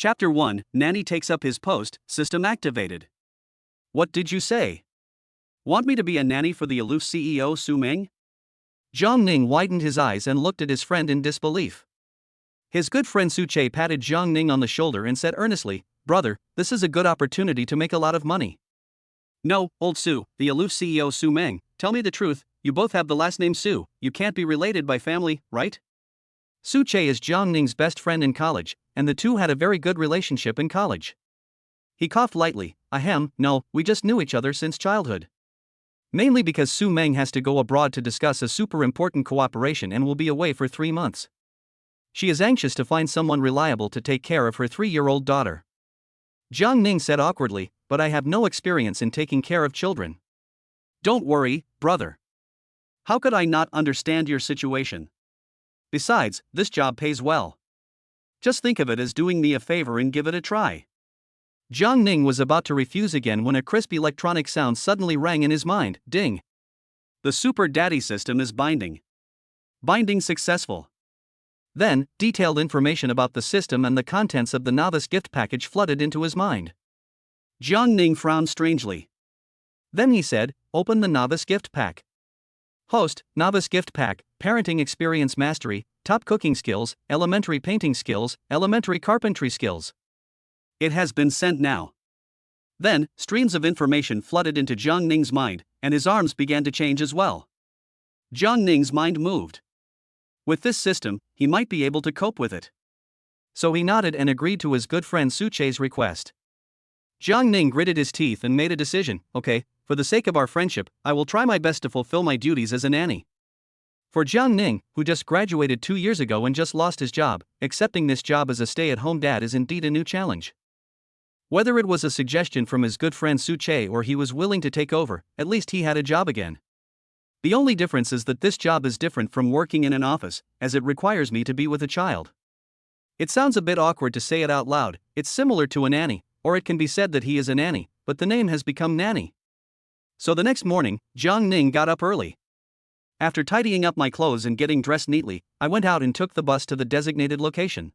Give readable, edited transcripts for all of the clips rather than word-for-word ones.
Chapter 1, Nanny takes up his post, system activated. What did you say? Want me to be a nanny for the aloof CEO Su Meng? Jiang Ning widened his eyes and looked at his friend in disbelief. His good friend Su Che patted Jiang Ning on the shoulder and said earnestly, "Brother, this is a good opportunity to make a lot of money." No, old Su, the aloof CEO Su Meng, tell me the truth, you both have the last name Su, you can't be related by family, right? Su Che is Jiang Ning's best friend in college, and the two had a very good relationship in college. He coughed lightly. Ahem, no, we just knew each other since childhood. Mainly because Su Meng has to go abroad to discuss a super important cooperation and will be away for 3 months. She is anxious to find someone reliable to take care of her 3-year-old daughter. Jiang Ning said awkwardly, but I have no experience in taking care of children. Don't worry, brother. How could I not understand your situation? Besides, this job pays well. Just think of it as doing me a favor and give it a try. Jiang Ning was about to refuse again when a crisp electronic sound suddenly rang in his mind. Ding. The Super Daddy system is binding. Binding successful. Then, detailed information about the system and the contents of the novice gift package flooded into his mind. Jiang Ning frowned strangely. Then he said, "Open the novice gift pack." Host, novice gift pack, parenting experience mastery, top cooking skills, elementary painting skills, elementary carpentry skills. It has been sent now. Then, streams of information flooded into Jiang Ning's mind, and his arms began to change as well. Jiang Ning's mind moved. With this system, he might be able to cope with it. So he nodded and agreed to his good friend Su Che's request. Jiang Ning gritted his teeth and made a decision. Okay, for the sake of our friendship, I will try my best to fulfill my duties as a nanny. For Jiang Ning, who just graduated 2 years ago and just lost his job, accepting this job as a stay-at-home dad is indeed a new challenge. Whether it was a suggestion from his good friend Su Che or he was willing to take over, at least he had a job again. The only difference is that this job is different from working in an office, as it requires me to be with a child. It sounds a bit awkward to say it out loud. It's similar to a nanny, or it can be said that he is a nanny, but the name has become nanny. So the next morning, Jiang Ning got up early. After tidying up my clothes and getting dressed neatly, I went out and took the bus to the designated location.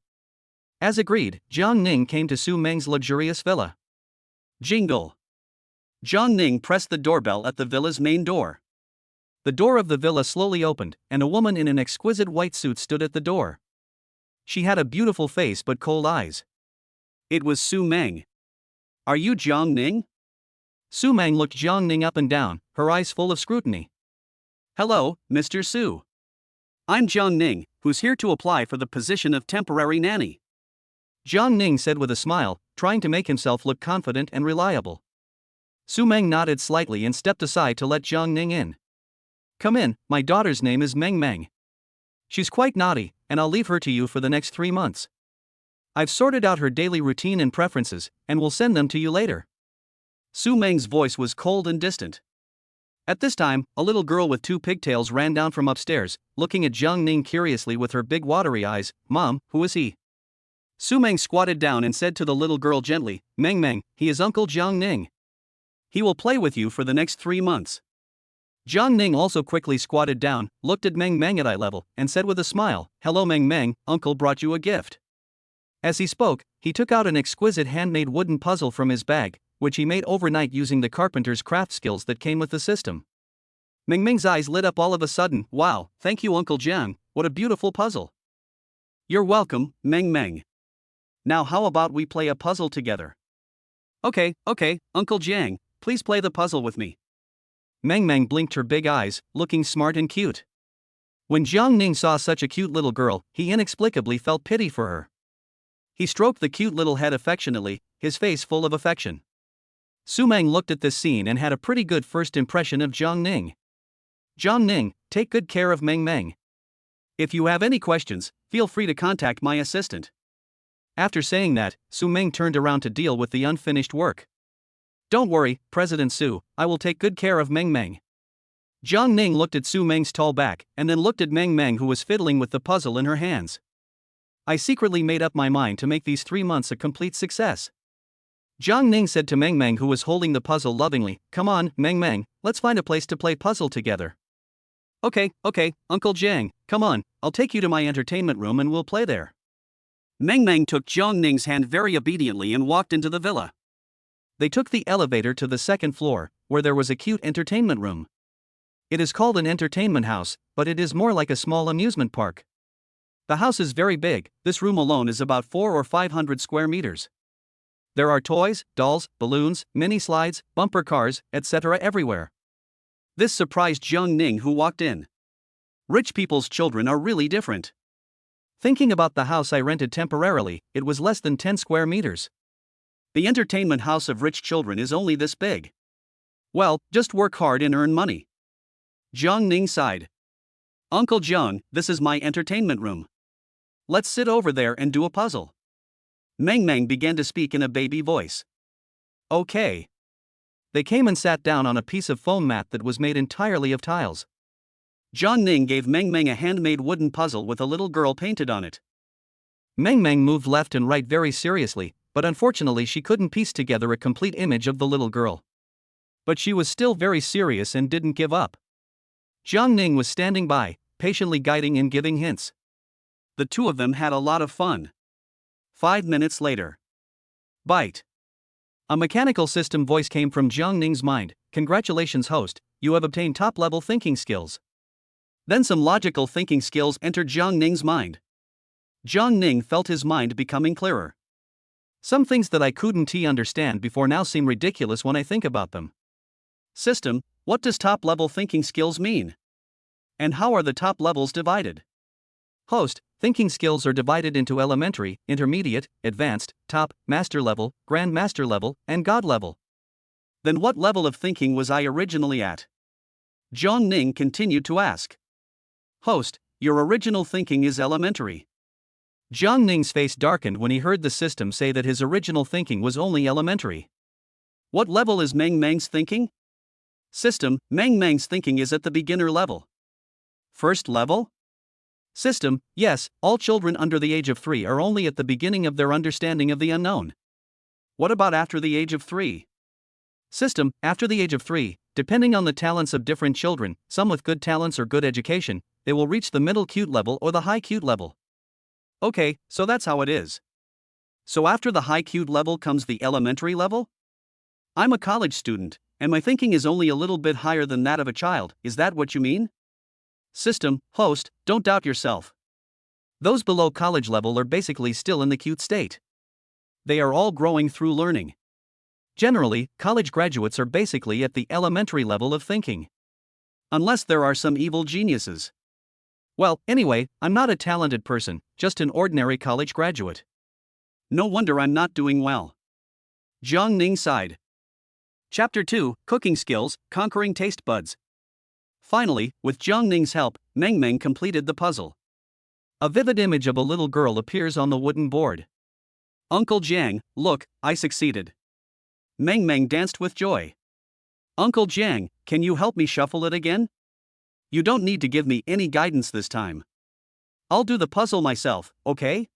As agreed, Jiang Ning came to Su Meng's luxurious villa. Jingle. Jiang Ning pressed the doorbell at the villa's main door. The door of the villa slowly opened, and a woman in an exquisite white suit stood at the door. She had a beautiful face but cold eyes. It was Su Meng. Are you Jiang Ning? Su Meng looked Jiang Ning up and down, her eyes full of scrutiny. Hello, Mr. Su. I'm Jiang Ning, who's here to apply for the position of temporary nanny. Jiang Ning said with a smile, trying to make himself look confident and reliable. Su Meng nodded slightly and stepped aside to let Jiang Ning in. Come in, my daughter's name is Mang Mang. She's quite naughty, and I'll leave her to you for the next 3 months. I've sorted out her daily routine and preferences, and will send them to you later. Su Meng's voice was cold and distant. At this time, a little girl with 2 pigtails ran down from upstairs, looking at Jiang Ning curiously with her big watery eyes. Mom, who is he? Su Meng squatted down and said to the little girl gently, Mang Mang, he is Uncle Jiang Ning. He will play with you for the next 3 months. Jiang Ning also quickly squatted down, looked at Mang Mang at eye level, and said with a smile, Hello Mang Mang, Uncle brought you a gift. As he spoke, he took out an exquisite handmade wooden puzzle from his bag, which he made overnight using the carpenter's craft skills that came with the system. Mang Mang's eyes lit up all of a sudden. Wow, thank you Uncle Jiang, what a beautiful puzzle. You're welcome, Mang Mang. Now how about we play a puzzle together? Okay, Uncle Jiang, please play the puzzle with me. Mang Mang blinked her big eyes, looking smart and cute. When Jiang Ning saw such a cute little girl, he inexplicably felt pity for her. He stroked the cute little head affectionately, his face full of affection. Su Meng looked at this scene and had a pretty good first impression of Jiang Ning. Jiang Ning, take good care of Mang Mang. If you have any questions, feel free to contact my assistant. After saying that, Su Meng turned around to deal with the unfinished work. Don't worry, President Su, I will take good care of Mang Mang. Jiang Ning looked at Su Meng's tall back, and then looked at Mang Mang who was fiddling with the puzzle in her hands. I secretly made up my mind to make these 3 months a complete success. Jiang Ning said to Mang Mang who was holding the puzzle lovingly, Come on, Mang Mang, let's find a place to play puzzle together. Okay, Uncle Jiang, come on, I'll take you to my entertainment room and we'll play there. Mang Mang took Jiang Ning's hand very obediently and walked into the villa. They took the elevator to the second floor, where there was a cute entertainment room. It is called an entertainment house, but it is more like a small amusement park. The house is very big. This room alone is about 400 or 500 square meters. There are toys, dolls, balloons, mini slides, bumper cars, etc. everywhere. This surprised Jiang Ning, who walked in. Rich people's children are really different. Thinking about the house I rented temporarily, it was less than 10 square meters. The entertainment house of rich children is only this big. Well, just work hard and earn money. Jiang Ning sighed. Uncle Jiang, this is my entertainment room. Let's sit over there and do a puzzle. Mang Mang began to speak in a baby voice. Okay. They came and sat down on a piece of foam mat that was made entirely of tiles. Jiang Ning gave Mang Mang a handmade wooden puzzle with a little girl painted on it. Mang Mang moved left and right very seriously, but unfortunately she couldn't piece together a complete image of the little girl. But she was still very serious and didn't give up. Jiang Ning was standing by, patiently guiding and giving hints. The two of them had a lot of fun. 5 minutes later. Bite. A mechanical system voice came from Jiang Ning's mind. Congratulations, host, you have obtained top-level thinking skills. Then some logical thinking skills entered Jiang Ning's mind. Jiang Ning felt his mind becoming clearer. Some things that I couldn't understand before now seem ridiculous when I think about them. System, what does top-level thinking skills mean? And how are the top levels divided? Host, thinking skills are divided into elementary, intermediate, advanced, top, master level, grand master level, and god level. Then what level of thinking was I originally at? Jiang Ning continued to ask. Host, your original thinking is elementary. Jiang Ning's face darkened when he heard the system say that his original thinking was only elementary. What level is Mang Mang's thinking? System, Mang Mang's thinking is at the beginner level. First level? System, yes, all children under the age of 3 are only at the beginning of their understanding of the unknown. What about after the age of 3? System, after the age of 3, depending on the talents of different children, some with good talents or good education, they will reach the middle cute level or the high cute level. Okay, so that's how it is. So after the high cute level comes the elementary level? I'm a college student, and my thinking is only a little bit higher than that of a child, is that what you mean? System, host, don't doubt yourself. Those below college level are basically still in the cute state. They are all growing through learning. Generally, college graduates are basically at the elementary level of thinking. Unless there are some evil geniuses. Well, anyway, I'm not a talented person, just an ordinary college graduate. No wonder I'm not doing well. Jiang Ning sighed. Chapter 2, Cooking Skills, Conquering Taste Buds. Finally, with Jiang Ning's help, Mang Mang completed the puzzle. A vivid image of a little girl appears on the wooden board. Uncle Jiang, look, I succeeded. Mang Mang danced with joy. Uncle Jiang, can you help me shuffle it again? You don't need to give me any guidance this time. I'll do the puzzle myself, okay?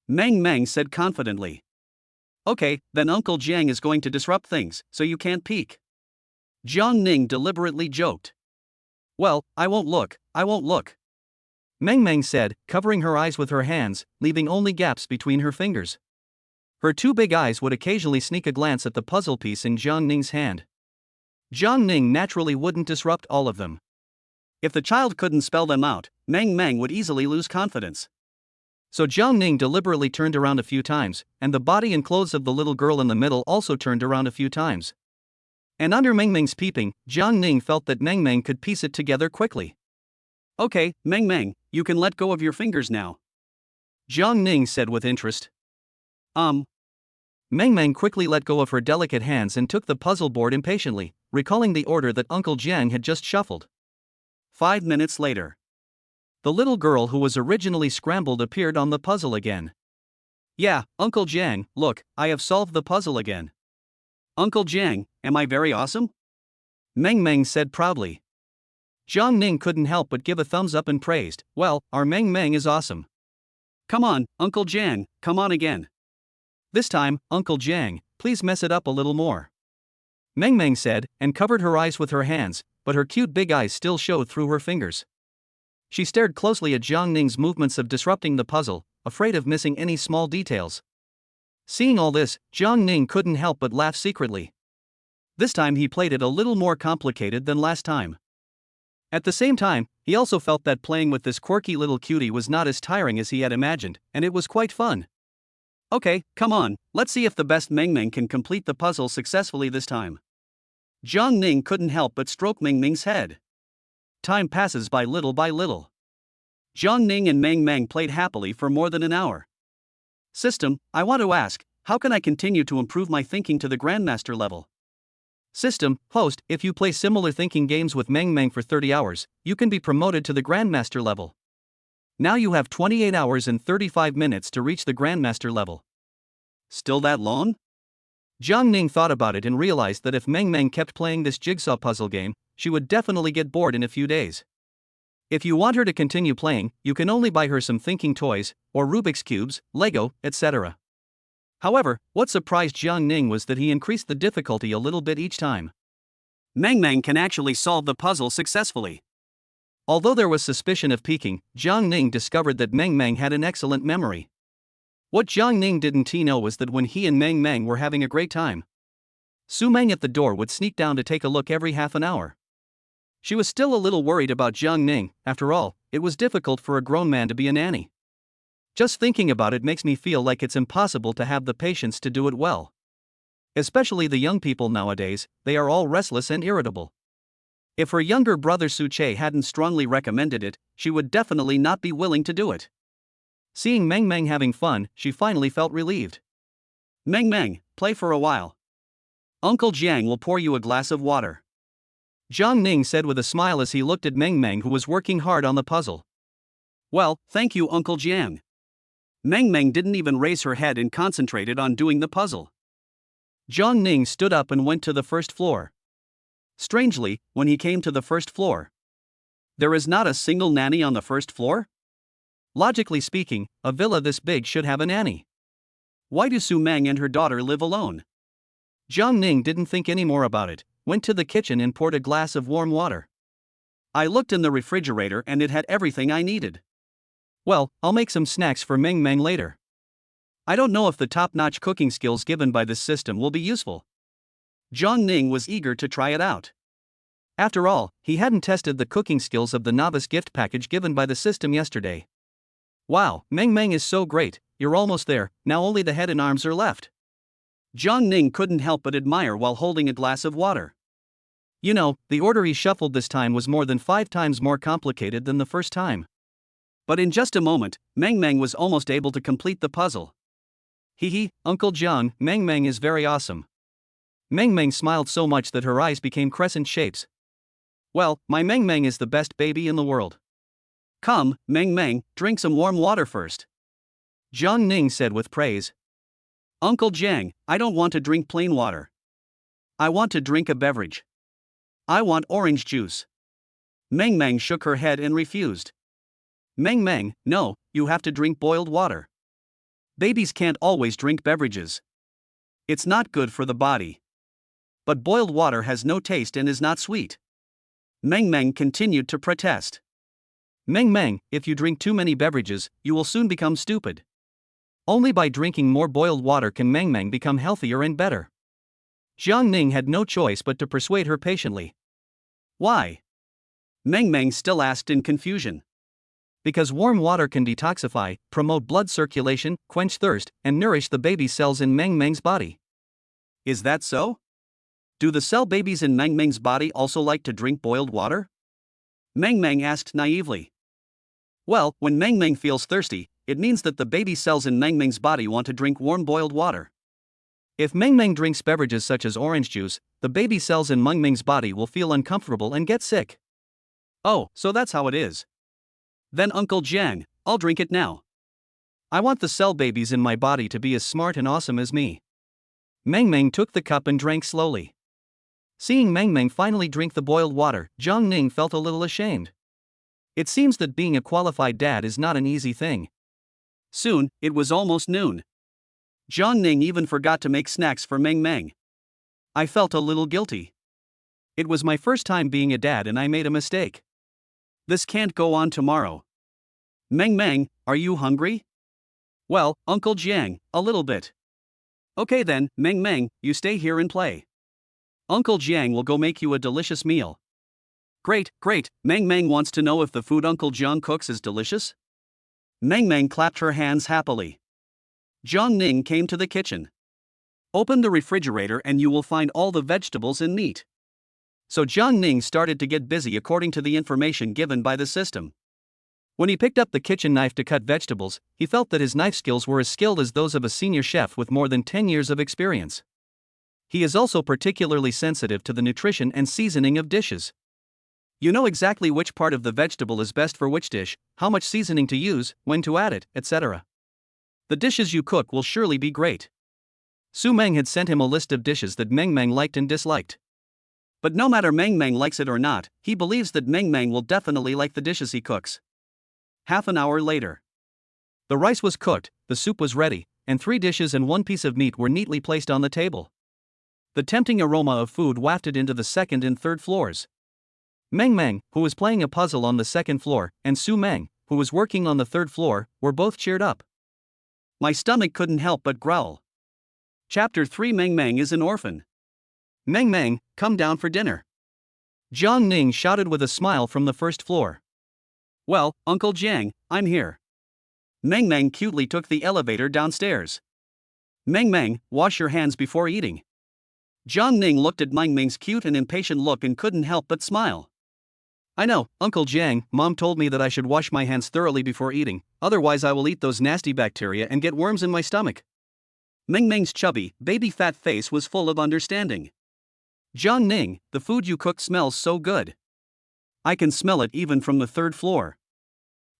Mang Mang said confidently. Okay, then Uncle Jiang is going to disrupt things, so you can't peek. Jiang Ning deliberately joked. Well, I won't look. Mang Mang said, covering her eyes with her hands, leaving only gaps between her fingers. Her two big eyes would occasionally sneak a glance at the puzzle piece in Jiang Ning's hand. Jiang Ning naturally wouldn't disrupt all of them. If the child couldn't spell them out, Mang Mang would easily lose confidence. So Jiang Ning deliberately turned around a few times, and the body and clothes of the little girl in the middle also turned around a few times. And under Mang Mang's peeping, Jiang Ning felt that Mang Mang could piece it together quickly. Okay, Mang Mang, you can let go of your fingers now. Jiang Ning said with interest. Mang Mang quickly let go of her delicate hands and took the puzzle board impatiently, recalling the order that Uncle Jiang had just shuffled. 5 minutes later. The little girl who was originally scrambled appeared on the puzzle again. Yeah, Uncle Jiang, look, I have solved the puzzle again. Uncle Jiang, am I very awesome? Mang Mang said proudly. Jiang Ning couldn't help but give a thumbs up and praised, well, our Mang Mang is awesome. Come on, Uncle Jiang, come on again. This time, Uncle Jiang, please mess it up a little more. Mang Mang said, and covered her eyes with her hands, but her cute big eyes still showed through her fingers. She stared closely at Jiang Ning's movements of disrupting the puzzle, afraid of missing any small details. Seeing all this, Jiang Ning couldn't help but laugh secretly. This time he played it a little more complicated than last time. At the same time, he also felt that playing with this quirky little cutie was not as tiring as he had imagined, and it was quite fun. Okay, come on, let's see if the best Mang Mang can complete the puzzle successfully this time. Jiang Ning couldn't help but stroke Mang Mang's head. Time passes by little by little. Jiang Ning and Mang Mang played happily for more than an hour. System, I want to ask, how can I continue to improve my thinking to the Grandmaster level? System, host, if you play similar thinking games with Mang Mang for 30 hours, you can be promoted to the Grandmaster level. Now you have 28 hours and 35 minutes to reach the Grandmaster level. Still that long? Jiang Ning thought about it and realized that if Mang Mang kept playing this jigsaw puzzle game, she would definitely get bored in a few days. If you want her to continue playing, you can only buy her some thinking toys, or Rubik's Cubes, Lego, etc. However, what surprised Jiang Ning was that he increased the difficulty a little bit each time. Mang Mang can actually solve the puzzle successfully. Although there was suspicion of peeking, Jiang Ning discovered that Mang Mang had an excellent memory. What Jiang Ning didn't know was that when he and Mang Mang were having a great time, Su Meng at the door would sneak down to take a look every half an hour. She was still a little worried about Jiang Ning. After all, it was difficult for a grown man to be a nanny. Just thinking about it makes me feel like it's impossible to have the patience to do it well. Especially the young people nowadays, they are all restless and irritable. If her younger brother Su Che hadn't strongly recommended it, she would definitely not be willing to do it. Seeing Mang Mang having fun, she finally felt relieved. Mang Mang, play for a while. Uncle Jiang will pour you a glass of water. Jiang Ning said with a smile as he looked at Mang Mang, who was working hard on the puzzle. Well, thank you, Uncle Jiang. Mang Mang didn't even raise her head and concentrated on doing the puzzle. Jiang Ning stood up and went to the first floor. Strangely, when he came to the first floor, there is not a single nanny on the first floor? Logically speaking, a villa this big should have a nanny. Why do Su Meng and her daughter live alone? Jiang Ning didn't think any more about it, went to the kitchen and poured a glass of warm water. I looked in the refrigerator and it had everything I needed. Well, I'll make some snacks for Mang Mang later. I don't know if the top-notch cooking skills given by this system will be useful. Jiang Ning was eager to try it out. After all, he hadn't tested the cooking skills of the novice gift package given by the system yesterday. Wow, Mang Mang is so great, you're almost there, now only the head and arms are left. Jiang Ning couldn't help but admire while holding a glass of water. You know, the order he shuffled this time was more than 5 times more complicated than the first time. But in just a moment, Mang Mang was almost able to complete the puzzle. Hee, Uncle Jiang, Mang Mang is very awesome. Mang Mang smiled so much that her eyes became crescent shapes. Well, my Mang Mang is the best baby in the world. Come, Mang Mang, drink some warm water first. Jiang Ning said with praise. Uncle Jiang, I don't want to drink plain water. I want to drink a beverage. I want orange juice. Mang Mang shook her head and refused. Mang Mang, no, you have to drink boiled water. Babies can't always drink beverages. It's not good for the body. But boiled water has no taste and is not sweet. Mang Mang continued to protest. Mang Mang, if you drink too many beverages, you will soon become stupid. Only by drinking more boiled water can Mang Mang become healthier and better. Jiang Ning had no choice but to persuade her patiently. Why? Mang Mang still asked in confusion. Because warm water can detoxify, promote blood circulation, quench thirst, and nourish the baby cells in Mang Mang's body. Is that so? Do the cell babies in Mang Mang's body also like to drink boiled water? Mang Mang asked naively. Well, when Mang Mang feels thirsty, it means that the baby cells in Mang Mang's body want to drink warm boiled water. If Mang Mang drinks beverages such as orange juice, the baby cells in Mang Mang's body will feel uncomfortable and get sick. Oh, so that's how it is. Then Uncle Jiang, I'll drink it now. I want the cell babies in my body to be as smart and awesome as me. Mang Mang took the cup and drank slowly. Seeing Mang Mang finally drink the boiled water, Jiang Ning felt a little ashamed. It seems that being a qualified dad is not an easy thing. Soon, it was almost noon. Jiang Ning even forgot to make snacks for Mang Mang. I felt a little guilty. It was my first time being a dad and I made a mistake. This can't go on tomorrow. Mang Mang, are you hungry? Well, Uncle Jiang, a little bit. Okay then, Mang Mang, you stay here and play. Uncle Jiang will go make you a delicious meal. Great, great, Mang Mang wants to know if the food Uncle Jiang cooks is delicious? Mang Mang clapped her hands happily. Jiang Ning came to the kitchen. Open the refrigerator and you will find all the vegetables and meat. So Jiang Ning started to get busy according to the information given by the system. When he picked up the kitchen knife to cut vegetables, he felt that his knife skills were as skilled as those of a senior chef with more than 10 years of experience. He is also particularly sensitive to the nutrition and seasoning of dishes. You know exactly which part of the vegetable is best for which dish, how much seasoning to use, when to add it, etc. The dishes you cook will surely be great. Su Meng had sent him a list of dishes that Mang Mang liked and disliked. But no matter Mang Mang likes it or not, he believes that Mang Mang will definitely like the dishes he cooks. Half an hour later. The rice was cooked, the soup was ready, and 3 dishes and 1 piece of meat were neatly placed on the table. The tempting aroma of food wafted into the second and third floors. Mang Mang, who was playing a puzzle on the second floor, and Su Meng, who was working on the third floor, were both cheered up. My stomach couldn't help but growl. Chapter 3 Mang Mang is an orphan. Mang Mang, come down for dinner. Jiang Ning shouted with a smile from the first floor. Well, Uncle Jiang, I'm here. Mang Mang cutely took the elevator downstairs. Mang Mang, wash your hands before eating. Jiang Ning looked at Mang Mang's cute and impatient look and couldn't help but smile. I know, Uncle Jiang, Mom told me that I should wash my hands thoroughly before eating, otherwise I will eat those nasty bacteria and get worms in my stomach. Mang Mang's chubby, baby fat face was full of understanding. Jiang Ning, the food you cooked smells so good. I can smell it even from the third floor.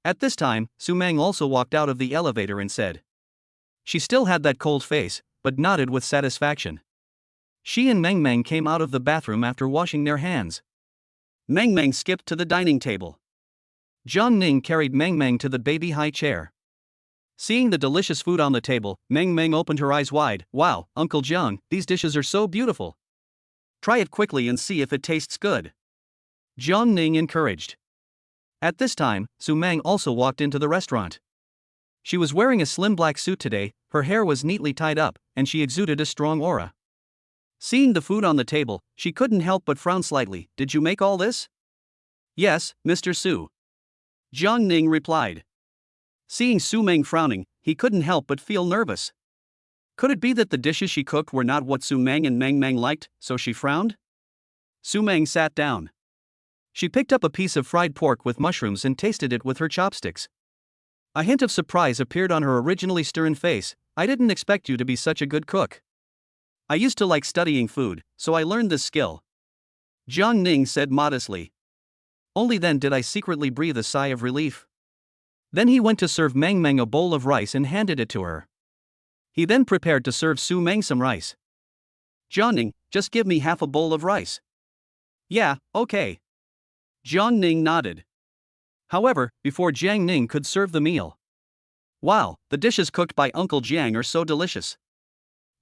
At this time, Su Meng also walked out of the elevator and said. She still had that cold face, but nodded with satisfaction. She and Mang Mang came out of the bathroom after washing their hands. Mang Mang skipped to the dining table. Jiang Ning carried Mang Mang to the baby high chair. Seeing the delicious food on the table, Mang Mang opened her eyes wide. Wow, Uncle Jiang, these dishes are so beautiful. Try it quickly and see if it tastes good. Jiang Ning encouraged. At this time, Su Meng also walked into the restaurant. She was wearing a slim black suit today, her hair was neatly tied up, and she exuded a strong aura. Seeing the food on the table, she couldn't help but frown slightly. Did you make all this? Yes, Mr. Su. Jiang Ning replied. Seeing Su Meng frowning, he couldn't help but feel nervous. Could it be that the dishes she cooked were not what Su Meng and Mang Mang liked, so she frowned? Su Meng sat down. She picked up a piece of fried pork with mushrooms and tasted it with her chopsticks. A hint of surprise appeared on her originally stern face. I didn't expect you to be such a good cook. I used to like studying food, so I learned this skill. Jiang Ning said modestly. Only then did I secretly breathe a sigh of relief. Then he went to serve Mang Mang a bowl of rice and handed it to her. He then prepared to serve Su Meng some rice. Jiang Ning, just give me half a bowl of rice. Yeah, okay. Jiang Ning nodded. However, before Jiang Ning could serve the meal. Wow, the dishes cooked by Uncle Jiang are so delicious.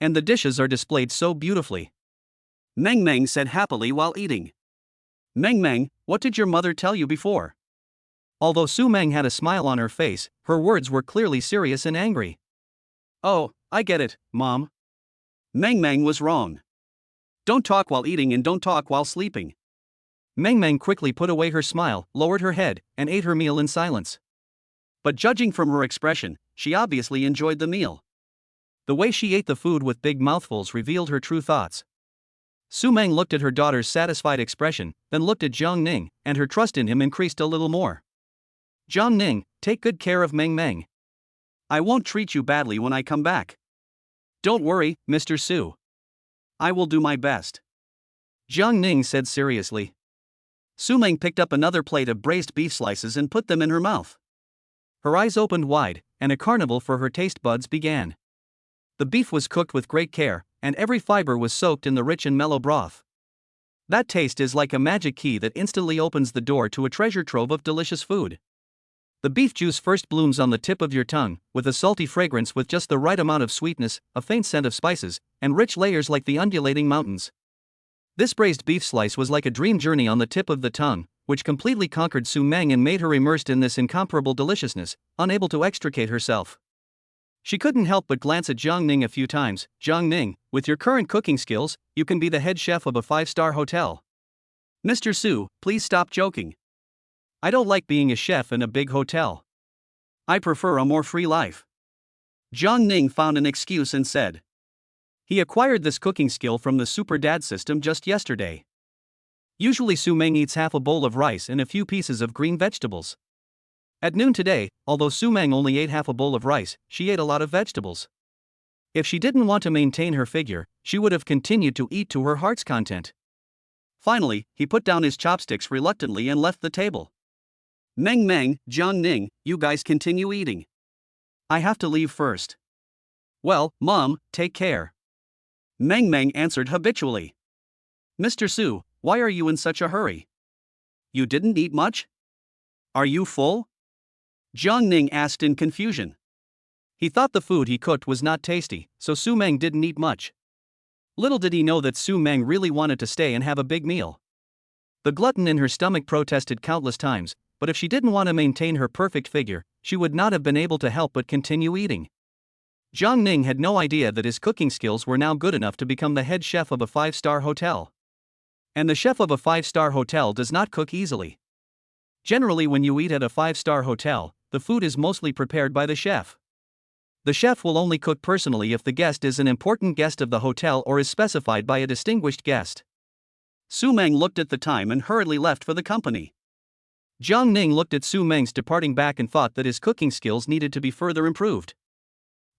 And the dishes are displayed so beautifully. Mang Mang said happily while eating. Mang Mang, what did your mother tell you before? Although Su Meng had a smile on her face, her words were clearly serious and angry. Oh, I get it, Mom. Mang Mang was wrong. Don't talk while eating and don't talk while sleeping. Mang Mang quickly put away her smile, lowered her head, and ate her meal in silence. But judging from her expression, she obviously enjoyed the meal. The way she ate the food with big mouthfuls revealed her true thoughts. Su Meng looked at her daughter's satisfied expression, then looked at Jiang Ning, and her trust in him increased a little more. Jiang Ning, take good care of Mang Mang. I won't treat you badly when I come back. Don't worry, Mr. Su. I will do my best. Jiang Ning said seriously. Su Meng picked up another plate of braised beef slices and put them in her mouth. Her eyes opened wide, and a carnival for her taste buds began. The beef was cooked with great care, and every fiber was soaked in the rich and mellow broth. That taste is like a magic key that instantly opens the door to a treasure trove of delicious food. The beef juice first blooms on the tip of your tongue, with a salty fragrance with just the right amount of sweetness, a faint scent of spices, and rich layers like the undulating mountains. This braised beef slice was like a dream journey on the tip of the tongue, which completely conquered Su Meng and made her immersed in this incomparable deliciousness, unable to extricate herself. She couldn't help but glance at Jiang Ning a few times. Jiang Ning, with your current cooking skills, you can be the head chef of a 5-star hotel. Mr. Su, please stop joking. I don't like being a chef in a big hotel. I prefer a more free life. Jiang Ning found an excuse and said. He acquired this cooking skill from the Super Dad system just yesterday. Usually Su Meng eats half a bowl of rice and a few pieces of green vegetables. At noon today, although Su Meng only ate half a bowl of rice, she ate a lot of vegetables. If she didn't want to maintain her figure, she would have continued to eat to her heart's content. Finally, he put down his chopsticks reluctantly and left the table. Mang Mang, Jiang Ning, you guys continue eating. I have to leave first. Well, Mom, take care. Mang Mang answered habitually. Mr. Su, why are you in such a hurry? You didn't eat much? Are you full? Jiang Ning asked in confusion. He thought the food he cooked was not tasty, so Su Meng didn't eat much. Little did he know that Su Meng really wanted to stay and have a big meal. The glutton in her stomach protested countless times, but if she didn't want to maintain her perfect figure, she would not have been able to help but continue eating. Jiang Ning had no idea that his cooking skills were now good enough to become the head chef of a 5-star hotel. And the chef of a 5-star hotel does not cook easily. Generally, when you eat at a 5-star hotel, the food is mostly prepared by the chef. The chef will only cook personally if the guest is an important guest of the hotel or is specified by a distinguished guest. Su Meng looked at the time and hurriedly left for the company. Jiang Ning looked at Su Meng's departing back and thought that his cooking skills needed to be further improved.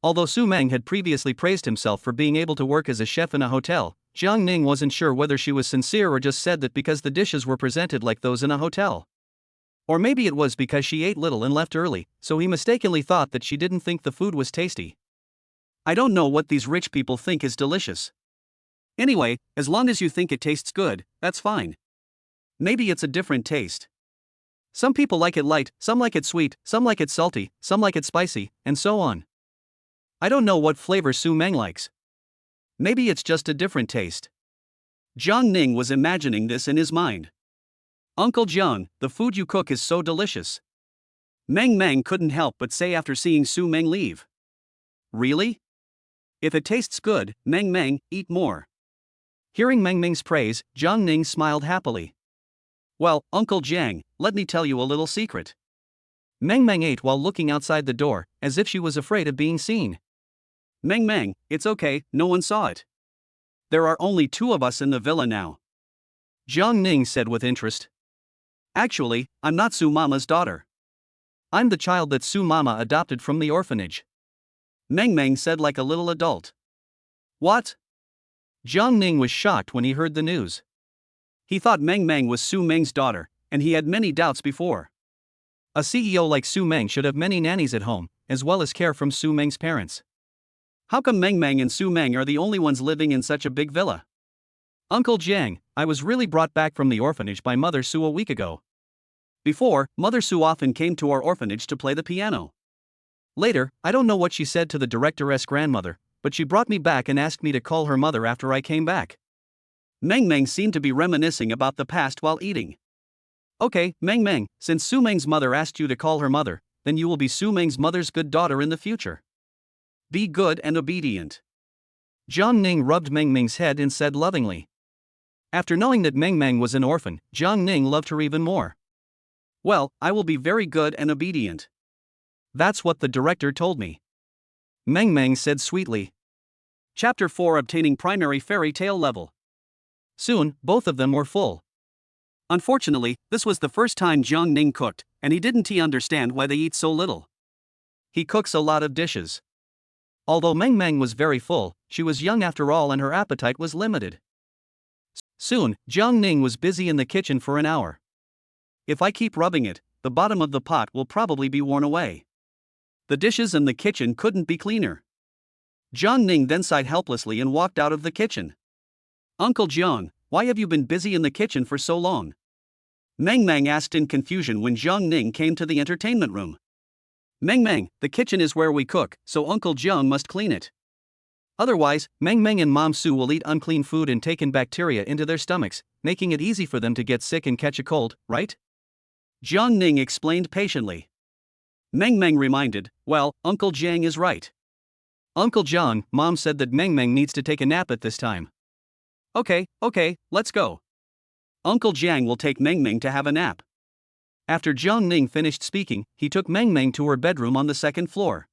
Although Su Meng had previously praised himself for being able to work as a chef in a hotel, Jiang Ning wasn't sure whether she was sincere or just said that because the dishes were presented like those in a hotel. Or maybe it was because she ate little and left early, so he mistakenly thought that she didn't think the food was tasty. I don't know what these rich people think is delicious. Anyway, as long as you think it tastes good, that's fine. Maybe it's a different taste. Some people like it light, some like it sweet, some like it salty, some like it spicy, and so on. I don't know what flavor Su Meng likes. Maybe it's just a different taste. Jiang Ning was imagining this in his mind. Uncle Jiang, the food you cook is so delicious. Mang Mang couldn't help but say after seeing Su Meng leave. Really? If it tastes good, Mang Mang, eat more. Hearing Mang Mang's praise, Jiang Ning smiled happily. Well, Uncle Jiang, let me tell you a little secret. Mang Mang ate while looking outside the door, as if she was afraid of being seen. Mang Mang, it's okay, no one saw it. There are only 2 of us in the villa now. Jiang Ning said with interest. Actually, I'm not Su Mama's daughter. I'm the child that Su Mama adopted from the orphanage. Mang Mang said like a little adult. What? Jiang Ning was shocked when he heard the news. He thought Mang Mang was Su Meng's daughter, and he had many doubts before. A CEO like Su Meng should have many nannies at home, as well as care from Su Meng's parents. How come Mang Mang and Su Meng are the only ones living in such a big villa? Uncle Jiang, I was really brought back from the orphanage by Mother Su a week ago. Before, Mother Su often came to our orphanage to play the piano. Later, I don't know what she said to the director's grandmother, but she brought me back and asked me to call her mother after I came back. Mang Mang seemed to be reminiscing about the past while eating. Okay, Mang Mang, since Su Meng's mother asked you to call her mother, then you will be Su Meng's mother's good daughter in the future. Be good and obedient. Jiang Ning rubbed Mang Mang's head and said lovingly. After knowing that Mang Mang was an orphan, Jiang Ning loved her even more. Well, I will be very good and obedient. That's what the director told me. Mang Mang said sweetly. Chapter 4: Obtaining Primary Fairy Tale Level. Soon, both of them were full. Unfortunately, this was the first time Jiang Ning cooked, and he didn't understand why they eat so little. He cooks a lot of dishes. Although Mang Mang was very full, she was young after all and her appetite was limited. Soon, Jiang Ning was busy in the kitchen for an hour. If I keep rubbing it, the bottom of the pot will probably be worn away. The dishes in the kitchen couldn't be cleaner. Jiang Ning then sighed helplessly and walked out of the kitchen. Uncle Jiang, why have you been busy in the kitchen for so long? Mang Mang asked in confusion when Jiang Ning came to the entertainment room. Mang Mang, the kitchen is where we cook, so Uncle Jiang must clean it. Otherwise, Mang Mang and Mom Su will eat unclean food and take in bacteria into their stomachs, making it easy for them to get sick and catch a cold, right? Jiang Ning explained patiently. Mang Mang reminded, well, Uncle Jiang is right. Uncle John, Mom said that Mang Mang needs to take a nap at this time. Okay, let's go. Uncle Jiang will take Mang Mang to have a nap. After Jiang Ning finished speaking, he took Mang Mang to her bedroom on the second floor.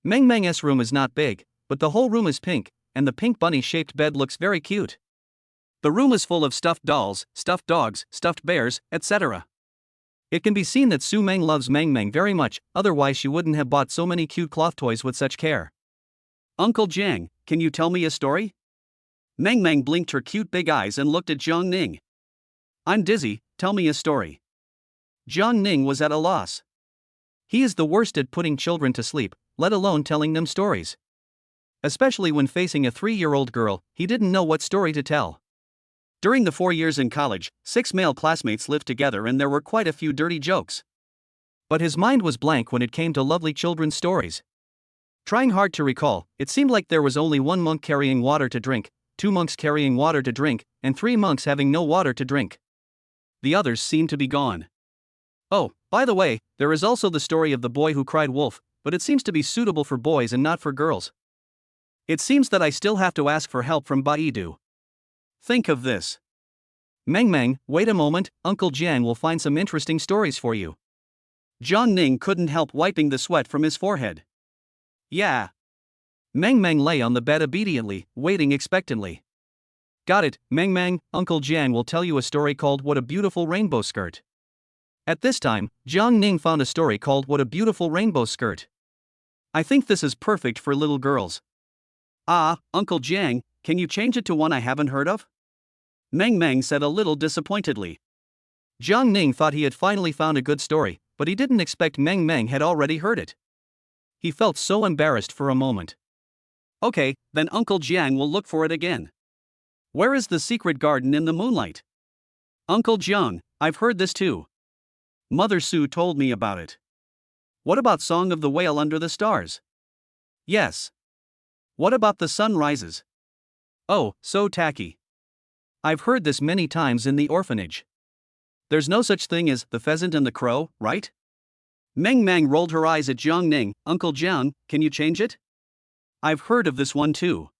Mang Mang's room is not big, but the whole room is pink, and the pink bunny-shaped bed looks very cute. The room is full of stuffed dolls, stuffed dogs, stuffed bears, etc. It can be seen that Su Mang loves Mang Mang very much, otherwise she wouldn't have bought so many cute cloth toys with such care. Uncle Jiang, can you tell me a story? Mang Mang blinked her cute big eyes and looked at Jiang Ning. I'm dizzy, tell me a story. Jiang Ning was at a loss. He is the worst at putting children to sleep, let alone telling them stories. Especially when facing a 3-year-old girl, he didn't know what story to tell. During the 4 years in college, 6 male classmates lived together and there were quite a few dirty jokes. But his mind was blank when it came to lovely children's stories. Trying hard to recall, it seemed like there was only 1 monk carrying water to drink, 2 monks carrying water to drink, and 3 monks having no water to drink. The others seemed to be gone. Oh, by the way, there is also the story of the boy who cried wolf, but it seems to be suitable for boys and not for girls. It seems that I still have to ask for help from Baidu. Think of this. Mang Mang, wait a moment, Uncle Jiang will find some interesting stories for you. Jiang Ning couldn't help wiping the sweat from his forehead. Yeah. Mang Mang lay on the bed obediently, waiting expectantly. Got it, Mang Mang, Uncle Jiang will tell you a story called What a Beautiful Rainbow Skirt. At this time, Jiang Ning found a story called What a Beautiful Rainbow Skirt. I think this is perfect for little girls. Ah, Uncle Jiang, can you change it to one I haven't heard of? Mang Mang said a little disappointedly. Jiang Ning thought he had finally found a good story, but he didn't expect Mang Mang had already heard it. He felt so embarrassed for a moment. Okay, then Uncle Jiang will look for it again. Where is the secret garden in the moonlight? Uncle Jiang, I've heard this too. Mother Su told me about it. What about Song of the Whale Under the Stars? Yes. What about The Sun Rises? Oh, so tacky. I've heard this many times in the orphanage. There's no such thing as The Pheasant and the Crow, right? Mang Mang rolled her eyes at Jiang Ning. Uncle Jiang, can you change it? I've heard of this one too.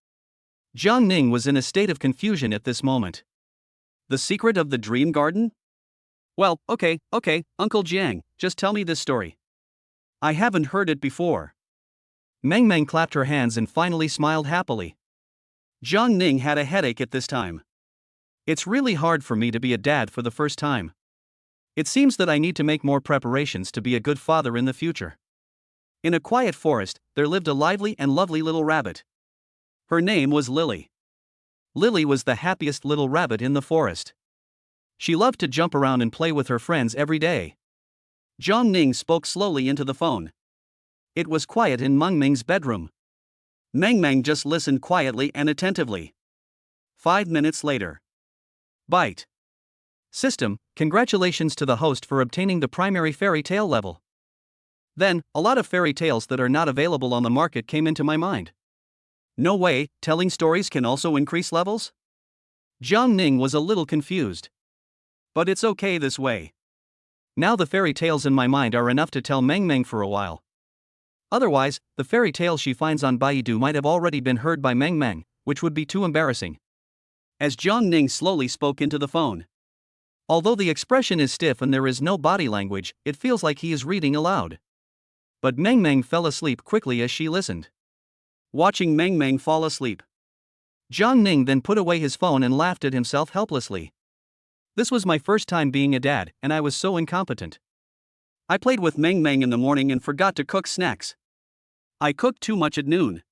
Jiang Ning was in a state of confusion at this moment. The Secret of the Dream Garden? Well, okay, Uncle Jiang, just tell me this story. I haven't heard it before. Mang Mang clapped her hands and finally smiled happily. Jiang Ning had a headache at this time. It's really hard for me to be a dad for the first time. It seems that I need to make more preparations to be a good father in the future. In a quiet forest, there lived a lively and lovely little rabbit. Her name was Lily. Lily was the happiest little rabbit in the forest. She loved to jump around and play with her friends every day. Jiang Ning spoke slowly into the phone. It was quiet in Mang Mang's bedroom. Mang Mang just listened quietly and attentively. 5 minutes later. Bite. System, congratulations to the host for obtaining the primary fairy tale level. Then, a lot of fairy tales that are not available on the market came into my mind. No way, telling stories can also increase levels? Jiang Ning was a little confused. But it's okay this way. Now the fairy tales in my mind are enough to tell Mang Mang for a while. Otherwise, the fairy tales she finds on Baidu might have already been heard by Mang Mang, which would be too embarrassing. As Jiang Ning slowly spoke into the phone. Although the expression is stiff and there is no body language, it feels like he is reading aloud. But Mang Mang fell asleep quickly as she listened. Watching Mang Mang fall asleep. Jiang Ning then put away his phone and laughed at himself helplessly. This was my first time being a dad, and I was so incompetent. I played with Mang Mang in the morning and forgot to cook snacks. I cooked too much at noon.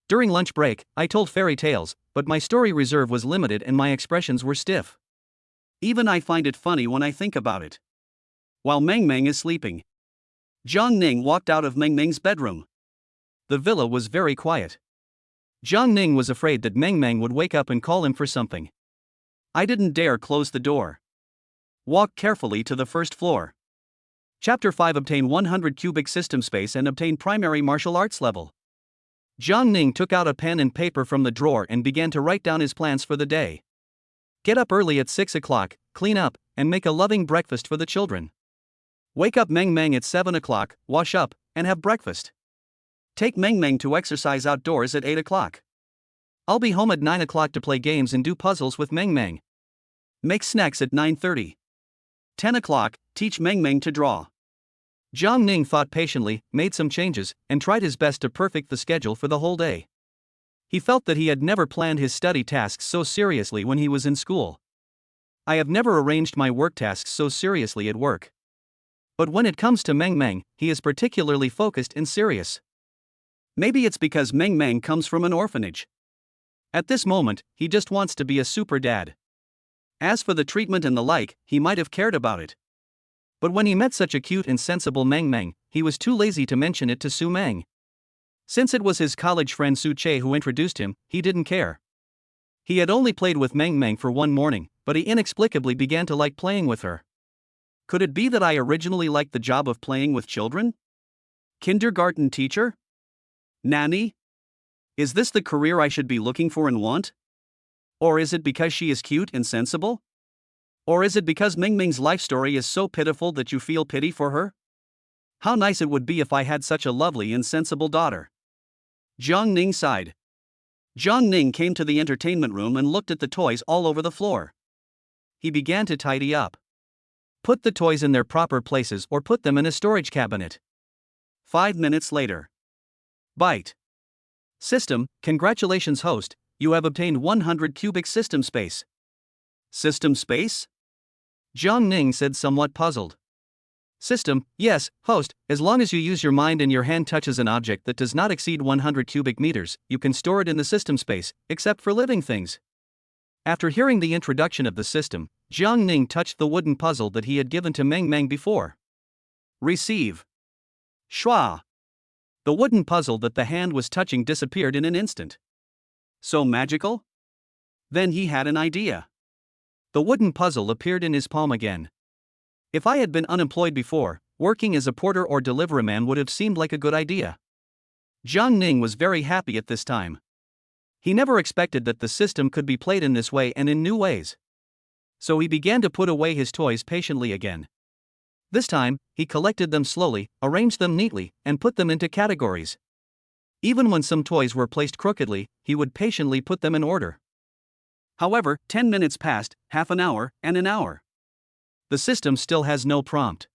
During lunch break, I told fairy tales, but my story reserve was limited and my expressions were stiff. Even I find it funny when I think about it. While Mang Mang is sleeping, Jiang Ning walked out of Mang Mang's bedroom. The villa was very quiet. Jiang Ning was afraid that Mang Mang would wake up and call him for something. I didn't dare close the door. Walk carefully to the first floor. Chapter 5. Obtain 100 cubic system space and obtain primary martial arts level. Jiang Ning took out a pen and paper from the drawer and began to write down his plans for the day. Get up early at 6 o'clock, clean up, and make a loving breakfast for the children. Wake up Mang Mang at 7 o'clock, wash up, and have breakfast. Take Mang Mang to exercise outdoors at 8 o'clock. I'll be home at 9 o'clock to play games and do puzzles with Mang Mang. Make snacks at 9:30. 10 o'clock, teach Mang Mang to draw. Jiang Ning thought patiently, made some changes, and tried his best to perfect the schedule for the whole day. He felt that he had never planned his study tasks so seriously when he was in school. I have never arranged my work tasks so seriously at work. But when it comes to Mang Mang, he is particularly focused and serious. Maybe it's because Mang Mang comes from an orphanage. At this moment, he just wants to be a super dad. As for the treatment and the like, he might have cared about it. But when he met such a cute and sensible Mang Mang, he was too lazy to mention it to Su Mang. Since it was his college friend Su Che who introduced him, he didn't care. He had only played with Mang Mang for one morning, but he inexplicably began to like playing with her. Could it be that I originally liked the job of playing with children? Kindergarten teacher? Nanny? Is this the career I should be looking for and want? Or is it because she is cute and sensible? Or is it because Mang Mang's life story is so pitiful that you feel pity for her? How nice it would be if I had such a lovely and sensible daughter. Jiang Ning sighed. Jiang Ning came to the entertainment room and looked at the toys all over the floor. He began to tidy up. Put the toys in their proper places or put them in a storage cabinet. 5 minutes later. Byte. System, congratulations host, you have obtained 100 cubic system space. System space? Jiang Ning said somewhat puzzled. System, yes, host, as long as you use your mind and your hand touches an object that does not exceed 100 cubic meters, you can store it in the system space, except for living things. After hearing the introduction of the system, Jiang Ning touched the wooden puzzle that he had given to Mang Mang before. Receive. Schwa. The wooden puzzle that the hand was touching disappeared in an instant. So magical? Then he had an idea. The wooden puzzle appeared in his palm again. If I had been unemployed before, working as a porter or deliveryman would have seemed like a good idea. Jiang Ning was very happy at this time. He never expected that the system could be played in this way and in new ways. So he began to put away his toys patiently again. This time, he collected them slowly, arranged them neatly, and put them into categories. Even when some toys were placed crookedly, he would patiently put them in order. However, 10 minutes passed, half an hour, and an hour. The system still has no prompt.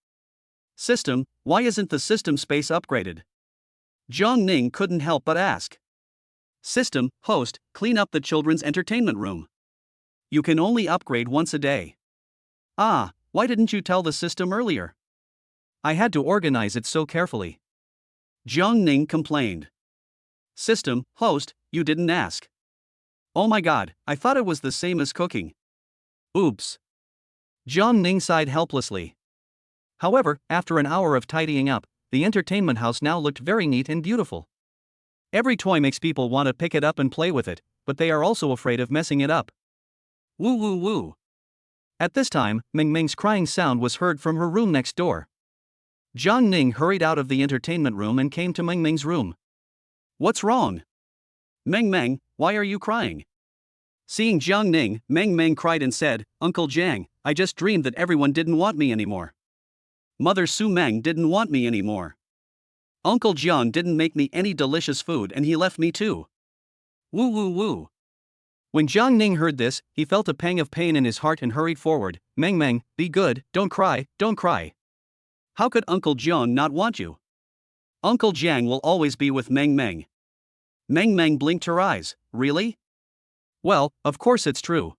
System, why isn't the system space upgraded? Jiang Ning couldn't help but ask. System, host, clean up the children's entertainment room. You can only upgrade once a day. Ah, why didn't you tell the system earlier? I had to organize it so carefully. Jiang Ning complained. System, host, you didn't ask. Oh my god, I thought it was the same as cooking. Oops. Jiang Ning sighed helplessly. However, after an hour of tidying up, the entertainment house now looked very neat and beautiful. Every toy makes people want to pick it up and play with it, but they are also afraid of messing it up. Woo woo woo. At this time, Mang Mang's crying sound was heard from her room next door. Jiang Ning hurried out of the entertainment room and came to Mang Mang's room. What's wrong? Mang Mang, why are you crying? Seeing Jiang Ning, Mang Mang cried and said, Uncle Jiang, I just dreamed that everyone didn't want me anymore. Mother Su Mang didn't want me anymore. Uncle Jiang didn't make me any delicious food and he left me too. Woo woo woo. When Jiang Ning heard this, he felt a pang of pain in his heart and hurried forward. Mang Mang, be good, don't cry, don't cry. How could Uncle Jiang not want you? Uncle Jiang will always be with Mang Mang. Mang Mang blinked her eyes. Really? Well, of course it's true.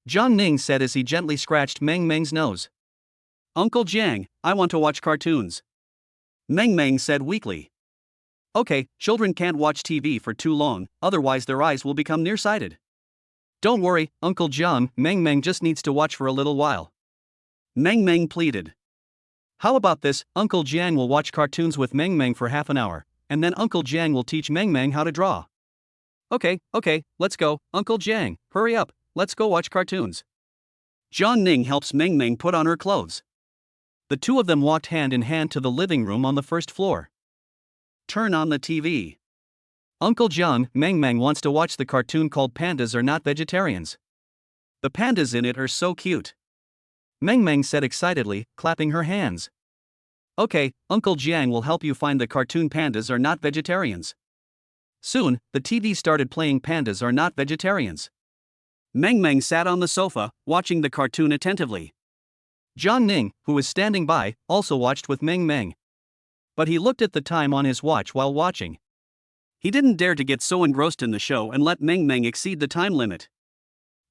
Jiang Ning said as he gently scratched Mang Mang's nose. Uncle Jiang, I want to watch cartoons. Mang Mang said weakly. Okay, children can't watch TV for too long, otherwise their eyes will become nearsighted. Don't worry, Uncle Jiang, Mang Mang just needs to watch for a little while. Mang Mang pleaded. How about this, Uncle Jiang will watch cartoons with Mang Mang for half an hour, and then Uncle Jiang will teach Mang Mang how to draw. Okay, let's go, Uncle Jiang, hurry up, let's go watch cartoons. Jiang Ning helps Mang Mang put on her clothes. The two of them walked hand in hand to the living room on the first floor. Turn on the TV. Uncle Jiang, Mang Mang wants to watch the cartoon called Pandas Are Not Vegetarians. The pandas in it are so cute. Mang Mang said excitedly, clapping her hands. Okay, Uncle Jiang will help you find the cartoon pandas are not vegetarians. Soon, the TV started playing Pandas Are Not Vegetarians. Mang Mang sat on the sofa, watching the cartoon attentively. Jiang Ning, who was standing by, also watched with Mang Mang. But he looked at the time on his watch while watching. He didn't dare to get so engrossed in the show and let Mang Mang exceed the time limit.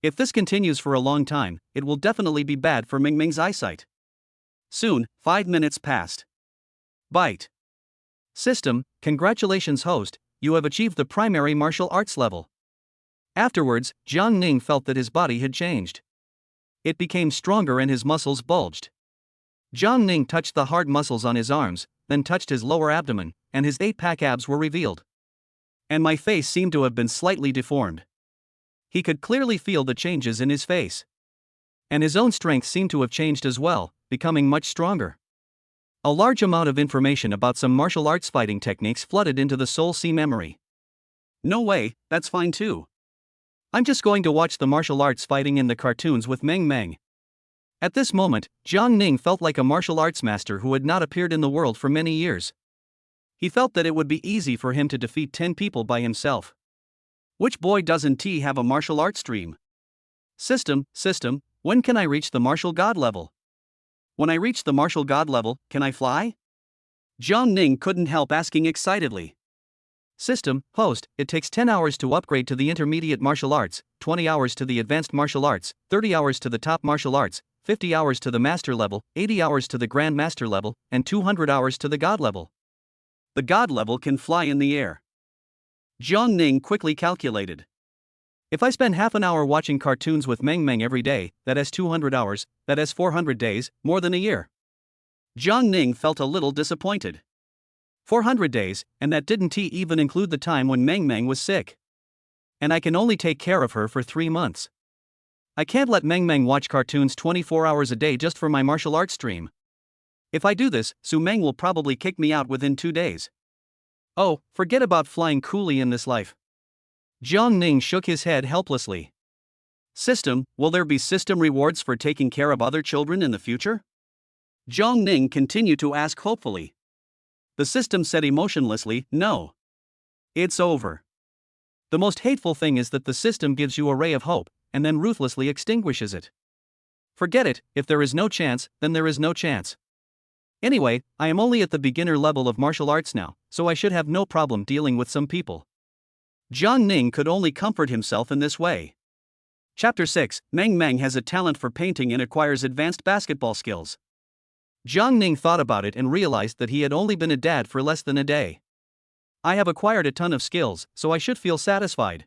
If this continues for a long time, it will definitely be bad for Mang Mang's eyesight. Soon, 5 minutes passed. Bite. System, congratulations host, you have achieved the primary martial arts level. Afterwards, Jiang Ning felt that his body had changed. It became stronger and his muscles bulged. Jiang Ning touched the hard muscles on his arms, then touched his lower abdomen, and his 8-pack abs were revealed. And my face seemed to have been slightly deformed. He could clearly feel the changes in his face. And his own strength seemed to have changed as well, becoming much stronger. A large amount of information about some martial arts fighting techniques flooded into the Soul Sea memory. No way, that's fine too. I'm just going to watch the martial arts fighting in the cartoons with Mang Mang. At this moment, Jiang Ning felt like a martial arts master who had not appeared in the world for many years. He felt that it would be easy for him to defeat 10 people by himself. Which boy doesn't have a martial arts dream? System, when can I reach the martial god level? When I reach the martial god level, can I fly? Jiang Ning couldn't help asking excitedly. System, host, it takes 10 hours to upgrade to the intermediate martial arts, 20 hours to the advanced martial arts, 30 hours to the top martial arts, 50 hours to the master level, 80 hours to the grand master level, and 200 hours to the god level. The god level can fly in the air. Jiang Ning quickly calculated. If I spend half an hour watching cartoons with Mang Mang every day, that has 200 hours, that has 400 days, more than a year. Jiang Ning felt a little disappointed. 400 days, and that didn't even include the time when Mang Mang was sick. And I can only take care of her for 3 months. I can't let Mang Mang watch cartoons 24 hours a day just for my martial arts stream. If I do this, Su Meng will probably kick me out within 2 days. Oh, forget about flying coolly in this life. Jiang Ning shook his head helplessly. System, will there be system rewards for taking care of other children in the future? Jiang Ning continued to ask hopefully. The system said emotionlessly, no. It's over. The most hateful thing is that the system gives you a ray of hope, and then ruthlessly extinguishes it. Forget it, if there is no chance, then there is no chance. Anyway, I am only at the beginner level of martial arts now, so I should have no problem dealing with some people. Jiang Ning could only comfort himself in this way. Chapter 6, Mang Mang has a talent for painting and acquires advanced basketball skills. Jiang Ning thought about it and realized that he had only been a dad for less than a day. I have acquired a ton of skills, so I should feel satisfied.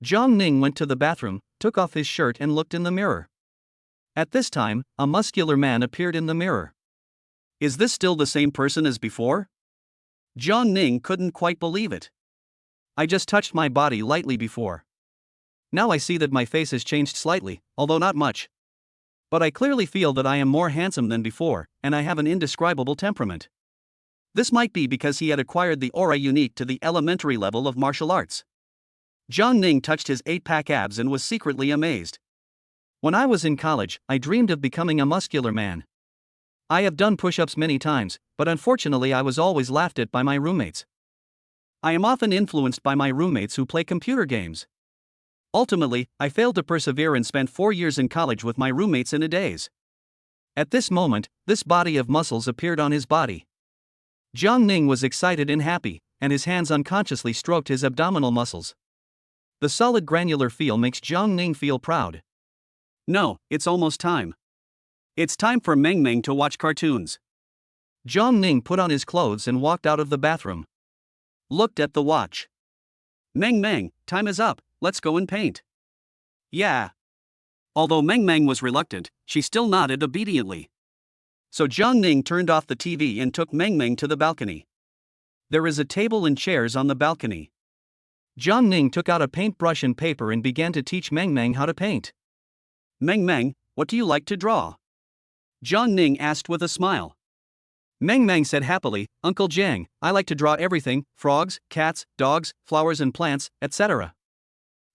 Jiang Ning went to the bathroom, took off his shirt and looked in the mirror. At this time, a muscular man appeared in the mirror. Is this still the same person as before? Jiang Ning couldn't quite believe it. I just touched my body lightly before. Now I see that my face has changed slightly, although not much. But I clearly feel that I am more handsome than before, and I have an indescribable temperament. This might be because he had acquired the aura unique to the elementary level of martial arts. Jiang Ning touched his 8-pack abs and was secretly amazed. When I was in college, I dreamed of becoming a muscular man. I have done push-ups many times, but unfortunately I was always laughed at by my roommates. I am often influenced by my roommates who play computer games. Ultimately, I failed to persevere and spent 4 years in college with my roommates in a daze. At this moment, this body of muscles appeared on his body. Jiang Ning was excited and happy, and his hands unconsciously stroked his abdominal muscles. The solid granular feel makes Jiang Ning feel proud. No, it's almost time. It's time for Mang Mang to watch cartoons. Jiang Ning put on his clothes and walked out of the bathroom. Looked at the watch. Mang Mang, time is up, let's go and paint. Yeah. Although Mang Mang was reluctant, she still nodded obediently. So Jiang Ning turned off the TV and took Mang Mang to the balcony. There is a table and chairs on the balcony. Jiang Ning took out a paintbrush and paper and began to teach Mang Mang how to paint. Mang Mang, what do you like to draw? Jiang Ning asked with a smile. Mang Mang said happily, Uncle Jiang, I like to draw everything, frogs, cats, dogs, flowers and plants, etc.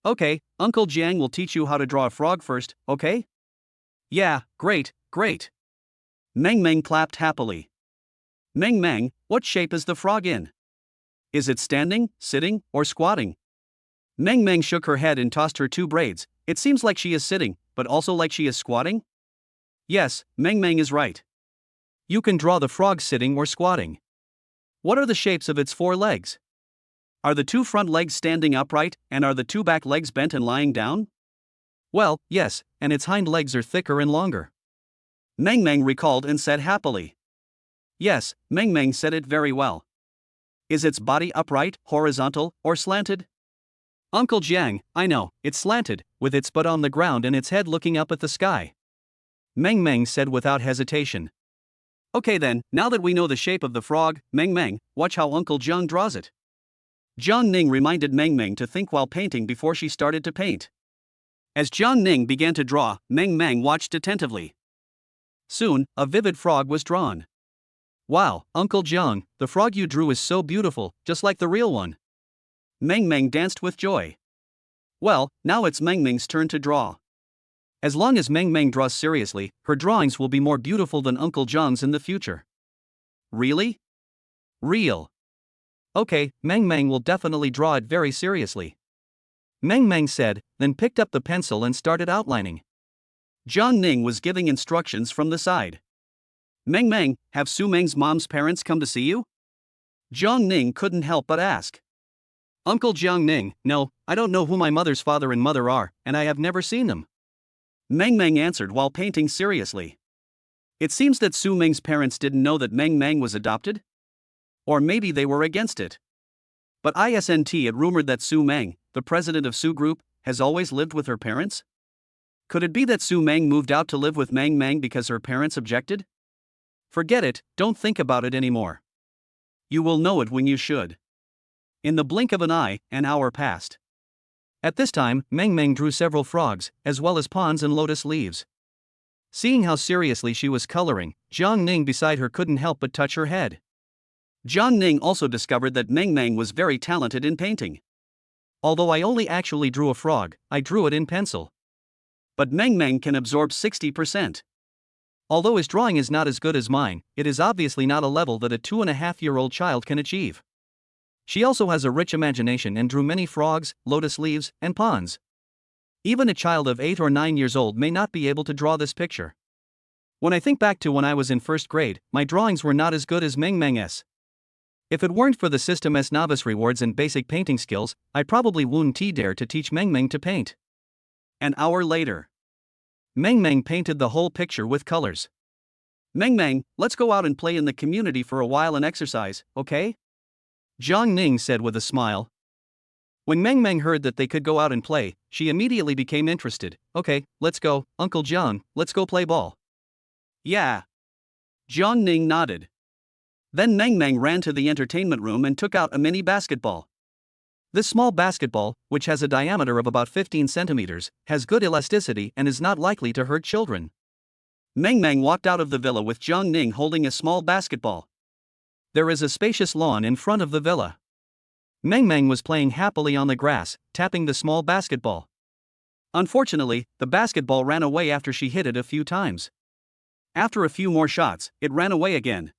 Okay, Uncle Jiang will teach you how to draw a frog first, okay? Yeah, great. Mang Mang clapped happily. Mang Mang, what shape is the frog in? Is it standing, sitting, or squatting? Mang Mang shook her head and tossed her two braids. It seems like she is sitting, but also like she is squatting? Yes, Mang Mang is right. You can draw the frog sitting or squatting. What are the shapes of its four legs? Are the two front legs standing upright, and are the two back legs bent and lying down? Well, yes, and its hind legs are thicker and longer. Mang Mang recalled and said happily. Yes, Mang Mang said it very well. Is its body upright, horizontal, or slanted? Uncle Jiang, I know, it's slanted, with its butt on the ground and its head looking up at the sky. Mang Mang said without hesitation. Okay then, now that we know the shape of the frog, Mang Mang, watch how Uncle Jiang draws it. Jiang Ning reminded Mang Mang to think while painting before she started to paint. As Jiang Ning began to draw, Mang Mang watched attentively. Soon, a vivid frog was drawn. Wow, Uncle Jiang, the frog you drew is so beautiful, just like the real one. Mang Mang danced with joy. Well, now it's Mang Mang's turn to draw. As long as Mang Mang draws seriously, her drawings will be more beautiful than Uncle Jiang's in the future. Really? Real. Okay, Mang Mang will definitely draw it very seriously. Mang Mang said, then picked up the pencil and started outlining. Jiang Ning was giving instructions from the side. Mang Mang, have Su Meng's mom's parents come to see you? Jiang Ning couldn't help but ask. Uncle Jiang Ning, no, I don't know who my mother's father and mother are, and I have never seen them. Mang Mang answered while painting seriously. It seems that Su Meng's parents didn't know that Mang Mang was adopted? Or maybe they were against it. But isn't it rumored that Su Meng, the president of Su Group, has always lived with her parents? Could it be that Su Meng moved out to live with Mang Mang because her parents objected? Forget it, don't think about it anymore. You will know it when you should. In the blink of an eye, an hour passed. At this time, Mang Mang drew several frogs, as well as ponds and lotus leaves. Seeing how seriously she was coloring, Jiang Ning beside her couldn't help but touch her head. Jiang Ning also discovered that Mang Mang was very talented in painting. Although I only actually drew a frog, I drew it in pencil. But Mang Mang can absorb 60%. Although his drawing is not as good as mine, it is obviously not a level that a 2.5-year-old child can achieve. She also has a rich imagination and drew many frogs, lotus leaves, and ponds. Even a child of 8 or 9 years old may not be able to draw this picture. When I think back to when I was in first grade, my drawings were not as good as Mang Mang's. If it weren't for the system's novice rewards and basic painting skills, I probably wouldn't dare to teach Mang Mang to paint. An hour later, Mang Mang painted the whole picture with colors. Mang Mang, let's go out and play in the community for a while and exercise, okay? Jiang Ning said with a smile. When Mang Mang heard that they could go out and play, she immediately became interested. Okay, let's go, Uncle Jiang, let's go play ball. Yeah. Jiang Ning nodded. Then Mang Mang ran to the entertainment room and took out a mini basketball. This small basketball, which has a diameter of about 15 centimeters, has good elasticity and is not likely to hurt children. Mang Mang walked out of the villa with Jiang Ning holding a small basketball. There is a spacious lawn in front of the villa. Mang Mang was playing happily on the grass, tapping the small basketball. Unfortunately, the basketball ran away after she hit it a few times. After a few more shots, it ran away again.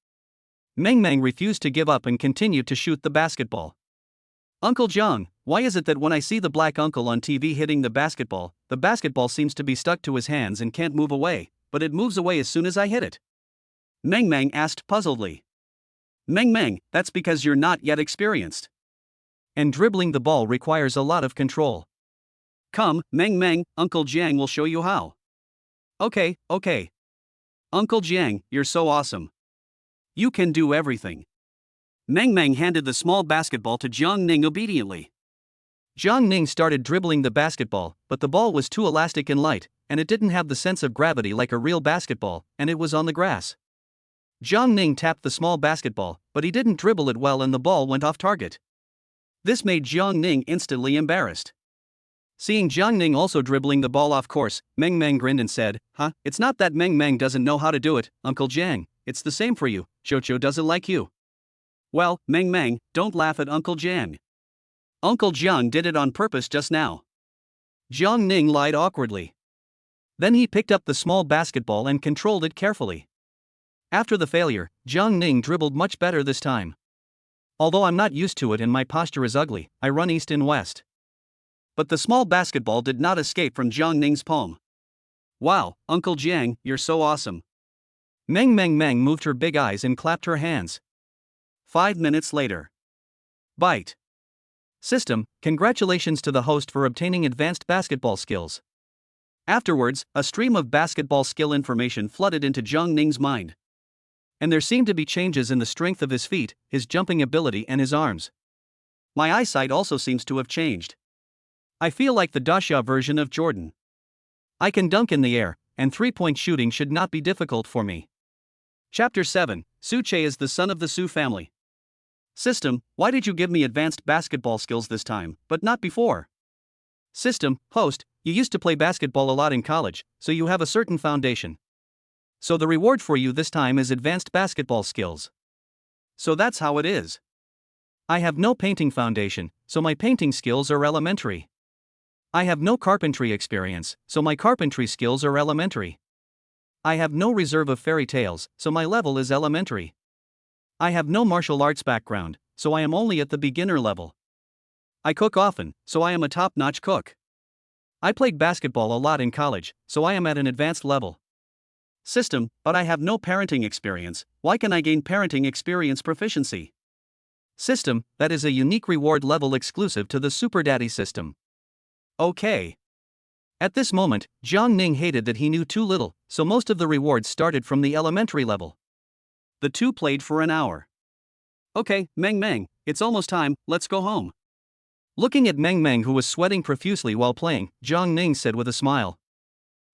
Mang Mang refused to give up and continued to shoot the basketball. Uncle Jiang, why is it that when I see the black uncle on TV hitting the basketball seems to be stuck to his hands and can't move away, but it moves away as soon as I hit it? Mang Mang asked puzzledly. Mang Mang, that's because you're not yet experienced. And dribbling the ball requires a lot of control. Come, Mang Mang, Uncle Jiang will show you how. Okay. Uncle Jiang, you're so awesome. You can do everything. Mang Mang handed the small basketball to Jiang Ning obediently. Jiang Ning started dribbling the basketball, but the ball was too elastic and light, and it didn't have the sense of gravity like a real basketball, and it was on the grass. Jiang Ning tapped the small basketball, but he didn't dribble it well and the ball went off target. This made Jiang Ning instantly embarrassed. Seeing Jiang Ning also dribbling the ball off course, Mang Mang grinned and said, It's not that Mang Mang doesn't know how to do it, Uncle Jiang, it's the same for you, Jojo doesn't like you. Well, Mang Mang, don't laugh at Uncle Jiang. Uncle Jiang did it on purpose just now. Jiang Ning lied awkwardly. Then he picked up the small basketball and controlled it carefully. After the failure, Jiang Ning dribbled much better this time. Although I'm not used to it and my posture is ugly, I run east and west. But the small basketball did not escape from Jiang Ning's palm. Wow, Uncle Jiang, you're so awesome. Mang Mang moved her big eyes and clapped her hands. 5 minutes later. Bite. System, congratulations to the host for obtaining advanced basketball skills. Afterwards, a stream of basketball skill information flooded into Jiang Ning's mind. And there seemed to be changes in the strength of his feet, his jumping ability and his arms. My eyesight also seems to have changed. I feel like the Dasha version of Jordan. I can dunk in the air, and three-point shooting should not be difficult for me. Chapter 7, Su Che is the son of the Su family. System, why did you give me advanced basketball skills this time, but not before? System, host, you used to play basketball a lot in college, so you have a certain foundation. So the reward for you this time is advanced basketball skills. So that's how it is. I have no painting foundation, so my painting skills are elementary. I have no carpentry experience, so my carpentry skills are elementary. I have no reserve of fairy tales, so my level is elementary. I have no martial arts background, so I am only at the beginner level. I cook often, so I am a top-notch cook. I played basketball a lot in college, so I am at an advanced level. System, but I have no parenting experience, why can I gain parenting experience proficiency? System, that is a unique reward level exclusive to the Super Daddy system. Okay. At this moment, Jiang Ning hated that he knew too little, so most of the rewards started from the elementary level. The two played for an hour. Okay, Mang Mang, it's almost time, let's go home. Looking at Mang Mang, who was sweating profusely while playing, Jiang Ning said with a smile.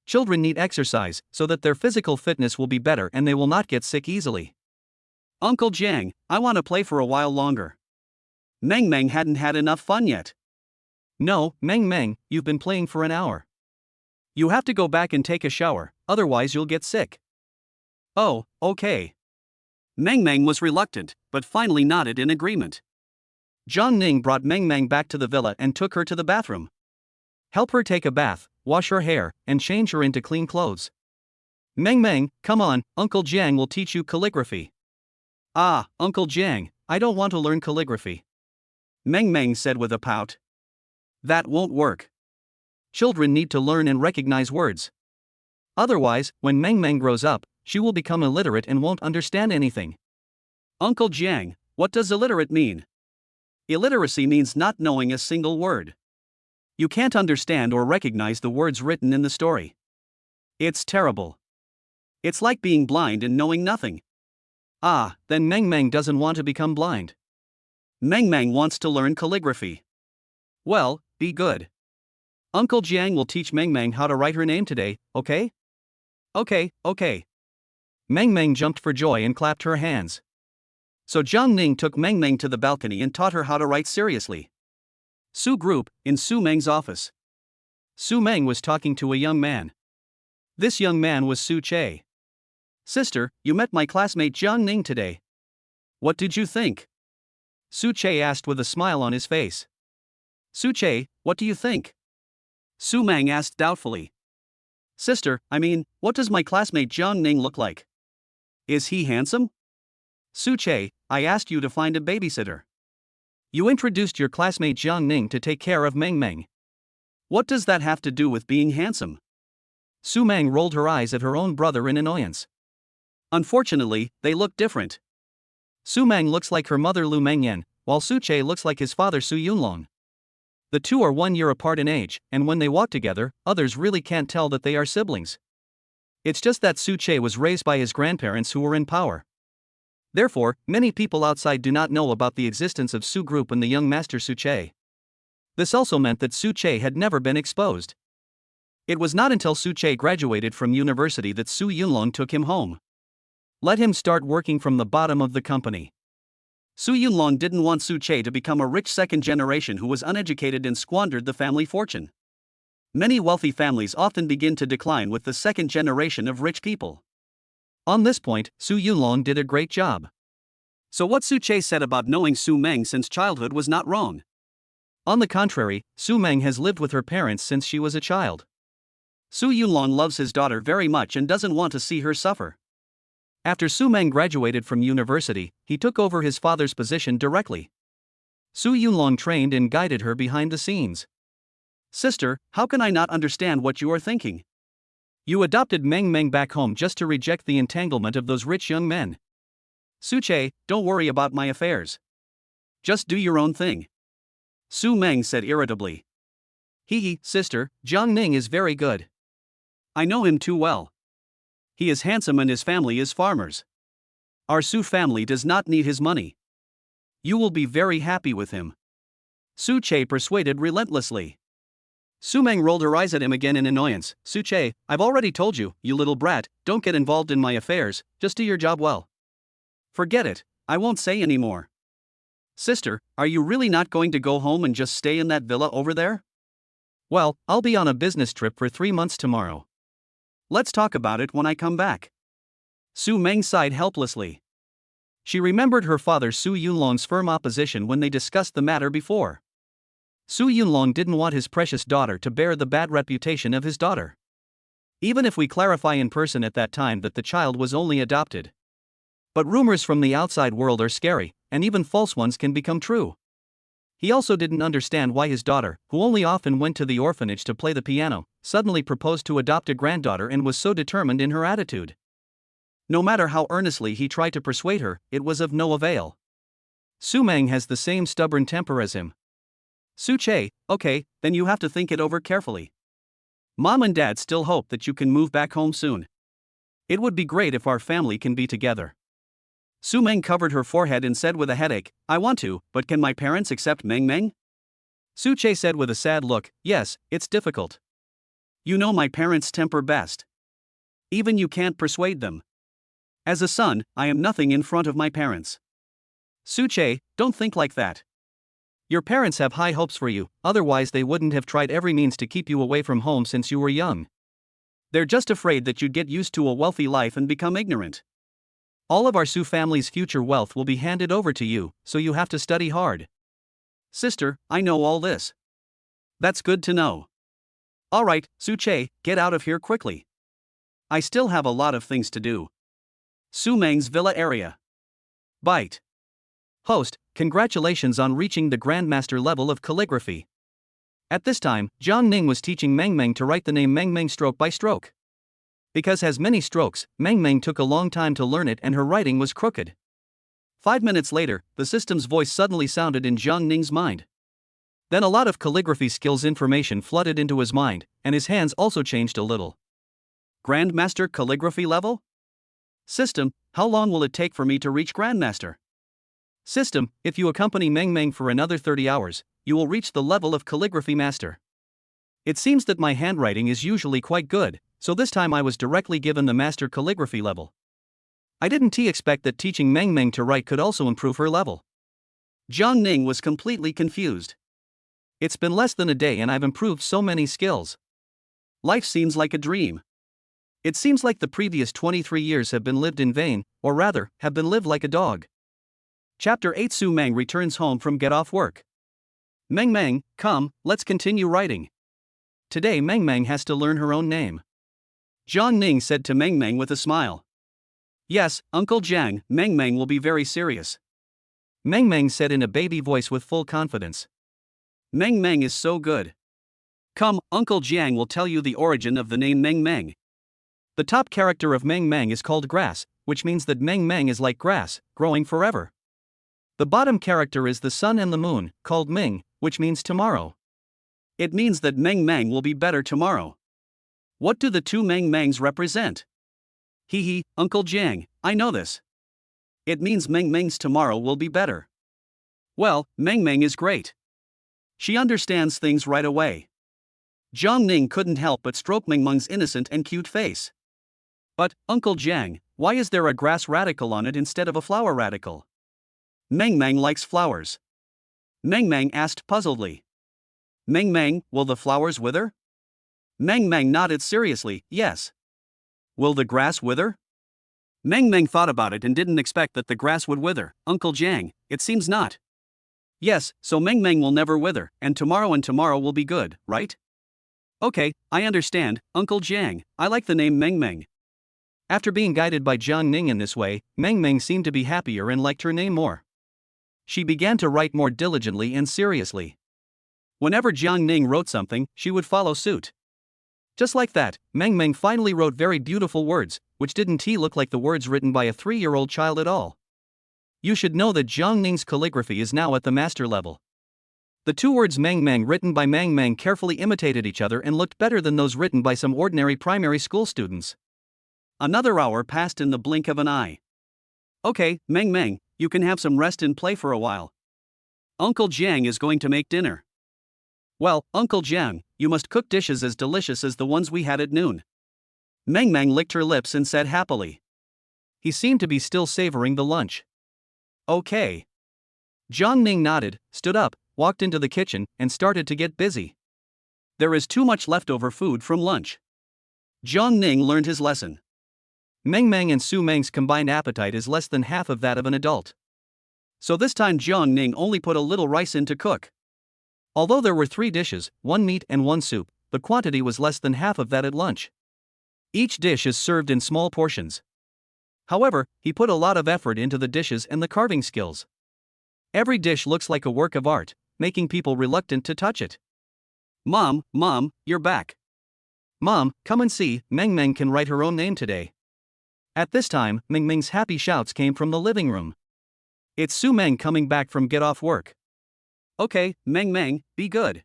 Children need exercise, so that their physical fitness will be better and they will not get sick easily. Uncle Jiang, I want to play for a while longer. Mang Mang hadn't had enough fun yet. No, Mang Mang, you've been playing for an hour. You have to go back and take a shower, otherwise you'll get sick. Oh, okay. Mang Mang was reluctant, but finally nodded in agreement. Jiang Ning brought Mang Mang back to the villa and took her to the bathroom. Help her take a bath, wash her hair, and change her into clean clothes. Mang Mang, come on, Uncle Jiang will teach you calligraphy. Ah, Uncle Jiang, I don't want to learn calligraphy. Mang Mang said with a pout. That won't work. Children need to learn and recognize words. Otherwise, when Mang Mang grows up, she will become illiterate and won't understand anything. Uncle Jiang, what does illiterate mean? Illiteracy means not knowing a single word. You can't understand or recognize the words written in the story. It's terrible. It's like being blind and knowing nothing. Ah, then Mang Mang doesn't want to become blind. Mang Mang wants to learn calligraphy. Well, be good. Uncle Jiang will teach Mang Mang how to write her name today, okay? Okay. Mang Mang jumped for joy and clapped her hands. So Jiang Ning took Mang Mang to the balcony and taught her how to write seriously. Su Group, in Su Meng's office. Su Meng was talking to a young man. This young man was Su Che. Sister, you met my classmate Jiang Ning today. What did you think? Su Che asked with a smile on his face. Su Che, what do you think? Su Meng asked doubtfully. Sister, what does my classmate Jiang Ning look like? Is he handsome? Su Che, I asked you to find a babysitter. You introduced your classmate Jiang Ning to take care of Mang Mang. What does that have to do with being handsome? Su Meng rolled her eyes at her own brother in annoyance. Unfortunately, they look different. Su Meng looks like her mother Lu Mengyan, while Su Che looks like his father Su Yunlong. The two are 1 year apart in age, and when they walk together, others really can't tell that they are siblings. It's just that Su Che was raised by his grandparents who were in power. Therefore, many people outside do not know about the existence of Su Group and the young master Su Che. This also meant that Su Che had never been exposed. It was not until Su Che graduated from university that Su Yunlong took him home. Let him start working from the bottom of the company. Su Yunlong didn't want Su Che to become a rich second generation who was uneducated and squandered the family fortune. Many wealthy families often begin to decline with the second generation of rich people. On this point, Su Yunlong did a great job. So what Su Che said about knowing Su Meng since childhood was not wrong. On the contrary, Su Meng has lived with her parents since she was a child. Su Yunlong loves his daughter very much and doesn't want to see her suffer. After Su Mang graduated from university, he took over his father's position directly. Su Yunlong trained and guided her behind the scenes. Sister, how can I not understand what you are thinking? You adopted Mang Mang back home just to reject the entanglement of those rich young men. Suche, don't worry about my affairs. Just do your own thing. Su Mang said irritably. Hee, sister, Jiang Ning is very good. I know him too well. He is handsome and his family is farmers. Our Su family does not need his money. You will be very happy with him. Su Che persuaded relentlessly. Su Mang rolled her eyes at him again in annoyance. Su Che, I've already told you, you little brat, don't get involved in my affairs, just do your job well. Forget it, I won't say any more. Sister, are you really not going to go home and just stay in that villa over there? Well, I'll be on a business trip for 3 months tomorrow. Let's talk about it when I come back. Su Mang sighed helplessly. She remembered her father Su Yunlong's firm opposition when they discussed the matter before. Su Yunlong didn't want his precious daughter to bear the bad reputation of his daughter. Even if we clarify in person at that time that the child was only adopted. But rumors from the outside world are scary, and even false ones can become true. He also didn't understand why his daughter, who only often went to the orphanage to play the piano, suddenly proposed to adopt a granddaughter and was so determined in her attitude. No matter how earnestly he tried to persuade her, it was of no avail. Su Mang has the same stubborn temper as him. Su Che, okay, then you have to think it over carefully. Mom and Dad still hope that you can move back home soon. It would be great if our family can be together. Su Mang covered her forehead and said with a headache, I want to, but can my parents accept Mang Mang? Su Che said with a sad look, yes, it's difficult. You know my parents' temper best. Even you can't persuade them. As a son, I am nothing in front of my parents. Su Che, don't think like that. Your parents have high hopes for you, otherwise they wouldn't have tried every means to keep you away from home since you were young. They're just afraid that you'd get used to a wealthy life and become ignorant. All of our Su family's future wealth will be handed over to you, so you have to study hard. Sister, I know all this. That's good to know. All right, Su Che, get out of here quickly. I still have a lot of things to do. Su Mang's villa area. Bite. Host, congratulations on reaching the Grandmaster level of calligraphy. At this time, Jiang Ning was teaching Mang Mang to write the name Mang Mang stroke by stroke. Because has many strokes, Mang Mang took a long time to learn it and her writing was crooked. 5 minutes later, the system's voice suddenly sounded in Jiang Ning's mind. Then a lot of calligraphy skills information flooded into his mind, and his hands also changed a little. Grandmaster calligraphy level? System, how long will it take for me to reach Grandmaster? System, if you accompany Mang Mang for another 30 hours, you will reach the level of calligraphy master. It seems that my handwriting is usually quite good, so this time I was directly given the master calligraphy level. I didn't expect that teaching Mang Mang to write could also improve her level. Jiang Ning was completely confused. It's been less than a day and I've improved so many skills. Life seems like a dream. It seems like the previous 23 years have been lived in vain, or rather, have been lived like a dog. Chapter 8 Su Mang returns home from get off work. Mang Mang, come, let's continue writing. Today Mang Mang has to learn her own name. Jiang Ning said to Mang Mang with a smile. Yes, Uncle Jiang, Mang Mang will be very serious. Mang Mang said in a baby voice with full confidence. Mang Mang is so good. Come, Uncle Jiang will tell you the origin of the name Mang Mang. The top character of Mang Mang is called Grass, which means that Mang Mang is like grass, growing forever. The bottom character is the sun and the moon, called Ming, which means tomorrow. It means that Mang Mang will be better tomorrow. What do the two Mang Mangs represent? Hee, Uncle Jiang, I know this. It means Mang Mang's tomorrow will be better. Well, Mang Mang is great. She understands things right away. Jiang Ning couldn't help but stroke Mang Mang's innocent and cute face. But, Uncle Jiang, why is there a grass radical on it instead of a flower radical? Mang Mang likes flowers. Mang Mang asked puzzledly. Mang Mang, will the flowers wither? Mang Mang nodded seriously, yes. Will the grass wither? Mang Mang thought about it and didn't expect that the grass would wither. Uncle Jiang, it seems not. Yes, so Mang Mang will never wither, and tomorrow will be good, right? Okay, I understand, Uncle Jiang, I like the name Mang Mang. After being guided by Jiang Ning in this way, Mang Mang seemed to be happier and liked her name more. She began to write more diligently and seriously. Whenever Jiang Ning wrote something, she would follow suit. Just like that, Mang Mang finally wrote very beautiful words, which didn't look like the words written by a 3-year-old child at all. You should know that Jiang Ning's calligraphy is now at the master level. The two words Mang Mang written by Mang Mang carefully imitated each other and looked better than those written by some ordinary primary school students. Another hour passed in the blink of an eye. Okay, Mang Mang, you can have some rest and play for a while. Uncle Jiang is going to make dinner. Well, Uncle Jiang, you must cook dishes as delicious as the ones we had at noon. Mang Mang licked her lips and said happily. He seemed to be still savoring the lunch. Okay. Jiang Ning nodded, stood up, walked into the kitchen, and started to get busy. There is too much leftover food from lunch. Jiang Ning learned his lesson. Mang Mang and Su Meng's combined appetite is less than half of that of an adult. So this time Jiang Ning only put a little rice in to cook. Although there were 3 dishes, 1 meat and 1 soup, the quantity was less than half of that at lunch. Each dish is served in small portions. However, he put a lot of effort into the dishes and the carving skills. Every dish looks like a work of art, making people reluctant to touch it. Mom, you're back. Mom, come and see, Mang Mang can write her own name today. At this time, Mang Mang's happy shouts came from the living room. It's Su Meng coming back from get off work. Okay, Mang Mang, be good.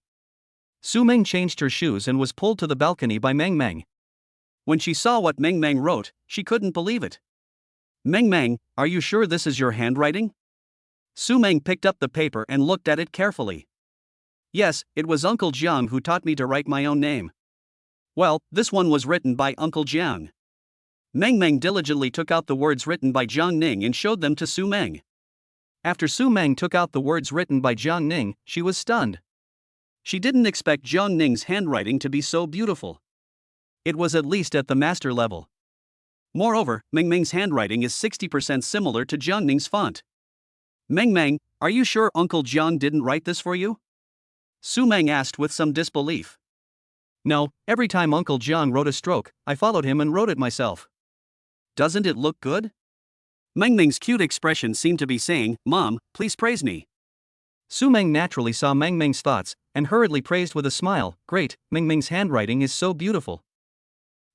Su Meng changed her shoes and was pulled to the balcony by Mang Mang. When she saw what Mang Mang wrote, she couldn't believe it. Mang Mang, are you sure this is your handwriting? Su Meng picked up the paper and looked at it carefully. Yes, it was Uncle Jiang who taught me to write my own name. Well, this one was written by Uncle Jiang. Mang Mang diligently took out the words written by Jiang Ning and showed them to Su Meng. After Su Meng took out the words written by Jiang Ning, she was stunned. She didn't expect Jiang Ning's handwriting to be so beautiful. It was at least at the master level. Moreover, Mang Mang's handwriting is 60% similar to Jiang Ning's font. Mang Mang, are you sure Uncle Jiang didn't write this for you? Su Meng asked with some disbelief. No, every time Uncle Jiang wrote a stroke, I followed him and wrote it myself. Doesn't it look good? Mang Mang's cute expression seemed to be saying, Mom, please praise me. Su Meng naturally saw Mang Mang's thoughts, and hurriedly praised with a smile, Great, Mang Mang's handwriting is so beautiful.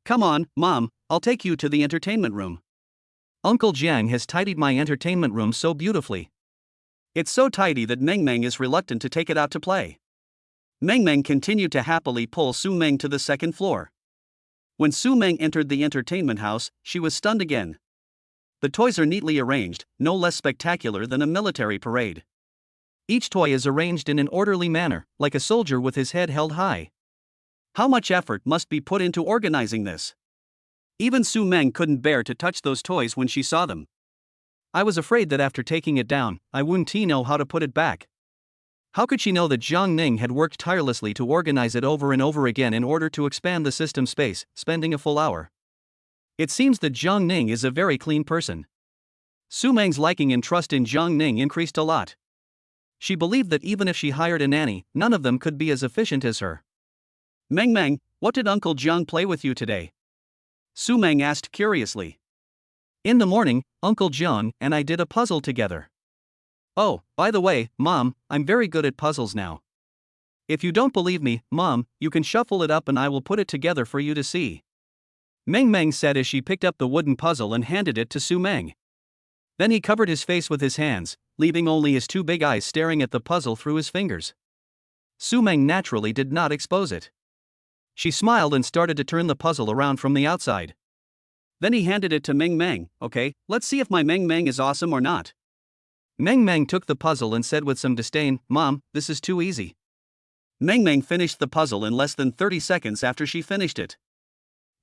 Come on, Mom, I'll take you to the entertainment room. Uncle Jiang has tidied my entertainment room so beautifully. It's so tidy that Mang Mang is reluctant to take it out to play. Mang Mang continued to happily pull Su Meng to the second floor. When Su Meng entered the entertainment house, she was stunned again. The toys are neatly arranged, no less spectacular than a military parade. Each toy is arranged in an orderly manner, like a soldier with his head held high. How much effort must be put into organizing this? Even Su Meng couldn't bear to touch those toys when she saw them. I was afraid that after taking it down, I wouldn't know how to put it back. How could she know that Jiang Ning had worked tirelessly to organize it over and over again in order to expand the system space, spending a full hour? It seems that Jiang Ning is a very clean person. Su Meng's liking and trust in Jiang Ning increased a lot. She believed that even if she hired a nanny, none of them could be as efficient as her. Mang Mang, what did Uncle Jiang play with you today? Su Meng asked curiously. In the morning, Uncle Jiang and I did a puzzle together. Oh, by the way, Mom, I'm very good at puzzles now. If you don't believe me, Mom, you can shuffle it up and I will put it together for you to see. Mang Mang said as she picked up the wooden puzzle and handed it to Su Meng. Then he covered his face with his hands, leaving only his 2 big eyes staring at the puzzle through his fingers. Su Meng naturally did not expose it. She smiled and started to turn the puzzle around from the outside. Then he handed it to Mang Mang. Okay, let's see if my Mang Mang is awesome or not. Mang Mang took the puzzle and said with some disdain, Mom, this is too easy. Mang Mang finished the puzzle in less than 30 seconds after she finished it.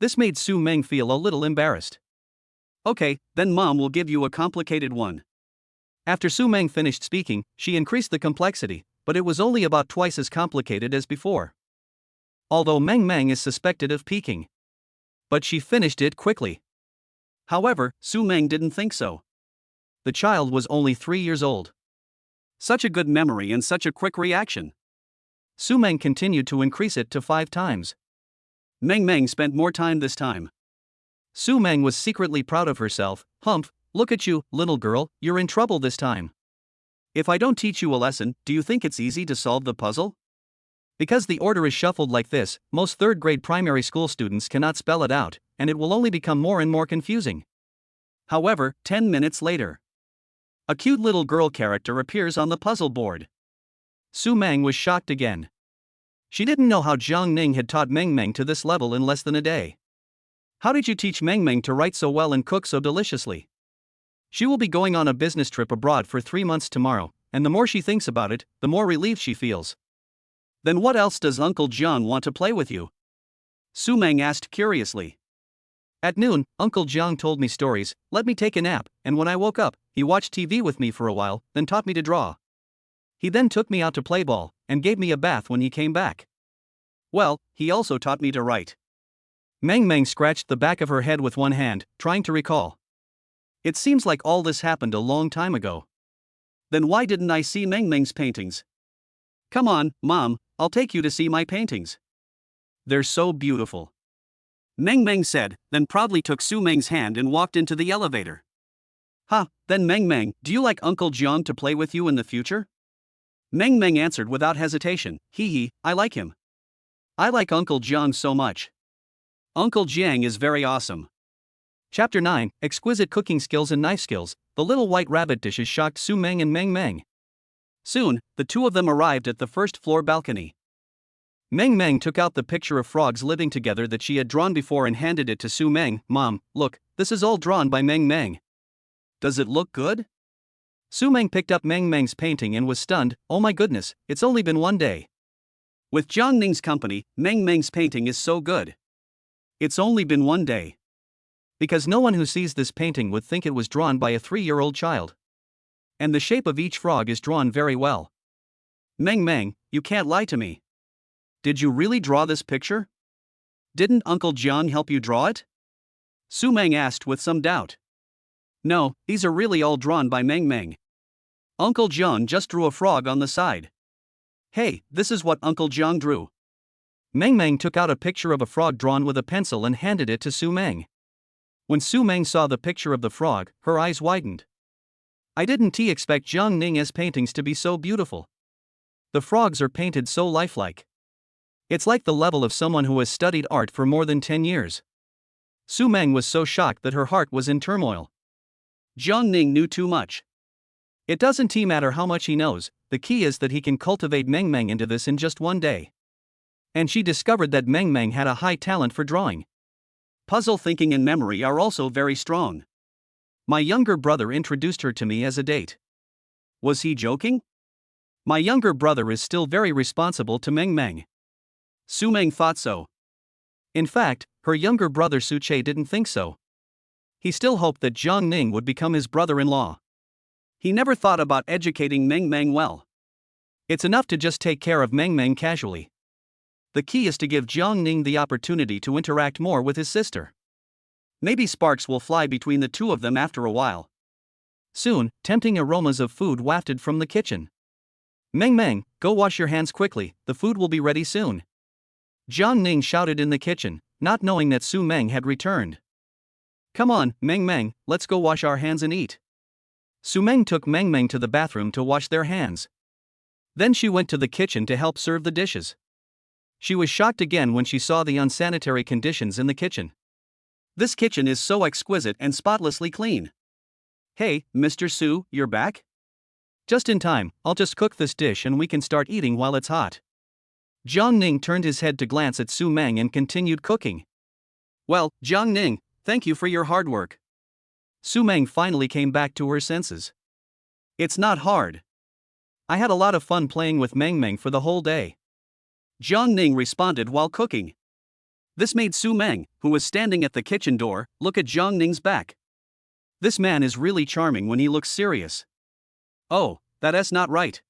This made Su Meng feel a little embarrassed. Okay, then Mom will give you a complicated one. After Su Meng finished speaking, she increased the complexity, but it was only about twice as complicated as before. Although Mang Mang is suspected of peeking. But she finished it quickly. However, Su Meng didn't think so. The child was only 3 years old. Such a good memory and such a quick reaction. Su Meng continued to increase it to 5 times. Mang Mang spent more time this time. Su Mang was secretly proud of herself. Humph, look at you, little girl, you're in trouble this time. If I don't teach you a lesson, do you think it's easy to solve the puzzle? Because the order is shuffled like this, most third-grade primary school students cannot spell it out, and it will only become more and more confusing. However, 10 minutes later, a cute little girl character appears on the puzzle board. Su Mang was shocked again. She didn't know how Jiang Ning had taught Mang Mang to this level in less than a day. How did you teach Mang Mang to write so well and cook so deliciously? She will be going on a business trip abroad for 3 months tomorrow, and the more she thinks about it, the more relieved she feels. Then what else does Uncle Jiang want to play with you? Su Mang asked curiously. At noon, Uncle Jiang told me stories, let me take a nap, and when I woke up, he watched TV with me for a while, then taught me to draw. He then took me out to play ball, and gave me a bath when he came back. Well, he also taught me to write. Mang Mang scratched the back of her head with one hand, trying to recall. It seems like all this happened a long time ago. Then why didn't I see Mang Mang's paintings? Come on, Mom, I'll take you to see my paintings. They're so beautiful. Mang Mang said, then proudly took Su Mang's hand and walked into the elevator. Then Mang Mang, do you like Uncle Jiang to play with you in the future? Mang Mang answered without hesitation, I like him. I like Uncle Jiang so much. Uncle Jiang is very awesome. Chapter 9, Exquisite Cooking Skills and Knife Skills. The little white rabbit dishes shocked Su Mang and Mang Mang. Soon, the two of them arrived at the first-floor balcony. Mang Mang took out the picture of frogs living together that she had drawn before and handed it to Su Mang. Mom, look, this is all drawn by Mang Mang. Does it look good? Su Mang picked up Mang Mang's painting and was stunned. Oh my goodness, it's only been 1 day. With Jiang Ning's company, Mang Mang's painting is so good. It's only been 1 day. Because no one who sees this painting would think it was drawn by a 3-year-old child. And the shape of each frog is drawn very well. Mang Mang, you can't lie to me. Did you really draw this picture? Didn't Uncle Jiang help you draw it? Su Mang asked with some doubt. No, these are really all drawn by Mang Mang. Uncle Jiang just drew a frog on the side. Hey, this is what Uncle Jiang drew. Mang Mang took out a picture of a frog drawn with a pencil and handed it to Su Mang. When Su Mang saw the picture of the frog, her eyes widened. I didn't expect Jiang Ning's paintings to be so beautiful. The frogs are painted so lifelike. It's like the level of someone who has studied art for more than 10 years. Su Mang was so shocked that her heart was in turmoil. Jiang Ning knew too much. It doesn't matter how much he knows, the key is that he can cultivate Mang Mang into this in just 1 day. And she discovered that Mang Mang had a high talent for drawing. Puzzle thinking and memory are also very strong. My younger brother introduced her to me as a date. Was he joking? My younger brother is still very responsible to Mang Mang. Su Mang thought so. In fact, her younger brother Su Che didn't think so. He still hoped that Jiang Ning would become his brother-in-law. He never thought about educating Mang Mang well. It's enough to just take care of Mang Mang casually. The key is to give Jiang Ning the opportunity to interact more with his sister. Maybe sparks will fly between the two of them after a while. Soon, tempting aromas of food wafted from the kitchen. Mang Mang, go wash your hands quickly, the food will be ready soon. Jiang Ning shouted in the kitchen, not knowing that Su Mang had returned. Come on, Mang Mang, let's go wash our hands and eat. Su Mang took Mang Mang to the bathroom to wash their hands. Then she went to the kitchen to help serve the dishes. She was shocked again when she saw the unsanitary conditions in the kitchen. This kitchen is so exquisite and spotlessly clean. Hey, Mr. Su, you're back? Just in time, I'll just cook this dish and we can start eating while it's hot. Jiang Ning turned his head to glance at Su Mang and continued cooking. Well, Jiang Ning, thank you for your hard work. Su Mang finally came back to her senses. It's not hard. I had a lot of fun playing with Mang Mang for the whole day. Jiang Ning responded while cooking. This made Su Mang, who was standing at the kitchen door, look at Jiang Ning's back. This man is really charming when he looks serious. Oh, that's not right.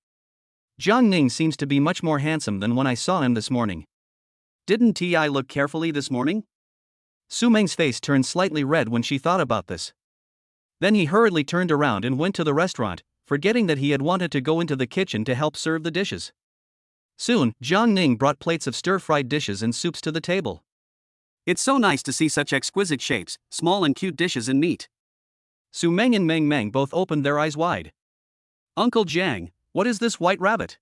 Jiang Ning seems to be much more handsome than when I saw him this morning. Didn't I look carefully this morning? Su Mang's face turned slightly red when she thought about this. Then he hurriedly turned around and went to the restaurant, forgetting that he had wanted to go into the kitchen to help serve the dishes. Soon, Jiang Ning brought plates of stir-fried dishes and soups to the table. It's so nice to see such exquisite shapes, small and cute dishes and meat. Su Meng and Mang Mang both opened their eyes wide. Uncle Jiang, what is this white rabbit?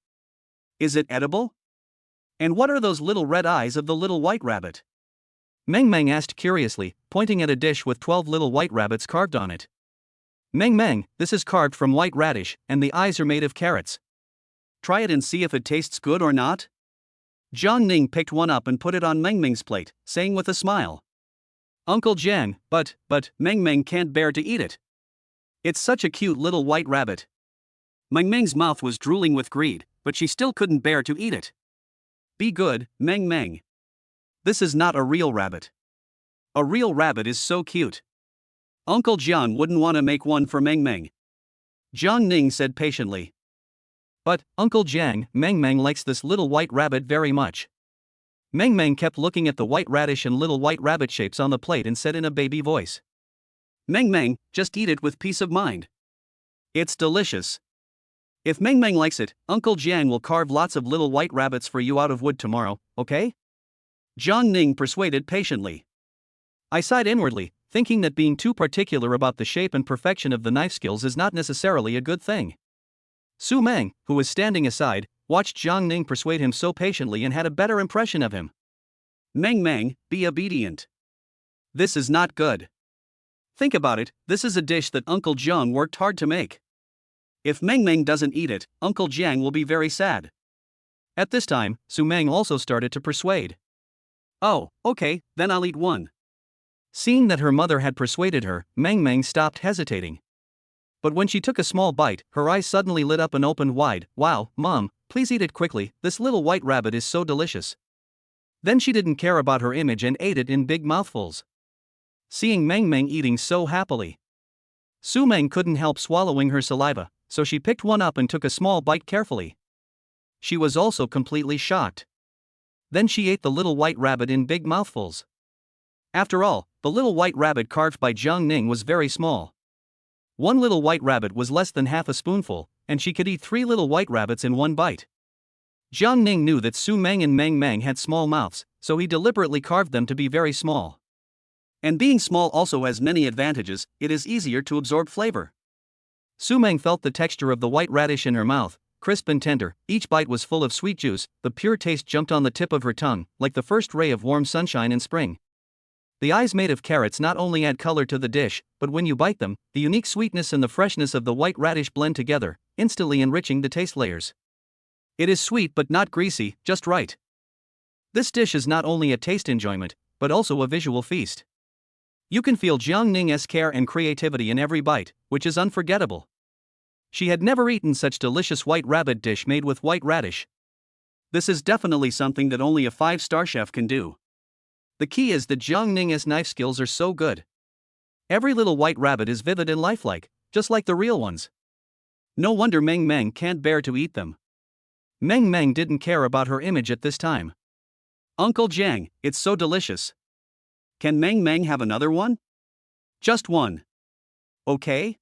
Is it edible? And what are those little red eyes of the little white rabbit? Mang Mang asked curiously, pointing at a dish with 12 little white rabbits carved on it. Mang Mang, this is carved from white radish, and the eyes are made of carrots. Try it and see if it tastes good or not. Jiang Ning picked one up and put it on Mang Mang's plate, saying with a smile. Uncle Jiang, but, Mang Mang can't bear to eat it. It's such a cute little white rabbit. Mang Mang's mouth was drooling with greed, but she still couldn't bear to eat it. Be good, Mang Mang. This is not a real rabbit. A real rabbit is so cute. Uncle Jiang wouldn't want to make one for Mang Mang. Jiang Ning said patiently. But, Uncle Jiang, Mang Mang likes this little white rabbit very much. Mang Mang kept looking at the white radish and little white rabbit shapes on the plate and said in a baby voice. Mang Mang, just eat it with peace of mind. It's delicious. If Mang Mang likes it, Uncle Jiang will carve lots of little white rabbits for you out of wood tomorrow, okay? Jiang Ning persuaded patiently. I sighed inwardly, thinking that being too particular about the shape and perfection of the knife skills is not necessarily a good thing. Su Meng, who was standing aside, watched Jiang Ning persuade him so patiently and had a better impression of him. Mang Mang, be obedient. This is not good. Think about it, this is a dish that Uncle Jiang worked hard to make. If Mang Mang doesn't eat it, Uncle Jiang will be very sad. At this time, Su Meng also started to persuade. Oh, okay, then I'll eat one. Seeing that her mother had persuaded her, Mang Mang stopped hesitating. But when she took a small bite, her eyes suddenly lit up and opened wide. Wow, Mom, please eat it quickly, this little white rabbit is so delicious. Then she didn't care about her image and ate it in big mouthfuls. Seeing Mang Mang eating so happily, Su Meng couldn't help swallowing her saliva, so she picked one up and took a small bite carefully. She was also completely shocked. Then she ate the little white rabbit in big mouthfuls. After all, the little white rabbit carved by Jiang Ning was very small. One little white rabbit was less than half a spoonful, and she could eat 3 little white rabbits in one bite. Jiang Ning knew that Su Meng and Mang Mang had small mouths, so he deliberately carved them to be very small. And being small also has many advantages, it is easier to absorb flavor. Su Meng felt the texture of the white radish in her mouth, crisp and tender, each bite was full of sweet juice, the pure taste jumped on the tip of her tongue, like the first ray of warm sunshine in spring. The eyes made of carrots not only add color to the dish, but when you bite them, the unique sweetness and the freshness of the white radish blend together, instantly enriching the taste layers. It is sweet but not greasy, just right. This dish is not only a taste enjoyment, but also a visual feast. You can feel Jiang Ning's care and creativity in every bite, which is unforgettable. She had never eaten such delicious white rabbit dish made with white radish. This is definitely something that only a 5-star chef can do. The key is that Jiang Ning's knife skills are so good. Every little white rabbit is vivid and lifelike, just like the real ones. No wonder Mang Mang can't bear to eat them. Mang Mang didn't care about her image at this time. Uncle Jiang, it's so delicious. Can Mang Mang have another one? Just one. Okay?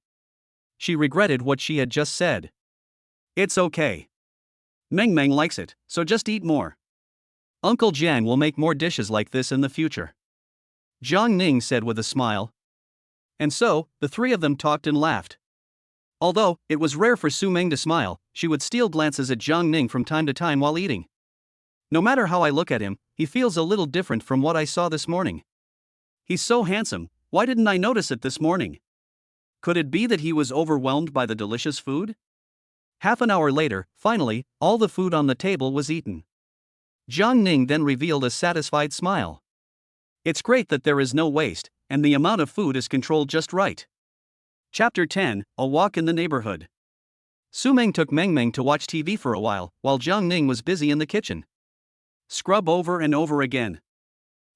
She regretted what she had just said. It's okay. Mang Mang likes it, so just eat more. Uncle Jiang will make more dishes like this in the future, Jiang Ning said with a smile. And so, the 3 of them talked and laughed. Although, it was rare for Su Meng to smile, she would steal glances at Jiang Ning from time to time while eating. No matter how I look at him, he feels a little different from what I saw this morning. He's so handsome, why didn't I notice it this morning? Could it be that he was overwhelmed by the delicious food? Half an hour later, finally, all the food on the table was eaten. Jiang Ning then revealed a satisfied smile. It's great that there is no waste, and the amount of food is controlled just right. Chapter 10, A Walk in the Neighborhood. Su Meng took Mang Mang to watch TV for a while Jiang Ning was busy in the kitchen. Scrub over and over again.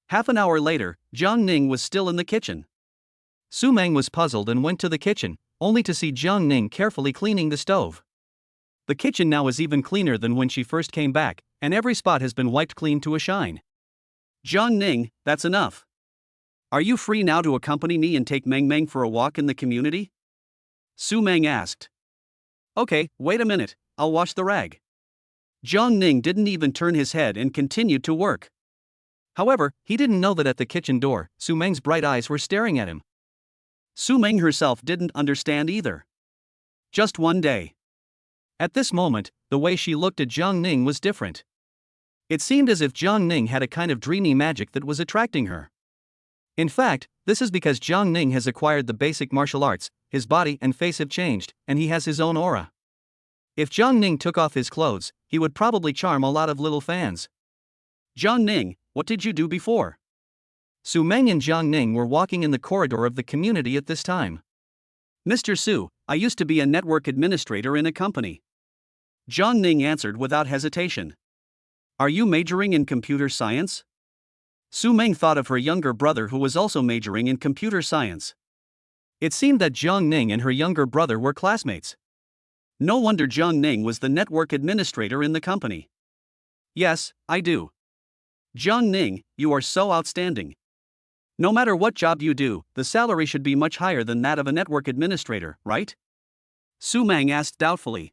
Half an hour later, Jiang Ning was still in the kitchen. Su Meng was puzzled and went to the kitchen, only to see Jiang Ning carefully cleaning the stove. The kitchen now is even cleaner than when she first came back, and every spot has been wiped clean to a shine. Jiang Ning, that's enough. Are you free now to accompany me and take Mang Mang for a walk in the community? Su Meng asked. Okay, wait a minute, I'll wash the rag. Jiang Ning didn't even turn his head and continued to work. However, he didn't know that at the kitchen door, Su Meng's bright eyes were staring at him. Su Meng herself didn't understand either. Just one day. At this moment, the way she looked at Jiang Ning was different. It seemed as if Jiang Ning had a kind of dreamy magic that was attracting her. In fact, this is because Jiang Ning has acquired the basic martial arts, his body and face have changed, and he has his own aura. If Jiang Ning took off his clothes, he would probably charm a lot of little fans. Jiang Ning, what did you do before? Su Meng and Jiang Ning were walking in the corridor of the community at this time. Mr. Su, I used to be a network administrator in a company. Jiang Ning answered without hesitation. Are you majoring in computer science? Su Meng thought of her younger brother who was also majoring in computer science. It seemed that Jiang Ning and her younger brother were classmates. No wonder Jiang Ning was the network administrator in the company. Yes, I do. Jiang Ning, you are so outstanding. No matter what job you do, the salary should be much higher than that of a network administrator, right? Su Meng asked doubtfully.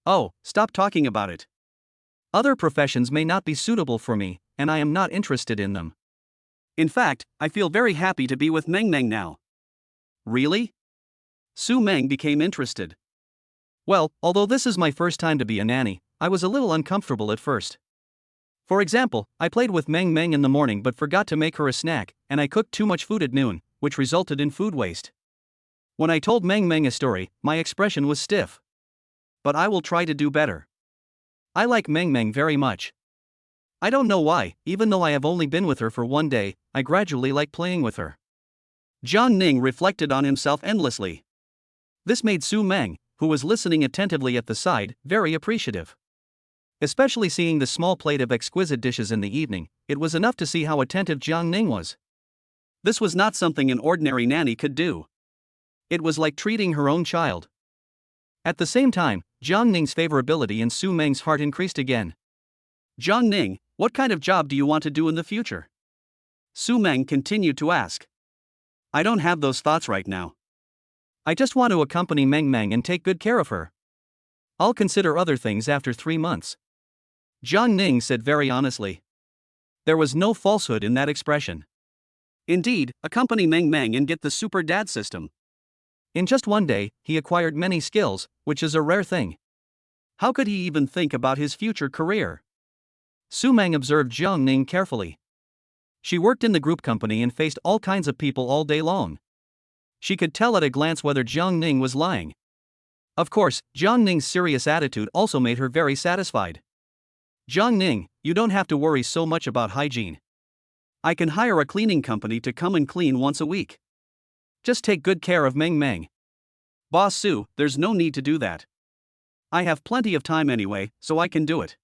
Oh, stop talking about it. Other professions may not be suitable for me, and I am not interested in them. In fact, I feel very happy to be with Mang Mang now. Really? Su Meng became interested. Well, although this is my first time to be a nanny, I was a little uncomfortable at first. For example, I played with Mang Mang in the morning but forgot to make her a snack, and I cooked too much food at noon, which resulted in food waste. When I told Mang Mang a story, my expression was stiff. But I will try to do better. I like Mang Mang very much. I don't know why, even though I have only been with her for one day, I gradually like playing with her. Jiang Ning reflected on himself endlessly. This made Su Meng, who was listening attentively at the side, very appreciative. Especially seeing the small plate of exquisite dishes in the evening, it was enough to see how attentive Jiang Ning was. This was not something an ordinary nanny could do. It was like treating her own child. At the same time, Jiang Ning's favorability in Su Meng's heart increased again. Jiang Ning, what kind of job do you want to do in the future? Su Meng continued to ask. I don't have those thoughts right now. I just want to accompany Mang Mang and take good care of her. I'll consider other things after 3 months. Jiang Ning said very honestly. There was no falsehood in that expression. Indeed, accompany Mang Mang and get the super dad system. In just one day, he acquired many skills, which is a rare thing. How could he even think about his future career? Su Meng observed Jiang Ning carefully. She worked in the group company and faced all kinds of people all day long. She could tell at a glance whether Jiang Ning was lying. Of course, Jiang Ning's serious attitude also made her very satisfied. Jiang Ning, you don't have to worry so much about hygiene. I can hire a cleaning company to come and clean once a week. Just take good care of Mang Mang. Boss Su, there's no need to do that. I have plenty of time anyway, so I can do it.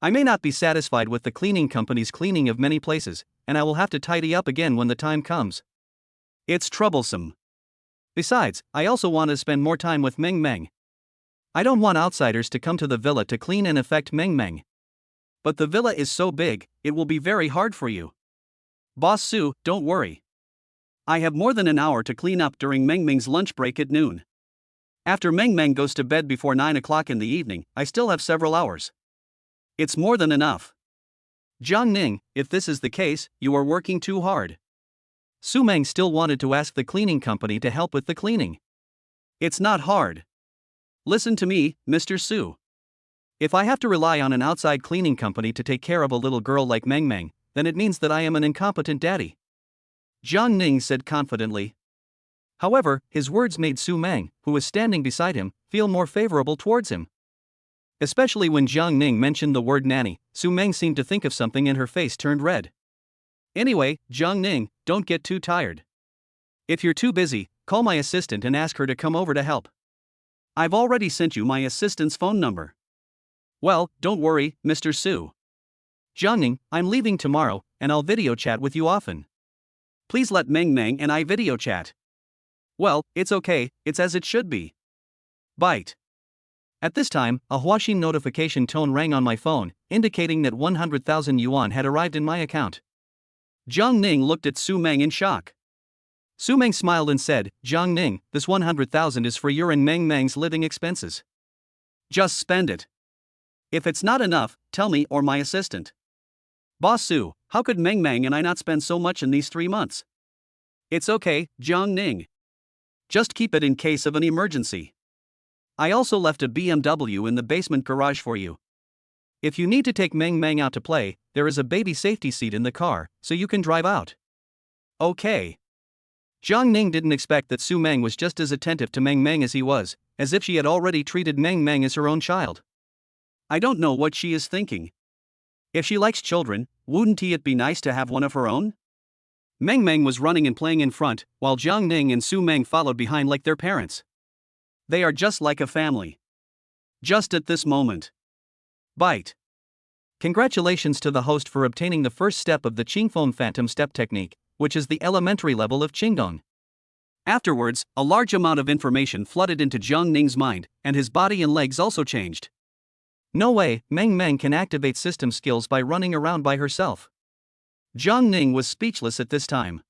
I may not be satisfied with the cleaning company's cleaning of many places, and I will have to tidy up again when the time comes. It's troublesome. Besides, I also want to spend more time with Mang Mang. I don't want outsiders to come to the villa to clean and affect Mang Mang. But the villa is so big, it will be very hard for you. Boss Su, don't worry. I have more than an hour to clean up during Mang Mang's lunch break at noon. After Mang Mang goes to bed before 9 o'clock in the evening, I still have several hours. It's more than enough. Jiang Ning, if this is the case, you are working too hard. Su Meng still wanted to ask the cleaning company to help with the cleaning. It's not hard. Listen to me, Mr. Su. If I have to rely on an outside cleaning company to take care of a little girl like Mang Mang, then it means that I am an incompetent daddy. Jiang Ning said confidently. However, his words made Su Meng, who was standing beside him, feel more favorable towards him. Especially when Jiang Ning mentioned the word nanny, Su Meng seemed to think of something and her face turned red. Anyway, Jiang Ning, don't get too tired. If you're too busy, call my assistant and ask her to come over to help. I've already sent you my assistant's phone number. Well, don't worry, Mr. Su. Jiang Ning, I'm leaving tomorrow, and I'll video chat with you often. Please let Mang Mang and I video chat. Well, it's okay, it's as it should be. Bite. At this time, a Huaxin notification tone rang on my phone, indicating that 100,000 yuan had arrived in my account. Jiang Ning looked at Su Meng in shock. Su Meng smiled and said, Jiang Ning, this 100,000 is for your and Mang Mang's living expenses. Just spend it. If it's not enough, tell me or my assistant. Boss Su, how could Mang Mang and I not spend so much in these 3 months? It's okay, Jiang Ning. Just keep it in case of an emergency. I also left a BMW in the basement garage for you. If you need to take Mang Mang out to play, there is a baby safety seat in the car, so you can drive out. Okay. Jiang Ning didn't expect that Su Meng was just as attentive to Mang Mang as he was, as if she had already treated Mang Mang as her own child. I don't know what she is thinking. If she likes children, wouldn't it be nice to have one of her own? Mang Mang was running and playing in front, while Jiang Ning and Su Meng followed behind like their parents. They are just like a family. Just at this moment. Bite. Congratulations to the host for obtaining the first step of the Qingfeng Phantom Step technique, which is the elementary level of Qingdong. Afterwards, a large amount of information flooded into Jiang Ning's mind, and his body and legs also changed. No way, Mang Mang can activate system skills by running around by herself. Jiang Ning was speechless at this time.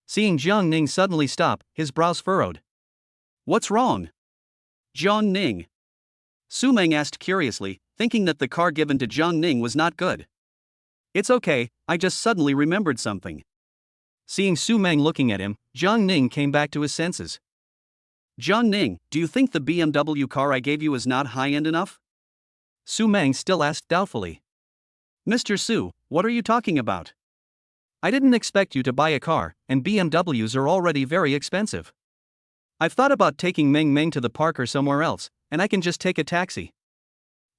Seeing Jiang Ning suddenly stop, his brows furrowed. What's wrong? Jiang Ning. Su Meng asked curiously, thinking that the car given to Jiang Ning was not good. It's okay, I just suddenly remembered something. Seeing Su Meng looking at him, Jiang Ning came back to his senses. Jiang Ning, do you think the BMW car I gave you is not high-end enough? Su Meng still asked doubtfully. Mr. Su, what are you talking about? I didn't expect you to buy a car, and BMWs are already very expensive. I've thought about taking Mang Mang to the park or somewhere else, and I can just take a taxi.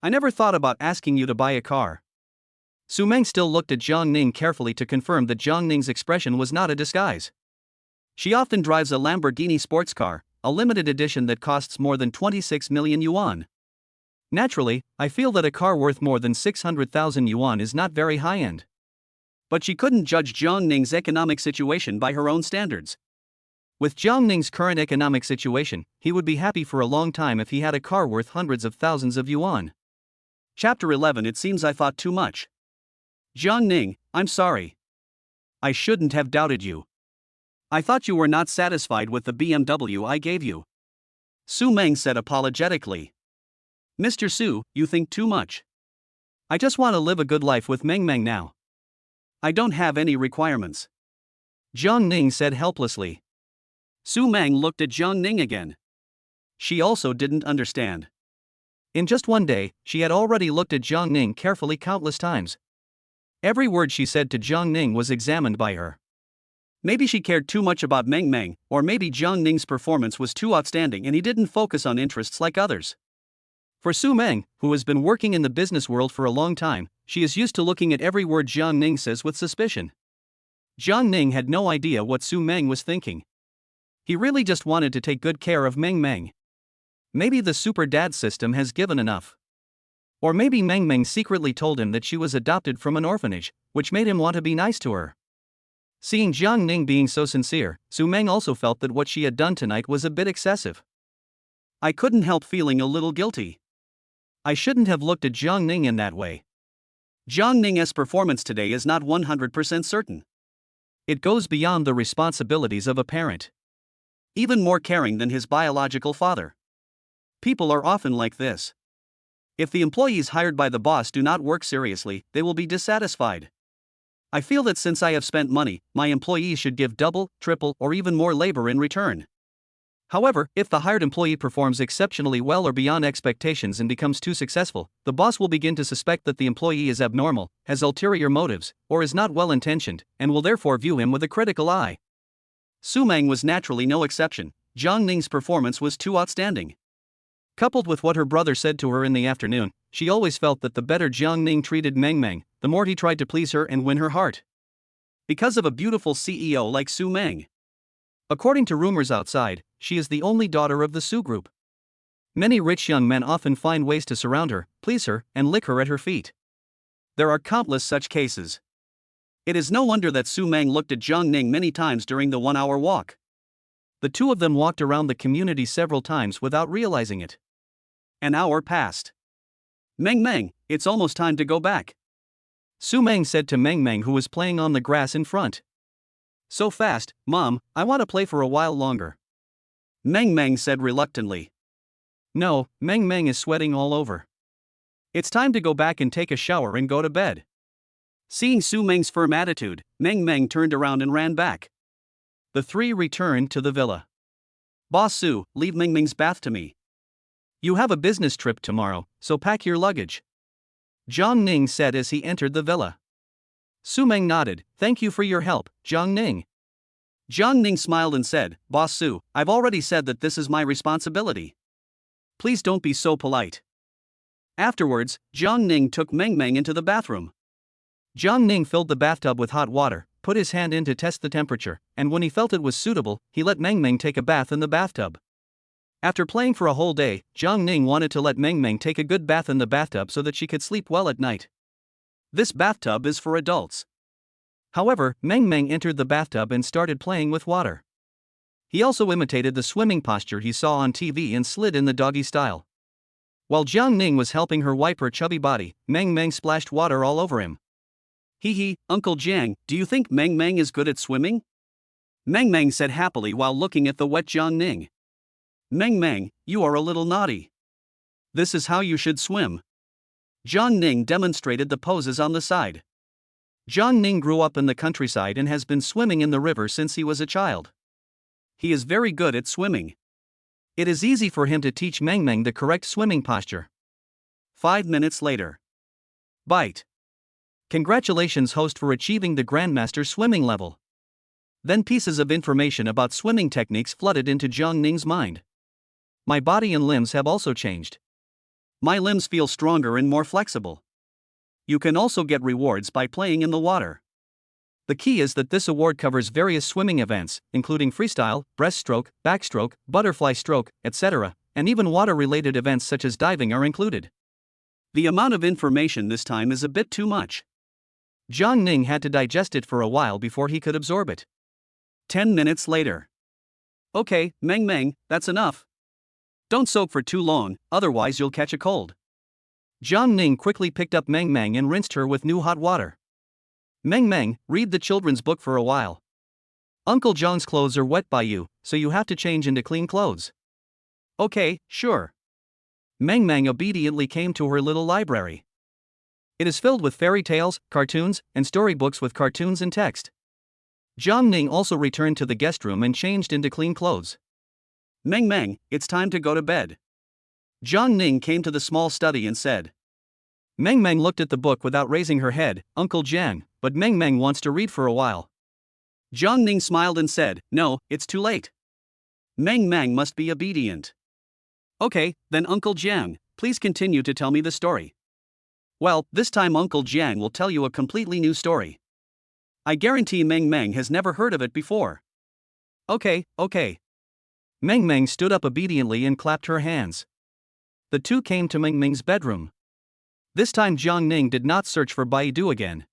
I never thought about asking you to buy a car. Su Meng still looked at Jiang Ning carefully to confirm that Jiang Ning's expression was not a disguise. She often drives a Lamborghini sports car, a limited edition that costs more than 26 million yuan. Naturally, I feel that a car worth more than 600,000 yuan is not very high-end. But she couldn't judge Jiang Ning's economic situation by her own standards. With Jiang Ning's current economic situation, he would be happy for a long time if he had a car worth hundreds of thousands of yuan. Chapter 11. It seems I thought too much. Jiang Ning, I'm sorry. I shouldn't have doubted you. I thought you were not satisfied with the BMW I gave you. Su Meng said apologetically. Mr. Su, you think too much. I just want to live a good life with Mang Mang now. I don't have any requirements. Jiang Ning said helplessly. Su Meng looked at Jiang Ning again. She also didn't understand. In just one day, she had already looked at Jiang Ning carefully countless times. Every word she said to Jiang Ning was examined by her. Maybe she cared too much about Mang Mang, or maybe Jiang Ning's performance was too outstanding and he didn't focus on interests like others. For Su Meng, who has been working in the business world for a long time, she is used to looking at every word Jiang Ning says with suspicion. Jiang Ning had no idea what Su Meng was thinking. He really just wanted to take good care of Mang Mang. Maybe the super dad system has given enough. Or maybe Mang Mang secretly told him that she was adopted from an orphanage, which made him want to be nice to her. Seeing Jiang Ning being so sincere, Su Meng also felt that what she had done tonight was a bit excessive. I couldn't help feeling a little guilty. I shouldn't have looked at Jiang Ning in that way. Jiang Ning's performance today is not 100% certain. It goes beyond the responsibilities of a parent. Even more caring than his biological father. People are often like this. If the employees hired by the boss do not work seriously, they will be dissatisfied. I feel that since I have spent money, my employees should give double, triple, or even more labor in return. However, if the hired employee performs exceptionally well or beyond expectations and becomes too successful, the boss will begin to suspect that the employee is abnormal, has ulterior motives, or is not well-intentioned, and will therefore view him with a critical eye. Su Meng was naturally no exception. Jiang Ning's performance was too outstanding. Coupled with what her brother said to her in the afternoon, she always felt that the better Jiang Ning treated Mang Mang, the more he tried to please her and win her heart. Because of a beautiful CEO like Su Meng. According to rumors outside, she is the only daughter of the Su group. Many rich young men often find ways to surround her, please her, and lick her at her feet. There are countless such cases. It is no wonder that Su Meng looked at Jiang Ning many times during the 1-hour walk. The two of them walked around the community several times without realizing it. An hour passed. Mang Mang, it's almost time to go back. Su Meng said to Mang Mang, who was playing on the grass in front. So fast, Mom, I want to play for a while longer. Mang Mang said reluctantly. No, Mang Mang is sweating all over. It's time to go back and take a shower and go to bed. Seeing Su Meng's firm attitude, Mang Mang turned around and ran back. The three returned to the villa. Boss Su, leave Mang Mang's bath to me. You have a business trip tomorrow, so pack your luggage, Jiang Ning said as he entered the villa. Su Meng nodded. Thank you for your help, Jiang Ning. Jiang Ning smiled and said, Boss Su, I've already said that this is my responsibility. Please don't be so polite. Afterwards, Jiang Ning took Mang Mang into the bathroom. Jiang Ning filled the bathtub with hot water, put his hand in to test the temperature, and when he felt it was suitable, he let Mang Mang take a bath in the bathtub. After playing for a whole day, Jiang Ning wanted to let Mang Mang take a good bath in the bathtub so that she could sleep well at night. This bathtub is for adults. However, Mang Mang entered the bathtub and started playing with water. He also imitated the swimming posture he saw on TV and slid in the doggy style. While Jiang Ning was helping her wipe her chubby body, Mang Mang splashed water all over him. Hee hee, Uncle Jiang, do you think Mang Mang is good at swimming? Mang Mang said happily while looking at the wet Jiang Ning. Mang Mang, you are a little naughty. This is how you should swim. Jiang Ning demonstrated the poses on the side. Jiang Ning grew up in the countryside and has been swimming in the river since he was a child. He is very good at swimming. It is easy for him to teach Mang Mang the correct swimming posture. 5 minutes later. Bite. Congratulations, host, for achieving the Grandmaster swimming level. Then pieces of information about swimming techniques flooded into Jiang Ning's mind. My body and limbs have also changed. My limbs feel stronger and more flexible. You can also get rewards by playing in the water. The key is that this award covers various swimming events, including freestyle, breaststroke, backstroke, butterfly stroke, etc., and even water-related events such as diving are included. The amount of information this time is a bit too much. Jiang Ning had to digest it for a while before he could absorb it. 10 minutes later. Okay, Mang Mang, that's enough. Don't soak for too long, otherwise you'll catch a cold. Jiang Ning quickly picked up Mang Mang and rinsed her with new hot water. Mang Mang, read the children's book for a while. Uncle Jiang's clothes are wet by you, so you have to change into clean clothes. Okay, sure. Mang Mang obediently came to her little library. It is filled with fairy tales, cartoons, and storybooks with cartoons and text. Jiang Ning also returned to the guest room and changed into clean clothes. Mang Mang, it's time to go to bed. Jiang Ning came to the small study and said. Mang Mang looked at the book without raising her head. Uncle Jiang, but Mang Mang wants to read for a while. Jiang Ning smiled and said, no, it's too late. Mang Mang must be obedient. Okay, then Uncle Jiang, please continue to tell me the story. Well, this time Uncle Jiang will tell you a completely new story. I guarantee Mang Mang has never heard of it before. Okay. Mang Mang stood up obediently and clapped her hands. The two came to Mang Mang's bedroom. This time Jiang Ning did not search for Baidu again.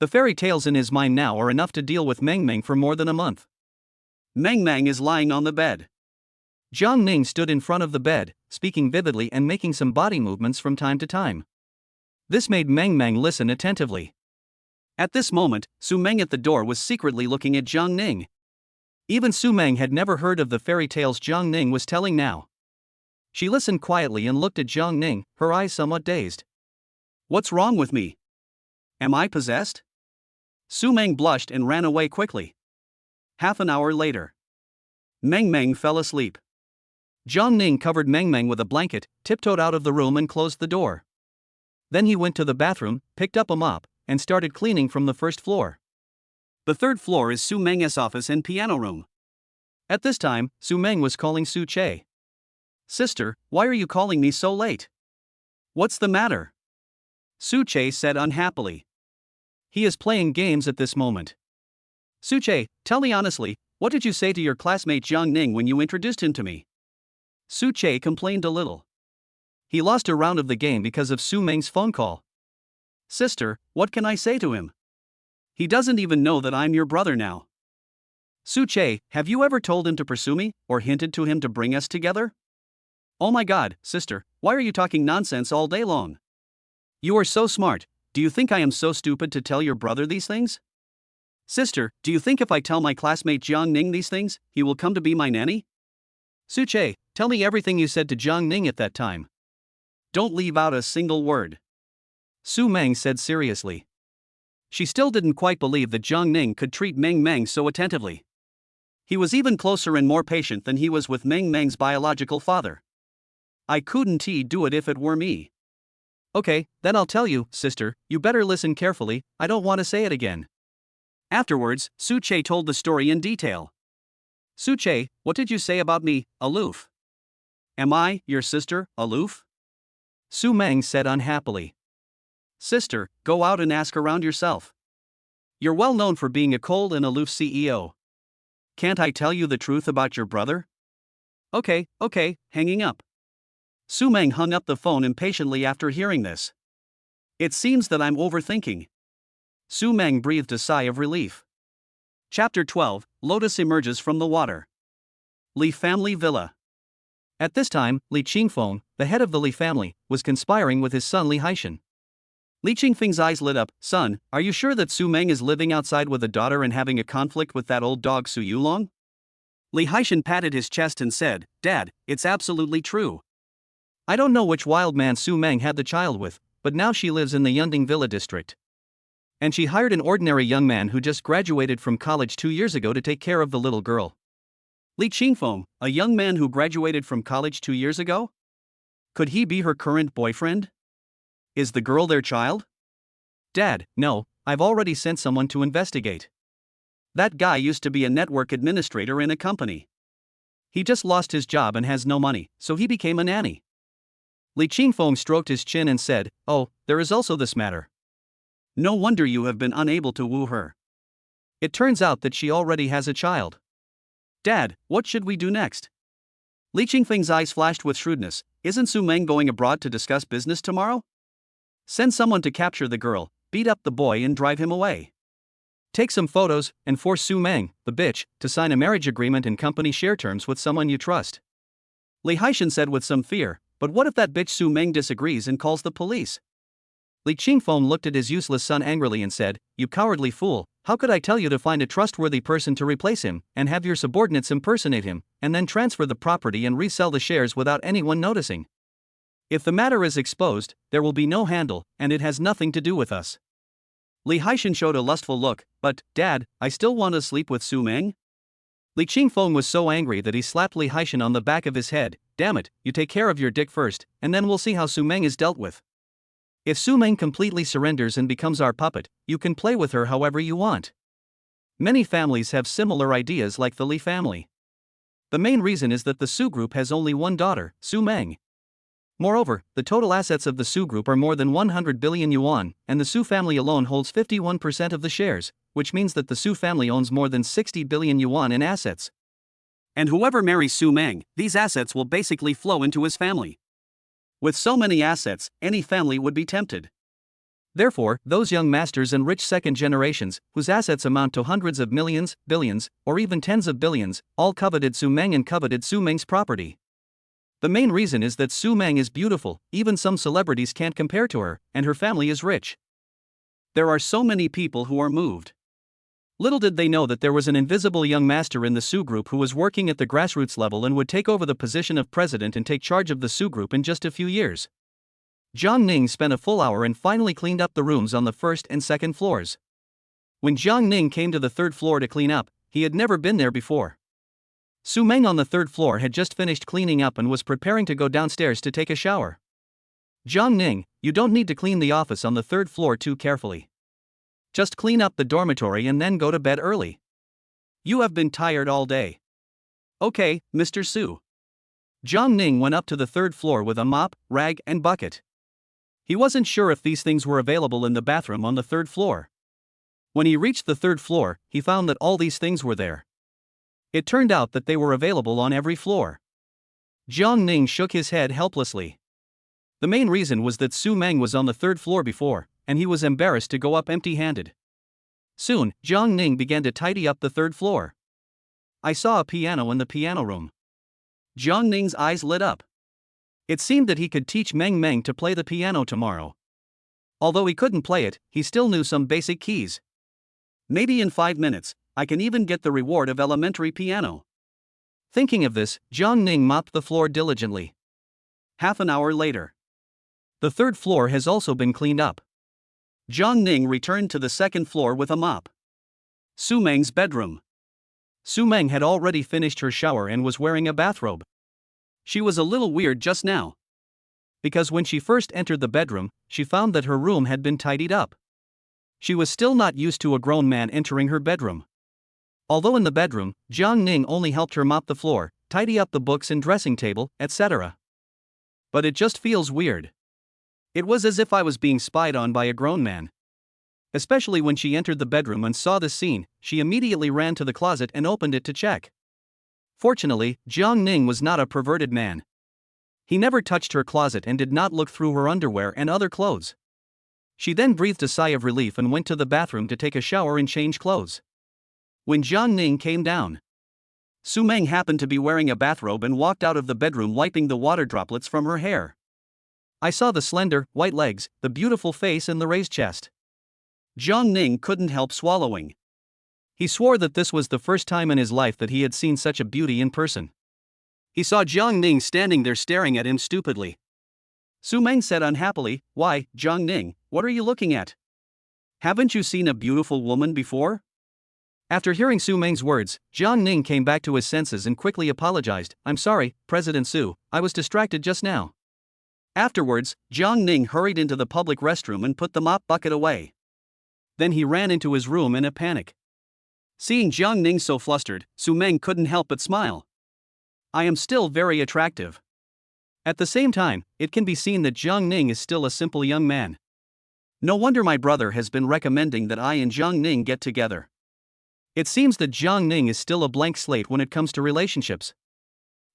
The fairy tales in his mind now are enough to deal with Mang Mang for more than a month. Mang Mang is lying on the bed. Jiang Ning stood in front of the bed, speaking vividly and making some body movements from time to time. This made Mang Mang listen attentively. At this moment, Su Meng at the door was secretly looking at Jiang Ning. Even Su Meng had never heard of the fairy tales Jiang Ning was telling now. She listened quietly and looked at Jiang Ning, her eyes somewhat dazed. What's wrong with me? Am I possessed? Su Meng blushed and ran away quickly. Half an hour later. Mang Mang fell asleep. Jiang Ning covered Mang Mang with a blanket, tiptoed out of the room and closed the door. Then he went to the bathroom, picked up a mop, and started cleaning from the first floor. The third floor is Su Meng's office and piano room. At this time, Su Meng was calling Su Che. Sister, why are you calling me so late? What's the matter? Su Che said unhappily. He is playing games at this moment. Su Che, tell me honestly, what did you say to your classmate Jiang Ning when you introduced him to me? Su Che complained a little. He lost a round of the game because of Su Meng's phone call. Sister, what can I say to him? He doesn't even know that I'm your brother now. Su Che, have you ever told him to pursue me, or hinted to him to bring us together? Oh my god, sister, why are you talking nonsense all day long? You are so smart, do you think I am so stupid to tell your brother these things? Sister, do you think if I tell my classmate Jiang Ning these things, he will come to be my nanny? Su Che, tell me everything you said to Jiang Ning at that time. Don't leave out a single word. Su Meng said seriously. She still didn't quite believe that Jiang Ning could treat Mang Mang so attentively. He was even closer and more patient than he was with Mang Mang's biological father. I couldn't do it if it were me. Okay, then I'll tell you, sister, you better listen carefully, I don't want to say it again. Afterwards, Su Che told the story in detail. Su Che, what did you say about me, aloof? Am I, your sister, aloof? Su Mang said unhappily. Sister, go out and ask around yourself. You're well known for being a cold and aloof CEO. Can't I tell you the truth about your brother? Okay, hanging up. Su Mang hung up the phone impatiently after hearing this. It seems that I'm overthinking. Su Mang breathed a sigh of relief. Chapter 12, Lotus emerges from the water. Li family villa. At this time, Li Qingfeng, the head of the Li family, was conspiring with his son Li Haishan. Li Qingfeng's eyes lit up. Son, are you sure that Su Meng is living outside with a daughter and having a conflict with that old dog Su Yulong? Li Haishan patted his chest and said, Dad, it's absolutely true. I don't know which wild man Su Meng had the child with, but now she lives in the Yunding Villa district. And she hired an ordinary young man who just graduated from college 2 years ago to take care of the little girl. Li Qingfeng, a young man who graduated from college 2 years ago? Could he be her current boyfriend? Is the girl their child? Dad, no, I've already sent someone to investigate. That guy used to be a network administrator in a company. He just lost his job and has no money, so he became a nanny. Li Qingfeng stroked his chin and said, Oh, there is also this matter. No wonder you have been unable to woo her. It turns out that she already has a child. Dad, what should we do next? Li Qingfeng's eyes flashed with shrewdness. Isn't Su Meng going abroad to discuss business tomorrow? Send someone to capture the girl, beat up the boy and drive him away. Take some photos and force Su Meng, the bitch, to sign a marriage agreement and company share terms with someone you trust. Li Haishan said with some fear, but what if that bitch Su Meng disagrees and calls the police? Li Qingfeng looked at his useless son angrily and said, You cowardly fool, how could I tell you to find a trustworthy person to replace him, and have your subordinates impersonate him, and then transfer the property and resell the shares without anyone noticing? If the matter is exposed, there will be no handle, and it has nothing to do with us. Li Haishan showed a lustful look, but, Dad, I still want to sleep with Su Meng? Li Qingfeng was so angry that he slapped Li Haishan on the back of his head. Damn it, you take care of your dick first, and then we'll see how Su Meng is dealt with. If Su Meng completely surrenders and becomes our puppet, you can play with her however you want. Many families have similar ideas like the Li family. The main reason is that the Su group has only one daughter, Su Meng. Moreover, the total assets of the Su group are more than 100 billion yuan, and the Su family alone holds 51% of the shares, which means that the Su family owns more than 60 billion yuan in assets. And whoever marries Su Meng, these assets will basically flow into his family. With so many assets, any family would be tempted. Therefore, those young masters and rich second generations, whose assets amount to hundreds of millions, billions, or even tens of billions, all coveted Su Meng and coveted Su Meng's property. The main reason is that Su Meng is beautiful, even some celebrities can't compare to her, and her family is rich. There are so many people who are moved. Little did they know that there was an invisible young master in the Su group who was working at the grassroots level and would take over the position of president and take charge of the Su group in just a few years. Jiang Ning spent a full hour and finally cleaned up the rooms on the first and second floors. When Jiang Ning came to the third floor to clean up, he had never been there before. Su Meng on the third floor had just finished cleaning up and was preparing to go downstairs to take a shower. Jiang Ning, you don't need to clean the office on the third floor too carefully. Just clean up the dormitory and then go to bed early. You have been tired all day. Okay, Mr. Su. Jiang Ning went up to the third floor with a mop, rag, and bucket. He wasn't sure if these things were available in the bathroom on the third floor. When he reached the third floor, he found that all these things were there. It turned out that they were available on every floor. Jiang Ning shook his head helplessly. The main reason was that Su Meng was on the third floor before, and he was embarrassed to go up empty-handed. Soon, Jiang Ning began to tidy up the third floor. I saw a piano in the piano room. Jiang Ning's eyes lit up. It seemed that he could teach Mang Mang to play the piano tomorrow. Although he couldn't play it, he still knew some basic keys. Maybe in 5 minutes, I can even get the reward of elementary piano. Thinking of this, Jiang Ning mopped the floor diligently. Half an hour later. The third floor has also been cleaned up. Jiang Ning returned to the second floor with a mop. Su Meng's bedroom. Su Meng had already finished her shower and was wearing a bathrobe. She was a little weird just now. Because when she first entered the bedroom, she found that her room had been tidied up. She was still not used to a grown man entering her bedroom. Although in the bedroom, Jiang Ning only helped her mop the floor, tidy up the books and dressing table, etc. But it just feels weird. It was as if I was being spied on by a grown man. Especially when she entered the bedroom and saw this scene, she immediately ran to the closet and opened it to check. Fortunately, Jiang Ning was not a perverted man. He never touched her closet and did not look through her underwear and other clothes. She then breathed a sigh of relief and went to the bathroom to take a shower and change clothes. When Jiang Ning came down, Su Meng happened to be wearing a bathrobe and walked out of the bedroom wiping the water droplets from her hair. I saw the slender, white legs, the beautiful face and the raised chest. Jiang Ning couldn't help swallowing. He swore that this was the first time in his life that he had seen such a beauty in person. He saw Jiang Ning standing there staring at him stupidly. Su Meng said unhappily, "Why, Jiang Ning, what are you looking at? Haven't you seen a beautiful woman before?" After hearing Su Meng's words, Jiang Ning came back to his senses and quickly apologized. "I'm sorry, President Su, I was distracted just now." Afterwards, Jiang Ning hurried into the public restroom and put the mop bucket away. Then he ran into his room in a panic. Seeing Jiang Ning so flustered, Su Meng couldn't help but smile. "I am still very attractive." At the same time, it can be seen that Jiang Ning is still a simple young man. No wonder my brother has been recommending that I and Jiang Ning get together. It seems that Jiang Ning is still a blank slate when it comes to relationships.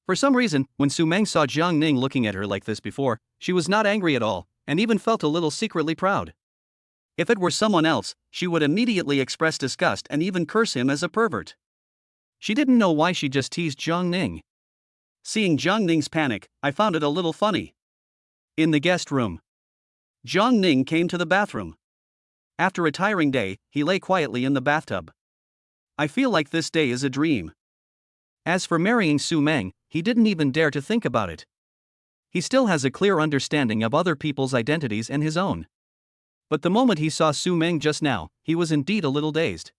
For some reason, when Su Meng saw Jiang Ning looking at her like this before, she was not angry at all, and even felt a little secretly proud. If it were someone else, she would immediately express disgust and even curse him as a pervert. She didn't know why she just teased Jiang Ning. Seeing Jiang Ning's panic, I found it a little funny. In the guest room, Jiang Ning came to the bathroom. After a tiring day, he lay quietly in the bathtub. I feel like this day is a dream. As for marrying Su Meng, he didn't even dare to think about it. He still has a clear understanding of other people's identities and his own. But the moment he saw Su Meng just now, he was indeed a little dazed.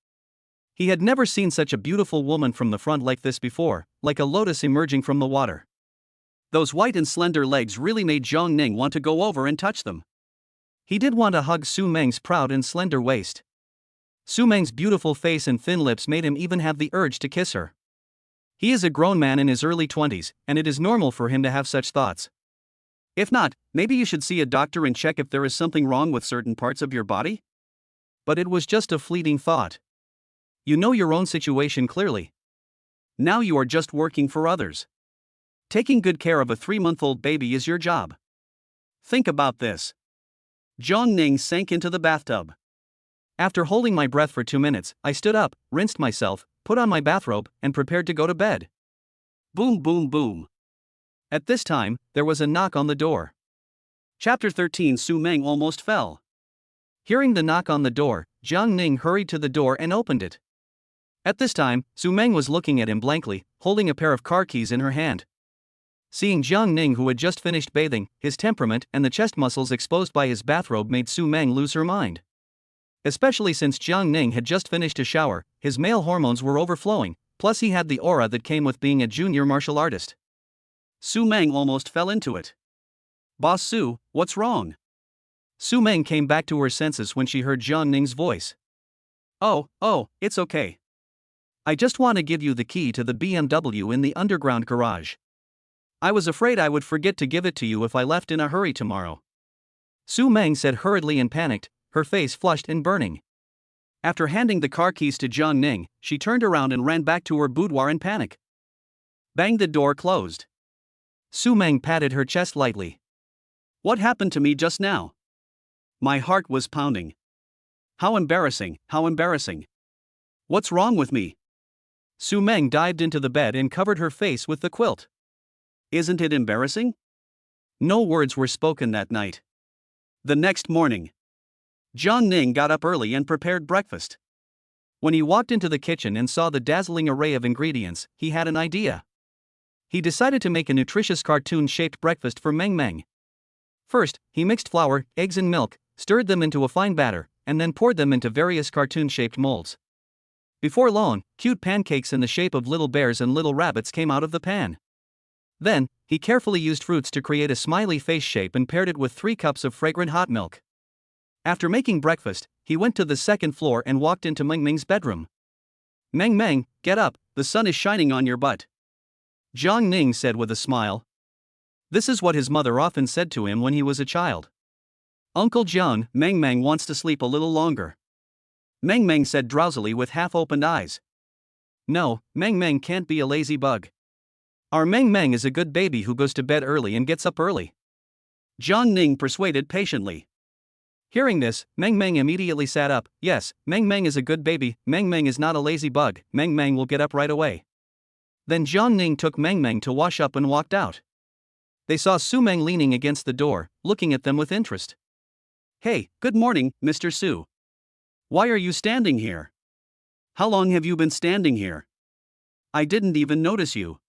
He had never seen such a beautiful woman from the front like this before, like a lotus emerging from the water. Those white and slender legs really made Jiang Ning want to go over and touch them. He did want to hug Su Meng's proud and slender waist. Su Meng's beautiful face and thin lips made him even have the urge to kiss her. He is a grown man in his early 20s, and it is normal for him to have such thoughts. If not, maybe you should see a doctor and check if there is something wrong with certain parts of your body? But it was just a fleeting thought. You know your own situation clearly. Now you are just working for others. Taking good care of a 3-month-old baby is your job. Think about this. Jiang Ning sank into the bathtub. After holding my breath for 2 minutes, I stood up, rinsed myself, put on my bathrobe, and prepared to go to bed. Boom, boom, boom. At this time, there was a knock on the door. Chapter 13. Su Meng almost fell. Hearing the knock on the door, Jiang Ning hurried to the door and opened it. At this time, Su Meng was looking at him blankly, holding a pair of car keys in her hand. Seeing Jiang Ning, who had just finished bathing, his temperament and the chest muscles exposed by his bathrobe made Su Meng lose her mind. Especially since Jiang Ning had just finished a shower, his male hormones were overflowing, plus he had the aura that came with being a junior martial artist. Su Meng almost fell into it. "Boss Su, what's wrong?" Su Meng came back to her senses when she heard Jiang Ning's voice. Oh, it's okay. I just want to give you the key to the BMW in the underground garage. I was afraid I would forget to give it to you if I left in a hurry tomorrow." Su Meng said hurriedly and panicked, her face flushed and burning. After handing the car keys to Jiang Ning, she turned around and ran back to her boudoir in panic. Bang, the door closed. Su Meng patted her chest lightly. What happened to me just now? My heart was pounding. How embarrassing, how embarrassing. What's wrong with me? Su Meng dived into the bed and covered her face with the quilt. Isn't it embarrassing? No words were spoken that night. The next morning, Jiang Ning got up early and prepared breakfast. When he walked into the kitchen and saw the dazzling array of ingredients, he had an idea. He decided to make a nutritious cartoon-shaped breakfast for Mang Mang. First, he mixed flour, eggs and milk, stirred them into a fine batter, and then poured them into various cartoon-shaped molds. Before long, cute pancakes in the shape of little bears and little rabbits came out of the pan. Then, he carefully used fruits to create a smiley face shape and paired it with 3 cups of fragrant hot milk. After making breakfast, he went to the second floor and walked into Mang Mang's bedroom. "Mang Mang, get up, the sun is shining on your butt," Jiang Ning said with a smile. This is what his mother often said to him when he was a child. "Uncle Jiang, Mang Mang wants to sleep a little longer," Mang Mang said drowsily with half-opened eyes. "No, Mang Mang can't be a lazy bug. Our Mang Mang is a good baby who goes to bed early and gets up early," Jiang Ning persuaded patiently. Hearing this, Mang Mang immediately sat up. "Yes, Mang Mang is a good baby, Mang Mang is not a lazy bug, Mang Mang will get up right away." Then Jiang Ning took Mang Mang to wash up and walked out. They saw Su Meng leaning against the door, looking at them with interest. "Hey, good morning, Mr. Su. Why are you standing here? How long have you been standing here? I didn't even notice you."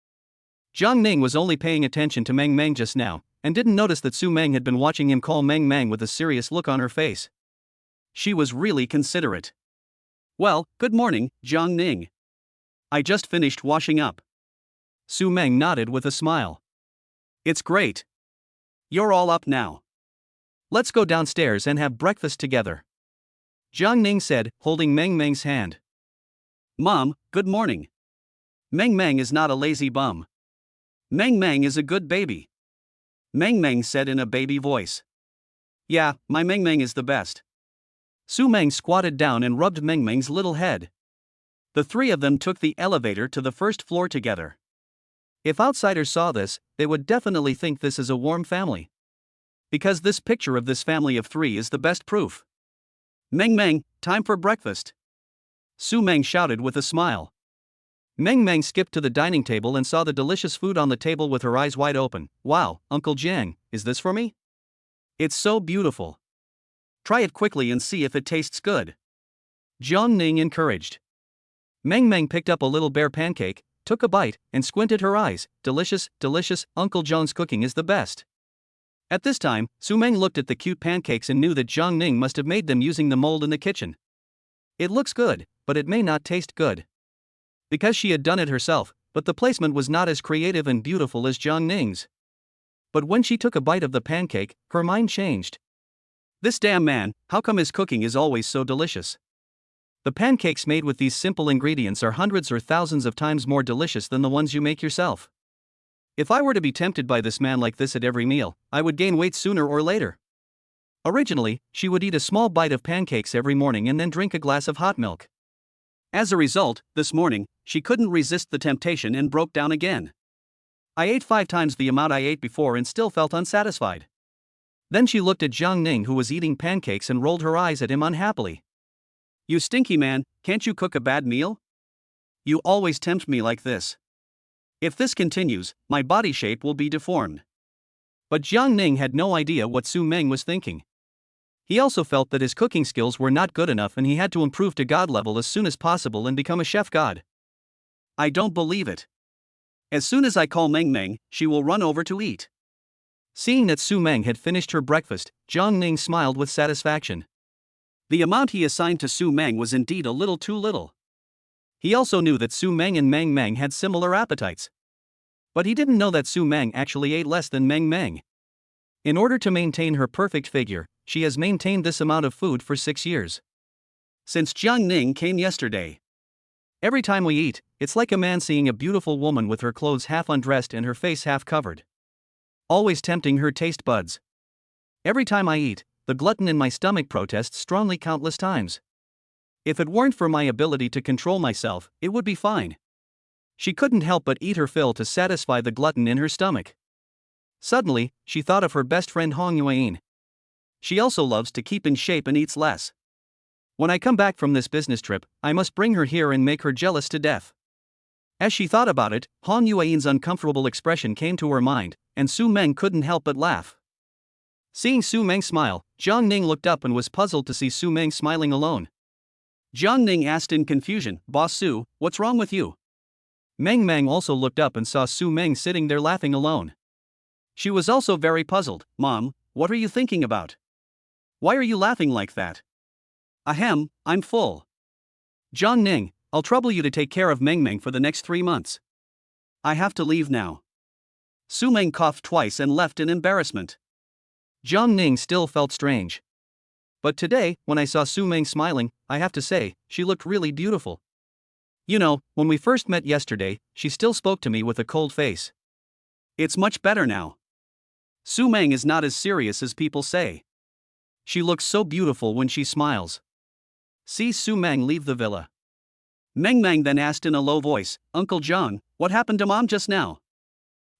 Jiang Ning was only paying attention to Mang Mang just now, and didn't notice that Su Meng had been watching him call Mang Mang with a serious look on her face. She was really considerate. "Well, good morning, Jiang Ning. I just finished washing up." Su Meng nodded with a smile. "It's great. You're all up now. Let's go downstairs and have breakfast together," Jiang Ning said, holding Mang Mang's hand. "Mom, good morning. Mang Mang is not a lazy bum. Mang Mang is a good baby," Mang Mang said in a baby voice. "Yeah, my Mang Mang is the best." Su Meng squatted down and rubbed Mang Mang's little head. The 3 of them took the elevator to the first floor together. If outsiders saw this, they would definitely think this is a warm family. Because this picture of this family of 3 is the best proof. "Mang Mang, time for breakfast," Su Meng shouted with a smile. Mang Mang skipped to the dining table and saw the delicious food on the table with her eyes wide open. "Wow, Uncle Jiang, is this for me? It's so beautiful. Try it quickly and see if it tastes good," Jiang Ning encouraged. Mang Mang picked up a little bear pancake, took a bite, and squinted her eyes. "Delicious, delicious, Uncle Jiang's cooking is the best." At this time, Su Meng looked at the cute pancakes and knew that Jiang Ning must have made them using the mold in the kitchen. It looks good, but it may not taste good. Because she had done it herself, but the placement was not as creative and beautiful as Jiang Ning's. But when she took a bite of the pancake, her mind changed. "This damn man, how come his cooking is always so delicious? The pancakes made with these simple ingredients are hundreds or thousands of times more delicious than the ones you make yourself. If I were to be tempted by this man like this at every meal, I would gain weight sooner or later." Originally, she would eat a small bite of pancakes every morning and then drink a glass of hot milk. As a result, this morning, she couldn't resist the temptation and broke down again. "I ate 5 times the amount I ate before and still felt unsatisfied." Then she looked at Jiang Ning, who was eating pancakes, and rolled her eyes at him unhappily. "You stinky man, can't you cook a bad meal? You always tempt me like this. If this continues, my body shape will be deformed." But Jiang Ning had no idea what Su Meng was thinking. He also felt that his cooking skills were not good enough and he had to improve to god level as soon as possible and become a chef god. "I don't believe it. As soon as I call Mang Mang, she will run over to eat." Seeing that Su Meng had finished her breakfast, Jiang Ning smiled with satisfaction. The amount he assigned to Su Meng was indeed a little too little. He also knew that Su Meng and Mang Mang had similar appetites. But he didn't know that Su Meng actually ate less than Mang Mang. In order to maintain her perfect figure, she has maintained this amount of food for 6 years. Since Jiang Ning came yesterday. Every time we eat, it's like a man seeing a beautiful woman with her clothes half undressed and her face half covered. Always tempting her taste buds. Every time I eat, the glutton in my stomach protests strongly countless times. If it weren't for my ability to control myself, it would be fine. She couldn't help but eat her fill to satisfy the glutton in her stomach. Suddenly, she thought of her best friend Hong Yuan. She also loves to keep in shape and eats less. When I come back from this business trip, I must bring her here and make her jealous to death. As she thought about it, Hong Yuan's uncomfortable expression came to her mind, and Su Meng couldn't help but laugh. Seeing Su Meng smile, Jiang Ning looked up and was puzzled to see Su Meng smiling alone. Jiang Ning asked in confusion, "Boss Su, what's wrong with you?" Mang Mang also looked up and saw Su Meng sitting there laughing alone. She was also very puzzled. "Mom, what are you thinking about?" Why are you laughing like that? Ahem, I'm full. Jiang Ning, I'll trouble you to take care of Mang Mang for the next 3 months. I have to leave now. Su Meng coughed twice and left in embarrassment. Jiang Ning still felt strange. But today, when I saw Su Meng smiling, I have to say, she looked really beautiful. You know, when we first met yesterday, she still spoke to me with a cold face. It's much better now. Su Meng is not as serious as people say. She looks so beautiful when she smiles. See Su Meng leave the villa. Mang Mang then asked in a low voice, Uncle John, what happened to Mom just now?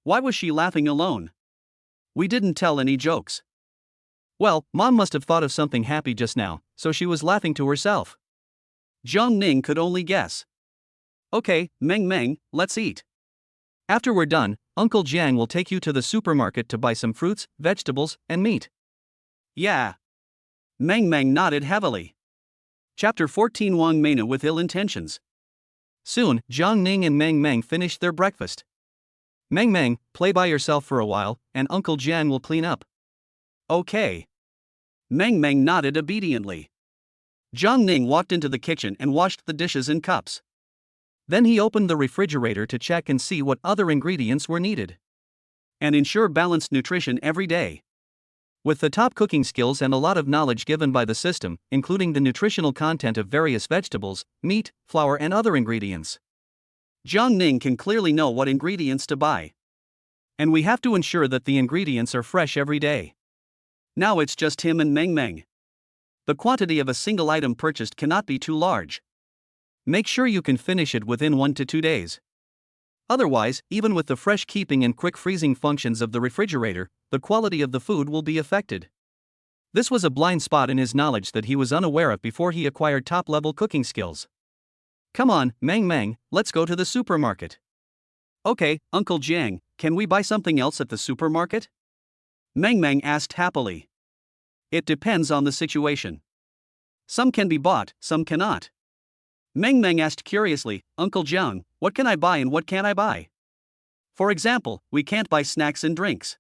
Why was she laughing alone? We didn't tell any jokes. Well, Mom must have thought of something happy just now, so she was laughing to herself. Jiang Ning could only guess. Okay, Mang Mang, let's eat. After we're done, Uncle Jiang will take you to the supermarket to buy some fruits, vegetables, and meat. Yeah. Mang Mang nodded heavily. Chapter 14. Wang Mena with ill intentions. Soon, Jiang Ning and Mang Mang finished their breakfast. Mang Mang, play by yourself for a while, and Uncle Jiang will clean up. Okay. Mang Mang nodded obediently. Jiang Ning walked into the kitchen and washed the dishes and cups. Then he opened the refrigerator to check and see what other ingredients were needed. And ensure balanced nutrition every day. With the top cooking skills and a lot of knowledge given by the system, including the nutritional content of various vegetables, meat, flour, and other ingredients, Jiang Ning can clearly know what ingredients to buy. And we have to ensure that the ingredients are fresh every day. Now it's just him and Mang Mang. The quantity of a single item purchased cannot be too large. Make sure you can finish it within 1 to 2 days. Otherwise, even with the fresh keeping and quick freezing functions of the refrigerator, the quality of the food will be affected. This was a blind spot in his knowledge that he was unaware of before he acquired top-level cooking skills. Come on, Mang Mang, let's go to the supermarket. Okay, Uncle Jiang, can we buy something else at the supermarket? Mang Mang asked happily. It depends on the situation. Some can be bought, some cannot. Mang Mang asked curiously, Uncle Jiang, what can I buy and what can't I buy? For example, we can't buy snacks and drinks.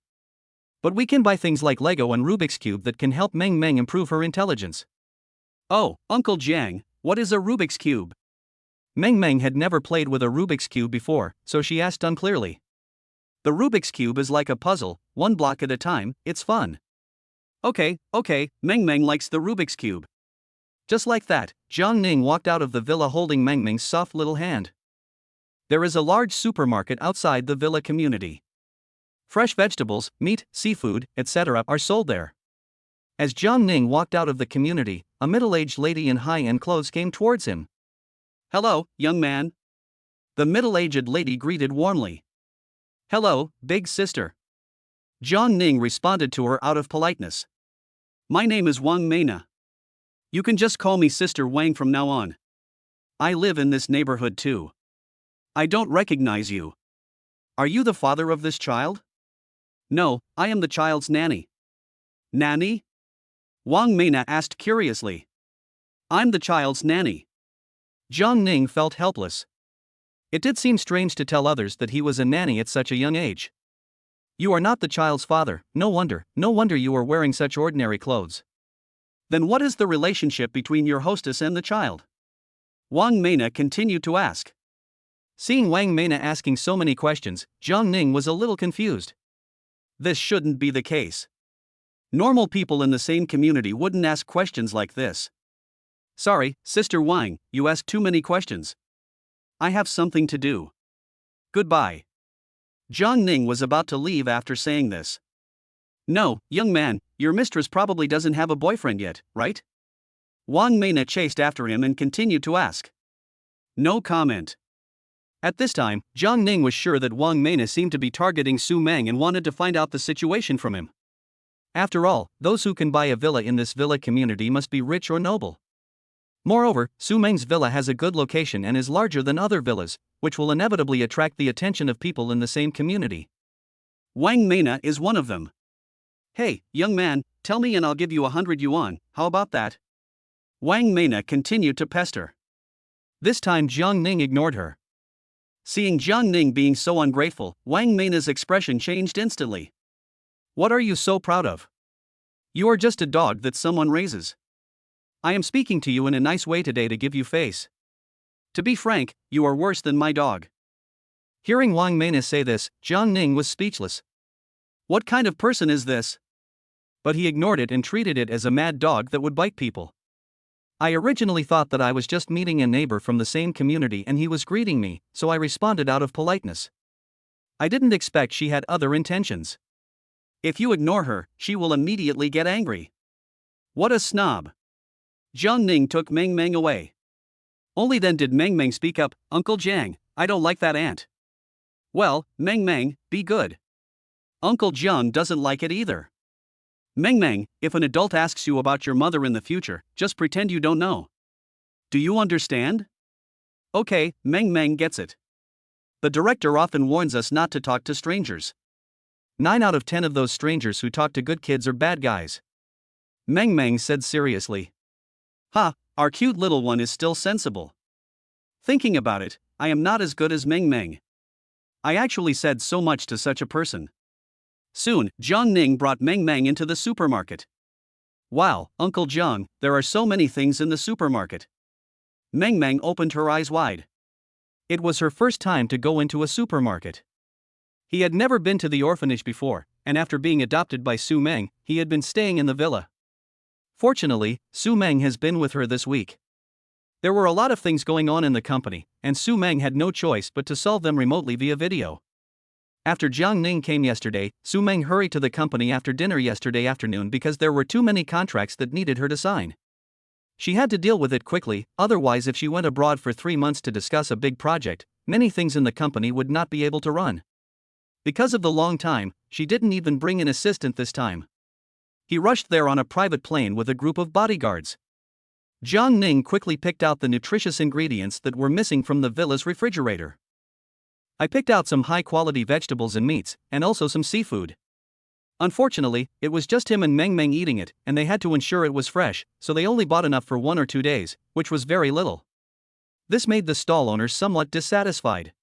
But we can buy things like Lego and Rubik's Cube that can help Mang Mang improve her intelligence. Oh, Uncle Jiang, what is a Rubik's Cube? Mang Mang had never played with a Rubik's Cube before, so she asked unclearly. The Rubik's Cube is like a puzzle, one block at a time, it's fun. Okay, Mang Mang likes the Rubik's Cube. Just like that, Jiang Ning walked out of the villa holding Mang Mang's soft little hand. There is a large supermarket outside the villa community. Fresh vegetables, meat, seafood, etc. are sold there. As Jiang Ning walked out of the community, a middle-aged lady in high-end clothes came towards him. Hello, young man. The middle-aged lady greeted warmly. Hello, big sister. Jiang Ning responded to her out of politeness. My name is Wang Mena. You can just call me Sister Wang from now on. I live in this neighborhood too. I don't recognize you. Are you the father of this child? No, I am the child's nanny. Nanny? Wang Mena asked curiously. I'm the child's nanny. Jiang Ning felt helpless. It did seem strange to tell others that he was a nanny at such a young age. You are not the child's father, no wonder you are wearing such ordinary clothes. Then what is the relationship between your hostess and the child? Wang Mena continued to ask. Seeing Wang Mena asking so many questions, Jiang Ning was a little confused. This shouldn't be the case. Normal people in the same community wouldn't ask questions like this. Sorry, Sister Wang, you asked too many questions. I have something to do. Goodbye. Jiang Ning was about to leave after saying this. No, young man, your mistress probably doesn't have a boyfriend yet, right? Wang Mena chased after him and continued to ask. No comment. At this time, Jiang Ning was sure that Wang Mena seemed to be targeting Su Meng and wanted to find out the situation from him. After all, those who can buy a villa in this villa community must be rich or noble. Moreover, Su Meng's villa has a good location and is larger than other villas, which will inevitably attract the attention of people in the same community. Wang Mena is one of them. Hey, young man, tell me and I'll give you 100 yuan, how about that? Wang Mena continued to pester. This time Jiang Ning ignored her. Seeing Jiang Ning being so ungrateful, Wang Mena's expression changed instantly. What are you so proud of? You are just a dog that someone raises. I am speaking to you in a nice way today to give you face. To be frank, you are worse than my dog. Hearing Wang Mena say this, Jiang Ning was speechless. What kind of person is this? But he ignored it and treated it as a mad dog that would bite people. I originally thought that I was just meeting a neighbor from the same community and he was greeting me, so I responded out of politeness. I didn't expect she had other intentions. If you ignore her, she will immediately get angry. What a snob. Jiang Ning took Mang Mang away. Only then did Mang Mang speak up, Uncle Jiang, I don't like that ant. Well, Mang Mang, be good. Uncle Jiang doesn't like it either. Mang Mang, if an adult asks you about your mother in the future, just pretend you don't know. Do you understand? Okay, Mang Mang gets it. The director often warns us not to talk to strangers. 9 out of 10 of those strangers who talk to good kids are bad guys. Mang Mang said seriously. Ha, our cute little one is still sensible. Thinking about it, I am not as good as Mang Mang. I actually said so much to such a person. Soon, Jiang Ning brought Mang Mang into the supermarket. Wow, Uncle Jiang, there are so many things in the supermarket. Mang Mang opened her eyes wide. It was her first time to go into a supermarket. He had never been to the orphanage before, and after being adopted by Su Meng, he had been staying in the villa. Fortunately, Su Meng has been with her this week. There were a lot of things going on in the company, and Su Meng had no choice but to solve them remotely via video. After Jiang Ning came yesterday, Su Meng hurried to the company after dinner yesterday afternoon because there were too many contracts that needed her to sign. She had to deal with it quickly, otherwise if she went abroad for 3 months to discuss a big project, many things in the company would not be able to run. Because of the long time, she didn't even bring an assistant this time. He rushed there on a private plane with a group of bodyguards. Jiang Ning quickly picked out the nutritious ingredients that were missing from the villa's refrigerator. I picked out some high-quality vegetables and meats, and also some seafood. Unfortunately, it was just him and Mang Mang eating it, and they had to ensure it was fresh, so they only bought enough for 1 or 2 days, which was very little. This made the stall owners somewhat dissatisfied.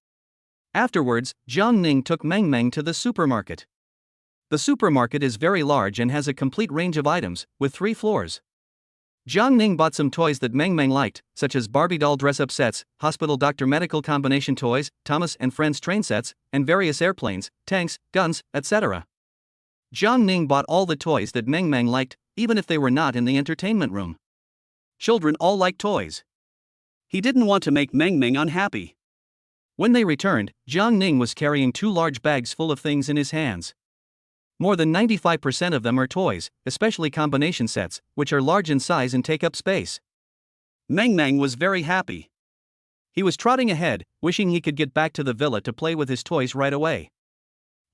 Afterwards, Jiang Ning took Mang Mang to the supermarket. The supermarket is very large and has a complete range of items, with 3 floors. Jiang Ning bought some toys that Mang Mang liked, such as Barbie doll dress-up sets, hospital doctor medical combination toys, Thomas and Friends train sets, and various airplanes, tanks, guns, etc. Jiang Ning bought all the toys that Mang Mang liked, even if they were not in the entertainment room. Children all like toys. He didn't want to make Mang Mang unhappy. When they returned, Jiang Ning was carrying 2 large bags full of things in his hands. More than 95% of them are toys, especially combination sets, which are large in size and take up space. Mang Mang was very happy. He was trotting ahead, wishing he could get back to the villa to play with his toys right away.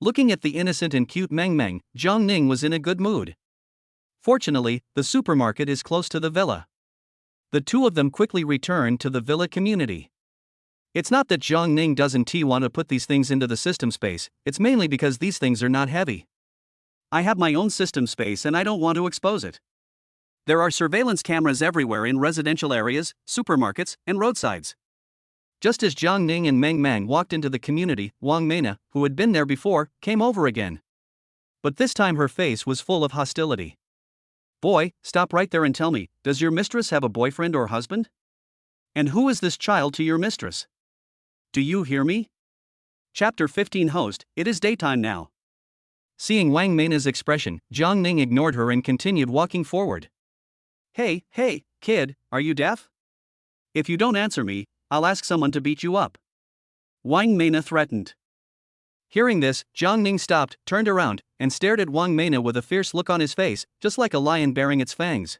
Looking at the innocent and cute Mang Mang, Jiang Ning was in a good mood. Fortunately, the supermarket is close to the villa. The 2 of them quickly returned to the villa community. It's not that Jiang Ning doesn't want to put these things into the system space, it's mainly because these things are not heavy. I have my own system space and I don't want to expose it. There are surveillance cameras everywhere in residential areas, supermarkets, and roadsides. Just as Jiang Ning and Mang Mang walked into the community, Wang Mena, who had been there before, came over again. But this time her face was full of hostility. Boy, stop right there and tell me, does your mistress have a boyfriend or husband? And who is this child to your mistress? Do you hear me? Chapter 15 Host, it is daytime now. Seeing Wang Mena's expression, Jiang Ning ignored her and continued walking forward. Hey, kid, are you deaf? If you don't answer me, I'll ask someone to beat you up. Wang Mena threatened. Hearing this, Jiang Ning stopped, turned around, and stared at Wang Mena with a fierce look on his face, just like a lion baring its fangs.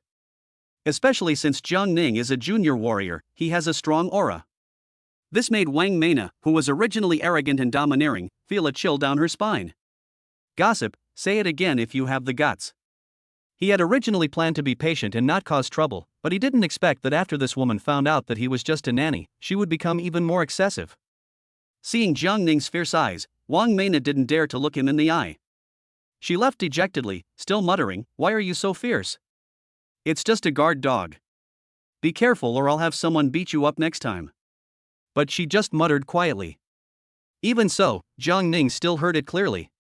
Especially since Jiang Ning is a junior warrior, he has a strong aura. This made Wang Mena, who was originally arrogant and domineering, feel a chill down her spine. Gossip, say it again if you have the guts. He had originally planned to be patient and not cause trouble, but he didn't expect that after this woman found out that he was just a nanny, she would become even more excessive. Seeing Jiang Ning's fierce eyes, Wang Mena didn't dare to look him in the eye. She left dejectedly, still muttering, "Why are you so fierce? It's just a guard dog. Be careful or I'll have someone beat you up next time." But she just muttered quietly. Even so, Jiang Ning still heard it clearly.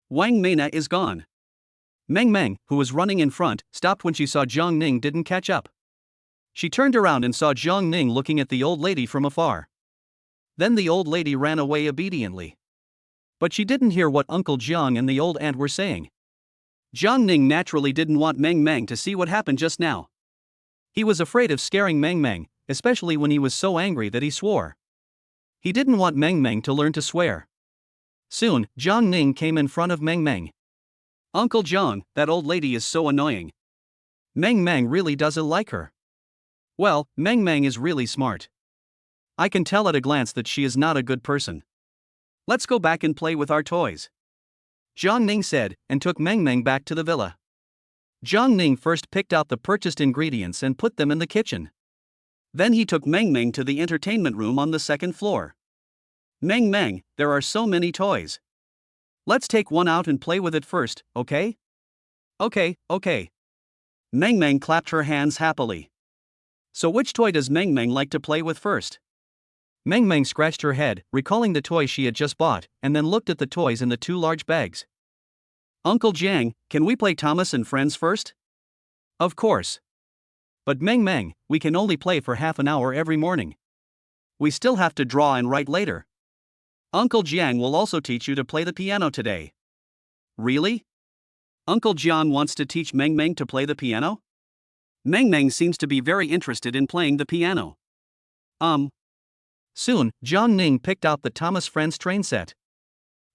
Wang Mena is gone. Mang Mang, who was running in front, stopped when she saw Jiang Ning didn't catch up. She turned around and saw Jiang Ning looking at the old lady from afar. Then the old lady ran away obediently. But she didn't hear what Uncle Jiang and the old aunt were saying. Jiang Ning naturally didn't want Mang Mang to see what happened just now. He was afraid of scaring Mang Mang, especially when he was so angry that he swore. He didn't want Mang Mang to learn to swear. Soon, Jiang Ning came in front of Mang Mang. Uncle Jiang, that old lady is so annoying. Mang Mang really doesn't like her. Well, Mang Mang is really smart. I can tell at a glance that she is not a good person. Let's go back and play with our toys, Jiang Ning said, and took Mang Mang back to the villa. Jiang Ning first picked out the purchased ingredients and put them in the kitchen. Then he took Mang Mang to the entertainment room on the second floor. Mang Mang, there are so many toys. Let's take one out and play with it first, okay? Okay. Mang Mang clapped her hands happily. So which toy does Mang Mang like to play with first? Mang Mang scratched her head, recalling the toy she had just bought, and then looked at the toys in the two large bags. Uncle Jiang, can we play Thomas and Friends first? Of course. But Mang Mang, we can only play for half an hour every morning. We still have to draw and write later. Uncle Jiang will also teach you to play the piano today. Really? Uncle Jiang wants to teach Mang Mang to play the piano? Mang Mang seems to be very interested in playing the piano. Soon, Jiang Ning picked out the Thomas Friends train set.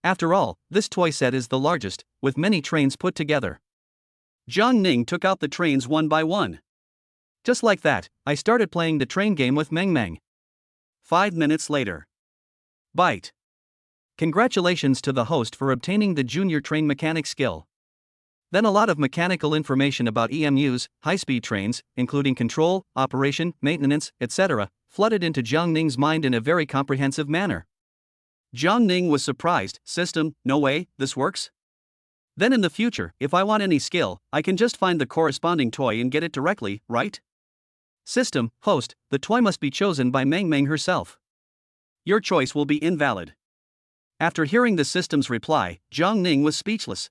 After all, this toy set is the largest, with many trains put together. Jiang Ning took out the trains one by one. Just like that, I started playing the train game with Mang Mang. 5 minutes later. Bite. Congratulations to the host for obtaining the junior train mechanic skill. Then a lot of mechanical information about EMUs, high-speed trains, including control, operation, maintenance, etc., flooded into Jiang Ning's mind in a very comprehensive manner. Jiang Ning was surprised. System, no way, this works? Then in the future, if I want any skill, I can just find the corresponding toy and get it directly, right? System, host, the toy must be chosen by Mang Mang herself. Your choice will be invalid. After hearing the system's reply, Jiang Ning was speechless.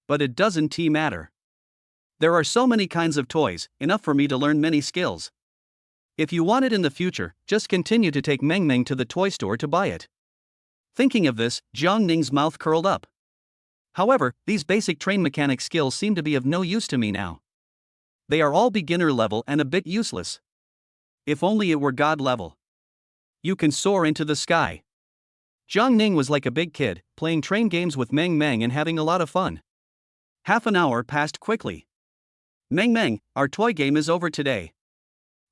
But it doesn't matter. There are so many kinds of toys, enough for me to learn many skills. If you want it in the future, just continue to take Mang Mang to the toy store to buy it. Thinking of this, Jiang Ning's mouth curled up. However, these basic train mechanic skills seem to be of no use to me now. They are all beginner level and a bit useless. If only it were God level. You can soar into the sky. Jiang Ning was like a big kid, playing train games with Mang Mang and having a lot of fun. Half an hour passed quickly. Mang Mang, our toy game is over today.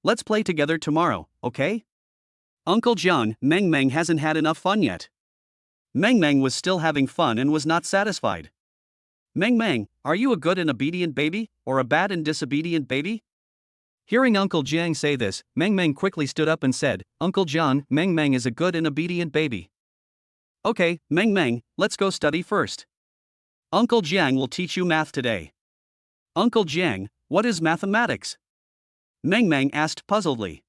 Let's play together tomorrow, okay? Uncle Jiang, Mang Mang hasn't had enough fun yet. Mang Mang was still having fun and was not satisfied. Mang Mang, are you a good and obedient baby, or a bad and disobedient baby? Hearing Uncle Jiang say this, Mang Mang quickly stood up and said, Uncle Jiang, Mang Mang is a good and obedient baby. Okay, Mang Mang, let's go study first. Uncle Jiang will teach you math today. Uncle Jiang, what is mathematics? Mang Mang asked puzzledly.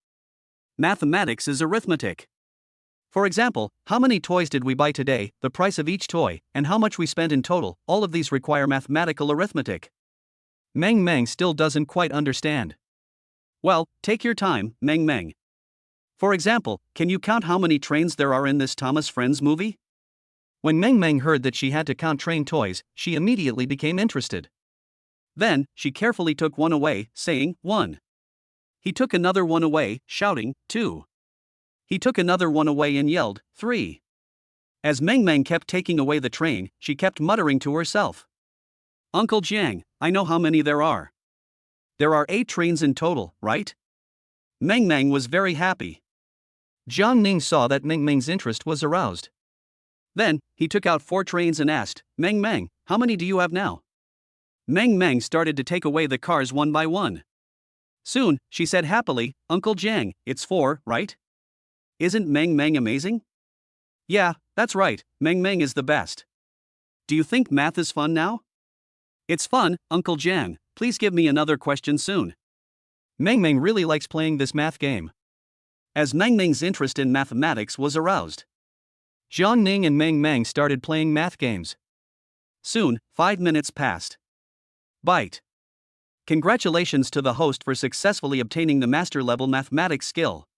Mathematics is arithmetic. For example, how many toys did we buy today, the price of each toy, and how much we spent in total, all of these require mathematical arithmetic. Mang Mang still doesn't quite understand. Well, take your time, Mang Mang. For example, can you count how many trains there are in this Thomas Friends movie? When Mang Mang heard that she had to count train toys, she immediately became interested. Then, she carefully took one away, saying, 1. He took another one away, shouting, 2. He took another one away and yelled, 3. As Mang Mang kept taking away the train, she kept muttering to herself. Uncle Jiang, I know how many there are. There are 8 trains in total, right? Mang Mang was very happy. Jiang Ning saw that Mang Mang's interest was aroused. Then, he took out 4 trains and asked, Mang Mang, how many do you have now? Mang Mang started to take away the cars one by one. Soon, she said happily, Uncle Jiang, it's 4, right? Isn't Mang Mang amazing? Yeah, that's right, Mang Mang is the best. Do you think math is fun now? It's fun, Uncle Jiang, please give me another question soon. Mang Mang really likes playing this math game. As Mang Mang's interest in mathematics was aroused, Jiang Ning and Mang Mang started playing math games. Soon, 5 minutes passed. Bite. Congratulations to the host for successfully obtaining the master-level mathematics skill.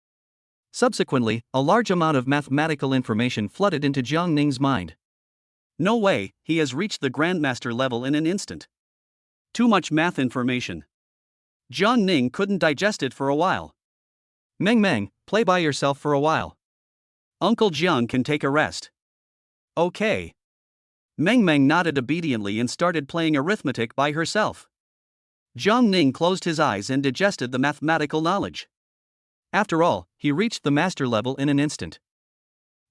Subsequently, a large amount of mathematical information flooded into Jiang Ning's mind. No way, he has reached the Grandmaster level in an instant. Too much math information. Jiang Ning couldn't digest it for a while. Mang Mang, play by yourself for a while. Uncle Jiang can take a rest. Okay. Mang Mang nodded obediently and started playing arithmetic by herself. Jiang Ning closed his eyes and digested the mathematical knowledge. After all, he reached the master level in an instant.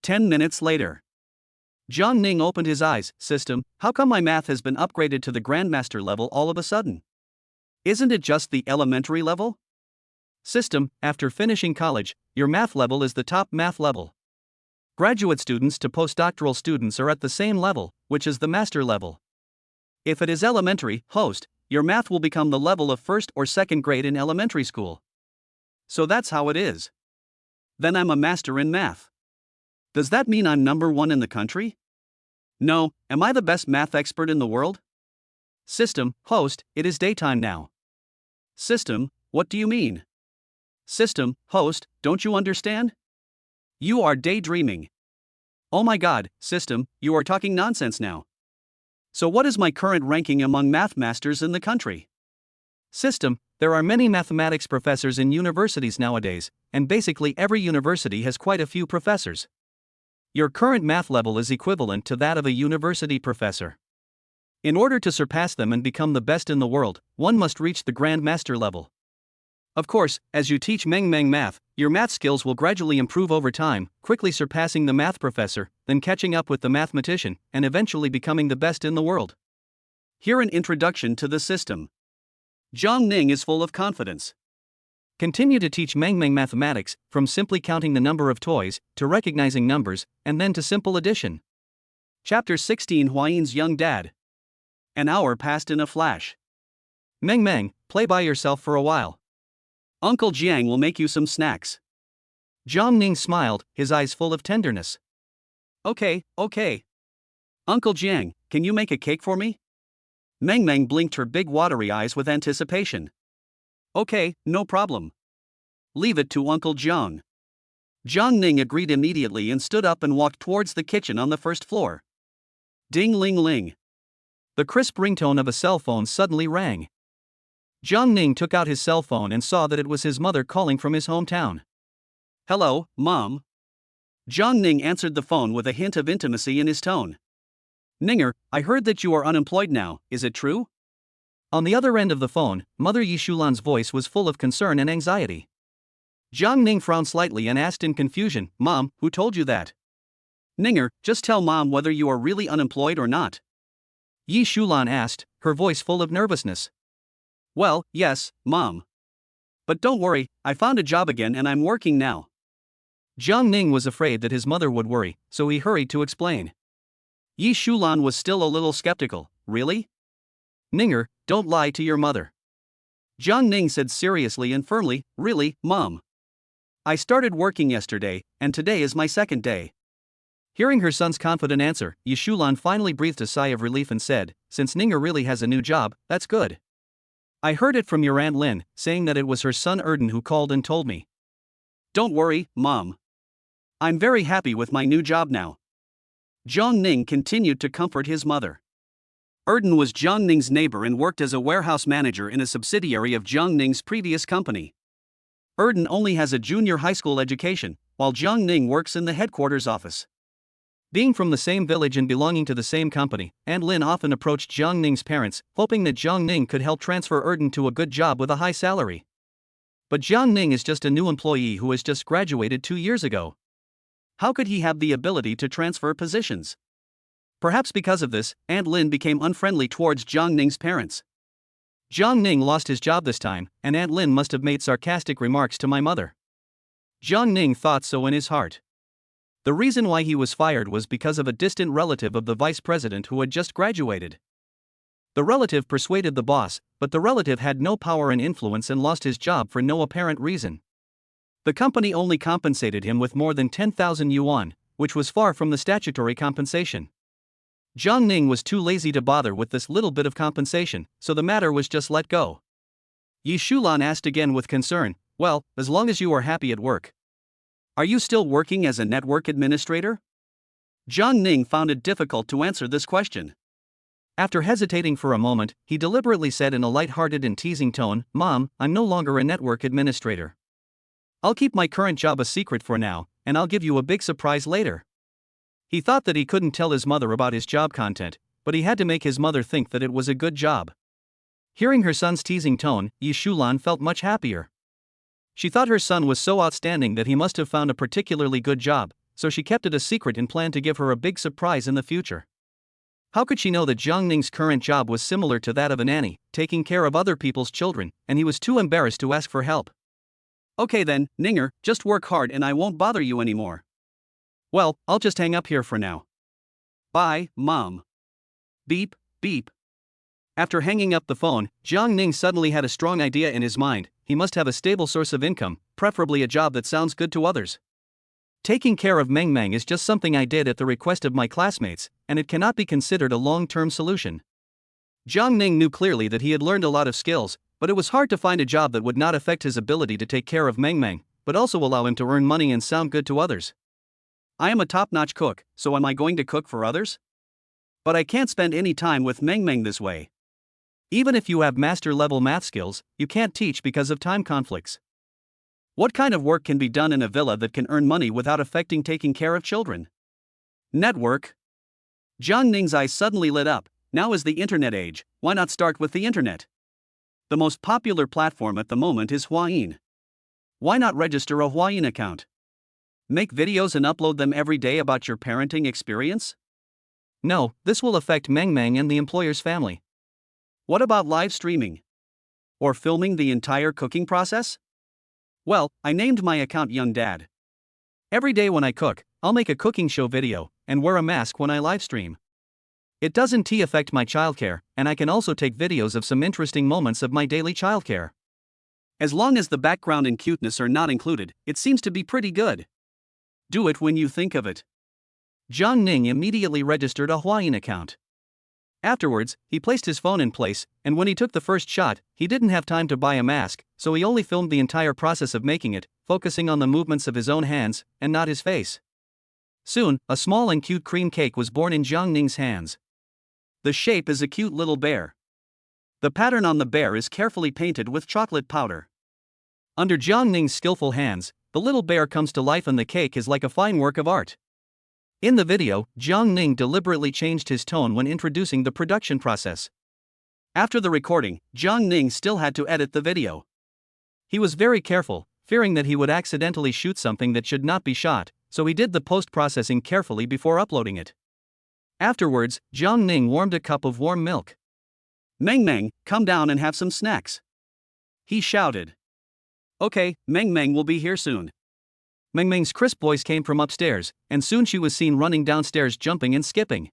10 minutes later. Jiang Ning opened his eyes. System, how come my math has been upgraded to the Grandmaster level all of a sudden? Isn't it just the elementary level? System, after finishing college, your math level is the top math level. Graduate students to postdoctoral students are at the same level, which is the master level. If it is elementary, host, your math will become the level of first or second grade in elementary school. So that's how it is. Then I'm a master in math. Does that mean I'm number 1 in the country? No, am I the best math expert in the world? System, host, it is daytime now. System, what do you mean? System, host, don't you understand? You are daydreaming. Oh my god, system, you are talking nonsense now. So what is my current ranking among math masters in the country? System, there are many mathematics professors in universities nowadays, and basically every university has quite a few professors. Your current math level is equivalent to that of a university professor. In order to surpass them and become the best in the world, one must reach the Grand Master level. Of course, as you teach Mang Mang math, your math skills will gradually improve over time, quickly surpassing the math professor, then catching up with the mathematician, and eventually becoming the best in the world. Here an introduction to the system. Jiang Ning is full of confidence. Continue to teach Mang Mang mathematics, from simply counting the number of toys, to recognizing numbers, and then to simple addition. Chapter 16 Huayin's Young Dad. An hour passed in a flash. Mang Mang, play by yourself for a while. Uncle Jiang will make you some snacks. Jiang Ning smiled, his eyes full of tenderness. Okay. Uncle Jiang, can you make a cake for me? Mang Mang blinked her big watery eyes with anticipation. Okay, no problem. Leave it to Uncle Jiang. Jiang Ning agreed immediately and stood up and walked towards the kitchen on the first floor. Ding ling ling. The crisp ringtone of a cell phone suddenly rang. Jiang Ning took out his cell phone and saw that it was his mother calling from his hometown. Hello, Mom. Jiang Ning answered the phone with a hint of intimacy in his tone. Ninger, I heard that you are unemployed now, is it true? On the other end of the phone, Mother Yishulan's voice was full of concern and anxiety. Jiang Ning frowned slightly and asked in confusion, Mom, who told you that? Ninger, just tell Mom whether you are really unemployed or not. Yishulan asked, her voice full of nervousness. Well, yes, Mom. But don't worry, I found a job again and I'm working now. Jiang Ning was afraid that his mother would worry, so he hurried to explain. Yishulan was still a little skeptical. Really? Ninger, don't lie to your mother. Jiang Ning said seriously and firmly, Really, Mom. I started working yesterday, and today is my second day. Hearing her son's confident answer, Yishulan finally breathed a sigh of relief and said, Since Ninger really has a new job, that's good. I heard it from your Aunt Lin, saying that it was her son Erden who called and told me. Don't worry, Mom. I'm very happy with my new job now. Jiang Ning continued to comfort his mother. Erden was Jiang Ning's neighbor and worked as a warehouse manager in a subsidiary of Jiang Ning's previous company. Erden only has a junior high school education, while Jiang Ning works in the headquarters office. Being from the same village and belonging to the same company, Aunt Lin often approached Jiang Ning's parents, hoping that Jiang Ning could help transfer Erden to a good job with a high salary. But Jiang Ning is just a new employee who has just graduated 2 years ago. How could he have the ability to transfer positions? Perhaps because of this, Aunt Lin became unfriendly towards Jiang Ning's parents. Jiang Ning lost his job this time, and Aunt Lin must have made sarcastic remarks to my mother. Jiang Ning thought so in his heart. The reason why he was fired was because of a distant relative of the vice president who had just graduated. The relative persuaded the boss, but the relative had no power and influence and lost his job for no apparent reason. The company only compensated him with more than 10,000 yuan, which was far from the statutory compensation. Jiang Ning was too lazy to bother with this little bit of compensation, so the matter was just let go. Yi Shulan asked again with concern, "Well, as long as you are happy at work. Are you still working as a network administrator?" Jiang Ning found it difficult to answer this question. After hesitating for a moment, he deliberately said in a light-hearted and teasing tone, "Mom, I'm no longer a network administrator. I'll keep my current job a secret for now, and I'll give you a big surprise later." He thought that he couldn't tell his mother about his job content, but he had to make his mother think that it was a good job. Hearing her son's teasing tone, Yi Shulan felt much happier. She thought her son was so outstanding that he must have found a particularly good job, so she kept it a secret and planned to give her a big surprise in the future. How could she know that Jiang Ning's current job was similar to that of a nanny, taking care of other people's children, and he was too embarrassed to ask for help? "Okay then, Ninger, just work hard and I won't bother you anymore." "Well, I'll just hang up here for now. Bye, Mom." Beep, beep. After hanging up the phone, Jiang Ning suddenly had a strong idea in his mind. He must have a stable source of income, preferably a job that sounds good to others. Taking care of Mang Mang is just something I did at the request of my classmates, and it cannot be considered a long-term solution. Jiang Ning knew clearly that he had learned a lot of skills, but it was hard to find a job that would not affect his ability to take care of Mang Mang, but also allow him to earn money and sound good to others. I am a top-notch cook, so am I going to cook for others? But I can't spend any time with Mang Mang this way. Even if you have master-level math skills, you can't teach because of time conflicts. What kind of work can be done in a villa that can earn money without affecting taking care of children? Network. Jiang Ning's eyes suddenly lit up. Now is the internet age, why not start with the internet? The most popular platform at the moment is Cuisine. Why not register a Cuisine account? Make videos and upload them every day about your parenting experience? No, this will affect Mang Mang and the employer's family. What about live streaming? Or filming the entire cooking process? Well, I named my account Young Dad. Every day when I cook, I'll make a cooking show video and wear a mask when I live stream. It doesn't affect my childcare, and I can also take videos of some interesting moments of my daily childcare. As long as the background and cuteness are not included, it seems to be pretty good. Do it when you think of it. Jiang Ning immediately registered a Cuisine account. Afterwards, he placed his phone in place, and when he took the first shot, he didn't have time to buy a mask, so he only filmed the entire process of making it, focusing on the movements of his own hands, and not his face. Soon, a small and cute cream cake was born in Jiang Ning's hands. The shape is a cute little bear. The pattern on the bear is carefully painted with chocolate powder. Under Jiang Ning's skillful hands, the little bear comes to life and the cake is like a fine work of art. In the video, Jiang Ning deliberately changed his tone when introducing the production process. After the recording, Jiang Ning still had to edit the video. He was very careful, fearing that he would accidentally shoot something that should not be shot, so he did the post-processing carefully before uploading it. Afterwards, Jiang Ning warmed a cup of warm milk. "Mang Mang, come down and have some snacks," he shouted. "Okay, Mang Mang will be here soon." Mang Mang's crisp voice came from upstairs, and soon she was seen running downstairs jumping and skipping.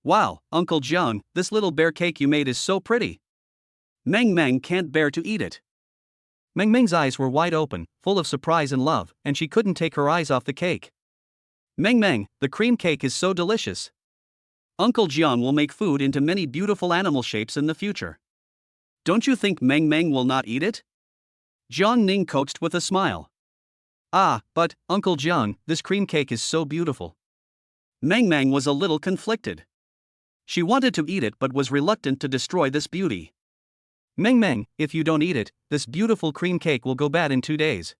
"Wow, Uncle Jiang, this little bear cake you made is so pretty. Mang Mang can't bear to eat it." Mang Mang's eyes were wide open, full of surprise and love, and she couldn't take her eyes off the cake. "Mang Mang, the cream cake is so delicious. Uncle Jiang will make food into many beautiful animal shapes in the future. Don't you think Mang Mang will not eat it?" Jiang Ning coaxed with a smile. "Ah, but, Uncle Jiang, this cream cake is so beautiful." Mang Mang was a little conflicted. She wanted to eat it but was reluctant to destroy this beauty. "Mang Mang, if you don't eat it, this beautiful cream cake will go bad in 2 days.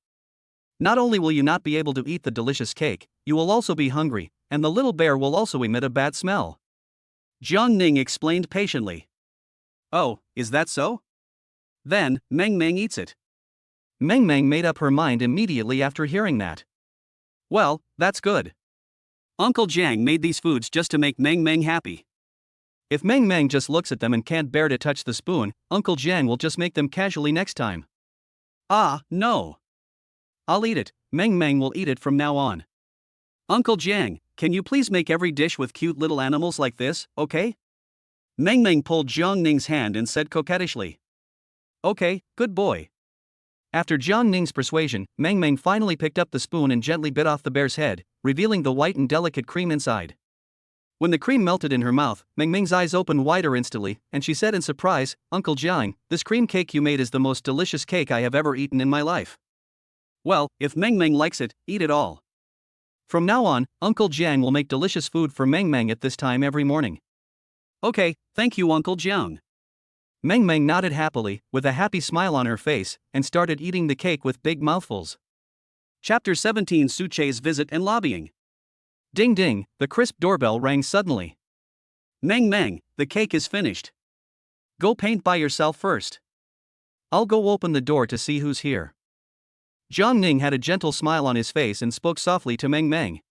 Not only will you not be able to eat the delicious cake, you will also be hungry, and the little bear will also emit a bad smell." Jiang Ning explained patiently. "Oh, is that so? Then, Mang Mang eats it." Mang Mang made up her mind immediately after hearing that. "Well, that's good. Uncle Jiang made these foods just to make Mang Mang happy. If Mang Mang just looks at them and can't bear to touch the spoon, Uncle Jiang will just make them casually next time." "Ah, no. I'll eat it, Mang Mang will eat it from now on. Uncle Jiang, can you please make every dish with cute little animals like this, okay?" Mang Mang pulled Jiang Ning's hand and said coquettishly. "Okay, good boy." After Jiang Ning's persuasion, Mang Mang finally picked up the spoon and gently bit off the bear's head, revealing the white and delicate cream inside. When the cream melted in her mouth, Mang Mang's eyes opened wider instantly, and she said in surprise, "Uncle Jiang, this cream cake you made is the most delicious cake I have ever eaten in my life." Well, if Mang Mang likes it, eat it all. From now on, Uncle Jiang will make delicious food for Mang Mang at this time every morning. Okay, thank you, Uncle Jiang. Mang Mang nodded happily, with a happy smile on her face, and started eating the cake with big mouthfuls. Chapter 17: Suche's Visit and Lobbying. Ding ding, the crisp doorbell rang suddenly. Mang Mang, the cake is finished. Go paint by yourself first. I'll go open the door to see who's here. Jiang Ning had a gentle smile on his face and spoke softly to Mang Mang.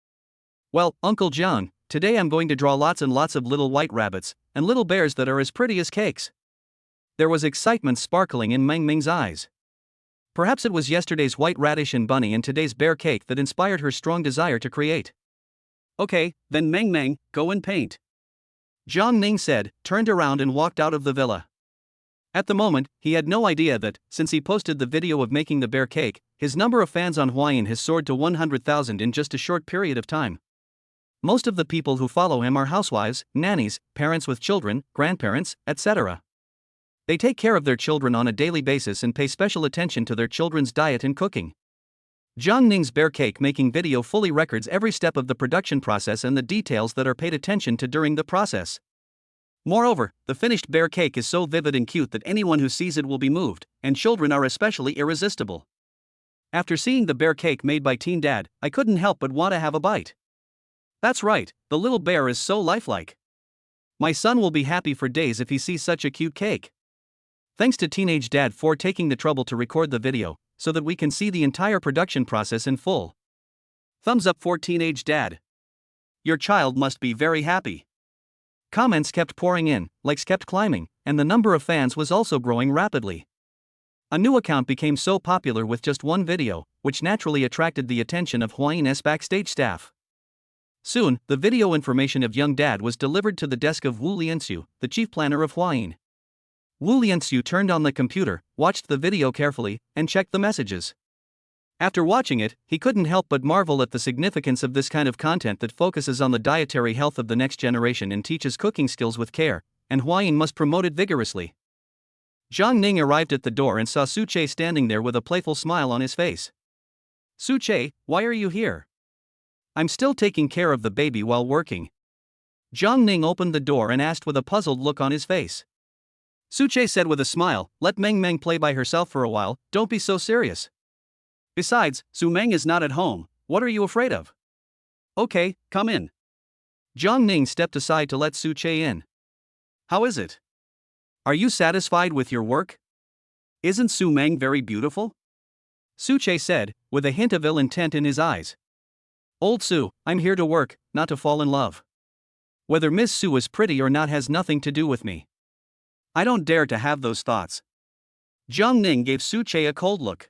Well, Uncle Jiang, today I'm going to draw lots and lots of little white rabbits, and little bears that are as pretty as cakes. There was excitement sparkling in Mang Mang's eyes. Perhaps it was yesterday's white radish and bunny and today's bear cake that inspired her strong desire to create. Okay, then Mang Mang, go and paint. Jiang Ning said, turned around and walked out of the villa. At the moment, he had no idea that, since he posted the video of making the bear cake, his number of fans on Cuisine has soared to 100,000 in just a short period of time. Most of the people who follow him are housewives, nannies, parents with children, grandparents, etc. They take care of their children on a daily basis and pay special attention to their children's diet and cooking. Jiang Ning's bear cake making video fully records every step of the production process and the details that are paid attention to during the process. Moreover, the finished bear cake is so vivid and cute that anyone who sees it will be moved, and children are especially irresistible. After seeing the bear cake made by Teen Dad, I couldn't help but want to have a bite. That's right, the little bear is so lifelike. My son will be happy for days if he sees such a cute cake. Thanks to Teenage Dad for taking the trouble to record the video, so that we can see the entire production process in full. Thumbs up for Teenage Dad. Your child must be very happy. Comments kept pouring in, likes kept climbing, and the number of fans was also growing rapidly. A new account became so popular with just one video, which naturally attracted the attention of Cuisine's backstage staff. Soon, the video information of young Dad was delivered to the desk of Wu Lianxiu, the chief planner of Cuisine. Wu Lianxiu turned on the computer, watched the video carefully, and checked the messages. After watching it, he couldn't help but marvel at the significance of this kind of content that focuses on the dietary health of the next generation and teaches cooking skills with care, and Cuisine must promote it vigorously. Jiang Ning arrived at the door and saw Suche standing there with a playful smile on his face. Suche, why are you here? I'm still taking care of the baby while working. Jiang Ning opened the door and asked with a puzzled look on his face. Suche said with a smile, let Mang Mang play by herself for a while, don't be so serious. Besides, Su Meng is not at home, what are you afraid of? Okay, come in. Jiang Ning stepped aside to let Suche in. How is it? Are you satisfied with your work? Isn't Su Meng very beautiful? Suche said, with a hint of ill intent in his eyes. Old Su, I'm here to work, not to fall in love. Whether Miss Su is pretty or not has nothing to do with me. I don't dare to have those thoughts. Jiang Ning gave Suche a cold look.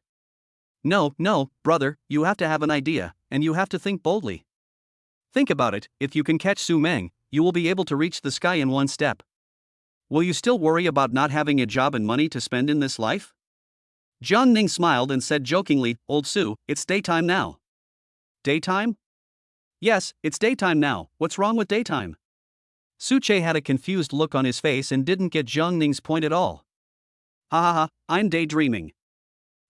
No, brother, you have to have an idea, and you have to think boldly. Think about it, if you can catch Su Meng, you will be able to reach the sky in one step. Will you still worry about not having a job and money to spend in this life? Jiang Ning smiled and said jokingly, Old Su, it's daytime now. Daytime? Yes, it's daytime now, what's wrong with daytime? Suche had a confused look on his face and didn't get Jiang Ning's point at all. Ha, I'm daydreaming.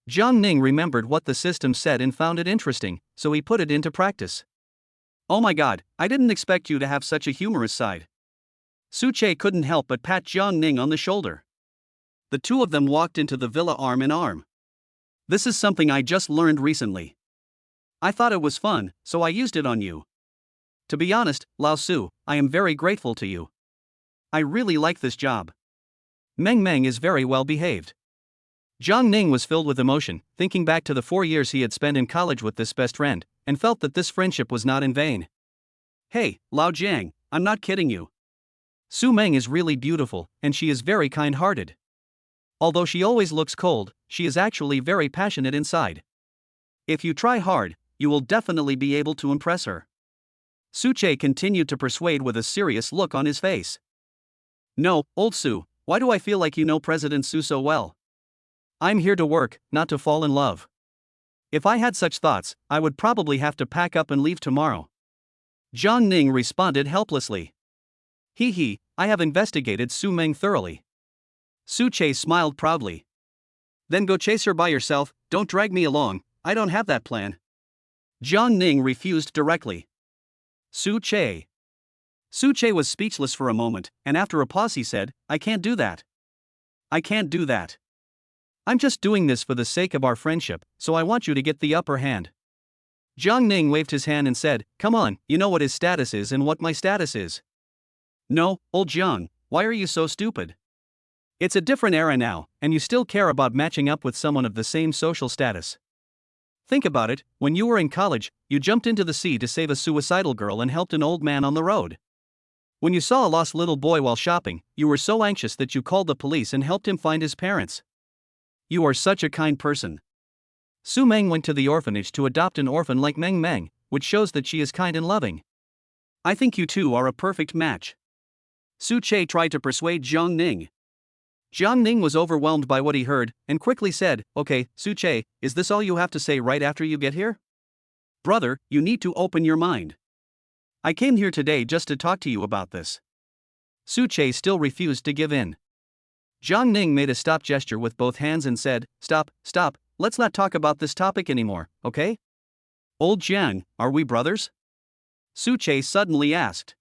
Jiang Ning remembered what the system said and found it interesting, so he put it into practice. Oh my god, I didn't expect you to have such a humorous side. Suche couldn't help but pat Jiang Ning on the shoulder. The two of them walked into the villa arm in arm. This is something I just learned recently. I thought it was fun, so I used it on you. To be honest, Lao Su, I am very grateful to you. I really like this job. Mang Mang is very well behaved. Jiang Ning was filled with emotion, thinking back to the 4 years he had spent in college with this best friend, and felt that this friendship was not in vain. Hey, Lao Jiang, I'm not kidding you. Su Meng is really beautiful, and she is very kind-hearted. Although she always looks cold, she is actually very passionate inside. If you try hard, you will definitely be able to impress her. Suche continued to persuade with a serious look on his face. No, Old Su, why do I feel like you know President Su so well? I'm here to work, not to fall in love. If I had such thoughts, I would probably have to pack up and leave tomorrow. Jiang Ning responded helplessly. Hee hee, I have investigated Su Meng thoroughly. Su Che smiled proudly. Then go chase her by yourself, don't drag me along, I don't have that plan. Jiang Ning refused directly. Su Che. Su Che was speechless for a moment, and after a pause he said, I can't do that. I can't do that. I'm just doing this for the sake of our friendship, so I want you to get the upper hand. Jiang Ning waved his hand and said, come on, you know what his status is and what my status is. No, old Jiang, why are you so stupid? It's a different era now, and you still care about matching up with someone of the same social status. Think about it, when you were in college, you jumped into the sea to save a suicidal girl and helped an old man on the road. When you saw a lost little boy while shopping, you were so anxious that you called the police and helped him find his parents. You are such a kind person. Su Meng went to the orphanage to adopt an orphan like Mang Mang, which shows that she is kind and loving. I think you two are a perfect match. Su Che tried to persuade Jiang Ning. Jiang Ning was overwhelmed by what he heard, and quickly said, okay, Su Che, is this all you have to say right after you get here? Brother, you need to open your mind. I came here today just to talk to you about this. Su Che still refused to give in. Jiang Ning made a stop gesture with both hands and said, stop, let's not talk about this topic anymore, okay? Old Jiang, are we brothers? Su Che suddenly asked.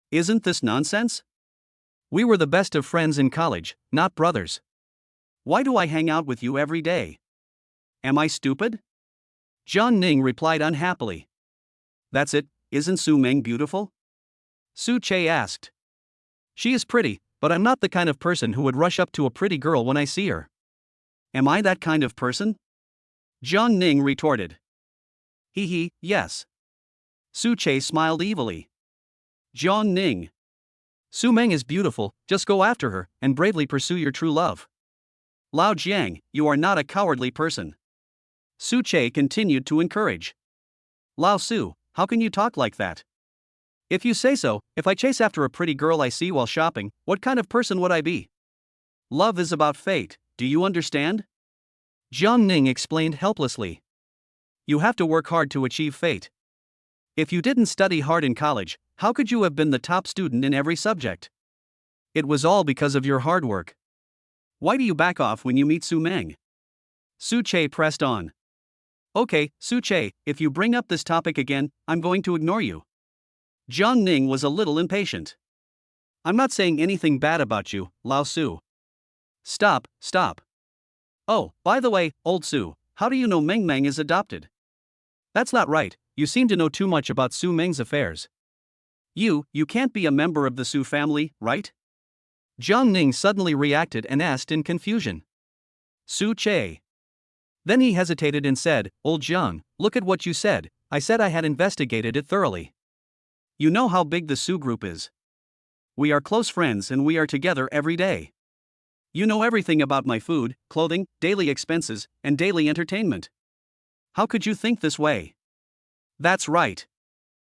Isn't this nonsense? We were the best of friends in college, not brothers. Why do I hang out with you every day? Am I stupid? Jiang Ning replied unhappily. That's it, isn't Su Meng beautiful? Su Che asked. She is pretty, but I'm not the kind of person who would rush up to a pretty girl when I see her. Am I that kind of person? Jiang Ning retorted. Hee hee, yes. Su Che smiled evilly. Jiang Ning. Su Meng is beautiful, just go after her, and bravely pursue your true love. Lao Jiang, you are not a cowardly person. Su Che continued to encourage. Lao Su, how can you talk like that? If you say so, if I chase after a pretty girl I see while shopping, what kind of person would I be? Love is about fate, do you understand? Jiang Ning explained helplessly. You have to work hard to achieve fate. If you didn't study hard in college, how could you have been the top student in every subject? It was all because of your hard work. Why do you back off when you meet Su Meng? Su Che pressed on. Okay, Su Che, if you bring up this topic again, I'm going to ignore you. Jiang Ning was a little impatient. I'm not saying anything bad about you, Lao Su. Stop. Oh, by the way, old Su, how do you know Mang Mang is adopted? That's not right, you seem to know too much about Su Meng's affairs. You can't be a member of the Su family, right? Jiang Ning suddenly reacted and asked in confusion. Su Che. Then he hesitated and said, Old Jiang, look at what you said, I said I had investigated it thoroughly. You know how big the Su group is. We are close friends and we are together every day. You know everything about my food, clothing, daily expenses, and daily entertainment. How could you think this way? That's right.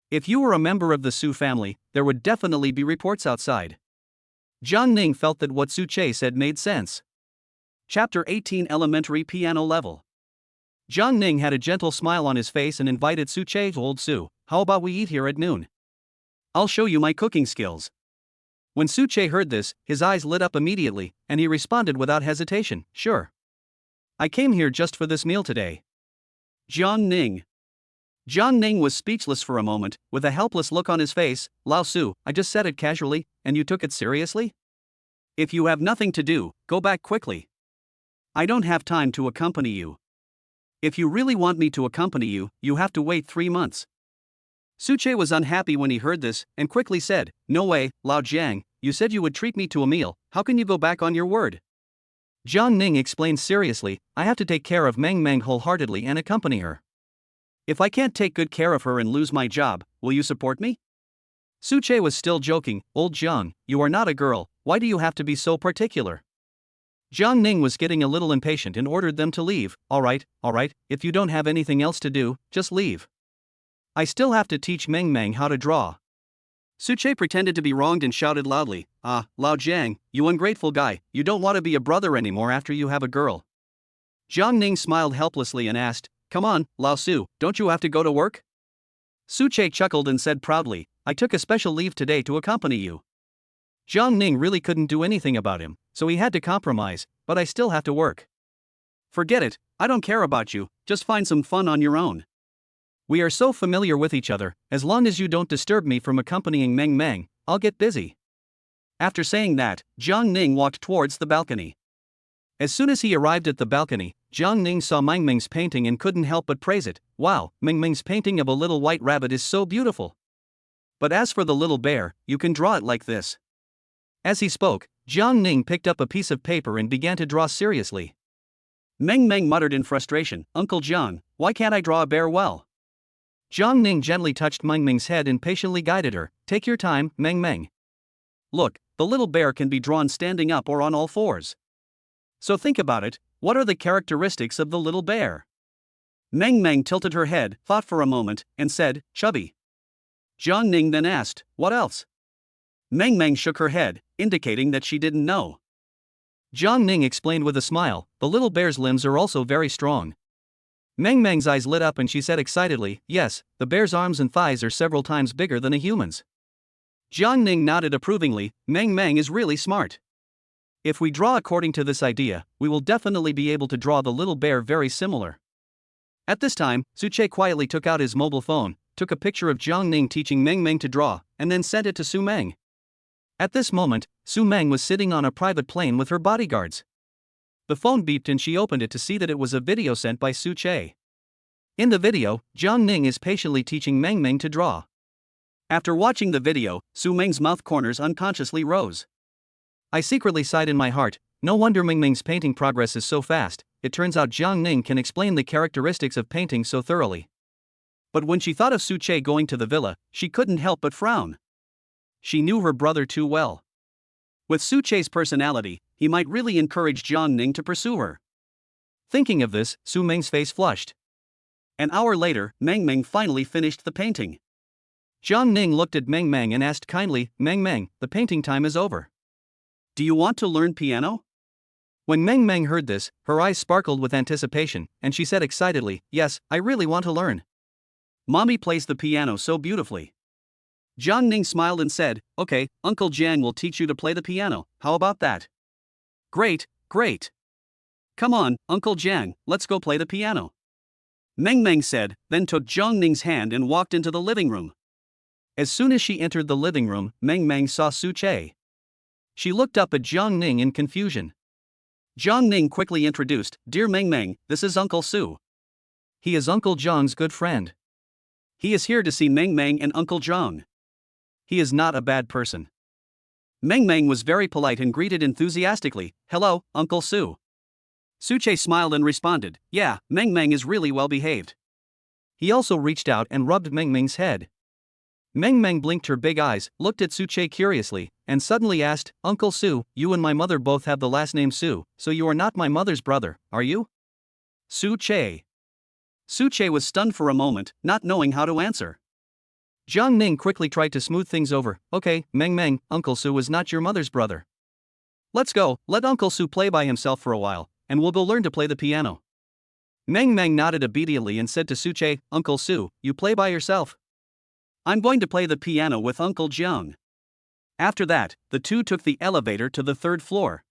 If you were a member of the Su family, there would definitely be reports outside. Jiang Ning felt that what Su Che said made sense. Chapter 18 Elementary Piano Level. Jiang Ning had a gentle smile on his face and invited Su Che to Old Su, how about we eat here at noon? I'll show you my cooking skills. When Su Che heard this, his eyes lit up immediately, and he responded without hesitation, sure. I came here just for this meal today. Jiang Ning. Jiang Ning was speechless for a moment, with a helpless look on his face. Lao Su, I just said it casually, and you took it seriously? If you have nothing to do, go back quickly. I don't have time to accompany you. If you really want me to accompany you, you have to wait 3 months. Su Che was unhappy when he heard this, and quickly said, no way, Lao Jiang, you said you would treat me to a meal, how can you go back on your word? Jiang Ning explained seriously, I have to take care of Mang Mang wholeheartedly and accompany her. If I can't take good care of her and lose my job, will you support me? Su Che was still joking, Old Jiang, you are not a girl, why do you have to be so particular? Jiang Ning was getting a little impatient and ordered them to leave. Alright, if you don't have anything else to do, just leave. I still have to teach Mang Mang how to draw. Su Che pretended to be wronged and shouted loudly, Lao Jiang, you ungrateful guy, you don't want to be a brother anymore after you have a girl. Jiang Ning smiled helplessly and asked, come on, Lao Su, don't you have to go to work? Su Che chuckled and said proudly, I took a special leave today to accompany you. Jiang Ning really couldn't do anything about him, so he had to compromise, but I still have to work. Forget it, I don't care about you, just find some fun on your own. We are so familiar with each other, as long as you don't disturb me from accompanying Mang Mang, I'll get busy. After saying that, Jiang Ning walked towards the balcony. As soon as he arrived at the balcony, Jiang Ning saw Mang Mang's painting and couldn't help but praise it. Wow, Mang Mang's painting of a little white rabbit is so beautiful. But as for the little bear, you can draw it like this. As he spoke, Jiang Ning picked up a piece of paper and began to draw seriously. Mang Mang muttered in frustration, Uncle Jiang, why can't I draw a bear well? Jiang Ning gently touched Mang Mang's head and patiently guided her. Take your time, Mang Mang. Look, the little bear can be drawn standing up or on all fours. So think about it, what are the characteristics of the little bear? Mang Mang tilted her head, thought for a moment, and said, chubby. Jiang Ning then asked, what else? Mang Mang shook her head, indicating that she didn't know. Jiang Ning explained with a smile, the little bear's limbs are also very strong. Mang Mang's eyes lit up and she said excitedly, yes, the bear's arms and thighs are several times bigger than a human's. Jiang Ning nodded approvingly, Mang Mang is really smart. If we draw according to this idea, we will definitely be able to draw the little bear very similar. At this time, Suche quietly took out his mobile phone, took a picture of Jiang Ning teaching Mang Mang to draw, and then sent it to Su Meng. At this moment, Su Meng was sitting on a private plane with her bodyguards. The phone beeped and she opened it to see that it was a video sent by Suche. In the video, Jiang Ning is patiently teaching Mang Mang to draw. After watching the video, Su Meng's mouth corners unconsciously rose. I secretly sighed in my heart, no wonder Mang Mang's painting progress is so fast, it turns out Jiang Ning can explain the characteristics of painting so thoroughly. But when she thought of Suche going to the villa, she couldn't help but frown. She knew her brother too well. With Suche's personality, he might really encourage Jiang Ning to pursue her. Thinking of this, Su Meng's face flushed. An hour later, Mang Mang finally finished the painting. Jiang Ning looked at Mang Mang and asked kindly, Mang Mang, the painting time is over. Do you want to learn piano? When Mang Mang heard this, her eyes sparkled with anticipation, and she said excitedly, yes, I really want to learn. Mommy plays the piano so beautifully. Jiang Ning smiled and said, okay, Uncle Jiang will teach you to play the piano, how about that? Great, great. Come on, Uncle Jiang, let's go play the piano. Mang Mang said, then took Jiang Ning's hand and walked into the living room. As soon as she entered the living room, Mang Mang saw Suche. She looked up at Jiang Ning in confusion. Jiang Ning quickly introduced, Dear Mang Mang, this is Uncle Su. He is Uncle Jiang's good friend. He is here to see Mang Mang and Uncle Jiang. He is not a bad person. Mang Mang was very polite and greeted enthusiastically, Hello, Uncle Su. Suche smiled and responded, Yeah, Mang Mang is really well behaved. He also reached out and rubbed Mang Mang's head. Mang Mang blinked her big eyes, looked at Suche curiously, and suddenly asked, Uncle Su, you and my mother both have the last name Su, so you are not my mother's brother, are you? Suche. Suche was stunned for a moment, not knowing how to answer. Jiang Ning quickly tried to smooth things over. Okay, Mang Mang, Uncle Su is not your mother's brother. Let's go, let Uncle Su play by himself for a while, and we'll go learn to play the piano. Mang Mang nodded obediently and said to Suche, Uncle Su, you play by yourself. I'm going to play the piano with Uncle Jiang. After that, the two took the elevator to the third floor.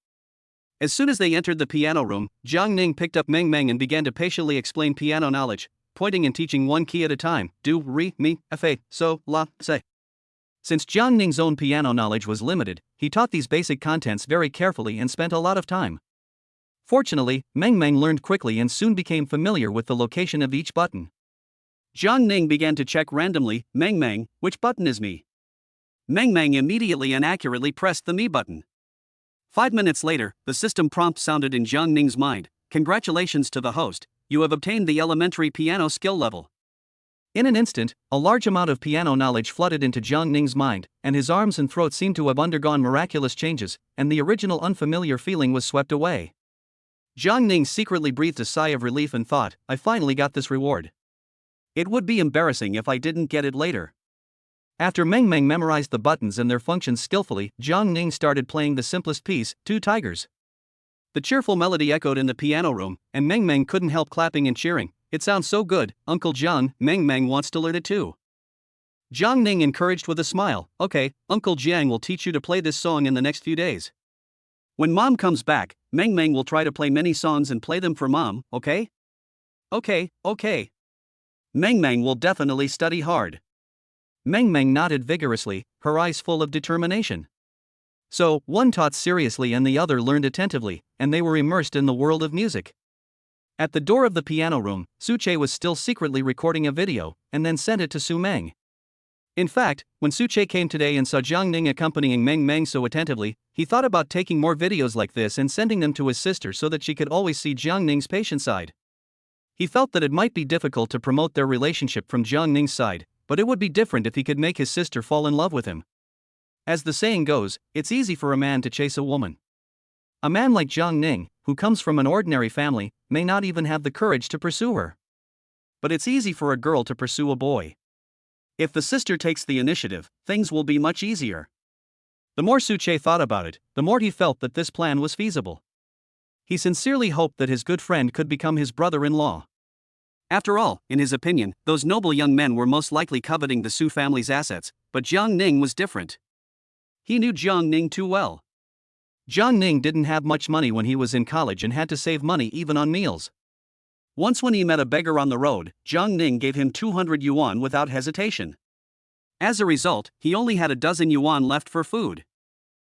As soon as they entered the piano room, Jiang Ning picked up Mang Mang and began to patiently explain piano knowledge, pointing and teaching one key at a time, do, re, mi, fa, so, la, se. Since Jiang Ning's own piano knowledge was limited, he taught these basic contents very carefully and spent a lot of time. Fortunately, Mang Mang learned quickly and soon became familiar with the location of each button. Jiang Ning began to check randomly, Mang Mang, which button is me? Mang Mang immediately and accurately pressed the me button. 5 minutes later, the system prompt sounded in Jiang Ning's mind, Congratulations to the host, you have obtained the elementary piano skill level. In an instant, a large amount of piano knowledge flooded into Jiang Ning's mind, and his arms and throat seemed to have undergone miraculous changes, and the original unfamiliar feeling was swept away. Jiang Ning secretly breathed a sigh of relief and thought, I finally got this reward. It would be embarrassing if I didn't get it later. After Mang Mang memorized the buttons and their functions skillfully, Jiang Ning started playing the simplest piece, Two Tigers. The cheerful melody echoed in the piano room, and Mang Mang couldn't help clapping and cheering. It sounds so good, Uncle Jiang, Mang Mang wants to learn it too. Jiang Ning encouraged with a smile. Okay, Uncle Jiang will teach you to play this song in the next few days. When Mom comes back, Mang Mang will try to play many songs and play them for Mom, okay? Okay. Mang Mang will definitely study hard. Mang Mang nodded vigorously, her eyes full of determination. So, one taught seriously and the other learned attentively, and they were immersed in the world of music. At the door of the piano room, Suche was still secretly recording a video, and then sent it to Su Meng. In fact, when Suche came today and saw Jiang Ning accompanying Mang Mang so attentively, he thought about taking more videos like this and sending them to his sister so that she could always see Jiang Ning's patient side. He felt that it might be difficult to promote their relationship from Jiang Ning's side, but it would be different if he could make his sister fall in love with him. As the saying goes, it's easy for a man to chase a woman. A man like Jiang Ning, who comes from an ordinary family, may not even have the courage to pursue her. But it's easy for a girl to pursue a boy. If the sister takes the initiative, things will be much easier. The more Suche thought about it, the more he felt that this plan was feasible. He sincerely hoped that his good friend could become his brother-in-law. After all, in his opinion, those noble young men were most likely coveting the Su family's assets, but Jiang Ning was different. He knew Jiang Ning too well. Jiang Ning didn't have much money when he was in college and had to save money even on meals. Once when he met a beggar on the road, Jiang Ning gave him 200 yuan without hesitation. As a result, he only had a dozen yuan left for food.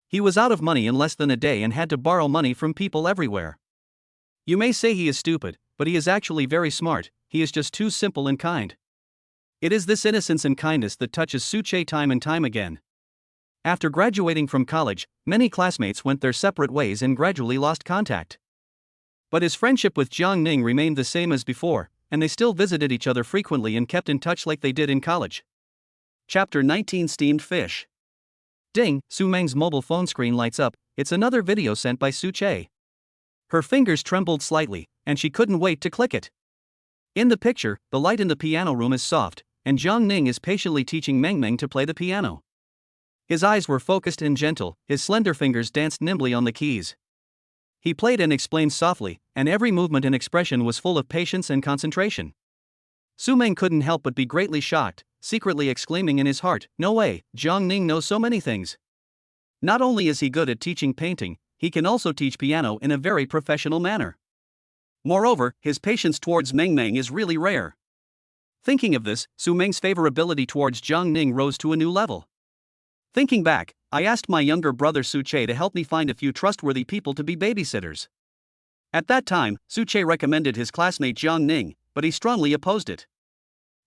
He was out of money in less than a day and had to borrow money from people everywhere. You may say he is stupid, but he is actually very smart. He is just too simple and kind. It is this innocence and kindness that touches Suche time and time again. After graduating from college, many classmates went their separate ways and gradually lost contact. But his friendship with Jiang Ning remained the same as before, and they still visited each other frequently and kept in touch like they did in college. Chapter 19 Steamed Fish. Ding, Su Meng's mobile phone screen lights up. It's another video sent by Suche. Her fingers trembled slightly, and she couldn't wait to click it. In the picture, the light in the piano room is soft, and Jiang Ning is patiently teaching Mang Mang to play the piano. His eyes were focused and gentle, his slender fingers danced nimbly on the keys. He played and explained softly, and every movement and expression was full of patience and concentration. Su Meng couldn't help but be greatly shocked, secretly exclaiming in his heart, "No way, Jiang Ning knows so many things. Not only is he good at teaching painting, he can also teach piano in a very professional manner. Moreover, his patience towards Mang Mang is really rare." Thinking of this, Su Meng's favorability towards Jiang Ning rose to a new level. Thinking back, I asked my younger brother Suche to help me find a few trustworthy people to be babysitters. At that time, Suche recommended his classmate Jiang Ning, but he strongly opposed it.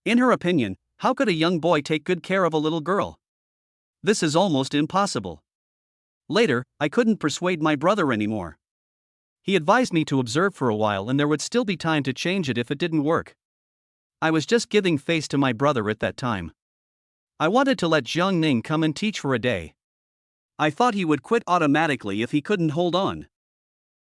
In her opinion, how could a young boy take good care of a little girl? This is almost impossible. Later, I couldn't persuade my brother anymore. He advised me to observe for a while and there would still be time to change it if it didn't work. I was just giving face to my brother at that time. I wanted to let Jiang Ning come and teach for a day. I thought he would quit automatically if he couldn't hold on.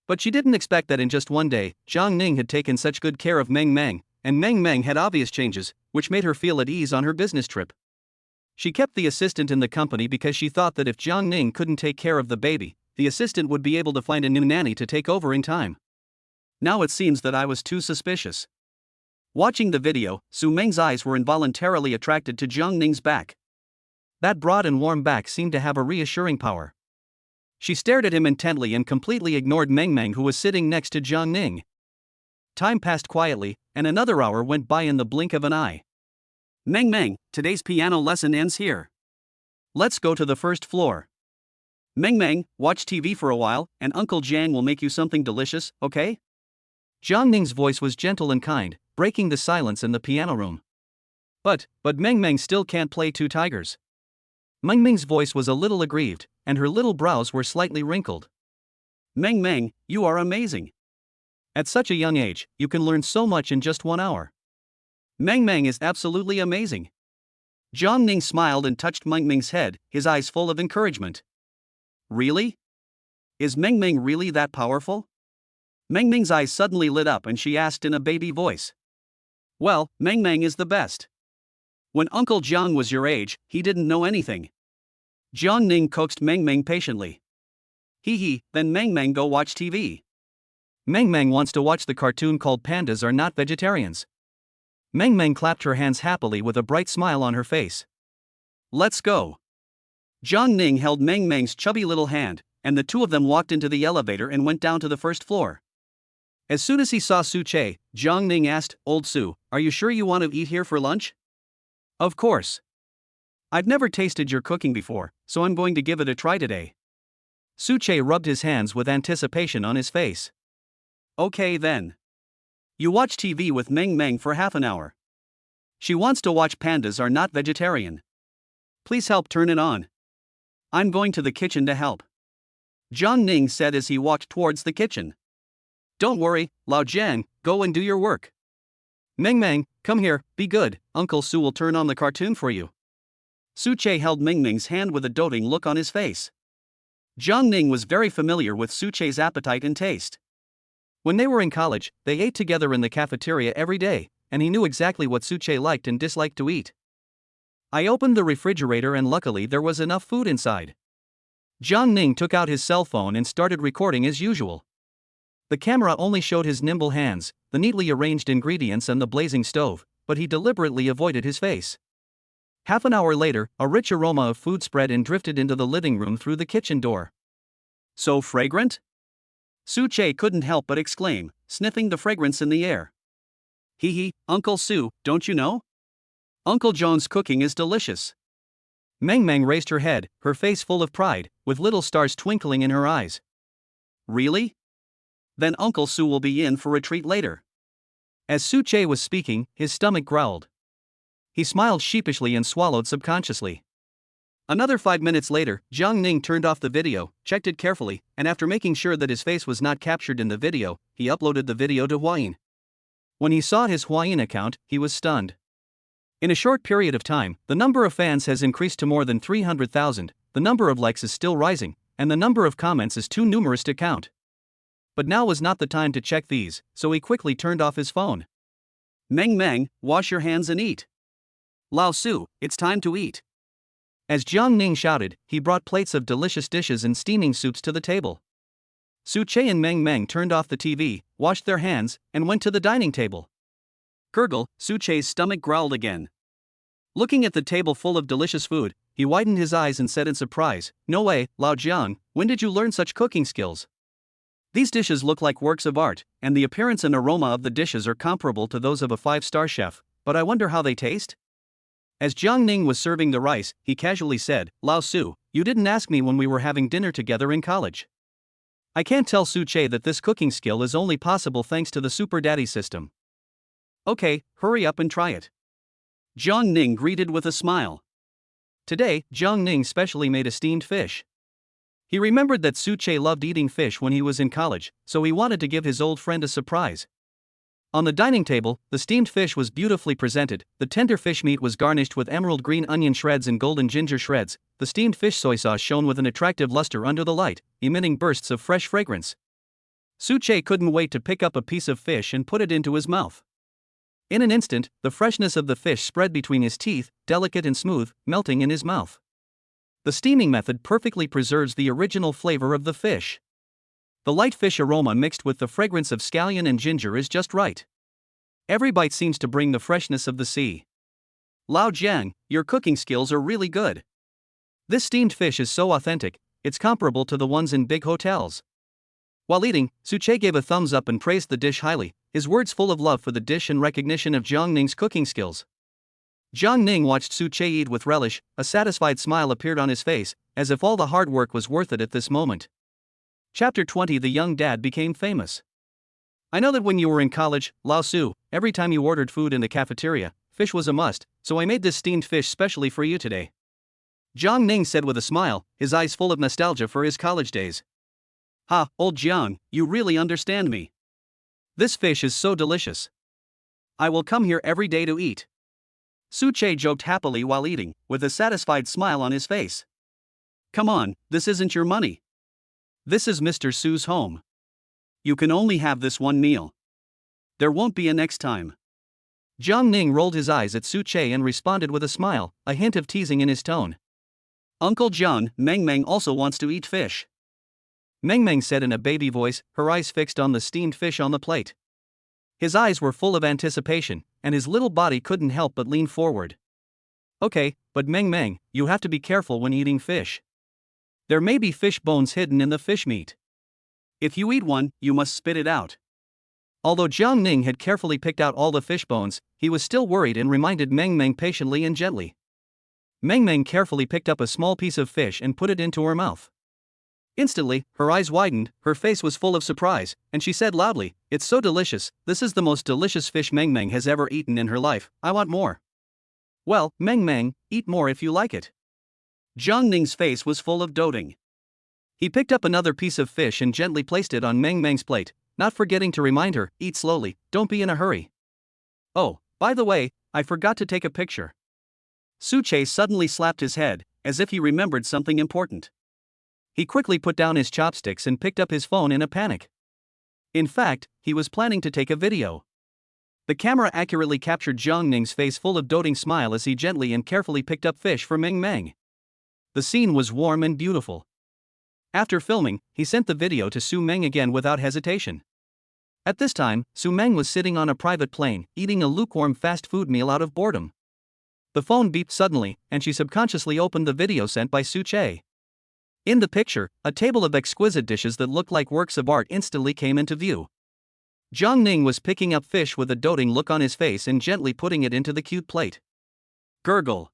But she didn't expect that in just one day, Jiang Ning had taken such good care of Mang Mang, and Mang Mang had obvious changes, which made her feel at ease on her business trip. She kept the assistant in the company because she thought that if Jiang Ning couldn't take care of the baby, the assistant would be able to find a new nanny to take over in time. Now it seems that I was too suspicious. Watching the video, Su Meng's eyes were involuntarily attracted to Jiang Ning's back. That broad and warm back seemed to have a reassuring power. She stared at him intently and completely ignored Mang Mang, who was sitting next to Jiang Ning. Time passed quietly, and another hour went by in the blink of an eye. "Mang Mang, today's piano lesson ends here. Let's go to the first floor. Mang Mang, watch TV for a while, and Uncle Jiang will make you something delicious, okay?" Jiang Ning's voice was gentle and kind, breaking the silence in the piano room. But Mang Mang still can't play two tigers. Mang Ming's voice was a little aggrieved, and her little brows were slightly wrinkled. "Mang Mang, you are amazing. At such a young age, you can learn so much in just 1 hour. Mang Mang is absolutely amazing." Jiang Ning smiled and touched Mang Ming's head, his eyes full of encouragement. "Really? Is Mang Mang really that powerful?" Mang Ming's eyes suddenly lit up and she asked in a baby voice. "Well, Mang Mang is the best. When Uncle Jiang was your age, he didn't know anything." Jiang Ning coaxed Mang Mang patiently. Hee, then Mang Mang go watch TV. Mang Mang wants to watch the cartoon called Pandas Are Not Vegetarians." Mang Mang clapped her hands happily with a bright smile on her face. Let's go. Jiang Ning held Mang Mang's chubby little hand, and the two of them walked into the elevator and went down to the first floor. As soon as he saw Su Che, Jiang Ning asked, "Old Su, are you sure you want to eat here for lunch?" "Of course. I've never tasted your cooking before, so I'm going to give it a try today." Su Che rubbed his hands with anticipation on his face. "Okay then. You watch TV with Mang Mang for half an hour. She wants to watch Pandas Are Not Vegetarian. Please help turn it on. I'm going to the kitchen to help," Jiang Ning said as he walked towards the kitchen. "Don't worry, Lao Jiang, go and do your work. Mang Mang, come here, be good, Uncle Su will turn on the cartoon for you." Su Che held Mang Mang's hand with a doting look on his face. Jiang Ning was very familiar with Su Che's appetite and taste. When they were in college, they ate together in the cafeteria every day, and he knew exactly what Su Che liked and disliked to eat. "I opened the refrigerator and luckily there was enough food inside." Jiang Ning took out his cell phone and started recording as usual. The camera only showed his nimble hands, the neatly arranged ingredients and the blazing stove, but he deliberately avoided his face. Half an hour later, a rich aroma of food spread and drifted into the living room through the kitchen door. "So fragrant?" Su Che couldn't help but exclaim, sniffing the fragrance in the air. "Hee hee, Uncle Su, don't you know? Uncle John's cooking is delicious." Mang Mang raised her head, her face full of pride, with little stars twinkling in her eyes. "Really? Then Uncle Su will be in for a treat later." As Su Che was speaking, his stomach growled. He smiled sheepishly and swallowed subconsciously. Another 5 minutes later, Jiang Ning turned off the video, checked it carefully, and after making sure that his face was not captured in the video, he uploaded the video to Huayin. When he saw his Huayin account, he was stunned. In a short period of time, the number of fans has increased to more than 300,000, the number of likes is still rising, and the number of comments is too numerous to count. But now was not the time to check these, so he quickly turned off his phone. "Mang Mang, wash your hands and eat. Lao Su, it's time to eat." As Jiang Ning shouted, he brought plates of delicious dishes and steaming soups to the table. Su Che and Mang Mang turned off the TV, washed their hands, and went to the dining table. Gurgle, Su Che's stomach growled again. Looking at the table full of delicious food, he widened his eyes and said in surprise, "No way, Lao Jiang, when did you learn such cooking skills? These dishes look like works of art, and the appearance and aroma of the dishes are comparable to those of a 5-star chef, but I wonder how they taste?" As Jiang Ning was serving the rice, he casually said, "Lao Su, you didn't ask me when we were having dinner together in college." I can't tell Su Che that this cooking skill is only possible thanks to the Super Daddy system. "Okay, hurry up and try it," Jiang Ning greeted with a smile. Today, Jiang Ning specially made a steamed fish. He remembered that Su Che loved eating fish when he was in college, so he wanted to give his old friend a surprise. On the dining table, the steamed fish was beautifully presented, the tender fish meat was garnished with emerald green onion shreds and golden ginger shreds, the steamed fish soy sauce shone with an attractive luster under the light, emitting bursts of fresh fragrance. Su Che couldn't wait to pick up a piece of fish and put it into his mouth. In an instant, the freshness of the fish spread between his teeth, delicate and smooth, melting in his mouth. The steaming method perfectly preserves the original flavor of the fish. The light fish aroma mixed with the fragrance of scallion and ginger is just right. Every bite seems to bring the freshness of the sea. "Lao Jiang, your cooking skills are really good. This steamed fish is so authentic, it's comparable to the ones in big hotels." While eating, Su Che gave a thumbs up and praised the dish highly, his words full of love for the dish and recognition of Jiang Ning's cooking skills. Jiang Ning watched Su Che eat with relish, a satisfied smile appeared on his face, as if all the hard work was worth it at this moment. Chapter 20 The young dad became famous. "I know that when you were in college, Lao Su, every time you ordered food in the cafeteria, fish was a must, so I made this steamed fish specially for you today," Jiang Ning said with a smile, his eyes full of nostalgia for his college days. "Ha, old Jiang, you really understand me. This fish is so delicious. I will come here every day to eat." Su Che joked happily while eating, with a satisfied smile on his face. "Come on, this isn't your money. This is Mr. Su's home. You can only have this one meal. There won't be a next time." Jiang Ning rolled his eyes at Su Che and responded with a smile, a hint of teasing in his tone. "Uncle John, Mang Mang also wants to eat fish," Mang Mang said in a baby voice, her eyes fixed on the steamed fish on the plate. His eyes were full of anticipation, and his little body couldn't help but lean forward. Okay, but Mang Mang, you have to be careful when eating fish. There may be fish bones hidden in the fish meat. If you eat one, you must spit it out. Although Jiang Ning had carefully picked out all the fish bones, he was still worried and reminded Mang Mang patiently and gently. Mang Mang carefully picked up a small piece of fish and put it into her mouth. Instantly, her eyes widened, her face was full of surprise, and she said loudly, "It's so delicious, this is the most delicious fish Mang Mang has ever eaten in her life, I want more." "Well, Mang Mang, eat more if you like it." Jiang Ning's face was full of doting. He picked up another piece of fish and gently placed it on Mang Mang's plate, not forgetting to remind her, "Eat slowly, don't be in a hurry." "Oh, by the way, I forgot to take a picture." Suche suddenly slapped his head, as if he remembered something important. He quickly put down his chopsticks and picked up his phone in a panic. In fact, he was planning to take a video. The camera accurately captured Jiang Ning's face full of doting smile as he gently and carefully picked up fish for Mang Mang. The scene was warm and beautiful. After filming, he sent the video to Su Meng again without hesitation. At this time, Su Meng was sitting on a private plane, eating a lukewarm fast food meal out of boredom. The phone beeped suddenly, and she subconsciously opened the video sent by Su Che. In the picture, a table of exquisite dishes that looked like works of art instantly came into view. Jiang Ning was picking up fish with a doting look on his face and gently putting it into the cute plate. Gurgle.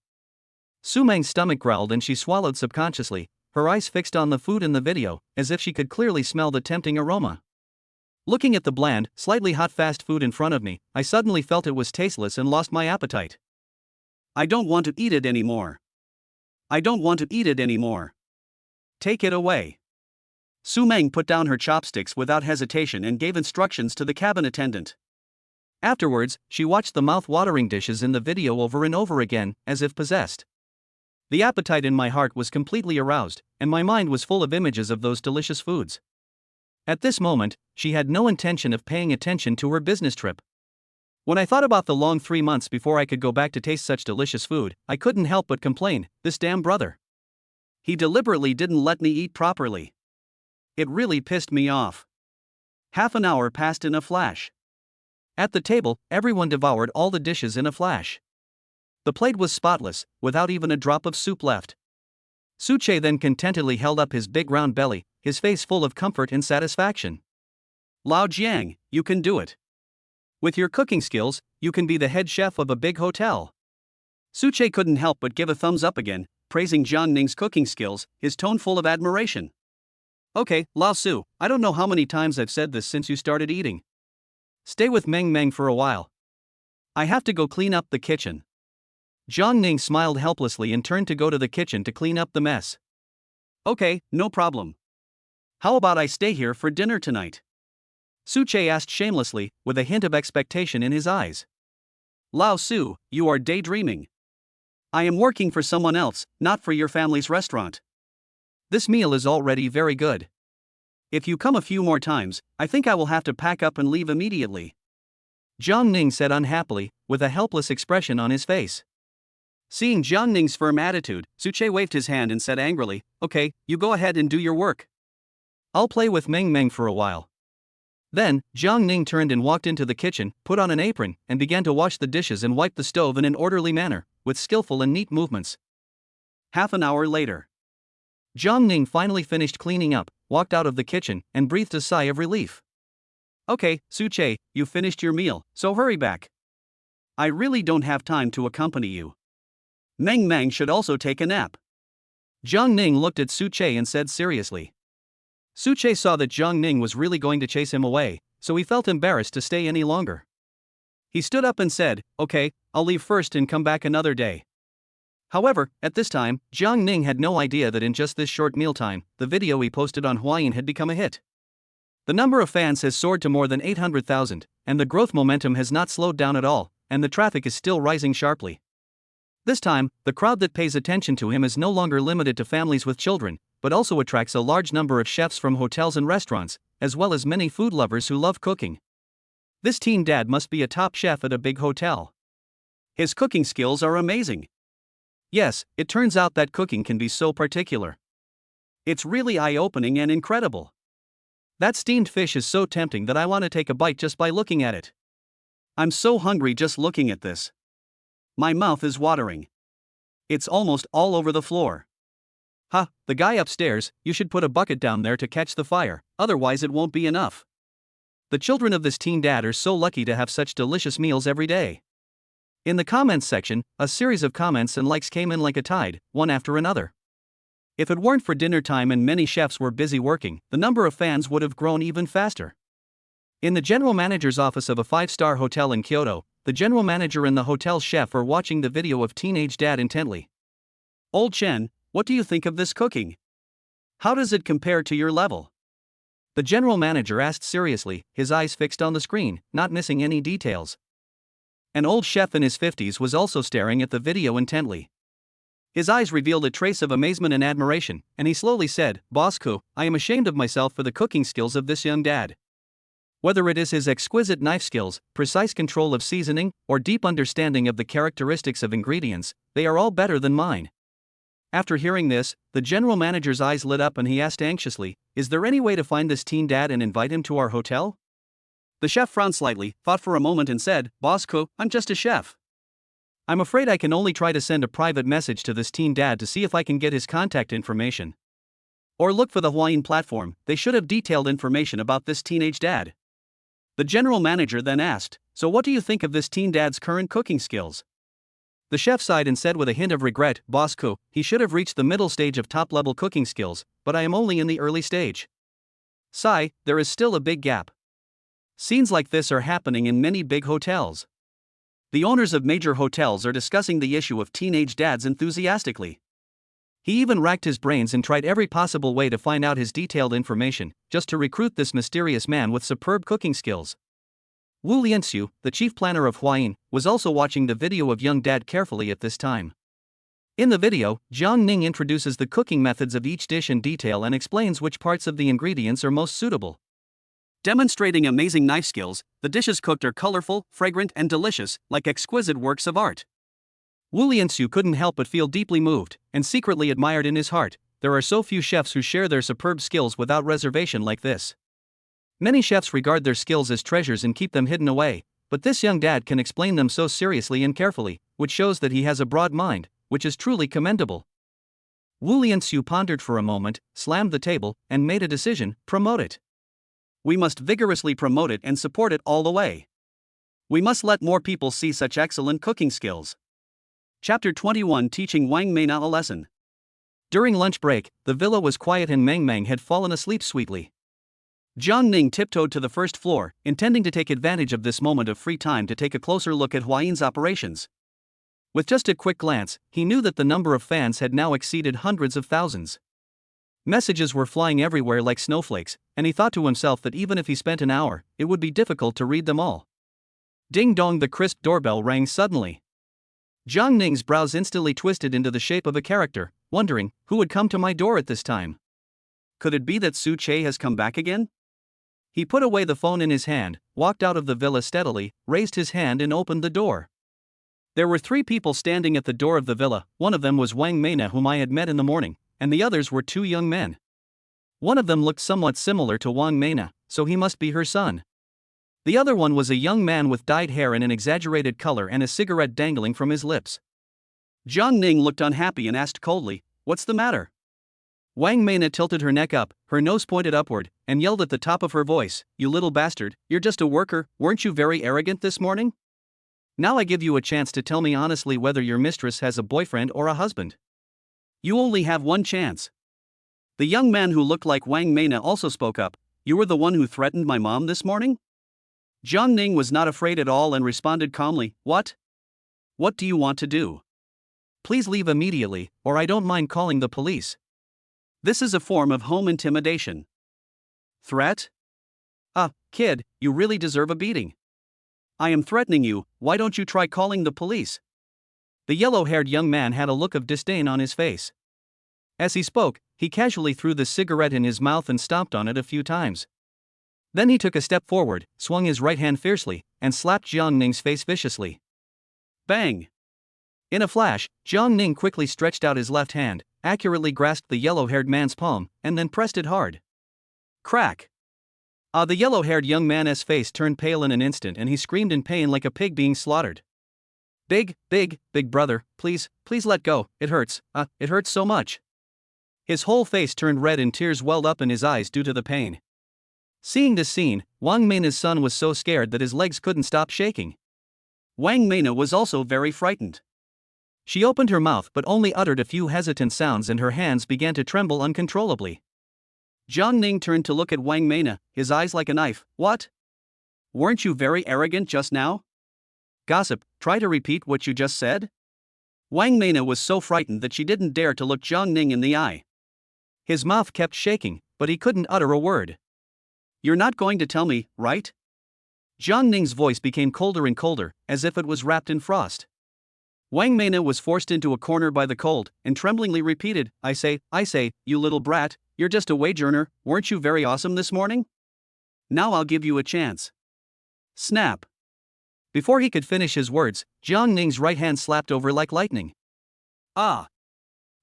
Su Meng's stomach growled and she swallowed subconsciously, her eyes fixed on the food in the video, as if she could clearly smell the tempting aroma. Looking at the bland, slightly hot fast food in front of me, I suddenly felt it was tasteless and lost my appetite. I don't want to eat it anymore. I don't want to eat it anymore. Take it away. Su Meng put down her chopsticks without hesitation and gave instructions to the cabin attendant. Afterwards, she watched the mouth-watering dishes in the video over and over again, as if possessed. The appetite in my heart was completely aroused, and my mind was full of images of those delicious foods. At this moment, she had no intention of paying attention to her business trip. When I thought about the long 3 months before I could go back to taste such delicious food, I couldn't help but complain, "This damn brother. He deliberately didn't let me eat properly. It really pissed me off." Half an hour passed in a flash. At the table, everyone devoured all the dishes in a flash. The plate was spotless, without even a drop of soup left. Su Che then contentedly held up his big round belly, his face full of comfort and satisfaction. "Lao Jiang, you can do it. With your cooking skills, you can be the head chef of a big hotel." Su Che couldn't help but give a thumbs up again, praising Jiang Ning's cooking skills, his tone full of admiration. "Okay, Lao Su, I don't know how many times I've said this since you started eating. Stay with Mang Mang for a while. I have to go clean up the kitchen." Jiang Ning smiled helplessly and turned to go to the kitchen to clean up the mess. "Okay, no problem. How about I stay here for dinner tonight?" Su Che asked shamelessly, with a hint of expectation in his eyes. "Lao Su, you are daydreaming. I am working for someone else, not for your family's restaurant. This meal is already very good. If you come a few more times, I think I will have to pack up and leave immediately," Jiang Ning said unhappily, with a helpless expression on his face. Seeing Jiang Ning's firm attitude, Su Che waved his hand and said angrily, "Okay, you go ahead and do your work. I'll play with Mang Mang for a while." Then, Jiang Ning turned and walked into the kitchen, put on an apron, and began to wash the dishes and wipe the stove in an orderly manner, with skillful and neat movements. Half an hour later, Jiang Ning finally finished cleaning up, walked out of the kitchen, and breathed a sigh of relief. "Okay, Su Che, you finished your meal, so hurry back. I really don't have time to accompany you. Mang Mang should also take a nap." Jiang Ning looked at Su Che and said seriously. Su Che saw that Jiang Ning was really going to chase him away, so he felt embarrassed to stay any longer. He stood up and said, "Okay, I'll leave first and come back another day." However, at this time, Jiang Ning had no idea that in just this short mealtime, the video he posted on Huayin had become a hit. The number of fans has soared to more than 800,000, and the growth momentum has not slowed down at all, and the traffic is still rising sharply. This time, the crowd that pays attention to him is no longer limited to families with children, but also attracts a large number of chefs from hotels and restaurants, as well as many food lovers who love cooking. This teen dad must be a top chef at a big hotel. His cooking skills are amazing. Yes, it turns out that cooking can be so particular. It's really eye-opening and incredible. That steamed fish is so tempting that I want to take a bite just by looking at it. I'm so hungry just looking at this. My mouth is watering. It's almost all over the floor. Ha, the guy upstairs, you should put a bucket down there to catch the fire, otherwise it won't be enough. The children of this teen dad are so lucky to have such delicious meals every day. In the comments section, a series of comments and likes came in like a tide, one after another. If it weren't for dinner time and many chefs were busy working, the number of fans would have grown even faster. In the general manager's office of a 5-star hotel in Kyoto, the general manager and the hotel's chef are watching the video of teenage dad intently. Old Chen, what do you think of this cooking? How does it compare to your level? The general manager asked seriously, his eyes fixed on the screen, not missing any details. An old chef in his 50s was also staring at the video intently. His eyes revealed a trace of amazement and admiration, and he slowly said, "Bosku, I am ashamed of myself for the cooking skills of this young dad. Whether it is his exquisite knife skills, precise control of seasoning, or deep understanding of the characteristics of ingredients, they are all better than mine." After hearing this, the general manager's eyes lit up and he asked anxiously, "Is there any way to find this teen dad and invite him to our hotel?" The chef frowned slightly, thought for a moment and said, "Bosku, I'm just a chef. I'm afraid I can only try to send a private message to this teen dad to see if I can get his contact information. Or look for the Hawaiian platform, they should have detailed information about this teenage dad." The general manager then asked, "So what do you think of this teen dad's current cooking skills?" The chef sighed and said with a hint of regret, "Bosku, he should have reached the middle stage of top-level cooking skills, but I am only in the early stage. Sigh, there is still a big gap." Scenes like this are happening in many big hotels. The owners of major hotels are discussing the issue of teenage dads enthusiastically. He even racked his brains and tried every possible way to find out his detailed information, just to recruit this mysterious man with superb cooking skills. Wu Lianxiu, the chief planner of Huayin, was also watching the video of young dad carefully at this time. In the video, Jiang Ning introduces the cooking methods of each dish in detail and explains which parts of the ingredients are most suitable. Demonstrating amazing knife skills, the dishes cooked are colorful, fragrant, and delicious, like exquisite works of art. Wu Lianxiu couldn't help but feel deeply moved, and secretly admired in his heart. There are so few chefs who share their superb skills without reservation like this. Many chefs regard their skills as treasures and keep them hidden away, but this young dad can explain them so seriously and carefully, which shows that he has a broad mind, which is truly commendable. Wu Lianxiu pondered for a moment, slammed the table, and made a decision: promote it. We must vigorously promote it and support it all the way. We must let more people see such excellent cooking skills. Chapter 21, Teaching Wang Mena a Lesson. During lunch break, the villa was quiet and Mang Mang had fallen asleep sweetly. Jiang Ning tiptoed to the first floor, intending to take advantage of this moment of free time to take a closer look at Huayin's operations. With just a quick glance, he knew that the number of fans had now exceeded hundreds of thousands. Messages were flying everywhere like snowflakes, and he thought to himself that even if he spent an hour, it would be difficult to read them all. Ding dong, the crisp doorbell rang suddenly. Jiang Ning's brows instantly twisted into the shape of a character, wondering, who would come to my door at this time? Could it be that Su Che has come back again? He put away the phone in his hand, walked out of the villa steadily, raised his hand and opened the door. There were 3 people standing at the door of the villa. One of them was Wang Mena, whom I had met in the morning, and the others were 2 young men. One of them looked somewhat similar to Wang Mena, so he must be her son. The other one was a young man with dyed hair and an exaggerated color and a cigarette dangling from his lips. Jiang Ning looked unhappy and asked coldly, "What's the matter?" Wang Mena tilted her neck up, her nose pointed upward, and yelled at the top of her voice, "You little bastard, you're just a worker, weren't you very arrogant this morning? Now I give you a chance to tell me honestly whether your mistress has a boyfriend or a husband. You only have one chance." The young man who looked like Wang Mena also spoke up, "You were the one who threatened my mom this morning?" Jiang Ning was not afraid at all and responded calmly, "What? What do you want to do? Please leave immediately, or I don't mind calling the police. This is a form of home intimidation." Threat? Kid, you really deserve a beating. I am threatening you, why don't you try calling the police? The yellow-haired young man had a look of disdain on his face. As he spoke, he casually threw the cigarette in his mouth and stomped on it a few times. Then he took a step forward, swung his right hand fiercely, and slapped Jiang Ning's face viciously. Bang! In a flash, Jiang Ning quickly stretched out his left hand, accurately grasped the yellow-haired man's palm, and then pressed it hard. Crack! The yellow-haired young man's face turned pale in an instant and he screamed in pain like a pig being slaughtered. Big brother, please let go, it hurts so much. His whole face turned red and tears welled up in his eyes due to the pain. Seeing this scene, Wang Meina's son was so scared that his legs couldn't stop shaking. Wang Meina was also very frightened. She opened her mouth but only uttered a few hesitant sounds and her hands began to tremble uncontrollably. Jiang Ning turned to look at Wang Meina, his eyes like a knife. What? Weren't you very arrogant just now? Gossip, try to repeat what you just said? Wang Meina was so frightened that she didn't dare to look Jiang Ning in the eye. His mouth kept shaking, but he couldn't utter a word. You're not going to tell me, right? Jiang Ning's voice became colder and colder, as if it was wrapped in frost. Wang Meina was forced into a corner by the cold, and tremblingly repeated, I say, you little brat, you're just a wage earner, weren't you very awesome this morning? Now I'll give you a chance. Snap. Before he could finish his words, Jiang Ning's right hand slapped over like lightning. Ah!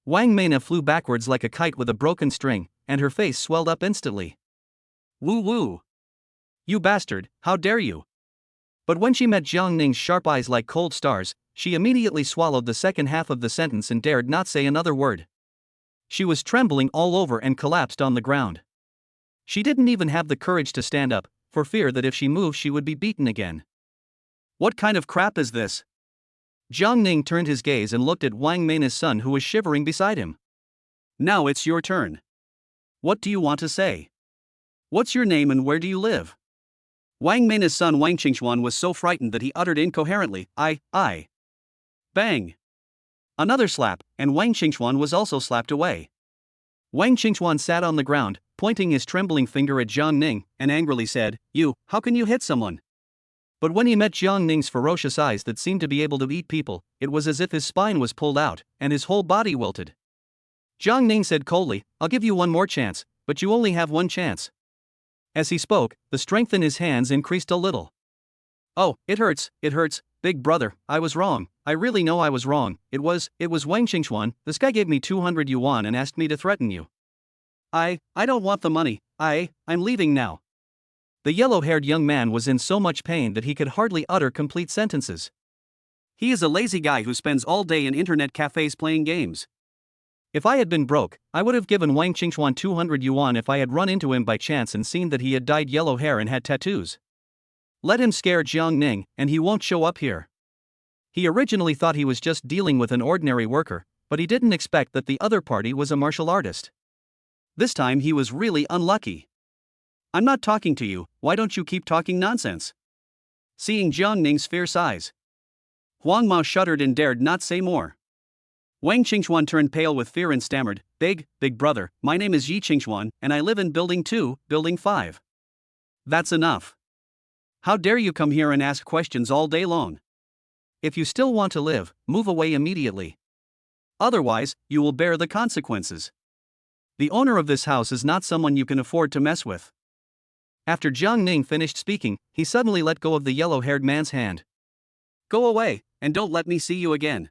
Wang Meina flew backwards like a kite with a broken string, and her face swelled up instantly. Woo woo! You bastard, how dare you! But when she met Jiang Ning's sharp eyes like cold stars, she immediately swallowed the second half of the sentence and dared not say another word. She was trembling all over and collapsed on the ground. She didn't even have the courage to stand up, for fear that if she moved she would be beaten again. What kind of crap is this? Jiang Ning turned his gaze and looked at Wang Meina's son who was shivering beside him. Now it's your turn. What do you want to say? What's your name and where do you live? Wang Meina's son Wang Qingxuan was so frightened that he uttered incoherently, I. Bang! Another slap, and Wang Qingxuan was also slapped away. Wang Qingxuan sat on the ground, pointing his trembling finger at Jiang Ning, and angrily said, how can you hit someone? But when he met Jiang Ning's ferocious eyes that seemed to be able to eat people, it was as if his spine was pulled out, and his whole body wilted. Jiang Ning said coldly, I'll give you one more chance, but you only have one chance. As he spoke, the strength in his hands increased a little. Oh, it hurts, big brother, I was wrong, I really know I was wrong, it was Wang Qingxuan, this guy gave me 200 yuan and asked me to threaten you. I don't want the money, I'm leaving now. The yellow-haired young man was in so much pain that he could hardly utter complete sentences. He is a lazy guy who spends all day in internet cafes playing games. If I had been broke, I would have given Wang Qingxuan 200 yuan if I had run into him by chance and seen that he had dyed yellow hair and had tattoos. Let him scare Jiang Ning, and he won't show up here. He originally thought he was just dealing with an ordinary worker, but he didn't expect that the other party was a martial artist. This time he was really unlucky. I'm not talking to you, why don't you keep talking nonsense? Seeing Jiang Ning's fierce eyes, Huang Mao shuddered and dared not say more. Wang Qingxuan turned pale with fear and stammered, Big brother, my name is Yi Qingxuan, and I live in Building 2, Building 5. That's enough. How dare you come here and ask questions all day long? If you still want to live, move away immediately. Otherwise, you will bear the consequences. The owner of this house is not someone you can afford to mess with. After Jiang Ning finished speaking, he suddenly let go of the yellow-haired man's hand. Go away, and don't let me see you again.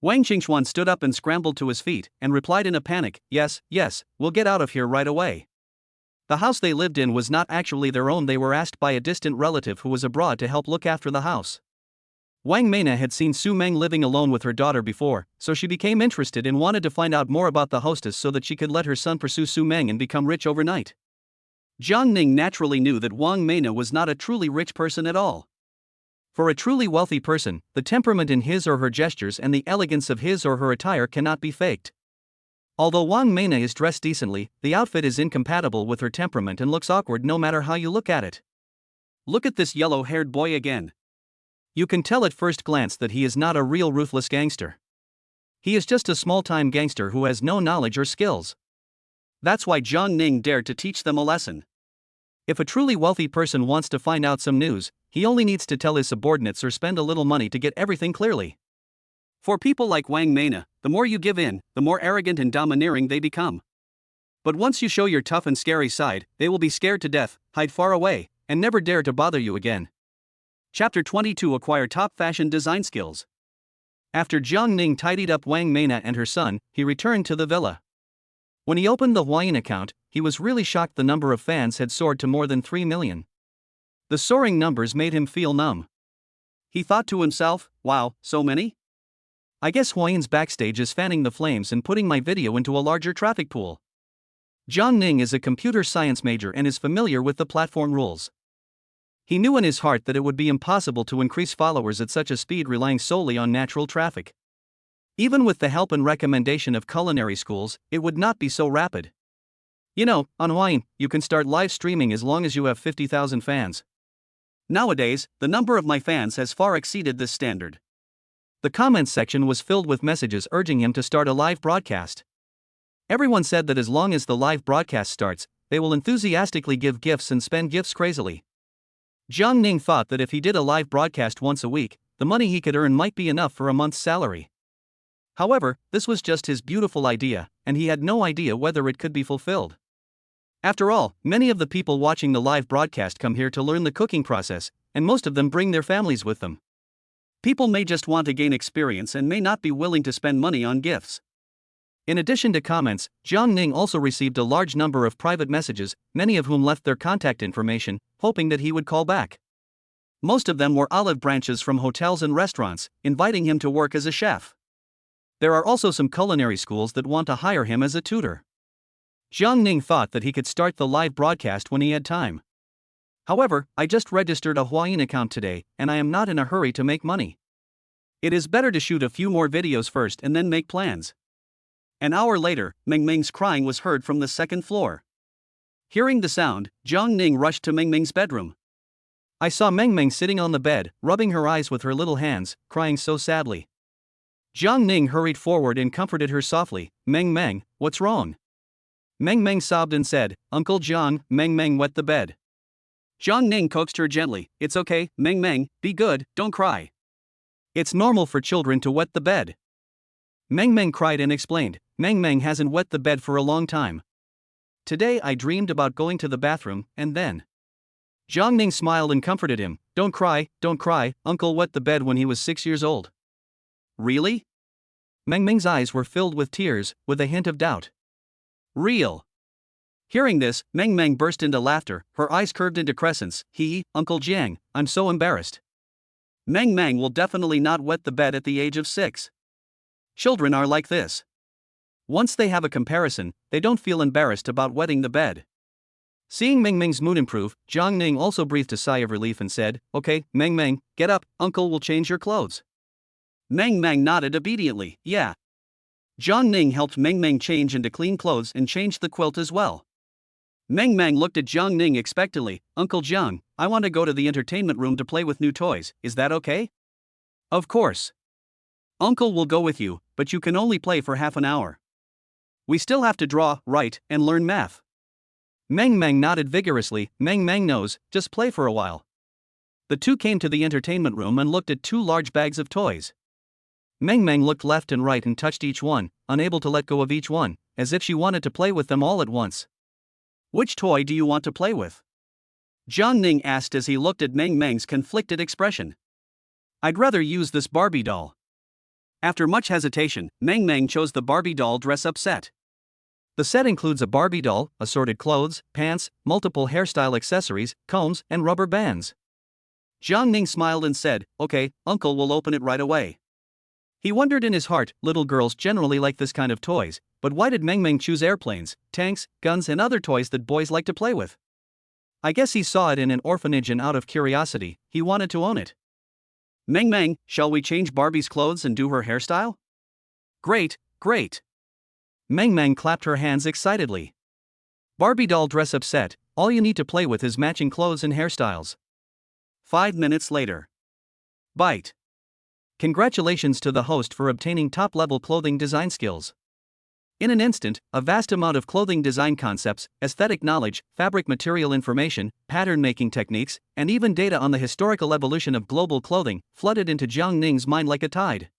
Wang Qingxuan stood up and scrambled to his feet, and replied in a panic, Yes, we'll get out of here right away. The house they lived in was not actually their own, they were asked by a distant relative who was abroad to help look after the house. Wang Meina had seen Su Meng living alone with her daughter before, so she became interested and wanted to find out more about the hostess so that she could let her son pursue Su Meng and become rich overnight. Jiang Ning naturally knew that Wang Meina was not a truly rich person at all. For a truly wealthy person, the temperament in his or her gestures and the elegance of his or her attire cannot be faked. Although Wang Meina is dressed decently, the outfit is incompatible with her temperament and looks awkward no matter how you look at it. Look at this yellow-haired boy again. You can tell at first glance that he is not a real ruthless gangster. He is just a small-time gangster who has no knowledge or skills. That's why Jiang Ning dared to teach them a lesson. If a truly wealthy person wants to find out some news, he only needs to tell his subordinates or spend a little money to get everything clearly. For people like Wang Meina, the more you give in, the more arrogant and domineering they become. But once you show your tough and scary side, they will be scared to death, hide far away, and never dare to bother you again. Chapter 22 Acquire Top Fashion Design Skills. After Jiang Ning tidied up Wang Meina and her son, he returned to the villa. When he opened the Huayin account, he was really shocked the number of fans had soared to more than 3 million. The soaring numbers made him feel numb. He thought to himself, wow, so many? I guess Huayan's backstage is fanning the flames and putting my video into a larger traffic pool. Jiang Ning is a computer science major and is familiar with the platform rules. He knew in his heart that it would be impossible to increase followers at such a speed relying solely on natural traffic. Even with the help and recommendation of culinary schools, it would not be so rapid. You know, on Huayan, you can start live streaming as long as you have 50,000 fans. Nowadays, the number of my fans has far exceeded this standard. The comments section was filled with messages urging him to start a live broadcast. Everyone said that as long as the live broadcast starts, they will enthusiastically give gifts and spend gifts crazily. Jiang Ning thought that if he did a live broadcast once a week, the money he could earn might be enough for a month's salary. However, this was just his beautiful idea, and he had no idea whether it could be fulfilled. After all, many of the people watching the live broadcast come here to learn the cooking process, and most of them bring their families with them. People may just want to gain experience and may not be willing to spend money on gifts. In addition to comments, Jiang Ning also received a large number of private messages, many of whom left their contact information, hoping that he would call back. Most of them were olive branches from hotels and restaurants, inviting him to work as a chef. There are also some culinary schools that want to hire him as a tutor. Jiang Ning thought that he could start the live broadcast when he had time. However, I just registered a Huayan account today, and I am not in a hurry to make money. It is better to shoot a few more videos first and then make plans. An hour later, Mang Mang's crying was heard from the second floor. Hearing the sound, Jiang Ning rushed to Mang Mang's bedroom. I saw Mang Mang sitting on the bed, rubbing her eyes with her little hands, crying so sadly. Jiang Ning hurried forward and comforted her softly. Mang Mang, what's wrong? Mang Mang sobbed and said, Uncle Jiang. Mang Mang wet the bed. Jiang Ning coaxed her gently. It's okay, Mang Mang, be good, don't cry. It's normal for children to wet the bed. Mang Mang cried and explained, Mang Mang hasn't wet the bed for a long time. Today I dreamed about going to the bathroom, and then. Jiang Ning smiled and comforted him. Don't cry, Uncle wet the bed when he was 6 years old. Really? Mang Mang's eyes were filled with tears, with a hint of doubt. Real. Hearing this, Mang Mang burst into laughter, her eyes curved into crescents. Uncle Jiang, I'm so embarrassed. Mang Mang will definitely not wet the bed at the age of 6. Children are like this. Once they have a comparison, they don't feel embarrassed about wetting the bed. Seeing Mang Mang's mood improve, Jiang Ning also breathed a sigh of relief and said, Okay, Mang Mang, get up, Uncle will change your clothes. Mang Mang nodded obediently, yeah. Jiang Ning helped Mang Mang change into clean clothes and changed the quilt as well. Mang Mang looked at Jiang Ning expectantly. Uncle Jiang, I want to go to the entertainment room to play with new toys, is that okay? Of course. Uncle will go with you, but you can only play for half an hour. We still have to draw, write, and learn math. Mang Mang nodded vigorously. Mang Mang knows, just play for a while. The two came to the entertainment room and looked at 2 large bags of toys. Mang Mang looked left and right and touched each one, unable to let go of each one, as if she wanted to play with them all at once. Which toy do you want to play with? Jiang Ning asked as he looked at Mang Mang's conflicted expression. I'd rather use this Barbie doll. After much hesitation, Mang Mang chose the Barbie doll dress-up set. The set includes a Barbie doll, assorted clothes, pants, multiple hairstyle accessories, combs, and rubber bands. Jiang Ning smiled and said, Okay, Uncle will open it right away. He wondered in his heart, little girls generally like this kind of toys, but why did Mang Mang choose airplanes, tanks, guns and other toys that boys like to play with? I guess he saw it in an orphanage and out of curiosity, he wanted to own it. Mang Mang, shall we change Barbie's clothes and do her hairstyle? Great, great. Mang Mang clapped her hands excitedly. Barbie doll dress-up set, all you need to play with is matching clothes and hairstyles. 5 minutes later. Bite. Congratulations to the host for obtaining top-level clothing design skills. In an instant, a vast amount of clothing design concepts, aesthetic knowledge, fabric material information, pattern-making techniques, and even data on the historical evolution of global clothing flooded into Jiang Ning's mind like a tide.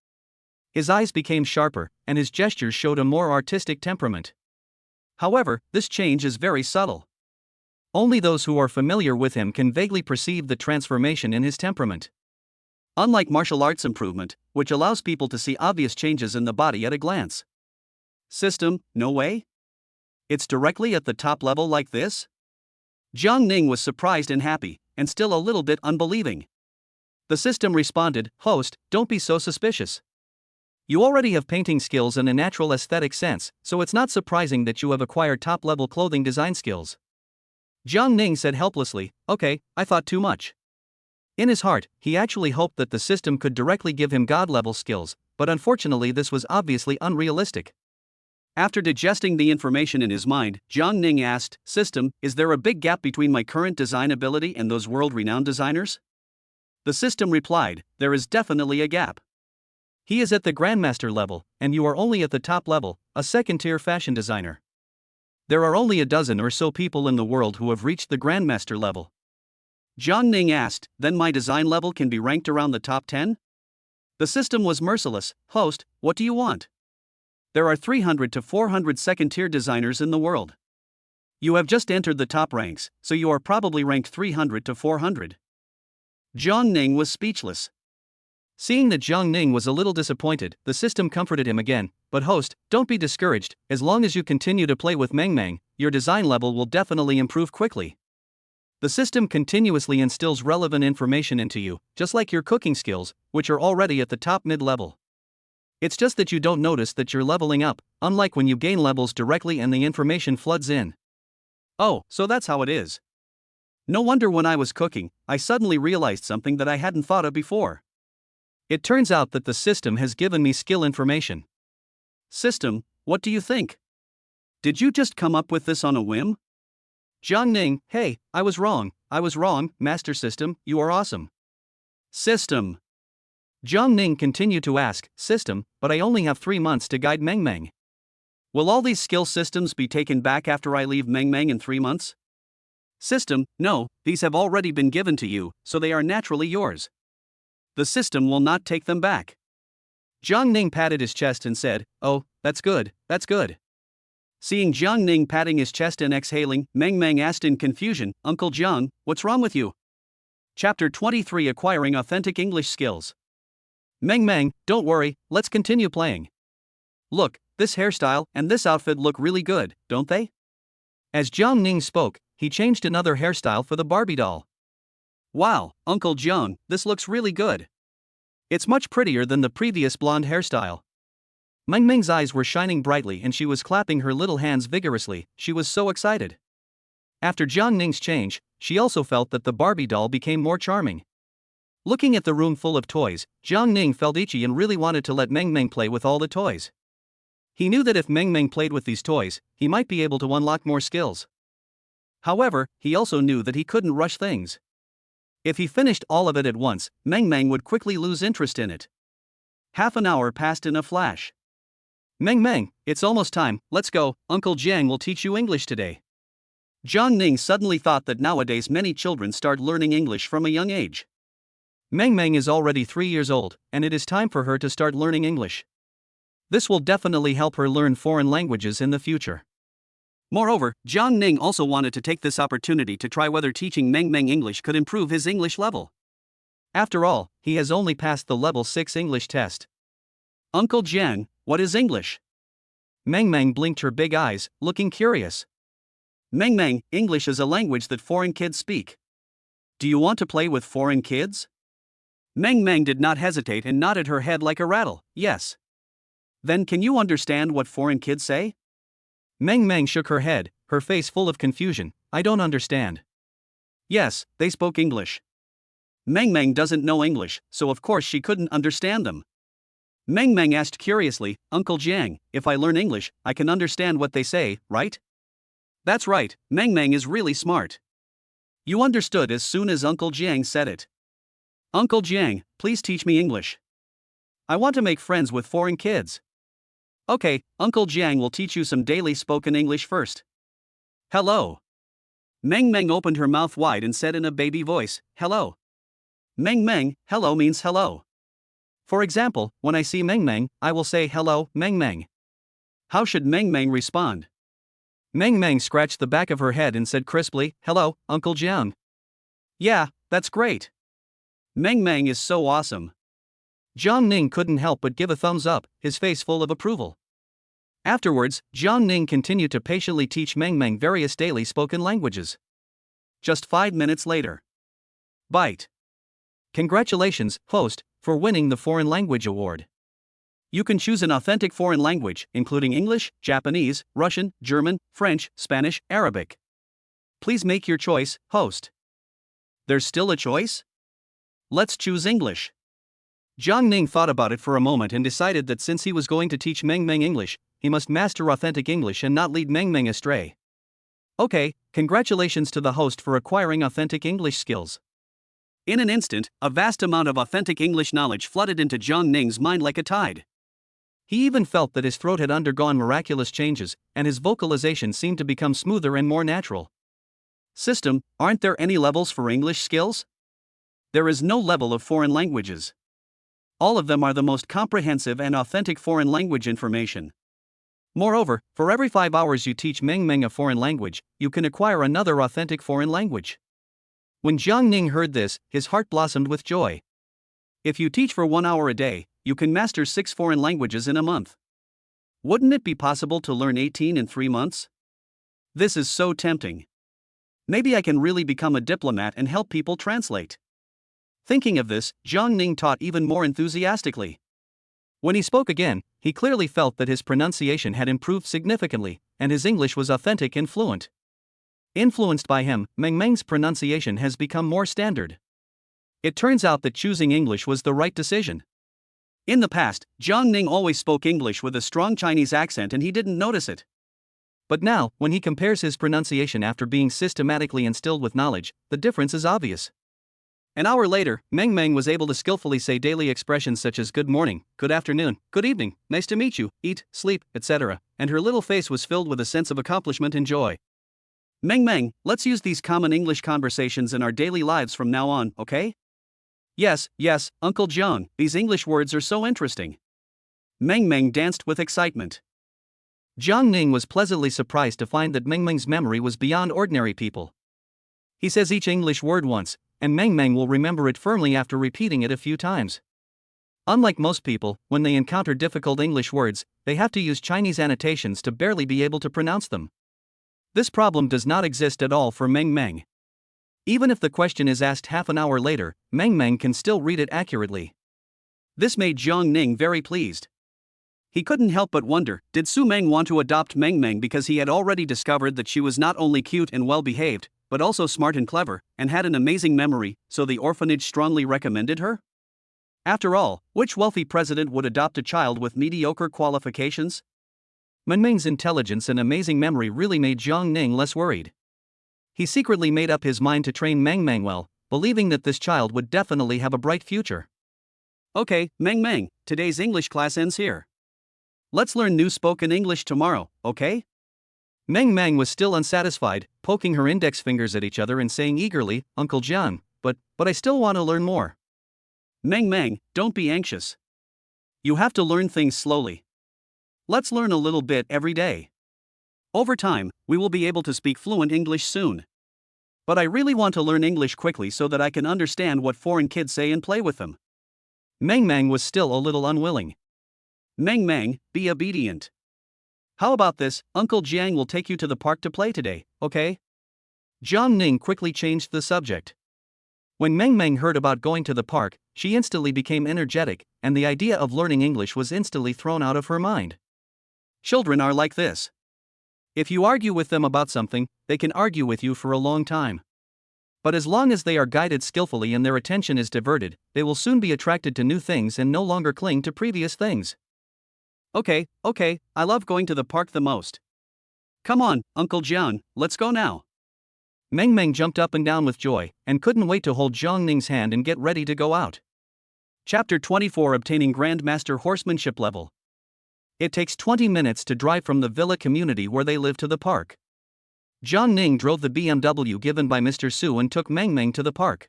His eyes became sharper, and his gestures showed a more artistic temperament. However, this change is very subtle. Only those who are familiar with him can vaguely perceive the transformation in his temperament. Unlike martial arts improvement, which allows people to see obvious changes in the body at a glance. System, no way? It's directly at the top level like this? Jiang Ning was surprised and happy, and still a little bit unbelieving. The system responded, "Host, don't be so suspicious. You already have painting skills and a natural aesthetic sense, so it's not surprising that you have acquired top-level clothing design skills." Jiang Ning said helplessly, "Okay, I thought too much." In his heart, he actually hoped that the system could directly give him god-level skills, but unfortunately this was obviously unrealistic. After digesting the information in his mind, Jiang Ning asked, "System, is there a big gap between my current design ability and those world-renowned designers?" The system replied, "There is definitely a gap. He is at the Grandmaster level, and you are only at the top level, a second-tier fashion designer. There are only a dozen or so people in the world who have reached the Grandmaster level." Jiang Ning asked, "Then my design level can be ranked around the top 10? The system was merciless, "Host, what do you want? There are 300 to 400 second-tier designers in the world. You have just entered the top ranks, so you are probably ranked 300 to 400. Jiang Ning was speechless. Seeing that Jiang Ning was a little disappointed, the system comforted him again, "But host, don't be discouraged, as long as you continue to play with Mang Mang, your design level will definitely improve quickly. The system continuously instills relevant information into you, just like your cooking skills, which are already at the top mid-level. It's just that you don't notice that you're leveling up, unlike when you gain levels directly and the information floods in." Oh, so that's how it is. No wonder when I was cooking, I suddenly realized something that I hadn't thought of before. It turns out that the system has given me skill information. System, what do you think? Did you just come up with this on a whim? Jiang Ning, hey, I was wrong, Master System, you are awesome. System. Jiang Ning continued to ask, "System, but I only have 3 months to guide Mang Mang. Will all these skill systems be taken back after I leave Mang Mang in 3 months? System, no, these have already been given to you, so they are naturally yours. The system will not take them back." Jiang Ning patted his chest and said, "Oh, that's good, that's good." Seeing Jiang Ning patting his chest and exhaling, Mang Mang asked in confusion, "Uncle Jiang, what's wrong with you?" Chapter 23, Acquiring Authentic English Skills. Mang Mang, don't worry, let's continue playing. Look, this hairstyle and this outfit look really good, don't they? As Jiang Ning spoke, he changed another hairstyle for the Barbie doll. Wow, Uncle Jiang, this looks really good. It's much prettier than the previous blonde hairstyle. Mang Mang's eyes were shining brightly and she was clapping her little hands vigorously, she was so excited. After Jiang Ning's change, she also felt that the Barbie doll became more charming. Looking at the room full of toys, Jiang Ning felt itchy and really wanted to let Mang Mang play with all the toys. He knew that if Mang Mang played with these toys, he might be able to unlock more skills. However, he also knew that he couldn't rush things. If he finished all of it at once, Mang Mang would quickly lose interest in it. Half an hour passed in a flash. Mang Mang, it's almost time, let's go, Uncle Jiang will teach you English today. Jiang Ning suddenly thought that nowadays many children start learning English from a young age. Mang Mang is already 3 years old, and it is time for her to start learning English. This will definitely help her learn foreign languages in the future. Moreover, Jiang Ning also wanted to take this opportunity to try whether teaching Mang Mang English could improve his English level. After all, he has only passed the level 6 English test. Uncle Jiang, what is English? Mang Mang blinked her big eyes, looking curious. Mang Mang, English is a language that foreign kids speak. Do you want to play with foreign kids? Mang Mang did not hesitate and nodded her head like a rattle, yes. Then can you understand what foreign kids say? Mang Mang shook her head, her face full of confusion, I don't understand. Yes, they spoke English. Mang Mang doesn't know English, so of course she couldn't understand them. Mang Mang asked curiously, Uncle Jiang, if I learn English, I can understand what they say, right? That's right, Mang Mang is really smart. You understood as soon as Uncle Jiang said it. Uncle Jiang, please teach me English. I want to make friends with foreign kids. Okay, Uncle Jiang will teach you some daily spoken English first. Hello. Mang Mang opened her mouth wide and said in a baby voice, hello. Mang Mang, hello means hello. For example, when I see Mang Mang, I will say hello, Mang Mang. How should Mang Mang respond? Mang Mang scratched the back of her head and said crisply, hello, Uncle Jiang. Yeah, that's great. Mang Mang is so awesome. Jiang Ning couldn't help but give a thumbs up, his face full of approval. Afterwards, Jiang Ning continued to patiently teach Mang Mang various daily spoken languages. Just 5 minutes later. Bite. Congratulations, host, for winning the Foreign Language Award. You can choose an authentic foreign language, including English, Japanese, Russian, German, French, Spanish, Arabic. Please make your choice, host. There's still a choice? Let's choose English. Jiang Ning thought about it for a moment and decided that since he was going to teach Mang Mang English, he must master authentic English and not lead Mang Mang astray. Okay, congratulations to the host for acquiring authentic English skills. In an instant, a vast amount of authentic English knowledge flooded into Jiang Ning's mind like a tide. He even felt that his throat had undergone miraculous changes, and his vocalization seemed to become smoother and more natural. System, aren't there any levels for English skills? There is no level of foreign languages. All of them are the most comprehensive and authentic foreign language information. Moreover, for every 5 hours you teach Mang Mang a foreign language, you can acquire another authentic foreign language. When Jiang Ning heard this, his heart blossomed with joy. If you teach for 1 hour a day, you can master 6 foreign languages in a month. Wouldn't it be possible to learn 18 in 3 months? This is so tempting. Maybe I can really become a diplomat and help people translate. Thinking of this, Jiang Ning taught even more enthusiastically. When he spoke again, he clearly felt that his pronunciation had improved significantly, and his English was authentic and fluent. Influenced by him, Mang Mang's pronunciation has become more standard. It turns out that choosing English was the right decision. In the past, Jiang Ning always spoke English with a strong Chinese accent and he didn't notice it. But now, when he compares his pronunciation after being systematically instilled with knowledge, the difference is obvious. An hour later, Mang Mang was able to skillfully say daily expressions such as good morning, good afternoon, good evening, nice to meet you, eat, sleep, etc., and her little face was filled with a sense of accomplishment and joy. Mang Mang, let's use these common English conversations in our daily lives from now on, okay? Yes, Uncle Jiang, these English words are so interesting. Mang Mang danced with excitement. Jiang Ning was pleasantly surprised to find that Mang Mang's memory was beyond ordinary people. He says each English word once, and Mang Mang will remember it firmly after repeating it a few times. Unlike most people, when they encounter difficult English words, they have to use Chinese annotations to barely be able to pronounce them. This problem does not exist at all for Mang Mang. Even if the question is asked half an hour later, Mang Mang can still read it accurately. This made Jiang Ning very pleased. He couldn't help but wonder, did Su Meng want to adopt Mang Mang because he had already discovered that she was not only cute and well-behaved, but also smart and clever, and had an amazing memory, so the orphanage strongly recommended her? After all, which wealthy president would adopt a child with mediocre qualifications? Mang Mang's intelligence and amazing memory really made Jiang Ning less worried. He secretly made up his mind to train Mang Mang well, believing that this child would definitely have a bright future. Okay, Mang Mang, today's English class ends here. Let's learn new spoken English tomorrow, okay? Mang Mang was still unsatisfied, poking her index fingers at each other and saying eagerly, Uncle Jiang, but I still want to learn more. Mang Mang, don't be anxious. You have to learn things slowly. Let's learn a little bit every day. Over time, we will be able to speak fluent English soon. But I really want to learn English quickly so that I can understand what foreign kids say and play with them. Mang Mang was still a little unwilling. Mang Mang, be obedient. How about this, Uncle Jiang will take you to the park to play today, okay? Jiang Ning quickly changed the subject. When Mang Mang heard about going to the park, she instantly became energetic, and the idea of learning English was instantly thrown out of her mind. Children are like this. If you argue with them about something, they can argue with you for a long time. But as long as they are guided skillfully and their attention is diverted, they will soon be attracted to new things and no longer cling to previous things. Okay, I love going to the park the most. Come on, Uncle Jiang, let's go now. Mang Mang jumped up and down with joy, and couldn't wait to hold Jiang Ning's hand and get ready to go out. Chapter 24, Obtaining Grandmaster Horsemanship Level. It takes 20 minutes to drive from the villa community where they live to the park. Jiang Ning drove the BMW given by Mr. Su and took Mang Mang to the park.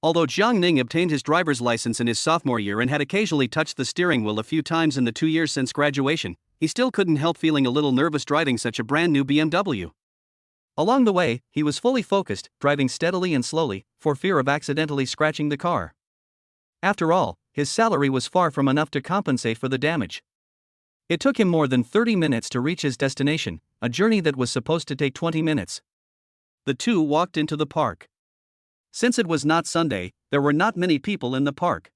Although Jiang Ning obtained his driver's license in his sophomore year and had occasionally touched the steering wheel a few times in the 2 years since graduation, he still couldn't help feeling a little nervous driving such a brand new BMW. Along the way, he was fully focused, driving steadily and slowly, for fear of accidentally scratching the car. After all, his salary was far from enough to compensate for the damage. It took him more than 30 minutes to reach his destination, a journey that was supposed to take 20 minutes. The two walked into the park. Since it was not Sunday, there were not many people in the park.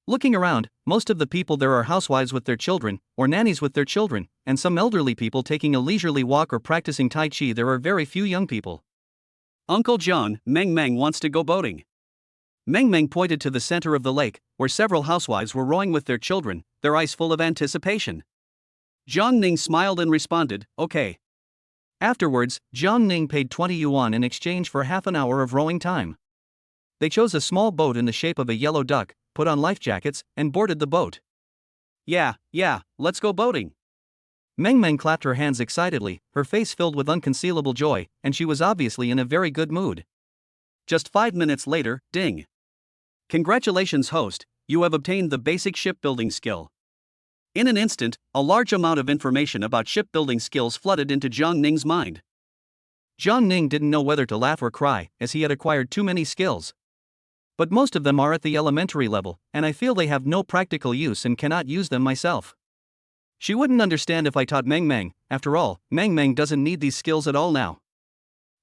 Looking around, most of the people there are housewives with their children, or nannies with their children, and some elderly people taking a leisurely walk or practicing Tai Chi. There are very few young people. Uncle John, Mang Mang wants to go boating. Mang Mang pointed to the center of the lake, where several housewives were rowing with their children, their eyes full of anticipation. Jiang Ning smiled and responded, okay. Afterwards, Jiang Ning paid 20 yuan in exchange for half an hour of rowing time. They chose a small boat in the shape of a yellow duck, put on life jackets, and boarded the boat. Yeah, let's go boating. Mang Mang clapped her hands excitedly, her face filled with unconcealable joy, and she was obviously in a very good mood. Just 5 minutes later, ding. Congratulations, host, you have obtained the basic shipbuilding skill. In an instant, a large amount of information about shipbuilding skills flooded into Jiang Ning's mind. Jiang Ning didn't know whether to laugh or cry, as he had acquired too many skills. But most of them are at the elementary level, and I feel they have no practical use and cannot use them myself. She wouldn't understand if I taught Mang Mang. After all, Mang Mang doesn't need these skills at all now.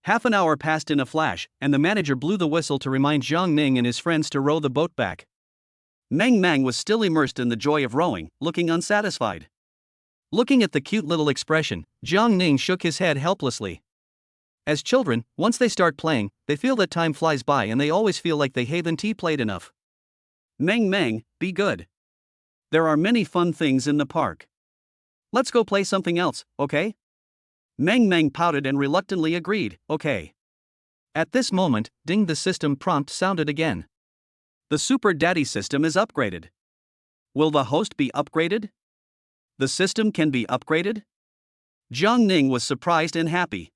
Half an hour passed in a flash, and the manager blew the whistle to remind Jiang Ning and his friends to row the boat back. Mang Mang was still immersed in the joy of rowing, looking unsatisfied. Looking at the cute little expression, Jiang Ning shook his head helplessly. As children, once they start playing, they feel that time flies by and they always feel like they haven't played enough. Mang Mang, be good. There are many fun things in the park. Let's go play something else, okay? Mang Mang pouted and reluctantly agreed, okay. At this moment, ding, the system prompt sounded again. The Super Daddy system is upgraded. Will the host be upgraded? The system can be upgraded? Jiang Ning was surprised and happy.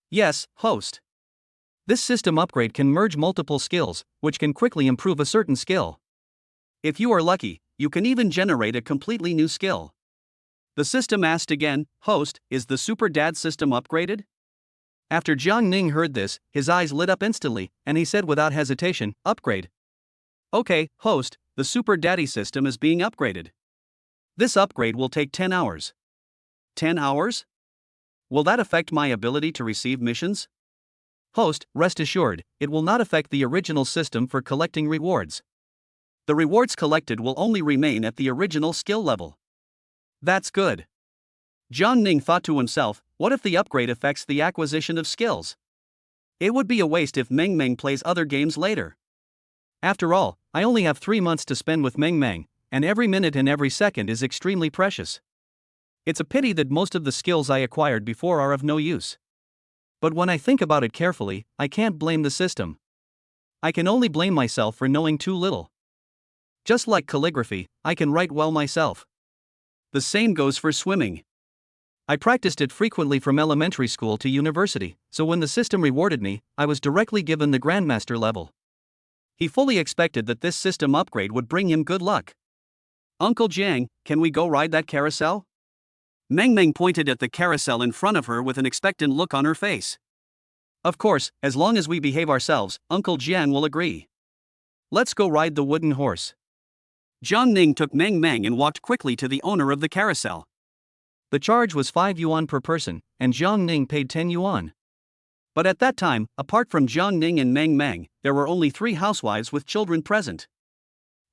Yes, host. This system upgrade can merge multiple skills, which can quickly improve a certain skill. If you are lucky, you can even generate a completely new skill. The system asked again, host, is the Super Dad system upgraded? After Jiang Ning heard this, his eyes lit up instantly, and he said without hesitation, upgrade. Okay, host, the Super Daddy system is being upgraded. This upgrade will take 10 hours. 10 hours? Will that affect my ability to receive missions? Host, rest assured, it will not affect the original system for collecting rewards. The rewards collected will only remain at the original skill level. That's good. Jiang Ning thought to himself, what if the upgrade affects the acquisition of skills? It would be a waste if Mang Mang plays other games later. After all, I only have 3 months to spend with Mang Mang, and every minute and every second is extremely precious. It's a pity that most of the skills I acquired before are of no use. But when I think about it carefully, I can't blame the system. I can only blame myself for knowing too little. Just like calligraphy, I can write well myself. The same goes for swimming. I practiced it frequently from elementary school to university, so when the system rewarded me, I was directly given the Grandmaster level. He fully expected that this system upgrade would bring him good luck. Uncle Jiang, can we go ride that carousel? Mang Mang pointed at the carousel in front of her with an expectant look on her face. Of course, as long as we behave ourselves, Uncle Jiang will agree. Let's go ride the wooden horse. Jiang Ning took Mang Mang and walked quickly to the owner of the carousel. The charge was 5 yuan per person, and Jiang Ning paid 10 yuan. But at that time, apart from Jiang Ning and Mang Mang, there were only 3 housewives with children present.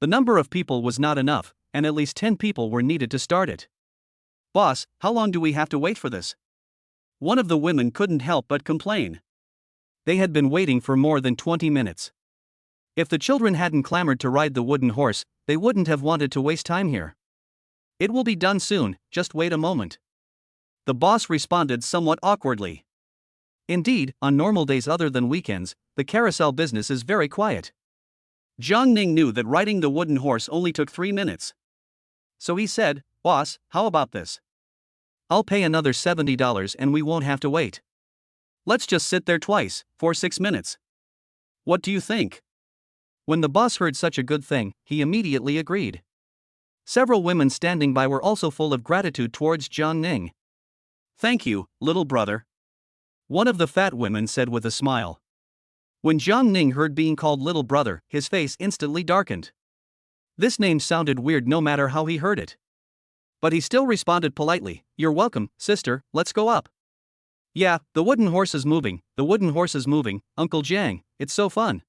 The number of people was not enough, and at least 10 people were needed to start it. Boss, how long do we have to wait for this? One of the women couldn't help but complain. They had been waiting for more than 20 minutes. If the children hadn't clamored to ride the wooden horse, they wouldn't have wanted to waste time here. It will be done soon, just wait a moment. The boss responded somewhat awkwardly. Indeed, on normal days other than weekends, the carousel business is very quiet. Jiang Ning knew that riding the wooden horse only took 3 minutes. So he said, boss, how about this? I'll pay another $70 and we won't have to wait. Let's just sit there twice, for 6 minutes. What do you think? When the boss heard such a good thing, he immediately agreed. Several women standing by were also full of gratitude towards Jiang Ning. Thank you, little brother. One of the fat women said with a smile. When Jiang Ning heard being called little brother, his face instantly darkened. This name sounded weird no matter how he heard it. But he still responded politely, you're welcome, sister, let's go up. Yeah, the wooden horse is moving, Uncle Jiang, it's so fun.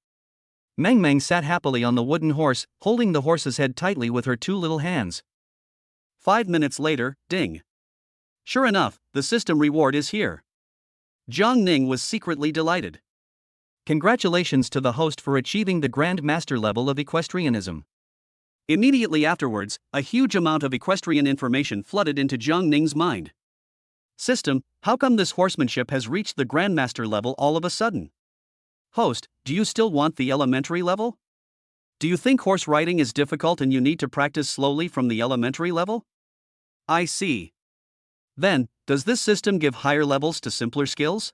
Mang Mang sat happily on the wooden horse, holding the horse's head tightly with her two little hands. 5 minutes later, ding. Sure enough, the system reward is here. Jiang Ning was secretly delighted. Congratulations to the host for achieving the Grand Master level of equestrianism. Immediately afterwards, a huge amount of equestrian information flooded into Jiang Ning's mind. System, how come this horsemanship has reached the Grandmaster level all of a sudden? Host, do you still want the elementary level? Do you think horse riding is difficult and you need to practice slowly from the elementary level? I see. Then, does this system give higher levels to simpler skills?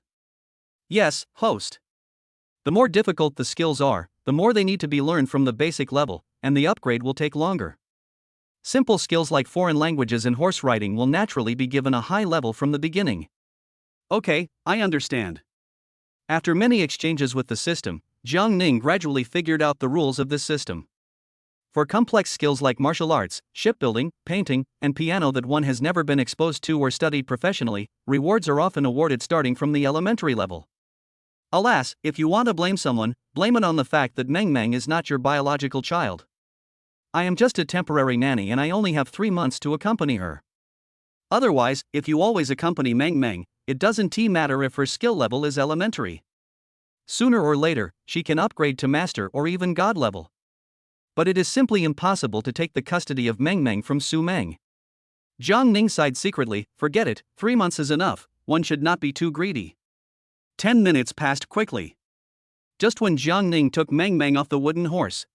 Yes, host. The more difficult the skills are, the more they need to be learned from the basic level, and the upgrade will take longer. Simple skills like foreign languages and horse riding will naturally be given a high level from the beginning. Okay, I understand. After many exchanges with the system, Jiang Ning gradually figured out the rules of this system. For complex skills like martial arts, shipbuilding, painting, and piano that one has never been exposed to or studied professionally, rewards are often awarded starting from the elementary level. Alas, if you want to blame someone, blame it on the fact that Mang Mang is not your biological child. I am just a temporary nanny and I only have 3 months to accompany her. Otherwise, if you always accompany Mang Mang, it doesn't matter if her skill level is elementary. Sooner or later, she can upgrade to master or even god level. But it is simply impossible to take the custody of Mang Mang from Su Meng. Jiang Ning sighed secretly, forget it, 3 months is enough, one should not be too greedy. 10 minutes passed quickly. Just when Jiang Ning took Mang Mang off the wooden horse,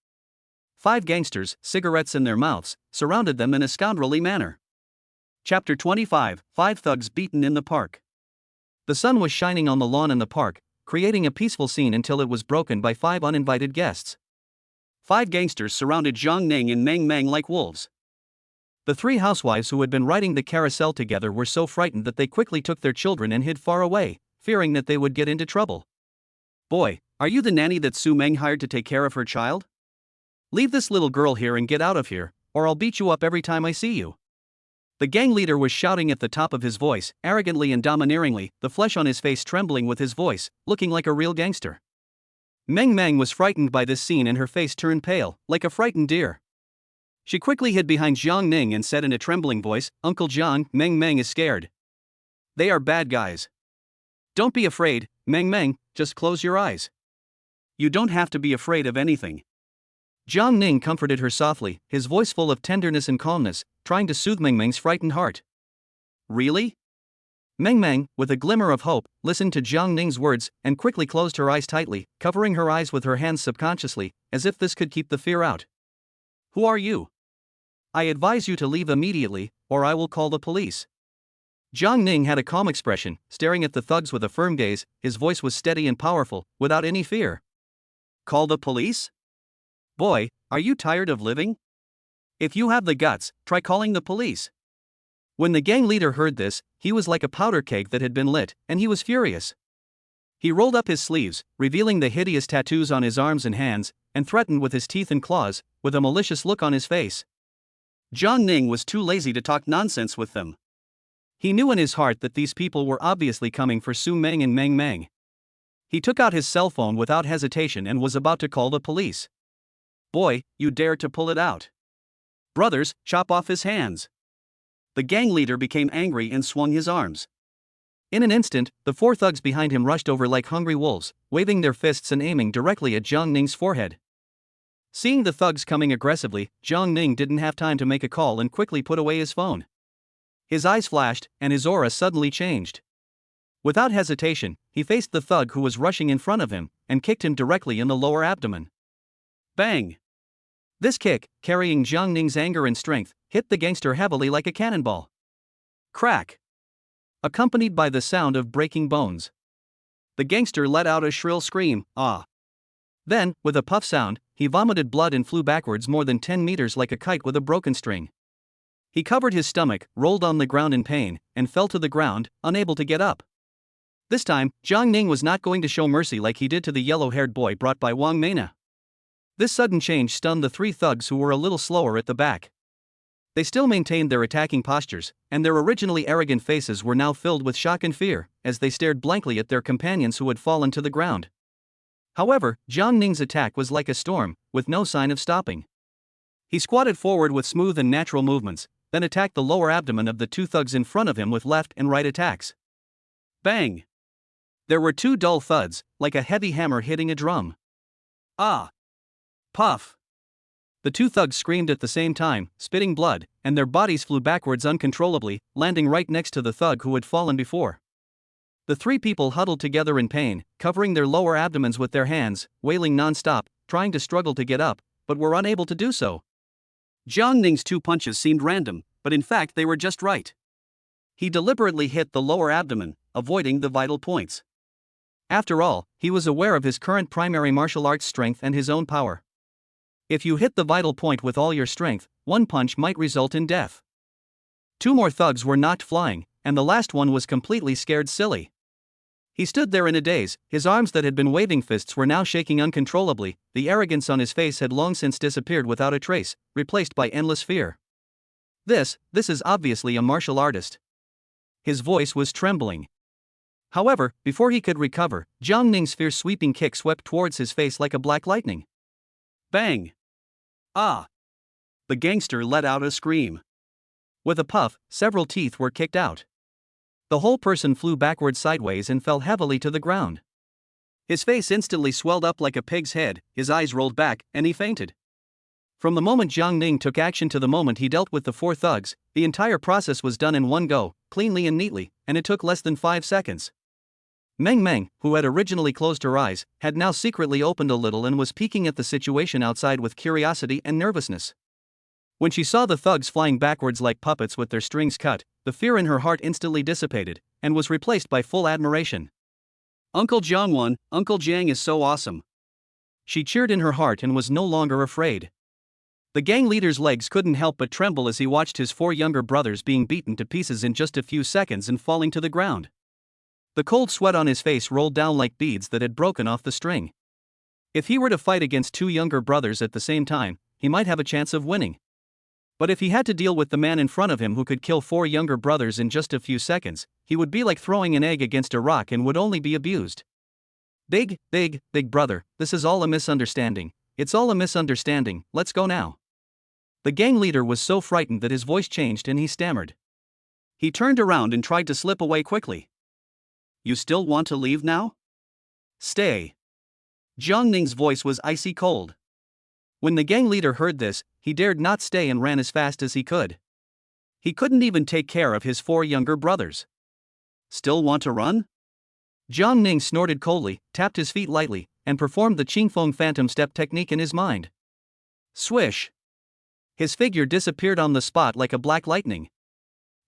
5 gangsters, cigarettes in their mouths, surrounded them in a scoundrelly manner. Chapter 25, 5 thugs beaten in the park. The sun was shining on the lawn in the park, creating a peaceful scene until it was broken by 5 uninvited guests. 5 gangsters surrounded Jiang Ning and Mang Mang like wolves. The 3 housewives who had been riding the carousel together were so frightened that they quickly took their children and hid far away, fearing that they would get into trouble. Boy, are you the nanny that Su Meng hired to take care of her child? Leave this little girl here and get out of here, or I'll beat you up every time I see you. The gang leader was shouting at the top of his voice, arrogantly and domineeringly, the flesh on his face trembling with his voice, looking like a real gangster. Mang Mang was frightened by this scene and her face turned pale, like a frightened deer. She quickly hid behind Jiang Ning and said in a trembling voice, Uncle Jiang, Mang Mang is scared. They are bad guys. Don't be afraid, Mang Mang, just close your eyes. You don't have to be afraid of anything. Jiang Ning comforted her softly, his voice full of tenderness and calmness, trying to soothe Mang Mang's frightened heart. Really? Mang Mang, with a glimmer of hope, listened to Jiang Ning's words and quickly closed her eyes tightly, covering her eyes with her hands subconsciously, as if this could keep the fear out. Who are you? I advise you to leave immediately, or I will call the police. Jiang Ning had a calm expression, staring at the thugs with a firm gaze. His voice was steady and powerful, without any fear. Call the police? Boy, are you tired of living? If you have the guts, try calling the police. When the gang leader heard this, he was like a powder keg that had been lit, and he was furious. He rolled up his sleeves, revealing the hideous tattoos on his arms and hands, and threatened with his teeth and claws, with a malicious look on his face. Jiang Ning was too lazy to talk nonsense with them. He knew in his heart that these people were obviously coming for Su Meng and Mang Mang. He took out his cell phone without hesitation and was about to call the police. Boy, you dare to pull it out. Brothers, chop off his hands. The gang leader became angry and swung his arms. In an instant, the 4 thugs behind him rushed over like hungry wolves, waving their fists and aiming directly at Jiang Ning's forehead. Seeing the thugs coming aggressively, Jiang Ning didn't have time to make a call and quickly put away his phone. His eyes flashed, and his aura suddenly changed. Without hesitation, he faced the thug who was rushing in front of him, and kicked him directly in the lower abdomen. Bang! This kick, carrying Jiang Ning's anger and strength, hit the gangster heavily like a cannonball. Crack! Accompanied by the sound of breaking bones. The gangster let out a shrill scream, ah! Then, with a puff sound, he vomited blood and flew backwards more than 10 meters like a kite with a broken string. He covered his stomach, rolled on the ground in pain, and fell to the ground, unable to get up. This time, Jiang Ning was not going to show mercy like he did to the yellow-haired boy brought by Wang Mena. This sudden change stunned the 3 thugs who were a little slower at the back. They still maintained their attacking postures, and their originally arrogant faces were now filled with shock and fear, as they stared blankly at their companions who had fallen to the ground. However, Jiang Ning's attack was like a storm, with no sign of stopping. He squatted forward with smooth and natural movements, then attacked the lower abdomen of the two thugs in front of him with left and right attacks. Bang! There were two dull thuds, like a heavy hammer hitting a drum. Ah! Puff! The two thugs screamed at the same time, spitting blood, and their bodies flew backwards uncontrollably, landing right next to the thug who had fallen before. The three people huddled together in pain, covering their lower abdomens with their hands, wailing non-stop, trying to struggle to get up, but were unable to do so. Jiang Ning's two punches seemed random, but in fact they were just right. He deliberately hit the lower abdomen, avoiding the vital points. After all, he was aware of his current primary martial arts strength and his own power. If you hit the vital point with all your strength, one punch might result in death. Two more thugs were knocked flying, and the last one was completely scared silly. He stood there in a daze, his arms that had been waving fists were now shaking uncontrollably, the arrogance on his face had long since disappeared without a trace, replaced by endless fear. This is obviously a martial artist. His voice was trembling. However, before he could recover, Jiang Ning's fierce sweeping kick swept towards his face like a black lightning. Bang! Ah! The gangster let out a scream. With a puff, several teeth were kicked out. The whole person flew backwards sideways and fell heavily to the ground. His face instantly swelled up like a pig's head, his eyes rolled back, and he fainted. From the moment Jiang Ning took action to the moment he dealt with the four thugs, the entire process was done in one go, cleanly and neatly, and it took less than 5 seconds. Mang Mang, who had originally closed her eyes, had now secretly opened a little and was peeking at the situation outside with curiosity and nervousness. When she saw the thugs flying backwards like puppets with their strings cut, the fear in her heart instantly dissipated, and was replaced by full admiration. Uncle Jiang won, Uncle Jiang is so awesome. She cheered in her heart and was no longer afraid. The gang leader's legs couldn't help but tremble as he watched his 4 younger brothers being beaten to pieces in just a few seconds and falling to the ground. The cold sweat on his face rolled down like beads that had broken off the string. If he were to fight against 2 younger brothers at the same time, he might have a chance of winning. But if he had to deal with the man in front of him who could kill 4 younger brothers in just a few seconds, he would be like throwing an egg against a rock and would only be abused. Big brother, this is all a misunderstanding. It's all a misunderstanding, let's go now. The gang leader was so frightened that his voice changed and he stammered. He turned around and tried to slip away quickly. You still want to leave now? Stay. Jiang Ning's voice was icy cold. When the gang leader heard this, he dared not stay and ran as fast as he could. He couldn't even take care of his 4 younger brothers. Still want to run? Jiang Ning snorted coldly, tapped his feet lightly, and performed the Qingfeng phantom step technique in his mind. Swish! His figure disappeared on the spot like a black lightning.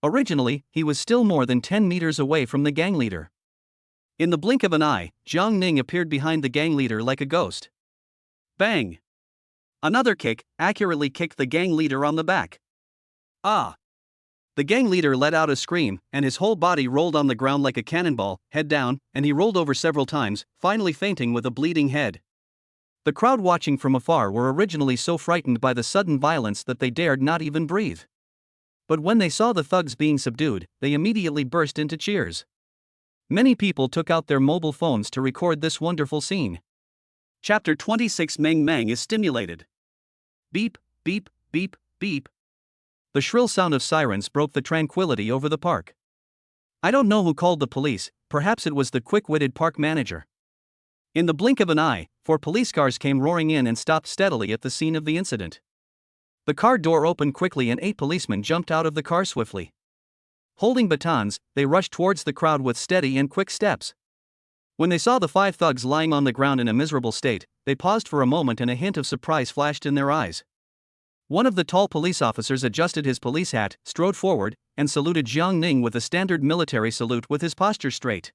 Originally, he was still more than 10 meters away from the gang leader. In the blink of an eye, Jiang Ning appeared behind the gang leader like a ghost. Bang! Another kick accurately kicked the gang leader on the back. Ah! The gang leader let out a scream, and his whole body rolled on the ground like a cannonball, head down, and he rolled over several times, finally fainting with a bleeding head. The crowd watching from afar were originally so frightened by the sudden violence that they dared not even breathe. But when they saw the thugs being subdued, they immediately burst into cheers. Many people took out their mobile phones to record this wonderful scene. Chapter 26 Mang Mang is stimulated. Beep, beep, beep, beep. The shrill sound of sirens broke the tranquility over the park. I don't know who called the police, perhaps it was the quick-witted park manager. In the blink of an eye, 4 police cars came roaring in and stopped steadily at the scene of the incident. The car door opened quickly and 8 policemen jumped out of the car swiftly. Holding batons, they rushed towards the crowd with steady and quick steps. When they saw the 5 thugs lying on the ground in a miserable state, they paused for a moment and a hint of surprise flashed in their eyes. One of the tall police officers adjusted his police hat, strode forward, and saluted Jiang Ning with a standard military salute with his posture straight.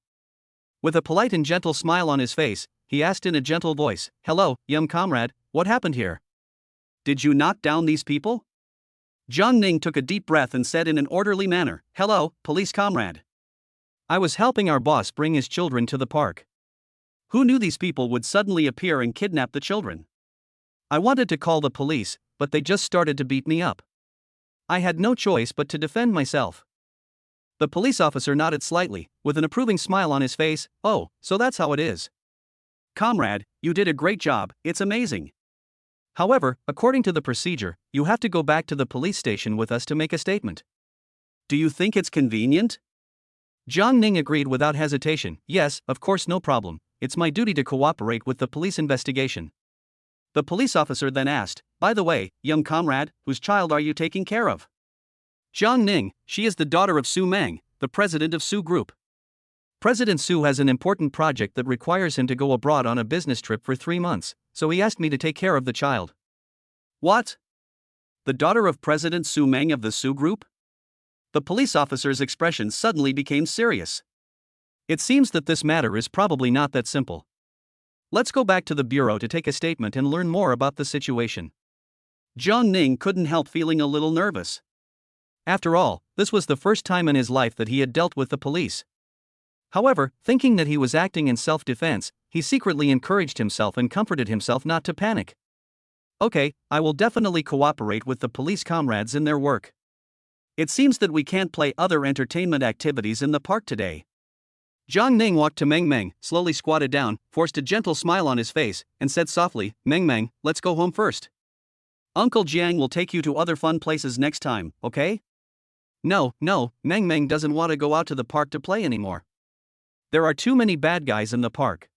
With a polite and gentle smile on his face, he asked in a gentle voice, "Hello, young comrade, what happened here? Did you knock down these people?" Jiang Ning took a deep breath and said in an orderly manner, "Hello, police comrade. I was helping our boss bring his children to the park. Who knew these people would suddenly appear and kidnap the children? I wanted to call the police, but they just started to beat me up. I had no choice but to defend myself." The police officer nodded slightly, with an approving smile on his face. "Oh, so that's how it is. Comrade, you did a great job, it's amazing. However, according to the procedure, you have to go back to the police station with us to make a statement. Do you think it's convenient? Jiang Ning agreed without hesitation. Yes, of course, no problem. It's my duty to cooperate with the police investigation. The police officer then asked, by the way, young comrade, whose child are you taking care of? Jiang Ning, she is the daughter of Su Mang, the president of Su Group. President Su has an important project that requires him to go abroad on a business trip for 3 months, so he asked me to take care of the child. What? The daughter of President Su Mang of the Su Group? The police officer's expression suddenly became serious. It seems that this matter is probably not that simple. Let's go back to the bureau to take a statement and learn more about the situation. Jiang Ning couldn't help feeling a little nervous. After all, this was the first time in his life that he had dealt with the police. However, thinking that he was acting in self-defense, he secretly encouraged himself and comforted himself not to panic. Okay, I will definitely cooperate with the police comrades in their work. It seems that we can't play other entertainment activities in the park today. Jiang Ning walked to Mang Mang, slowly squatted down, forced a gentle smile on his face, and said softly, Mang Mang, let's go home first. Uncle Jiang will take you to other fun places next time, okay? No, Mang Mang doesn't want to go out to the park to play anymore. There are too many bad guys in the park.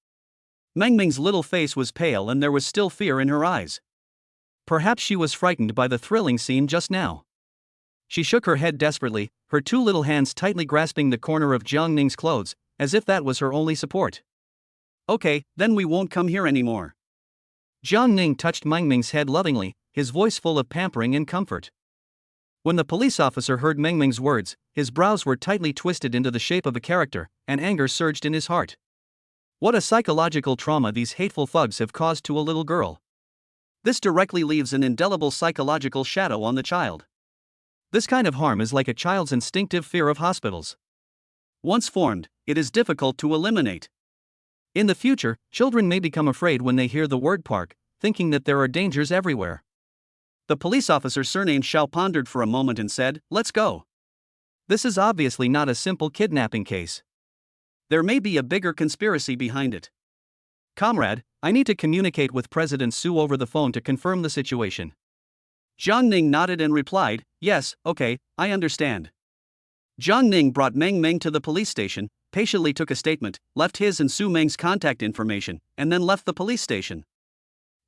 Mang Mang's little face was pale and there was still fear in her eyes. Perhaps she was frightened by the thrilling scene just now. She shook her head desperately, her 2 little hands tightly grasping the corner of Jiang Ning's clothes, as if that was her only support. Okay, then we won't come here anymore. Jiang Ning touched Mang Mang's head lovingly, his voice full of pampering and comfort. When the police officer heard Mang Mang's words, his brows were tightly twisted into the shape of a character, and anger surged in his heart. What a psychological trauma these hateful thugs have caused to a little girl. This directly leaves an indelible psychological shadow on the child. This kind of harm is like a child's instinctive fear of hospitals. Once formed, it is difficult to eliminate. In the future, children may become afraid when they hear the word park, thinking that there are dangers everywhere. The police officer surnamed Xiao pondered for a moment and said, let's go. This is obviously not a simple kidnapping case. There may be a bigger conspiracy behind it. Comrade, I need to communicate with President Su over the phone to confirm the situation. Jiang Ning nodded and replied, yes, okay, I understand. Jiang Ning brought Mang Mang to the police station, patiently took a statement, left his and Su Mang's contact information, and then left the police station.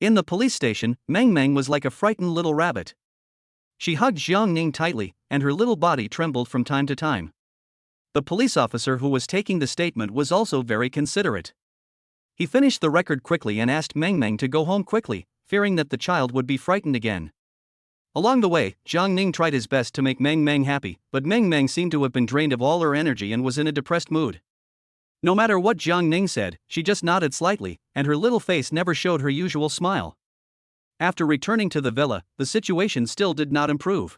In the police station, Mang Mang was like a frightened little rabbit. She hugged Jiang Ning tightly, and her little body trembled from time to time. The police officer who was taking the statement was also very considerate. He finished the record quickly and asked Mang Mang to go home quickly, fearing that the child would be frightened again. Along the way, Jiang Ning tried his best to make Mang Mang happy, but Mang Mang seemed to have been drained of all her energy and was in a depressed mood. No matter what Jiang Ning said, she just nodded slightly, and her little face never showed her usual smile. After returning to the villa, the situation still did not improve.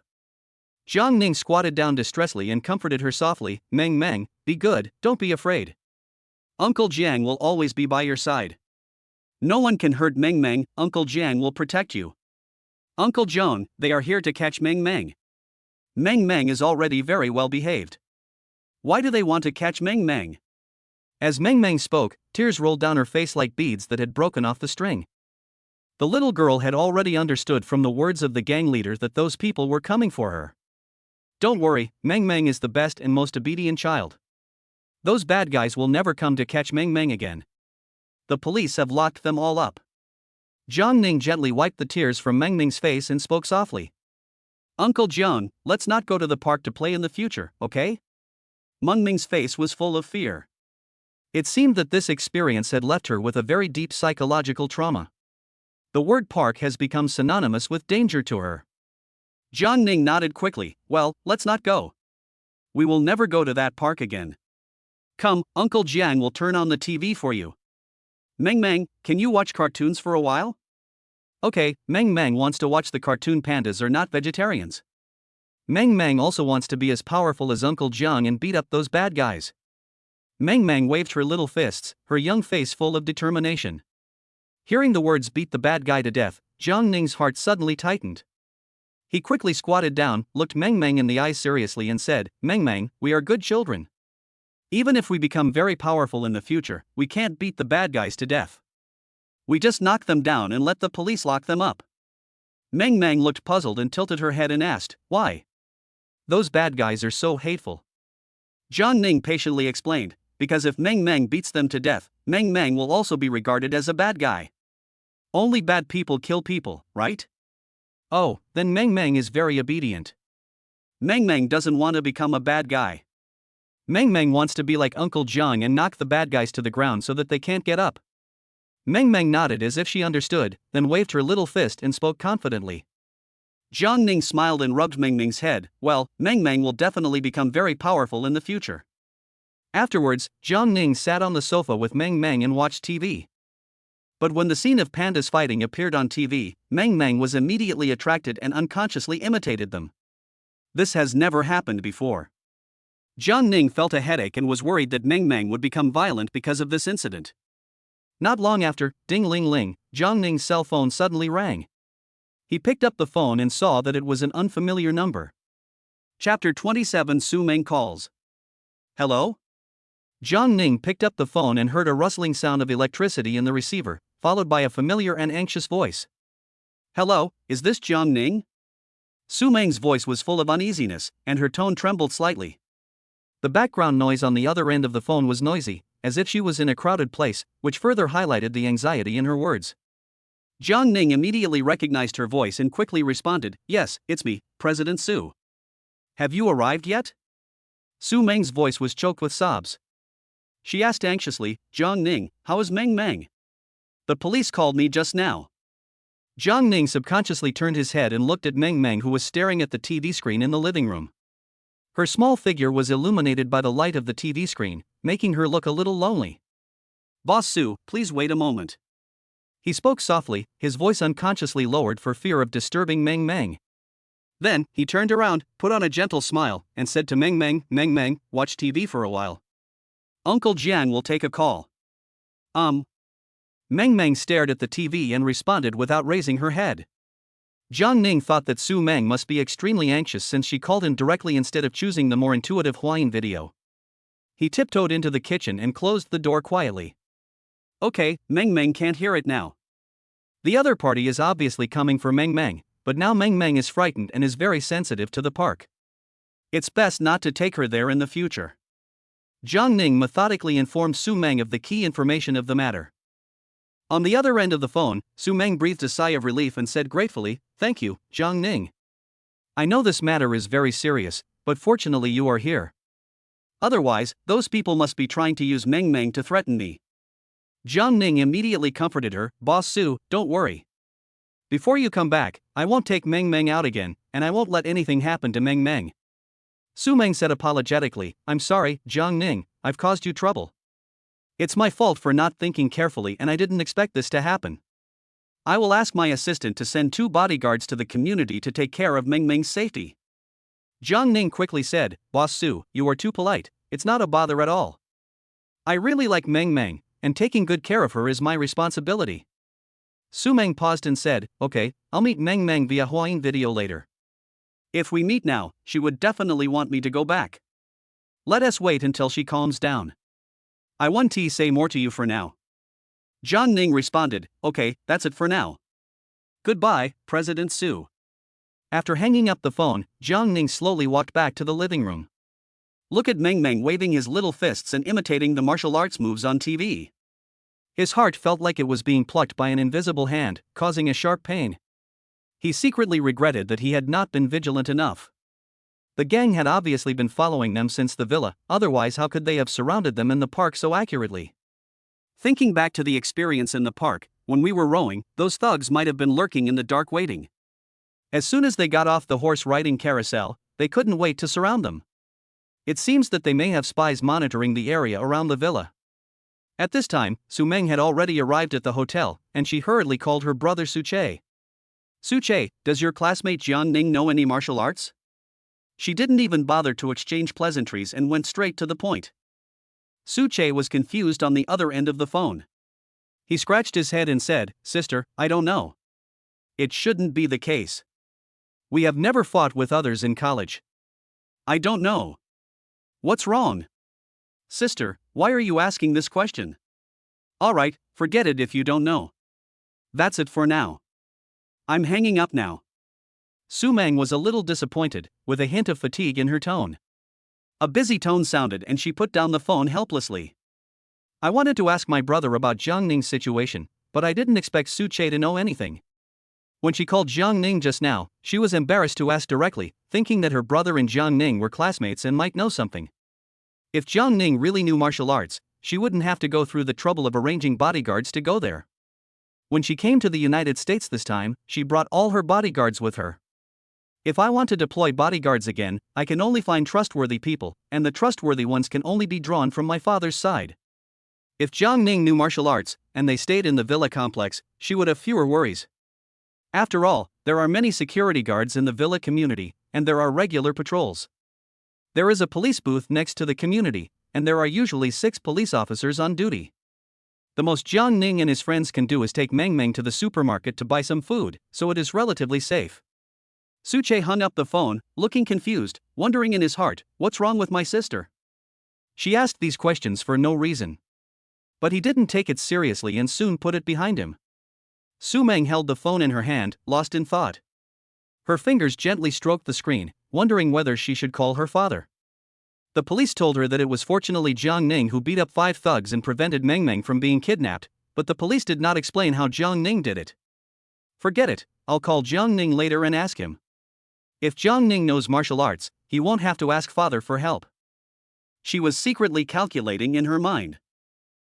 Jiang Ning squatted down distressfully and comforted her softly, Mang Mang, be good, don't be afraid. Uncle Jiang will always be by your side. No one can hurt Mang Mang, Uncle Jiang will protect you. Uncle Joan, they are here to catch Mang Mang. Mang Mang is already very well behaved. Why do they want to catch Mang Mang? As Mang Mang spoke, tears rolled down her face like beads that had broken off the string. The little girl had already understood from the words of the gang leader that those people were coming for her. Don't worry, Mang Mang is the best and most obedient child. Those bad guys will never come to catch Mang Mang again. The police have locked them all up. Jiang Ning gently wiped the tears from Mang Ming's face and spoke softly. Uncle Jiang, let's not go to the park to play in the future, okay? Mang Ming's face was full of fear. It seemed that this experience had left her with a very deep psychological trauma. The word park has become synonymous with danger to her. Jiang Ning nodded quickly, well, let's not go. We will never go to that park again. Come, Uncle Jiang will turn on the TV for you. Mang Mang, can you watch cartoons for a while? Okay, Mang Mang wants to watch the cartoon pandas are not vegetarians. Mang Mang also wants to be as powerful as Uncle Jiang and beat up those bad guys. Mang Mang waved her little fists, her young face full of determination. Hearing the words beat the bad guy to death, Jiang Ning's heart suddenly tightened. He quickly squatted down, looked Mang Mang in the eyes seriously and said, Mang Mang, we are good children. Even if we become very powerful in the future, we can't beat the bad guys to death. We just knock them down and let the police lock them up. Mang Mang looked puzzled and tilted her head and asked, why? Those bad guys are so hateful. Jiang Ning patiently explained, because if Mang Mang beats them to death, Mang Mang will also be regarded as a bad guy. Only bad people kill people, right? Oh, then Mang Mang is very obedient. Mang Mang doesn't want to become a bad guy. Mang Mang wants to be like Uncle Jiang and knock the bad guys to the ground so that they can't get up. Mang Mang nodded as if she understood, then waved her little fist and spoke confidently. Jiang Ning smiled and rubbed Mang Mang's head. Well, Mang Mang will definitely become very powerful in the future. Afterwards, Jiang Ning sat on the sofa with Mang Mang and watched TV. But when the scene of pandas fighting appeared on TV, Mang Mang was immediately attracted and unconsciously imitated them. This has never happened before. Jiang Ning felt a headache and was worried that Mang Mang would become violent because of this incident. Not long after, ding-ling-ling, Jiang Ning's cell phone suddenly rang. He picked up the phone and saw that it was an unfamiliar number. Chapter 27 Su Meng calls. Hello? Jiang Ning picked up the phone and heard a rustling sound of electricity in the receiver, followed by a familiar and anxious voice. Hello, is this Jiang Ning? Su Meng's voice was full of uneasiness, and her tone trembled slightly. The background noise on the other end of the phone was noisy, as if she was in a crowded place, which further highlighted the anxiety in her words. Jiang Ning immediately recognized her voice and quickly responded, Yes, it's me, President Su. Have you arrived yet? Su Meng's voice was choked with sobs. She asked anxiously, Jiang Ning, how is Mang Mang? The police called me just now. Jiang Ning subconsciously turned his head and looked at Mang Mang, who was staring at the TV screen in the living room. Her small figure was illuminated by the light of the TV screen, making her look a little lonely. Boss Su, please wait a moment. He spoke softly, his voice unconsciously lowered for fear of disturbing Mang Mang. Then, he turned around, put on a gentle smile, and said to Mang Mang, watch TV for a while. Uncle Jiang will take a call. Mang Mang stared at the TV and responded without raising her head. Jiang Ning thought that Su Meng must be extremely anxious since she called him directly instead of choosing the more intuitive Huayin video. He tiptoed into the kitchen and closed the door quietly. Okay, Mang Mang can't hear it now. The other party is obviously coming for Mang Mang, but now Mang Mang is frightened and is very sensitive to the park. It's best not to take her there in the future. Jiang Ning methodically informed Su Meng of the key information of the matter. On the other end of the phone, Su Meng breathed a sigh of relief and said gratefully, Thank you, Jiang Ning. I know this matter is very serious, but fortunately you are here. Otherwise, those people must be trying to use Mang Mang to threaten me. Jiang Ning immediately comforted her, Boss Su, don't worry. Before you come back, I won't take Mang Mang out again, and I won't let anything happen to Mang Mang. Su Meng said apologetically, I'm sorry, Jiang Ning, I've caused you trouble. It's my fault for not thinking carefully and I didn't expect this to happen. I will ask my assistant to send 2 bodyguards to the community to take care of Mang Mang's safety. Jiang Ning quickly said, Boss Su, you are too polite, it's not a bother at all. I really like Mang Mang, and taking good care of her is my responsibility. Su Meng paused and said, Okay, I'll meet Mang Mang via Huayin video later. If we meet now, she would definitely want me to go back. Let us wait until she calms down. I want to say more to you for now. Jiang Ning responded, Okay, that's it for now. Goodbye, President Su. After hanging up the phone, Jiang Ning slowly walked back to the living room. Look at Mang Mang waving his little fists and imitating the martial arts moves on TV. His heart felt like it was being plucked by an invisible hand, causing a sharp pain. He secretly regretted that he had not been vigilant enough. The gang had obviously been following them since the villa, otherwise how could they have surrounded them in the park so accurately? Thinking back to the experience in the park, when we were rowing, those thugs might have been lurking in the dark waiting. As soon as they got off the horse-riding carousel, they couldn't wait to surround them. It seems that they may have spies monitoring the area around the villa. At this time, Su Meng had already arrived at the hotel, and she hurriedly called her brother Su Che. Su Che, does your classmate Jiang Ning know any martial arts? She didn't even bother to exchange pleasantries and went straight to the point. Su Che was confused on the other end of the phone. He scratched his head and said, Sister, I don't know. It shouldn't be the case. We have never fought with others in college. I don't know. What's wrong? Sister, why are you asking this question? Alright, forget it if you don't know. That's it for now. I'm hanging up now. Su Mang was a little disappointed, with a hint of fatigue in her tone. A busy tone sounded and she put down the phone helplessly. I wanted to ask my brother about Jiang Ning's situation, but I didn't expect Su Che to know anything. When she called Jiang Ning just now, she was embarrassed to ask directly, thinking that her brother and Jiang Ning were classmates and might know something. If Jiang Ning really knew martial arts, she wouldn't have to go through the trouble of arranging bodyguards to go there. When she came to the United States this time, she brought all her bodyguards with her. If I want to deploy bodyguards again, I can only find trustworthy people, and the trustworthy ones can only be drawn from my father's side. If Jiang Ning knew martial arts, and they stayed in the villa complex, she would have fewer worries. After all, there are many security guards in the villa community, and there are regular patrols. There is a police booth next to the community, and there are usually 6 police officers on duty. The most Jiang Ning and his friends can do is take Mang Mang to the supermarket to buy some food, so it is relatively safe. Su Che hung up the phone, looking confused, wondering in his heart, what's wrong with my sister? She asked these questions for no reason. But he didn't take it seriously and soon put it behind him. Su Mang held the phone in her hand, lost in thought. Her fingers gently stroked the screen, wondering whether she should call her father. The police told her that it was fortunately Jiang Ning who beat up 5 thugs and prevented Mang Mang from being kidnapped, but the police did not explain how Jiang Ning did it. Forget it, I'll call Jiang Ning later and ask him. If Jiang Ning knows martial arts, he won't have to ask father for help. She was secretly calculating in her mind.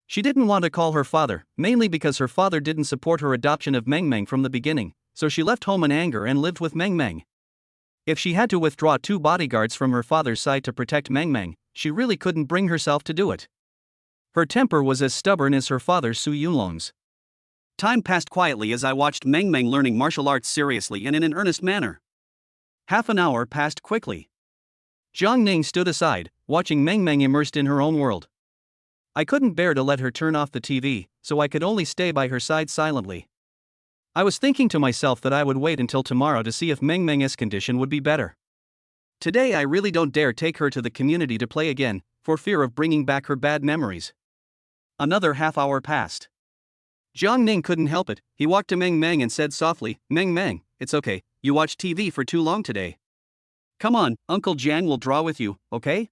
She didn't want to call her father, mainly because her father didn't support her adoption of Mang Mang from the beginning, so she left home in anger and lived with Mang Mang. If she had to withdraw 2 bodyguards from her father's side to protect Mang Mang, she really couldn't bring herself to do it. Her temper was as stubborn as her father Su Yunlong's. Time passed quietly as I watched Mang Mang learning martial arts seriously and in an earnest manner. Half an hour passed quickly. Jiang Ning stood aside, watching Mang Mang immersed in her own world. I couldn't bear to let her turn off the TV, so I could only stay by her side silently. I was thinking to myself that I would wait until tomorrow to see if Mang Mang's condition would be better. Today I really don't dare take her to the community to play again, for fear of bringing back her bad memories. Another half hour passed. Jiang Ning couldn't help it, he walked to Mang Mang and said softly, "Mang Mang, it's okay, you watched TV for too long today. Come on, Uncle Jiang will draw with you, okay?"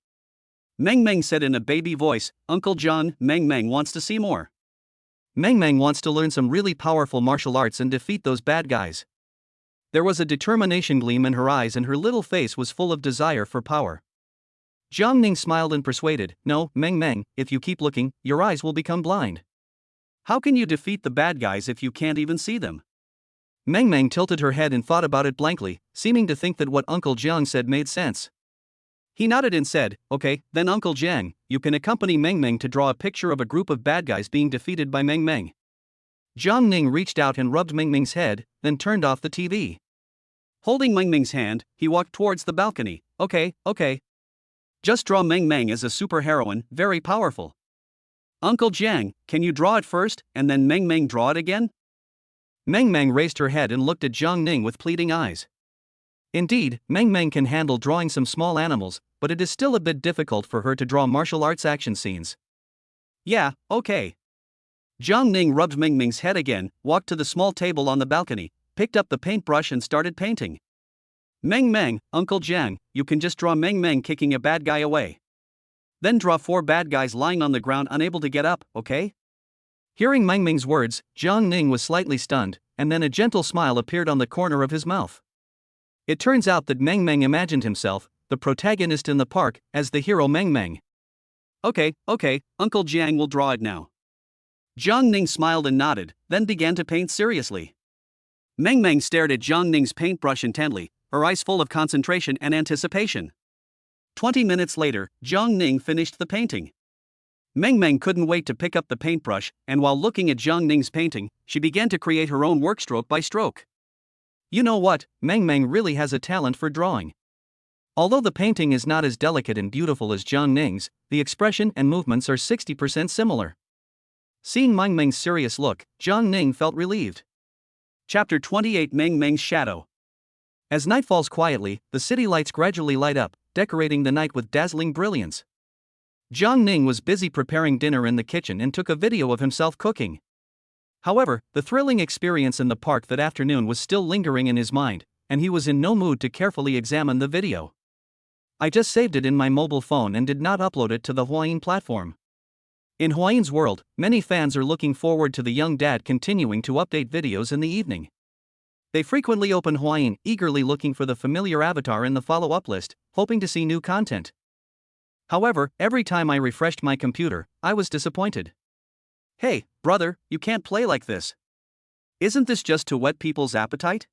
Mang Mang said in a baby voice, "Uncle John, Mang Mang wants to see more. Mang Mang wants to learn some really powerful martial arts and defeat those bad guys." There was a determination gleam in her eyes and her little face was full of desire for power. Jiang Ning smiled and persuaded, "No, Mang Mang, if you keep looking, your eyes will become blind. How can you defeat the bad guys if you can't even see them?" Mang Mang tilted her head and thought about it blankly, seeming to think that what Uncle Jiang said made sense. He nodded and said, "Okay, then Uncle Jiang, you can accompany Mang Mang to draw a picture of a group of bad guys being defeated by Mang Mang." Jiang Ning reached out and rubbed Mang Mang's head, then turned off the TV. Holding Mang Mang's hand, he walked towards the balcony. Okay. Just draw Mang Mang as a superheroine, very powerful. Uncle Jiang, can you draw it first, and then Mang Mang draw it again?" Mang Mang raised her head and looked at Jiang Ning with pleading eyes. Indeed, Mang Mang can handle drawing some small animals, but it is still a bit difficult for her to draw martial arts action scenes. "Yeah, okay." Jiang Ning rubbed Mang Mang's head again, walked to the small table on the balcony, picked up the paintbrush and started painting. "Mang Mang, Uncle Jiang, you can just draw Mang Mang kicking a bad guy away. Then draw 4 bad guys lying on the ground unable to get up, okay?" Hearing Mang Mang's words, Jiang Ning was slightly stunned, and then a gentle smile appeared on the corner of his mouth. It turns out that Mang Mang imagined himself, the protagonist in the park, as the hero Mang Mang. Okay, Uncle Jiang will draw it now." Jiang Ning smiled and nodded, then began to paint seriously. Mang Mang stared at Jiang Ning's paintbrush intently, her eyes full of concentration and anticipation. 20 minutes later, Jiang Ning finished the painting. Mang Mang couldn't wait to pick up the paintbrush, and while looking at Jiang Ning's painting, she began to create her own work stroke by stroke. You know what, Mang Mang really has a talent for drawing. Although the painting is not as delicate and beautiful as Jiang Ning's, the expression and movements are 60% similar. Seeing Mang Mang's serious look, Jiang Ning felt relieved. Chapter 28: Mang Mang's Shadow. As night falls quietly, the city lights gradually light up, decorating the night with dazzling brilliance. Jiang Ning was busy preparing dinner in the kitchen and took a video of himself cooking. However, the thrilling experience in the park that afternoon was still lingering in his mind, and he was in no mood to carefully examine the video. I just saved it in my mobile phone and did not upload it to the Cuisine platform. In Cuisine's world, many fans are looking forward to the young dad continuing to update videos in the evening. They frequently open Cuisine, eagerly looking for the familiar avatar in the follow-up list, hoping to see new content. However, every time I refreshed my computer, I was disappointed. Hey, brother, you can't play like this. Isn't this just to whet people's appetite?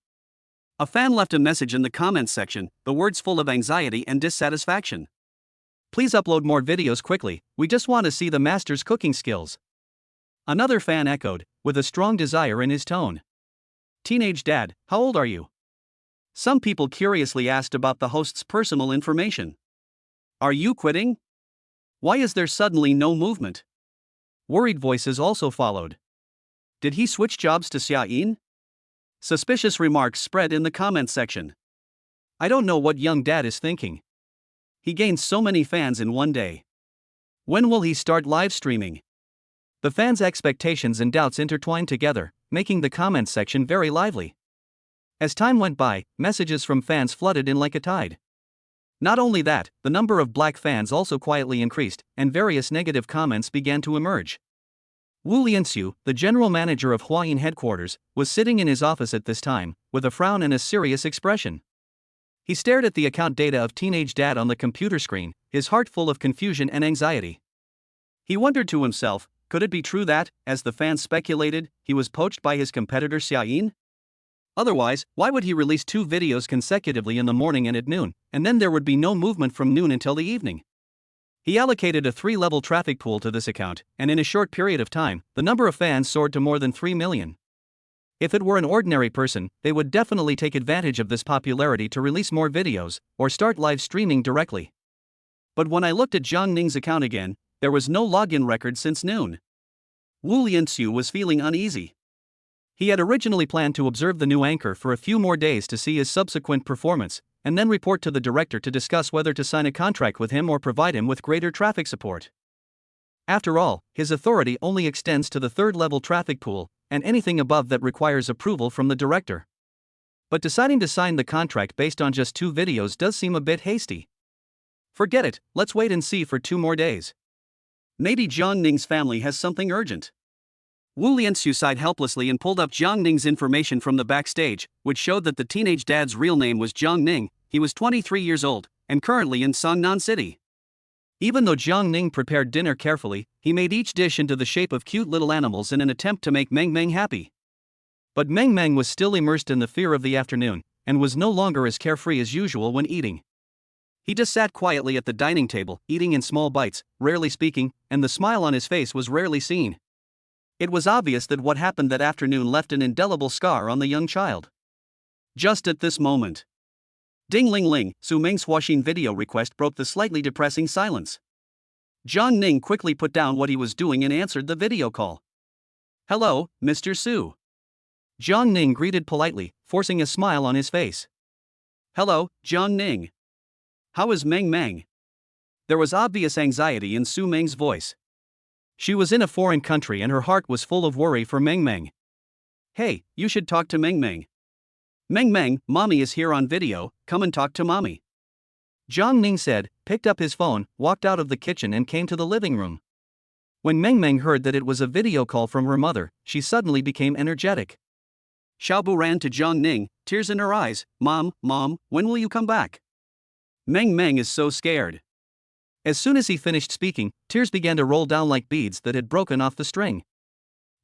A fan left a message in the comments section, the words full of anxiety and dissatisfaction. Please upload more videos quickly, we just want to see the master's cooking skills. Another fan echoed, with a strong desire in his tone. Teenage dad, how old are you? Some people curiously asked about the host's personal information. Are you quitting? Why is there suddenly no movement? Worried voices also followed. Did he switch jobs to Cuisine? Suspicious remarks spread in the comments section. I don't know what young dad is thinking. He gained so many fans in one day. When will he start live streaming? The fans' expectations and doubts intertwined together, making the comments section very lively. As time went by, messages from fans flooded in like a tide. Not only that, the number of black fans also quietly increased, and various negative comments began to emerge. Wu Lianxiu, the general manager of Cuisine headquarters, was sitting in his office at this time, with a frown and a serious expression. He stared at the account data of teenage dad on the computer screen, his heart full of confusion and anxiety. He wondered to himself, could it be true that, as the fans speculated, he was poached by his competitor Cuisine? Otherwise, why would he release 2 videos consecutively in the morning and at noon, and then there would be no movement from noon until the evening? He allocated a 3-level traffic pool to this account, and in a short period of time, the number of fans soared to more than 3 million. If it were an ordinary person, they would definitely take advantage of this popularity to release more videos, or start live streaming directly. But when I looked at Zhang Ning's account again, there was no login record since noon. Wu Lianxiu was feeling uneasy. He had originally planned to observe the new anchor for a few more days to see his subsequent performance, and then report to the director to discuss whether to sign a contract with him or provide him with greater traffic support. After all, his authority only extends to the 3rd-level traffic pool, and anything above that requires approval from the director. But deciding to sign the contract based on just 2 videos does seem a bit hasty. Forget it, let's wait and see for 2 more days. Maybe Zhang Ning's family has something urgent. Wu Lianxiu sighed helplessly and pulled up Zhang Ning's information from the backstage, which showed that the teenage dad's real name was Zhang Ning. He was 23 years old, and currently in Songnan City. Even though Zhang Ning prepared dinner carefully, he made each dish into the shape of cute little animals in an attempt to make Mang Mang happy. But Mang Mang was still immersed in the fear of the afternoon, and was no longer as carefree as usual when eating. He just sat quietly at the dining table, eating in small bites, rarely speaking, and the smile on his face was rarely seen. It was obvious that what happened that afternoon left an indelible scar on the young child. Just at this moment. Ding ling ling, Su Ming's Cuisine video request broke the slightly depressing silence. Zhang Ning quickly put down what he was doing and answered the video call. Hello, Mr. Su. Zhang Ning greeted politely, forcing a smile on his face. Hello, Zhang Ning. How is Mang Mang? There was obvious anxiety in Su Ming's voice. She was in a foreign country and her heart was full of worry for Mang Mang. Hey, you should talk to Mang Mang. Mang Mang, mommy is here on video, come and talk to mommy. Zhang Ning said, picked up his phone, walked out of the kitchen and came to the living room. When Mang Mang heard that it was a video call from her mother, she suddenly became energetic. Xiaobu ran to Zhang Ning, tears in her eyes. Mom, when will you come back? Mang Mang is so scared. As soon as he finished speaking, tears began to roll down like beads that had broken off the string.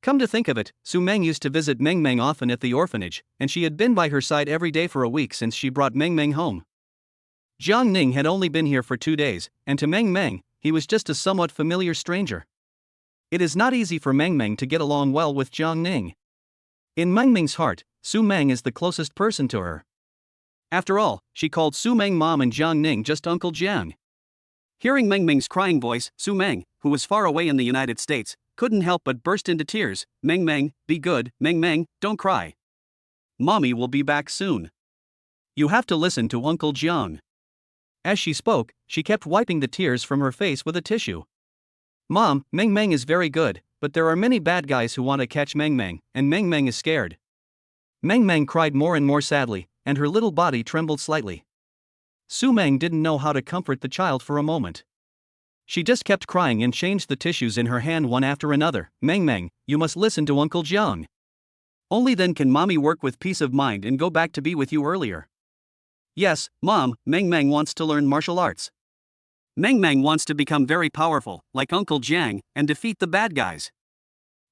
Come to think of it, Su Meng used to visit Mang Mang often at the orphanage, and she had been by her side every day for a week since she brought Mang Mang home. Zhang Ning had only been here for 2 days, and to Mang Mang, he was just a somewhat familiar stranger. It is not easy for Mang Mang to get along well with Zhang Ning. In Mang Ming's heart, Su Meng is the closest person to her. After all, she called Su Meng mom and Zhang Ning just Uncle Jiang. Hearing Mang Ming's crying voice, Su Meng, who was far away in the United States, couldn't help but burst into tears. Mang Mang, be good, Mang Mang, don't cry. Mommy will be back soon. You have to listen to Uncle Jiang. As she spoke, she kept wiping the tears from her face with a tissue. Mom, Mang Mang is very good, but there are many bad guys who want to catch Mang Mang, and Mang Mang is scared. Mang Mang cried more and more sadly, and her little body trembled slightly. Su Mang didn't know how to comfort the child for a moment. She just kept crying and changed the tissues in her hand one after another. Mang Mang, you must listen to Uncle Jiang. Only then can mommy work with peace of mind and go back to be with you earlier. Yes, Mom, Mang Mang wants to learn martial arts. Mang Mang wants to become very powerful, like Uncle Jiang, and defeat the bad guys.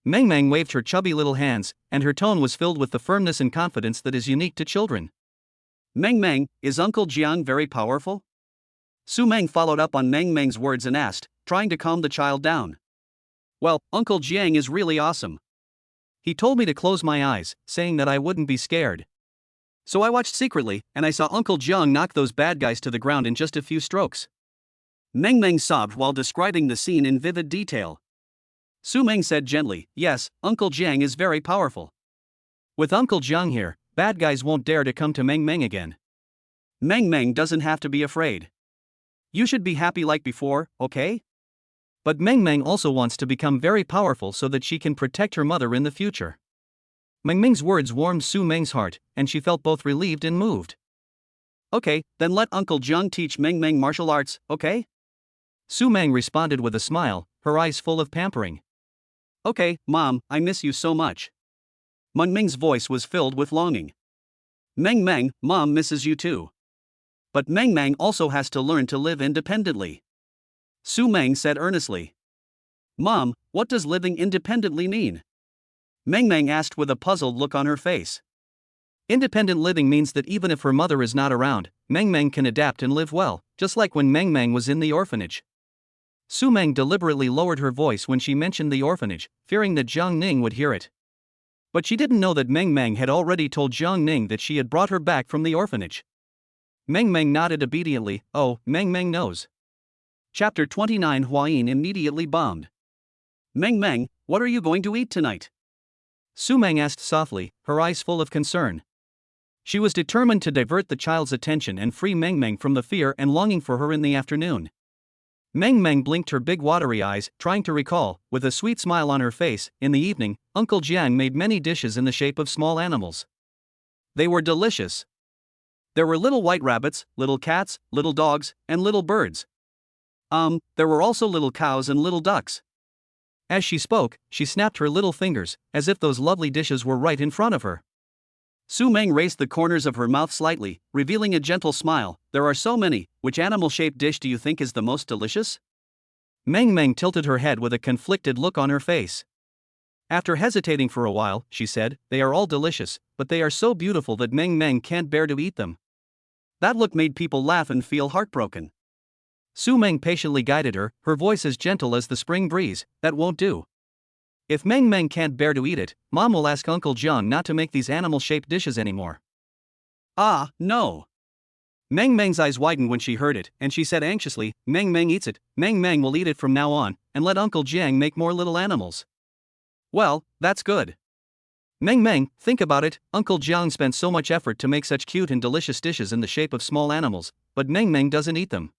Mang Mang waved her chubby little hands, and her tone was filled with the firmness and confidence that is unique to children. Mang Mang, is Uncle Jiang very powerful? Su Mang followed up on Mang Mang's words and asked, trying to calm the child down. Well, Uncle Jiang is really awesome. He told me to close my eyes, saying that I wouldn't be scared. So I watched secretly, and I saw Uncle Jiang knock those bad guys to the ground in just a few strokes. Mang Mang sobbed while describing the scene in vivid detail. Su Mang said gently, yes, Uncle Jiang is very powerful. With Uncle Jiang here, bad guys won't dare to come to Mang Mang again. Mang Mang doesn't have to be afraid. You should be happy like before, okay? But Mang Mang also wants to become very powerful so that she can protect her mother in the future. Mang Mang's words warmed Su Mang's heart, and she felt both relieved and moved. Okay, then let Uncle Jiang teach Mang Mang martial arts, okay? Su Mang responded with a smile, her eyes full of pampering. Okay, Mom, I miss you so much. Mang Mang's voice was filled with longing. Mang Mang, Mom misses you too. But Mang Mang also has to learn to live independently. Su Mang said earnestly. Mom, what does living independently mean? Mang Mang asked with a puzzled look on her face. Independent living means that even if her mother is not around, Mang Mang can adapt and live well, just like when Mang Mang was in the orphanage. Su Mang deliberately lowered her voice when she mentioned the orphanage, fearing that Jiang Ning would hear it. But she didn't know that Mang Mang had already told Jiang Ning that she had brought her back from the orphanage. Mang Mang nodded obediently. Oh, Mang Mang knows. Chapter 29. Huayin immediately bombed. Mang Mang, what are you going to eat tonight? Su Mang asked softly, her eyes full of concern. She was determined to divert the child's attention and free Mang Mang from the fear and longing for her in the afternoon. Mang Mang blinked her big watery eyes, trying to recall, with a sweet smile on her face. In the evening, Uncle Jiang made many dishes in the shape of small animals. They were delicious. There were little white rabbits, little cats, little dogs, and little birds. There were also little cows and little ducks. As she spoke, she snapped her little fingers, as if those lovely dishes were right in front of her. Su Mang raised the corners of her mouth slightly, revealing a gentle smile. There are so many, which animal-shaped dish do you think is the most delicious? Mang Mang tilted her head with a conflicted look on her face. After hesitating for a while, she said, they are all delicious, but they are so beautiful that Mang Mang can't bear to eat them. That look made people laugh and feel heartbroken. Su Mang patiently guided her, her voice as gentle as the spring breeze. That won't do. If Mang Mang can't bear to eat it, Mom will ask Uncle Jiang not to make these animal-shaped dishes anymore. Ah, no. Mang Mang's eyes widened when she heard it, and she said anxiously, Mang Mang eats it, Mang Mang will eat it from now on, and let Uncle Jiang make more little animals. Well, that's good. Mang Mang, think about it, Uncle Jiang spent so much effort to make such cute and delicious dishes in the shape of small animals, but Mang Mang doesn't eat them.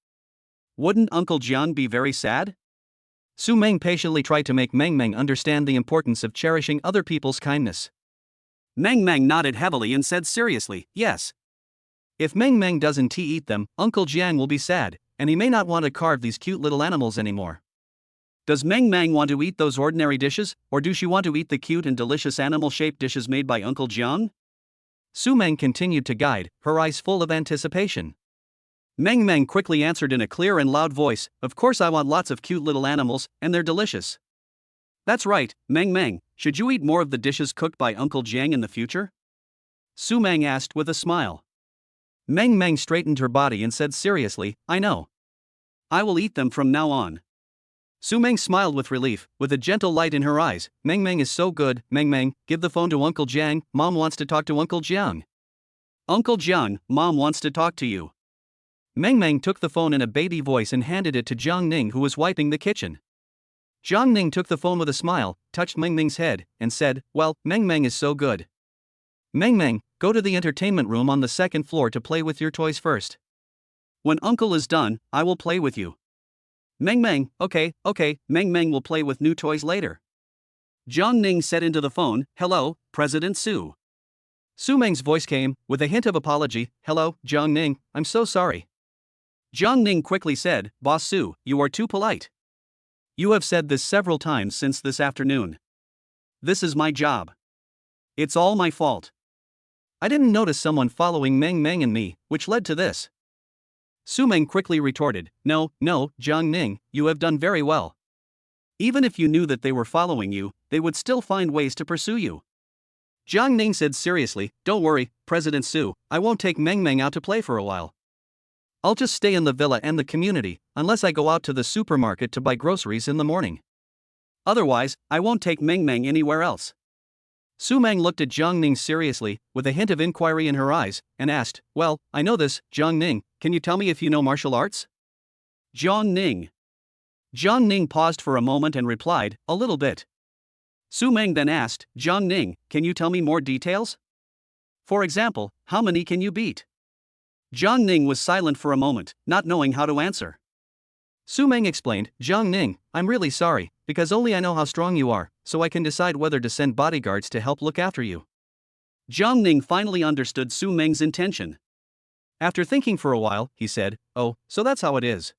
Wouldn't Uncle Jiang be very sad? Su Mang patiently tried to make Mang Mang understand the importance of cherishing other people's kindness. Mang Mang nodded heavily and said seriously, yes. If Mang Mang doesn't eat them, Uncle Jiang will be sad, and he may not want to carve these cute little animals anymore. Does Mang Mang want to eat those ordinary dishes, or does she want to eat the cute and delicious animal-shaped dishes made by Uncle Jiang? Su Mang continued to guide, her eyes full of anticipation. Mang Mang quickly answered in a clear and loud voice, of course I want lots of cute little animals, and they're delicious. That's right, Mang Mang, should you eat more of the dishes cooked by Uncle Jiang in the future? Su Mang asked with a smile. Mang Mang straightened her body and said seriously, I know. I will eat them from now on. Su Mang smiled with relief, with a gentle light in her eyes. Mang Mang is so good. Mang Mang, give the phone to Uncle Jiang, Mom wants to talk to Uncle Jiang. Uncle Jiang, Mom wants to talk to you. Mang Mang took the phone in a baby voice and handed it to Jiang Ning, who was wiping the kitchen. Jiang Ning took the phone with a smile, touched Mang Mang's head, and said, well, Mang Mang is so good. Mang Mang, go to the entertainment room on the second floor to play with your toys first. When Uncle is done, I will play with you. Mang Mang, okay, Mang Mang will play with new toys later. Jiang Ning said into the phone, "Hello, President Su." Su Meng's voice came, with a hint of apology. "Hello, Jiang Ning, I'm so sorry." Jiang Ning quickly said, "Boss Su, you are too polite. You have said this several times since this afternoon. This is my job. It's all my fault. I didn't notice someone following Mang Mang and me, which led to this." Su Meng quickly retorted, No, Jiang Ning, you have done very well. Even if you knew that they were following you, they would still find ways to pursue you." Jiang Ning said seriously, "Don't worry, President Su, I won't take Mang Mang out to play for a while. I'll just stay in the villa and the community, unless I go out to the supermarket to buy groceries in the morning. Otherwise, I won't take Mang Mang anywhere else." Su Meng looked at Jiang Ning seriously, with a hint of inquiry in her eyes, and asked, "Well, I know this, Jiang Ning, can you tell me if you know martial arts?" Jiang Ning. Jiang Ning paused for a moment and replied, "A little bit." Su Meng then asked, "Jiang Ning, can you tell me more details? For example, how many can you beat?" Jiang Ning was silent for a moment, not knowing how to answer. Su Meng explained, "Jiang Ning, I'm really sorry, because only I know how strong you are, so I can decide whether to send bodyguards to help look after you." Jiang Ning finally understood Su Meng's intention. After thinking for a while, he said, "Oh, so that's how it is.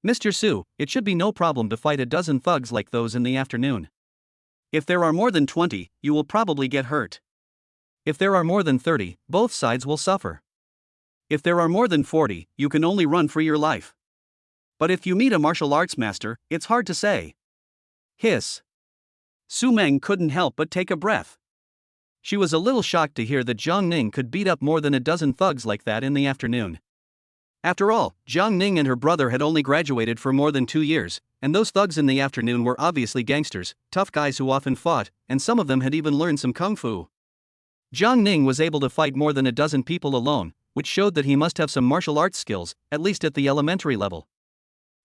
Mr. Su, it should be no problem to fight a dozen thugs like those in the afternoon. If there are more than 20, you will probably get hurt. If there are more than 30, both sides will suffer. If there are more than 40, you can only run for your life. But if you meet a martial arts master, it's hard to say." Hiss. Su Meng couldn't help but take a breath. She was a little shocked to hear that Jiang Ning could beat up more than a dozen thugs like that in the afternoon. After all, Jiang Ning and her brother had only graduated for more than 2 years, and those thugs in the afternoon were obviously gangsters, tough guys who often fought, and some of them had even learned some kung fu. Jiang Ning was able to fight more than a dozen people alone, which showed that he must have some martial arts skills, at least at the elementary level.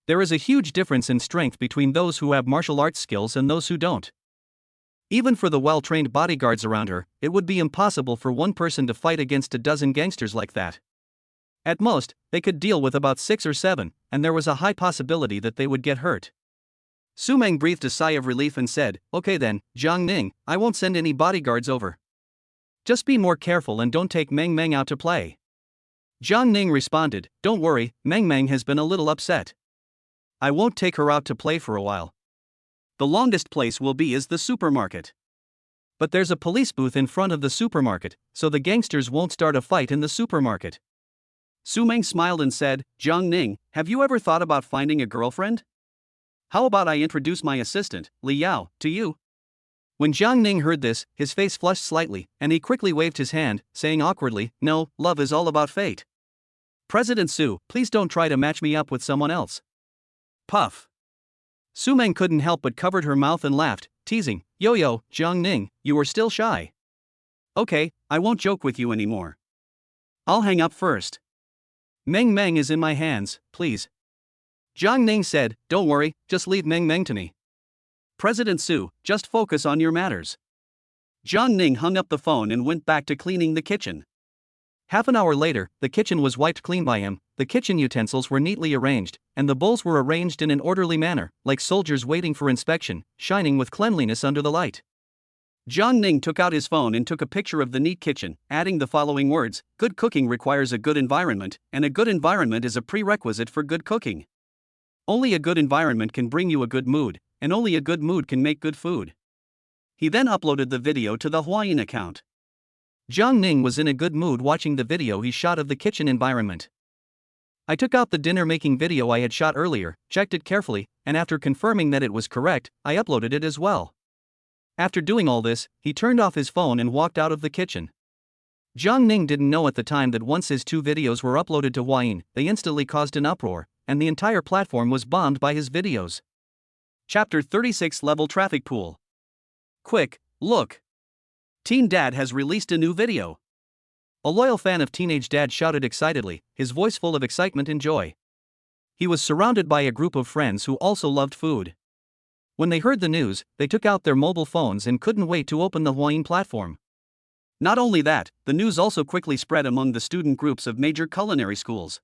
There is a huge difference in strength between those who have martial arts skills and those who don't. Even for the well-trained bodyguards around her, it would be impossible for one person to fight against a dozen gangsters like that. At most, they could deal with about 6 or 7, and there was a high possibility that they would get hurt. Su Meng breathed a sigh of relief and said, "Okay then, Jiang Ning, I won't send any bodyguards over. Just be more careful and don't take Mang Mang out to play." Jiang Ning responded, "Don't worry, Mang Mang has been a little upset. I won't take her out to play for a while. The longest place will be is the supermarket. But there's a police booth in front of the supermarket, so the gangsters won't start a fight in the supermarket." Su Meng smiled and said, "Jiang Ning, have you ever thought about finding a girlfriend? How about I introduce my assistant, Li Yao, to you?" When Jiang Ning heard this, his face flushed slightly, and he quickly waved his hand, saying awkwardly, "No, love is all about fate. President Su, please don't try to match me up with someone else." Puff. Su Meng couldn't help but covered her mouth and laughed, teasing, Yo, Jiang Ning, you are still shy. Okay, I won't joke with you anymore. I'll hang up first. Mang Mang is in my hands, please." Jiang Ning said, "Don't worry, just leave Mang Mang to me. President Su, just focus on your matters." Jiang Ning hung up the phone and went back to cleaning the kitchen. Half an hour later, the kitchen was wiped clean by him, the kitchen utensils were neatly arranged, and the bowls were arranged in an orderly manner, like soldiers waiting for inspection, shining with cleanliness under the light. Jiang Ning took out his phone and took a picture of the neat kitchen, adding the following words: "Good cooking requires a good environment, and a good environment is a prerequisite for good cooking. Only a good environment can bring you a good mood, and only a good mood can make good food." He then uploaded the video to the Huayin account. Jiang Ning was in a good mood watching the video he shot of the kitchen environment. "I took out the dinner making video I had shot earlier, checked it carefully, and after confirming that it was correct, I uploaded it as well." After doing all this, he turned off his phone and walked out of the kitchen. Jiang Ning didn't know at the time that once his 2 videos were uploaded to Huayin, they instantly caused an uproar, and the entire platform was bombed by his videos. Chapter 36 Level Traffic Pool. Quick, look! Teen Dad has released a new video. A loyal fan of Teenage Dad shouted excitedly, his voice full of excitement and joy. He was surrounded by a group of friends who also loved food. When they heard the news, they took out their mobile phones and couldn't wait to open the Huayin platform. Not only that, the news also quickly spread among the student groups of major culinary schools.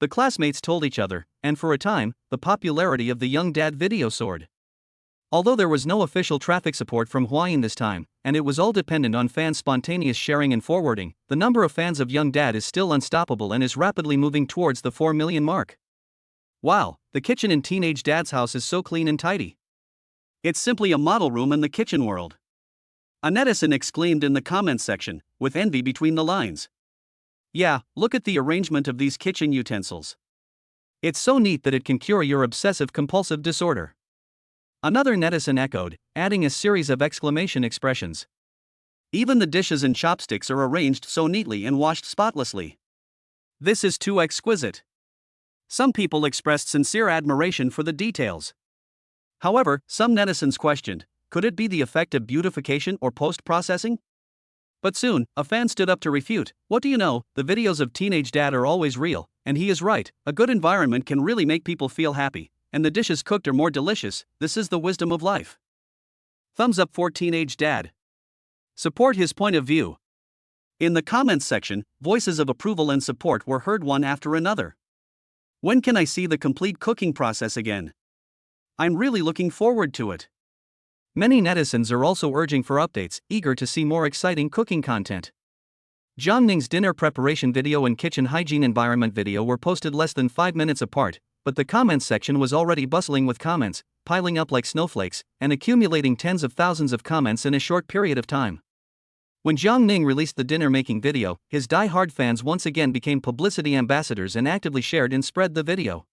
The classmates told each other, and for a time, the popularity of the young dad video soared. Although there was no official traffic support from Hawaiian this time, and it was all dependent on fans' spontaneous sharing and forwarding, the number of fans of Young Dad is still unstoppable and is rapidly moving towards the 4 million mark. Wow, the kitchen in Teenage Dad's house is so clean and tidy. It's simply a model room in the kitchen world. A netizen exclaimed in the comments section, with envy between the lines. Yeah, look at the arrangement of these kitchen utensils. It's so neat that it can cure your obsessive-compulsive disorder. Another netizen echoed, adding a series of exclamation expressions. Even the dishes and chopsticks are arranged so neatly and washed spotlessly. This is too exquisite. Some people expressed sincere admiration for the details. However, some netizens questioned, could it be the effect of beautification or post-processing? But soon, a fan stood up to refute. What do you know, the videos of Teenage Dad are always real, and he is right. A good environment can really make people feel happy, and the dishes cooked are more delicious. This is the wisdom of life. Thumbs up for Teenage Dad. Support his point of view. In the comments section, voices of approval and support were heard one after another. When can I see the complete cooking process again? I'm really looking forward to it. Many netizens are also urging for updates, eager to see more exciting cooking content. Jiang Ning's dinner preparation video and kitchen hygiene environment video were posted less than 5 minutes apart, but the comments section was already bustling with comments, piling up like snowflakes, and accumulating tens of thousands of comments in a short period of time. When Jiang Ning released the dinner-making video, his die-hard fans once again became publicity ambassadors and actively shared and spread the video.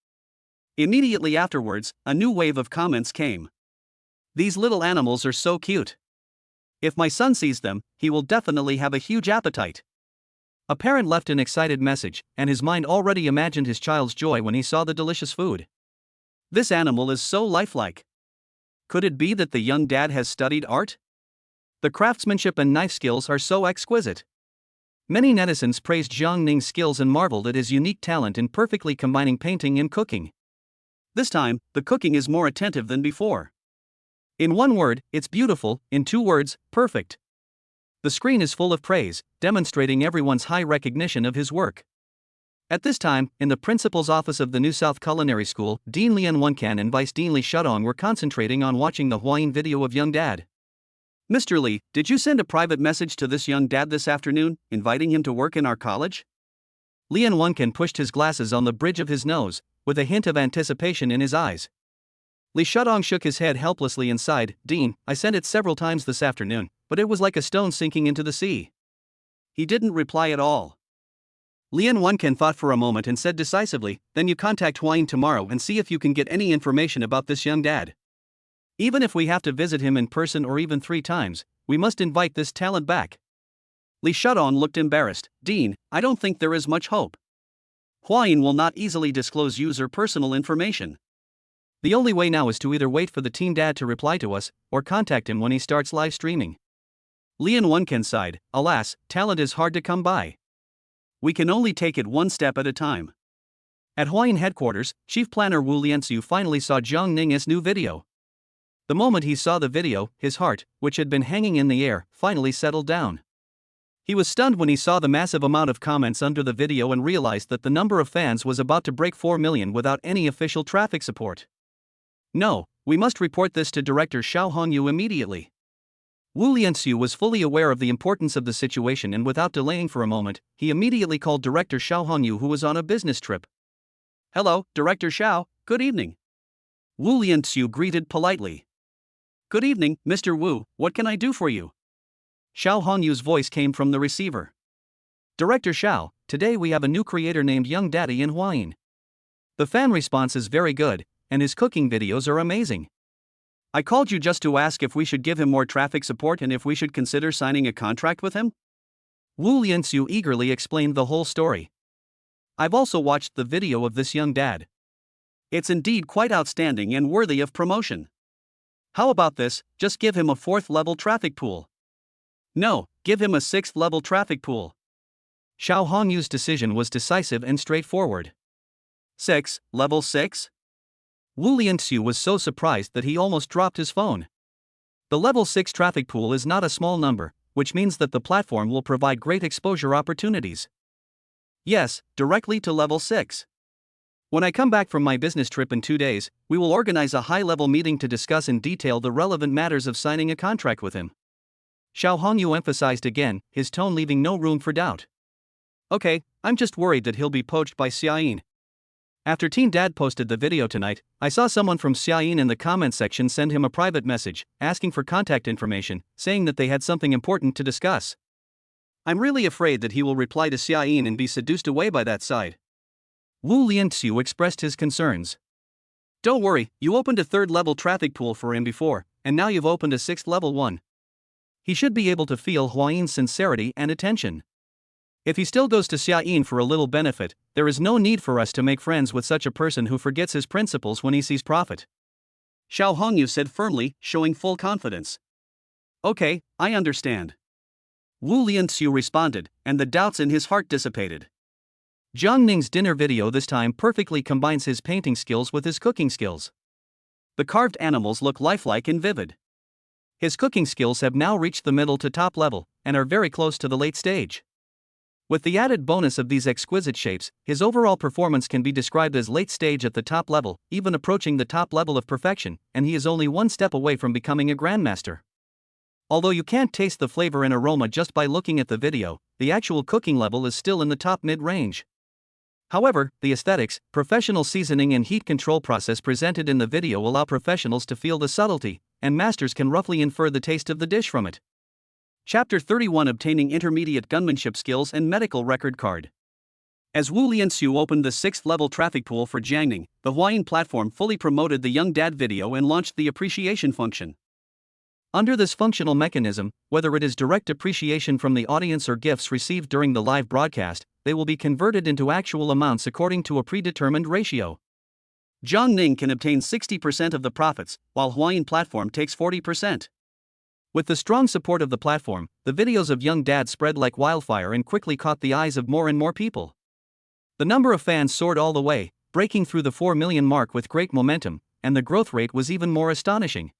Immediately afterwards, a new wave of comments came. These little animals are so cute. If my son sees them, he will definitely have a huge appetite. A parent left an excited message, and his mind already imagined his child's joy when he saw the delicious food. This animal is so lifelike. Could it be that the young dad has studied art? The craftsmanship and knife skills are so exquisite. Many netizens praised Jiang Ning's skills and marveled at his unique talent in perfectly combining painting and cooking. This time, the cooking is more attentive than before. In one word, it's beautiful. In 2 words, perfect. The screen is full of praise, demonstrating everyone's high recognition of his work. At this time, in the principal's office of the New South Culinary School, Dean Lian Wonkan and Vice Dean Li Shudong were concentrating on watching the Hawaiian video of Young Dad. Mr. Li, did you send a private message to this young dad this afternoon, inviting him to work in our college? Lian Wonkan pushed his glasses on the bridge of his nose, with a hint of anticipation in his eyes. Li Shudong shook his head helplessly and sighed. Dean, I sent it several times this afternoon, but it was like a stone sinking into the sea. He didn't reply at all. Lian Wonkan thought for a moment and said decisively, then you contact Hawaiian tomorrow and see if you can get any information about this young dad. Even if we have to visit him in person or even 3 times, we must invite this talent back. Li Shudong looked embarrassed. Dean, I don't think there is much hope. Hawaiian will not easily disclose user personal information. The only way now is to either wait for the teen dad to reply to us, or contact him when he starts live streaming. Lian Wonkan sighed, alas, talent is hard to come by. We can only take it one step at a time. At Hawaiian headquarters, Chief Planner Wu Lianxiu finally saw Jiang Ning's new video. The moment he saw the video, his heart, which had been hanging in the air, finally settled down. He was stunned when he saw the massive amount of comments under the video and realized that the number of fans was about to break 4 million without any official traffic support. No, we must report this to Director Xiao Hongyu immediately. Wu Lianxiu was fully aware of the importance of the situation and without delaying for a moment, he immediately called Director Xiao Hongyu, who was on a business trip. Hello, Director Xiao, good evening. Wu Lianxiu greeted politely. Good evening, Mr. Wu, what can I do for you? Xiao Hongyu's voice came from the receiver. Director Xiao, today we have a new creator named Young Daddy in Hawaiian. The fan response is very good, and his cooking videos are amazing. I called you just to ask if we should give him more traffic support and if we should consider signing a contract with him? Wu Lianxiu eagerly explained the whole story. I've also watched the video of this young dad. It's indeed quite outstanding and worthy of promotion. How about this, just give him a 4th level traffic pool. No, give him a 6th level traffic pool. Xiao Hongyu's decision was decisive and straightforward. 6, level 6? Wu Lianxiu was so surprised that he almost dropped his phone. The level 6 traffic pool is not a small number, which means that the platform will provide great exposure opportunities. Yes, directly to level 6. When I come back from my business trip in 2 days, we will organize a high-level meeting to discuss in detail the relevant matters of signing a contract with him. Xiao Hongyu emphasized again, his tone leaving no room for doubt. Okay, I'm just worried that he'll be poached by Xiaoyin. After Teen Dad posted the video tonight, I saw someone from Xiaoyin in the comment section send him a private message, asking for contact information, saying that they had something important to discuss. I'm really afraid that he will reply to Xiaoyin and be seduced away by that side. Wu Lianxiu expressed his concerns. Don't worry, you opened a 3rd-level traffic pool for him before, and now you've opened a 6th-level one. He should be able to feel Huayin's sincerity and attention. If he still goes to Xiaoyin for a little benefit, there is no need for us to make friends with such a person who forgets his principles when he sees profit. Xiao Hongyu said firmly, showing full confidence. Okay, I understand. Wu Lianxiu responded, and the doubts in his heart dissipated. Jiang Ning's dinner video this time perfectly combines his painting skills with his cooking skills. The carved animals look lifelike and vivid. His cooking skills have now reached the middle to top level, and are very close to the late stage. With the added bonus of these exquisite shapes, his overall performance can be described as late stage at the top level, even approaching the top level of perfection, and he is only one step away from becoming a grandmaster. Although you can't taste the flavor and aroma just by looking at the video, the actual cooking level is still in the top mid-range. However, the aesthetics, professional seasoning and heat control process presented in the video allow professionals to feel the subtlety, and masters can roughly infer the taste of the dish from it. Chapter 31: Obtaining Intermediate Gunmanship Skills and Medical Record Card. As Wu Lianxiu opened the 6th-level traffic pool for Jiangning, the Huayin platform fully promoted the Young Dad video and launched the appreciation function. Under this functional mechanism, whether it is direct appreciation from the audience or gifts received during the live broadcast, they will be converted into actual amounts according to a predetermined ratio. Jiang Ning can obtain 60% of the profits, while Huayin platform takes 40%. With the strong support of the platform, the videos of Young Dad spread like wildfire and quickly caught the eyes of more and more people. The number of fans soared all the way, breaking through the 4 million mark with great momentum, and the growth rate was even more astonishing.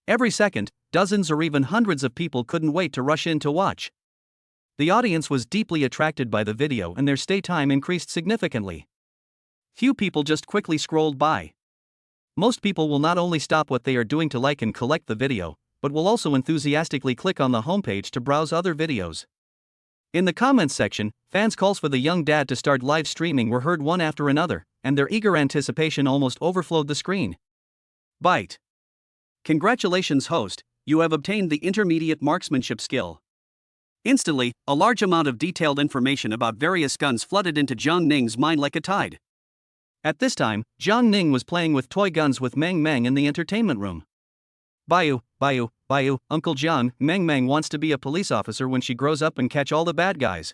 Every second, dozens or even hundreds of people couldn't wait to rush in to watch. The audience was deeply attracted by the video and their stay time increased significantly. Few people just quickly scrolled by. Most people will not only stop what they are doing to like and collect the video, but will also enthusiastically click on the homepage to browse other videos. In the comments section, fans' calls for the Young Dad to start live streaming were heard one after another, and their eager anticipation almost overflowed the screen. Bite. Congratulations, host, you have obtained the intermediate marksmanship skill. Instantly, a large amount of detailed information about various guns flooded into Jiang Ning's mind like a tide. At this time, Jiang Ning was playing with toy guns with Mang Mang in the entertainment room. Bayu, Uncle Jiang, Mang Mang wants to be a police officer when she grows up and catch all the bad guys.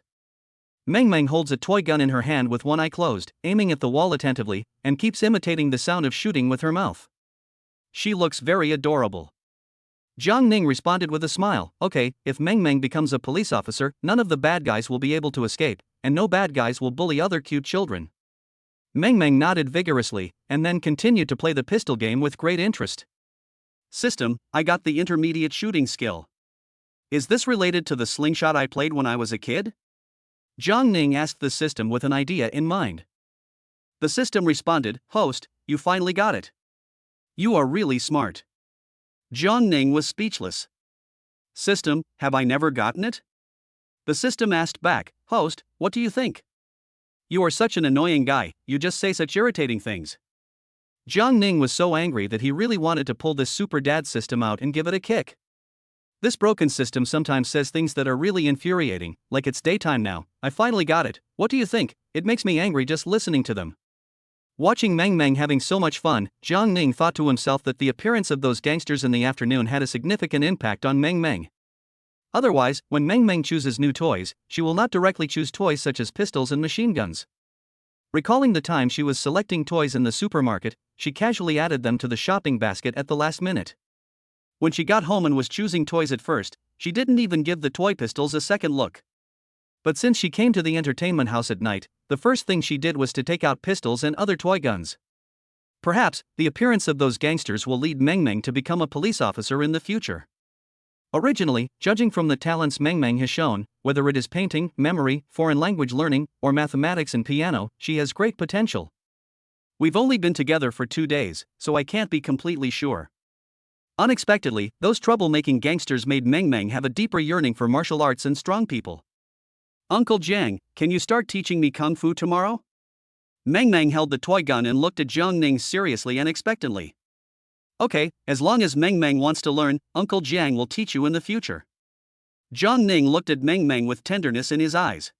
Mang Mang holds a toy gun in her hand with one eye closed, aiming at the wall attentively, and keeps imitating the sound of shooting with her mouth. She looks very adorable. Jiang Ning responded with a smile. Okay, if Mang Mang becomes a police officer, none of the bad guys will be able to escape, and no bad guys will bully other cute children. Mang Mang nodded vigorously, and then continued to play the pistol game with great interest. System, I got the intermediate shooting skill. Is this related to the slingshot I played when I was a kid? Jiang Ning asked the system with an idea in mind. The system responded, host, you finally got it. You are really smart. Jiang Ning was speechless. System, have I never gotten it? The system asked back, host, what do you think? You are such an annoying guy, you just say such irritating things. Jiang Ning was so angry that he really wanted to pull this super dad system out and give it a kick. This broken system sometimes says things that are really infuriating, like it's daytime now, I finally got it, what do you think? It makes me angry just listening to them. Watching Mang Mang having so much fun, Jiang Ning thought to himself that the appearance of those gangsters in the afternoon had a significant impact on Mang Mang. Otherwise, when Mang Mang chooses new toys, she will not directly choose toys such as pistols and machine guns. Recalling the time she was selecting toys in the supermarket, she casually added them to the shopping basket at the last minute. When she got home and was choosing toys at first, she didn't even give the toy pistols a second look. But since she came to the entertainment house at night, the first thing she did was to take out pistols and other toy guns. Perhaps, the appearance of those gangsters will lead Mang Mang to become a police officer in the future. Originally, judging from the talents Mang Mang has shown, whether it is painting, memory, foreign language learning, or mathematics and piano, she has great potential. We've only been together for 2 days, so I can't be completely sure. Unexpectedly, those troublemaking gangsters made Mang Mang have a deeper yearning for martial arts and strong people. Uncle Jiang, can you start teaching me kung fu tomorrow? Mang Mang held the toy gun and looked at Jiang Ning seriously and expectantly. Okay, as long as Mang Mang wants to learn, Uncle Jiang will teach you in the future. Jiang Ning looked at Mang Mang with tenderness in his eyes.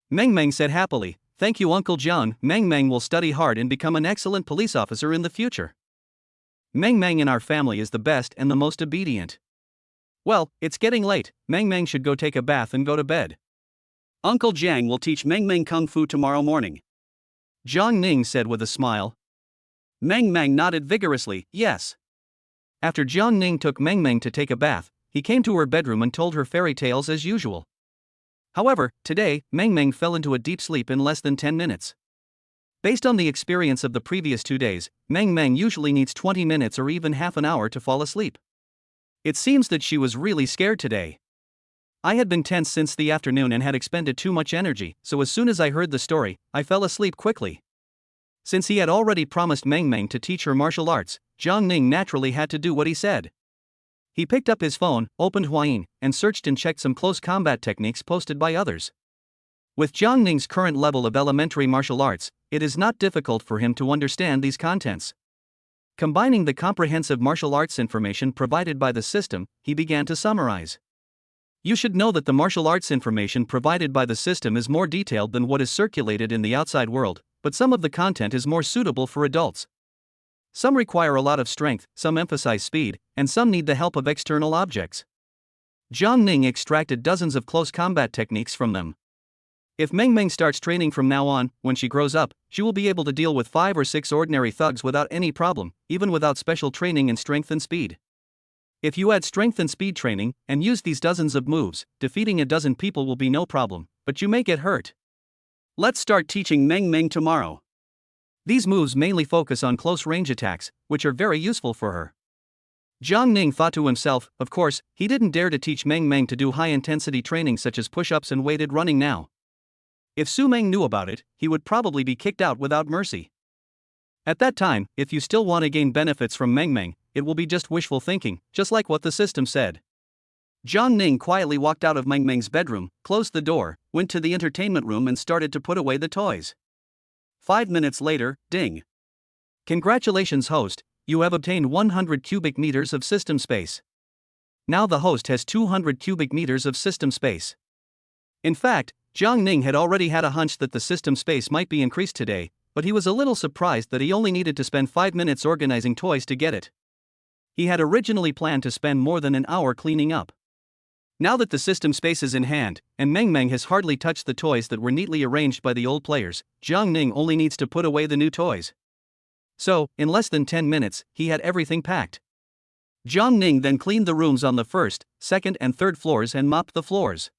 Mang Mang said happily, "Thank you, Uncle Jiang. Mang Mang will study hard and become an excellent police officer in the future. Mang Mang in our family is the best and the most obedient." Well, it's getting late. Mang Mang should go take a bath and go to bed. Uncle Jiang will teach Mang Mang kung fu tomorrow morning, Jiang Ning said with a smile. Mang Mang nodded vigorously, yes. After Jiang Ning took Mang Mang to take a bath, he came to her bedroom and told her fairy tales as usual. However, today, Mang Mang fell into a deep sleep in less than 10 minutes. Based on the experience of the previous 2 days, Mang Mang usually needs 20 minutes or even half an hour to fall asleep. It seems that she was really scared today. I had been tense since the afternoon and had expended too much energy, so as soon as I heard the story, I fell asleep quickly. Since he had already promised Mang Mang to teach her martial arts, Jiang Ning naturally had to do what he said. He picked up his phone, opened Cuisine, and searched and checked some close combat techniques posted by others. With Jiang Ning's current level of elementary martial arts, it is not difficult for him to understand these contents. Combining the comprehensive martial arts information provided by the system, he began to summarize. You should know that the martial arts information provided by the system is more detailed than what is circulated in the outside world, but some of the content is more suitable for adults. Some require a lot of strength, some emphasize speed, and some need the help of external objects. Jiang Ning extracted dozens of close combat techniques from them. If Mang Mang starts training from now on, when she grows up, she will be able to deal with 5 or 6 ordinary thugs without any problem, even without special training in strength and speed. If you add strength and speed training, and use these dozens of moves, defeating a dozen people will be no problem, but you may get hurt. Let's start teaching Mang Mang tomorrow. These moves mainly focus on close-range attacks, which are very useful for her. Jiang Ning thought to himself, of course, he didn't dare to teach Mang Mang to do high-intensity training such as push-ups and weighted running now. If Su Meng knew about it, he would probably be kicked out without mercy. At that time, if you still want to gain benefits from Mang Mang, it will be just wishful thinking, just like what the system said. Jiang Ning quietly walked out of Mang Mang's bedroom, closed the door, went to the entertainment room and started to put away the toys. 5 minutes later, ding. Congratulations, host, you have obtained 100 cubic meters of system space. Now the host has 200 cubic meters of system space. In fact, Jiang Ning had already had a hunch that the system space might be increased today, but he was a little surprised that he only needed to spend 5 minutes organizing toys to get it. He had originally planned to spend more than an hour cleaning up. Now that the system space is in hand, and Mang Mang has hardly touched the toys that were neatly arranged by the old players, Jiang Ning only needs to put away the new toys. So, in less than 10 minutes, he had everything packed. Jiang Ning then cleaned the rooms on the first, second and third floors and mopped the floors.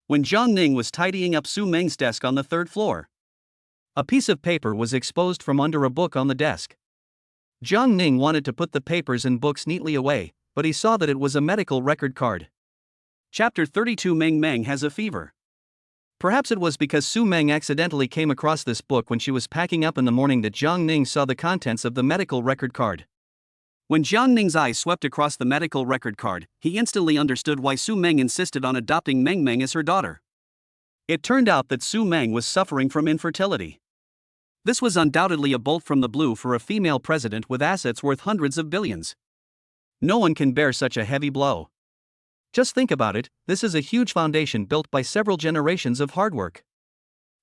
When Jiang Ning was tidying up Su Meng's desk on the third floor, a piece of paper was exposed from under a book on the desk. Jiang Ning wanted to put the papers and books neatly away, but he saw that it was a medical record card. Chapter 32 Mang Mang has a fever. Perhaps it was because Su Meng accidentally came across this book when she was packing up in the morning that Jiang Ning saw the contents of the medical record card. When Jiang Ning's eyes swept across the medical record card, he instantly understood why Su Meng insisted on adopting Mang Mang as her daughter. It turned out that Su Meng was suffering from infertility. This was undoubtedly a bolt from the blue for a female president with assets worth hundreds of billions. No one can bear such a heavy blow. Just think about it, this is a huge foundation built by several generations of hard work.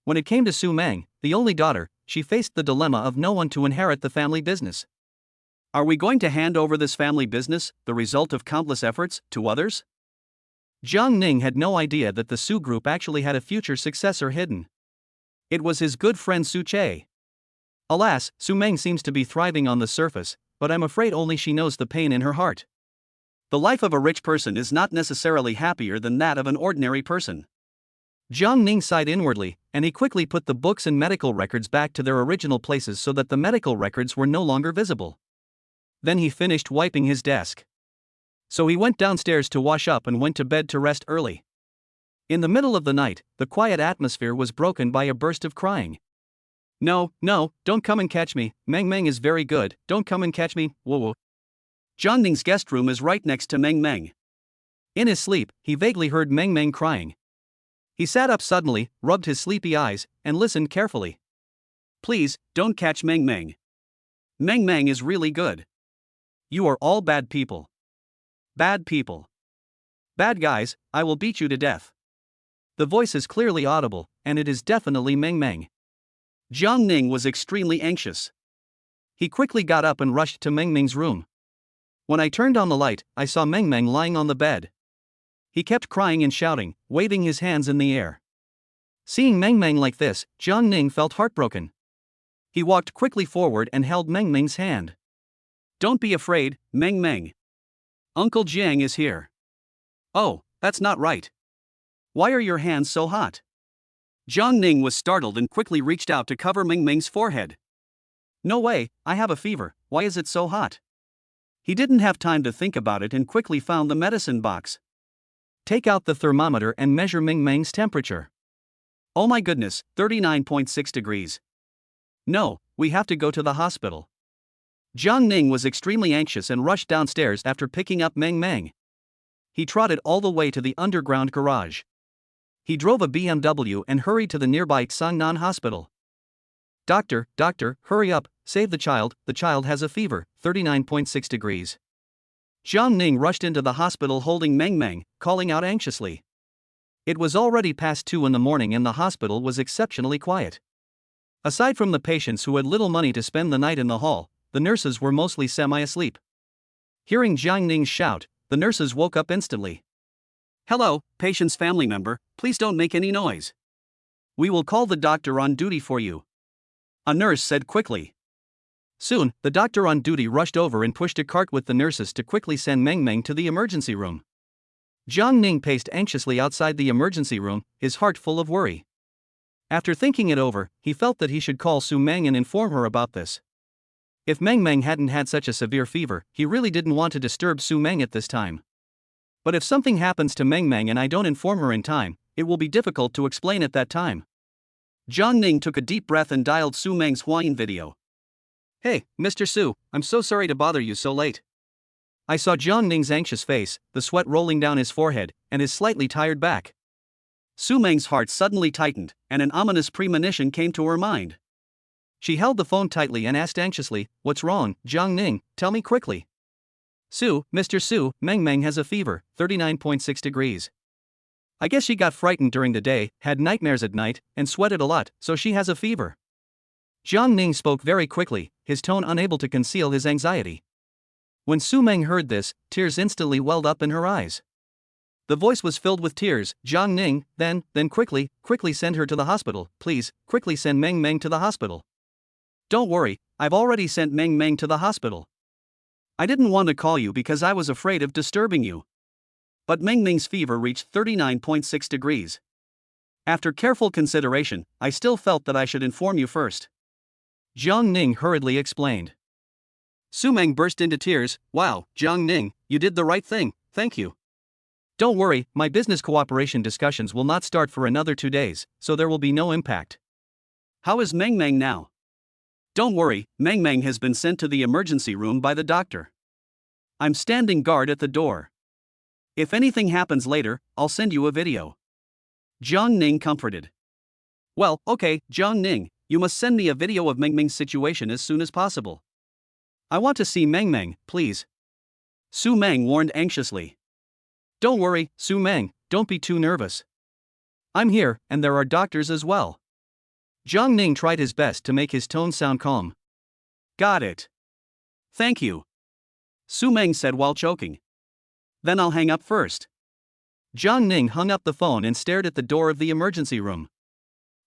When it came to Su Meng, the only daughter, she faced the dilemma of no one to inherit the family business. Are we going to hand over this family business, the result of countless efforts, to others? Jiang Ning had no idea that the Su group actually had a future successor hidden. It was his good friend Su Che. Alas, Su Meng seems to be thriving on the surface, but I'm afraid only she knows the pain in her heart. The life of a rich person is not necessarily happier than that of an ordinary person. Jiang Ning sighed inwardly, and he quickly put the books and medical records back to their original places so that the medical records were no longer visible. Then he finished wiping his desk. So he went downstairs to wash up and went to bed to rest early. In the middle of the night, the quiet atmosphere was broken by a burst of crying. No, no, don't come and catch me. Mang Mang is very good. Don't come and catch me. Whoa whoa. Jiang Ning's guest room is right next to Mang Mang. In his sleep, he vaguely heard Mang Mang crying. He sat up suddenly, rubbed his sleepy eyes, and listened carefully. Please, don't catch Mang Mang. Mang Mang is really good. You are all bad people. Bad people. Bad guys, I will beat you to death. The voice is clearly audible, and it is definitely Mang Mang. Jiang Ning was extremely anxious. He quickly got up and rushed to Mang Mang's room. When I turned on the light, I saw Mang Mang lying on the bed. He kept crying and shouting, waving his hands in the air. Seeing Mang Mang like this, Jiang Ning felt heartbroken. He walked quickly forward and held Mang Mang's hand. Don't be afraid, Mang Mang. Uncle Jiang is here. Oh, that's not right. Why are your hands so hot? Jiang Ning was startled and quickly reached out to cover Mang Mang's forehead. No way, I have a fever, why is it so hot? He didn't have time to think about it and quickly found the medicine box. Take out the thermometer and measure Mang Mang's temperature. Oh my goodness, 39.6 degrees. No, we have to go to the hospital. Jiang Ning was extremely anxious and rushed downstairs after picking up Mang Mang. He trotted all the way to the underground garage. He drove a BMW and hurried to the nearby Sangnan hospital. Doctor, hurry up, save the child has a fever, 39.6 degrees. Jiang Ning rushed into the hospital holding Mang Mang, calling out anxiously. It was already past 2 in the morning and the hospital was exceptionally quiet. Aside from the patients who had little money to spend the night in the hall, the nurses were mostly semi-asleep. Hearing Jiang Ning's shout, the nurses woke up instantly. Hello, patient's family member, please don't make any noise. We will call the doctor on duty for you. A nurse said quickly. Soon, the doctor on duty rushed over and pushed a cart with the nurses to quickly send Mang Mang to the emergency room. Jiang Ning paced anxiously outside the emergency room, his heart full of worry. After thinking it over, he felt that he should call Su Mang and inform her about this. If Mang Mang hadn't had such a severe fever, he really didn't want to disturb Su Mang at this time. But if something happens to Mang Mang and I don't inform her in time, it will be difficult to explain at that time. Jiang Ning took a deep breath and dialed Su Mang's Huayin video. Hey, Mr. Su, I'm so sorry to bother you so late. I saw Jiang Ning's anxious face, the sweat rolling down his forehead, and his slightly tired back. Su Mang's heart suddenly tightened, and an ominous premonition came to her mind. She held the phone tightly and asked anxiously, "What's wrong, Jiang Ning? Tell me quickly." Mr. Su, Mang Mang has a fever, 39.6 degrees. I guess she got frightened during the day, had nightmares at night, and sweated a lot, so she has a fever. Jiang Ning spoke very quickly, his tone unable to conceal his anxiety. When Su Mang heard this, tears instantly welled up in her eyes. The voice was filled with tears. Jiang Ning, then quickly send her to the hospital, please, quickly send Mang Mang to the hospital. Don't worry, I've already sent Mang Mang to the hospital. I didn't want to call you because I was afraid of disturbing you. But Mang Mang's fever reached 39.6 degrees. After careful consideration, I still felt that I should inform you first. Jiang Ning hurriedly explained. Su Mang burst into tears. Wow, Jiang Ning, you did the right thing, thank you. Don't worry, my business cooperation discussions will not start for another 2 days, so there will be no impact. How is Mang Mang now? Don't worry, Mang Mang has been sent to the emergency room by the doctor. I'm standing guard at the door. If anything happens later, I'll send you a video. Jiang Ning comforted. Well, okay, Jiang Ning, you must send me a video of Mang Mang's situation as soon as possible. I want to see Mang Mang, please. Su Mang warned anxiously. Don't worry, Su Mang, don't be too nervous. I'm here, and there are doctors as well. Jiang Ning tried his best to make his tone sound calm. Got it. Thank you. Su Mang said while choking. Then I'll hang up first. Jiang Ning hung up the phone and stared at the door of the emergency room.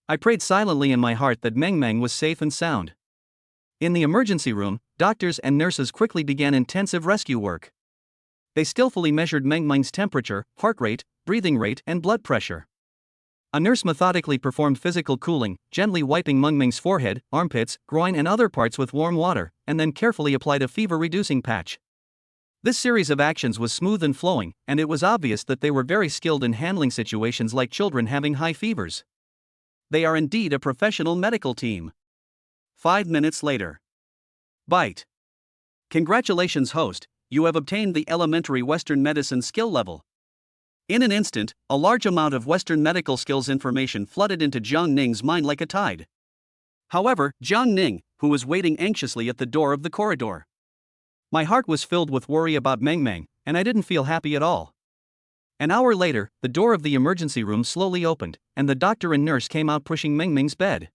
I prayed silently in my heart that Mang Mang was safe and sound. In the emergency room, doctors and nurses quickly began intensive rescue work. They skillfully measured Mang Mang's temperature, heart rate, breathing rate, and blood pressure. A nurse methodically performed physical cooling, gently wiping Mang Mang's forehead, armpits, groin, and other parts with warm water, and then carefully applied a fever-reducing patch. This series of actions was smooth and flowing, and it was obvious that they were very skilled in handling situations like children having high fevers. They are indeed a professional medical team. 5 minutes later. Bite. Congratulations, host, you have obtained the elementary Western medicine skill level. In an instant, a large amount of Western medical skills information flooded into Jiang Ning's mind like a tide. However, Jiang Ning, who was waiting anxiously at the door of the corridor. My heart was filled with worry about Mang Mang, and I didn't feel happy at all. An hour later, the door of the emergency room slowly opened, and the doctor and nurse came out pushing Mang Mang's bed.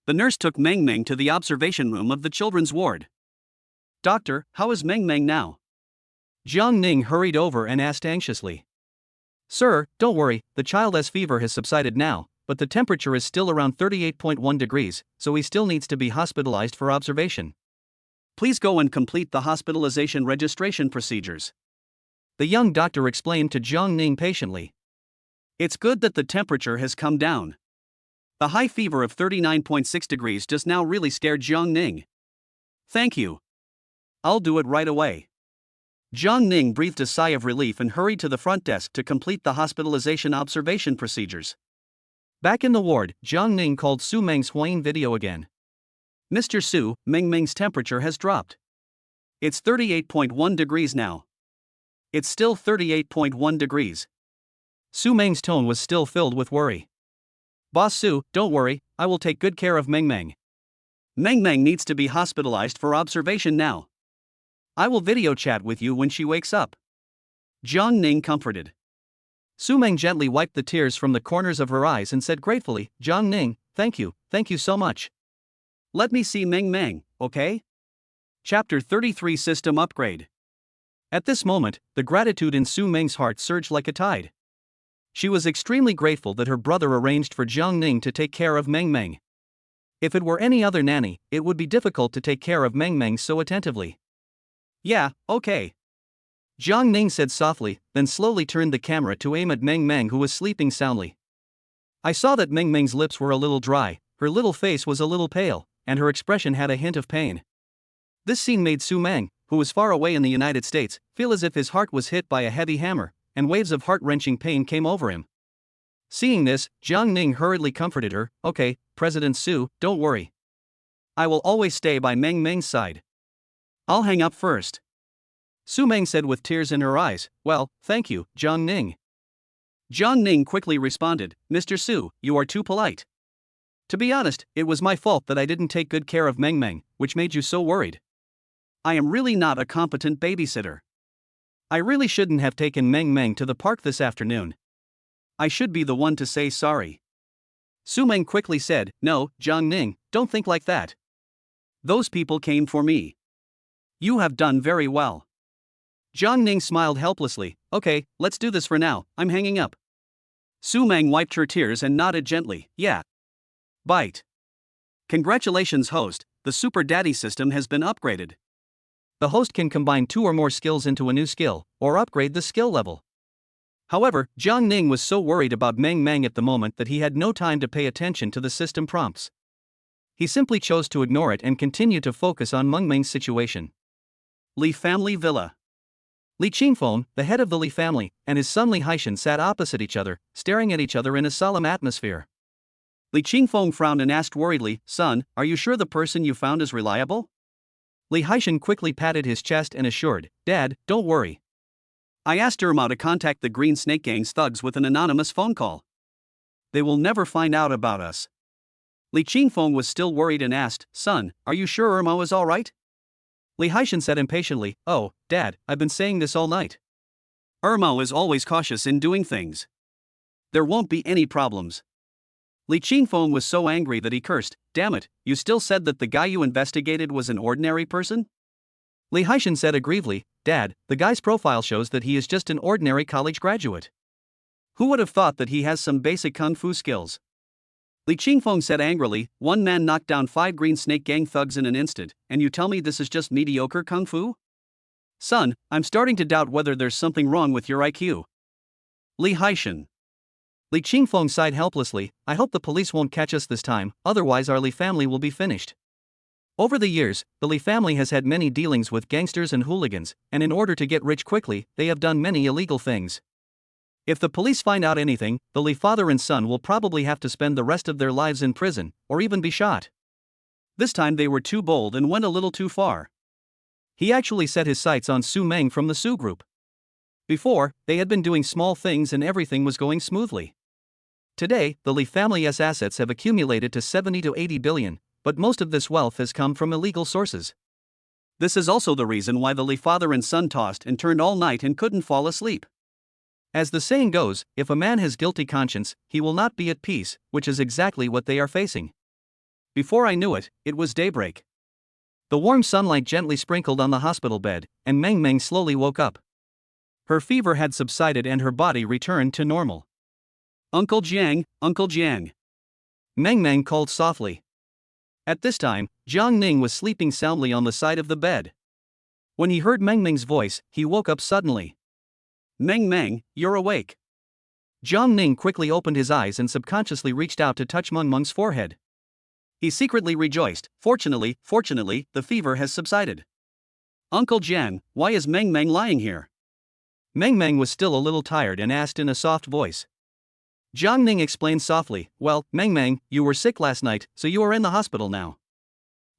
The nurse took Mang Mang to the observation room of the children's ward. Doctor, how is Mang Mang now? Jiang Ning hurried over and asked anxiously. Sir, don't worry, the child's fever has subsided now, but the temperature is still around 38.1 degrees, so he still needs to be hospitalized for observation. Please go and complete the hospitalization registration procedures. The young doctor explained to Jiang Ning patiently. It's good that the temperature has come down. The high fever of 39.6 degrees just now really scared Jiang Ning. Thank you. I'll do it right away. Jiang Ning breathed a sigh of relief and hurried to the front desk to complete the hospitalization observation procedures. Back in the ward, Jiang Ning called Su Meng's Huayin video again. Mr. Su, Mang Mang's temperature has dropped. It's 38.1 degrees now. It's still 38.1 degrees. Su Meng's tone was still filled with worry. Boss Su, don't worry, I will take good care of Mang Mang. Mang Mang needs to be hospitalized for observation now. I will video chat with you when she wakes up. Jiang Ning comforted. Su Meng gently wiped the tears from the corners of her eyes and said gratefully, Jiang Ning, thank you so much. Let me see Mang Mang, okay? Chapter 33 System Upgrade. At this moment, the gratitude in Su Meng's heart surged like a tide. She was extremely grateful that her brother arranged for Jiang Ning to take care of Mang Mang. If it were any other nanny, it would be difficult to take care of Mang Mang so attentively. Yeah, okay. Jiang Ning said softly, then slowly turned the camera to aim at Mang Mang, who was sleeping soundly. I saw that Mang Mang's lips were a little dry, her little face was a little pale, and her expression had a hint of pain. This scene made Su Meng, who was far away in the United States, feel as if his heart was hit by a heavy hammer, and waves of heart-wrenching pain came over him. Seeing this, Jiang Ning hurriedly comforted her, okay, President Su, don't worry. I will always stay by Mang Mang's side. I'll hang up first. Su Meng said with tears in her eyes, well, thank you, Jiang Ning. Jiang Ning quickly responded, Mr. Su, you are too polite. To be honest, it was my fault that I didn't take good care of Mang Mang, which made you so worried. I am really not a competent babysitter. I really shouldn't have taken Mang Mang to the park this afternoon. I should be the one to say sorry. Su Meng quickly said, no, Jiang Ning, don't think like that. Those people came for me. You have done very well. Jiang Ning smiled helplessly, okay, let's do this for now, I'm hanging up. Su Meng wiped her tears and nodded gently, yeah. Bite. Congratulations, host, the Super Daddy system has been upgraded. The host can combine 2 or more skills into a new skill, or upgrade the skill level. However, Jiang Ning was so worried about Mang Mang at the moment that he had no time to pay attention to the system prompts. He simply chose to ignore it and continue to focus on Mang Mang's situation. Li Family Villa. Li Qingfeng, the head of the Li family, and his son Li Haishan sat opposite each other, staring at each other in a solemn atmosphere. Li Qingfeng frowned and asked worriedly, son, are you sure the person you found is reliable? Li Haishan quickly patted his chest and assured, Dad, don't worry. I asked Irma to contact the Green Snake Gang's thugs with an anonymous phone call. They will never find out about us. Li Qingfeng was still worried and asked, son, are you sure Irma is alright? Li Haishan said impatiently, oh, Dad, I've been saying this all night. Irma is always cautious in doing things. There won't be any problems. Li Qingfeng was so angry that he cursed, damn it, you still said that the guy you investigated was an ordinary person? Li Haishan said aggrievedly, Dad, the guy's profile shows that he is just an ordinary college graduate. Who would have thought that he has some basic kung fu skills? Li Qingfeng said angrily, one man knocked down 5 Green Snake Gang thugs in an instant, and you tell me this is just mediocre kung fu? Son, I'm starting to doubt whether there's something wrong with your IQ. Li Haishan. Li Qingfeng sighed helplessly, I hope the police won't catch us this time, otherwise our Li family will be finished. Over the years, the Li family has had many dealings with gangsters and hooligans, and in order to get rich quickly, they have done many illegal things. If the police find out anything, the Li father and son will probably have to spend the rest of their lives in prison, or even be shot. This time they were too bold and went a little too far. He actually set his sights on Su Meng from the Su group. Before, they had been doing small things and everything was going smoothly. Today, the Li family's assets have accumulated to 70 to 80 billion, but most of this wealth has come from illegal sources. This is also the reason why the Li father and son tossed and turned all night and couldn't fall asleep. As the saying goes, if a man has guilty conscience, he will not be at peace, which is exactly what they are facing. Before I knew it, it was daybreak. The warm sunlight gently sprinkled on the hospital bed, and Mang Mang slowly woke up. Her fever had subsided and her body returned to normal. Uncle Jiang, Uncle Jiang. Mang Mang called softly. At this time, Jiang Ning was sleeping soundly on the side of the bed. When he heard Mang Mang's voice, he woke up suddenly. Mang Mang, you're awake. Jiang Ning quickly opened his eyes and subconsciously reached out to touch Mang Mang's forehead. He secretly rejoiced. Fortunately, the fever has subsided. Uncle Jiang, why is Mang Mang lying here? Mang Mang was still a little tired and asked in a soft voice. Jiang Ning explained softly, well, Mang Mang, you were sick last night, so you are in the hospital now.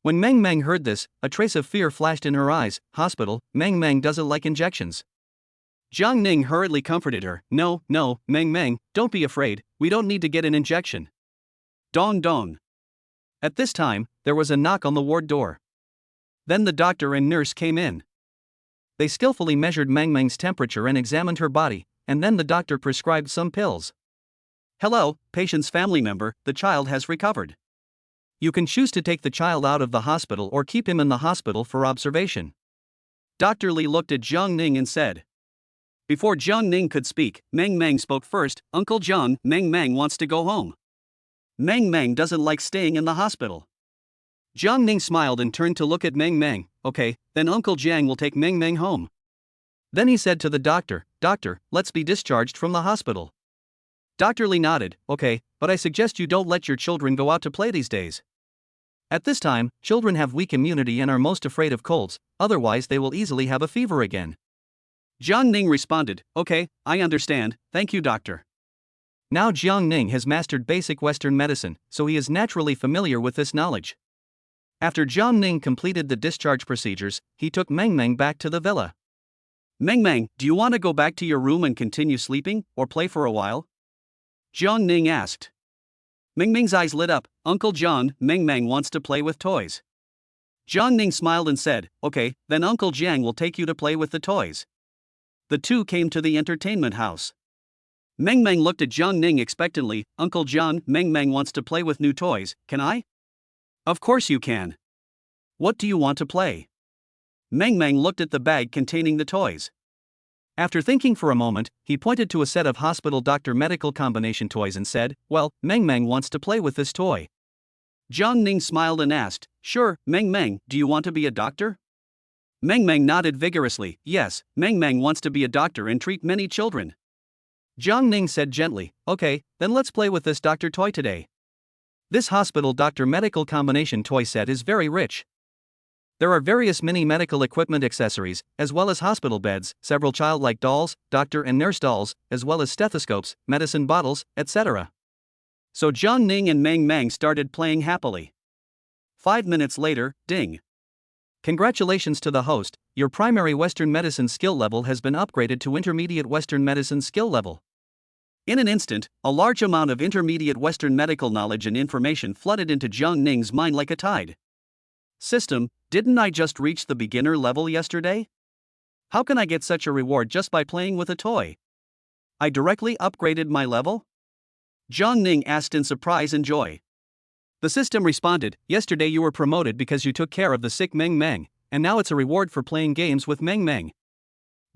When Mang Mang heard this, a trace of fear flashed in her eyes. Hospital, Mang Mang doesn't like injections. Jiang Ning hurriedly comforted her. No, Mang Mang, don't be afraid, we don't need to get an injection. Dong dong. At this time, there was a knock on the ward door. Then the doctor and nurse came in. They skillfully measured Mang Mang's temperature and examined her body, and then the doctor prescribed some pills. Hello, patient's family member, the child has recovered. You can choose to take the child out of the hospital or keep him in the hospital for observation. Dr. Li looked at Jiang Ning and said. Before Jiang Ning could speak, Mang Mang spoke first. Uncle Jiang, Mang Mang wants to go home. Mang Mang doesn't like staying in the hospital. Jiang Ning smiled and turned to look at Mang Mang. Okay, then Uncle Jiang will take Mang Mang home. Then he said to the doctor, Doctor, let's be discharged from the hospital. Dr. Li nodded, okay, but I suggest you don't let your children go out to play these days. At this time, children have weak immunity and are most afraid of colds, otherwise they will easily have a fever again. Jiang Ning responded, okay, I understand, thank you doctor. Now Jiang Ning has mastered basic Western medicine, so he is naturally familiar with this knowledge. After Jiang Ning completed the discharge procedures, he took Mang Mang back to the villa. Mang Mang, do you want to go back to your room and continue sleeping, or play for a while? Jiang Ning asked. Mang Mang's eyes lit up. Uncle Jiang, Mang Mang wants to play with toys. Jiang Ning smiled and said, okay, then Uncle Jiang will take you to play with the toys. The two came to the entertainment house. Mang Mang looked at Jiang Ning expectantly. Uncle Jiang, Mang Mang wants to play with new toys, can I? Of course you can. What do you want to play? Mang Mang looked at the bag containing the toys. After thinking for a moment, he pointed to a set of hospital doctor medical combination toys and said, well, Mang Mang wants to play with this toy. Jiang Ning smiled and asked, sure, Mang Mang, do you want to be a doctor? Mang Mang nodded vigorously, yes, Mang Mang wants to be a doctor and treat many children. Jiang Ning said gently, okay, then let's play with this doctor toy today. This hospital doctor medical combination toy set is very rich. There are various mini medical equipment accessories, as well as hospital beds, several childlike dolls, doctor and nurse dolls, as well as stethoscopes, medicine bottles, etc. So Jiang Ning and Mang Mang started playing happily. 5 minutes later, ding. Congratulations to the host, your primary Western medicine skill level has been upgraded to intermediate Western medicine skill level. In an instant, a large amount of intermediate Western medical knowledge and information flooded into Jiang Ning's mind like a tide. System, didn't I just reach the beginner level yesterday? How can I get such a reward just by playing with a toy? I directly upgraded my level? Jiang Ning asked in surprise and joy. The system responded, yesterday you were promoted because you took care of the sick Mang Mang, and now it's a reward for playing games with Mang Mang.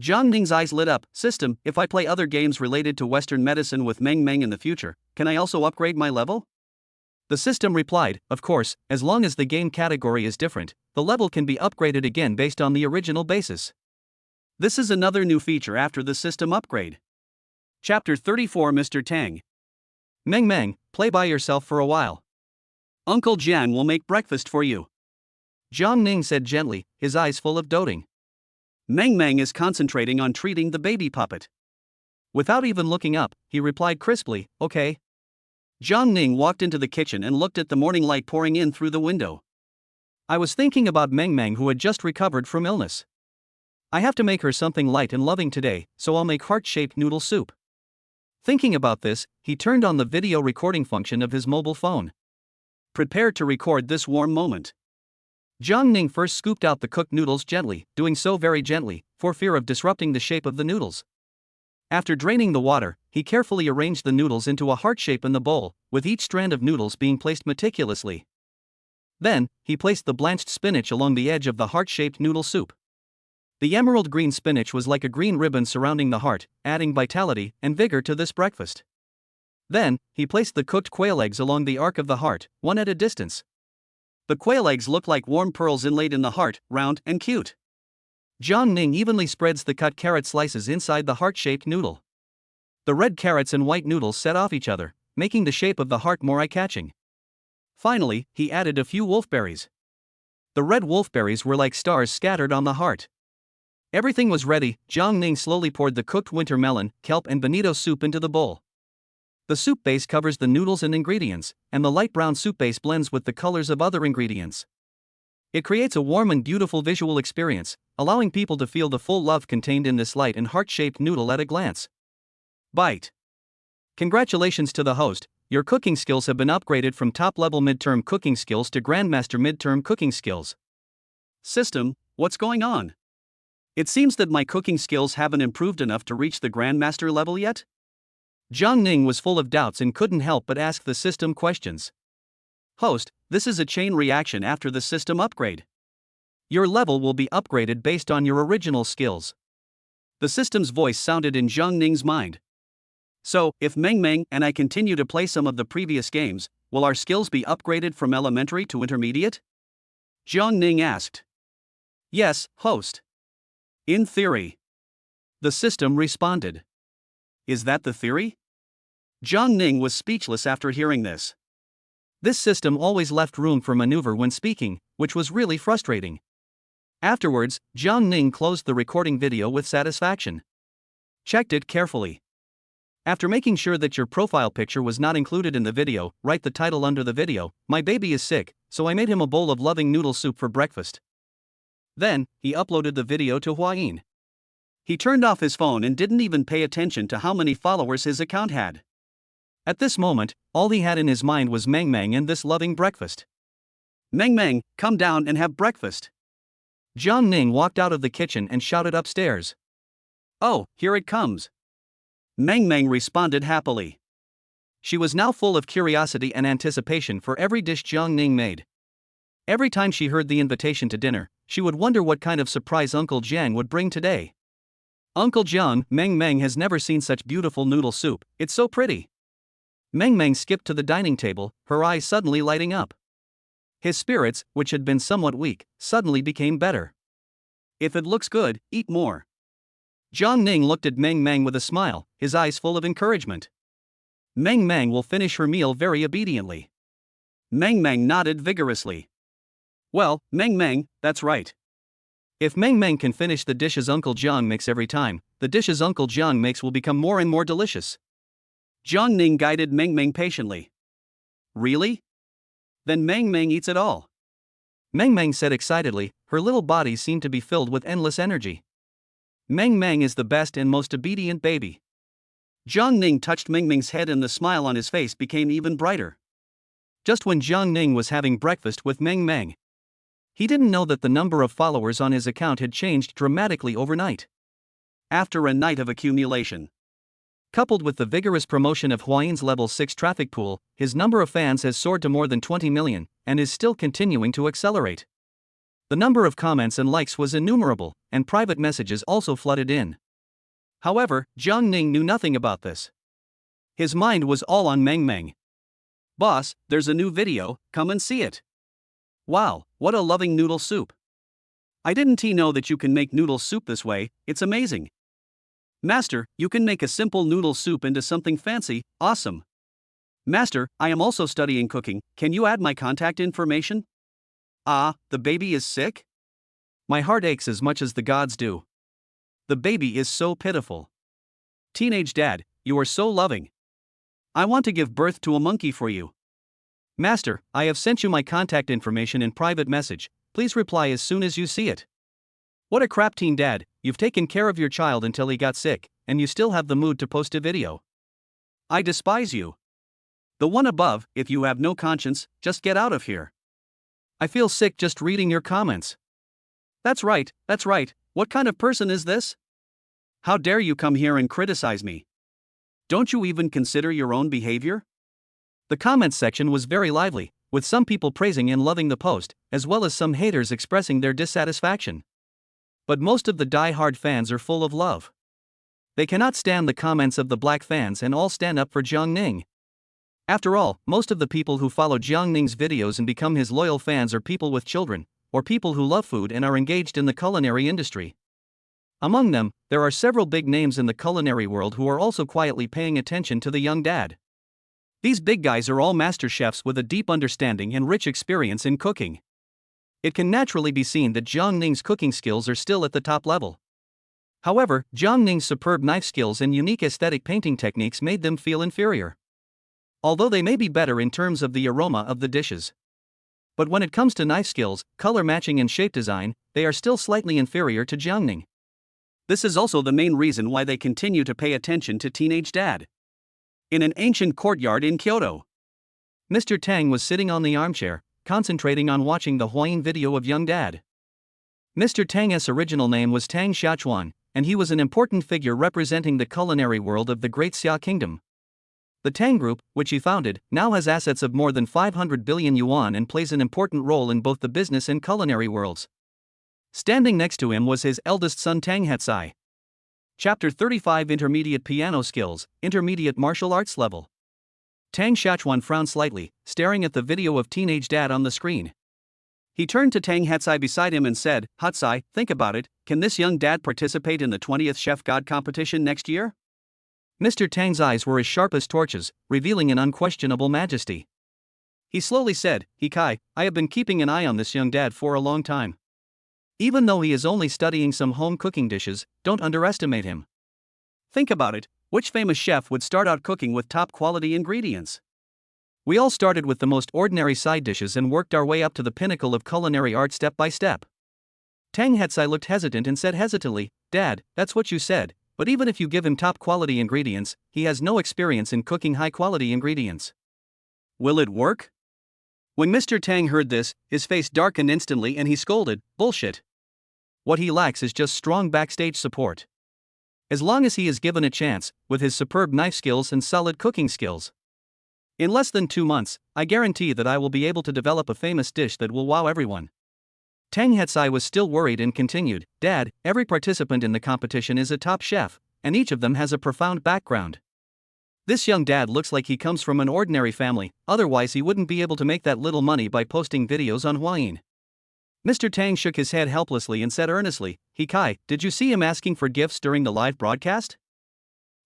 Jiang Ning's eyes lit up. System, if I play other games related to Western medicine with Mang Mang in the future, can I also upgrade my level? The system replied, of course, as long as the game category is different, the level can be upgraded again based on the original basis. This is another new feature after the system upgrade. Chapter 34 Mr. Tang. Mang Mang, play by yourself for a while. Uncle Jiang will make breakfast for you. Jiang Ning said gently, his eyes full of doting. Mang Mang is concentrating on treating the baby puppet. Without even looking up, he replied crisply, okay. Jiang Ning walked into the kitchen and looked at the morning light pouring in through the window. I was thinking about Mang Mang, who had just recovered from illness. I have to make her something light and loving today, so I'll make heart-shaped noodle soup. Thinking about this, he turned on the video recording function of his mobile phone. Prepared to record this warm moment. Jiang Ning first scooped out the cooked noodles gently, doing so very gently, for fear of disrupting the shape of the noodles. After draining the water, he carefully arranged the noodles into a heart shape in the bowl, with each strand of noodles being placed meticulously. Then, he placed the blanched spinach along the edge of the heart-shaped noodle soup. The emerald green spinach was like a green ribbon surrounding the heart, adding vitality and vigor to this breakfast. Then, he placed the cooked quail eggs along the arc of the heart, one at a distance. The quail eggs look like warm pearls inlaid in the heart, round and cute. Jiang Ning evenly spreads the cut carrot slices inside the heart-shaped noodle. The red carrots and white noodles set off each other, making the shape of the heart more eye-catching. Finally, he added a few wolfberries. The red wolfberries were like stars scattered on the heart. Everything was ready. Jiang Ning slowly poured the cooked winter melon, kelp and bonito soup into the bowl. The soup base covers the noodles and ingredients, and the light brown soup base blends with the colors of other ingredients. It creates a warm and beautiful visual experience, allowing people to feel the full love contained in this light and heart-shaped noodle at a glance. Bite. Congratulations to the host, your cooking skills have been upgraded from top-level midterm cooking skills to Grandmaster midterm cooking skills. System, what's going on? It seems that my cooking skills haven't improved enough to reach the Grandmaster level yet? Jiang Ning was full of doubts and couldn't help but ask the system questions. Host, this is a chain reaction after the system upgrade. Your level will be upgraded based on your original skills. The system's voice sounded in Jiang Ning's mind. So, if Mang Mang and I continue to play some of the previous games, will our skills be upgraded from elementary to intermediate? Jiang Ning asked. Yes, host. In theory. The system responded. Is that the theory? Jiang Ning was speechless after hearing this. This system always left room for maneuver when speaking, which was really frustrating. Afterwards, Jiang Ning closed the recording video with satisfaction. Checked it carefully. After making sure that your profile picture was not included in the video, write the title under the video. My baby is sick, so I made him a bowl of loving noodle soup for breakfast. Then, he uploaded the video to Cuisine. He turned off his phone and didn't even pay attention to how many followers his account had. At this moment, all he had in his mind was Mang Mang and this loving breakfast. Mang Mang, come down and have breakfast. Jiang Ning walked out of the kitchen and shouted upstairs. Oh, here it comes. Mang Mang responded happily. She was now full of curiosity and anticipation for every dish Jiang Ning made. Every time she heard the invitation to dinner, she would wonder what kind of surprise Uncle Jiang would bring today. Uncle Jiang, Mang Mang has never seen such beautiful noodle soup, it's so pretty. Mang Mang skipped to the dining table, her eyes suddenly lighting up. His spirits, which had been somewhat weak, suddenly became better. If it looks good, eat more. Jiang Ning looked at Mang Mang with a smile, his eyes full of encouragement. Mang Mang will finish her meal very obediently. Mang Mang nodded vigorously. Well, Mang Mang, that's right. If Mang Mang can finish the dishes Uncle Jiang makes every time, the dishes Uncle Jiang makes will become more and more delicious. Jiang Ning guided Mang Mang patiently. Really? Then Mang Mang eats it all. Mang Mang said excitedly, her little body seemed to be filled with endless energy. Mang Mang is the best and most obedient baby. Jiang Ning touched Mang Mang's head and the smile on his face became even brighter. Just when Jiang Ning was having breakfast with Mang Mang, he didn't know that the number of followers on his account had changed dramatically overnight. After a night of accumulation, coupled with the vigorous promotion of Cuisine's level 6 traffic pool, his number of fans has soared to more than 20 million, and is still continuing to accelerate. The number of comments and likes was innumerable, and private messages also flooded in. However, Jiang Ning knew nothing about this. His mind was all on Mang Mang. Boss, there's a new video, come and see it. Wow, what a loving noodle soup. I didn't know that you can make noodle soup this way, it's amazing. Master, you can make a simple noodle soup into something fancy, awesome. Master, I am also studying cooking, can you add my contact information? Ah, the baby is sick? My heart aches as much as the gods do. The baby is so pitiful. Teenage dad, you are so loving. I want to give birth to a monkey for you. Master, I have sent you my contact information in private message. Please reply as soon as you see it. What a crap teen dad, you've taken care of your child until he got sick, and you still have the mood to post a video. I despise you. The one above, if you have no conscience, just get out of here. I feel sick just reading your comments. That's right, what kind of person is this? How dare you come here and criticize me? Don't you even consider your own behavior? The comments section was very lively, with some people praising and loving the post, as well as some haters expressing their dissatisfaction. But most of the die-hard fans are full of love. They cannot stand the comments of the black fans and all stand up for Jiang Ning. After all, most of the people who follow Jiang Ning's videos and become his loyal fans are people with children, or people who love food and are engaged in the culinary industry. Among them, there are several big names in the culinary world who are also quietly paying attention to the young dad. These big guys are all master chefs with a deep understanding and rich experience in cooking. It can naturally be seen that Jiang Ning's cooking skills are still at the top level. However, Jiang Ning's superb knife skills and unique aesthetic painting techniques made them feel inferior. Although they may be better in terms of the aroma of the dishes. But when it comes to knife skills, color matching and shape design, they are still slightly inferior to Jiang Ning. This is also the main reason why they continue to pay attention to teenage dad. In an ancient courtyard in Kyoto, Mr. Tang was sitting on the armchair, concentrating on watching the Huayin video of young dad. Mr. Tang's original name was Tang Xiaochuan, and he was an important figure representing the culinary world of the Great Xia Kingdom. The Tang Group, which he founded, now has assets of more than 500 billion yuan and plays an important role in both the business and culinary worlds. Standing next to him was his eldest son Tang Hetsai. Chapter 35 Intermediate Piano Skills, Intermediate Martial Arts Level. Tang Xiaochuan frowned slightly, staring at the video of teenage dad on the screen. He turned to Tang Hetsai beside him and said, "Hetsai, think about it, can this young dad participate in the 20th Chef God competition next year?" Mr. Tang's eyes were as sharp as torches, revealing an unquestionable majesty. He slowly said, "Hikai, I have been keeping an eye on this young dad for a long time. Even though he is only studying some home cooking dishes, don't underestimate him. Think about it, which famous chef would start out cooking with top quality ingredients? We all started with the most ordinary side dishes and worked our way up to the pinnacle of culinary art step by step." Tang Hetsai looked hesitant and said hesitantly, "Dad, that's what you said, but even if you give him top quality ingredients, he has no experience in cooking high quality ingredients. Will it work?" When Mr. Tang heard this, his face darkened instantly and he scolded, "Bullshit. What he lacks is just strong backstage support. As long as he is given a chance, with his superb knife skills and solid cooking skills. In less than 2 months, I guarantee that I will be able to develop a famous dish that will wow everyone." Tang Hetsai was still worried and continued, "Dad, every participant in the competition is a top chef, and each of them has a profound background. This young dad looks like he comes from an ordinary family, otherwise he wouldn't be able to make that little money by posting videos on Huayin." Mr. Tang shook his head helplessly and said earnestly, "Hikai, did you see him asking for gifts during the live broadcast?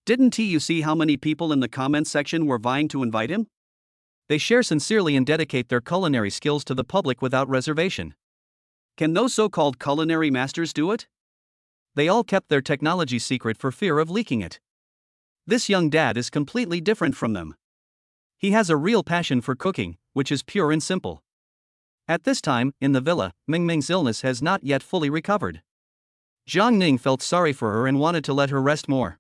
Didn't you see how many people in the comments section were vying to invite him? They share sincerely and dedicate their culinary skills to the public without reservation. Can those so-called culinary masters do it? They all kept their technology secret for fear of leaking it. This young dad is completely different from them. He has a real passion for cooking, which is pure and simple." At this time, in the villa, Mang Mang's illness has not yet fully recovered. Jiang Ning felt sorry for her and wanted to let her rest more.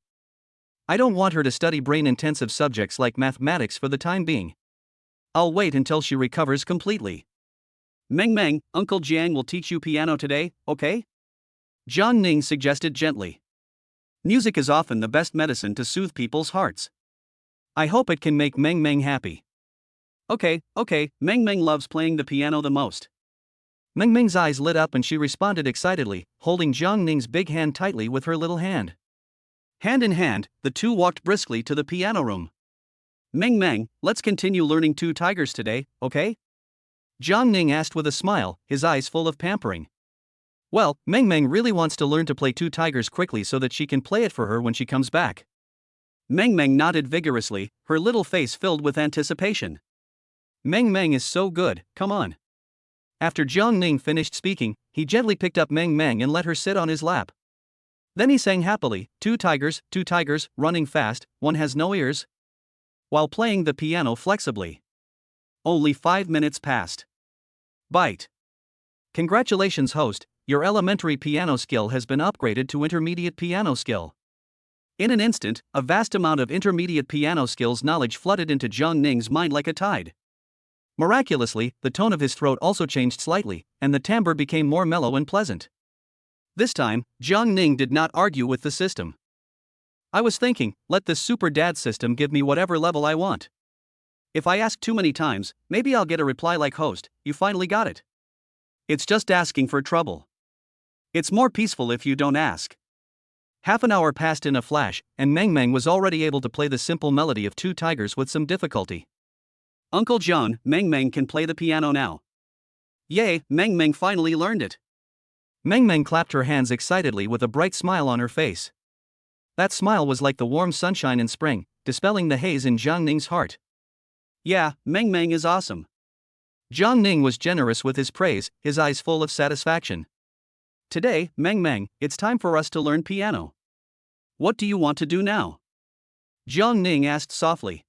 "I don't want her to study brain-intensive subjects like mathematics for the time being. I'll wait until she recovers completely." "Mang Mang, Uncle Jiang will teach you piano today, okay?" Jiang Ning suggested gently. "Music is often the best medicine to soothe people's hearts. I hope it can make Mang Mang happy." Okay, Mang Mang loves playing the piano the most." Mang Mang's eyes lit up and she responded excitedly, holding Jiang Ning's big hand tightly with her little hand. Hand in hand, the two walked briskly to the piano room. "Mang Mang, let's continue learning Two Tigers today, okay?" Jiang Ning asked with a smile, his eyes full of pampering. Well, Mang Mang really wants to learn to play Two Tigers quickly so that she can play it for her when she comes back. Mang Mang nodded vigorously, her little face filled with anticipation. Mang Mang is so good, come on. After Jiang Ning finished speaking, he gently picked up Mang Mang and let her sit on his lap. Then he sang happily, two tigers, running fast, one has no ears," while playing the piano flexibly. Only 5 minutes passed. Bite. Congratulations, host, your elementary piano skill has been upgraded to intermediate piano skill. In an instant, a vast amount of intermediate piano skills knowledge flooded into Jiang Ning's mind like a tide. Miraculously, the tone of his throat also changed slightly, and the timbre became more mellow and pleasant. This time, Jiang Ning did not argue with the system. I was thinking, let this super dad system give me whatever level I want. If I ask too many times, maybe I'll get a reply like host, you finally got it. It's just asking for trouble. It's more peaceful if you don't ask. Half an hour passed in a flash, and Mang Mang was already able to play the simple melody of Two Tigers with some difficulty. Uncle John, Mang Mang can play the piano now. Yay, Mang Mang finally learned it. Mang Mang clapped her hands excitedly with a bright smile on her face. That smile was like the warm sunshine in spring, dispelling the haze in Jiang Ning's heart. Yeah, Mang Mang is awesome. Jiang Ning was generous with his praise, his eyes full of satisfaction. Today, Mang Mang, it's time for us to learn piano. What do you want to do now? Jiang Ning asked softly.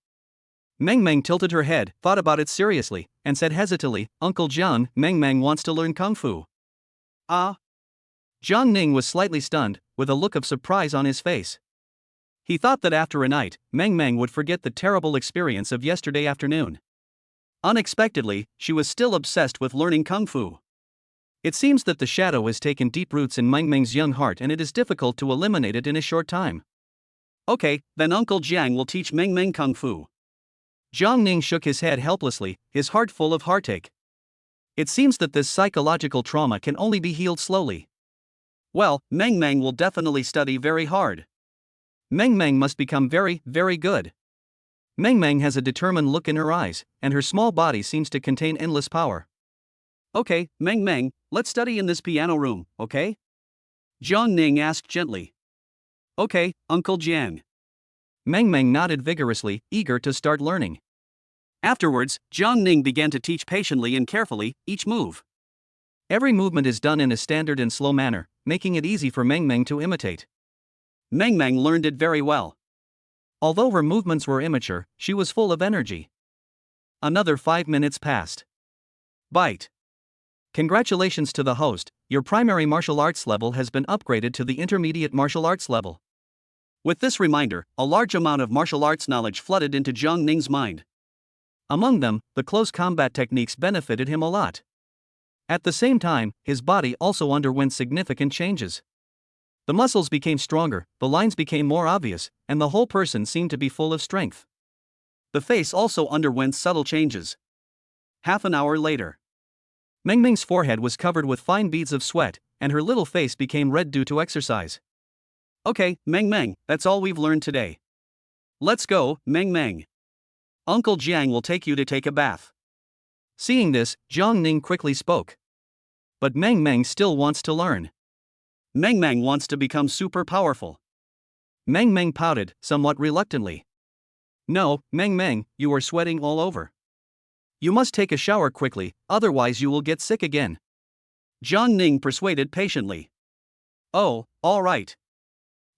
Mang Mang tilted her head, thought about it seriously, and said hesitantly, Uncle John, Mang Mang wants to learn Kung Fu. Ah? Jiang Ning was slightly stunned, with a look of surprise on his face. He thought that after a night, Mang Mang would forget the terrible experience of yesterday afternoon. Unexpectedly, she was still obsessed with learning Kung Fu. It seems that the shadow has taken deep roots in Mang Mang's young heart and it is difficult to eliminate it in a short time. Okay, then Uncle Jiang will teach Mang Mang Kung Fu. Jiang Ning shook his head helplessly, his heart full of heartache. It seems that this psychological trauma can only be healed slowly. Well, Mang Mang will definitely study very hard. Mang Mang must become very, very good. Mang Mang has a determined look in her eyes, and her small body seems to contain endless power. Okay, Mang Mang, let's study in this piano room, okay? Jiang Ning asked gently. Okay, Uncle Jiang. Mang Mang nodded vigorously, eager to start learning. Afterwards, Jiang Ning began to teach patiently and carefully, each move. Every movement is done in a standard and slow manner, making it easy for Mang Mang to imitate. Mang Mang learned it very well. Although her movements were immature, she was full of energy. Another 5 minutes passed. Bite. Congratulations to the host, your primary martial arts level has been upgraded to the intermediate martial arts level. With this reminder, a large amount of martial arts knowledge flooded into Jiang Ning's mind. Among them, the close combat techniques benefited him a lot. At the same time, his body also underwent significant changes. The muscles became stronger, the lines became more obvious, and the whole person seemed to be full of strength. The face also underwent subtle changes. Half an hour later, Mang Mang's forehead was covered with fine beads of sweat, and her little face became red due to exercise. Okay, Mang Mang, that's all we've learned today. Let's go, Mang Mang. Uncle Jiang will take you to take a bath. Seeing this, Jiang Ning quickly spoke. But Mang Mang still wants to learn. Mang Mang wants to become super powerful. Mang Mang pouted, somewhat reluctantly. No, Mang Mang, you are sweating all over. You must take a shower quickly, otherwise you will get sick again. Jiang Ning persuaded patiently. Oh, all right.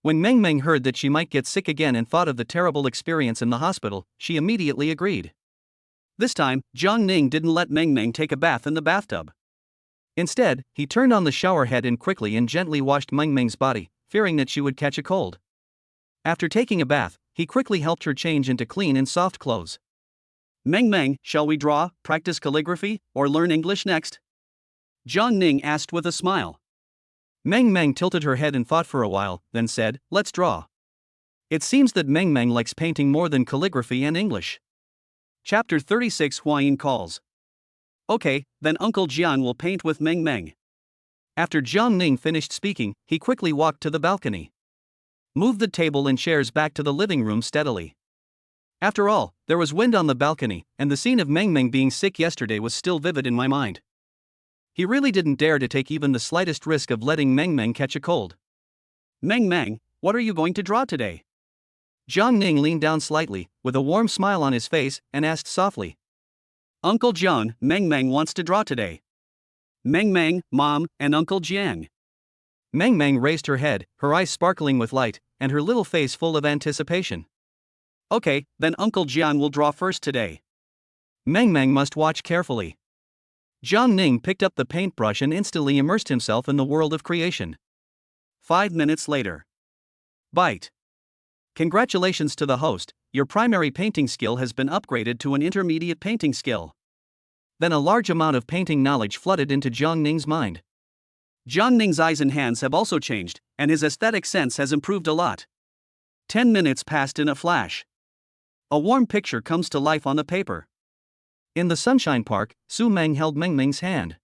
When Mang Mang heard that she might get sick again and thought of the terrible experience in the hospital, she immediately agreed. This time, Jiang Ning didn't let Mang Mang take a bath in the bathtub. Instead, he turned on the shower head and quickly and gently washed Mang Mang's body, fearing that she would catch a cold. After taking a bath, he quickly helped her change into clean and soft clothes. Mang Mang, shall we draw, practice calligraphy, or learn English next? Jiang Ning asked with a smile. Mang Mang tilted her head and thought for a while, then said, let's draw. It seems that Mang Mang likes painting more than calligraphy and English. Chapter 36 Huayin calls. Okay, then Uncle Jiang will paint with Mang Mang. After Jiang Ning finished speaking, he quickly walked to the balcony. Moved the table and chairs back to the living room steadily. After all, there was wind on the balcony, and the scene of Mang Mang being sick yesterday was still vivid in my mind. He really didn't dare to take even the slightest risk of letting Mang Mang catch a cold. Mang Mang, what are you going to draw today? Jiang Ning leaned down slightly, with a warm smile on his face, and asked softly. Uncle John, Mang Mang wants to draw today. Mang Mang, Mom, and Uncle Jiang. Mang Mang raised her head, her eyes sparkling with light, and her little face full of anticipation. Okay, then Uncle Jiang will draw first today. Mang Mang must watch carefully. Jiang Ning picked up the paintbrush and instantly immersed himself in the world of creation. 5 minutes later. Bite. Congratulations to the host, your primary painting skill has been upgraded to an intermediate painting skill. Then a large amount of painting knowledge flooded into Jiang Ning's mind. Jiang Ning's eyes and hands have also changed, and his aesthetic sense has improved a lot. 10 minutes passed in a flash. A warm picture comes to life on the paper. In the Sunshine Park, Su Meng held Mang Mang's hand.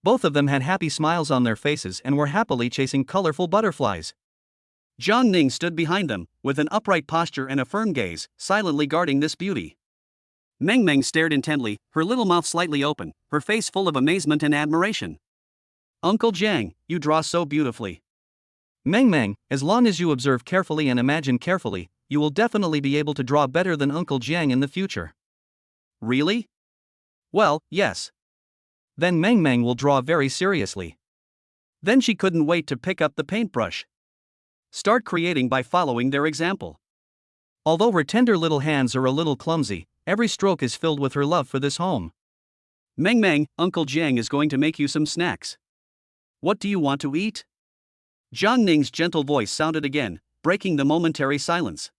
Both of them had happy smiles on their faces and were happily chasing colorful butterflies. Jiang Ning stood behind them, with an upright posture and a firm gaze, silently guarding this beauty. Mang Mang stared intently, her little mouth slightly open, her face full of amazement and admiration. Uncle Jiang, you draw so beautifully. Mang Mang, as long as you observe carefully and imagine carefully, you will definitely be able to draw better than Uncle Jiang in the future. Really? Well, yes. Then Mang Mang will draw very seriously. Then she couldn't wait to pick up the paintbrush. Start creating by following their example. Although her tender little hands are a little clumsy, every stroke is filled with her love for this home. Mang Mang, Uncle Jiang is going to make you some snacks. What do you want to eat? Jiang Ning's gentle voice sounded again, breaking the momentary silence.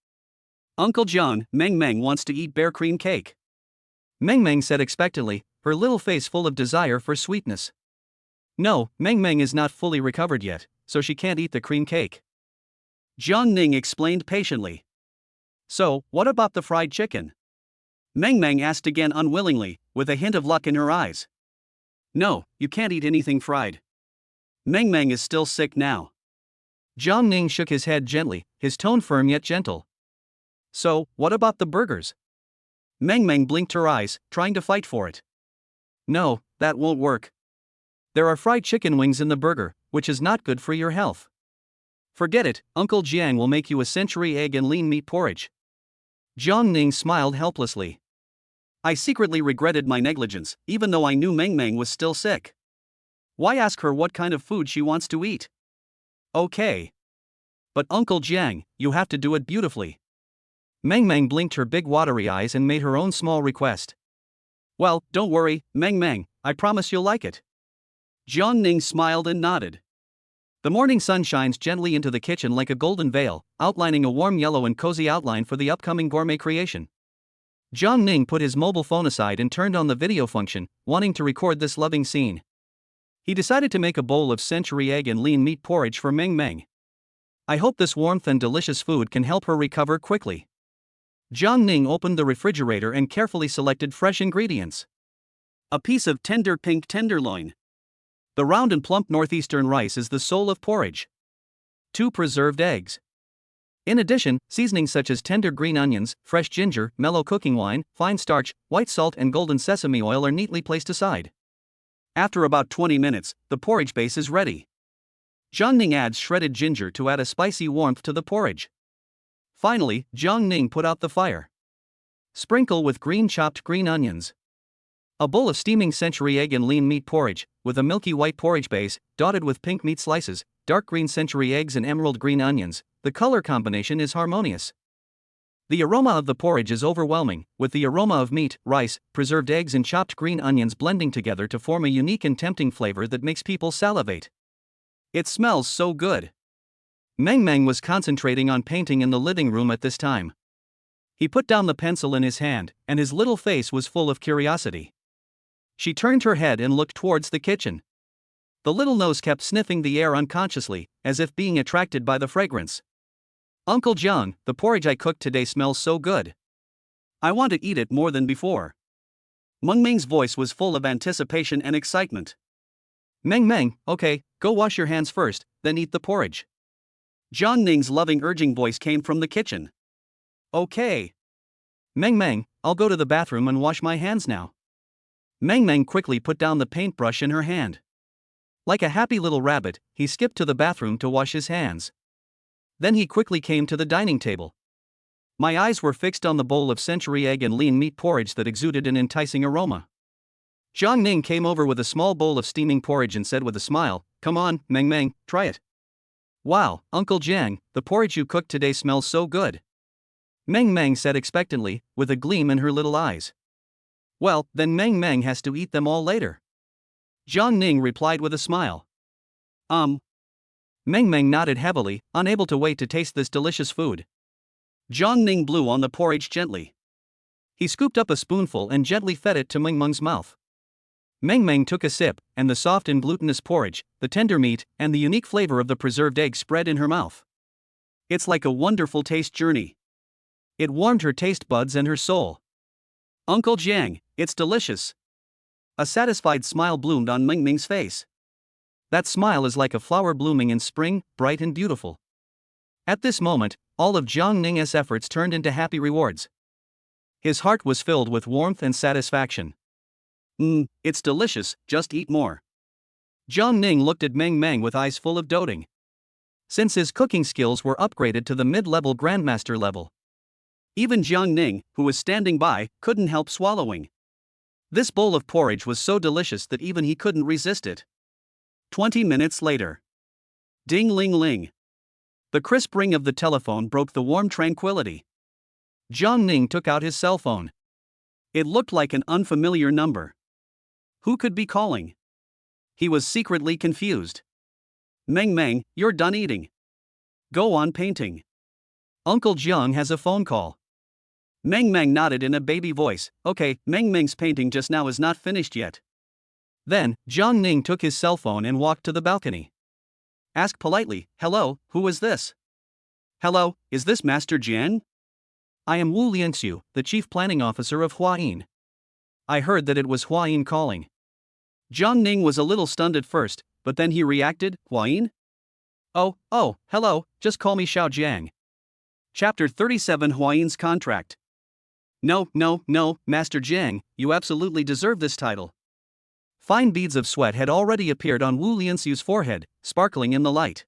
Uncle Jiang, Mang Mang wants to eat bear cream cake. Mang Mang said expectantly, her little face full of desire for sweetness. No, Mang Mang is not fully recovered yet, so she can't eat the cream cake. Jiang Ning explained patiently. So, what about the fried chicken? Mang Mang asked again unwillingly, with a hint of luck in her eyes. No, you can't eat anything fried. Mang Mang is still sick now. Jiang Ning shook his head gently, his tone firm yet gentle. So, what about the burgers? Mang Mang blinked her eyes, trying to fight for it. No, that won't work. There are fried chicken wings in the burger, which is not good for your health. Forget it, Uncle Jiang will make you a century egg and lean meat porridge. Jiang Ning smiled helplessly. I secretly regretted my negligence, even though I knew Mang Mang was still sick. Why ask her what kind of food she wants to eat? Okay. But Uncle Jiang, you have to do it beautifully. Mang Mang blinked her big watery eyes and made her own small request. Well, don't worry, Mang Mang, I promise you'll like it. Jiang Ning smiled and nodded. The morning sun shines gently into the kitchen like a golden veil, outlining a warm yellow and cozy outline for the upcoming gourmet creation. Jiang Ning put his mobile phone aside and turned on the video function, wanting to record this loving scene. He decided to make a bowl of century egg and lean meat porridge for Mang Mang. I hope this warmth and delicious food can help her recover quickly. Jiang Ning opened the refrigerator and carefully selected fresh ingredients. A piece of tender pink tenderloin. The round and plump northeastern rice is the soul of porridge. 2 preserved eggs. In addition, seasonings such as tender green onions, fresh ginger, mellow cooking wine, fine starch, white salt and golden sesame oil are neatly placed aside. After about 20 minutes, the porridge base is ready. Jiang Ning adds shredded ginger to add a spicy warmth to the porridge. Finally, Jiang Ning put out the fire. Sprinkle with chopped green onions. A bowl of steaming century egg and lean meat porridge, with a milky white porridge base, dotted with pink meat slices, dark green century eggs and emerald green onions. The color combination is harmonious. The aroma of the porridge is overwhelming, with the aroma of meat, rice, preserved eggs and chopped green onions blending together to form a unique and tempting flavor that makes people salivate. It smells so good. Mang Mang was concentrating on painting in the living room at this time. He put down the pencil in his hand, and his little face was full of curiosity. She turned her head and looked towards the kitchen. The little nose kept sniffing the air unconsciously, as if being attracted by the fragrance. Uncle Jiang, the porridge I cooked today smells so good. I want to eat it more than before. Mang Mang's voice was full of anticipation and excitement. Mang Mang, okay, go wash your hands first, then eat the porridge. Jiang Ning's loving urging voice came from the kitchen. Okay. Mang Mang, I'll go to the bathroom and wash my hands now. Mang Mang quickly put down the paintbrush in her hand. Like a happy little rabbit, he skipped to the bathroom to wash his hands. Then he quickly came to the dining table. My eyes were fixed on the bowl of century egg and lean meat porridge that exuded an enticing aroma. Jiang Ning came over with a small bowl of steaming porridge and said with a smile, "Come on, Mang Mang, try it." "Wow, Uncle Jiang, the porridge you cooked today smells so good." Mang Mang said expectantly, with a gleam in her little eyes. "Well, then Mang Mang has to eat them all later." Jiang Ning replied with a smile. Mang Mang nodded heavily, unable to wait to taste this delicious food. Jiang Ning blew on the porridge gently. He scooped up a spoonful and gently fed it to Mang Mang's mouth. Mang Mang took a sip, and the soft and glutinous porridge, the tender meat, and the unique flavor of the preserved egg spread in her mouth. It's like a wonderful taste journey. It warmed her taste buds and her soul. Uncle Jiang, it's delicious. A satisfied smile bloomed on Mang Mang's face. That smile is like a flower blooming in spring, bright and beautiful. At this moment, all of Jiang Ning's efforts turned into happy rewards. His heart was filled with warmth and satisfaction. It's delicious, just eat more. Jiang Ning looked at Mang Mang with eyes full of doting. Since his cooking skills were upgraded to the mid-level grandmaster level, even Jiang Ning, who was standing by, couldn't help swallowing. This bowl of porridge was so delicious that even he couldn't resist it. 20 minutes later. Ding ling ling. The crisp ring of the telephone broke the warm tranquility. Jiang Ning took out his cell phone. It looked like an unfamiliar number. Who could be calling? He was secretly confused. Mang Mang, you're done eating. Go on painting. Uncle Jiang has a phone call. Mang Mang nodded in a baby voice. Okay, Mang Mang's painting just now is not finished yet. Then, Jiang Ning took his cell phone and walked to the balcony. Ask politely, hello, who is this? Hello, is this Master Jian? I am Wu Lianxiu, the chief planning officer of Cuisine. I heard that it was Cuisine calling. Jiang Ning was a little stunned at first, but then he reacted, Cuisine? Oh, hello, just call me Xiao Jiang. Chapter 37 Cuisine's Contract. No, Master Jiang, you absolutely deserve this title. Fine beads of sweat had already appeared on Wu Lianxiu's forehead, sparkling in the light.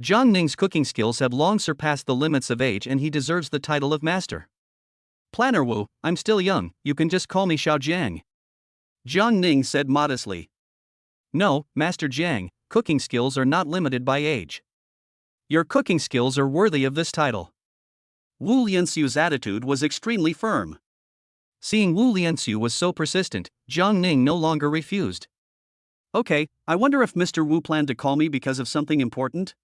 Jiang Ning's cooking skills have long surpassed the limits of age and he deserves the title of master. Planner Wu, I'm still young, you can just call me Xiao Jiang. Jiang Ning said modestly. No, Master Jiang, cooking skills are not limited by age. Your cooking skills are worthy of this title. Wu Lianxiu's attitude was extremely firm. Seeing Wu Lianxiu was so persistent, Jiang Ning no longer refused. Okay, I wonder if Mr. Wu planned to call me because of something important?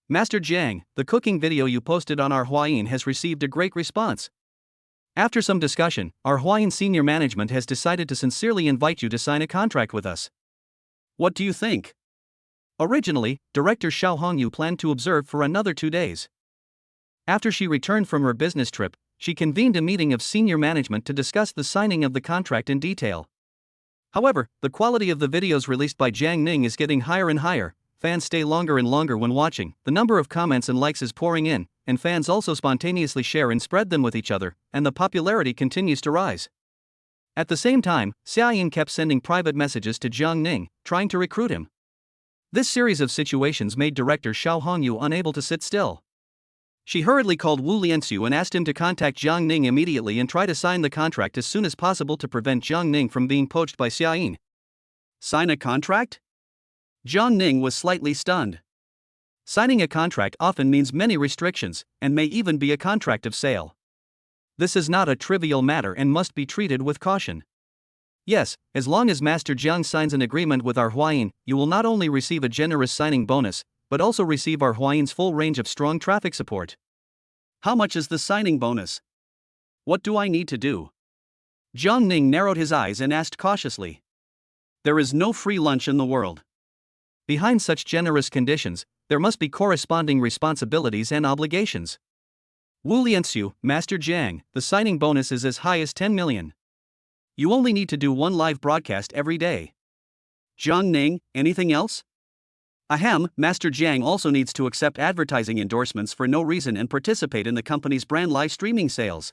Master Jiang, the cooking video you posted on our Cuisine has received a great response. After some discussion, our Cuisine senior management has decided to sincerely invite you to sign a contract with us. What do you think? Originally, Director Xiao Hongyu planned to observe for another 2 days. After she returned from her business trip, she convened a meeting of senior management to discuss the signing of the contract in detail. However, the quality of the videos released by Jiang Ning is getting higher and higher, fans stay longer and longer when watching, the number of comments and likes is pouring in, and fans also spontaneously share and spread them with each other, and the popularity continues to rise. At the same time, Xiaoyin kept sending private messages to Jiang Ning, trying to recruit him. This series of situations made Director Xiao Hongyu unable to sit still. She hurriedly called Wu Lianxiu and asked him to contact Jiang Ning immediately and try to sign the contract as soon as possible to prevent Jiang Ning from being poached by Xiaoyin. Sign a contract? Jiang Ning was slightly stunned. Signing a contract often means many restrictions, and may even be a contract of sale. This is not a trivial matter and must be treated with caution. Yes, as long as Master Jiang signs an agreement with our Cuisine, you will not only receive a generous signing bonus, but also receive our Cuisine's full range of strong traffic support. How much is the signing bonus? What do I need to do? Jiang Ning narrowed his eyes and asked cautiously. There is no free lunch in the world. Behind such generous conditions, there must be corresponding responsibilities and obligations. Wu Lianxiu, Master Jiang, the signing bonus is as high as 10 million. You only need to do one live broadcast every day. Jiang Ning, anything else? Ahem, Master Jiang also needs to accept advertising endorsements for no reason and participate in the company's brand live streaming sales.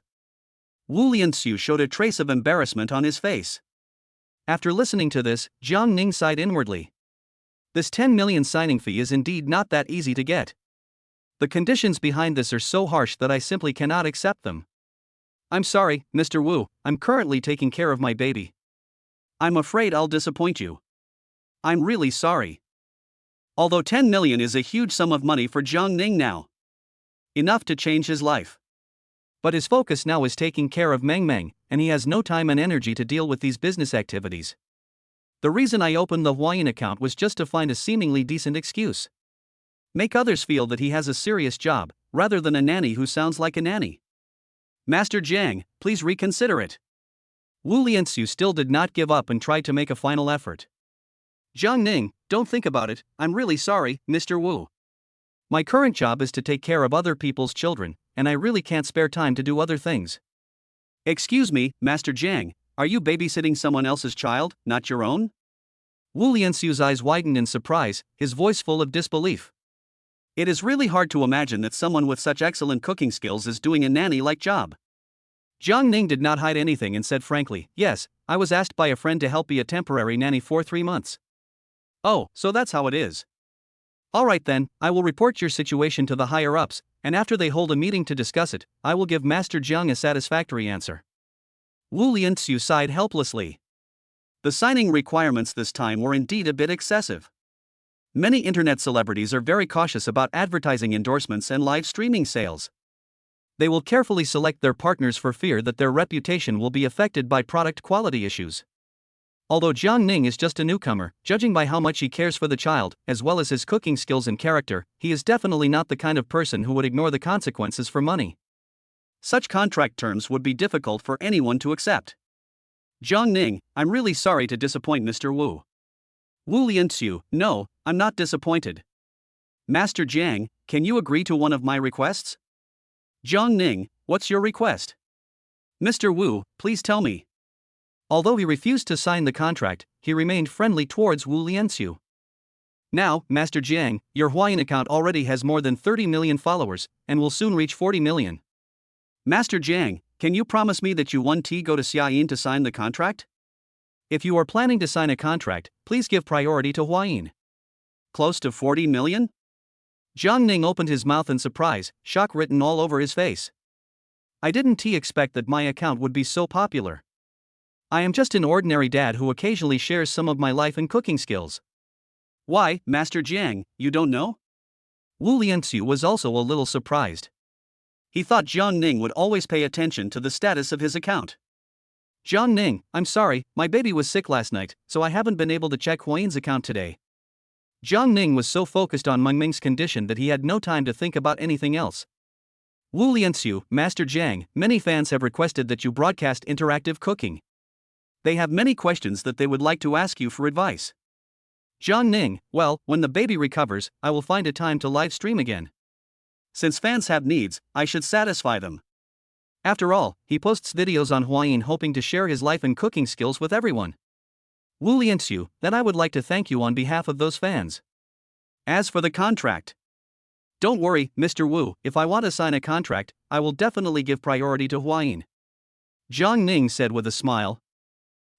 Wu Lianxiu showed a trace of embarrassment on his face. After listening to this, Jiang Ning sighed inwardly. This 10 million signing fee is indeed not that easy to get. The conditions behind this are so harsh that I simply cannot accept them. I'm sorry, Mr. Wu, I'm currently taking care of my baby. I'm afraid I'll disappoint you. I'm really sorry. Although 10 million is a huge sum of money for Jiang Ning now. Enough to change his life. But his focus now is taking care of Mang Mang, and he has no time and energy to deal with these business activities. The reason I opened the Hawaiian account was just to find a seemingly decent excuse. Make others feel that he has a serious job, rather than a nanny who sounds like a nanny. Master Jiang, please reconsider it. Wu Lianxiu still did not give up and tried to make a final effort. Jiang Ning, don't think about it, I'm really sorry, Mr. Wu. My current job is to take care of other people's children, and I really can't spare time to do other things. Excuse me, Master Jiang, are you babysitting someone else's child, not your own? Wu Lianxiu's eyes widened in surprise, his voice full of disbelief. It is really hard to imagine that someone with such excellent cooking skills is doing a nanny-like job. Jiang Ning did not hide anything and said frankly, yes, I was asked by a friend to help be a temporary nanny for 3 months. Oh, so that's how it is. Alright then, I will report your situation to the higher-ups, and after they hold a meeting to discuss it, I will give Master Jiang a satisfactory answer. Wu Lianxiu sighed helplessly. The signing requirements this time were indeed a bit excessive. Many internet celebrities are very cautious about advertising endorsements and live streaming sales. They will carefully select their partners for fear that their reputation will be affected by product quality issues. Although Jiang Ning is just a newcomer, judging by how much he cares for the child, as well as his cooking skills and character, he is definitely not the kind of person who would ignore the consequences for money. Such contract terms would be difficult for anyone to accept. Jiang Ning, I'm really sorry to disappoint Mr. Wu. Wu Lianxiu, no, I'm not disappointed. Master Jiang, can you agree to one of my requests? Jiang Ning, what's your request? Mr. Wu, please tell me. Although he refused to sign the contract, he remained friendly towards Wu Lianxiu. Now, Master Jiang, your Hawaiian account already has more than 30 million followers, and will soon reach 40 million. Master Jiang, can you promise me that you won't go to Xiayin to sign the contract? If you are planning to sign a contract, please give priority to Hawaiian. Close to 40 million? Jiang Ning opened his mouth in surprise, shock written all over his face. I didn't expect that my account would be so popular. I am just an ordinary dad who occasionally shares some of my life and cooking skills. Why, Master Jiang, you don't know? Wu Lianxiu was also a little surprised. He thought Jiang Ning would always pay attention to the status of his account. Jiang Ning, I'm sorry, my baby was sick last night, so I haven't been able to check Hawaiian's account today. Jiang Ning was so focused on Mang Mang's condition that he had no time to think about anything else. Wu Lianxiu, Master Jiang, many fans have requested that you broadcast interactive cooking. They have many questions that they would like to ask you for advice. Jiang Ning, well, when the baby recovers, I will find a time to live stream again. Since fans have needs, I should satisfy them. After all, he posts videos on Hawaiian hoping to share his life and cooking skills with everyone. Wu Lianxiu, then I would like to thank you on behalf of those fans. As for the contract, don't worry, Mr. Wu, if I want to sign a contract, I will definitely give priority to Hawaiian. Jiang Ning said with a smile.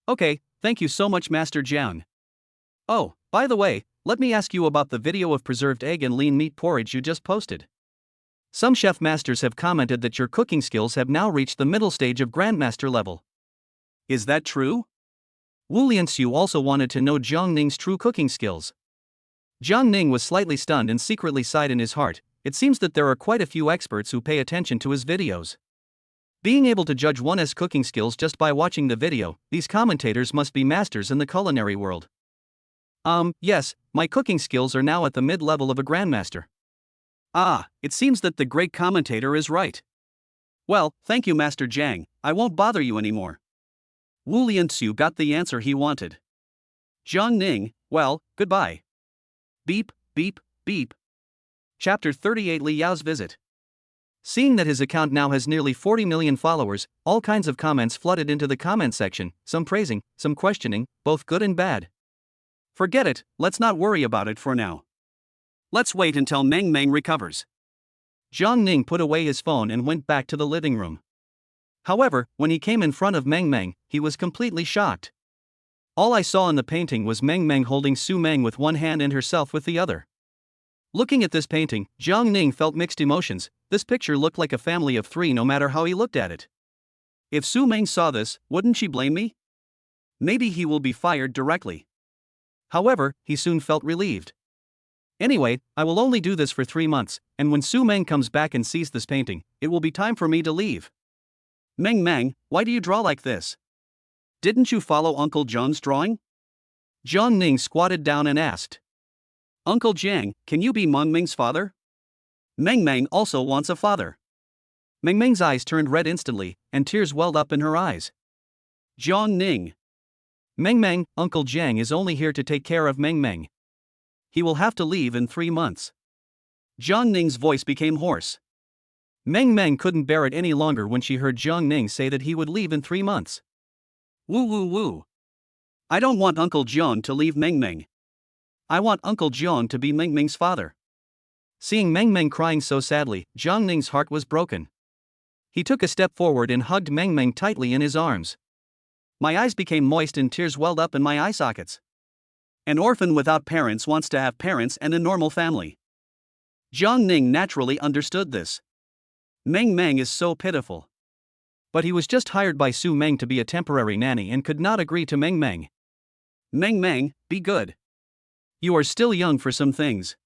Okay, thank you so much, Master Jiang. Oh, by the way, let me ask you about the video of preserved egg and lean meat porridge you just posted. Some chef masters have commented that your cooking skills have now reached the middle stage of grandmaster level. Is that true? Wu Lianxiu also wanted to know Jiang Ning's true cooking skills. Jiang Ning was slightly stunned and secretly sighed in his heart. It seems that there are quite a few experts who pay attention to his videos. Being able to judge one's cooking skills just by watching the video, these commentators must be masters in the culinary world. Yes, my cooking skills are now at the mid-level of a grandmaster. Ah, it seems that the great commentator is right. Well, thank you, Master Jiang, I won't bother you anymore. Wu Lianxiu got the answer he wanted. Jiang Ning, well, goodbye. Beep, beep, beep. Chapter 38 Li Yao's Visit. Seeing that his account now has nearly 40 million followers, all kinds of comments flooded into the comment section, some praising, some questioning, both good and bad. Forget it, let's not worry about it for now. Let's wait until Mang Mang recovers. Jiang Ning put away his phone and went back to the living room. However, when he came in front of Mang Mang, he was completely shocked. All I saw in the painting was Mang Mang holding Su Mang with one hand and herself with the other. Looking at this painting, Jiang Ning felt mixed emotions. This picture looked like a family of 3 no matter how he looked at it. If Su Mang saw this, wouldn't she blame me? Maybe he will be fired directly. However, he soon felt relieved. Anyway, I will only do this for 3 months, and when Su Mang comes back and sees this painting, it will be time for me to leave. Mang Mang, why do you draw like this? Didn't you follow Uncle John's drawing? Jiang Ning squatted down and asked. Uncle Jiang, can you be Mang Mang's father? Mang Mang also wants a father. Mang Mang's eyes turned red instantly, and tears welled up in her eyes. Jiang Ning. Mang Mang, Uncle Jiang is only here to take care of Mang Mang. He will have to leave in 3 months. Jiang Ning's voice became hoarse. Mang Mang couldn't bear it any longer when she heard Jiang Ning say that he would leave in 3 months. Woo woo woo. I don't want Uncle Jiang to leave Mang Mang. I want Uncle Jiang to be Mang Mang's father. Seeing Mang Mang crying so sadly, Jiang Ning's heart was broken. He took a step forward and hugged Mang Mang tightly in his arms. My eyes became moist and tears welled up in my eye sockets. An orphan without parents wants to have parents and a normal family. Jiang Ning naturally understood this. Mang Mang is so pitiful. But he was just hired by Su Meng to be a temporary nanny and could not agree to Mang Mang. Mang Mang, be good. You are still young for some things.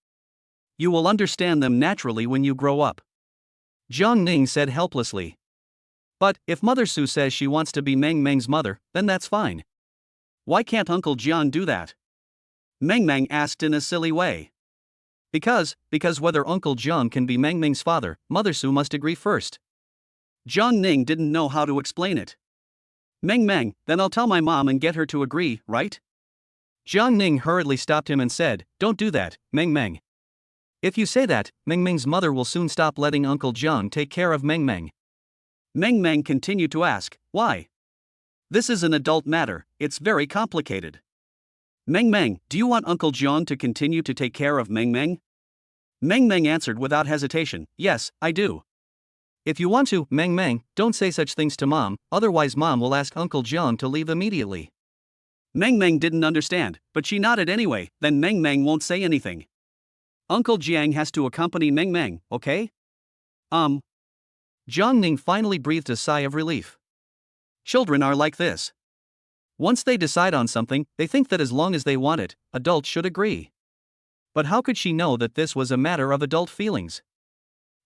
You will understand them naturally when you grow up. Jiang Ning said helplessly. But, if Mother Su says she wants to be Mang Mang's mother, then that's fine. Why can't Uncle Jiang do that? Mang Mang asked in a silly way. Because whether Uncle Jiang can be Mang Mang's father, Mother Su must agree first. Jiang Ning didn't know how to explain it. Mang Mang, then I'll tell my mom and get her to agree, right? Jiang Ning hurriedly stopped him and said, Don't do that, Mang Mang. If you say that, Mang Mang's mother will soon stop letting Uncle Jiang take care of Mang Mang. Mang Mang continued to ask, Why? This is an adult matter, it's very complicated. Mang Mang, do you want Uncle Jiang to continue to take care of Mang Mang? Mang Mang answered without hesitation, Yes, I do. If you want to, Mang Mang, don't say such things to Mom, otherwise Mom will ask Uncle Jiang to leave immediately. Mang Mang didn't understand, but she nodded anyway, then Mang Mang won't say anything. Uncle Jiang has to accompany Mang Mang, okay? Jiang Ning finally breathed a sigh of relief. Children are like this. Once they decide on something, they think that as long as they want it, adults should agree. But how could she know that this was a matter of adult feelings?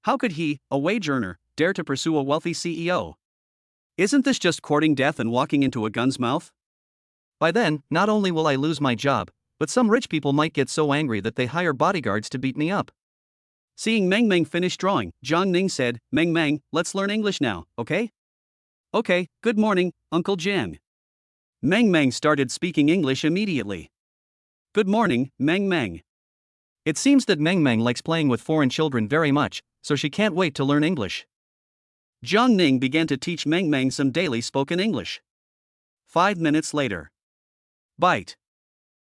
How could he, a wage earner, dare to pursue a wealthy CEO? Isn't this just courting death and walking into a gun's mouth? By then, not only will I lose my job, but some rich people might get so angry that they hire bodyguards to beat me up. Seeing Mang Mang finish drawing, Jiang Ning said, Mang Mang, let's learn English now, okay? Okay, good morning, Uncle Jiang. Mang Mang started speaking English immediately. Good morning, Mang Mang. It seems that Mang Mang likes playing with foreign children very much, so she can't wait to learn English. Jiang Ning began to teach Mang Mang some daily spoken English. 5 minutes later. Bite.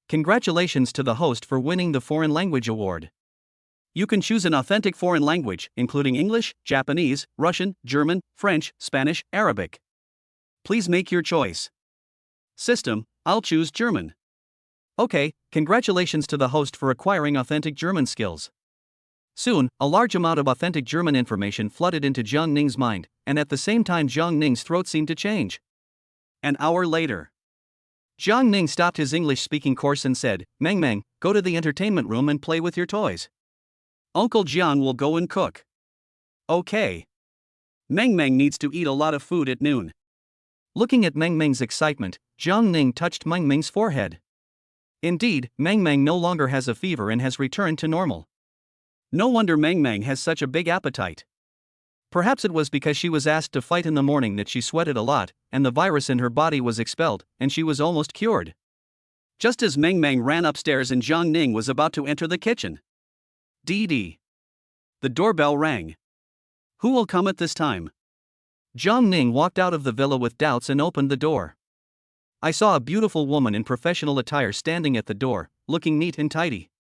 Congratulations to the host for winning the Foreign Language Award. You can choose an authentic foreign language, including English, Japanese, Russian, German, French, Spanish, Arabic. Please make your choice. System, I'll choose German. Okay, congratulations to the host for acquiring authentic German skills. Soon, a large amount of authentic German information flooded into Jiang Ning's mind, and at the same time Jiang Ning's throat seemed to change. An hour later. Jiang Ning stopped his English-speaking course and said, Mang Mang, go to the entertainment room and play with your toys. Uncle Jiang will go and cook. Okay. Mang Mang needs to eat a lot of food at noon. Looking at Mang Mang's excitement, Jiang Ning touched Mang Mang's forehead. Indeed, Mang Mang no longer has a fever and has returned to normal. No wonder Mang Mang has such a big appetite. Perhaps it was because she was asked to fight in the morning that she sweated a lot, and the virus in her body was expelled, and she was almost cured. Just as Mang Mang ran upstairs and Jiang Ning was about to enter the kitchen. Dee. The doorbell rang. Who will come at this time? Jiang Ning walked out of the villa with doubts and opened the door. I saw a beautiful woman in professional attire standing at the door, looking neat and tidy.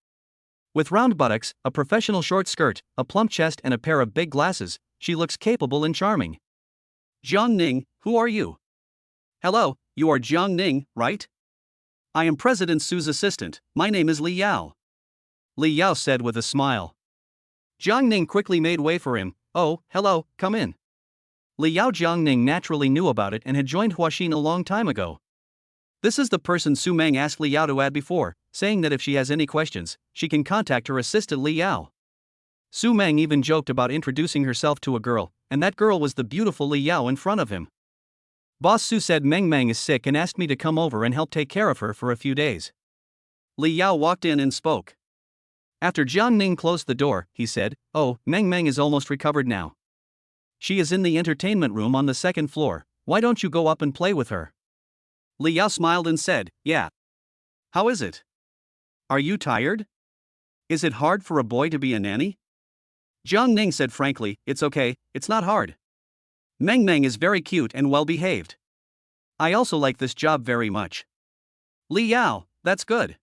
With round buttocks, a professional short skirt, a plump chest and a pair of big glasses, she looks capable and charming. Jiang Ning, who are you? Hello, you are Jiang Ning, right? I am President Su's assistant, my name is Li Yao. Li Yao said with a smile. Jiang Ning quickly made way for him. Oh, hello, come in. Li Yao. Jiang Ning naturally knew about it and had joined Huaxin a long time ago. This is the person Su Meng asked Li Yao to add before, saying that if she has any questions, she can contact her assistant Li Yao. Su Meng even joked about introducing herself to a girl, and that girl was the beautiful Li Yao in front of him. Boss Su said Mang Mang is sick and asked me to come over and help take care of her for a few days. Li Yao walked in and spoke. After Jiang Ning closed the door, he said, "Oh, Mang Mang is almost recovered now. She is in the entertainment room on the second floor. Why don't you go up and play with her?" Li Yao smiled and said, "Yeah. How is it? Are you tired? Is it hard for a boy to be a nanny?" Jiang Ning said frankly, "It's okay, it's not hard. Mang Mang is very cute and well behaved. I also like this job very much." "Li Yao, that's good.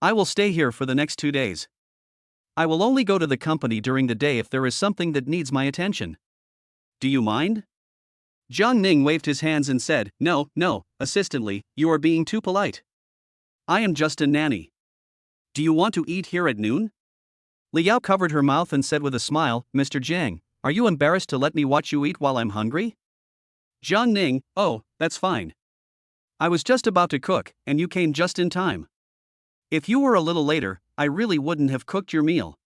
I will stay here for the next 2 days. I will only go to the company during the day if there is something that needs my attention. Do you mind?" Jiang Ning waved his hands and said, "No, no, assistantly, you are being too polite. I am just a nanny. Do you want to eat here at noon?" Li Yao covered her mouth and said with a smile, "Mr. Jiang, are you embarrassed to let me watch you eat while I'm hungry?" Jiang Ning, "Oh, that's fine. I was just about to cook, and you came just in time. If you were a little later, I really wouldn't have cooked your meal."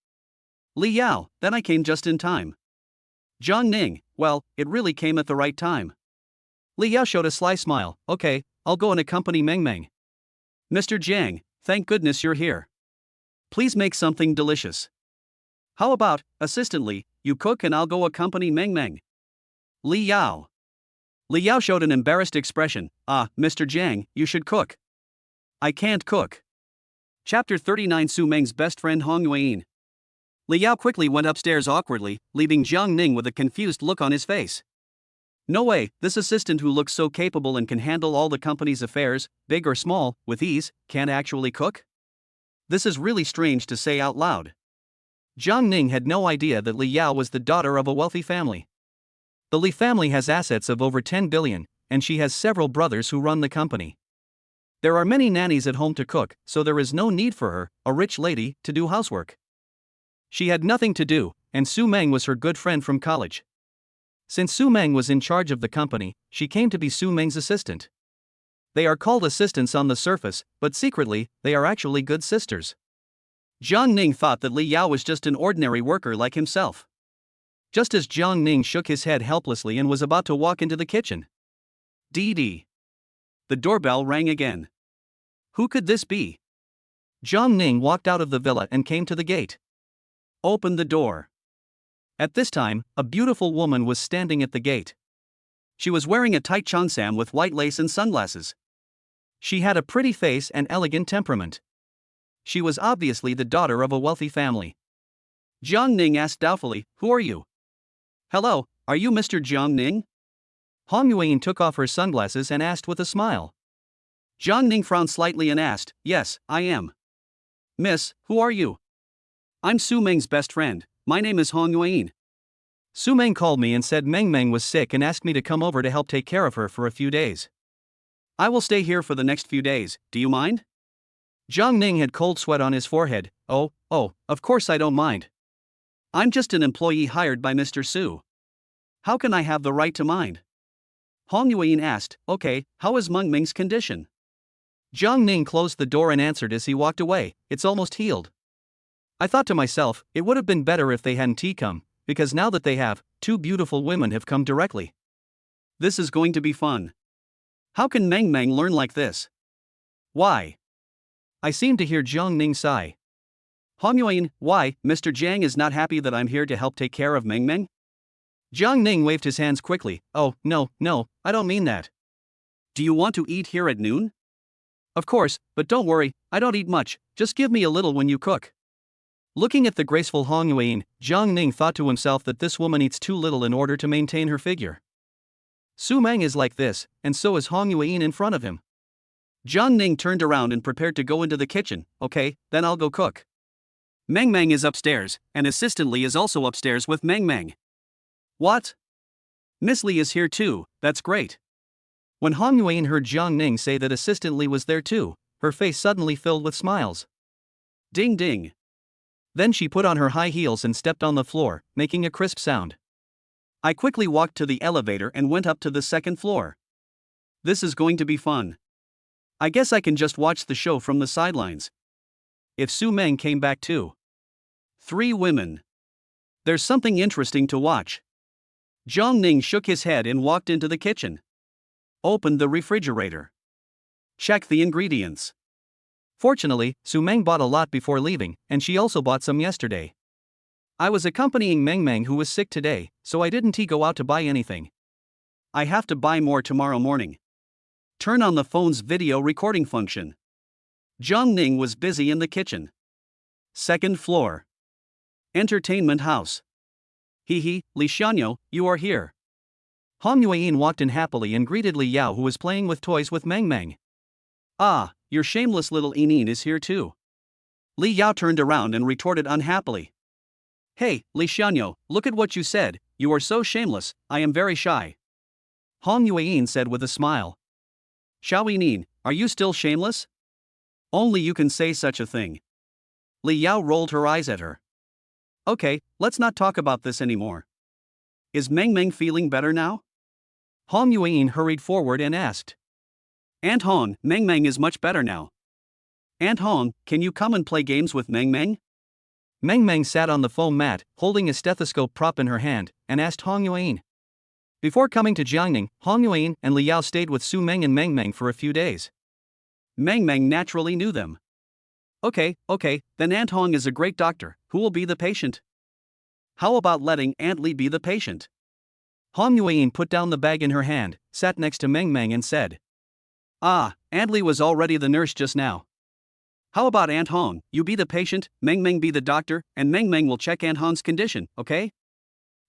Li Yao, "Then I came just in time." Jiang Ning, "Well, it really came at the right time." Li Yao showed a sly smile, "Okay, I'll go and accompany Mang Mang." "Mr. Jiang, thank goodness you're here. Please make something delicious. How about, assistantly, you cook and I'll go accompany Mang Mang?" Li Yao. Li Yao showed an embarrassed expression, Mr. Jiang, you should cook." "I can't cook." Chapter 39 Su Meng's best friend Hong Yuan. Li Yao quickly went upstairs awkwardly, leaving Jiang Ning with a confused look on his face. No way, this assistant who looks so capable and can handle all the company's affairs, big or small, with ease, can't actually cook? This is really strange to say out loud. Jiang Ning had no idea that Li Yao was the daughter of a wealthy family. The Li family has assets of over 10 billion, and she has several brothers who run the company. There are many nannies at home to cook, so there is no need for her, a rich lady, to do housework. She had nothing to do, and Su Meng was her good friend from college. Since Su Meng was in charge of the company, she came to be Su Meng's assistant. They are called assistants on the surface, but secretly, they are actually good sisters. Jiang Ning thought that Li Yao was just an ordinary worker like himself. Just as Jiang Ning shook his head helplessly and was about to walk into the kitchen. Dee. The doorbell rang again. Who could this be? Jiang Ning walked out of the villa and came to the gate. Opened the door. At this time, a beautiful woman was standing at the gate. She was wearing a tight cheongsam with white lace and sunglasses. She had a pretty face and elegant temperament. She was obviously the daughter of a wealthy family. Jiang Ning asked doubtfully, "Who are you?" "Hello, are you Mr. Jiang Ning?" Hong Yuan took off her sunglasses and asked with a smile. Jiang Ning frowned slightly and asked, "Yes, I am." "Miss, who are you?" "I'm Su Meng's best friend. My name is Hong Yuan. Su Meng called me and said Mang Mang was sick and asked me to come over to help take care of her for a few days. I will stay here for the next few days, do you mind?" Jiang Ning had cold sweat on his forehead. Oh, of course I don't mind. I'm just an employee hired by Mr. Su. How can I have the right to mind?" Hong Yuan asked, "Okay, how is Mang Ming's condition?" Jiang Ning closed the door and answered as he walked away, "It's almost healed." I thought to myself, it would have been better if they hadn't come, because now that they have, 2 beautiful women have come directly. This is going to be fun. How can Mang Mang learn like this? Why? I seem to hear Jiang Ning sigh. Hong Yuan, why, Mr. Jiang is not happy that I'm here to help take care of Mang Mang? Jiang Ning waved his hands quickly. Oh, no, I don't mean that. Do you want to eat here at noon? Of course, but don't worry, I don't eat much, just give me a little when you cook. Looking at the graceful Hong Yuan, Jiang Ning thought to himself that this woman eats too little in order to maintain her figure. Su Meng is like this, and so is Hong Yuan in front of him. Jiang Ning turned around and prepared to go into the kitchen. Okay, then I'll go cook. Mang Mang is upstairs, and Assistant Li is also upstairs with Mang Mang. What? Miss Li is here too, that's great. When Hong Yuan heard Jiang Ning say that Assistant Li was there too, her face suddenly filled with smiles. Ding ding. Then she put on her high heels and stepped on the floor, making a crisp sound. I quickly walked to the elevator and went up to the second floor. This is going to be fun. I guess I can just watch the show from the sidelines. If Su Meng came back too. 3 women. There's something interesting to watch. Jiang Ning shook his head and walked into the kitchen. Opened the refrigerator. Check the ingredients. Fortunately, Su Meng bought a lot before leaving, and she also bought some yesterday. I was accompanying Mang Mang, who was sick today, so I didn't go out to buy anything. I have to buy more tomorrow morning. Turn on the phone's video recording function. Zhang Ning was busy in the kitchen. Second floor. Entertainment house. He, Li Xianyo, you are here. Hong Yueyin walked in happily and greeted Li Yao, who was playing with toys with Mang Mang. Ah, your shameless little Inin is here too. Li Yao turned around and retorted unhappily. Hey, Li Xianyo, look at what you said, you are so shameless, I am very shy. Hong Yueyin said with a smile. Xiao Inin, are you still shameless? Only you can say such a thing. Li Yao rolled her eyes at her. Okay, let's not talk about this anymore. Is Meng Meng feeling better now? Hong Yueyin hurried forward and asked. Aunt Hong, Meng Meng is much better now. Aunt Hong, can you come and play games with Meng Meng? Mang Mang sat on the foam mat, holding a stethoscope prop in her hand, and asked Hong Yueyin. Before coming to Jiangning, Hong Yueyin and Li Yao stayed with Su Meng and Mang Mang for a few days. Meng Meng naturally knew them. Okay, then Aunt Hong is a great doctor, who will be the patient? How about letting Aunt Li be the patient? Hong Yueyin put down the bag in her hand, sat next to Mang Mang and said. Ah, Aunt Li was already the nurse just now. How about Aunt Hong, you be the patient, Meng Meng be the doctor, and Meng Meng will check Aunt Hong's condition, okay?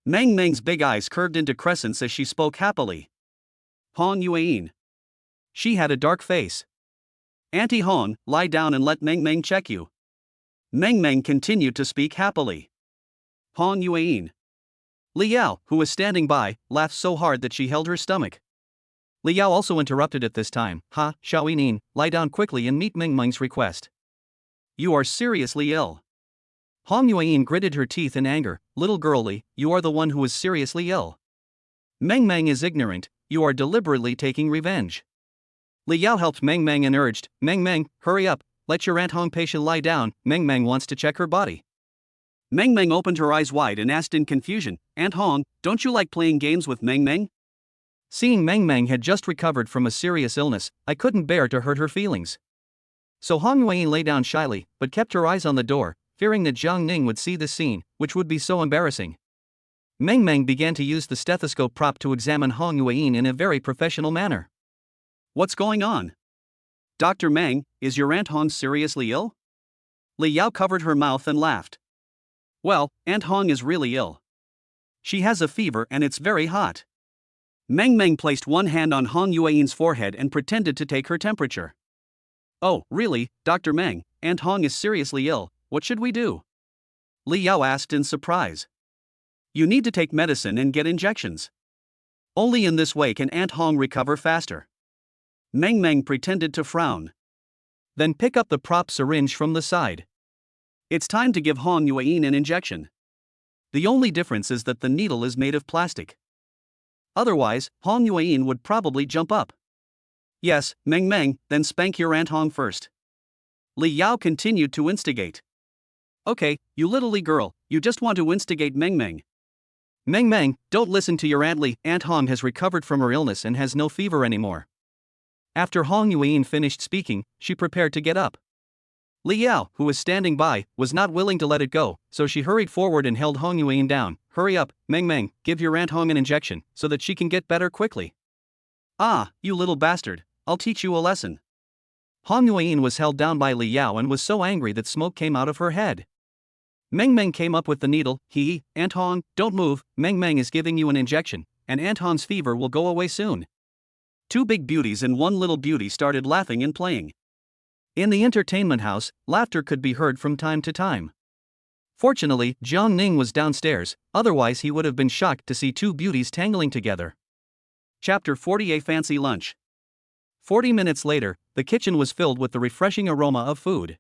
Meng Meng's big eyes curved into crescents as she spoke happily. Hong Yueyin. She had a dark face. Auntie Hong, lie down and let Meng Meng check you. Meng Meng continued to speak happily. Hong Yueyin. Li Yao, who was standing by, laughed so hard that she held her stomach. Li Yao also interrupted at this time. Ha, Xiao Inin, lie down quickly and meet Meng Meng's request. You are seriously ill. Hong Yueyin gritted her teeth in anger. Little girlie, you are the one who is seriously ill. Meng Meng is ignorant, you are deliberately taking revenge. Li Yao helped Mang Mang and urged, Mang Mang, hurry up, let your Aunt Hong patient lie down, Mang Mang wants to check her body. Meng Meng opened her eyes wide and asked in confusion, Aunt Hong, don't you like playing games with Meng Meng? Seeing Mang Mang had just recovered from a serious illness, I couldn't bear to hurt her feelings. So Hong Yueyin lay down shyly, but kept her eyes on the door, fearing that Zhang Ning would see this scene, which would be so embarrassing. Mang Mang began to use the stethoscope prop to examine Hong Yueyin in a very professional manner. What's going on? Dr. Mang, is your Aunt Hong seriously ill? Li Yao covered her mouth and laughed. Well, Aunt Hong is really ill. She has a fever and it's very hot. Meng Meng placed one hand on Hong Yueyin's forehead and pretended to take her temperature. Oh, really, Dr. Meng, Aunt Hong is seriously ill, what should we do? Li Yao asked in surprise. You need to take medicine and get injections. Only in this way can Aunt Hong recover faster. Meng Meng pretended to frown. Then pick up the prop syringe from the side. It's time to give Hong Yueyin an injection. The only difference is that the needle is made of plastic. Otherwise, Hong Yueyin would probably jump up. Yes, Meng Meng, then spank your Aunt Hong first. Li Yao continued to instigate. Okay, you little Li girl, you just want to instigate Meng Meng. Meng Meng, don't listen to your Aunt Li. Aunt Hong has recovered from her illness and has no fever anymore. After Hong Yueyin finished speaking, she prepared to get up. Li Yao, who was standing by, was not willing to let it go, so she hurried forward and held Hong Yueyin down. Hurry up, Meng Meng, give your Aunt Hong an injection, so that she can get better quickly. Ah, you little bastard, I'll teach you a lesson. Hong Yueyin was held down by Li Yao and was so angry that smoke came out of her head. Meng Meng came up with the needle. Aunt Hong, don't move, Meng Meng is giving you an injection, and Aunt Hong's fever will go away soon. Two big beauties and one little beauty started laughing and playing. In the entertainment house, laughter could be heard from time to time. Fortunately, Zhang Ning was downstairs, otherwise he would have been shocked to see two beauties tangling together. Chapter 40: A Fancy Lunch. 40 minutes later, the kitchen was filled with the refreshing aroma of food.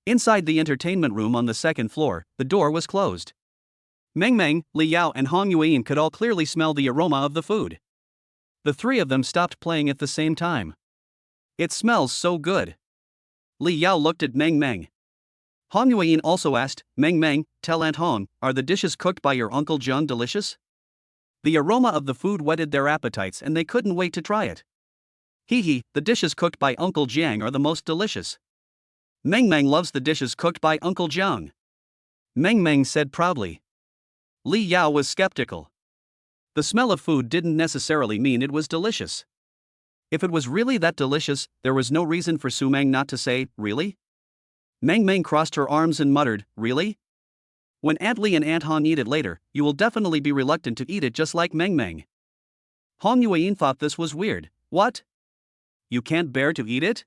Inside the entertainment room on the second floor, the door was closed. Meng Meng, Li Yao and Hong Yueyin could all clearly smell the aroma of the food. The three of them stopped playing at the same time. It smells so good. Li Yao looked at Meng Meng. Hong Yueyin also asked, Meng Meng, tell Aunt Hong, are the dishes cooked by your Uncle Zhang delicious? The aroma of the food whetted their appetites and they couldn't wait to try it. The dishes cooked by Uncle Jiang are the most delicious. Mang Mang loves the dishes cooked by Uncle Jiang, Mang Mang said proudly. Li Yao was skeptical. The smell of food didn't necessarily mean it was delicious. If it was really that delicious, there was no reason for Su Mang not to say, really? Mang Mang crossed her arms and muttered, really? When Aunt Li and Aunt Han eat it later, you will definitely be reluctant to eat it just like Mang Mang. Hong Yueyin thought this was weird. What? You can't bear to eat it?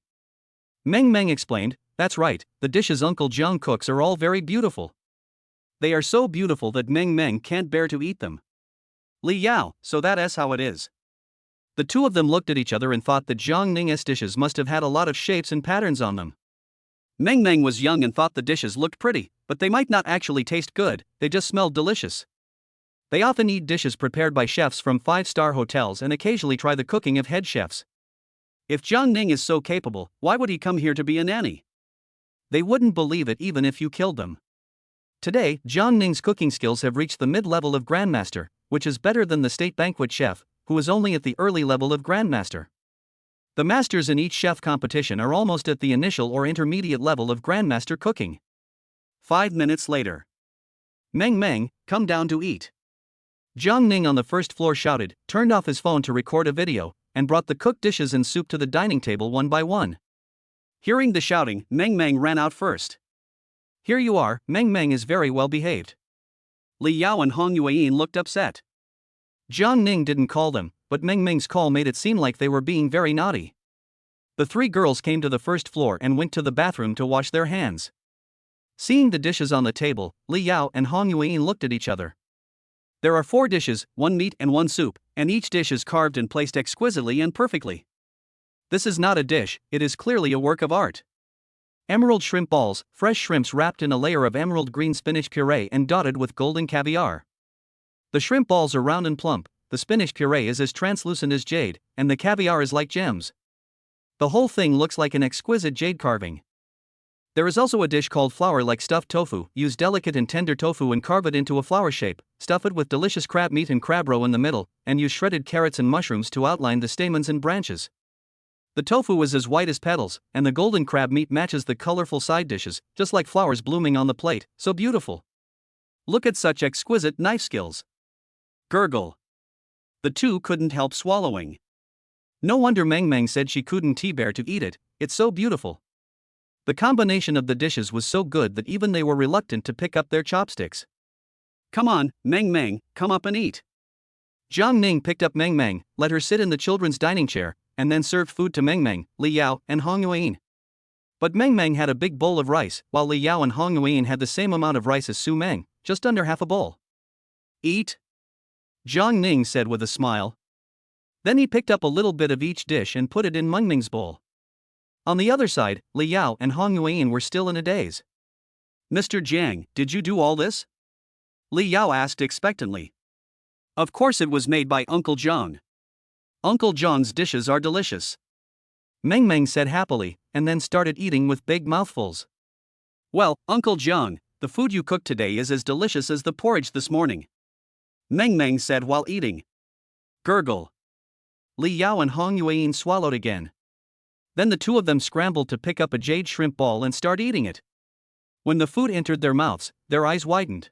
Mang Mang explained, that's right, the dishes Uncle Jiang cooks are all very beautiful. They are so beautiful that Mang Mang can't bear to eat them. Li Yao, so that's how it is. The two of them looked at each other and thought that Jiang Ning's dishes must have had a lot of shapes and patterns on them. Mang Mang was young and thought the dishes looked pretty, but they might not actually taste good, they just smelled delicious. They often eat dishes prepared by chefs from 5-star hotels and occasionally try the cooking of head chefs. If Jiang Ning is so capable, why would he come here to be a nanny? They wouldn't believe it even if you killed them. Today, Jiang Ning's cooking skills have reached the mid-level of Grandmaster, which is better than the state banquet chef, who is only at the early level of Grandmaster. The masters in each chef competition are almost at the initial or intermediate level of Grandmaster cooking. 5 minutes later. Mang Mang, come down to eat. Jiang Ning on the first floor shouted, turned off his phone to record a video, and brought the cooked dishes and soup to the dining table one by one. Hearing the shouting, Mang Mang ran out first. Here you are, Mang Mang is very well behaved. Li Yao and Hong Yueyin looked upset. Jiang Ning didn't call them, but Mang Mang's call made it seem like they were being very naughty. The three girls came to the first floor and went to the bathroom to wash their hands. Seeing the dishes on the table, Li Yao and Hong Yueyin looked at each other. There are 4 dishes, 1 meat and 1 soup, and each dish is carved and placed exquisitely and perfectly. This is not a dish, it is clearly a work of art. Emerald shrimp balls, fresh shrimps wrapped in a layer of emerald green spinach puree and dotted with golden caviar. The shrimp balls are round and plump, the spinach puree is as translucent as jade, and the caviar is like gems. The whole thing looks like an exquisite jade carving. There is also a dish called flower-like stuffed tofu. Use delicate and tender tofu and carve it into a flower shape, stuff it with delicious crab meat and crab roe in the middle, and use shredded carrots and mushrooms to outline the stamens and branches. The tofu is as white as petals, and the golden crab meat matches the colorful side dishes, just like flowers blooming on the plate, so beautiful. Look at such exquisite knife skills. Gurgle. The two couldn't help swallowing. No wonder Mang Mang said she couldn't bear to eat it, it's so beautiful. The combination of the dishes was so good that even they were reluctant to pick up their chopsticks. Come on, Mang Mang, come up and eat. Jiang Ning picked up Mang Mang, let her sit in the children's dining chair, and then served food to Mang Mang, Li Yao, and Hong Yueyin. But Mang Mang had a big bowl of rice, while Li Yao and Hong Yueyin had the same amount of rice as Su Mang, just under half a bowl. Eat? Jiang Ning said with a smile. Then he picked up a little bit of each dish and put it in Mang Ming's bowl. On the other side, Li Yao and Hong Yueyin were still in a daze. Mr. Jiang, did you do all this? Li Yao asked expectantly. Of course it was made by Uncle Jiang. Uncle Jiang's dishes are delicious. Mang Mang said happily, and then started eating with big mouthfuls. Well, Uncle Jiang, the food you cooked today is as delicious as the porridge this morning. Mang Mang said while eating. Gurgle. Li Yao and Hong Yueyin swallowed again. Then the two of them scrambled to pick up a jade shrimp ball and start eating it. When the food entered their mouths, their eyes widened.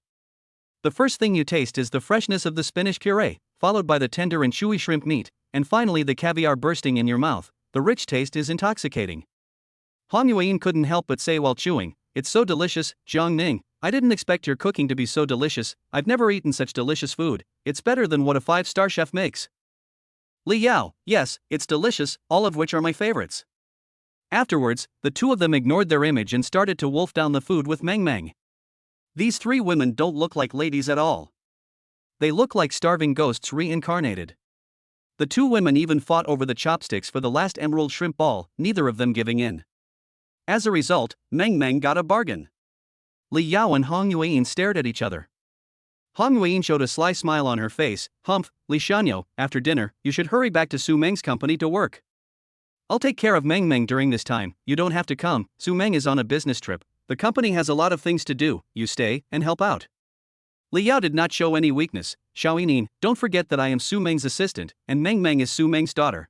The first thing you taste is the freshness of the spinach puree, followed by the tender and chewy shrimp meat, and finally the caviar bursting in your mouth. The rich taste is intoxicating. Hong Yueyin couldn't help but say while chewing, it's so delicious, Jiang Ning, I didn't expect your cooking to be so delicious, I've never eaten such delicious food, it's better than what a 5-star chef makes. Li Yao, yes, it's delicious, all of which are my favorites. Afterwards, the two of them ignored their image and started to wolf down the food with Mang Mang. These 3 women don't look like ladies at all. They look like starving ghosts reincarnated. The 2 women even fought over the chopsticks for the last emerald shrimp ball, neither of them giving in. As a result, Mang Mang got a bargain. Li Yao and Hong Yueyin stared at each other. Hong Yueyin showed a sly smile on her face. Humph, Li Shanyo, after dinner, you should hurry back to Su Meng's company to work. I'll take care of Mang Mang during this time, you don't have to come, Su Meng is on a business trip, the company has a lot of things to do, you stay and help out. Li Yao did not show any weakness. Xiaoyinin, don't forget that I am Su Meng's assistant, and Mang Mang is Su Meng's daughter.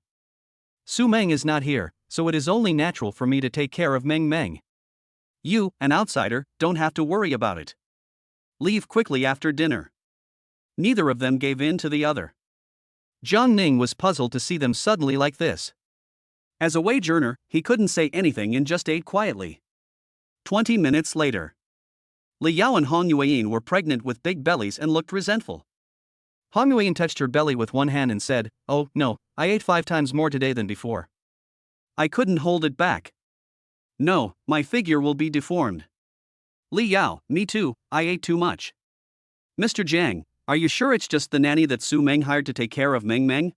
Su Meng is not here, so it is only natural for me to take care of Mang Mang. You, an outsider, don't have to worry about it. Leave quickly after dinner. Neither of them gave in to the other. Jiang Ning was puzzled to see them suddenly like this. As a wage earner, he couldn't say anything and just ate quietly. 20 minutes later. Li Yao and Hong Yueyin were pregnant with big bellies and looked resentful. Hong Yueyin touched her belly with one hand and said, "Oh, no, I ate 5 times more today than before. I couldn't hold it back. No, my figure will be deformed." Li Yao, me too, I ate too much. Mr. Jiang, are you sure it's just the nanny that Su Meng hired to take care of Mang Mang?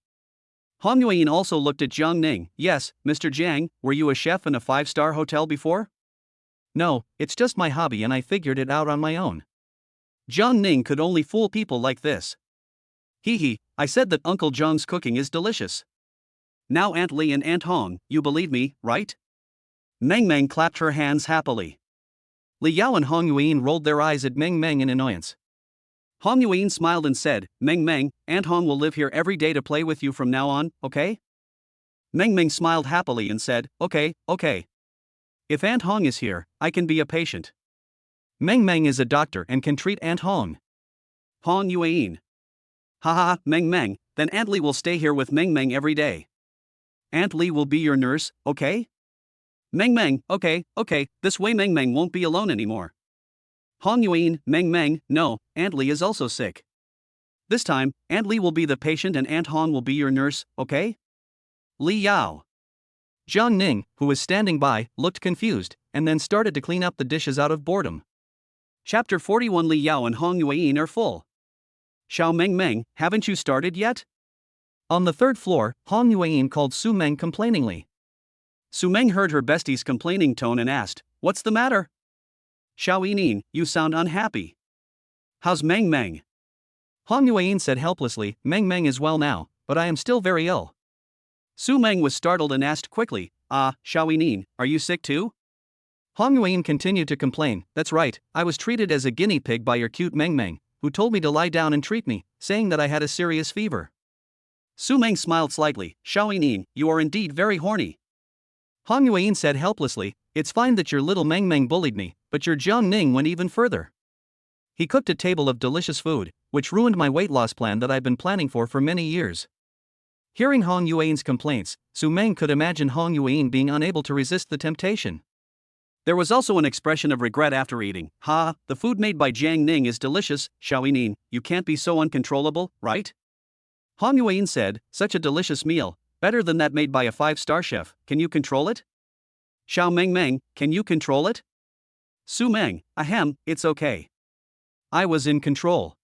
Hong Yueyin also looked at Jiang Ning. Yes, Mr. Jiang, were you a chef in a 5-star hotel before? No, it's just my hobby and I figured it out on my own. Jiang Ning could only fool people like this. Hee, I said that Uncle Zhang's cooking is delicious. Now Aunt Li and Aunt Hong, you believe me, right? Mang Mang clapped her hands happily. Li Yao and Hong Yueyin rolled their eyes at Mang Mang in annoyance. Hong Yueyin smiled and said, Mang Mang, Aunt Hong will live here every day to play with you from now on, okay? Mang Mang smiled happily and said, okay. If Aunt Hong is here, I can be a patient. Mang Mang is a doctor and can treat Aunt Hong. Hong Yueyin. Ha, Mang Mang, then Aunt Li will stay here with Mang Mang every day. Aunt Li will be your nurse, okay? Mang Mang, okay, this way Mang Mang won't be alone anymore. Hong Yueyin, Mang Mang, no, Aunt Li is also sick. This time, Aunt Li will be the patient and Aunt Hong will be your nurse, okay? Li Yao. Jiang Ning, who was standing by, looked confused, and then started to clean up the dishes out of boredom. Chapter 41. Li Yao and Hong Yueyin are full. Xiao Mang Mang, haven't you started yet? On the 3rd floor, Hong Yueyin called Su Meng complainingly. Su Meng heard her bestie's complaining tone and asked, "What's the matter?" Xiao Yining, you sound unhappy. How's Mang Mang? Hong Yueyin said helplessly, Mang Mang is well now, but I am still very ill. Su Meng was startled and asked quickly, Xiao Yining, are you sick too? Hong Yueyin continued to complain, that's right, I was treated as a guinea pig by your cute Mang Mang, who told me to lie down and treat me, saying that I had a serious fever. Su Meng smiled slightly, Xiao Yining, you are indeed very horny. Hong Yueyin said helplessly, it's fine that your little Mang Mang bullied me, but your Jiang Ning went even further. He cooked a table of delicious food, which ruined my weight loss plan that I've been planning for many years. Hearing Hong Yueyin's complaints, Su Meng could imagine Hong Yueyin being unable to resist the temptation. There was also an expression of regret after eating. The food made by Jiang Ning is delicious, Xiao Yining, you can't be so uncontrollable, right? Hong Yueyin said, such a delicious meal, better than that made by a 5-star chef, can you control it? Xiao Mang Mang, can you control it? Su Meng, ahem, it's okay. I was in control.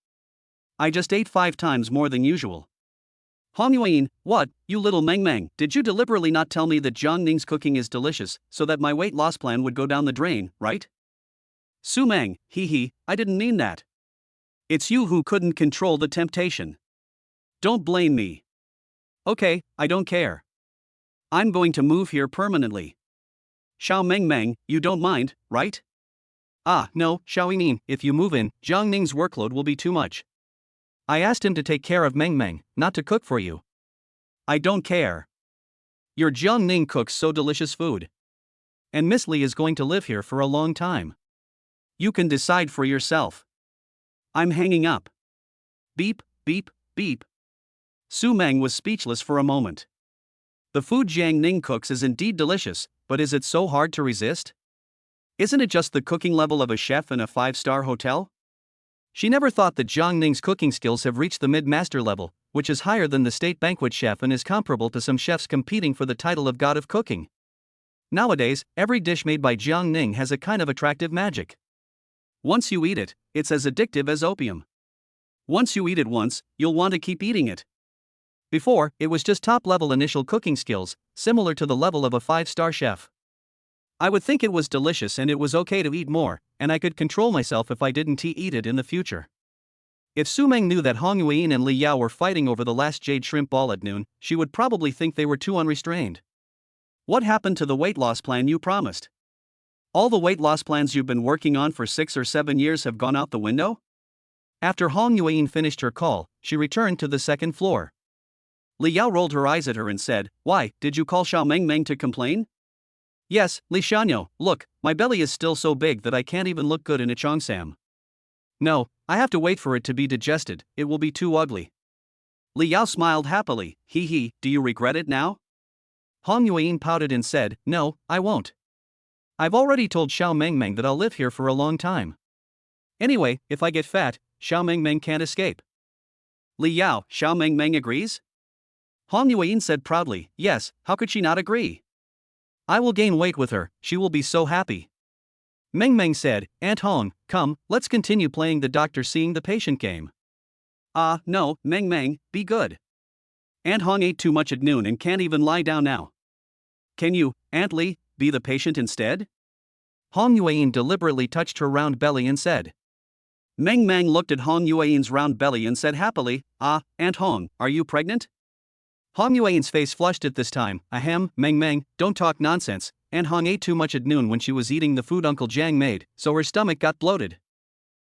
I just ate 5 times more than usual. Hong Yueyin, what, you little Mang Mang, did you deliberately not tell me that Jiang Ning's cooking is delicious, so that my weight loss plan would go down the drain, right? Su Meng, I didn't mean that. It's you who couldn't control the temptation. Don't blame me. Okay, I don't care. I'm going to move here permanently. Xiao Mang Mang, you don't mind, right? No, Xiao Yining, if you move in, Jiang Ning's workload will be too much. I asked him to take care of Mang Mang, not to cook for you. I don't care. Your Jiang Ning cooks so delicious food. And Miss Li is going to live here for a long time. You can decide for yourself. I'm hanging up. Beep. Su Meng was speechless for a moment. The food Jiang Ning cooks is indeed delicious, but is it so hard to resist? Isn't it just the cooking level of a chef in a 5-star hotel? She never thought that Jiang Ning's cooking skills have reached the mid-master level, which is higher than the state banquet chef and is comparable to some chefs competing for the title of god of cooking. Nowadays, every dish made by Jiang Ning has a kind of attractive magic. Once you eat it, it's as addictive as opium. Once you eat it once, you'll want to keep eating it. Before, it was just top-level initial cooking skills, similar to the level of a 5-star chef. I would think it was delicious and it was okay to eat more, and I could control myself if I didn't eat it in the future. If Su Meng knew that Hong Yueyin and Li Yao were fighting over the last jade shrimp ball at noon, she would probably think they were too unrestrained. What happened to the weight loss plan you promised? All the weight loss plans you've been working on for 6 or 7 years have gone out the window? After Hong Yueyin finished her call, she returned to the 2nd floor. Li Yao rolled her eyes at her and said, why, did you call Xiao Mang Mang to complain? Yes, Li Shanyo, look, my belly is still so big that I can't even look good in a cheongsam. No, I have to wait for it to be digested, it will be too ugly. Li Yao smiled happily, hee hee, do you regret it now? Hong Yuan pouted and said, no, I won't. I've already told Xiao Mengmeng that I'll live here for a long time. Anyway, if I get fat, Xiao Mengmeng can't escape. Li Yao, Xiao Mengmeng agrees? Hong Yuan said proudly, yes, how could she not agree? I will gain weight with her, she will be so happy. Meng Meng said, Aunt Hong, come, let's continue playing the doctor seeing the patient game. No, Meng Meng, be good. Aunt Hong ate too much at noon and can't even lie down now. Can you, Aunt Li, be the patient instead? Hong Yuan deliberately touched her round belly and said. Meng Meng looked at Hong Yuan's round belly and said happily, Aunt Hong, are you pregnant? Hong Yuan's face flushed at this time, ahem, Meng Meng, don't talk nonsense, Aunt Hong ate too much at noon when she was eating the food Uncle Jiang made, so her stomach got bloated.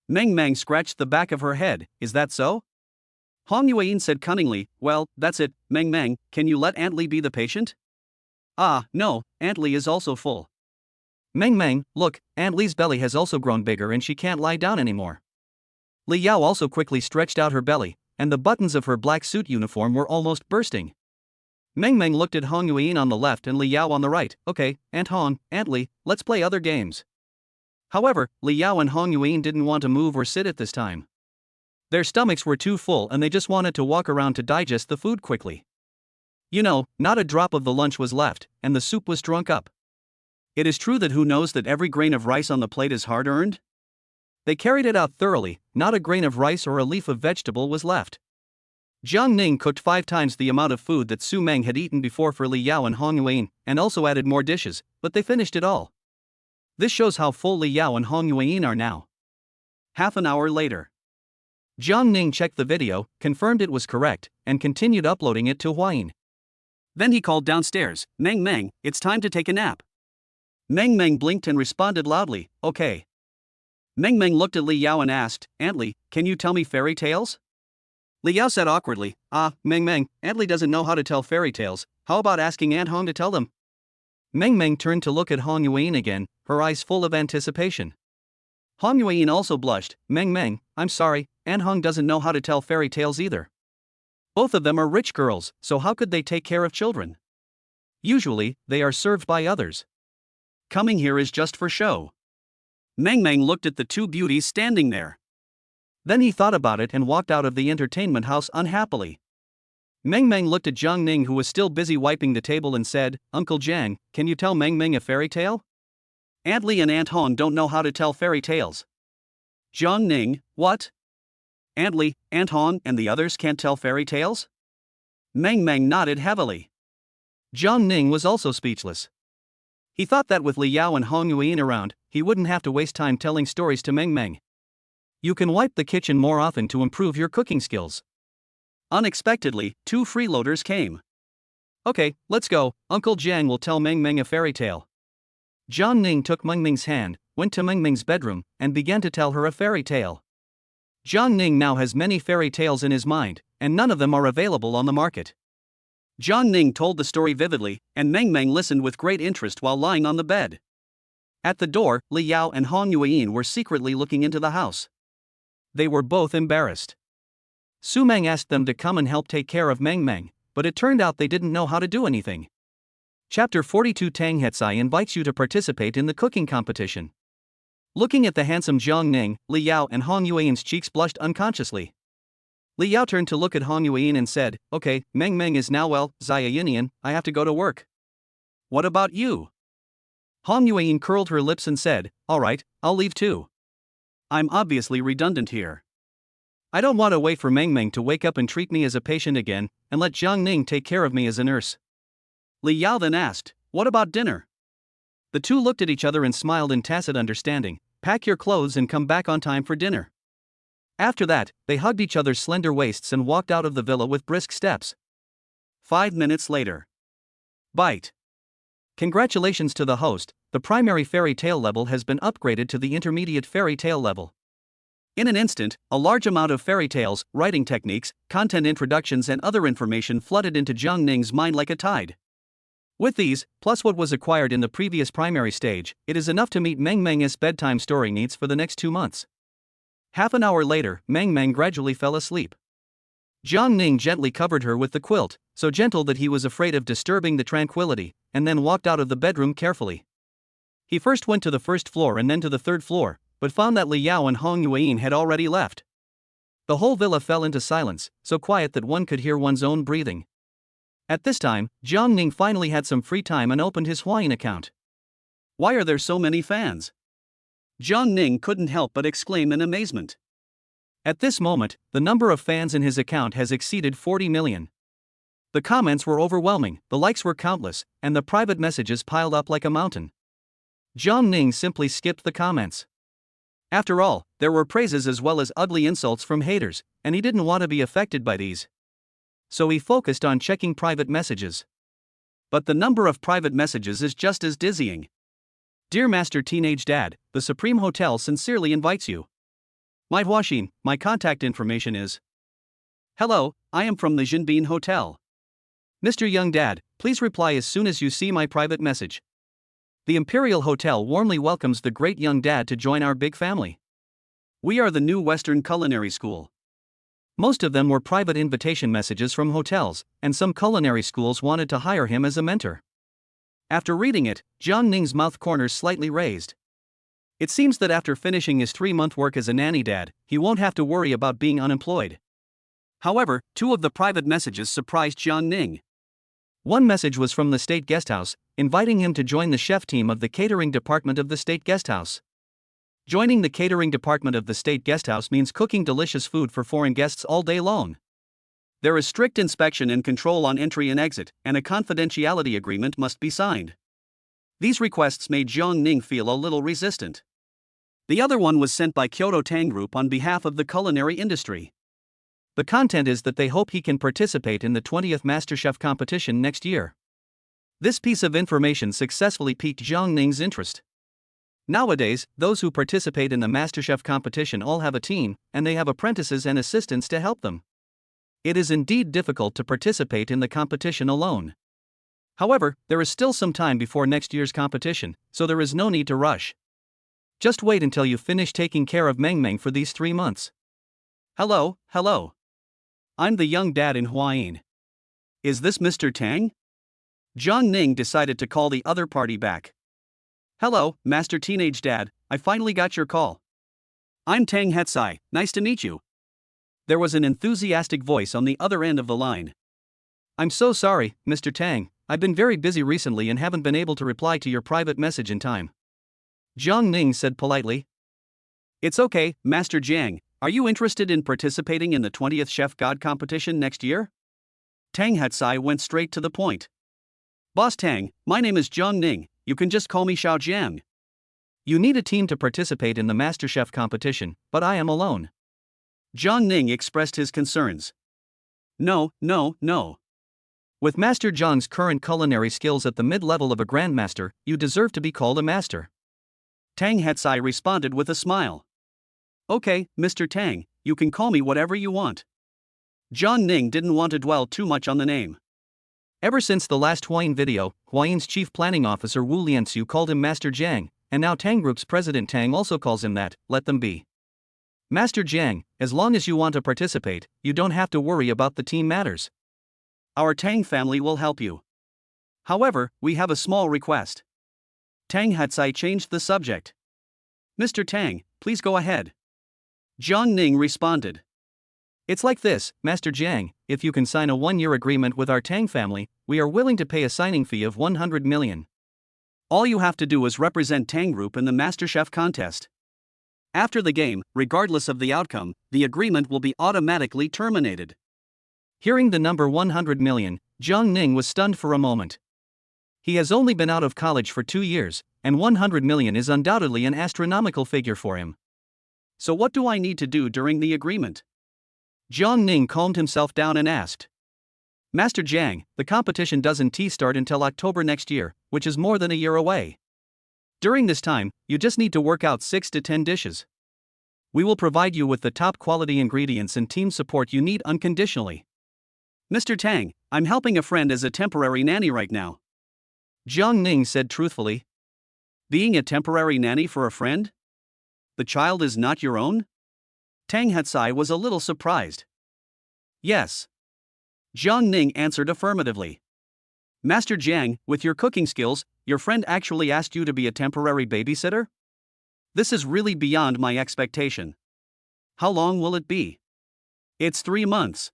Meng Meng scratched the back of her head, is that so? Hong Yuan said cunningly, well, that's it, Meng Meng, can you let Aunt Li be the patient? No, Aunt Li is also full. Meng Meng, look, Aunt Li's belly has also grown bigger and she can't lie down anymore. Li Yao also quickly stretched out her belly, and the buttons of her black suit uniform were almost bursting. Meng Meng looked at Hong Yuan on the left and Li Yao on the right, okay, Aunt Hong, Aunt Li, let's play other games. However, Li Yao and Hong Yuan didn't want to move or sit at this time. Their stomachs were too full and they just wanted to walk around to digest the food quickly. You know, not a drop of the lunch was left, and the soup was drunk up. It is true that who knows that every grain of rice on the plate is hard-earned? They carried it out thoroughly, not a grain of rice or a leaf of vegetable was left. Jiang Ning cooked 5 times the amount of food that Su Meng had eaten before for Li Yao and Hong Yuan, and also added more dishes, but they finished it all. This shows how full Li Yao and Hong Yuan are now. Half an hour later. Jiang Ning checked the video, confirmed it was correct, and continued uploading it to Huayin. Then he called downstairs, Meng Meng, it's time to take a nap. Meng Meng blinked and responded loudly, okay. Meng Meng looked at Li Yao and asked, Aunt Li, can you tell me fairy tales? Li Yao said awkwardly, Meng Meng, Aunt Li doesn't know how to tell fairy tales, how about asking Aunt Hong to tell them? Meng Meng turned to look at Hong Yuan again, her eyes full of anticipation. Hong Yuan also blushed, Meng Meng, I'm sorry, Aunt Hong doesn't know how to tell fairy tales either. Both of them are rich girls, so how could they take care of children? Usually, they are served by others. Coming here is just for show. Meng Meng looked at the 2 beauties standing there. Then he thought about it and walked out of the entertainment house unhappily. Meng Meng looked at Jiang Ning who was still busy wiping the table and said, Uncle Jiang, can you tell Meng Meng a fairy tale? Aunt Li and Aunt Hong don't know how to tell fairy tales. Jiang Ning, what? Aunt Li, Aunt Hong and the others can't tell fairy tales? Meng Meng nodded heavily. Jiang Ning was also speechless. He thought that with Li Yao and Hong Yuan around, he wouldn't have to waste time telling stories to Meng Meng. You can wipe the kitchen more often to improve your cooking skills. Unexpectedly, 2 freeloaders came. Okay, let's go, Uncle Jiang will tell Meng Meng a fairy tale. Jiang Ning took Meng Meng's hand, went to Meng Meng's bedroom, and began to tell her a fairy tale. Jiang Ning now has many fairy tales in his mind, and none of them are available on the market. Jiang Ning told the story vividly, and Meng Meng listened with great interest while lying on the bed. At the door, Li Yao and Hong Yuan were secretly looking into the house. They were both embarrassed. Su Meng asked them to come and help take care of Meng Meng, but it turned out they didn't know how to do anything. Chapter 42 Tang Hetsai invites you to participate in the cooking competition. Looking at the handsome Jiang Ning, Li Yao and Hong Yuan's cheeks blushed unconsciously. Li Yao turned to look at Hong Yuan and said, okay, Meng Meng is now well, Zaya Yinian, I have to go to work. What about you? Hong Yuan curled her lips and said, alright, I'll leave too. I'm obviously redundant here. I don't want to wait for Meng Meng to wake up and treat me as a patient again, and let Jiang Ning take care of me as a nurse. Li Yao then asked, what about dinner? The 2 looked at each other and smiled in tacit understanding, pack your clothes and come back on time for dinner. After that, they hugged each other's slender waists and walked out of the villa with brisk steps. 5 minutes later. Bite. Congratulations to the host, the primary fairy tale level has been upgraded to the intermediate fairy tale level. In an instant, a large amount of fairy tales, writing techniques, content introductions and other information flooded into Jiang Ning's mind like a tide. With these, plus what was acquired in the previous primary stage, it is enough to meet Mang Mang's bedtime story needs for the next 2 months. Half an hour later, Mang Mang gradually fell asleep. Jiang Ning gently covered her with the quilt, so gentle that he was afraid of disturbing the tranquility, and then walked out of the bedroom carefully. He first went to the first floor and then to the third floor, but found that Li Yao and Hong Yuan had already left. The whole villa fell into silence, so quiet that one could hear one's own breathing. At this time, Jiang Ning finally had some free time and opened his Huayin account. Why are there so many fans? Jiang Ning couldn't help but exclaim in amazement. At this moment, the number of fans in his account has exceeded 40 million. The comments were overwhelming, the likes were countless, and the private messages piled up like a mountain. Jiang Ning simply skipped the comments. After all, there were praises as well as ugly insults from haters, and he didn't want to be affected by these. So he focused on checking private messages. But the number of private messages is just as dizzying. Dear Master Teenage Dad, the Supreme Hotel sincerely invites you. My Huaxin, my contact information is. Hello, I am from the Jinbin Hotel. Mr. Young Dad, please reply as soon as you see my private message. The Imperial Hotel warmly welcomes the great young dad to join our big family. We are the new Western Culinary School. Most of them were private invitation messages from hotels, and some culinary schools wanted to hire him as a mentor. After reading it, Jiang Ning's mouth corners slightly raised. It seems that after finishing his 3-month work as a nanny dad, he won't have to worry about being unemployed. However, 2 of the private messages surprised Jiang Ning. One message was from the state guesthouse, inviting him to join the chef team of the catering department of the state guesthouse. Joining the catering department of the state guesthouse means cooking delicious food for foreign guests all day long. There is strict inspection and control on entry and exit, and a confidentiality agreement must be signed. These requests made Jiang Ning feel a little resistant. The other one was sent by Kyoto Tang Group on behalf of the culinary industry. The content is that they hope he can participate in the 20th MasterChef competition next year. This piece of information successfully piqued Jiang Ning's interest. Nowadays, those who participate in the MasterChef competition all have a team, and they have apprentices and assistants to help them. It is indeed difficult to participate in the competition alone. However, there is still some time before next year's competition, so there is no need to rush. Just wait until you finish taking care of Mang Mang for these 3 months. Hello. I'm the young dad in Huayin. Is this Mr. Tang? Jiang Ning decided to call the other party back. Hello, Master Teenage Dad, I finally got your call. I'm Tang Hetsai, nice to meet you. There was an enthusiastic voice on the other end of the line. I'm so sorry, Mr. Tang, I've been very busy recently and haven't been able to reply to your private message in time. Jiang Ning said politely. It's okay, Master Jiang, are you interested in participating in the 20th Chef God competition next year? Tang Hetsai went straight to the point. Boss Tang, my name is Jiang Ning, you can just call me Xiao Jiang. You need a team to participate in the MasterChef competition, but I am alone. Jiang Ning expressed his concerns. No. With Master Jiang's current culinary skills at the mid-level of a grandmaster, you deserve to be called a master. Tang Hetsai responded with a smile. Okay, Mr. Tang, you can call me whatever you want. Jiang Ning didn't want to dwell too much on the name. Ever since the last Huayin video, Huayin's chief planning officer Wu Lianxiu called him Master Jiang, and now Tang Group's president Tang also calls him that. Let them be. Master Jiang, as long as you want to participate, you don't have to worry about the team matters. Our Tang family will help you. However, we have a small request. Tang Hetsai changed the subject. Mr. Tang, please go ahead. Jiang Ning responded. It's like this, Master Jiang, if you can sign a 1-year agreement with our Tang family, we are willing to pay a signing fee of 100 million. All you have to do is represent Tang Group in the MasterChef contest. After the game, regardless of the outcome, the agreement will be automatically terminated. Hearing the number 100 million, Jiang Ning was stunned for a moment. He has only been out of college for 2 years, and 100 million is undoubtedly an astronomical figure for him. So what do I need to do during the agreement? Jiang Ning calmed himself down and asked. Master Jiang, the competition doesn't start until October next year, which is more than a year away. During this time, you just need to work out 6 to 10 dishes. We will provide you with the top quality ingredients and team support you need unconditionally. Mr. Tang, I'm helping a friend as a temporary nanny right now. Jiang Ning said truthfully. Being a temporary nanny for a friend? The child is not your own? Tang Hatsai was a little surprised. Yes. Jiang Ning answered affirmatively. Master Jiang, with your cooking skills, your friend actually asked you to be a temporary babysitter? This is really beyond my expectation. How long will it be? It's 3 months.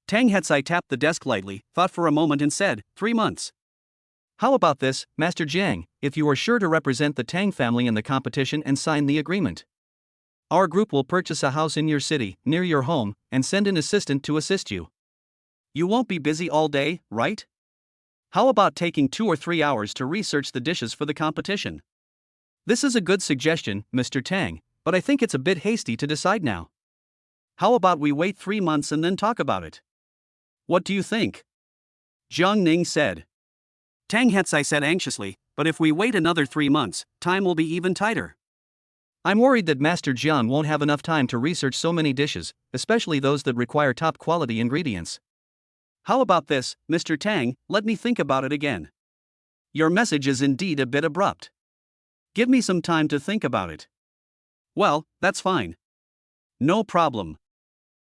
Tang Hatsai tapped the desk lightly, thought for a moment and said, 3 months. How about this, Master Jiang, if you are sure to represent the Tang family in the competition and sign the agreement? Our group will purchase a house in your city, near your home, and send an assistant to assist you. You won't be busy all day, right? How about taking 2 or 3 hours to research the dishes for the competition? This is a good suggestion, Mr. Tang, but I think it's a bit hasty to decide now. How about we wait 3 months and then talk about it? What do you think? Jiang Ning said. Tang Hatsai said anxiously, but if we wait another 3 months, time will be even tighter. I'm worried that Master Jiang won't have enough time to research so many dishes, especially those that require top quality ingredients. How about this, Mr. Tang, let me think about it again. Your message is indeed a bit abrupt. Give me some time to think about it. Well, that's fine. No problem.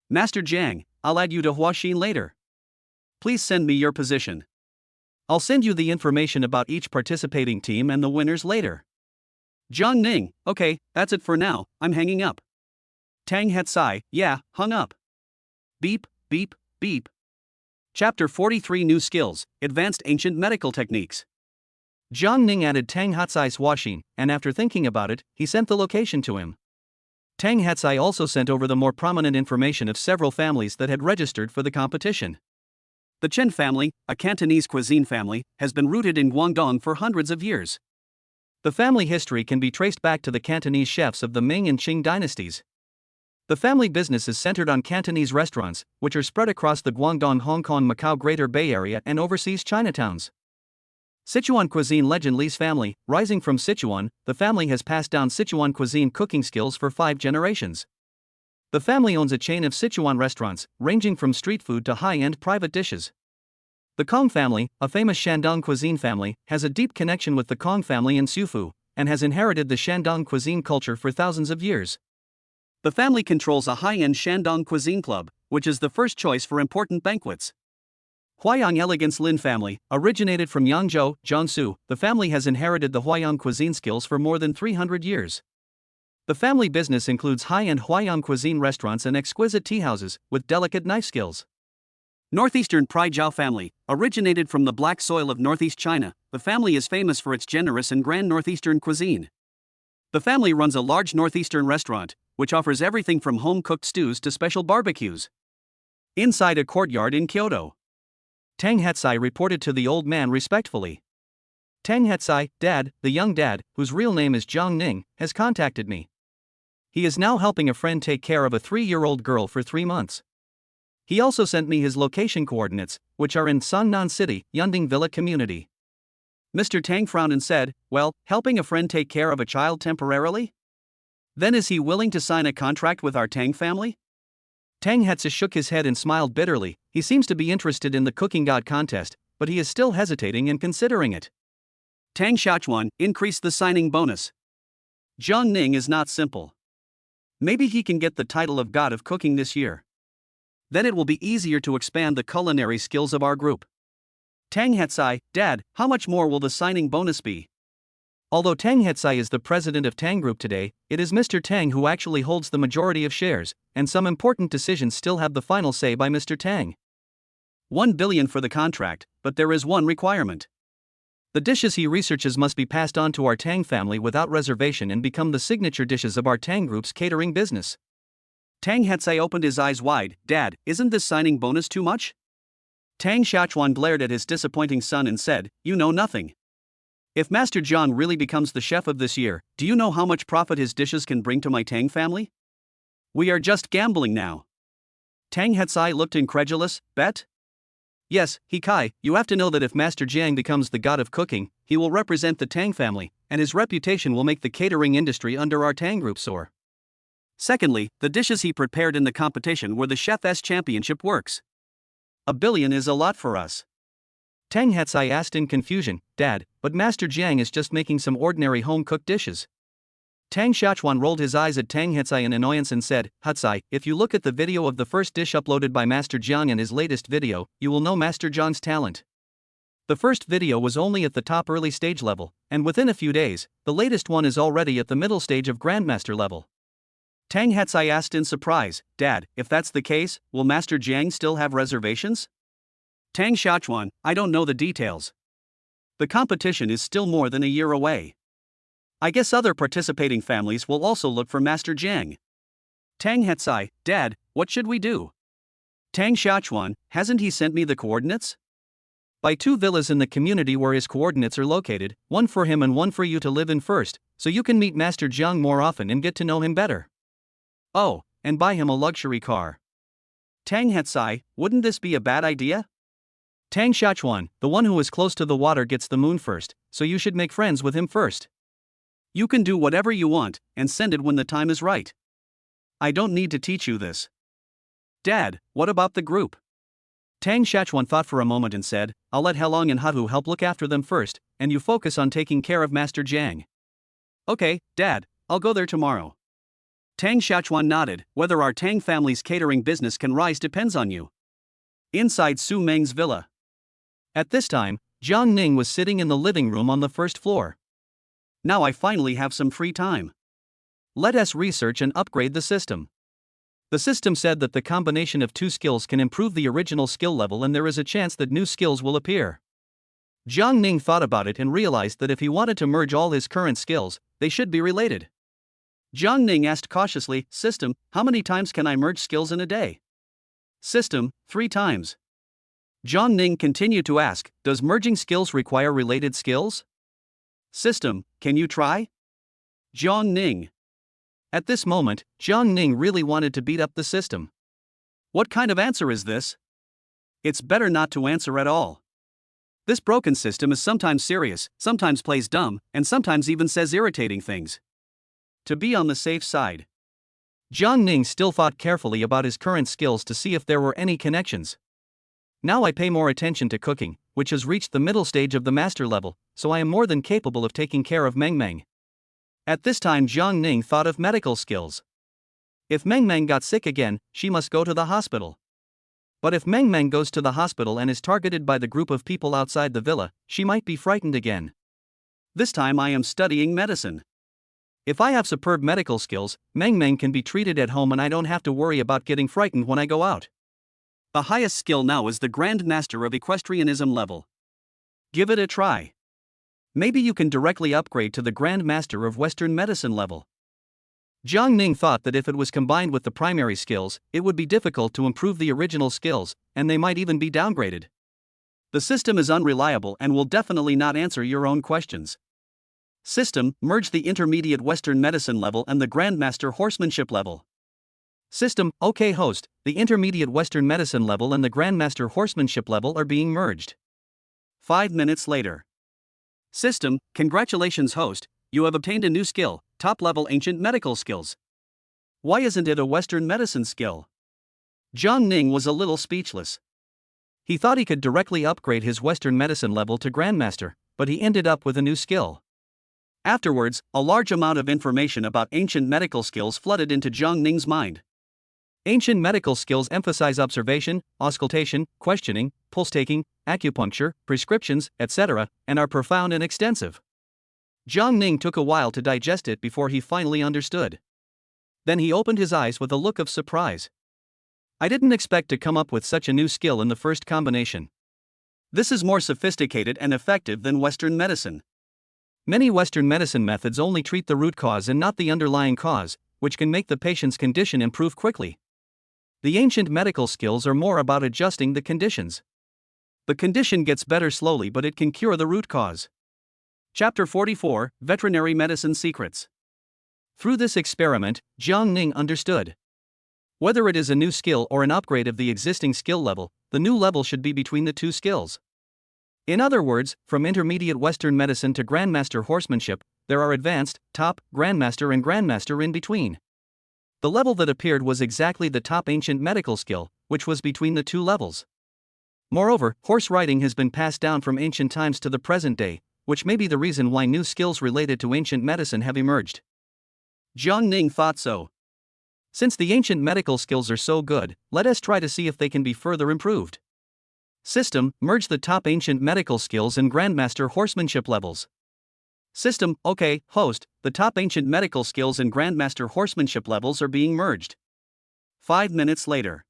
Master Jiang, I'll add you to Huaxin later. Please send me your position. I'll send you the information about each participating team and the winners later. Jiang Ning, okay, that's it for now, I'm hanging up. Tang Hatsai, yeah, hung up. Beep, beep, beep. Chapter 43 New Skills, Advanced Ancient Medical Techniques. Jiang Ning added Tang Hatsai's Huaxin, and after thinking about it, he sent the location to him. Tang Hatsai also sent over the more prominent information of several families that had registered for the competition. The Chen family, a Cantonese cuisine family, has been rooted in Guangdong for hundreds of years. The family history can be traced back to the Cantonese chefs of the Ming and Qing dynasties. The family business is centered on Cantonese restaurants, which are spread across the Guangdong, Hong Kong, Macau Greater Bay Area and overseas Chinatowns. Sichuan cuisine legend Li's family, rising from Sichuan, the family has passed down Sichuan cuisine cooking skills for 5 generations. The family owns a chain of Sichuan restaurants, ranging from street food to high-end private dishes. The Kong family, a famous Shandong cuisine family, has a deep connection with the Kong family in Siufu, and has inherited the Shandong cuisine culture for thousands of years. The family controls a high-end Shandong cuisine club, which is the first choice for important banquets. Huayang Elegance Lin family, originated from Yangzhou, Jiangsu, the family has inherited the Huayang cuisine skills for more than 300 years. The family business includes high-end Huayang cuisine restaurants and exquisite tea houses, with delicate knife skills. Northeastern Pai Zhao family, originated from the black soil of northeast China, the family is famous for its generous and grand northeastern cuisine. The family runs a large northeastern restaurant, which offers everything from home-cooked stews to special barbecues. Inside a courtyard in Kyoto. Tang Hatsai reported to the old man respectfully. Tang Hatsai, Dad, the young dad, whose real name is Jiang Ning, has contacted me. He is now helping a friend take care of a 3-year-old girl for 3 months. He also sent me his location coordinates, which are in Sannan City, Yunding Villa community. Mr. Tang frowned and said, well, helping a friend take care of a child temporarily? Then is he willing to sign a contract with our Tang family? Tang Hatsai shook his head and smiled bitterly. He seems to be interested in the cooking god contest, but he is still hesitating and considering it. Tang Xiaochuan, increase the signing bonus. Jiang Ning is not simple. Maybe he can get the title of god of cooking this year. Then it will be easier to expand the culinary skills of our group. Tang Hatsai, Dad, how much more will the signing bonus be? Although Tang Hatsai is the president of Tang Group today, it is Mr. Tang who actually holds the majority of shares, and some important decisions still have the final say by Mr. Tang. 1 billion for the contract, but there is one requirement. The dishes he researches must be passed on to our Tang family without reservation and become the signature dishes of our Tang Group's catering business. Tang Hatsai opened his eyes wide. Dad, isn't this signing bonus too much? Tang Xiaochuan glared at his disappointing son and said, you know nothing. If Master Jiang really becomes the chef of this year, do you know how much profit his dishes can bring to my Tang family? We are just gambling now. Tang Hatsai looked incredulous. Bet? Yes, Hikai, you have to know that if Master Jiang becomes the god of cooking, he will represent the Tang family, and his reputation will make the catering industry under our Tang Group soar. Secondly, the dishes he prepared in the competition were the Chef's Championship works. 1 billion is a lot for us. Tang Hatsai asked in confusion. Dad, but Master Jiang is just making some ordinary home-cooked dishes. Tang Xiaochuan rolled his eyes at Tang Hatsai in annoyance and said, Hatsai, if you look at the video of the first dish uploaded by Master Jiang in his latest video, you will know Master Jiang's talent. The first video was only at the top early stage level, and within a few days, the latest one is already at the middle stage of Grandmaster level. Tang Hatsai asked in surprise, Dad, if that's the case, will Master Jiang still have reservations? Tang Xiaochuan, I don't know the details. The competition is still more than a year away. I guess other participating families will also look for Master Jiang. Tang Hatsai, Dad, what should we do? Tang Xiaochuan, hasn't he sent me the coordinates? By 2 villas in the community where his coordinates are located, one for him and one for you to live in first, so you can meet Master Jiang more often and get to know him better. Oh, and buy him a luxury car. Tang Hatsai, wouldn't this be a bad idea? Tang Xiaochuan, the one who is close to the water gets the moon first, so you should make friends with him first. You can do whatever you want, and send it when the time is right. I don't need to teach you this. Dad, what about the group? Tang Xiaochuan thought for a moment and said, I'll let Helong and Hatu help look after them first, and you focus on taking care of Master Jiang. Okay, Dad, I'll go there tomorrow. Tang Xiaochuan nodded. Whether our Tang family's catering business can rise depends on you. Inside Su Meng's villa. At this time, Jiang Ning was sitting in the living room on the first floor. Now I finally have some free time. Let us research and upgrade the system. The system said that the combination of 2 skills can improve the original skill level and there is a chance that new skills will appear. Jiang Ning thought about it and realized that if he wanted to merge all his current skills, they should be related. Jiang Ning asked cautiously, System, how many times can I merge skills in a day? System, 3 times. Jiang Ning continued to ask, does merging skills require related skills? System, can you try? Jiang Ning. At this moment, Jiang Ning really wanted to beat up the system. What kind of answer is this? It's better not to answer at all. This broken system is sometimes serious, sometimes plays dumb, and sometimes even says irritating things. To be on the safe side. Jiang Ning still thought carefully about his current skills to see if there were any connections. Now I pay more attention to cooking, which has reached the middle stage of the master level, so I am more than capable of taking care of Mang Mang. At this time Jiang Ning thought of medical skills. If Mang Mang got sick again, she must go to the hospital. But if Mang Mang goes to the hospital and is targeted by the group of people outside the villa, she might be frightened again. This time I am studying medicine. If I have superb medical skills, Mang Mang can be treated at home and I don't have to worry about getting frightened when I go out. The highest skill now is the Grand Master of Equestrianism level. Give it a try. Maybe you can directly upgrade to the Grand Master of Western Medicine level. Jiang Ning thought that if it was combined with the primary skills, it would be difficult to improve the original skills, and they might even be downgraded. The system is unreliable and will definitely not answer your own questions. System, merge the Intermediate Western Medicine level and the Grandmaster Horsemanship level. System, OK host, the Intermediate Western Medicine level and the Grandmaster Horsemanship level are being merged. 5 minutes later. System, congratulations host, you have obtained a new skill, top-level ancient medical skills. Why isn't it a Western medicine skill? Jiang Ning was a little speechless. He thought he could directly upgrade his Western medicine level to Grandmaster, but he ended up with a new skill. Afterwards, a large amount of information about ancient medical skills flooded into Jiang Ning's mind. Ancient medical skills emphasize observation, auscultation, questioning, pulse-taking, acupuncture, prescriptions, etc., and are profound and extensive. Jiang Ning took a while to digest it before he finally understood. Then he opened his eyes with a look of surprise. I didn't expect to come up with such a new skill in the first combination. This is more sophisticated and effective than Western medicine. Many Western medicine methods only treat the root cause and not the underlying cause, which can make the patient's condition improve quickly. The ancient medical skills are more about adjusting the conditions. The condition gets better slowly, but it can cure the root cause. Chapter 44, Veterinary Medicine Secrets. Through this experiment, Jiang Ning understood. Whether it is a new skill or an upgrade of the existing skill level, the new level should be between the 2 skills. In other words, from Intermediate Western Medicine to Grandmaster Horsemanship, there are Advanced, Top, Grandmaster and Grandmaster in between. The level that appeared was exactly the top ancient medical skill, which was between the 2 levels. Moreover, horse riding has been passed down from ancient times to the present day, which may be the reason why new skills related to ancient medicine have emerged. Jiang Ning thought so. Since the ancient medical skills are so good, let us try to see if they can be further improved. System, merge the top ancient medical skills and grandmaster horsemanship levels. System, okay, host, the top ancient medical skills and grandmaster horsemanship levels are being merged. 5 minutes later.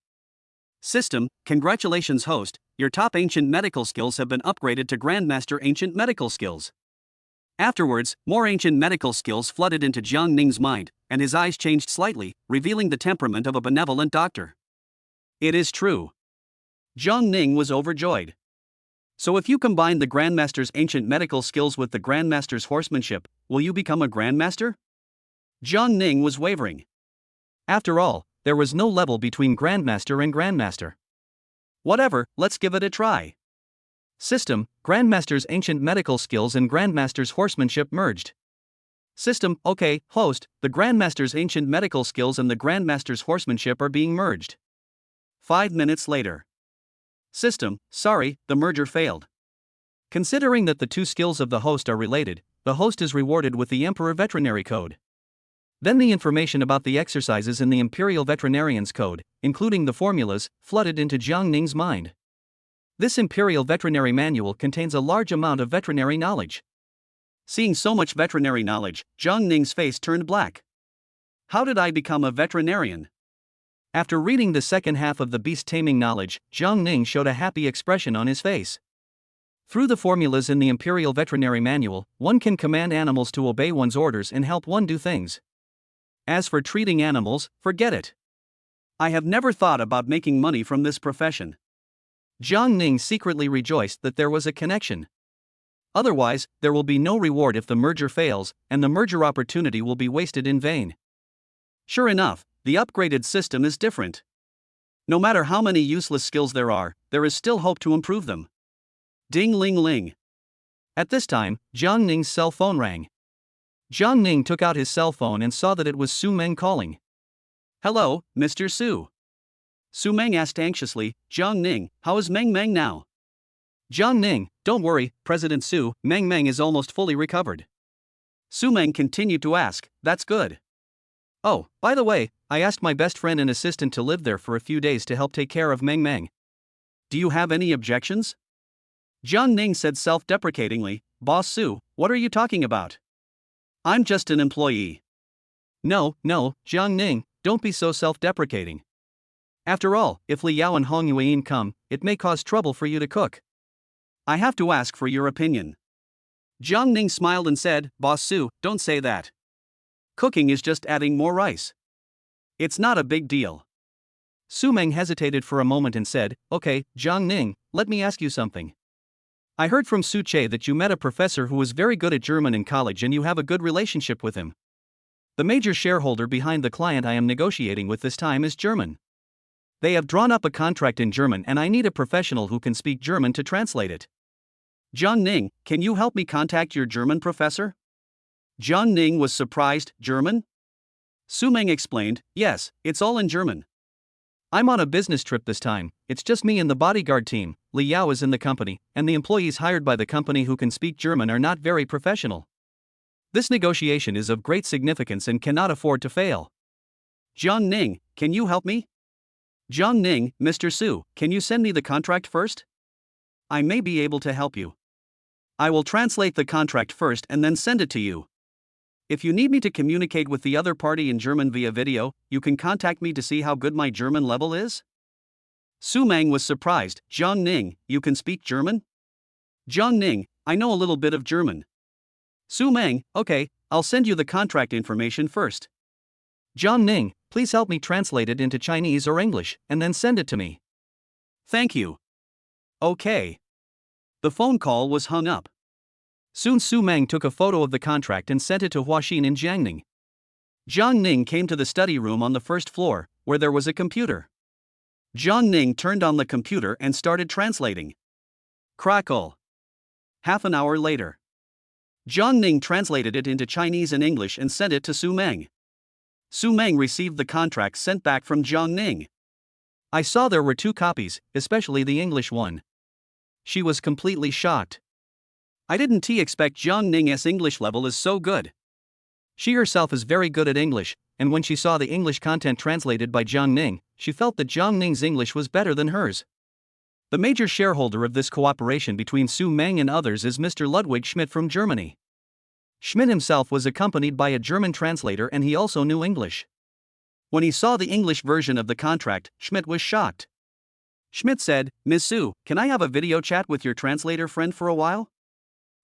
System, congratulations host, your top ancient medical skills have been upgraded to grandmaster ancient medical skills. Afterwards, more ancient medical skills flooded into Jiang Ning's mind, and his eyes changed slightly, revealing the temperament of a benevolent doctor. It is true. Jiang Ning was overjoyed. So if you combine the Grandmaster's ancient medical skills with the Grandmaster's horsemanship, will you become a Grandmaster? Jiang Ning was wavering. After all, there was no level between Grandmaster and Grandmaster. Whatever, let's give it a try. System, Grandmaster's ancient medical skills and Grandmaster's horsemanship merged. System, okay, host, the Grandmaster's ancient medical skills and the Grandmaster's horsemanship are being merged. 5 minutes later. System, sorry, the merger failed. Considering that the two skills of the host are related, the host is rewarded with the Emperor Veterinary Code. Then the information about the exercises in the Imperial Veterinarian's Code, including the formulas, flooded into Jiang Ning's mind. This Imperial Veterinary Manual contains a large amount of veterinary knowledge. Seeing so much veterinary knowledge, Jiang Ning's face turned black. How did I become a veterinarian? After reading the second half of the beast taming knowledge, Jiang Ning showed a happy expression on his face. Through the formulas in the Imperial Veterinary Manual, one can command animals to obey one's orders and help one do things. As for treating animals, forget it. I have never thought about making money from this profession. Jiang Ning secretly rejoiced that there was a connection. Otherwise, there will be no reward if the merger fails, and the merger opportunity will be wasted in vain. Sure enough, the upgraded system is different. No matter how many useless skills there is still hope to improve them. Ding ling ling. At this time, Jiang Ning's cell phone rang. Jiang Ning took out his cell phone and saw that it was Su Meng calling. Hello, Mr. Su. Su Meng asked anxiously, Jiang Ning, how is Mang Mang now? Jiang Ning, don't worry, President Su, Mang Mang is almost fully recovered. Su Meng continued to ask, that's good. Oh, by the way, I asked my best friend and assistant to live there for a few days to help take care of Mang Mang. Do you have any objections? Jiang Ning said self-deprecatingly, Boss Su, what are you talking about? I'm just an employee. No, Jiang Ning, don't be so self-deprecating. After all, if Li Yao and Hong Yuan come, it may cause trouble for you to cook. I have to ask for your opinion. Jiang Ning smiled and said, Boss Su, don't say that. Cooking is just adding more rice. It's not a big deal. Su Meng hesitated for a moment and said, Okay, Jiang Ning, let me ask you something. I heard from Su Che that you met a professor who was very good at German in college and you have a good relationship with him. The major shareholder behind the client I am negotiating with this time is German. They have drawn up a contract in German and I need a professional who can speak German to translate it. Jiang Ning, can you help me contact your German professor? Jiang Ning was surprised, German? Su Meng explained, yes, it's all in German. I'm on a business trip this time, it's just me and the bodyguard team, Li Yao is in the company, and the employees hired by the company who can speak German are not very professional. This negotiation is of great significance and cannot afford to fail. Jiang Ning, can you help me? Jiang Ning, Mr. Su, can you send me the contract first? I may be able to help you. I will translate the contract first and then send it to you. If you need me to communicate with the other party in German via video, you can contact me to see how good my German level is. Su Meng was surprised, Jiang Ning, you can speak German? Jiang Ning, I know a little bit of German. Su Meng, okay, I'll send you the contract information first. Jiang Ning, please help me translate it into Chinese or English, and then send it to me. Thank you. Okay. The phone call was hung up. Soon Su Meng took a photo of the contract and sent it to Huaxin in Jiangning. Jiang Ning came to the study room on the first floor, where there was a computer. Jiang Ning turned on the computer and started translating. Crackle. Half an hour later. Jiang Ning translated it into Chinese and English and sent it to Su Meng. Su Meng received the contract sent back from Jiang Ning. I saw there were 2 copies, especially the English one. She was completely shocked. I didn't expect Zhang Ning's English level is so good. She herself is very good at English, and when she saw the English content translated by Zhang Ning, she felt that Zhang Ning's English was better than hers. The major shareholder of this cooperation between Su Meng and others is Mr. Ludwig Schmidt from Germany. Schmidt himself was accompanied by a German translator and he also knew English. When he saw the English version of the contract, Schmidt was shocked. Schmidt said, "Ms. Su, can I have a video chat with your translator friend for a while?"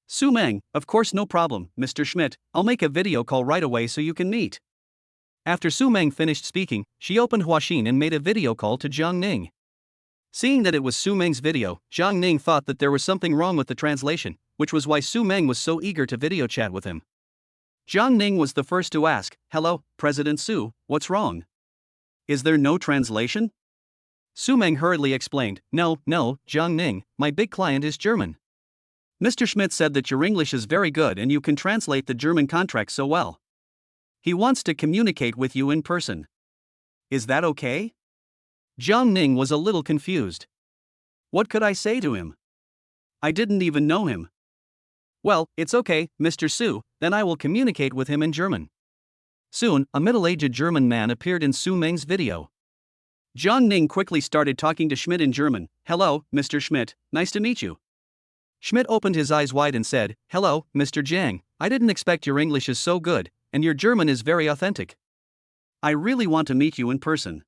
Su Meng, "Of course, no problem, Mr. Schmidt, I'll make a video call right away so you can meet." After Su Meng finished speaking, she opened Cuisine and made a video call to Zhang Ning. Seeing that it was Su Meng's video, Zhang Ning thought that there was something wrong with the translation, which was why Su Meng was so eager to video chat with him. Zhang Ning was the first to ask, "Hello, President Su, what's wrong? Is there no translation?" Su Meng hurriedly explained, No, Zhang Ning, my big client is German. Mr. Schmidt said that your English is very good and you can translate the German contract so well. He wants to communicate with you in person. Is that okay?" Zhang Ning was a little confused. What could I say to him? I didn't even know him. "Well, it's okay, Mr. Su, then I will communicate with him in German." Soon, a middle-aged German man appeared in Su Meng's video. Zhang Ning quickly started talking to Schmidt in German. "Hello, Mr. Schmidt, nice to meet you." Schmidt opened his eyes wide and said, "Hello, Mr. Zhang, I didn't expect your English is so good, and your German is very authentic. I really want to meet you in person."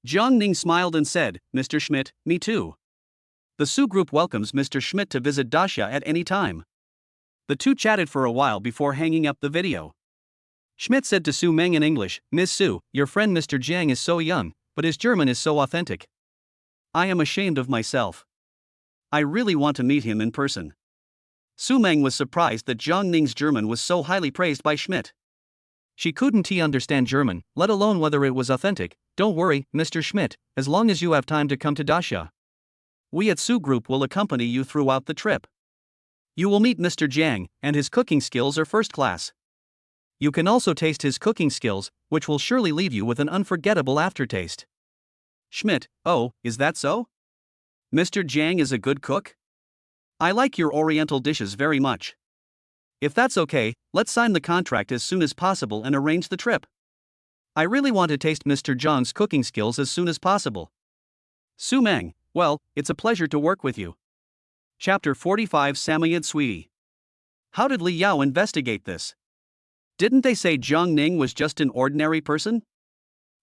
Zhang Ning smiled and said, "Mr. Schmidt, me too." The Su Group welcomes Mr. Schmidt to visit Dacia at any time. The two chatted for a while before hanging up the video. Schmidt said to Su Meng in English, "Ms. Su, your friend Mr. Zhang is so young, but his German is so authentic. I am ashamed of myself. I really want to meet him in person." Su Meng was surprised that Zhang Ning's German was so highly praised by Schmidt. She couldn't understand German, let alone whether it was authentic. "Don't worry, Mr. Schmidt, as long as you have time to come to Dacia. We at Su Group will accompany you throughout the trip. You will meet Mr. Zhang, and his cooking skills are first class. You can also taste his cooking skills, which will surely leave you with an unforgettable aftertaste." Schmidt, "Oh, is that so? Mr. Zhang is a good cook? I like your oriental dishes very much. If that's okay, let's sign the contract as soon as possible and arrange the trip. I really want to taste Mr. Zhang's cooking skills as soon as possible." Su Meng, "Well, it's a pleasure to work with you." Chapter 45 Samoyed Sweetie. How did Li Yao investigate this? Didn't they say Zhang Ning was just an ordinary person?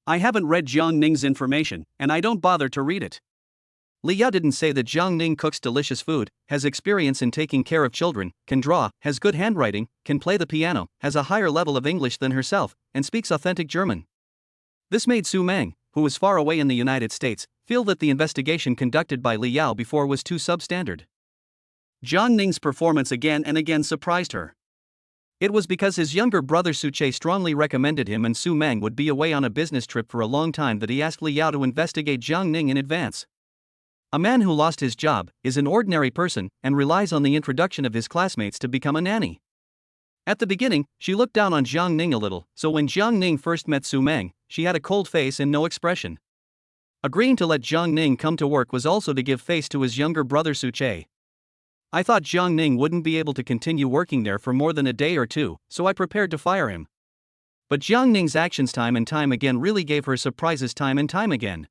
I haven't read Zhang Ning's information, and I don't bother to read it. Li Yao didn't say that Zhang Ning cooks delicious food, has experience in taking care of children, can draw, has good handwriting, can play the piano, has a higher level of English than herself, and speaks authentic German. This made Su Meng, who was far away in the United States, feel that the investigation conducted by Li Yao before was too substandard. Zhang Ning's performance again and again surprised her. It was because his younger brother Suche strongly recommended him and Su Meng would be away on a business trip for a long time that he asked Li Yao to investigate Zhang Ning in advance. A man who lost his job, is an ordinary person, and relies on the introduction of his classmates to become a nanny. At the beginning, she looked down on Zhang Ning a little, so when Zhang Ning first met Su Meng, she had a cold face and no expression. Agreeing to let Zhang Ning come to work was also to give face to his younger brother Suche. I thought Zhang Ning wouldn't be able to continue working there for more than a day or two, so I prepared to fire him. But Zhang Ning's actions time and time again really gave her surprises time and time again.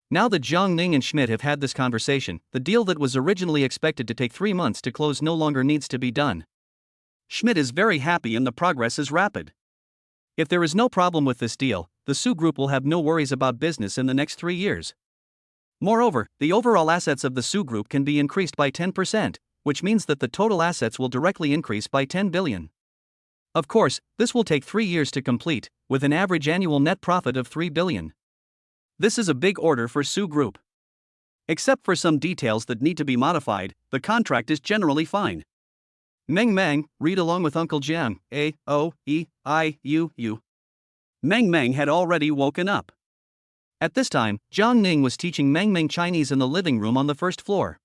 Now that Zhang Ning and Schmidt have had this conversation, the deal that was originally expected to take 3 months to close no longer needs to be done. Schmidt is very happy and the progress is rapid. If there is no problem with this deal, the Su Group will have no worries about business in the next 3 years. Moreover, the overall assets of the Su Group can be increased by 10%, which means that the total assets will directly increase by 10 billion. Of course, this will take 3 years to complete, with an average annual net profit of 3 billion. This is a big order for Su Group. Except for some details that need to be modified, the contract is generally fine. Mang Mang, read along with Uncle Jiang, A, O, E, I, U, U. Mang Mang had already woken up. At this time, Zhang Ning was teaching Mang Mang Chinese in the living room on the first floor.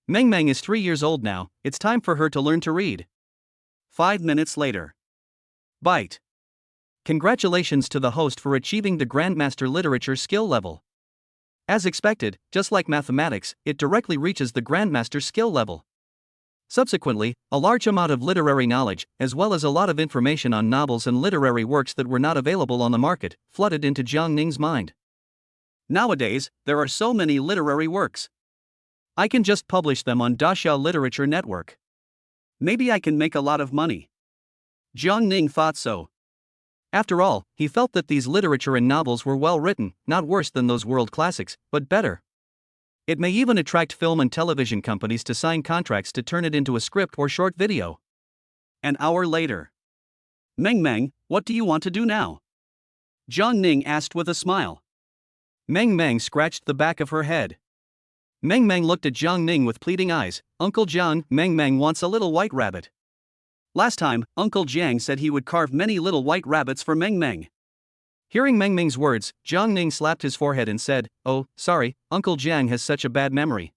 Mang Mang is 3 years old now, it's time for her to learn to read. 5 minutes later. Bite. Congratulations to the host for achieving the Grandmaster Literature skill level. As expected, just like mathematics, it directly reaches the Grandmaster skill level. Subsequently, a large amount of literary knowledge, as well as a lot of information on novels and literary works that were not available on the market, flooded into Jiang Ning's mind. Nowadays, there are so many literary works. I can just publish them on Daxia Literature Network. Maybe I can make a lot of money. Jiang Ning thought so. After all, he felt that these literature and novels were well written, not worse than those world classics, but better. It may even attract film and television companies to sign contracts to turn it into a script or short video. An hour later. Mang Mang, what do you want to do now? Jiang Ning asked with a smile. Mang Mang scratched the back of her head. Mang Mang looked at Jiang Ning with pleading eyes. Uncle Jiang, Mang Mang wants a little white rabbit. Last time, Uncle Jiang said he would carve many little white rabbits for Mang Mang. Hearing Mang Mang's words, Jiang Ning slapped his forehead and said, "Oh, sorry, Uncle Jiang has such a bad memory.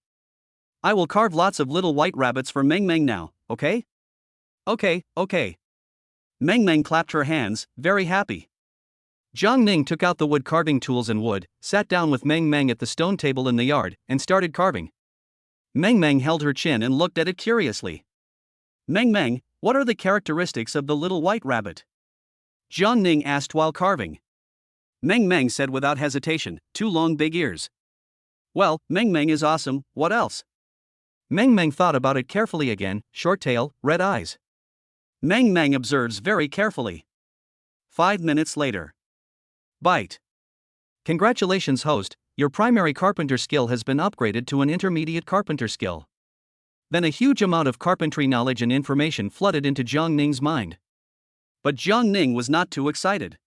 I will carve lots of little white rabbits for Mang Mang now, okay?" Okay. Mang Mang clapped her hands, very happy. Jiang Ning took out the wood carving tools and wood, sat down with Mang Mang at the stone table in the yard, and started carving. Mang Mang held her chin and looked at it curiously. Mang Mang, what are the characteristics of the little white rabbit? Jiang Ning asked while carving. Mang Mang said without hesitation, 2 long big ears. Well, Mang Mang is awesome, what else? Mang Mang thought about it carefully again, short tail, red eyes. Mang Mang observes very carefully. 5 minutes later. Bite. Congratulations, host, your primary carpenter skill has been upgraded to an intermediate carpenter skill. Then a huge amount of carpentry knowledge and information flooded into Jiang Ning's mind. But Jiang Ning was not too excited.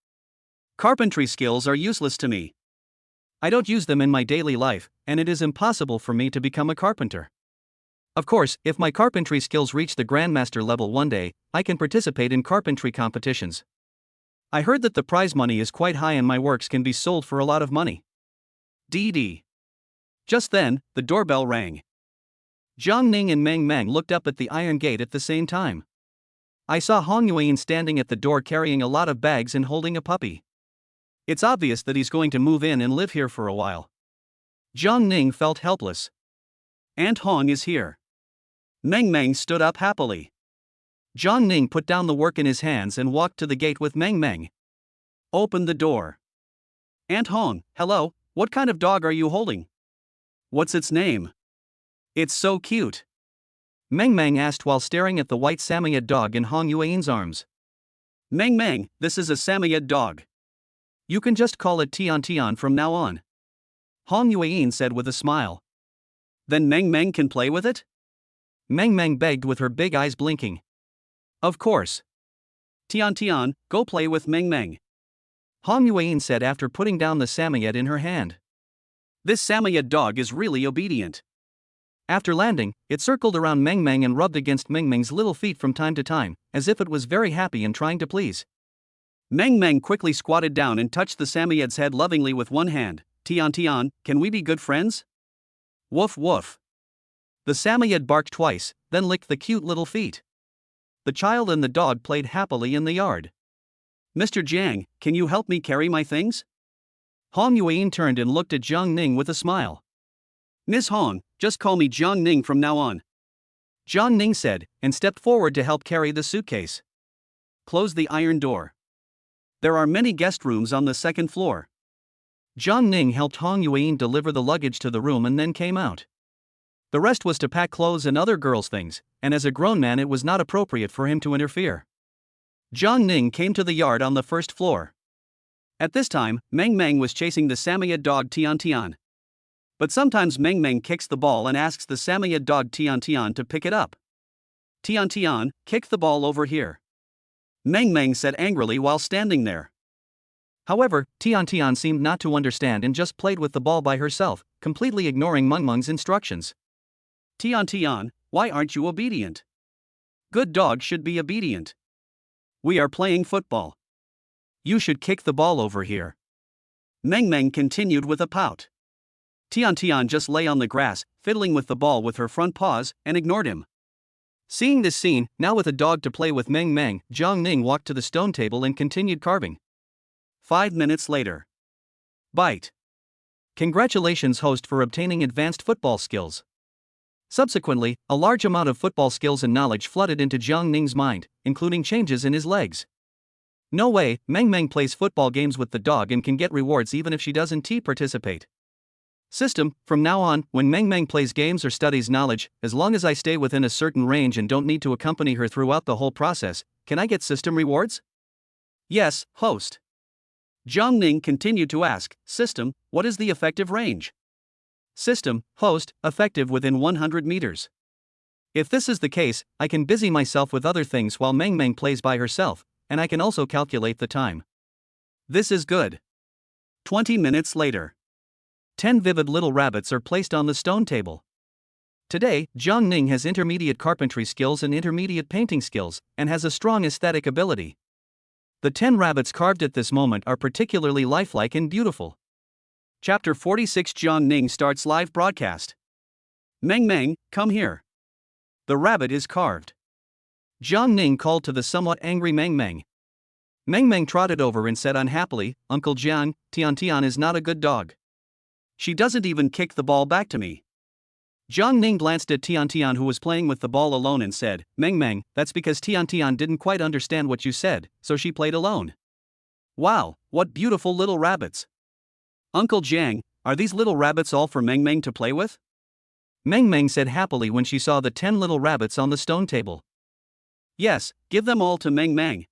Carpentry skills are useless to me. I don't use them in my daily life, and it is impossible for me to become a carpenter. Of course, if my carpentry skills reach the Grandmaster level one day, I can participate in carpentry competitions. I heard that the prize money is quite high and my works can be sold for a lot of money. DD. Just then, the doorbell rang. Jiang Ning and Mang Mang looked up at the iron gate at the same time. I saw Hong Yuan standing at the door carrying a lot of bags and holding a puppy. It's obvious that he's going to move in and live here for a while. Jiang Ning felt helpless. Aunt Hong is here. Mang Mang stood up happily. Jiang Ning put down the work in his hands and walked to the gate with Mang Mang. Open the door. Aunt Hong, hello, what kind of dog are you holding? What's its name? It's so cute. Mang Mang asked while staring at the white Samoyed dog in Hong Yuan's arms. Mang Mang, this is a Samoyed dog. You can just call it Tian Tian from now on. Hong Yuan said with a smile. Then Mang Mang can play with it? Mang Mang begged with her big eyes blinking. Of course. Tian Tian, go play with Mang Mang. Hong Yuan said after putting down the Samoyed in her hand. This Samoyed dog is really obedient. After landing, it circled around Mang Mang and rubbed against Mang Mang's little feet from time to time, as if it was very happy and trying to please. Mang Mang quickly squatted down and touched the Samoyed's head lovingly with one hand. Tian Tian, can we be good friends? Woof woof. The Samoyed barked twice, then licked the cute little feet. The child and the dog played happily in the yard. Mr. Jiang, can you help me carry my things? Hong Yuan turned and looked at Jiang Ning with a smile. Miss Hong, just call me Jiang Ning from now on. Jiang Ning said, and stepped forward to help carry the suitcase. Close the iron door. There are many guest rooms on the 2nd floor. Jiang Ning helped Hong Yuan deliver the luggage to the room and then came out. The rest was to pack clothes and other girls' things, and as a grown man it was not appropriate for him to interfere. Jiang Ning came to the yard on the 1st floor. At this time, Mang Mang was chasing the Samoyed dog Tian Tian. But sometimes Mang Mang kicks the ball and asks the Samoyed dog Tian Tian to pick it up. Tian Tian, kick the ball over here. Mang Mang said angrily while standing there. However, Tian Tian seemed not to understand and just played with the ball by herself, completely ignoring Mang Mang's instructions. Tian Tian, why aren't you obedient? Good dogs should be obedient. We are playing football. You should kick the ball over here. Mang Mang continued with a pout. Tian Tian just lay on the grass, fiddling with the ball with her front paws, and ignored him. Seeing this scene, now with a dog to play with Mang Mang, Jiang Ning walked to the stone table and continued carving. 5 minutes later. Bite. Congratulations, host, for obtaining advanced football skills. Subsequently, a large amount of football skills and knowledge flooded into Jiang Ning's mind, including changes in his legs. No way, Mang Mang plays football games with the dog and can get rewards even if she doesn't participate. System, from now on, when Mang Mang plays games or studies knowledge, as long as I stay within a certain range and don't need to accompany her throughout the whole process, can I get system rewards? Yes, host. Jiang Ning continued to ask, System, what is the effective range? System, host, effective within 100 meters. If this is the case, I can busy myself with other things while Mang Mang plays by herself, and I can also calculate the time. This is good. 20 minutes later. 10 vivid little rabbits are placed on the stone table. Today, Jiang Ning has intermediate carpentry skills and intermediate painting skills, and has a strong aesthetic ability. The 10 rabbits carved at this moment are particularly lifelike and beautiful. Chapter 46. Jiang Ning starts live broadcast. Mang Mang, come here. The rabbit is carved. Jiang Ning called to the somewhat angry Mang Mang. Mang Mang trotted over and said unhappily, Uncle Jiang, Tian is not a good dog. She doesn't even kick the ball back to me. Jiang Ning glanced at Tian, who was playing with the ball alone, and said, Mang Mang, that's because Tian didn't quite understand what you said, so she played alone. Wow, what beautiful little rabbits. Uncle Jiang, are these little rabbits all for Mang Mang to play with? Mang Mang said happily when she saw the 10 little rabbits on the stone table. Yes, give them all to Mang Mang.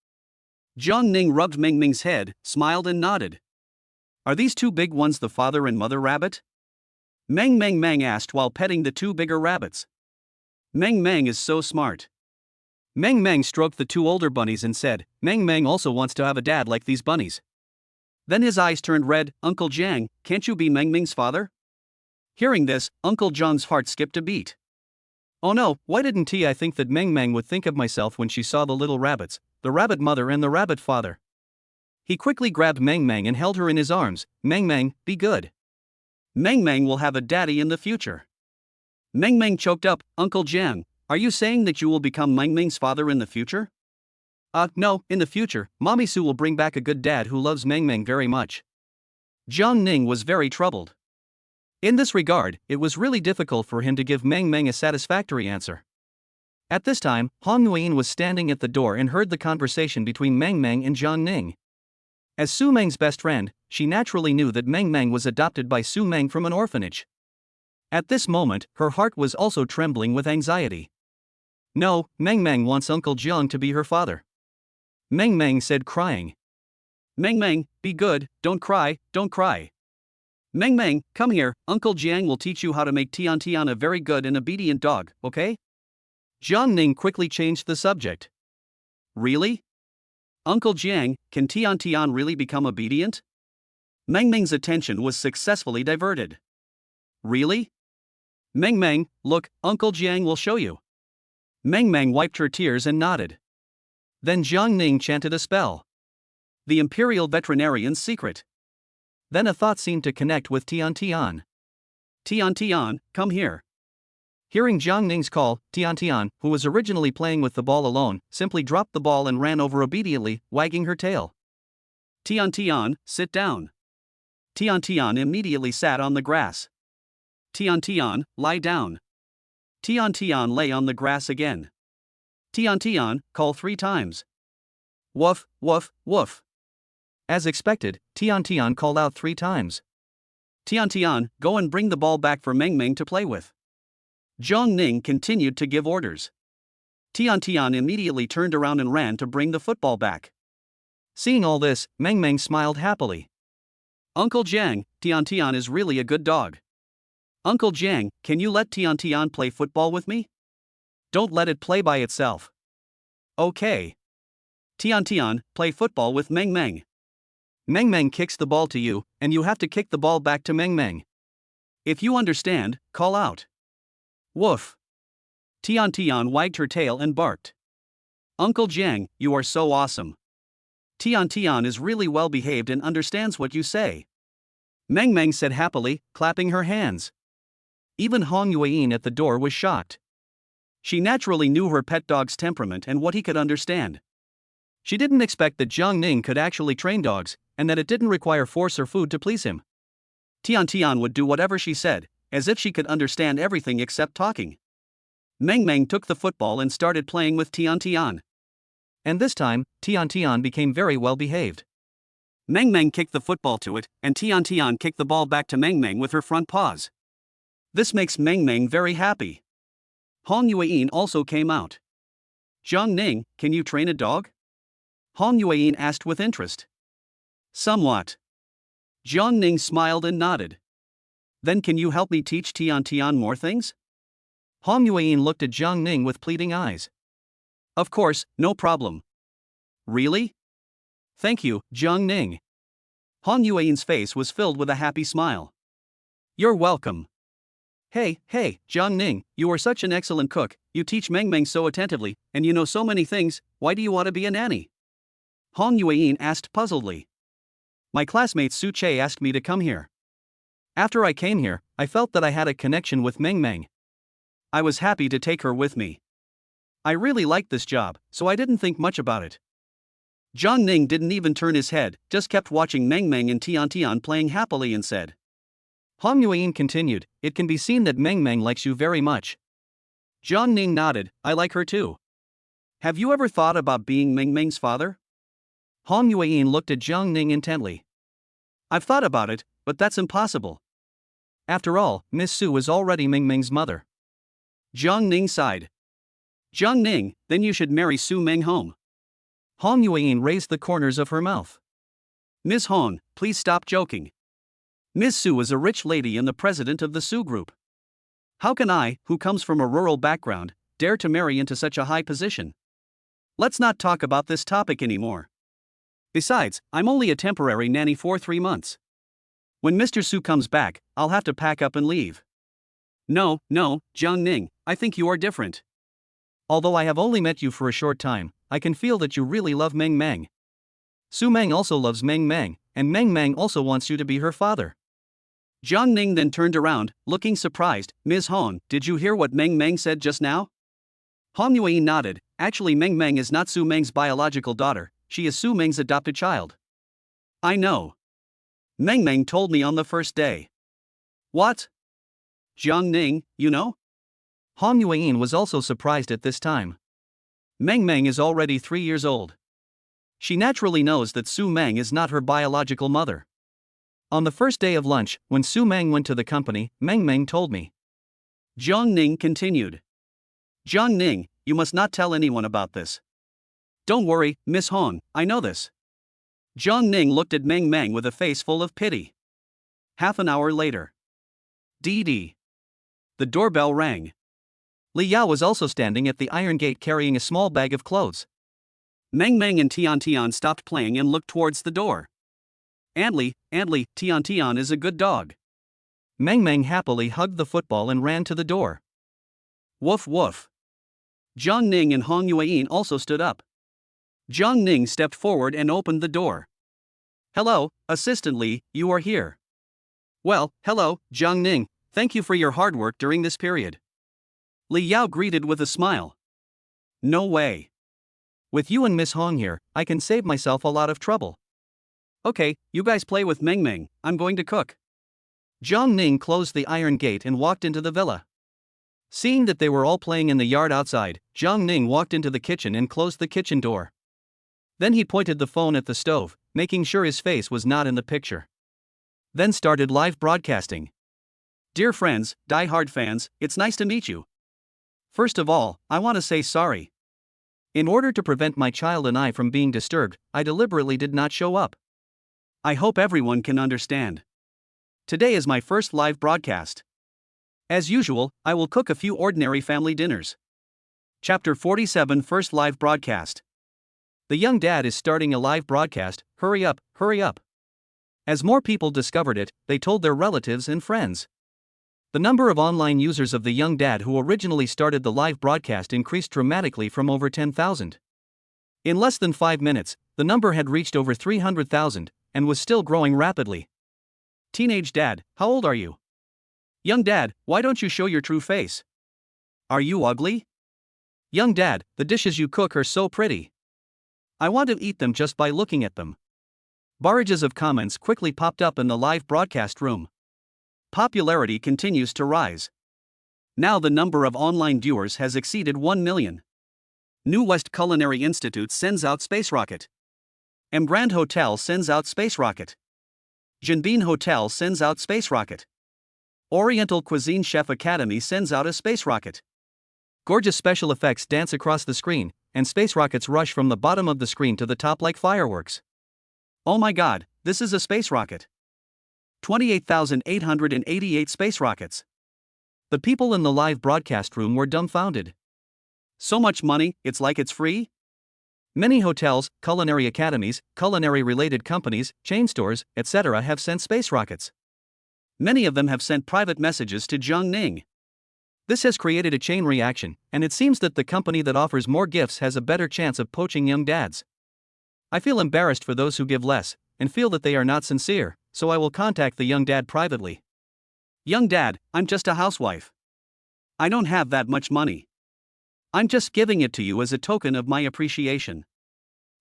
Jiang Ning rubbed Mang Mang's head, smiled and nodded. Are these two big ones the father and mother rabbit? Mang Mang asked while petting the two bigger rabbits. Mang Mang is so smart. Mang Mang stroked the two older bunnies and said, Mang Mang also wants to have a dad like these bunnies. Then his eyes turned red. Uncle Jiang, can't you be Mang Mang's father? Hearing this, Uncle Jiang's heart skipped a beat. Oh no, why didn't I think that Mang Mang would think of myself when she saw the little rabbits, the rabbit mother and the rabbit father? He quickly grabbed Mang Mang and held her in his arms. Mang Mang, be good. Mang Mang will have a daddy in the future. Mang Mang choked up. Uncle Jiang, are you saying that you will become Mang Mang's father in the future? No, in the future, Mommy Sue will bring back a good dad who loves Mang Mang very much. Jiang Ning was very troubled. In this regard, it was really difficult for him to give Mang Mang a satisfactory answer. At this time, Hong Yuan was standing at the door and heard the conversation between Mang Mang and Jiang Ning. As Su Meng's best friend, she naturally knew that Mang Mang was adopted by Su Meng from an orphanage. At this moment, her heart was also trembling with anxiety. No, Mang Mang wants Uncle Jiang to be her father. Mang Mang said, crying. Mang Mang, be good, don't cry, don't cry. Mang Mang, come here, Uncle Jiang will teach you how to make Tian a very good and obedient dog, okay? Jiang Ning quickly changed the subject. Really? Uncle Jiang, can Tian really become obedient? Mang Mang's attention was successfully diverted. Really? Mang Mang, look, Uncle Jiang will show you. Mang Mang wiped her tears and nodded. Then Jiang Ning chanted a spell. The Imperial Veterinarian's secret. Then a thought seemed to connect with Tian. Tian, come here. Hearing Jiang Ning's call, Tian, who was originally playing with the ball alone, simply dropped the ball and ran over obediently, wagging her tail. Tian, sit down. Tian immediately sat on the grass. Tian, lie down. Tian lay on the grass again. Tian, call 3 times. Woof, woof, woof. As expected, Tian called out 3 times. Tian, go and bring the ball back for Mang Mang to play with. Jiang Ning continued to give orders. Tian immediately turned around and ran to bring the football back. Seeing all this, Mang Mang smiled happily. Uncle Jiang, Tian is really a good dog. Uncle Jiang, can you let Tian play football with me? Don't let it play by itself. Okay. Tian, play football with Mang Mang. Mang Mang kicks the ball to you, and you have to kick the ball back to Mang Mang. If you understand, call out. Woof. Tian wagged her tail and barked. Uncle Jiang, you are so awesome. Tian is really well behaved and understands what you say. Mang Mang said happily, clapping her hands. Even Hong Yuan at the door was shocked. She naturally knew her pet dog's temperament and what he could understand. She didn't expect that Jiang Ning could actually train dogs, and that it didn't require force or food to please him. Tian would do whatever she said, as if she could understand everything except talking. Mang Mang took the football and started playing with Tian. And this time, Tian became very well behaved. Mang Mang kicked the football to it, and Tian kicked the ball back to Mang Mang with her front paws. This makes Mang Mang very happy. Hong Yueyin also came out. Zhang Ning, can you train a dog? Hong Yueyin asked with interest. Somewhat. Zhang Ning smiled and nodded. Then can you help me teach Tian more things? Hong Yueyin looked at Zhang Ning with pleading eyes. Of course, no problem. Really? Thank you, Zhang Ning. Hong Yueyin's face was filled with a happy smile. You're welcome. Hey, Zhang Ning, you are such an excellent cook, you teach Mang Mang so attentively, and you know so many things, why do you want to be a nanny? Hong Yueyin asked puzzledly. My classmate Su Che asked me to come here. After I came here, I felt that I had a connection with Mang Mang. I was happy to take her with me. I really liked this job, so I didn't think much about it. Zhang Ning didn't even turn his head, just kept watching Mang Mang and Tian playing happily and said. Hong Yueyin continued, it can be seen that Mang Mang likes you very much. Zhang Ning nodded, I like her too. Have you ever thought about being Mang Mang's father? Hong Yueyin looked at Zhang Ning intently. I've thought about it, but that's impossible. After all, Miss Su is already Mang Mang's mother. Zhang Ning sighed. Zhang Ning, then you should marry Su Meng home. Hong Yueyin raised the corners of her mouth. Ms. Hong, please stop joking. Ms. Su is a rich lady and the president of the Su Group. How can I, who comes from a rural background, dare to marry into such a high position? Let's not talk about this topic anymore. Besides, I'm only a temporary nanny for 3 months. When Mr. Su comes back, I'll have to pack up and leave. No, Zhang Ning, I think you are different. Although I have only met you for a short time, I can feel that you really love Mang Mang. Su Meng also loves Mang Mang, and Mang Mang also wants you to be her father. Zhang Ning then turned around, looking surprised. Ms. Hong, did you hear what Mang Mang said just now? Hong Yueyin nodded. Actually, Mang Mang is not Su Meng's biological daughter, she is Su Meng's adopted child. I know. Mang Mang told me on the first day. What? Zhang Ning, you know? Hong Yueyin was also surprised at this time. Mang Mang is already 3 years old. She naturally knows that Su Meng is not her biological mother. On the first day of lunch, when Su Meng went to the company, Mang Mang told me. Zhang Ning continued. Zhang Ning, you must not tell anyone about this. Don't worry, Miss Hong, I know this. Zhang Ning looked at Mang Mang with a face full of pity. Half an hour later. Dee. The doorbell rang. Li Yao was also standing at the iron gate carrying a small bag of clothes. Mang Mang and Tian stopped playing and looked towards the door. Andly, Tian is a good dog. Mang Mang happily hugged the football and ran to the door. Woof woof. Zhang Ning and Hong Yueyin also stood up. Zhang Ning stepped forward and opened the door. Hello, Assistant Li, you are here. Well, hello, Zhang Ning, thank you for your hard work during this period. Li Yao greeted with a smile. No way. With you and Miss Hong here, I can save myself a lot of trouble. Okay, you guys play with Mang Mang, I'm going to cook. Zhang Ning closed the iron gate and walked into the villa. Seeing that they were all playing in the yard outside, Zhang Ning walked into the kitchen and closed the kitchen door. Then he pointed the phone at the stove, making sure his face was not in the picture. Then started live broadcasting. Dear friends, die-hard fans, it's nice to meet you. First of all, I want to say sorry. In order to prevent my child and I from being disturbed, I deliberately did not show up. I hope everyone can understand. Today is my first live broadcast. As usual, I will cook a few ordinary family dinners. Chapter 47 First Live Broadcast. The young dad is starting a live broadcast, hurry up. As more people discovered it, they told their relatives and friends. The number of online users of the young dad who originally started the live broadcast increased dramatically from over 10,000. In less than 5 minutes, the number had reached over 300,000, and was still growing rapidly. Teenage dad, how old are you? Young dad, why don't you show your true face? Are you ugly? Young dad, the dishes you cook are so pretty. I want to eat them just by looking at them. Barrages of comments quickly popped up in the live broadcast room. Popularity continues to rise. Now the number of online viewers has exceeded 1 million. New West Culinary Institute sends out space rocket. M Grand Hotel sends out space rocket. Jinbin Hotel sends out space rocket. Oriental Cuisine Chef Academy sends out a space rocket. Gorgeous special effects dance across the screen, and space rockets rush from the bottom of the screen to the top like fireworks. Oh my god, this is a space rocket. 28,888 space rockets. The people in the live broadcast room were dumbfounded. So much money, it's like it's free? Many hotels, culinary academies, culinary-related companies, chain stores, etc. have sent space rockets. Many of them have sent private messages to Zhang Ning. This has created a chain reaction, and it seems that the company that offers more gifts has a better chance of poaching young dads. I feel embarrassed for those who give less, and feel that they are not sincere, so I will contact the young dad privately. Young dad, I'm just a housewife. I don't have that much money. I'm just giving it to you as a token of my appreciation.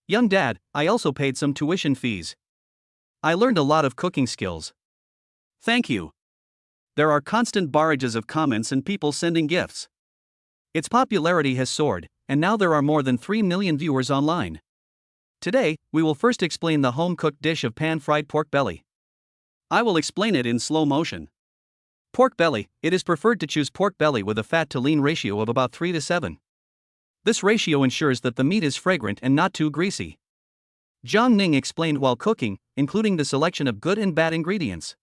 Young dad, I also paid some tuition fees. I learned a lot of cooking skills. Thank you. There are constant barrages of comments and people sending gifts. Its popularity has soared, and now there are more than 3 million viewers online. Today, we will first explain the home-cooked dish of pan-fried pork belly. I will explain it in slow motion. Pork belly, it is preferred to choose pork belly with a fat-to-lean ratio of about 3 to 7. This ratio ensures that the meat is fragrant and not too greasy. Zhang Ning explained while cooking, including the selection of good and bad ingredients.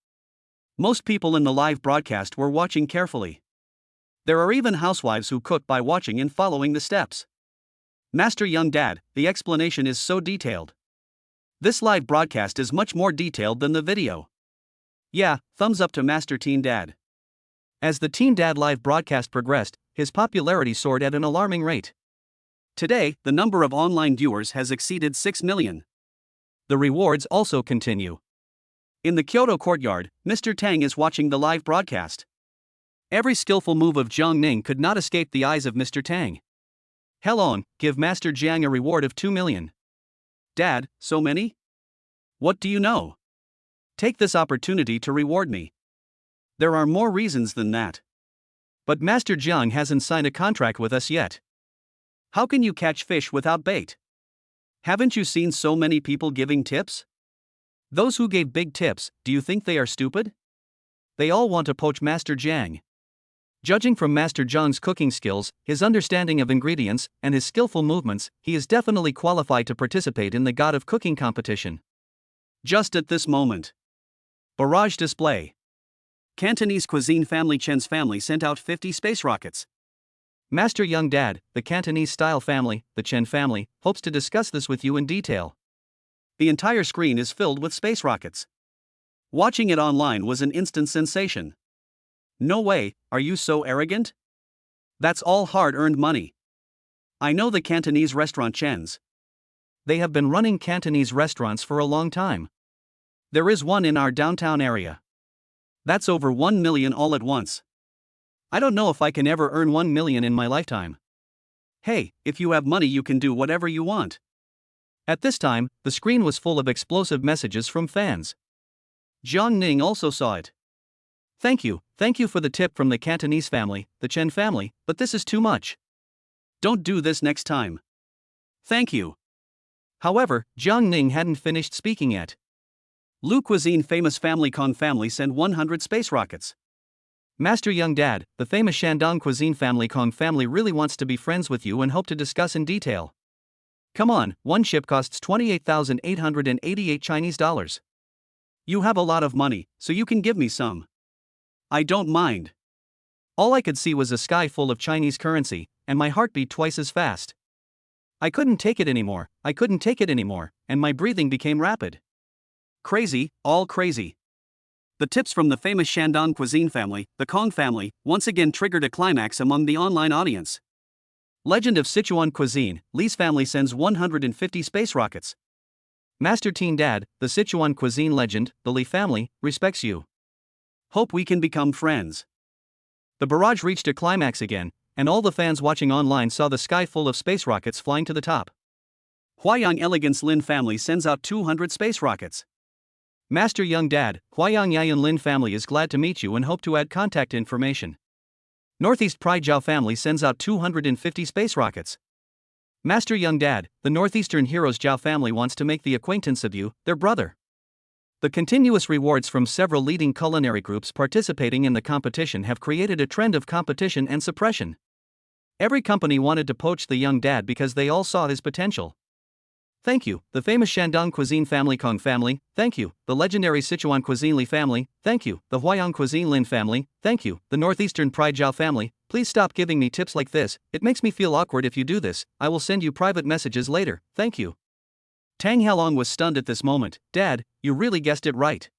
Most people in the live broadcast were watching carefully. There are even housewives who cook by watching and following the steps. Master Young Dad, the explanation is so detailed. This live broadcast is much more detailed than the video. Yeah, thumbs up to Master Teen Dad. As the Teen Dad live broadcast progressed, his popularity soared at an alarming rate. Today, the number of online viewers has exceeded 6 million. The rewards also continue. In the Kyoto courtyard, Mr. Tang is watching the live broadcast. Every skillful move of Zhang Ning could not escape the eyes of Mr. Tang. Hell on, give Master Jiang a reward of 2 million. Dad, so many? What do you know? Take this opportunity to reward me. There are more reasons than that. But Master Jiang hasn't signed a contract with us yet. How can you catch fish without bait? Haven't you seen so many people giving tips? Those who gave big tips, do you think they are stupid? They all want to poach Master Jiang. Judging from Master Jiang's cooking skills, his understanding of ingredients, and his skillful movements, he is definitely qualified to participate in the God of Cooking competition. Just at this moment. Barrage display. Cantonese cuisine family Chen's family sent out 50 space rockets. Master Young Dad, the Cantonese-style family, the Chen family, hopes to discuss this with you in detail. The entire screen is filled with space rockets. Watching it online was an instant sensation. No way, are you so arrogant? That's all hard-earned money. I know the Cantonese restaurant Chen's. They have been running Cantonese restaurants for a long time. There is one in our downtown area. That's over 1 million all at once. I don't know if I can ever earn 1 million in my lifetime. Hey, if you have money you can do whatever you want. At this time, the screen was full of explosive messages from fans. Zhang Ning also saw it. Thank you for the tip from the Cantonese family, the Chen family, but this is too much. Don't do this next time. Thank you. However, Zhang Ning hadn't finished speaking yet. Lu Cuisine famous family Kong family sent 100 space rockets. Master Young Dad, the famous Shandong Cuisine family Kong family really wants to be friends with you and hope to discuss in detail. Come on, one ship costs 28,888 Chinese dollars. You have a lot of money, so you can give me some. I don't mind. All I could see was a sky full of Chinese currency, and my heart beat twice as fast. I couldn't take it anymore, and my breathing became rapid. Crazy, all crazy. The tips from the famous Shandong Cuisine family, the Kong family, once again triggered a climax among the online audience. Legend of Sichuan Cuisine, Li's family sends 150 space rockets. Master Teen Dad, the Sichuan Cuisine legend, the Li family, respects you. Hope we can become friends. The barrage reached a climax again, and all the fans watching online saw the sky full of space rockets flying to the top. Huayang Elegance Lin family sends out 200 space rockets. Master Young Dad, Huayang Yayan Lin family is glad to meet you and hope to add contact information. Northeast Pride Zhao family sends out 250 space rockets. Master Young Dad, the Northeastern Heroes Zhao family wants to make the acquaintance of you, their brother. The continuous rewards from several leading culinary groups participating in the competition have created a trend of competition and suppression. Every company wanted to poach the young dad because they all saw his potential. Thank you, the famous Shandong Cuisine family Kong family, thank you, the legendary Sichuan Cuisine Li family, thank you, the Huayang Cuisine Lin family, thank you, the Northeastern Pride Zhao family, please stop giving me tips like this, it makes me feel awkward if you do this, I will send you private messages later, thank you. Tang Haolong was stunned at this moment. Dad, you really guessed it right.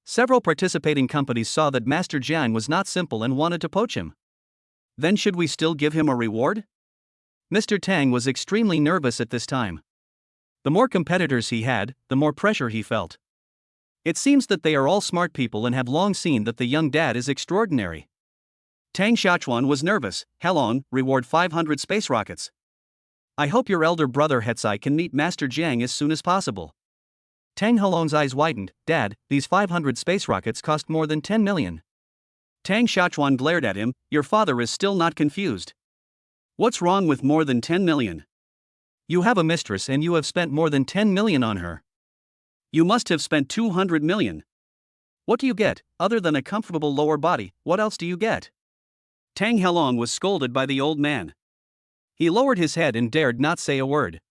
Several participating companies saw that Master Jiang was not simple and wanted to poach him. Then should we still give him a reward? Mr. Tang was extremely nervous at this time. The more competitors he had, the more pressure he felt. It seems that they are all smart people and have long seen that the young dad is extraordinary. Tang Xiaochuan was nervous. Haolong, reward 500 space rockets. I hope your elder brother Hetzai can meet Master Jiang as soon as possible. Tang Haolong's eyes widened. Dad, these 500 space rockets cost more than 10 million. Tang Xiaochuan glared at him. Your father is still not confused. What's wrong with more than 10 million? You have a mistress and you have spent more than 10 million on her. You must have spent 200 million. What do you get, other than a comfortable lower body, what else do you get? Tang Haolong was scolded by the old man. He lowered his head and dared not say a word.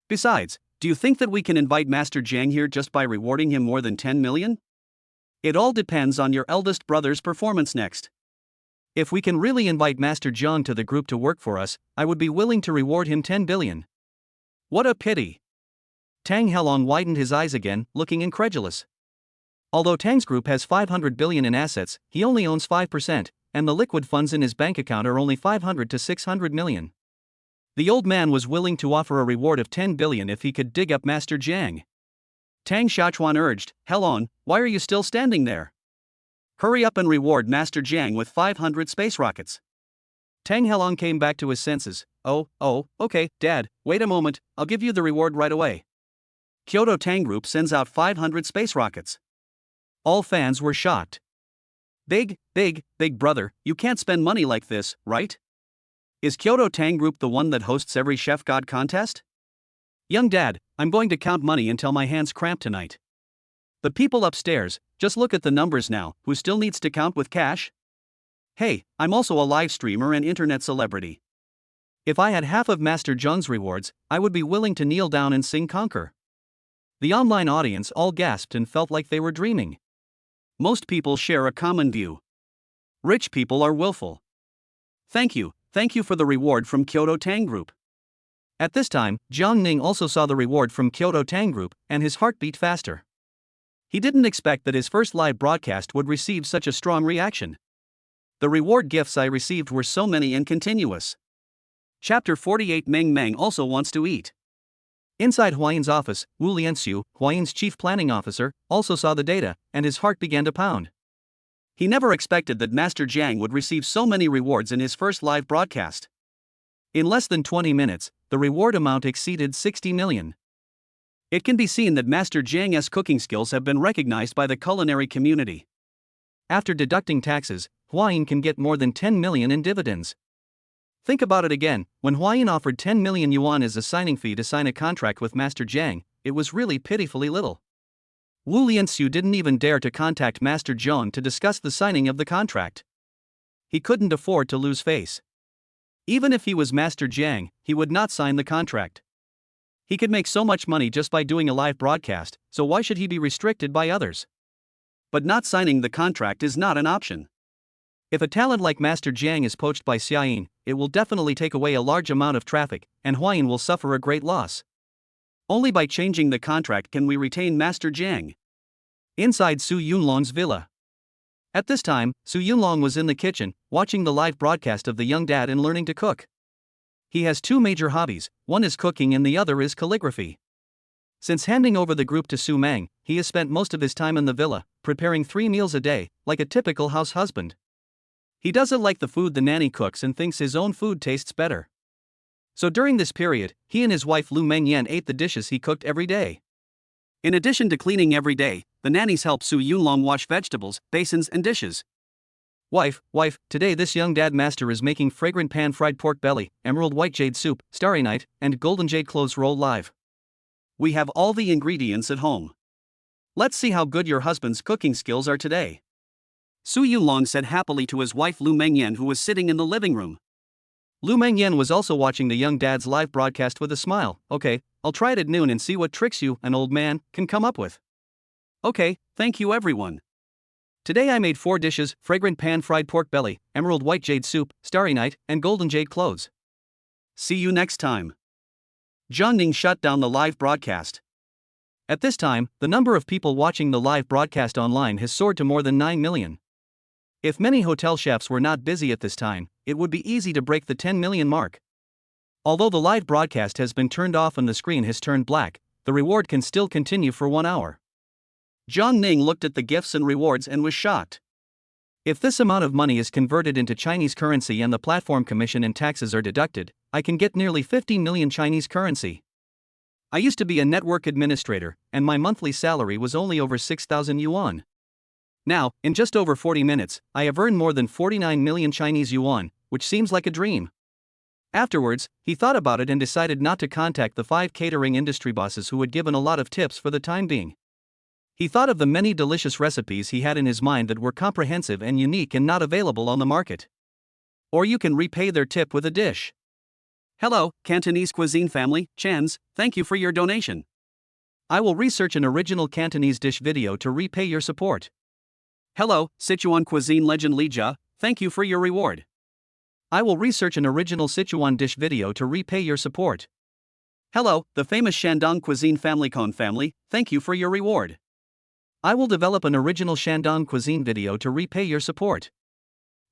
Besides, do you think that we can invite Master Jiang here just by rewarding him more than 10 million? It all depends on your eldest brother's performance next. If we can really invite Master Jiang to the group to work for us, I would be willing to reward him 10 billion. What a pity. Tang Haolong widened his eyes again, looking incredulous. Although Tang's group has 500 billion in assets, he only owns 5%, and the liquid funds in his bank account are only 500 to 600 million. The old man was willing to offer a reward of 10 billion if he could dig up Master Jiang. Tang Xiaochuan urged, Haolong, why are you still standing there? Hurry up and reward Master Jiang with 500 space rockets. Tang Haolong came back to his senses. Okay, Dad, wait a moment, I'll give you the reward right away. Kyoto Tang Group sends out 500 space rockets. All fans were shocked. Big brother, you can't spend money like this, right? Is Kyoto Tang Group the one that hosts every Chef God contest? Young Dad, I'm going to count money until my hands cramp tonight. The people upstairs, just look at the numbers now, who still needs to count with cash? Hey, I'm also a live streamer and internet celebrity. If I had half of Master Jiang's rewards, I would be willing to kneel down and sing Conquer. The online audience all gasped and felt like they were dreaming. Most people share a common view. Rich people are willful. Thank you for the reward from Kyoto Tang Group. At this time, Jiang Ning also saw the reward from Kyoto Tang Group, and his heart beat faster. He didn't expect that his first live broadcast would receive such a strong reaction. The reward gifts I received were so many and continuous. Chapter 48. Mang Mang also wants to eat. Inside Huayin's office, Wu Lianxiu, Huayin's chief planning officer, also saw the data, and his heart began to pound. He never expected that Master Jiang would receive so many rewards in his first live broadcast. In less than 20 minutes, the reward amount exceeded 60 million. It can be seen that Master Jiang's cooking skills have been recognized by the culinary community. After deducting taxes, Huayin can get more than 10 million in dividends. Think about it again, when Huayin offered 10 million yuan as a signing fee to sign a contract with Master Jiang, it was really pitifully little. Wu Lianxiu didn't even dare to contact Master Jiang to discuss the signing of the contract. He couldn't afford to lose face. Even if he was Master Jiang, he would not sign the contract. He could make so much money just by doing a live broadcast, so why should he be restricted by others? But not signing the contract is not an option. If a talent like Master Jiang is poached by Xiaoyin, it will definitely take away a large amount of traffic, and Huayin will suffer a great loss. Only by changing the contract can we retain Master Jiang. Inside Su Yunlong's villa. At this time, Su Yunlong was in the kitchen, watching the live broadcast of the young dad and learning to cook. He has two major hobbies, one is cooking and the other is calligraphy. Since handing over the group to Su Mang, he has spent most of his time in the villa, preparing 3 meals a day, like a typical house husband. He doesn't like the food the nanny cooks and thinks his own food tastes better. So during this period, he and his wife Lu Mengyan ate the dishes he cooked every day. In addition to cleaning every day, the nannies help Su Yunlong wash vegetables, basins, and dishes. Wife, today this young dad master is making fragrant pan-fried pork belly, emerald white jade soup, starry night, and golden jade cloves roll live. We have all the ingredients at home. Let's see how good your husband's cooking skills are today. Su Yunlong said happily to his wife Lu Mengyan, who was sitting in the living room. Lu Mengyan was also watching the young dad's live broadcast with a smile. Okay, I'll try it at noon and see what tricks you, an old man, can come up with. Okay, thank you everyone. Today I made 4 dishes: fragrant pan-fried pork belly, emerald white jade soup, starry night, and golden jade cloves. See you next time. Zhang Ning shut down the live broadcast. At this time, the number of people watching the live broadcast online has soared to more than 9 million. If many hotel chefs were not busy at this time, it would be easy to break the 10 million mark. Although the live broadcast has been turned off and the screen has turned black, the reward can still continue for 1 hour. Zhang Ning looked at the gifts and rewards and was shocked. If this amount of money is converted into Chinese currency and the platform commission and taxes are deducted, I can get nearly 15 million Chinese currency. I used to be a network administrator, and my monthly salary was only over 6,000 yuan. Now, in just over 40 minutes, I have earned more than 49 million Chinese yuan, which seems like a dream. Afterwards, he thought about it and decided not to contact the 5 catering industry bosses who had given a lot of tips for the time being. He thought of the many delicious recipes he had in his mind that were comprehensive and unique and not available on the market. Or you can repay their tip with a dish. Hello, Cantonese Cuisine family, Chans, thank you for your donation. I will research an original Cantonese dish video to repay your support. Hello, Sichuan Cuisine legend Li Jia, thank you for your reward. I will research an original Sichuan dish video to repay your support. Hello, the famous Shandong Cuisine family Cone family, thank you for your reward. I will develop an original Shandong cuisine video to repay your support.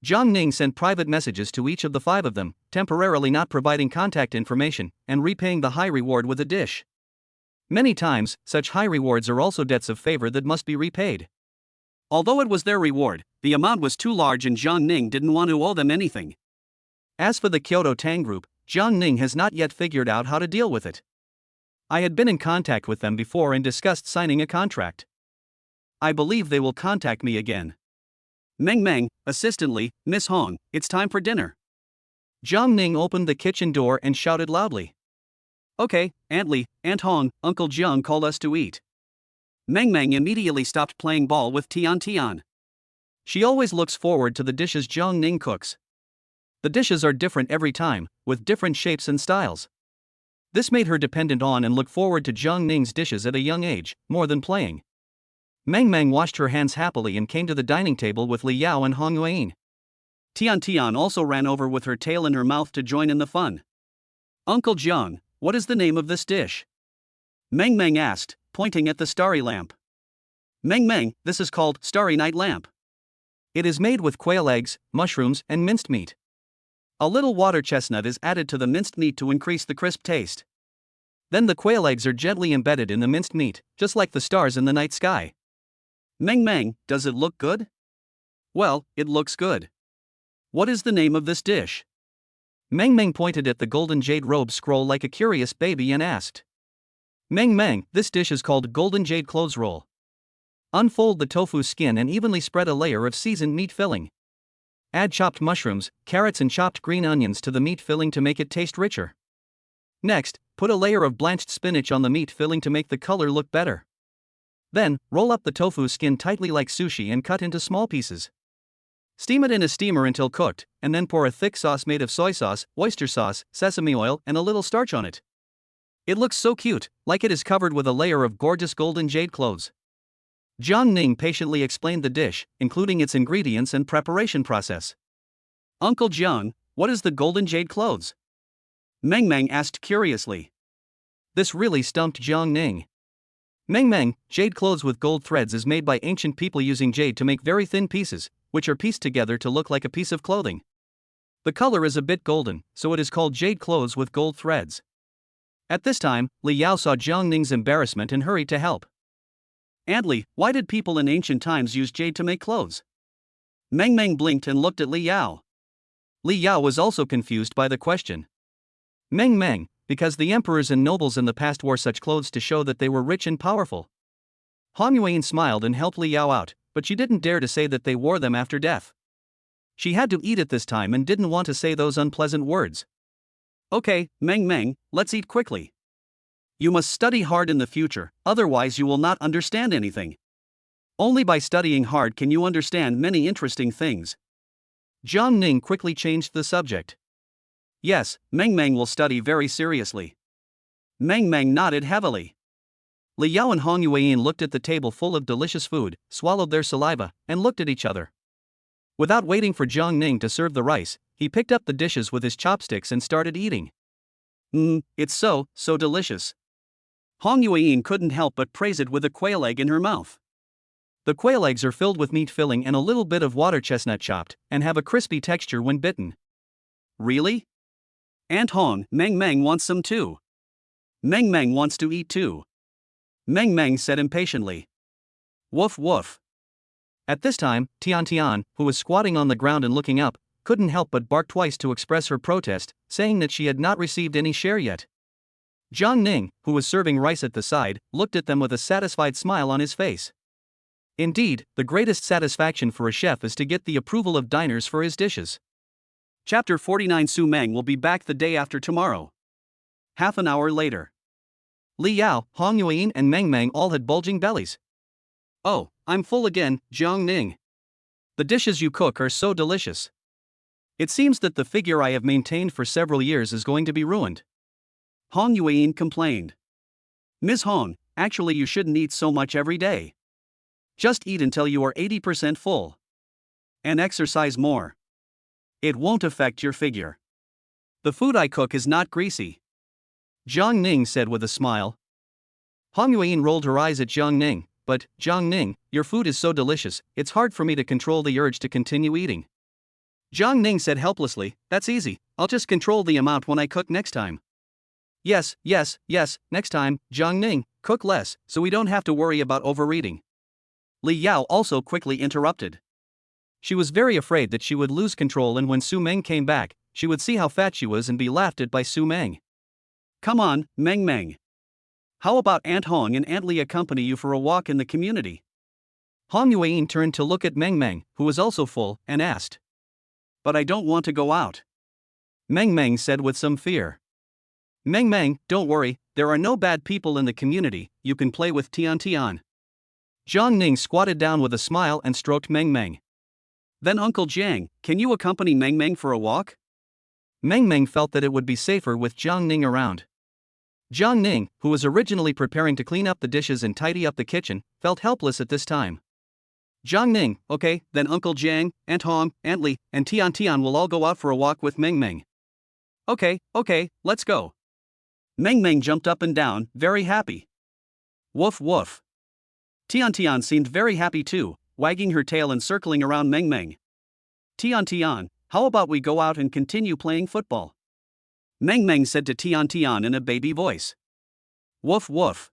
Zhang Ning sent private messages to each of the 5 of them, temporarily not providing contact information, and repaying the high reward with a dish. Many times, such high rewards are also debts of favor that must be repaid. Although it was their reward, the amount was too large and Zhang Ning didn't want to owe them anything. As for the Kyoto Tang Group, Zhang Ning has not yet figured out how to deal with it. I had been in contact with them before and discussed signing a contract. I believe they will contact me again. Mang Mang, assistantly, Miss Hong, it's time for dinner. Zhang Ning opened the kitchen door and shouted loudly. Okay, Aunt Li, Aunt Hong, Uncle Jiang called us to eat. Mang Mang immediately stopped playing ball with Tian Tian. She always looks forward to the dishes Zhang Ning cooks. The dishes are different every time, with different shapes and styles. This made her dependent on and look forward to Zhang Ning's dishes at a young age, more than playing. Mang Mang washed her hands happily and came to the dining table with Li Yao and Hong Yuan. Tian Tian also ran over with her tail in her mouth to join in the fun. Uncle Jiang, what is the name of this dish? Mang Mang asked, pointing at the starry lamp. Mang Mang, this is called Starry Night Lamp. It is made with quail eggs, mushrooms, and minced meat. A little water chestnut is added to the minced meat to increase the crisp taste. Then the quail eggs are gently embedded in the minced meat, just like the stars in the night sky. Mang Mang, does it look good? Well, it looks good. What is the name of this dish? Mang Mang pointed at the golden jade robe scroll like a curious baby and asked. Mang Mang, this dish is called golden jade cloves roll. Unfold the tofu skin and evenly spread a layer of seasoned meat filling. Add chopped mushrooms, carrots and chopped green onions to the meat filling to make it taste richer. Next, put a layer of blanched spinach on the meat filling to make the color look better. Then, roll up the tofu skin tightly like sushi and cut into small pieces. Steam it in a steamer until cooked, and then pour a thick sauce made of soy sauce, oyster sauce, sesame oil, and a little starch on it. It looks so cute, like it is covered with a layer of gorgeous golden jade cloves. Zhang Ning patiently explained the dish, including its ingredients and preparation process. Uncle Jiang, what is the golden jade cloves? Mang Mang asked curiously. This really stumped Zhang Ning. Mang Mang, jade clothes with gold threads is made by ancient people using jade to make very thin pieces, which are pieced together to look like a piece of clothing. The color is a bit golden, so it is called jade clothes with gold threads. At this time, Li Yao saw Zhang Ning's embarrassment and hurried to help. Aunt Li, why did people in ancient times use jade to make clothes? Mang Mang blinked and looked at Li Yao. Li Yao was also confused by the question. Mang Mang, because the emperors and nobles in the past wore such clothes to show that they were rich and powerful. Hong Yuan smiled and helped Li Yao out, but she didn't dare to say that they wore them after death. She had to eat it this time and didn't want to say those unpleasant words. Okay, Mang Mang, let's eat quickly. You must study hard in the future, otherwise you will not understand anything. Only by studying hard can you understand many interesting things. Jiang Ning quickly changed the subject. Yes, Mang Mang will study very seriously. Mang Mang nodded heavily. Li Yao and Hong Yuan looked at the table full of delicious food, swallowed their saliva, and looked at each other. Without waiting for Jiang Ning to serve the rice, he picked up the dishes with his chopsticks and started eating. It's so delicious. Hong Yuan couldn't help but praise it with a quail egg in her mouth. The quail eggs are filled with meat filling and a little bit of water chestnut chopped, and have a crispy texture when bitten. Really? Aunt Hong, Mang Mang wants some too. Mang Mang wants to eat too. Mang Mang said impatiently. Woof woof. At this time, Tian, who was squatting on the ground and looking up, couldn't help but bark twice to express her protest, saying that she had not received any share yet. Jiang Ning, who was serving rice at the side, looked at them with a satisfied smile on his face. Indeed, the greatest satisfaction for a chef is to get the approval of diners for his dishes. Chapter 49. Su Mang will be back the day after tomorrow. Half an hour later. Li Yao, Hong Yuan and Mang Mang all had bulging bellies. Oh, I'm full again, Jiang Ning. The dishes you cook are so delicious. It seems that the figure I have maintained for several years is going to be ruined. Hong Yuan complained. Ms. Hong, actually you shouldn't eat so much every day. Just eat until you are 80% full. And exercise more. It won't affect your figure. The food I cook is not greasy. Jiang Ning said with a smile. Hong Yuan rolled her eyes at Jiang Ning, but, Jiang Ning, your food is so delicious, it's hard for me to control the urge to continue eating. Jiang Ning said helplessly, that's easy, I'll just control the amount when I cook next time. Yes, next time, Jiang Ning, cook less, so we don't have to worry about overeating. Li Yao also quickly interrupted. She was very afraid that she would lose control, and when Su Meng came back, she would see how fat she was and be laughed at by Su Meng. Come on, Mang Mang. How about Aunt Hong and Aunt Li accompany you for a walk in the community? Hong Yuan turned to look at Mang Mang, who was also full, and asked. But I don't want to go out. Mang Mang said with some fear. Mang Mang, don't worry, there are no bad people in the community, you can play with Tian. Jiang Ning squatted down with a smile and stroked Mang Mang. Then Uncle Jiang, can you accompany Mang Mang for a walk? Mang Mang felt that it would be safer with Jiang Ning around. Jiang Ning, who was originally preparing to clean up the dishes and tidy up the kitchen, felt helpless at this time. Jiang Ning, okay, then Uncle Jiang, Aunt Hong, Aunt Li, and Tian will all go out for a walk with Mang Mang. Okay, let's go. Mang Mang jumped up and down, very happy. Woof woof. Tian seemed very happy too, wagging her tail and circling around Mang Mang. Tian, how about we go out and continue playing football? Mang Mang said to Tian in a baby voice. Woof woof.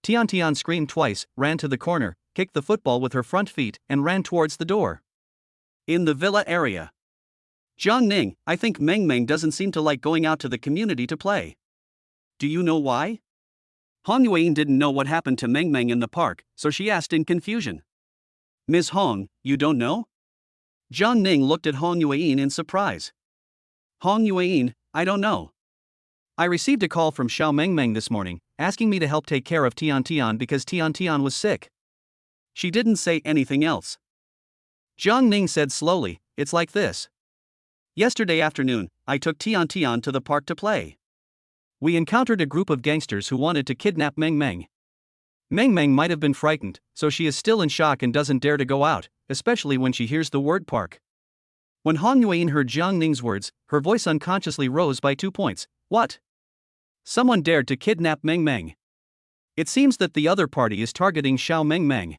Tian screamed twice, ran to the corner, kicked the football with her front feet, and ran towards the door. In the villa area. Jiang Ning, I think Mang Mang doesn't seem to like going out to the community to play. Do you know why? Hong Yuan didn't know what happened to Mang Mang in the park, so she asked in confusion. Ms. Hong, you don't know? Jiang Ning looked at Hong Yuan in surprise. Hong Yuan, I don't know. I received a call from Xiao Meng this morning, asking me to help take care of Tian because Tian was sick. She didn't say anything else. Jiang Ning said slowly, it's like this. Yesterday afternoon, I took Tian to the park to play. We encountered a group of gangsters who wanted to kidnap Mang Mang. Mang Mang might have been frightened, so she is still in shock and doesn't dare to go out, especially when she hears the word park. When Hong Yuan heard Jiang Ning's words, her voice unconsciously rose by 2 points. What? Someone dared to kidnap Mang Mang. It seems that the other party is targeting Xiao Meng.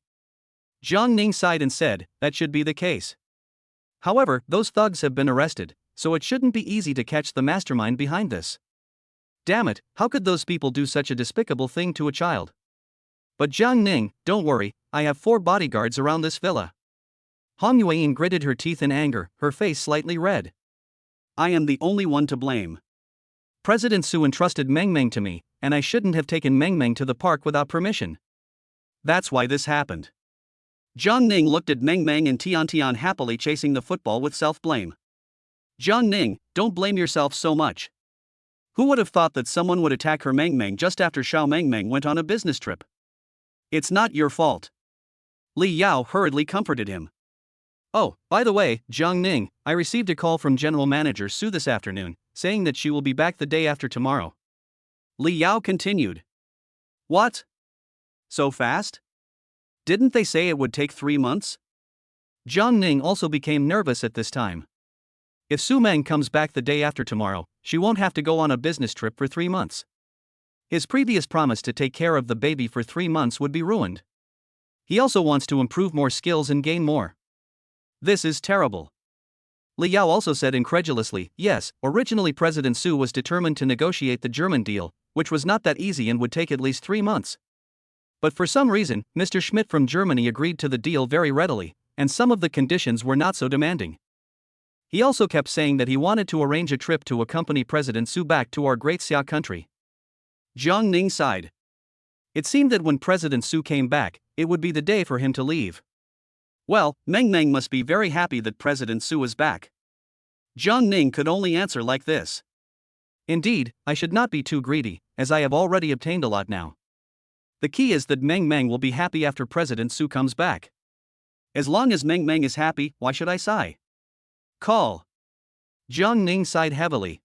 Jiang Ning sighed and said, that should be the case. However, those thugs have been arrested, so it shouldn't be easy to catch the mastermind behind this. Damn it, how could those people do such a despicable thing to a child? But Jiang Ning, don't worry, I have 4 bodyguards around this villa. Hong Yuan gritted her teeth in anger, her face slightly red. I am the only one to blame. President Su entrusted Mang Mang to me, and I shouldn't have taken Mang Mang to the park without permission. That's why this happened. Jiang Ning looked at Mang Mang and Tian Tian happily chasing the football with self-blame. Jiang Ning, don't blame yourself so much. Who would have thought that someone would attack her Mang Mang just after Xiao Mang Mang went on a business trip? It's not your fault. Li Yao hurriedly comforted him. Oh, by the way, Jiang Ning, I received a call from General Manager Su this afternoon, saying that she will be back the day after tomorrow. Li Yao continued. What? So fast? Didn't they say it would take 3 months? Jiang Ning also became nervous at this time. If Su Meng comes back the day after tomorrow, she won't have to go on a business trip for 3 months. His previous promise to take care of the baby for 3 months would be ruined. He also wants to improve more skills and gain more. This is terrible. Li Yao also said incredulously, yes, originally President Su was determined to negotiate the German deal, which was not that easy and would take at least 3 months. But for some reason, Mr. Schmidt from Germany agreed to the deal very readily, and some of the conditions were not so demanding. He also kept saying that he wanted to arrange a trip to accompany President Su back to our great Xia country. Jiang Ning sighed. It seemed that when President Su came back, it would be the day for him to leave. Well, Mang Mang must be very happy that President Su is back. Jiang Ning could only answer like this. Indeed, I should not be too greedy, as I have already obtained a lot now. The key is that Mang Mang will be happy after President Su comes back. As long as Mang Mang is happy, why should I sigh? Call. Jiang Ning sighed heavily.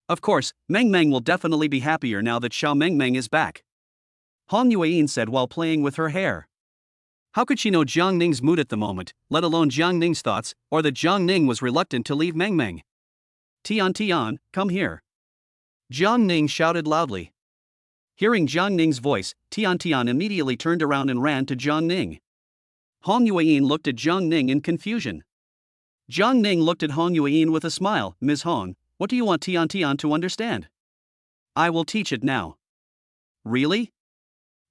Of course, Mang Mang will definitely be happier now that Xiao Mang Mang is back. Hong Yueyin said while playing with her hair. How could she know Jiang Ning's mood at the moment, let alone Jiang Ning's thoughts, or that Jiang Ning was reluctant to leave Mang Mang? Tian Tian, come here. Jiang Ning shouted loudly. Hearing Jiang Ning's voice, Tian Tian immediately turned around and ran to Jiang Ning. Hong Yueyin looked at Jiang Ning in confusion. Jiang Ning looked at Hong Yueyin with a smile. Ms. Hong, what do you want Tian Tian to understand? I will teach it now. Really?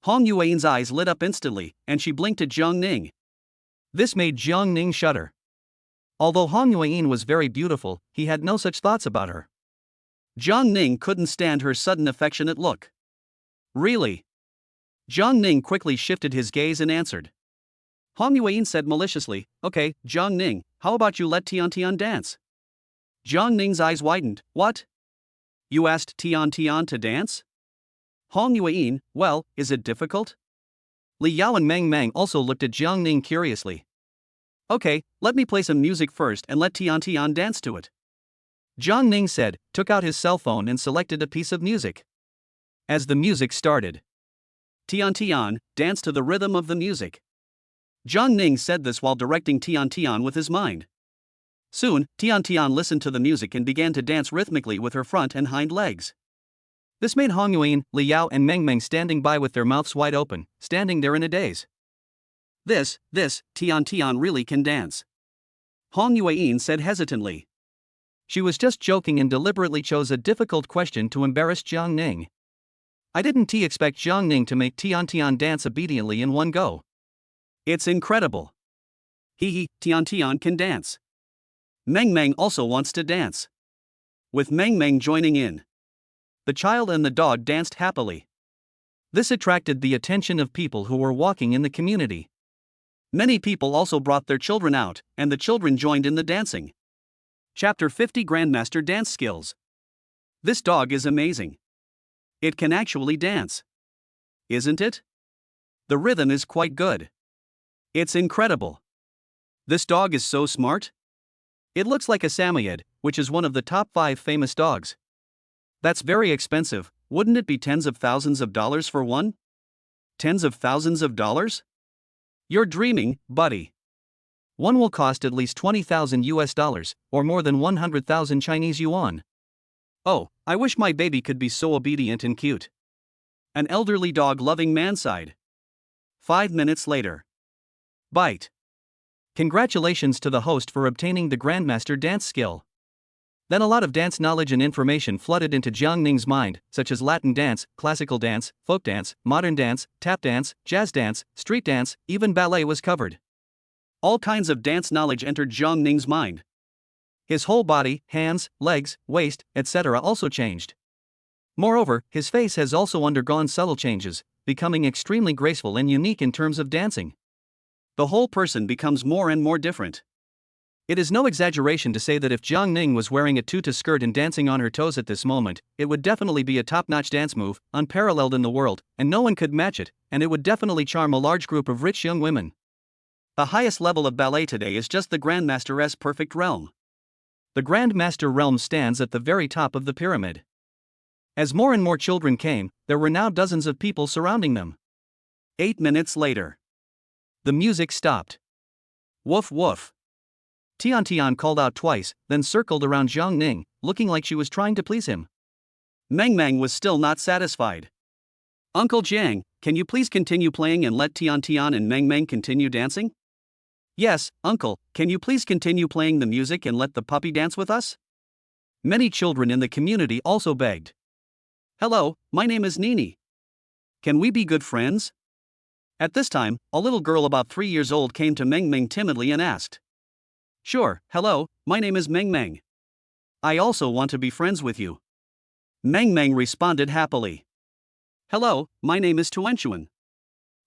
Hong Yueyin's eyes lit up instantly, and she blinked at Jiang Ning. This made Jiang Ning shudder. Although Hong Yueyin was very beautiful, he had no such thoughts about her. Jiang Ning couldn't stand her sudden affectionate look. Really? Jiang Ning quickly shifted his gaze and answered. Hong Yueyin said maliciously, okay, Jiang Ning, how about you let Tian Tian dance? Jiang Ning's eyes widened. What? You asked Tian Tian to dance? Hong Yueyin, well, is it difficult? Li Yao and Mang Mang also looked at Jiang Ning curiously. Okay, let me play some music first and let Tian Tian dance to it. Jiang Ning said, took out his cell phone and selected a piece of music. As the music started, Tian Tian danced to the rhythm of the music. Jiang Ning said this while directing Tian Tian with his mind. Soon, Tian Tian listened to the music and began to dance rhythmically with her front and hind legs. This made Hong Yueyin, Li Yao and Mang Mang standing by with their mouths wide open, standing there in a daze. This, Tian Tian really can dance. Hong Yueyin said hesitantly. She was just joking and deliberately chose a difficult question to embarrass Jiang Ning. I didn't expect Jiang Ning to make Tian Tian dance obediently in one go. It's incredible. Tian Tian can dance. Mang Mang also wants to dance. With Mang Mang joining in, the child and the dog danced happily. This attracted the attention of people who were walking in the community. Many people also brought their children out, and the children joined in the dancing. Chapter 50 Grandmaster Dance Skills. This dog is amazing. It can actually dance. Isn't it? The rhythm is quite good. It's incredible. This dog is so smart. It looks like a Samoyed, which is one of the top 5 famous dogs. That's very expensive, wouldn't it be tens of thousands of dollars for one? Tens of thousands of dollars? You're dreaming, buddy. One will cost at least 20,000 US dollars, or more than 100,000 Chinese yuan. Oh, I wish my baby could be so obedient and cute. An elderly dog-loving man sighed. 5 minutes later. Bite. Congratulations to the host for obtaining the Grandmaster dance skill. Then a lot of dance knowledge and information flooded into Jiang Ning's mind, such as Latin dance, classical dance, folk dance, modern dance, tap dance, jazz dance, street dance, even ballet was covered. All kinds of dance knowledge entered Jiang Ning's mind. His whole body, hands, legs, waist, etc. also changed. Moreover, his face has also undergone subtle changes, becoming extremely graceful and unique in terms of dancing. The whole person becomes more and more different. It is no exaggeration to say that if Jiang Ning was wearing a tutu skirt and dancing on her toes at this moment, it would definitely be a top-notch dance move, unparalleled in the world, and no one could match it, and it would definitely charm a large group of rich young women. The highest level of ballet today is just the Grandmaster's perfect realm. The Grandmaster realm stands at the very top of the pyramid. As more and more children came, there were now dozens of people surrounding them. 8 minutes later. The music stopped. Woof woof. Tian called out twice, then circled around Jiang Ning, looking like she was trying to please him. Mang Mang was still not satisfied. Uncle Jiang, can you please continue playing and let Tian and Mang Mang continue dancing? Yes, uncle, can you please continue playing the music and let the puppy dance with us? Many children in the community also begged. Hello, my name is Nini. Can we be good friends? At this time, a little girl about 3 years old came to Mang Mang timidly and asked. Sure, hello, my name is Mang Mang. I also want to be friends with you. Mang Mang responded happily. Hello, my name is Tuan.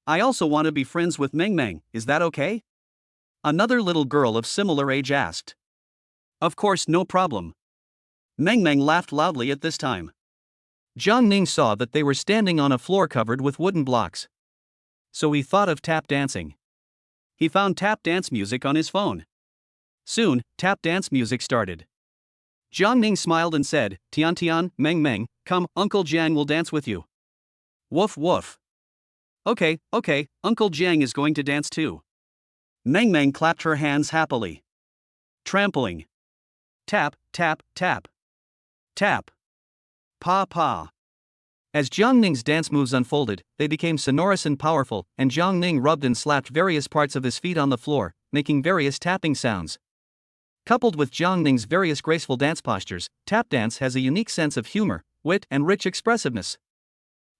I also want to be friends with Mang Mang, is that okay? Another little girl of similar age asked. Of course, no problem. Mang Mang laughed loudly at this time. Jiang Ning saw that they were standing on a floor covered with wooden blocks. So he thought of tap dancing. He found tap dance music on his phone. Soon, tap dance music started. Jiang Ning smiled and said, Tian, Mang Mang, come, Uncle Jiang will dance with you. Woof woof. Okay, Uncle Jiang is going to dance too. Mang Mang clapped her hands happily. Trampling. Tap, tap, tap. Tap. Pa pa. As Jiang Ning's dance moves unfolded, they became sonorous and powerful, and Jiang Ning rubbed and slapped various parts of his feet on the floor, making various tapping sounds. Coupled with Jiang Ning's various graceful dance postures, tap dance has a unique sense of humor, wit, and rich expressiveness.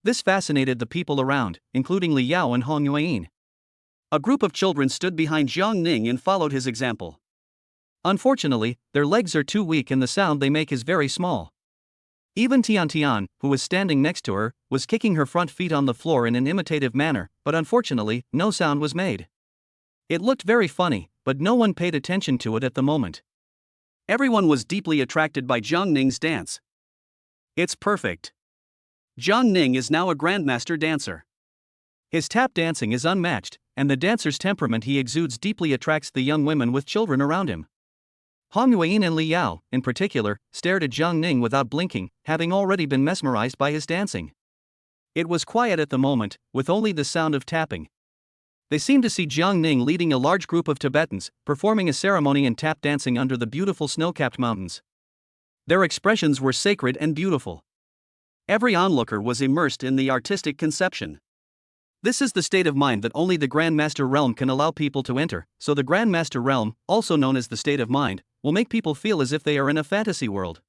This fascinated the people around, including Li Yao and Hong Yuan. A group of children stood behind Jiang Ning and followed his example. Unfortunately, their legs are too weak and the sound they make is very small. Even Tian, who was standing next to her, was kicking her front feet on the floor in an imitative manner, but unfortunately, no sound was made. It looked very funny, but no one paid attention to it at the moment. Everyone was deeply attracted by Jiang Ning's dance. It's perfect. Jiang Ning is now a grandmaster dancer. His tap dancing is unmatched, and the dancer's temperament he exudes deeply attracts the young women with children around him. Hong Yuan and Li Yao, in particular, stared at Jiang Ning without blinking, having already been mesmerized by his dancing. It was quiet at the moment, with only the sound of tapping. They seemed to see Jiang Ning leading a large group of Tibetans, performing a ceremony in tap dancing under the beautiful snow-capped mountains. Their expressions were sacred and beautiful. Every onlooker was immersed in the artistic conception. This is the state of mind that only the Grandmaster realm can allow people to enter, so the Grandmaster realm, also known as the state of mind, will make people feel as if they are in a fantasy world.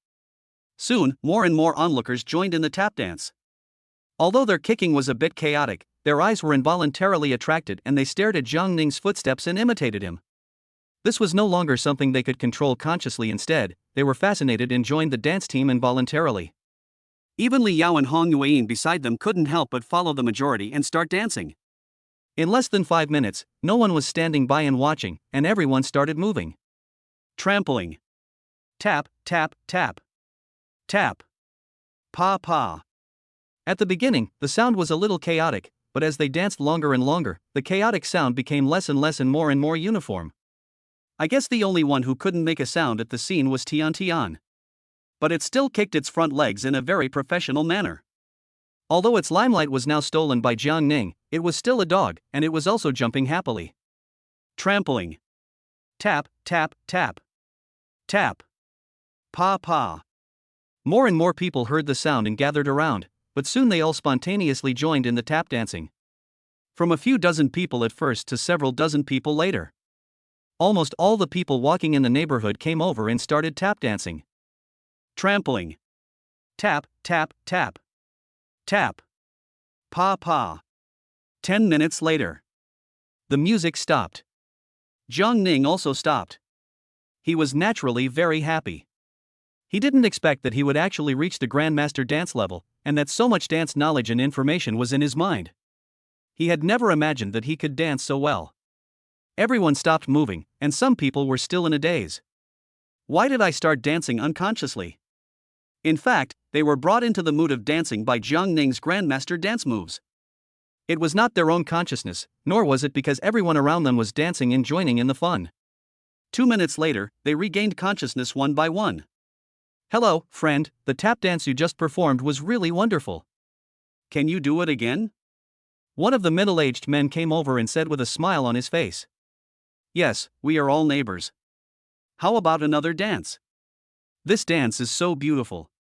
Soon, more and more onlookers joined in the tap dance. Although their kicking was a bit chaotic, their eyes were involuntarily attracted and they stared at Jiang Ning's footsteps and imitated him. This was no longer something they could control consciously. Instead, they were fascinated and joined the dance team involuntarily. Even Li Yao and Hong Yuan beside them couldn't help but follow the majority and start dancing. In less than 5 minutes, no one was standing by and watching, and everyone started moving. Trampling. Tap, tap, tap. Tap. Pa pa. At the beginning, the sound was a little chaotic, but as they danced longer and longer, the chaotic sound became less and more uniform. I guess the only one who couldn't make a sound at the scene was Tian. But it still kicked its front legs in a very professional manner. Although its limelight was now stolen by Jiang Ning, it was still a dog, and it was also jumping happily. Trampling. Tap, tap, tap. Tap. Pa pa. More and more people heard the sound and gathered around, but soon they all spontaneously joined in the tap dancing. From a few dozen people at first to several dozen people later. Almost all the people walking in the neighborhood came over and started tap dancing. Trampling. Tap, tap, tap. Tap. Pa pa. 10 minutes later. The music stopped. Jiang Ning also stopped. He was naturally very happy. He didn't expect that he would actually reach the Grandmaster dance level, and that so much dance knowledge and information was in his mind. He had never imagined that he could dance so well. Everyone stopped moving, and some people were still in a daze. Why did I start dancing unconsciously? In fact, they were brought into the mood of dancing by Jiang Ning's grandmaster dance moves. It was not their own consciousness, nor was it because everyone around them was dancing and joining in the fun. 2 minutes later, they regained consciousness one by one. "Hello, friend, the tap dance you just performed was really wonderful. Can you do it again?" One of the middle-aged men came over and said with a smile on his face. "Yes, we are all neighbors. How about another dance? This dance is so beautiful.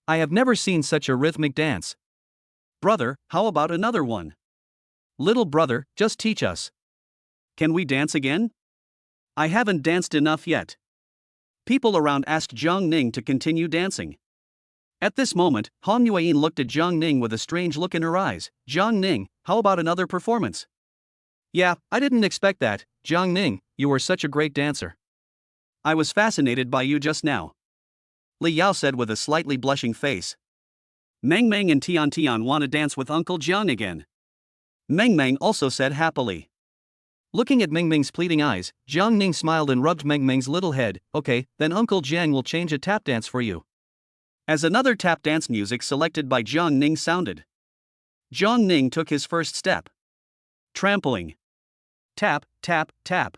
I have never seen such a rhythmic dance. Brother, how about another one? Little brother, just teach us. Can we dance again? I haven't danced enough yet." People around asked Jiang Ning to continue dancing. At this moment, Han Yuan looked at Jiang Ning with a strange look in her eyes. "Jiang Ning, how about another performance?" "Yeah, I didn't expect that, Jiang Ning, you are such a great dancer. I was fascinated by you just now," Li Yao said with a slightly blushing face. "Mang Mang and Tian Tian want to dance with Uncle Jiang again," Mang Mang also said happily. Looking at Mang Mang's pleading eyes, Jiang Ning smiled and rubbed Mang Mang's little head. "Okay, then Uncle Jiang will change a tap dance for you." As another tap dance music selected by Jiang Ning sounded, Jiang Ning took his first step. Trampling. Tap, tap, tap.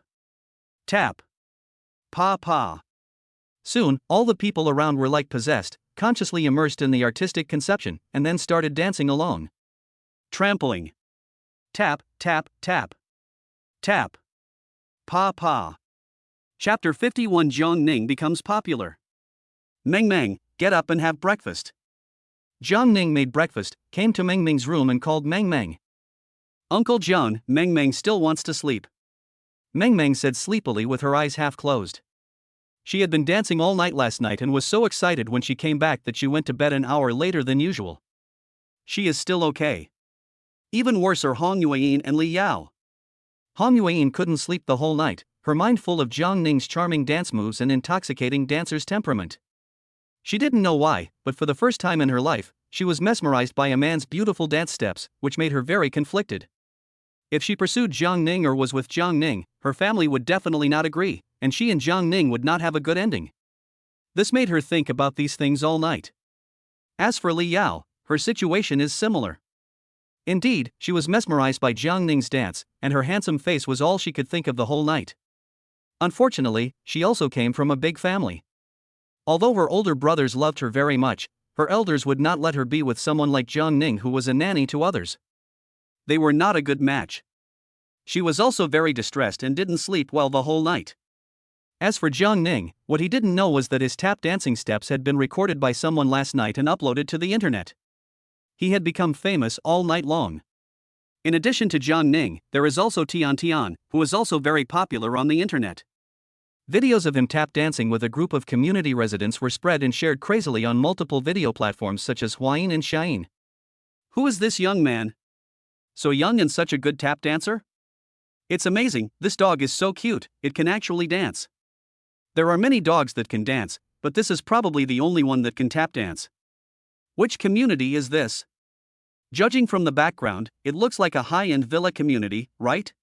Tap. Pa pa. Soon, all the people around were like possessed, consciously immersed in the artistic conception, and then started dancing along. Trampling. Tap, tap, tap. Tap. Pa pa. Chapter 51 Jiang Ning becomes popular. Mang Mang, get up and have breakfast. Jiang Ning made breakfast, came to Mang Mang's room and called Mang Mang. "Uncle Jiang, Mang Mang still wants to sleep," Mang Mang said sleepily with her eyes half closed. She had been dancing all night last night and was so excited when she came back that she went to bed an hour later than usual. She is still okay. Even worse are Hong Yuan and Li Yao. Hong Yuan couldn't sleep the whole night, her mind full of Jiang Ning's charming dance moves and intoxicating dancer's temperament. She didn't know why, but for the first time in her life, she was mesmerized by a man's beautiful dance steps, which made her very conflicted. If she pursued Jiang Ning or was with Jiang Ning, her family would definitely not agree, and she and Jiang Ning would not have a good ending. This made her think about these things all night. As for Li Yao, her situation is similar. Indeed, she was mesmerized by Jiang Ning's dance, and her handsome face was all she could think of the whole night. Unfortunately, she also came from a big family. Although her older brothers loved her very much, her elders would not let her be with someone like Jiang Ning who was a nanny to others. They were not a good match. She was also very distressed and didn't sleep well the whole night. As for Jiang Ning, what he didn't know was that his tap dancing steps had been recorded by someone last night and uploaded to the internet. He had become famous all night long. In addition to Jiang Ning, there is also Tian Tian, who is also very popular on the internet. Videos of him tap dancing with a group of community residents were spread and shared crazily on multiple video platforms such as Huayin and Xiayin. Who is this young man? So young and such a good tap dancer? It's amazing, this dog is so cute, it can actually dance. There are many dogs that can dance, but this is probably the only one that can tap dance. Which community is this? Judging from the background, it looks like a high-end villa community, right?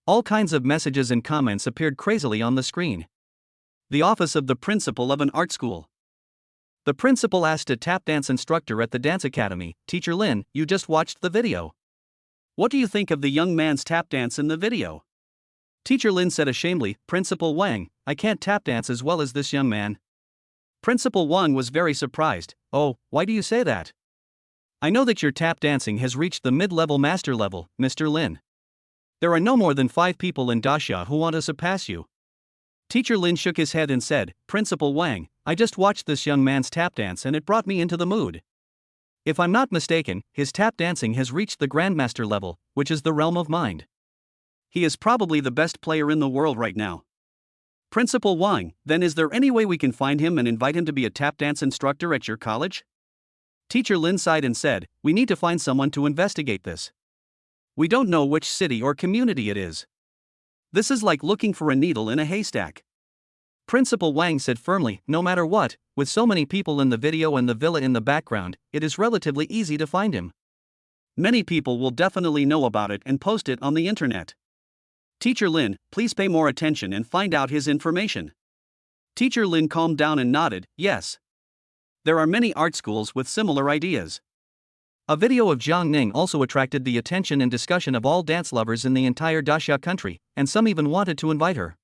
All kinds of messages and comments appeared crazily on the screen. The office of the principal of an art school. The principal asked a tap dance instructor at the dance academy, "Teacher Lin, you just watched the video. What do you think of the young man's tap dance in the video?" Teacher Lin said ashamedly, "Principal Wang, I can't tap dance as well as this young man." Principal Wang was very surprised. "Oh, why do you say that? I know that your tap dancing has reached the mid-level master level, Mr. Lin. There are no more than 5 people in Daxia who want to surpass you." Teacher Lin shook his head and said, "Principal Wang, I just watched this young man's tap dance and it brought me into the mood. If I'm not mistaken, his tap dancing has reached the Grandmaster level, which is the realm of mind. He is probably the best player in the world right now." Principal Wang, then is there any way we can find him and invite him to be a tap dance instructor at your college? Teacher Lin sighed and said, "We need to find someone to investigate this. We don't know which city or community it is. This is like looking for a needle in a haystack." Principal Wang said firmly, "No matter what, with so many people in the video and the villa in the background, it is relatively easy to find him. Many people will definitely know about it and post it on the internet. Teacher Lin, please pay more attention and find out his information. Teacher Lin calmed down and nodded, yes. There are many art schools with similar ideas. A video of Jiang Ning also attracted the attention and discussion of all dance lovers in the entire Daxia country, and some even wanted to invite her.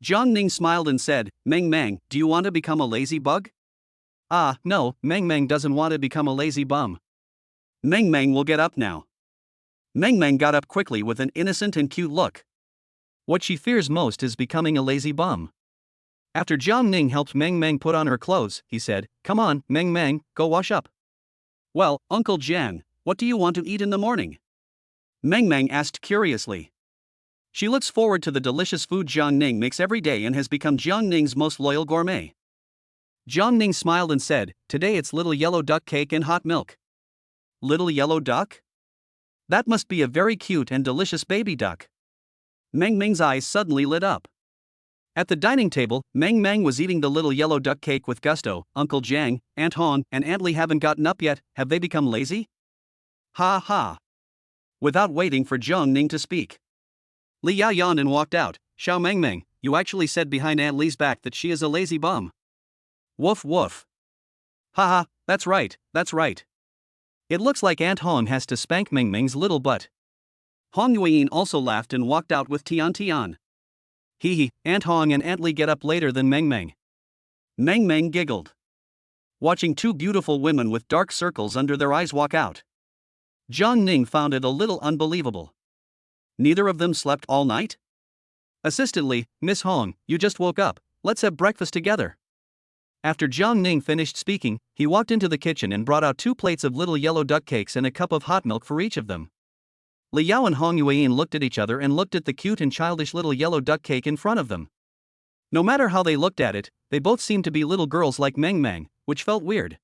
Jiang Ning smiled and said, Mang Mang, do you want to become a lazy bug? Ah, no, Mang Mang doesn't want to become a lazy bum. Mang Mang will get up now. Mang Mang got up quickly with an innocent and cute look. What she fears most is becoming a lazy bum. After Jiang Ning helped Mang Mang put on her clothes, he said, Come on, Mang Mang, go wash up. Well, Uncle Jiang, what do you want to eat in the morning? Mang Mang asked curiously. She looks forward to the delicious food Jiang Ning makes every day and has become Jiang Ning's most loyal gourmet. Jiang Ning smiled and said, Today it's little yellow duck cake and hot milk. Little yellow duck? That must be a very cute and delicious baby duck. Mang Mang's eyes suddenly lit up. At the dining table, Mang Mang was eating the little yellow duck cake with gusto. Uncle Jiang, Aunt Hong, and Aunt Li haven't gotten up yet. Have they become lazy? Ha ha. Without waiting for Jiang Ning to speak, Li Yao yawned and walked out. Xiao Mang Mang, you actually said behind Aunt Li's back that she is a lazy bum. Woof woof. Haha, that's right, that's right. It looks like Aunt Hong has to spank Mang Mang's little butt. Hong Yueyin also laughed and walked out with Tian Tian. Hee hee, Aunt Hong and Aunt Li get up later than Mang Mang. Mang Mang giggled, watching two beautiful women with dark circles under their eyes walk out. Jiang Ning found it a little unbelievable. Neither of them slept all night? Assistantly, Miss Hong, you just woke up, let's have breakfast together. After Jiang Ning finished speaking, he walked into the kitchen and brought out 2 plates of little yellow duck cakes and a cup of hot milk for each of them. Li Yao and Hong Yueyin looked at each other and looked at the cute and childish little yellow duck cake in front of them. No matter how they looked at it, they both seemed to be little girls like Mang Mang, which felt weird.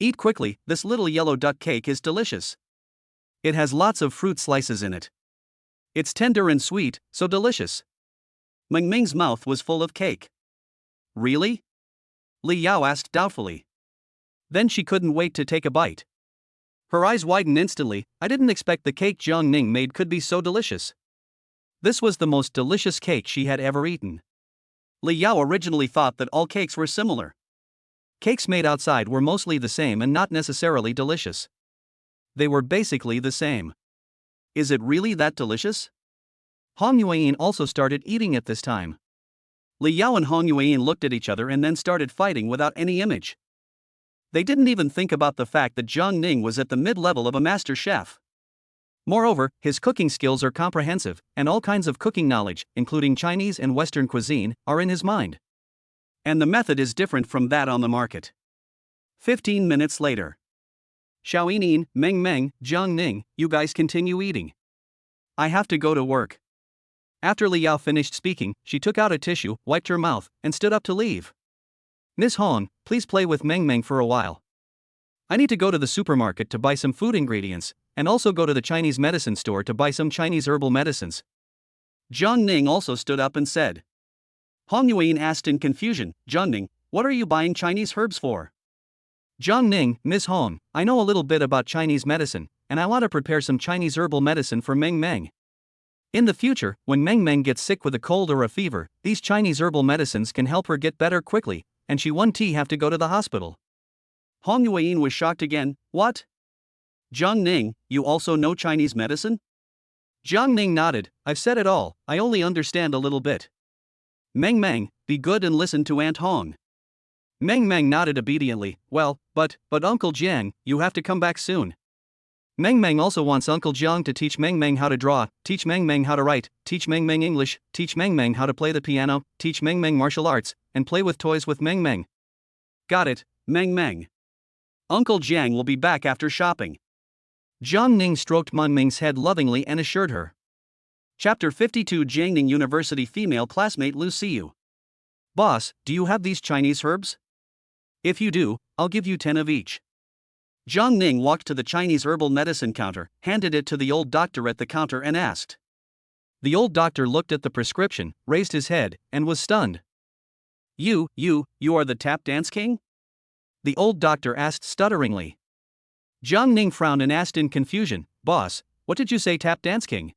Eat quickly, this little yellow duck cake is delicious. It has lots of fruit slices in it. It's tender and sweet, so delicious. Mang Mang's mouth was full of cake. Really? Li Yao asked doubtfully. Then she couldn't wait to take a bite. Her eyes widened instantly. I didn't expect the cake Jiang Ning made could be so delicious. This was the most delicious cake she had ever eaten. Li Yao originally thought that all cakes were similar. Cakes made outside were mostly the same and not necessarily delicious. They were basically the same. Is it really that delicious? Hong Yueyin also started eating at this time. Li Yao and Hong Yueyin looked at each other and then started fighting without any image. They didn't even think about the fact that Jiang Ning was at the mid-level of a master chef. Moreover, his cooking skills are comprehensive, and all kinds of cooking knowledge, including Chinese and Western cuisine, are in his mind. And the method is different from that on the market. 15 minutes later. Xiaoyinin, Meng Meng, Jiang Ning, you guys continue eating. I have to go to work. After Li Yao finished speaking, she took out a tissue, wiped her mouth, and stood up to leave. Miss Hong, please play with Meng Meng for a while. I need to go to the supermarket to buy some food ingredients, and also go to the Chinese medicine store to buy some Chinese herbal medicines. Jiang Ning also stood up and said. Hong Yueyin asked in confusion, Jiang Ning, what are you buying Chinese herbs for? Jiang Ning, Miss Hong, I know a little bit about Chinese medicine, and I want to prepare some Chinese herbal medicine for Meng Meng. In the future, when Meng Meng gets sick with a cold or a fever, these Chinese herbal medicines can help her get better quickly, and she won't have to go to the hospital. Hong Yueyin was shocked again. What? Jiang Ning, you also know Chinese medicine? Jiang Ning nodded. I've said it all, I only understand a little bit. Meng Meng, be good and listen to Aunt Hong. Meng Meng nodded obediently. Well, but Uncle Jiang, you have to come back soon. Meng Meng also wants Uncle Jiang to teach Meng Meng how to draw, teach Meng Meng how to write, teach Meng Meng English, teach Meng Meng how to play the piano, teach Meng Meng martial arts, and play with toys with Meng Meng. Got it, Meng Meng. Uncle Jiang will be back after shopping. Jiang Ning stroked Meng Meng's head lovingly and assured her. Chapter 52 Jiangning University female classmate Lu Siyu. Boss, do you have these Chinese herbs? If you do, I'll give you 10 of each. Jiang Ning walked to the Chinese herbal medicine counter, handed it to the old doctor at the counter and asked. The old doctor looked at the prescription, raised his head, and was stunned. You are the tap dance king? The old doctor asked stutteringly. Jiang Ning frowned and asked in confusion, "Boss, what did you say, Tap Dance King?"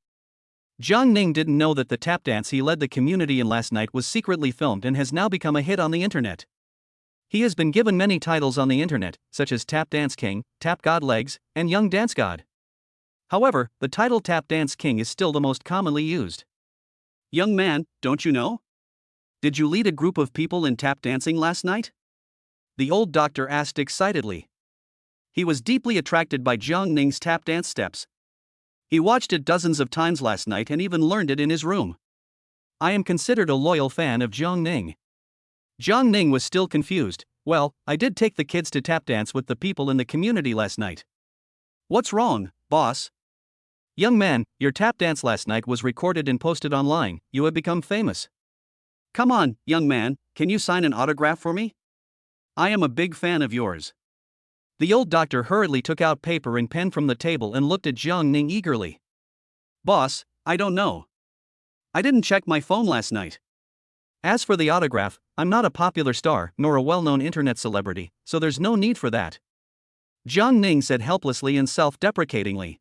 Jiang Ning didn't know that the tap dance he led the community in last night was secretly filmed and has now become a hit on the internet. He has been given many titles on the internet, such as Tap Dance King, Tap God Legs, and Young Dance God. However, the title Tap Dance King is still the most commonly used. Young man, don't you know? Did you lead a group of people in tap dancing last night? The old doctor asked excitedly. He was deeply attracted by Jiang Ning's tap dance steps. He watched it dozens of times last night and even learned it in his room. I am considered a loyal fan of Jiang Ning. Jiang Ning was still confused. Well, I did take the kids to tap dance with the people in the community last night. What's wrong, boss? Young man, your tap dance last night was recorded and posted online. You have become famous. Come on, young man, can you sign an autograph for me? I am a big fan of yours. The old doctor hurriedly took out paper and pen from the table and looked at Jiang Ning eagerly. Boss, I don't know. I didn't check my phone last night. As for the autograph, I'm not a popular star nor a well-known internet celebrity, so there's no need for that. Jiang Ning said helplessly and self-deprecatingly.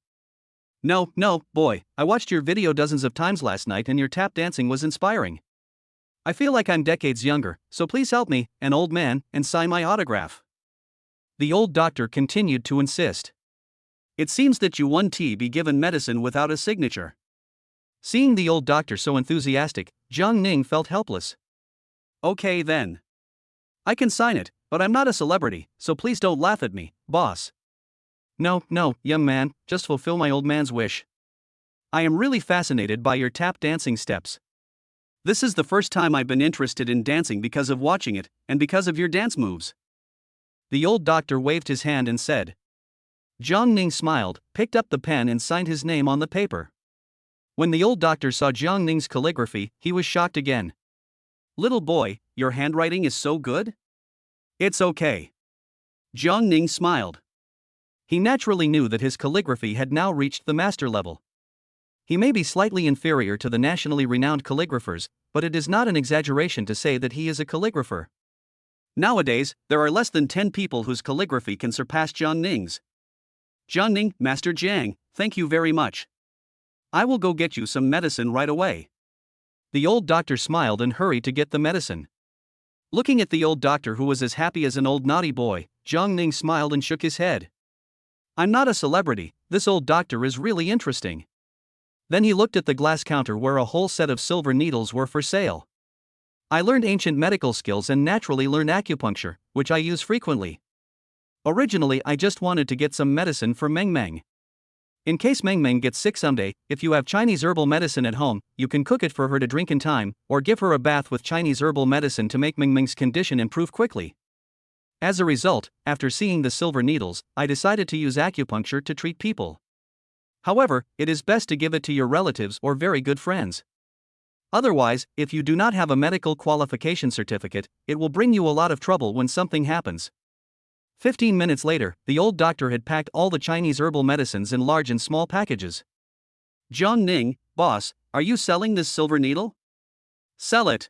No, boy, I watched your video dozens of times last night and your tap dancing was inspiring. I feel like I'm decades younger, so please help me, an old man, and sign my autograph. The old doctor continued to insist. It seems that you won't be given medicine without a signature. Seeing the old doctor so enthusiastic, Jiang Ning felt helpless. Okay then. I can sign it, but I'm not a celebrity, so please don't laugh at me, boss. No, young man, just fulfill my old man's wish. I am really fascinated by your tap dancing steps. This is the first time I've been interested in dancing because of watching it, and because of your dance moves. The old doctor waved his hand and said. Jiang Ning smiled, picked up the pen and signed his name on the paper. When the old doctor saw Jiang Ning's calligraphy, he was shocked again. Little boy, your handwriting is so good? It's okay. Jiang Ning smiled. He naturally knew that his calligraphy had now reached the master level. He may be slightly inferior to the nationally renowned calligraphers, but it is not an exaggeration to say that he is a calligrapher. Nowadays, there are less than 10 people whose calligraphy can surpass Jiang Ning's. Jiang Ning, Master Jiang, thank you very much. I will go get you some medicine right away. The old doctor smiled and hurried to get the medicine. Looking at the old doctor, who was as happy as an old naughty boy, Jiang Ning smiled and shook his head. I'm not a celebrity, this old doctor is really interesting. Then he looked at the glass counter where a whole set of silver needles were for sale. I learned ancient medical skills and naturally learned acupuncture, which I use frequently. Originally, I just wanted to get some medicine for Mang Mang. In case Mang Mang gets sick someday, if you have Chinese herbal medicine at home, you can cook it for her to drink in time, or give her a bath with Chinese herbal medicine to make Mang Mang's condition improve quickly. As a result, after seeing the silver needles, I decided to use acupuncture to treat people. However, it is best to give it to your relatives or very good friends. Otherwise, if you do not have a medical qualification certificate, it will bring you a lot of trouble when something happens. 15 minutes later, the old doctor had packed all the Chinese herbal medicines in large and small packages. Jiang Ning, boss, are you selling this silver needle? Sell it.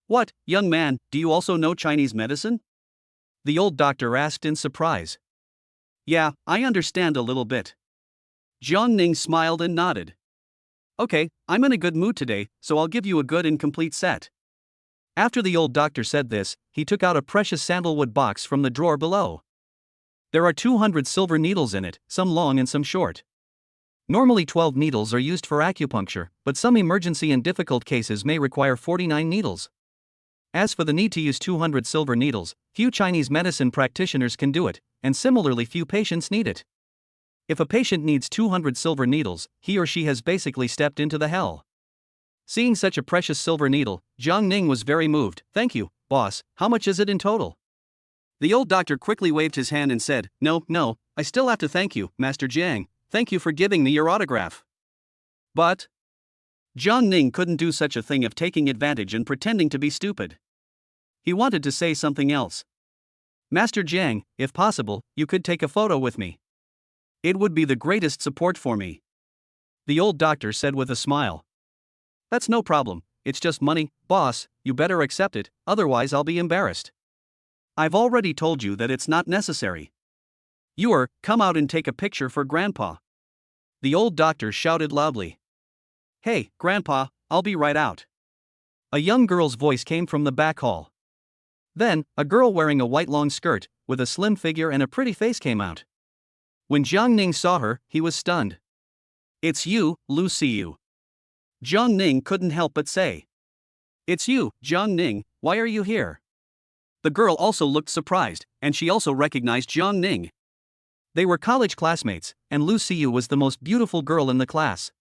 What, young man, do you also know Chinese medicine? The old doctor asked in surprise. Yeah, I understand a little bit. Jiang Ning smiled and nodded. Okay, I'm in a good mood today, so I'll give you a good and complete set. After the old doctor said this, he took out a precious sandalwood box from the drawer below. There are 200 silver needles in it, some long and some short. Normally 12 needles are used for acupuncture, but some emergency and difficult cases may require 49 needles. As for the need to use 200 silver needles, few Chinese medicine practitioners can do it, and similarly few patients need it. If a patient needs 200 silver needles, he or she has basically stepped into the hell. Seeing such a precious silver needle, Jiang Ning was very moved. Thank you, boss, how much is it in total? The old doctor quickly waved his hand and said, No, I still have to thank you, Master Jiang, thank you for giving me your autograph. But Jiang Ning couldn't do such a thing of taking advantage and pretending to be stupid. He wanted to say something else. Master Jiang, if possible, you could take a photo with me. It would be the greatest support for me. The old doctor said with a smile. That's no problem, it's just money, boss, you better accept it, otherwise I'll be embarrassed. I've already told you that it's not necessary. Come out and take a picture for Grandpa. The old doctor shouted loudly. Hey, Grandpa, I'll be right out. A young girl's voice came from the back hall. Then, a girl wearing a white long skirt, with a slim figure and a pretty face came out. When Jiang Ning saw her, he was stunned. It's you, Lu Siyu. Jiang Ning couldn't help but say. It's you, Jiang Ning, why are you here? The girl also looked surprised, and she also recognized Jiang Ning. They were college classmates, and Lu Siyu was the most beautiful girl in the class.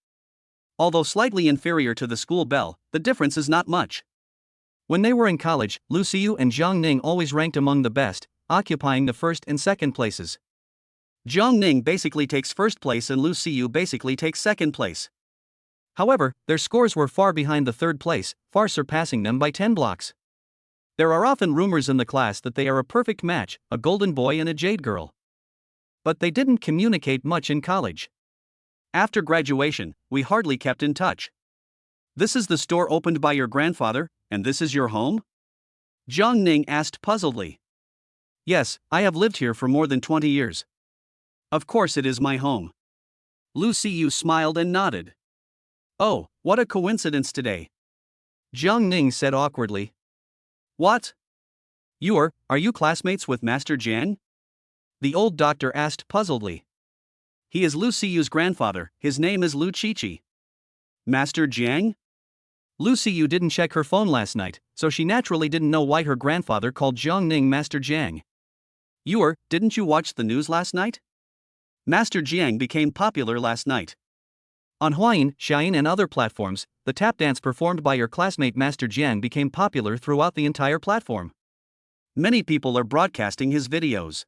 Although slightly inferior to the school belle, the difference is not much. When they were in college, Lu Siyu and Jiang Ning always ranked among the best, occupying the first and second places. Jiang Ning basically takes first place and Lu Siyu basically takes second place. However, their scores were far behind the third place, far surpassing them by 10 blocks. There are often rumors in the class that they are a perfect match, a golden boy and a jade girl. But they didn't communicate much in college. After graduation, we hardly kept in touch. This is the store opened by your grandfather, and this is your home? Jiang Ning asked puzzledly. Yes, I have lived here for more than 20 years. Of course it is my home. Lu Siyu smiled and nodded. Oh, what a coincidence today. Jiang Ning said awkwardly. What? Are you classmates with Master Jiang? The old doctor asked puzzledly. He is Lu Siyu's grandfather, his name is Lu Qiqi. Master Jiang? Lu Siyu didn't check her phone last night, so she naturally didn't know why her grandfather called Jiang Ning Master Jiang. Didn't you watch the news last night? Master Jiang became popular last night. On Huayin, Xiayin and other platforms, the tap dance performed by your classmate Master Jiang became popular throughout the entire platform. Many people are broadcasting his videos.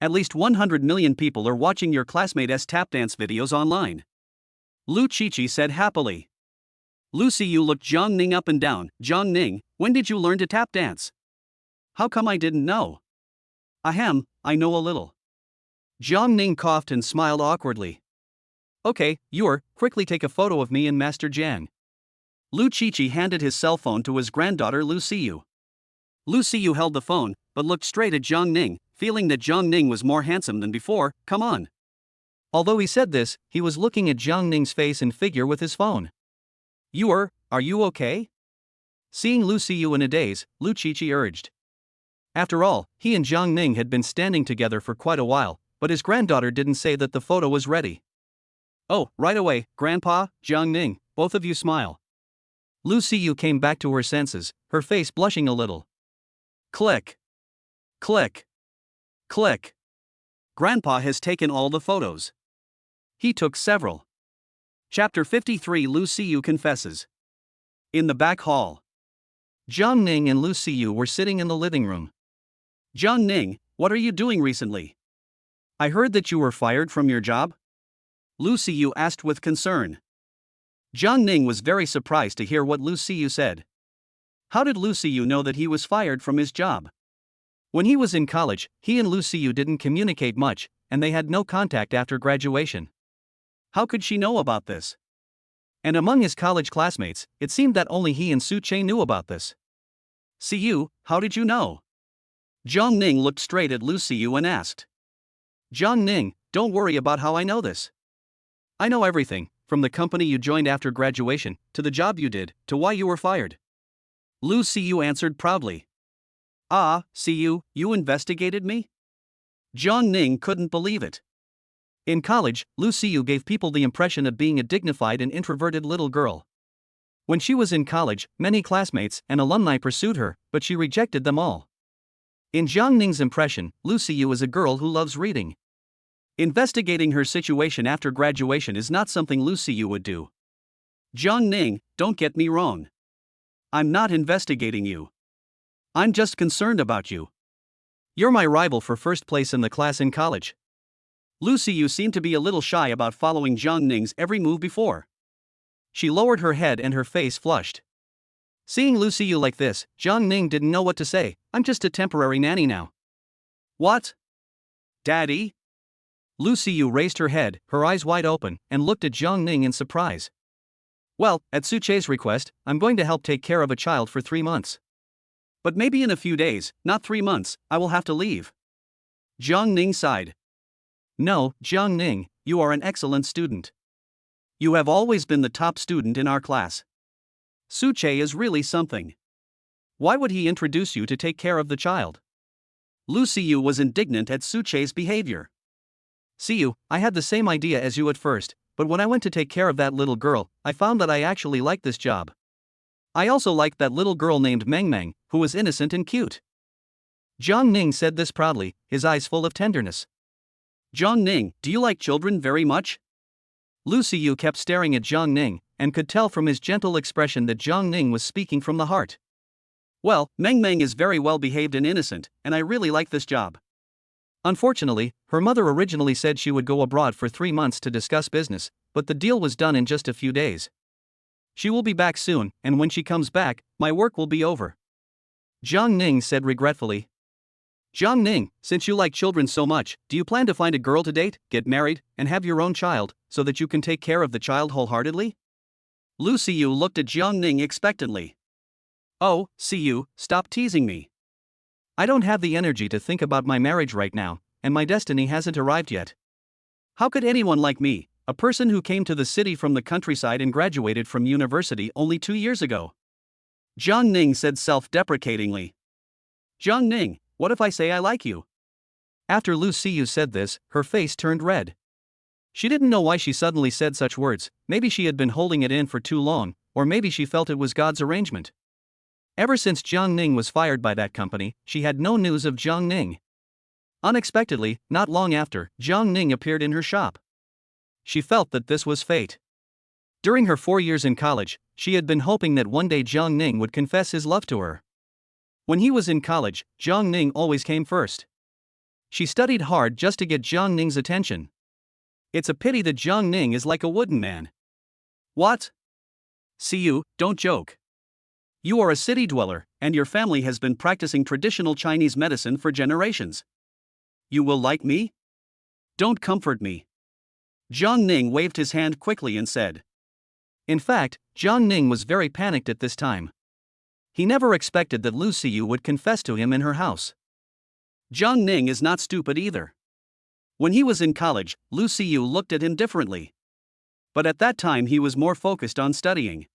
At least 100 million people are watching your classmate's tap dance videos online. Lu Qiqi said happily. Lu Siyu looked Jiang Ning up and down. Jiang Ning, when did you learn to tap dance? How come I didn't know? Ahem, I know a little. Jiang Ning coughed and smiled awkwardly. Okay, quickly take a photo of me and Master Jiang. Lu Qiqi handed his cell phone to his granddaughter Lu Siyu. Lu Siyu held the phone, but looked straight at Jiang Ning, feeling that Jiang Ning was more handsome than before. Come on. Although he said this, he was looking at Jiang Ning's face and figure with his phone. Are you okay? Seeing Lu Siyu in a daze, Lu Qiqi urged. After all, he and Jiang Ning had been standing together for quite a while, but his granddaughter didn't say that the photo was ready. Oh, right away, Grandpa, Jiang Ning, both of you smile. Lu Siyu came back to her senses, her face blushing a little. Click. Click. Click. Grandpa has taken all the photos. He took several. Chapter 53 Lu Siyu confesses. In the back hall. Jiang Ning and Lu Siyu were sitting in the living room. Jiang Ning, what are you doing recently? I heard that you were fired from your job? Lu Siyu asked with concern. Jiang Ning was very surprised to hear what Lu Siyu said. How did Lu Siyu know that he was fired from his job? When he was in college, he and Lu Siyu didn't communicate much, and they had no contact after graduation. How could she know about this? And among his college classmates, it seemed that only he and Su Che knew about this. Siyu, how did you know? Jiang Ning looked straight at Lu Siyu and asked. Jiang Ning, don't worry about how I know this. I know everything, from the company you joined after graduation, to the job you did, to why you were fired. Lu Siyu answered proudly. Ah, Siyu, you investigated me? Jiang Ning couldn't believe it. In college, Lu Siyu gave people the impression of being a dignified and introverted little girl. When she was in college, many classmates and alumni pursued her, but she rejected them all. In Jiang Ning's impression, Lu Siyu is a girl who loves reading. Investigating her situation after graduation is not something Lu Siyu would do. Jiang Ning, don't get me wrong. I'm not investigating you. I'm just concerned about you. You're my rival for first place in the class in college. Lu Siyu seemed to be a little shy about following Jiang Ning's every move before. She lowered her head and her face flushed. Seeing Lu Siyu like this, Jiang Ning didn't know what to say. I'm just a temporary nanny now. What? Daddy? Lu Siyu raised her head, her eyes wide open, and looked at Jiang Ning in surprise. Well, at Su Che's request, I'm going to help take care of a child for 3 months. But maybe in a few days, not 3 months, I will have to leave. Jiang Ning sighed. No, Jiang Ning, you are an excellent student. You have always been the top student in our class. Suche is really something. Why would he introduce you to take care of the child? Lu Siyu was indignant at Suche's behavior. Siyu, I had the same idea as you at first, but when I went to take care of that little girl, I found that I actually liked this job. I also liked that little girl named Mang Mang, who was innocent and cute. Jiang Ning said this proudly, his eyes full of tenderness. Jiang Ning, do you like children very much? Lu Siyu kept staring at Jiang Ning, and could tell from his gentle expression that Jiang Ning was speaking from the heart. Well, Mang Mang is very well behaved and innocent, and I really like this job. Unfortunately, her mother originally said she would go abroad for 3 months to discuss business, but the deal was done in just a few days. She will be back soon, and when she comes back, my work will be over. Jiang Ning said regretfully. Jiang Ning, since you like children so much, do you plan to find a girl to date, get married, and have your own child, so that you can take care of the child wholeheartedly? Lu Siyu looked at Jiang Ning expectantly. Oh, Siyu, stop teasing me. I don't have the energy to think about my marriage right now, and my destiny hasn't arrived yet. How could anyone like me, a person who came to the city from the countryside and graduated from university only 2 years ago? Jiang Ning said self-deprecatingly. Jiang Ning, what if I say I like you? After Lu Siyu said this, her face turned red. She didn't know why she suddenly said such words. Maybe she had been holding it in for too long, or maybe she felt it was God's arrangement. Ever since Jiang Ning was fired by that company, she had no news of Jiang Ning. Unexpectedly, not long after, Jiang Ning appeared in her shop. She felt that this was fate. During her 4 years in college, she had been hoping that one day Jiang Ning would confess his love to her. When he was in college, Jiang Ning always came first. She studied hard just to get Jiang Ning's attention. It's a pity that Jiang Ning is like a wooden man. What? Siyu, don't joke. You are a city dweller, and your family has been practicing traditional Chinese medicine for generations. You will like me? Don't comfort me. Jiang Ning waved his hand quickly and said. In fact, Jiang Ning was very panicked at this time. He never expected that Lu Siyu would confess to him in her house. Jiang Ning is not stupid either. When he was in college, Lu Siyu looked at him differently. But at that time he was more focused on studying.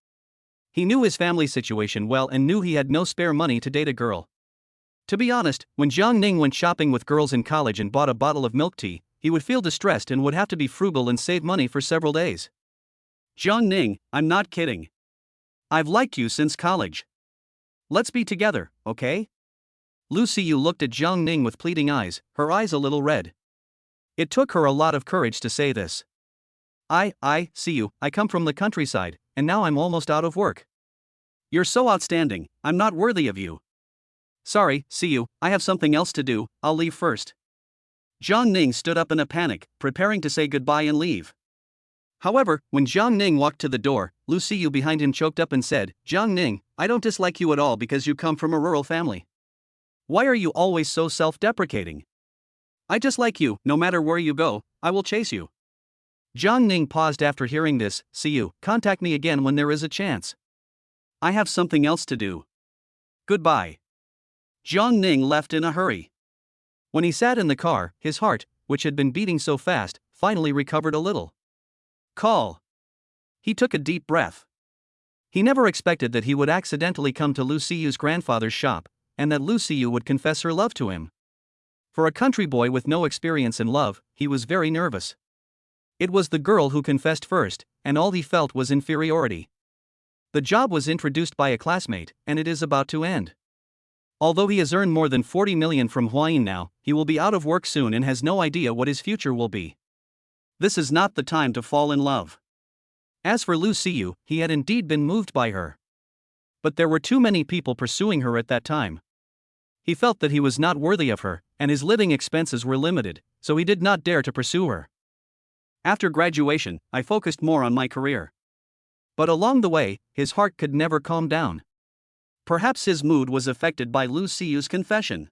He knew his family situation well and knew he had no spare money to date a girl. To be honest, when Jiang Ning went shopping with girls in college and bought a bottle of milk tea, he would feel distressed and would have to be frugal and save money for several days. Jiang Ning, I'm not kidding. I've liked you since college. Let's be together, okay? Lu Siyu looked at Jiang Ning with pleading eyes, her eyes a little red. It took her a lot of courage to say this. Siyu, I come from the countryside, and now I'm almost out of work. You're so outstanding, I'm not worthy of you. Sorry, Siyu, I have something else to do, I'll leave first. Jiang Ning stood up in a panic, preparing to say goodbye and leave. However, when Jiang Ning walked to the door, Lu Siyu behind him choked up and said, Jiang Ning, I don't dislike you at all because you come from a rural family. Why are you always so self-deprecating? I just like you, no matter where you go, I will chase you. Jiang Ning paused after hearing this. Siyu, contact me again when there is a chance. I have something else to do. Goodbye. Jiang Ning left in a hurry. When he sat in the car, his heart, which had been beating so fast, finally recovered a little. Call. He took a deep breath. He never expected that he would accidentally come to Lu Siyu's grandfather's shop, and that Lu Siyu would confess her love to him. For a country boy with no experience in love, he was very nervous. It was the girl who confessed first, and all he felt was inferiority. The job was introduced by a classmate, and it is about to end. Although he has earned more than 40 million from Huayin now, he will be out of work soon and has no idea what his future will be. This is not the time to fall in love. As for Lu Siyu, he had indeed been moved by her. But there were too many people pursuing her at that time. He felt that he was not worthy of her, and his living expenses were limited, so he did not dare to pursue her. After graduation, I focused more on my career. But along the way, his heart could never calm down. Perhaps his mood was affected by Lu Siyu's confession.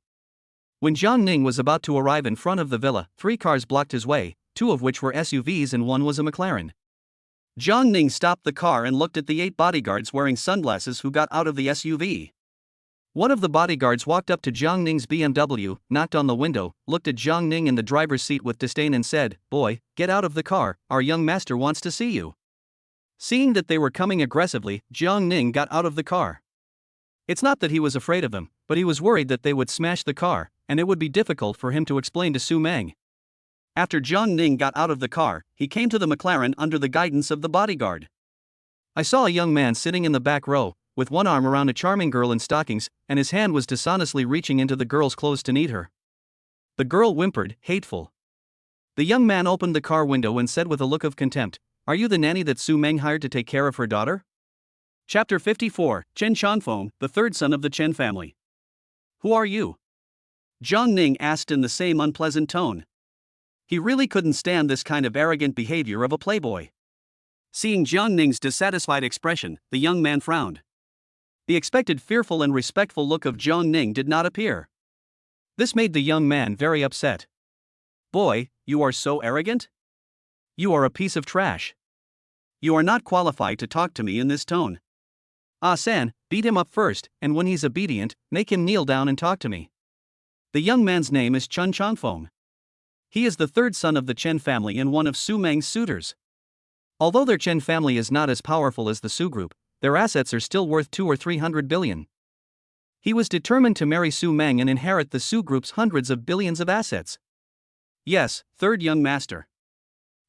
When Jiang Ning was about to arrive in front of the villa, 3 cars blocked his way, 2 of which were SUVs and 1 was a McLaren. Jiang Ning stopped the car and looked at the 8 bodyguards wearing sunglasses who got out of the SUV. One of the bodyguards walked up to Jiang Ning's BMW, knocked on the window, looked at Jiang Ning in the driver's seat with disdain and said, "Boy, get out of the car, our young master wants to see you." Seeing that they were coming aggressively, Jiang Ning got out of the car. It's not that he was afraid of them, but he was worried that they would smash the car, and it would be difficult for him to explain to Su Meng. After Jiang Ning got out of the car, he came to the McLaren under the guidance of the bodyguard. I saw a young man sitting in the back row, with one arm around a charming girl in stockings, and his hand was dishonestly reaching into the girl's clothes to knead her. The girl whimpered, hateful. The young man opened the car window and said with a look of contempt, "Are you the nanny that Su Meng hired to take care of her daughter?" Chapter 54, Chen Changfeng, the third son of the Chen family. "Who are you?" Jiang Ning asked in the same unpleasant tone. He really couldn't stand this kind of arrogant behavior of a playboy. Seeing Jiang Ning's dissatisfied expression, the young man frowned. The expected fearful and respectful look of Jiang Ning did not appear. This made the young man very upset. "Boy, you are so arrogant? You are a piece of trash. You are not qualified to talk to me in this tone. Ah-san, beat him up first, and when he's obedient, make him kneel down and talk to me." The young man's name is Chen Changfeng. He is the third son of the Chen family and one of Su Meng's suitors. Although their Chen family is not as powerful as the Su group, their assets are still worth 200 or 300 billion. He was determined to marry Su Meng and inherit the Su group's hundreds of billions of assets. "Yes, third young master."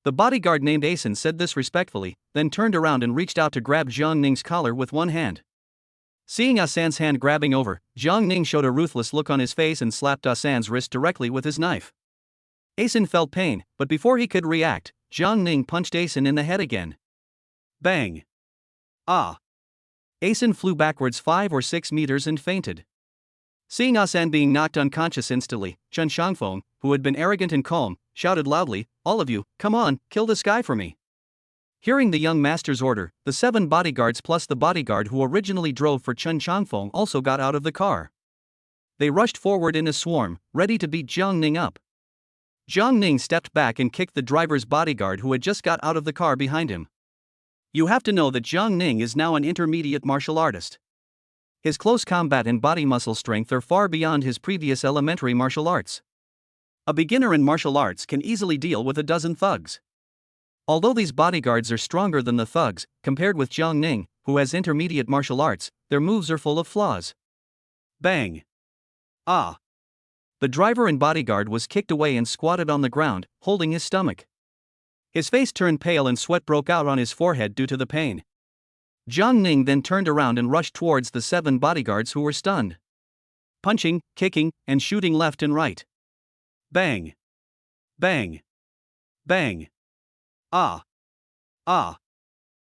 The bodyguard named Asen said this respectfully, then turned around and reached out to grab Jiang Ning's collar with one hand. Seeing Asan's hand grabbing over, Jiang Ning showed a ruthless look on his face and slapped Asan's wrist directly with his knife. Asen felt pain, but before he could react, Jiang Ning punched Asen in the head again. Bang! Ah! Asen flew backwards 5 or 6 meters and fainted. Seeing Asan being knocked unconscious instantly, Chen Changfeng, who had been arrogant and calm, shouted loudly, "All of you, come on, kill this guy for me." Hearing the young master's order, the 7 bodyguards plus the bodyguard who originally drove for Chen Changfeng also got out of the car. They rushed forward in a swarm, ready to beat Jiang Ning up. Jiang Ning stepped back and kicked the driver's bodyguard who had just got out of the car behind him. You have to know that Jiang Ning is now an intermediate martial artist. His close combat and body muscle strength are far beyond his previous elementary martial arts. A beginner in martial arts can easily deal with a dozen thugs. Although these bodyguards are stronger than the thugs, compared with Jiang Ning, who has intermediate martial arts, their moves are full of flaws. Bang! Ah! The driver and bodyguard was kicked away and squatted on the ground, holding his stomach. His face turned pale and sweat broke out on his forehead due to the pain. Jiang Ning then turned around and rushed towards the 7 bodyguards who were stunned. Punching, kicking, and shooting left and right. Bang! Bang! Bang! Ah! Ah!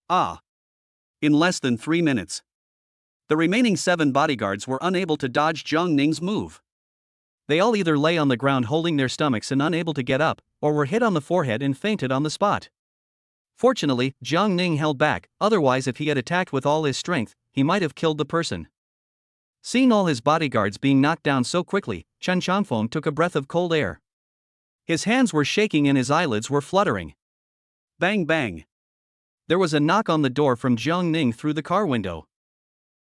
Ah! In less than 3 minutes, the remaining 7 bodyguards were unable to dodge Jiang Ning's move. They all either lay on the ground holding their stomachs and unable to get up, or were hit on the forehead and fainted on the spot. Fortunately, Jiang Ning held back, otherwise if he had attacked with all his strength, he might have killed the person. Seeing all his bodyguards being knocked down so quickly, Chen Changfeng took a breath of cold air. His hands were shaking and his eyelids were fluttering. Bang bang! There was a knock on the door from Jiang Ning through the car window.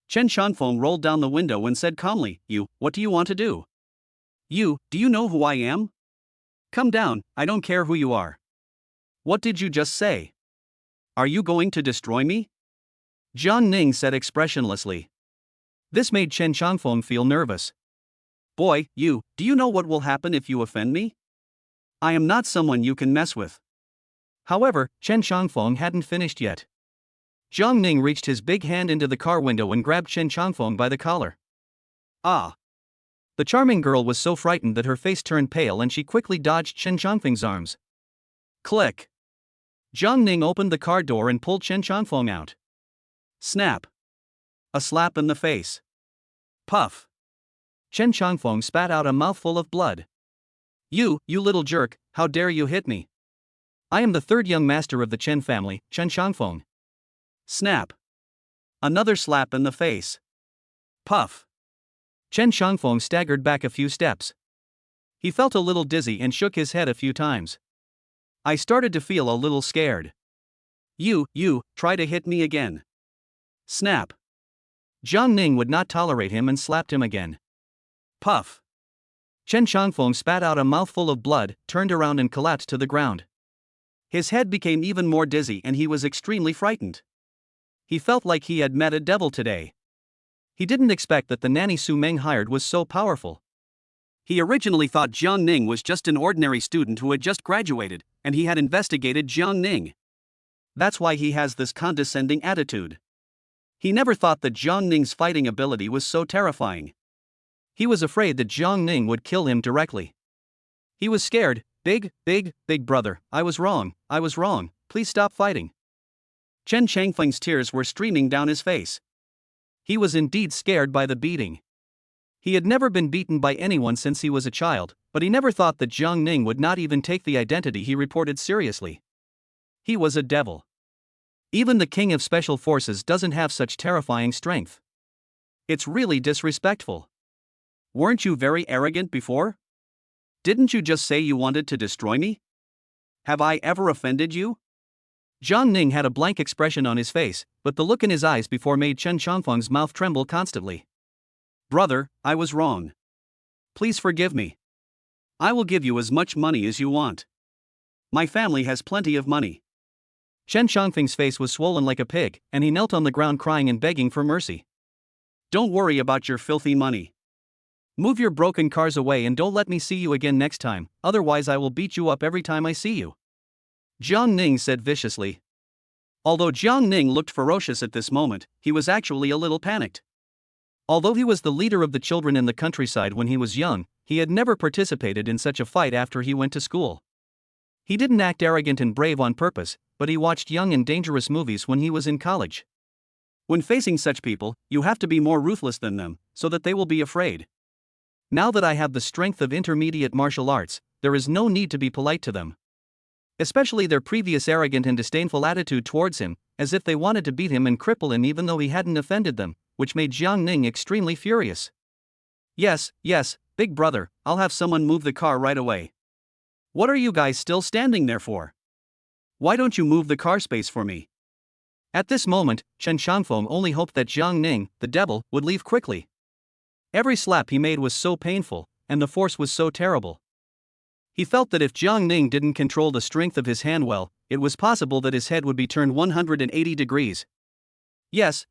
Chen Changfeng rolled down the window and said calmly, "What do you want to do? Do you know who I am? Come down, I don't care who you are." "What did you just say? Are you going to destroy me?" Jiang Ning said expressionlessly. This made Chen Changfeng feel nervous. "Boy, do you know what will happen if you offend me? I am not someone you can mess with." However, Chen Changfeng hadn't finished yet. Jiang Ning reached his big hand into the car window and grabbed Chen Changfeng by the collar. Ah! The charming girl was so frightened that her face turned pale and she quickly dodged Chen Changfeng's arms. Click! Jiang Ning opened the car door and pulled Chen Changfeng out. Snap! A slap in the face. Puff! Chen Changfeng spat out a mouthful of blood. You little jerk, how dare you hit me? I am the 3rd young master of the Chen family, Chen Changfeng. Snap! Another slap in the face. Puff! Chen Changfeng staggered back a few steps. He felt a little dizzy and shook his head a few times. I started to feel a little scared. You, try to hit me again. Snap! Jiang Ning would not tolerate him and slapped him again. Puff. Chen Changfeng spat out a mouthful of blood, turned around and collapsed to the ground. His head became even more dizzy and he was extremely frightened. He felt like he had met a devil today. He didn't expect that the nanny Su Meng hired was so powerful. He originally thought Jiang Ning was just an ordinary student who had just graduated, and he had investigated Jiang Ning. That's why he has this condescending attitude. He never thought that Jiang Ning's fighting ability was so terrifying. He was afraid that Jiang Ning would kill him directly. He was scared. Big brother, I was wrong, please stop fighting. Chen Changfeng's tears were streaming down his face. He was indeed scared by the beating. He had never been beaten by anyone since he was a child, but he never thought that Jiang Ning would not even take the identity he reported seriously. He was a devil. Even the king of special forces doesn't have such terrifying strength. It's really disrespectful. Weren't you very arrogant before? Didn't you just say you wanted to destroy me? Have I ever offended you? Jiang Ning had a blank expression on his face, but the look in his eyes before made Chen Changfeng's mouth tremble constantly. Brother, I was wrong. Please forgive me. I will give you as much money as you want. My family has plenty of money. Chen Changfeng's face was swollen like a pig, and he knelt on the ground crying and begging for mercy. Don't worry about your filthy money. Move your broken cars away and don't let me see you again next time, otherwise I will beat you up every time I see you. Jiang Ning said viciously. Although Jiang Ning looked ferocious at this moment, he was actually a little panicked. Although he was the leader of the children in the countryside when he was young, he had never participated in such a fight after he went to school. He didn't act arrogant and brave on purpose, but he watched young and dangerous movies when he was in college. When facing such people, you have to be more ruthless than them, so that they will be afraid. Now that I have the strength of intermediate martial arts, there is no need to be polite to them. Especially their previous arrogant and disdainful attitude towards him, as if they wanted to beat him and cripple him even though he hadn't offended them, which made Jiang Ning extremely furious. Yes, big brother, I'll have someone move the car right away. What are you guys still standing there for? Why don't you move the car space for me? At this moment, Chen Changfeng only hoped that Jiang Ning, the devil, would leave quickly. Every slap he made was so painful, and the force was so terrible. He felt that if Jiang Ning didn't control the strength of his hand well, it was possible that his head would be turned 180 degrees. Yes,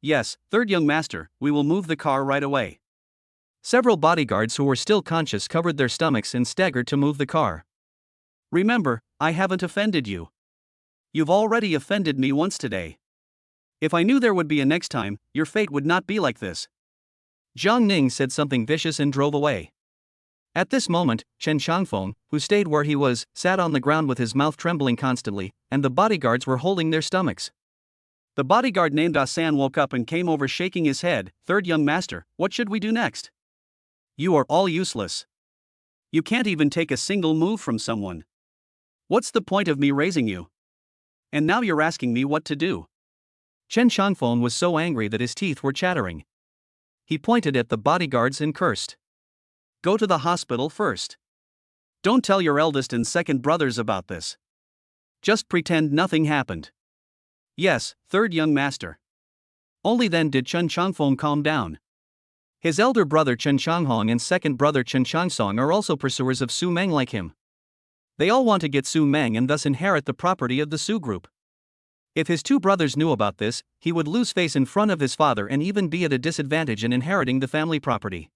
third young master, we will move the car right away. Several bodyguards who were still conscious covered their stomachs and staggered to move the car. Remember, I haven't offended you. You've already offended me once today. If I knew there would be a next time, your fate would not be like this. Jiang Ning said something vicious and drove away. At this moment, Chen Changfeng, who stayed where he was, sat on the ground with his mouth trembling constantly, and the bodyguards were holding their stomachs. The bodyguard named Asan woke up and came over shaking his head. Third young master, what should we do next? You are all useless. You can't even take a single move from someone. What's the point of me raising you? And now you're asking me what to do. Chen Changfeng was so angry that his teeth were chattering. He pointed at the bodyguards and cursed. Go to the hospital first. Don't tell your eldest and second brothers about this. Just pretend nothing happened. Yes, third young master. Only then did Chen Changfeng calm down. His elder brother Chen Changhong and second brother Chen Changsong are also pursuers of Su Meng like him. They all want to get Su Meng and thus inherit the property of the Su group. If his two brothers knew about this, he would lose face in front of his father and even be at a disadvantage in inheriting the family property.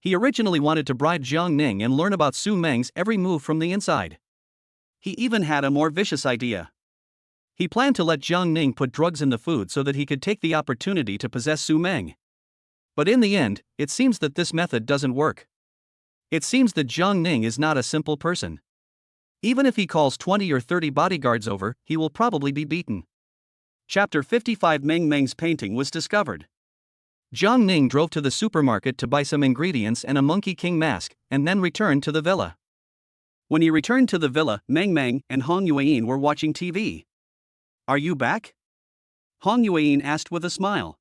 He originally wanted to bribe Jiang Ning and learn about Su Meng's every move from the inside. He even had a more vicious idea. He planned to let Jiang Ning put drugs in the food so that he could take the opportunity to possess Su Meng. But in the end, it seems that this method doesn't work. It seems that Jiang Ning is not a simple person. Even if he calls 20 or 30 bodyguards over, he will probably be beaten. Chapter 55 Mang Mang's painting was discovered. Jiang Ning drove to the supermarket to buy some ingredients and a Monkey King mask, and then returned to the villa. When he returned to the villa, Mang Mang and Hong Yueyin were watching TV. Are you back? Hong Yueyin asked with a smile.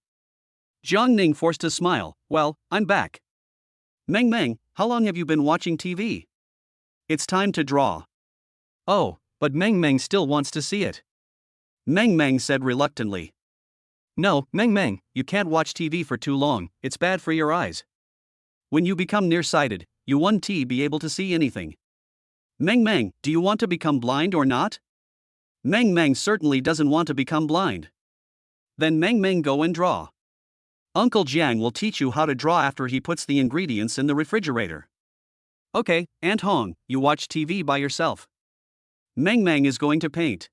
Jiang Ning forced a smile. Well, I'm back. Mang Mang, how long have you been watching TV? It's time to draw. Oh, but Mang Mang still wants to see it. Mang Mang said reluctantly. No, Mang Mang, you can't watch TV for too long, it's bad for your eyes. When you become nearsighted, you won't be able to see anything. Mang Mang, do you want to become blind or not? Mang Mang certainly doesn't want to become blind. Then Mang Mang go and draw. Uncle Jiang will teach you how to draw after he puts the ingredients in the refrigerator. Okay, Aunt Hong, you watch TV by yourself. Mang Mang is going to paint.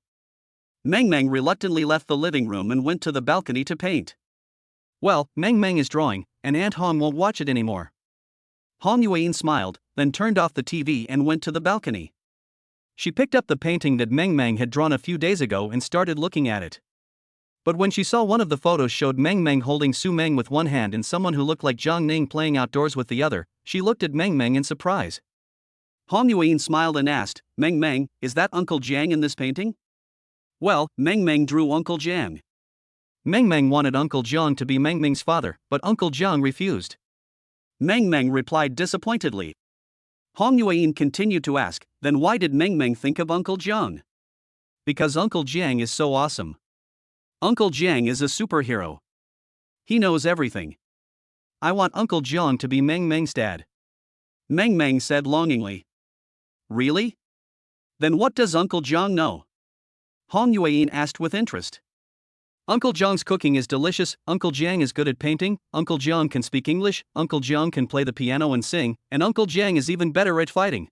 Mang Mang reluctantly left the living room and went to the balcony to paint. Well, Mang Mang is drawing, and Aunt Hong won't watch it anymore. Hong Yuan smiled, then turned off the TV and went to the balcony. She picked up the painting that Mang Mang had drawn a few days ago and started looking at it. But when she saw one of the photos showed Mang Mang holding Su Meng with one hand and someone who looked like Zhang Ning playing outdoors with the other, she looked at Mang Mang in surprise. Hong Yuan smiled and asked, Mang Mang, is that Uncle Jiang in this painting? Well, Mang Mang drew Uncle Jiang. Mang Mang wanted Uncle Jiang to be Mang Ming's father, but Uncle Jiang refused. Mang Mang replied disappointedly. Hong Yuan continued to ask, then why did Mang Mang think of Uncle Jiang? Because Uncle Jiang is so awesome. Uncle Jiang is a superhero. He knows everything. I want Uncle Jiang to be Mang Mang's dad. Mang Mang said longingly. Really? Then what does Uncle Jiang know? Hong Yuan asked with interest. Uncle Jiang's cooking is delicious, Uncle Jiang is good at painting, Uncle Jiang can speak English, Uncle Jiang can play the piano and sing, and Uncle Jiang is even better at fighting.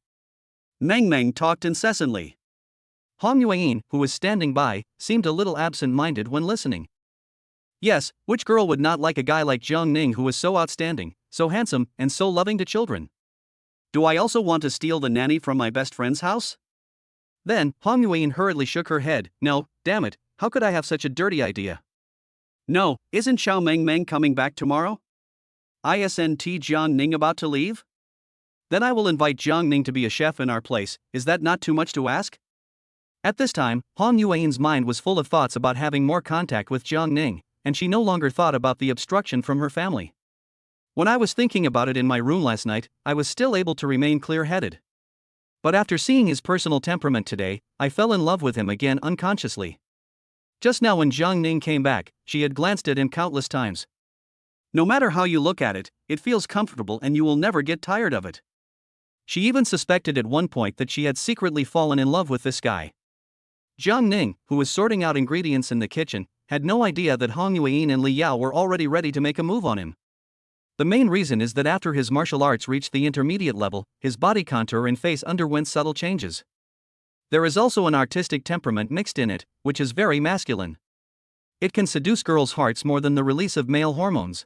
Mang Mang talked incessantly. Hong Yuan, who was standing by, seemed a little absent-minded when listening. Yes, which girl would not like a guy like Zhang Ning who is so outstanding, so handsome, and so loving to children? Do I also want to steal the nanny from my best friend's house? Then, Hong Yuan hurriedly shook her head. No, damn it, how could I have such a dirty idea? No, isn't Xiao Mang Mang coming back tomorrow? Isn't Zhang Ning about to leave? Then I will invite Zhang Ning to be a chef in our place, is that not too much to ask? At this time, Hong Yuan's mind was full of thoughts about having more contact with Zhang Ning, and she no longer thought about the obstruction from her family. When I was thinking about it in my room last night, I was still able to remain clear-headed. But after seeing his personal temperament today, I fell in love with him again unconsciously. Just now when Zhang Ning came back, she had glanced at him countless times. No matter how you look at it, it feels comfortable and you will never get tired of it. She even suspected at one point that she had secretly fallen in love with this guy. Zhang Ning, who was sorting out ingredients in the kitchen, had no idea that Hong Yuan and Li Yao were already ready to make a move on him. The main reason is that after his martial arts reached the intermediate level, his body contour and face underwent subtle changes. There is also an artistic temperament mixed in it, which is very masculine. It can seduce girls' hearts more than the release of male hormones.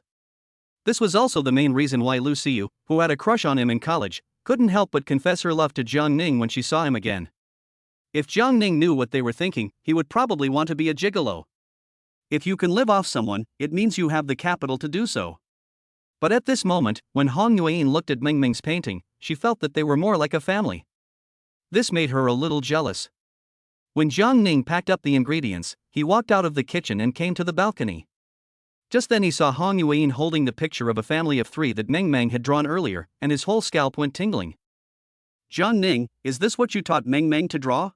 This was also the main reason why Lu Xiu, who had a crush on him in college, couldn't help but confess her love to Zhang Ning when she saw him again. If Zhang Ning knew what they were thinking, he would probably want to be a gigolo. If you can live off someone, it means you have the capital to do so. But at this moment, when Hong Yuan looked at Mang Ming's painting, she felt that they were more like a family. This made her a little jealous. When Zhang Ning packed up the ingredients, he walked out of the kitchen and came to the balcony. Just then he saw Hong Yuan holding the picture of a family of 3 that Mang Mang had drawn earlier, and his whole scalp went tingling. Zhang Ning, is this what you taught Mang Mang to draw?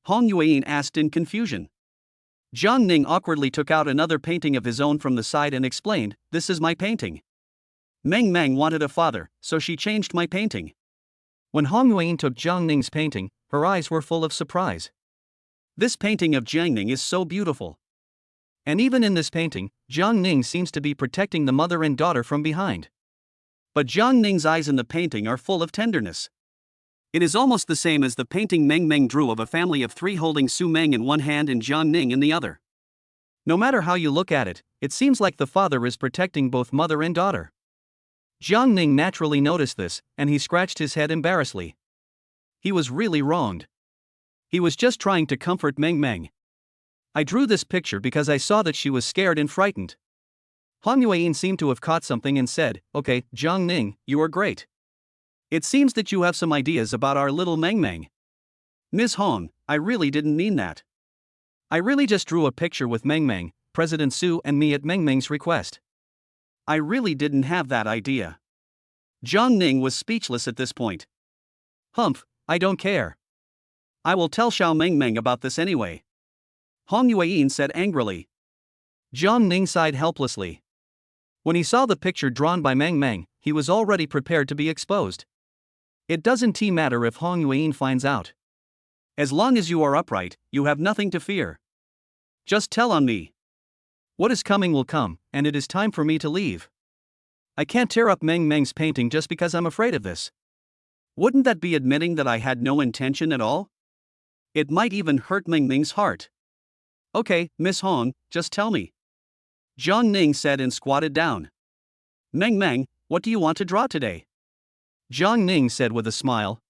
Hong Yuan asked in confusion. Zhang Ning awkwardly took out another painting of his own from the side and explained, this is my painting. Mang Mang wanted a father, so she changed my painting. When Hong Yuan took Zhang Ning's painting, her eyes were full of surprise. This painting of Zhang Ning is so beautiful. And even in this painting, Zhang Ning seems to be protecting the mother and daughter from behind. But Zhang Ning's eyes in the painting are full of tenderness. It is almost the same as the painting Mang Mang drew of a family of 3 holding Su Meng in one hand and Zhang Ning in the other. No matter how you look at it seems like the father is protecting both mother and daughter. Zhang Ning naturally noticed this, and he scratched his head embarrassedly. He was really wronged. He was just trying to comfort Mang Mang. I drew this picture because I saw that she was scared and frightened. Hong Yuan seemed to have caught something and said, okay, Zhang Ning, you are great. It seems that you have some ideas about our little Mang Mang. Ms. Hong, I really didn't mean that. I really just drew a picture with Mang Mang, President Su and me at Mang Mang's request. I really didn't have that idea. Zhang Ning was speechless at this point. Humph, I don't care. I will tell Xiao Mang Mang about this anyway. Hong Yuan said angrily. Jiang Ning sighed helplessly. When he saw the picture drawn by Mang Mang, he was already prepared to be exposed. It doesn't matter if Hong Yuan finds out. As long as you are upright, you have nothing to fear. Just tell on me. What is coming will come, and it is time for me to leave. I can't tear up Mang Mang's painting just because I'm afraid of this. Wouldn't that be admitting that I had no intention at all? It might even hurt Mang Ming's heart. Okay, Miss Hong, just tell me. Jiang Ning said and squatted down. Mang Mang, what do you want to draw today? Jiang Ning said with a smile.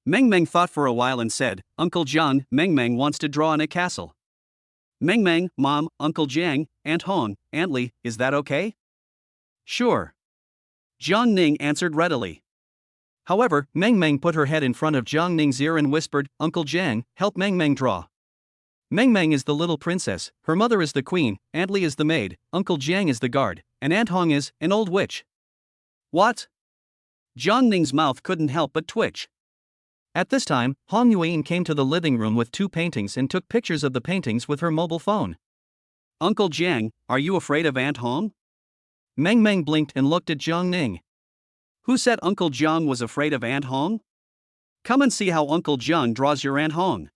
Mang Mang thought for a while and said, Uncle Jiang, Mang Mang wants to draw in a castle. Mang Mang, Mom, Uncle Jiang, Aunt Hong, Aunt Li, is that okay? Sure. Jiang Ning answered readily. However, Mang Mang put her head in front of Jiang Ning's ear and whispered, Uncle Jiang, help Mang Mang draw. Mang Mang is the little princess, her mother is the queen, Aunt Li is the maid, Uncle Jiang is the guard, and Aunt Hong is an old witch. What? Jiang Ning's mouth couldn't help but twitch. At this time, Hong Yuan came to the living room with 2 paintings and took pictures of the paintings with her mobile phone. Uncle Jiang, are you afraid of Aunt Hong? Mang Mang blinked and looked at Jiang Ning. Who said Uncle Jiang was afraid of Aunt Hong? Come and see how Uncle Jiang draws your Aunt Hong.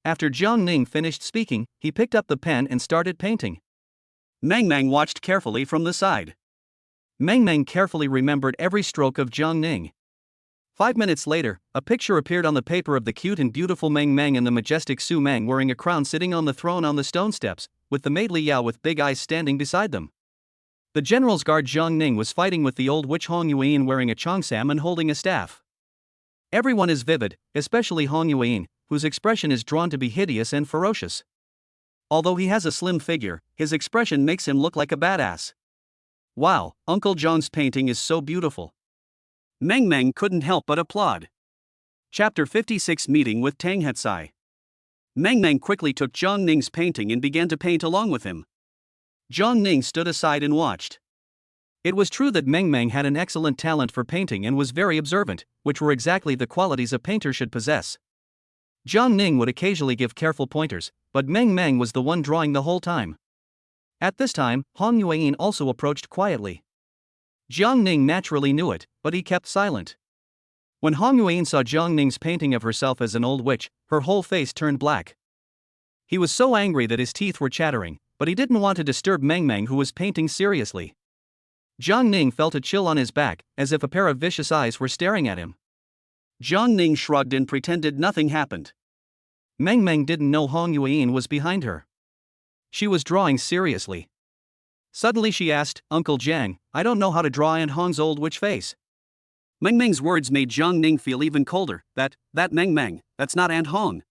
After Jiang Ning finished speaking, he picked up the pen and started painting. Mang Mang watched carefully from the side. Mang Mang carefully remembered every stroke of Jiang Ning. 5 minutes later, a picture appeared on the paper of the cute and beautiful Mang Mang and the majestic Su Mang wearing a crown sitting on the throne on the stone steps, with the maid Li Yao with big eyes standing beside them. The general's guard Jiang Ning was fighting with the old witch Hong Yuan wearing a cheongsam and holding a staff. Everyone is vivid, especially Hong Yuan, whose expression is drawn to be hideous and ferocious. Although he has a slim figure, his expression makes him look like a badass. Wow, Uncle Jiang's painting is so beautiful. Mang Mang couldn't help but applaud. Chapter 56 Meeting with Tang Hetsai. Mang Mang quickly took Jiang Ning's painting and began to paint along with him. Jiang Ning stood aside and watched. It was true that Mang Mang had an excellent talent for painting and was very observant, which were exactly the qualities a painter should possess. Jiang Ning would occasionally give careful pointers, but Mang Mang was the one drawing the whole time. At this time, Hong Yuan also approached quietly. Jiang Ning naturally knew it, but he kept silent. When Hong Yuan saw Jiang Ning's painting of herself as an old witch, her whole face turned black. He was so angry that his teeth were chattering, but he didn't want to disturb Mang Mang, who was painting seriously. Jiang Ning felt a chill on his back, as if a pair of vicious eyes were staring at him. Jiang Ning shrugged and pretended nothing happened. Mang Mang didn't know Hong Yuan was behind her. She was drawing seriously. Suddenly she asked, Uncle Jiang, I don't know how to draw Aunt Hong's old witch face. Mang Mang's words made Jiang Ning feel even colder. That Mang Mang, that's not Aunt Hong.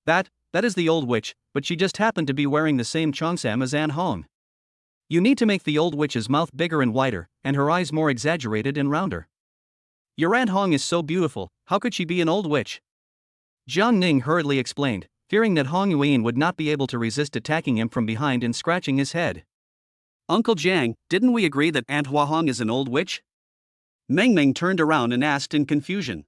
That is the old witch, but she just happened to be wearing the same cheongsam as Aunt Hong. You need to make the old witch's mouth bigger and wider, and her eyes more exaggerated and rounder. Your Aunt Hong is so beautiful, how could she be an old witch? Jiang Ning hurriedly explained, fearing that Hong Yuan would not be able to resist attacking him from behind and scratching his head. Uncle Jiang, didn't we agree that Aunt Hua Hong is an old witch? Mang Mang turned around and asked in confusion.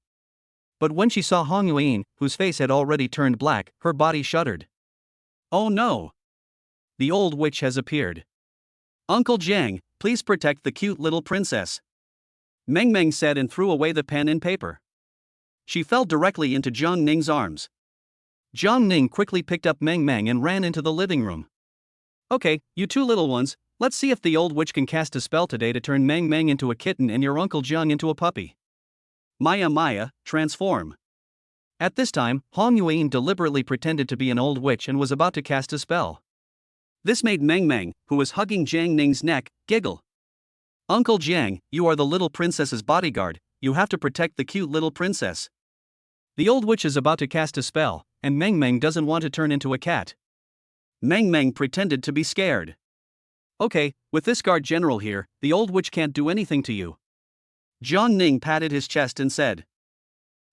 But when she saw Hong Yuan, whose face had already turned black, her body shuddered. Oh no! The old witch has appeared. Uncle Jiang, please protect the cute little princess. Mang Mang said and threw away the pen and paper. She fell directly into Jiang Ning's arms. Jiang Ning quickly picked up Mang Mang and ran into the living room. Okay, you 2 little ones, let's see if the old witch can cast a spell today to turn Mang Mang into a kitten and your Uncle Jiang into a puppy. Maya, transform. At this time, Hong Yuan deliberately pretended to be an old witch and was about to cast a spell. This made Mang Mang, who was hugging Jiang Ning's neck, giggle. Uncle Jiang, you are the little princess's bodyguard, you have to protect the cute little princess. The old witch is about to cast a spell, and Mang Mang doesn't want to turn into a cat. Mang Mang pretended to be scared. Okay, with this guard general here, the old witch can't do anything to you. Jiang Ning patted his chest and said.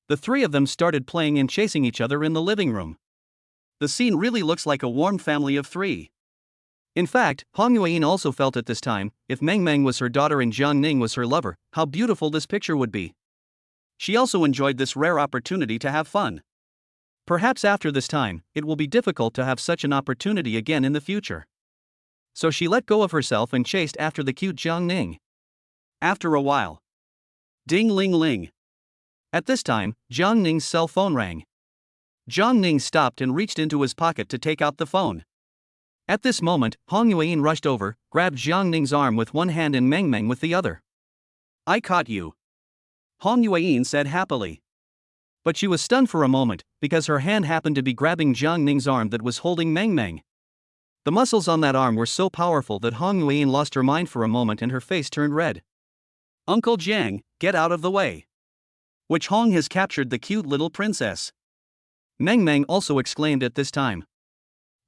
The 3 of them started playing and chasing each other in the living room. The scene really looks like a warm family of 3. In fact, Hong Yuan also felt at this time, if Mang Mang was her daughter and Jiang Ning was her lover, how beautiful this picture would be. She also enjoyed this rare opportunity to have fun. Perhaps after this time, it will be difficult to have such an opportunity again in the future. So she let go of herself and chased after the cute Jiang Ning. After a while. Ding ling ling. At this time, Jiang Ning's cell phone rang. Jiang Ning stopped and reached into his pocket to take out the phone. At this moment, Hong Yuan rushed over, grabbed Jiang Ning's arm with one hand and Mang Mang with the other. "I caught you," Hong Yuan said happily. But she was stunned for a moment, because her hand happened to be grabbing Jiang Ning's arm that was holding Mang Mang. The muscles on that arm were so powerful that Hong Yuan lost her mind for a moment and her face turned red. "Uncle Jiang, get out of the way. Which Hong has captured the cute little princess?" Mang Mang also exclaimed at this time.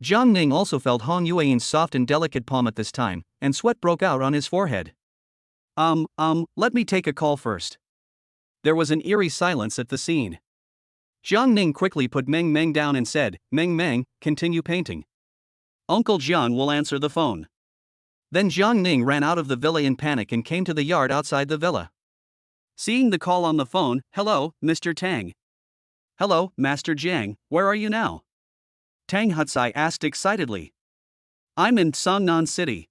Jiang Ning also felt Hong Yuan's soft and delicate palm at this time, and sweat broke out on his forehead. Let me take a call first." There was an eerie silence at the scene. Jiang Ning quickly put Mang Mang down and said, "Mang Mang, continue painting. Uncle Jiang will answer the phone." Then Jiang Ning ran out of the villa in panic and came to the yard outside the villa. Seeing the call on the phone, "Hello, Mr. Tang." "Hello, Master Jiang, where are you now?" Tang Hutsai asked excitedly. "I'm in Songnan City."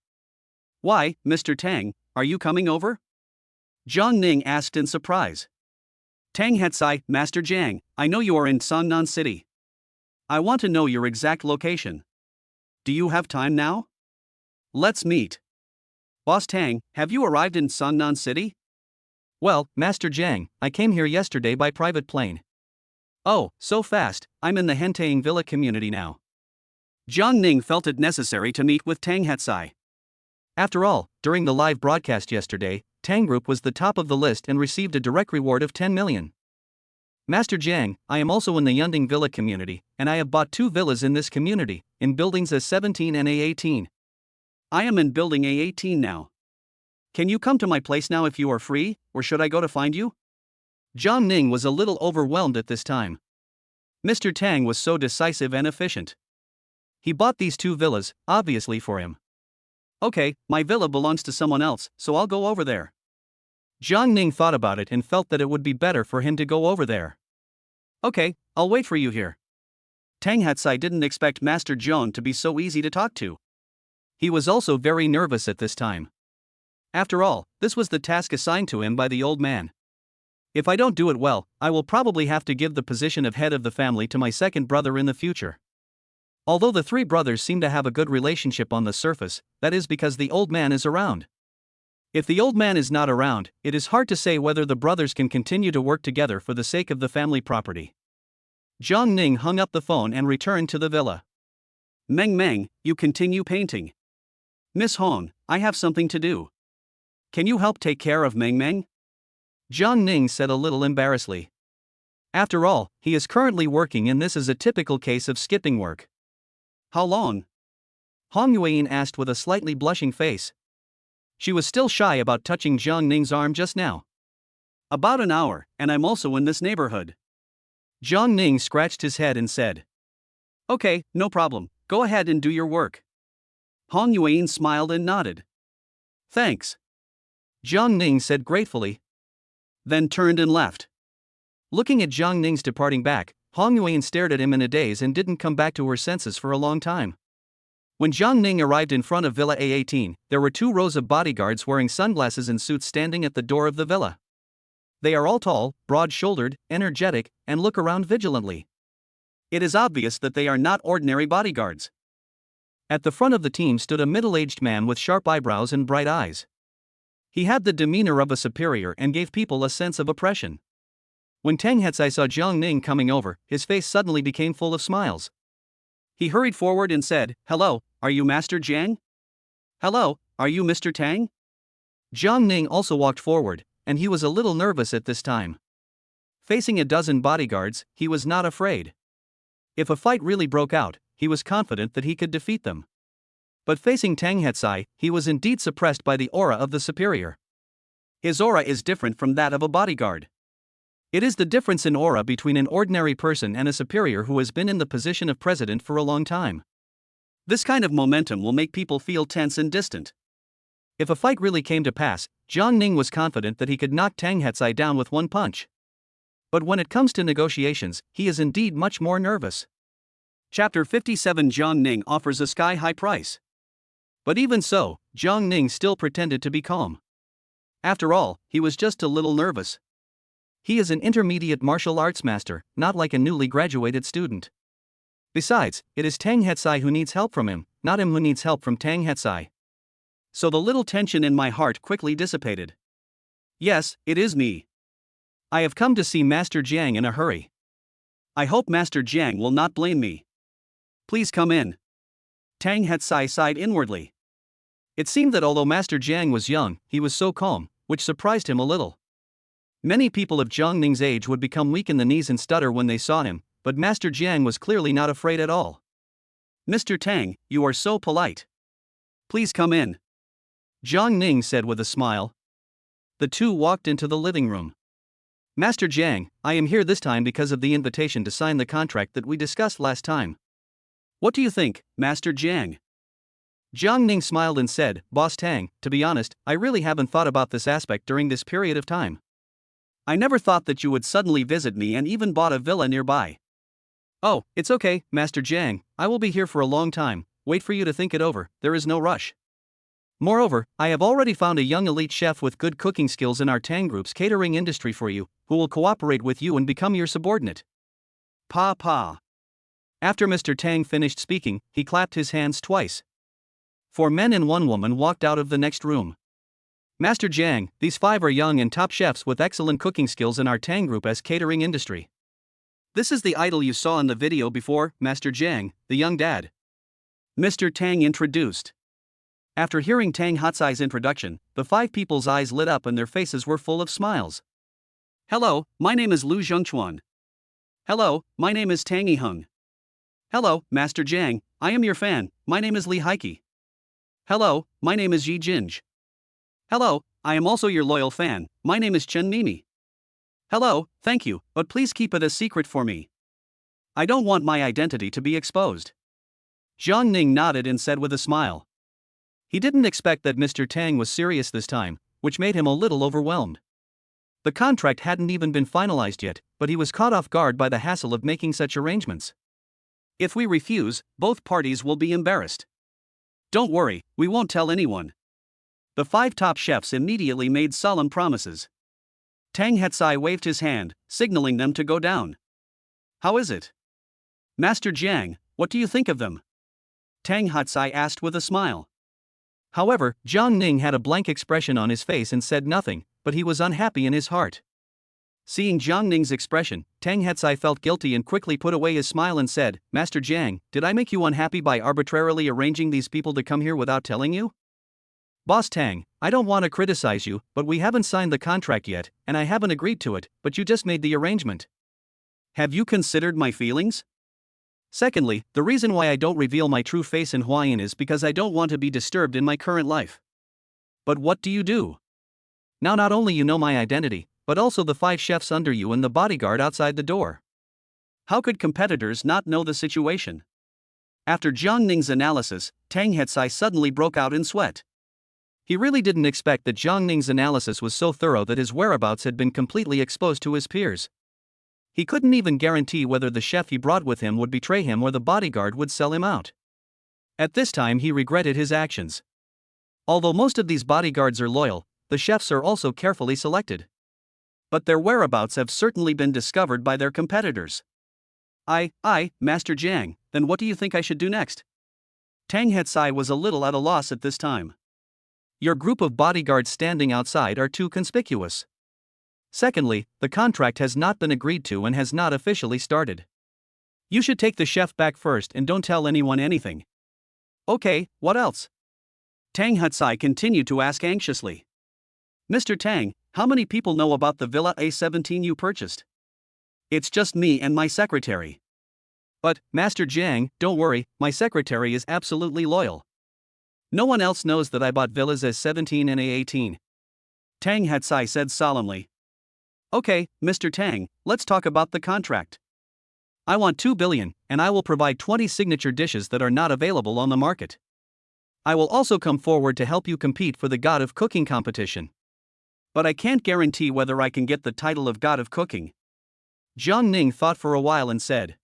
"Why, Mr. Tang, are you coming over?" Jiang Ning asked in surprise. "Tang Hutsai, Master Jiang, I know you are in Songnan City. I want to know your exact location. Do you have time now? Let's meet." "Boss Tang, have you arrived in Songnan City?" "Well, Master Jiang, I came here yesterday by private plane." "Oh, so fast, I'm in the Hentaying Villa community now." Jiang Ning felt it necessary to meet with Tang Hutsai. After all, during the live broadcast yesterday, Tang Group was the top of the list and received a direct reward of 10 million. "Master Jiang, I am also in the Yunding Villa community, and I have bought 2 villas in this community, in buildings A17 and A18. I am in building A18 now. Can you come to my place now if you are free, or should I go to find you?" Jiang Ning was a little overwhelmed at this time. Mr. Tang was so decisive and efficient. He bought these 2 villas, obviously for him. "Okay, my villa belongs to someone else, so I'll go over there." Jiang Ning thought about it and felt that it would be better for him to go over there. "Okay, I'll wait for you here." Tang Hutsai didn't expect Master Jiang to be so easy to talk to. He was also very nervous at this time. After all, this was the task assigned to him by the old man. "If I don't do it well, I will probably have to give the position of head of the family to my second brother in the future." Although the 3 brothers seem to have a good relationship on the surface, that is because the old man is around. If the old man is not around, it is hard to say whether the brothers can continue to work together for the sake of the family property. Jiang Ning hung up the phone and returned to the villa. "Mang Mang, you continue painting. Miss Hong, I have something to do. Can you help take care of Mang Mang?" Jiang Ning said a little embarrassedly. After all, he is currently working and this is a typical case of skipping work. "How long?" Hong Yuan asked with a slightly blushing face. She was still shy about touching Jiang Ning's arm just now. "About an hour, and I'm also in this neighborhood." Jiang Ning scratched his head and said, "Okay, no problem, go ahead and do your work." Hong Yuan smiled and nodded. "Thanks," Jiang Ning said gratefully. Then turned and left. Looking at Jiang Ning's departing back, Hong Yuan stared at him in a daze and didn't come back to her senses for a long time. When Jiang Ning arrived in front of Villa A18, there were 2 rows of bodyguards wearing sunglasses and suits standing at the door of the villa. They are all tall, broad-shouldered, energetic, and look around vigilantly. It is obvious that they are not ordinary bodyguards. At the front of the team stood a middle-aged man with sharp eyebrows and bright eyes. He had the demeanor of a superior and gave people a sense of oppression. When Tang Hutsai saw Jiang Ning coming over, his face suddenly became full of smiles. He hurried forward and said, "Hello, are you Master Jiang? Hello, are you Mr. Tang?" Jiang Ning also walked forward, and he was a little nervous at this time. Facing a dozen bodyguards, he was not afraid. If a fight really broke out, he was confident that he could defeat them. But facing Tang Hutsai, he was indeed suppressed by the aura of the superior. His aura is different from that of a bodyguard. It is the difference in aura between an ordinary person and a superior who has been in the position of president for a long time. This kind of momentum will make people feel tense and distant. If a fight really came to pass, Jiang Ning was confident that he could knock Tang Hutsai down with one punch. But when it comes to negotiations, he is indeed much more nervous. Chapter 57 Jiang Ning offers a sky-high price. But even so, Jiang Ning still pretended to be calm. After all, he was just a little nervous. He is an intermediate martial arts master, not like a newly graduated student. Besides, it is Tang Hetsai who needs help from him, not him who needs help from Tang Hetsai. So the little tension in my heart quickly dissipated. Yes, it is me. I have come to see Master Jiang in a hurry. I hope Master Jiang will not blame me. Please come in. Tang Hetsai sighed inwardly. It seemed that although Master Jiang was young, he was so calm, which surprised him a little. Many people of Jiang Ning's age would become weak in the knees and stutter when they saw him, but Master Jiang was clearly not afraid at all. Mr. Tang, you are so polite. Please come in. Jiang Ning said with a smile. The two walked into the living room. Master Jiang, I am here this time because of the invitation to sign the contract that we discussed last time. What do you think, Master Jiang? Jiang Ning smiled and said, Boss Tang, to be honest, I really haven't thought about this aspect during this period of time. I never thought that you would suddenly visit me and even bought a villa nearby. Oh, it's okay, Master Jiang, I will be here for a long time, wait for you to think it over, there is no rush. Moreover, I have already found a young elite chef with good cooking skills in our Tang Group's catering industry for you, who will cooperate with you and become your subordinate. Pa. After Mr. Tang finished speaking, he clapped his hands twice. 4 men and 1 woman walked out of the next room. Master Jiang, these 5 are young and top chefs with excellent cooking skills in our Tang Group as catering industry. This is the idol you saw in the video before, Master Jiang, the young dad. Mr. Tang introduced. After hearing Tang Hetsai's introduction, the 5 people's eyes lit up and their faces were full of smiles. Hello, my name is Lu Zhengchuan. Hello, my name is Tang Yiheng. Hello, Master Jiang, I am your fan, my name is Li Heike. Hello, my name is Yi Jinj. Hello, I am also your loyal fan, my name is Chen Mimi. Hello, thank you, but please keep it a secret for me. I don't want my identity to be exposed. Jiang Ning nodded and said with a smile. He didn't expect that Mr. Tang was serious this time, which made him a little overwhelmed. The contract hadn't even been finalized yet, but he was caught off guard by the hassle of making such arrangements. If we refuse, both parties will be embarrassed. Don't worry, we won't tell anyone. The 5 top chefs immediately made solemn promises. Tang Hetsai waved his hand, signaling them to go down. How is it? Master Jiang, what do you think of them? Tang Hetsai asked with a smile. However, Jiang Ning had a blank expression on his face and said nothing, but he was unhappy in his heart. Seeing Jiang Ning's expression, Tang Hetsai felt guilty and quickly put away his smile and said, Master Jiang, did I make you unhappy by arbitrarily arranging these people to come here without telling you? Boss Tang, I don't want to criticize you, but we haven't signed the contract yet, and I haven't agreed to it, but you just made the arrangement. Have you considered my feelings? Secondly, the reason why I don't reveal my true face in Hawaiian is because I don't want to be disturbed in my current life. But what do you do? Now not only you know my identity, but also the 5 chefs under you and the bodyguard outside the door. How could competitors not know the situation? After Jiang Ning's analysis, Tang Hetsai suddenly broke out in sweat. He really didn't expect that Jiang Ning's analysis was so thorough that his whereabouts had been completely exposed to his peers. He couldn't even guarantee whether the chef he brought with him would betray him or the bodyguard would sell him out. At this time he regretted his actions. Although most of these bodyguards are loyal, the chefs are also carefully selected. But their whereabouts have certainly been discovered by their competitors. Master Jiang, then what do you think I should do next? Tang Hetsai was a little at a loss at this time. Your group of bodyguards standing outside are too conspicuous. Secondly, the contract has not been agreed to and has not officially started. You should take the chef back first and don't tell anyone anything. Okay, what else? Tang Hetsai continued to ask anxiously. Mr. Tang, how many people know about the Villa A17 you purchased? It's just me and my secretary. But, Master Jiang, don't worry, my secretary is absolutely loyal. No one else knows that I bought villas A17 and A18. Tang Hetsai said solemnly. Okay, Mr. Tang, let's talk about the contract. I want 2 billion, and I will provide 20 signature dishes that are not available on the market. I will also come forward to help you compete for the God of Cooking competition. But I can't guarantee whether I can get the title of God of Cooking. Jiang Ning thought for a while and said.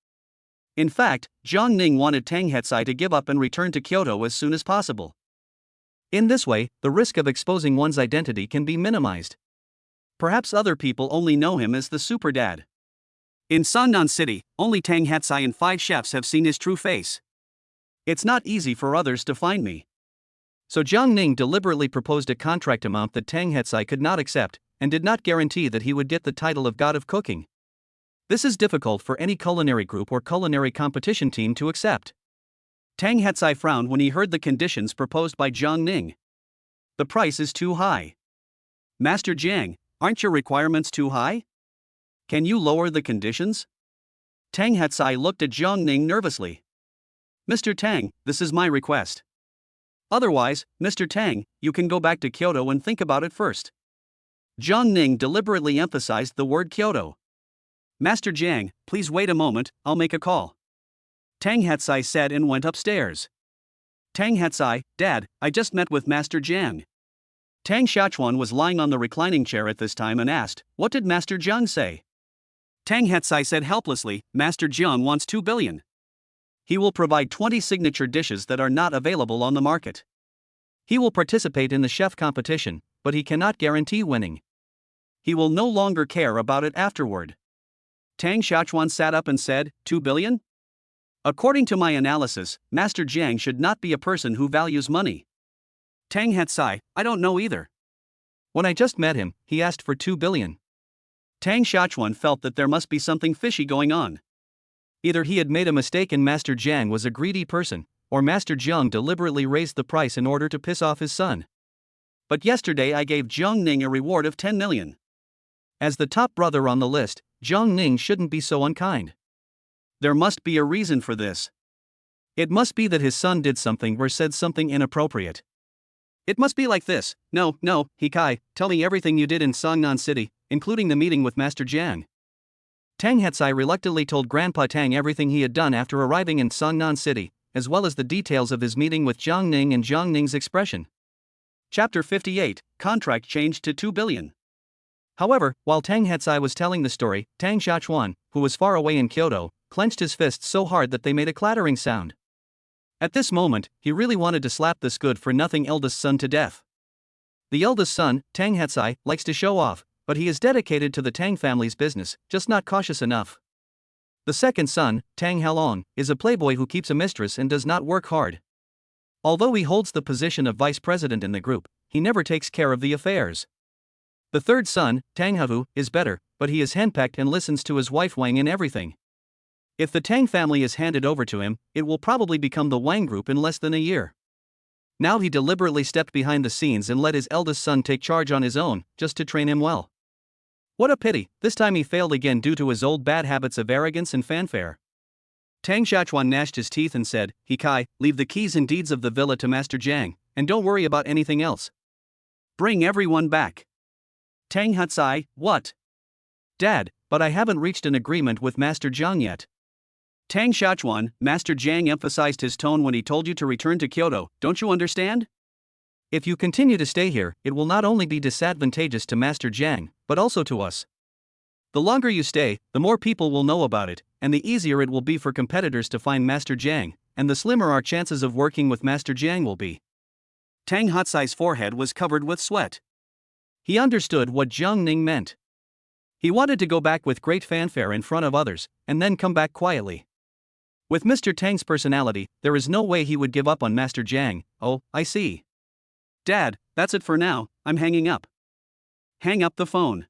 In fact, Jiang Ning wanted Tang Hetsai to give up and return to Kyoto as soon as possible. In this way, the risk of exposing one's identity can be minimized. Perhaps other people only know him as the super dad. In Sangnan City, only Tang Hatsai and 5 chefs have seen his true face. It's not easy for others to find me. So Jiang Ning deliberately proposed a contract amount that Tang Hatsai could not accept, and did not guarantee that he would get the title of God of Cooking. This is difficult for any culinary group or culinary competition team to accept. Tang Hatsai frowned when he heard the conditions proposed by Jiang Ning. The price is too high. Master Jiang, aren't your requirements too high? Can you lower the conditions? Tang Hatsai looked at Jiang Ning nervously. Mr. Tang, this is my request. Otherwise, Mr. Tang, you can go back to Kyoto and think about it first. Jiang Ning deliberately emphasized the word Kyoto. Master Jiang, please wait a moment, I'll make a call. Tang Hatsai said and went upstairs. Tang Hatsai, Dad, I just met with Master Jiang. Tang Shachuan was lying on the reclining chair at this time and asked, what did Master Jiang say? Tang Hatsai said helplessly, Master Jiang wants 2 billion. He will provide 20 signature dishes that are not available on the market. He will participate in the chef competition, but he cannot guarantee winning. He will no longer care about it afterward. Tang Shachuan sat up and said, 2 billion? According to my analysis, Master Jiang should not be a person who values money. Tang Hatsai, I don't know either. When I just met him, he asked for 2 billion. Tang Shachuan felt that there must be something fishy going on. Either he had made a mistake and Master Jiang was a greedy person, or Master Jiang deliberately raised the price in order to piss off his son. But yesterday I gave Jiang Ning a reward of 10 million. As the top brother on the list, Jiang Ning shouldn't be so unkind. There must be a reason for this. It must be that his son did something or said something inappropriate. It must be like this. No, Hikai, tell me everything you did in Sangnan City, including the meeting with Master Jiang. Tang Hatsai reluctantly told Grandpa Tang everything he had done after arriving in Sangnan City, as well as the details of his meeting with Jiang Ning and Jiang Ning's expression. Chapter 58, Contract changed to 2 billion. However, while Tang Hatsai was telling the story, Tang Shachuan, who was far away in Kyoto, clenched his fists so hard that they made a clattering sound. At this moment, he really wanted to slap this good-for-nothing eldest son to death. The eldest son, Tang Hatsai, likes to show off, but he is dedicated to the Tang family's business, just not cautious enough. The second son, Tang Halong, is a playboy who keeps a mistress and does not work hard. Although he holds the position of vice president in the group, he never takes care of the affairs. The third son, Tang Havu, is better, but he is henpecked and listens to his wife Wang in everything. If the Tang family is handed over to him, it will probably become the Wang group in less than a year. Now he deliberately stepped behind the scenes and let his eldest son take charge on his own, just to train him well. What a pity, this time he failed again due to his old bad habits of arrogance and fanfare. Tang Shachuan gnashed his teeth and said, Hikai, leave the keys and deeds of the villa to Master Jiang, and don't worry about anything else. Bring everyone back. Tang Hatsai, what? Dad, but I haven't reached an agreement with Master Jiang yet. Tang Shachuan, Master Jiang emphasized his tone when he told you to return to Kyoto, don't you understand? If you continue to stay here, it will not only be disadvantageous to Master Jiang, but also to us. The longer you stay, the more people will know about it, and the easier it will be for competitors to find Master Jiang, and the slimmer our chances of working with Master Jiang will be. Tang Hatsai's forehead was covered with sweat. He understood what Jiang Ning meant. He wanted to go back with great fanfare in front of others, and then come back quietly. With Mr. Tang's personality, there is no way he would give up on Master Jiang. Oh, I see. Dad, that's it for now, I'm hanging up. Hang up the phone.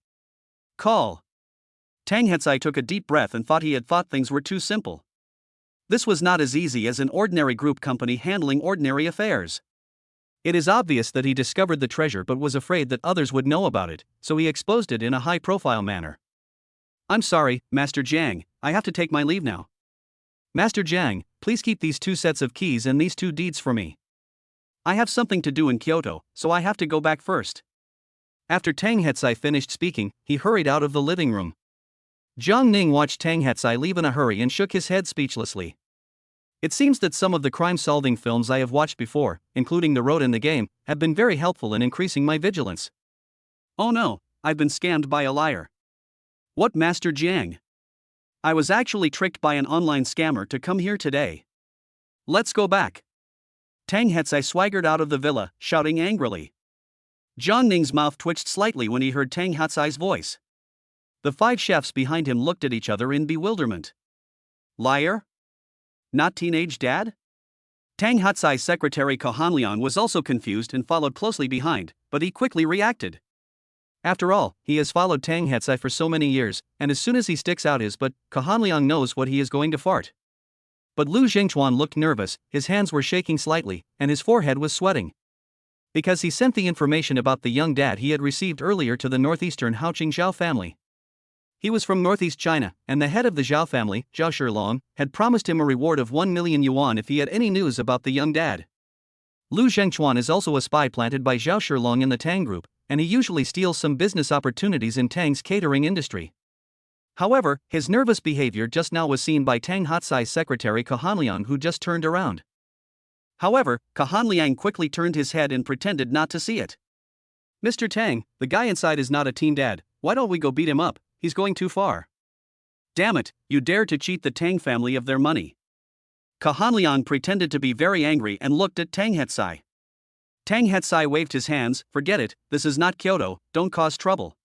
Call. Tang Hatsai took a deep breath and thought he had thought things were too simple. This was not as easy as an ordinary group company handling ordinary affairs. It is obvious that he discovered the treasure but was afraid that others would know about it, so he exposed it in a high-profile manner. I'm sorry, Master Jiang, I have to take my leave now. Master Jiang, please keep these 2 sets of keys and these 2 deeds for me. I have something to do in Kyoto, so I have to go back first. After Tang Hatsai finished speaking, he hurried out of the living room. Jiang Ning watched Tang Hatsai leave in a hurry and shook his head speechlessly. It seems that some of the crime-solving films I have watched before, including The Road and the Game, have been very helpful in increasing my vigilance. Oh no, I've been scammed by a liar. What, Master Jiang? I was actually tricked by an online scammer to come here today. Let's go back. Tang Hetsai swaggered out of the villa, shouting angrily. Jiang Ning's mouth twitched slightly when he heard Tang Hetsai's voice. The 5 chefs behind him looked at each other in bewilderment. Liar? Not teenage dad? Tang Hetsai's secretary Ko Hanliang was also confused and followed closely behind, but he quickly reacted. After all, he has followed Tang Hetsai for so many years, and as soon as he sticks out his butt, Ko Hanliang knows what he is going to fart. But Lu Zhengchuan looked nervous, his hands were shaking slightly, and his forehead was sweating. Because he sent the information about the young dad he had received earlier to the northeastern Haoqing Zhao family. He was from northeast China, and the head of the Zhao family, Zhao Shilong, had promised him a reward of 1 million yuan if he had any news about the young dad. Lu Zhengchuan is also a spy planted by Zhao Shilong in the Tang group, and he usually steals some business opportunities in Tang's catering industry. However, his nervous behavior just now was seen by Tang Hetsai's secretary Ko Hanliang, who just turned around. However, Ko Hanliang quickly turned his head and pretended not to see it. Mr. Tang, the guy inside is not a teen dad, why don't we go beat him up? He's going too far. Damn it, you dare to cheat the Tang family of their money. Ko Hanliang pretended to be very angry and looked at Tang Hetsai. Tang Hetsai waved his hands, forget it, this is not Kyoto, don't cause trouble.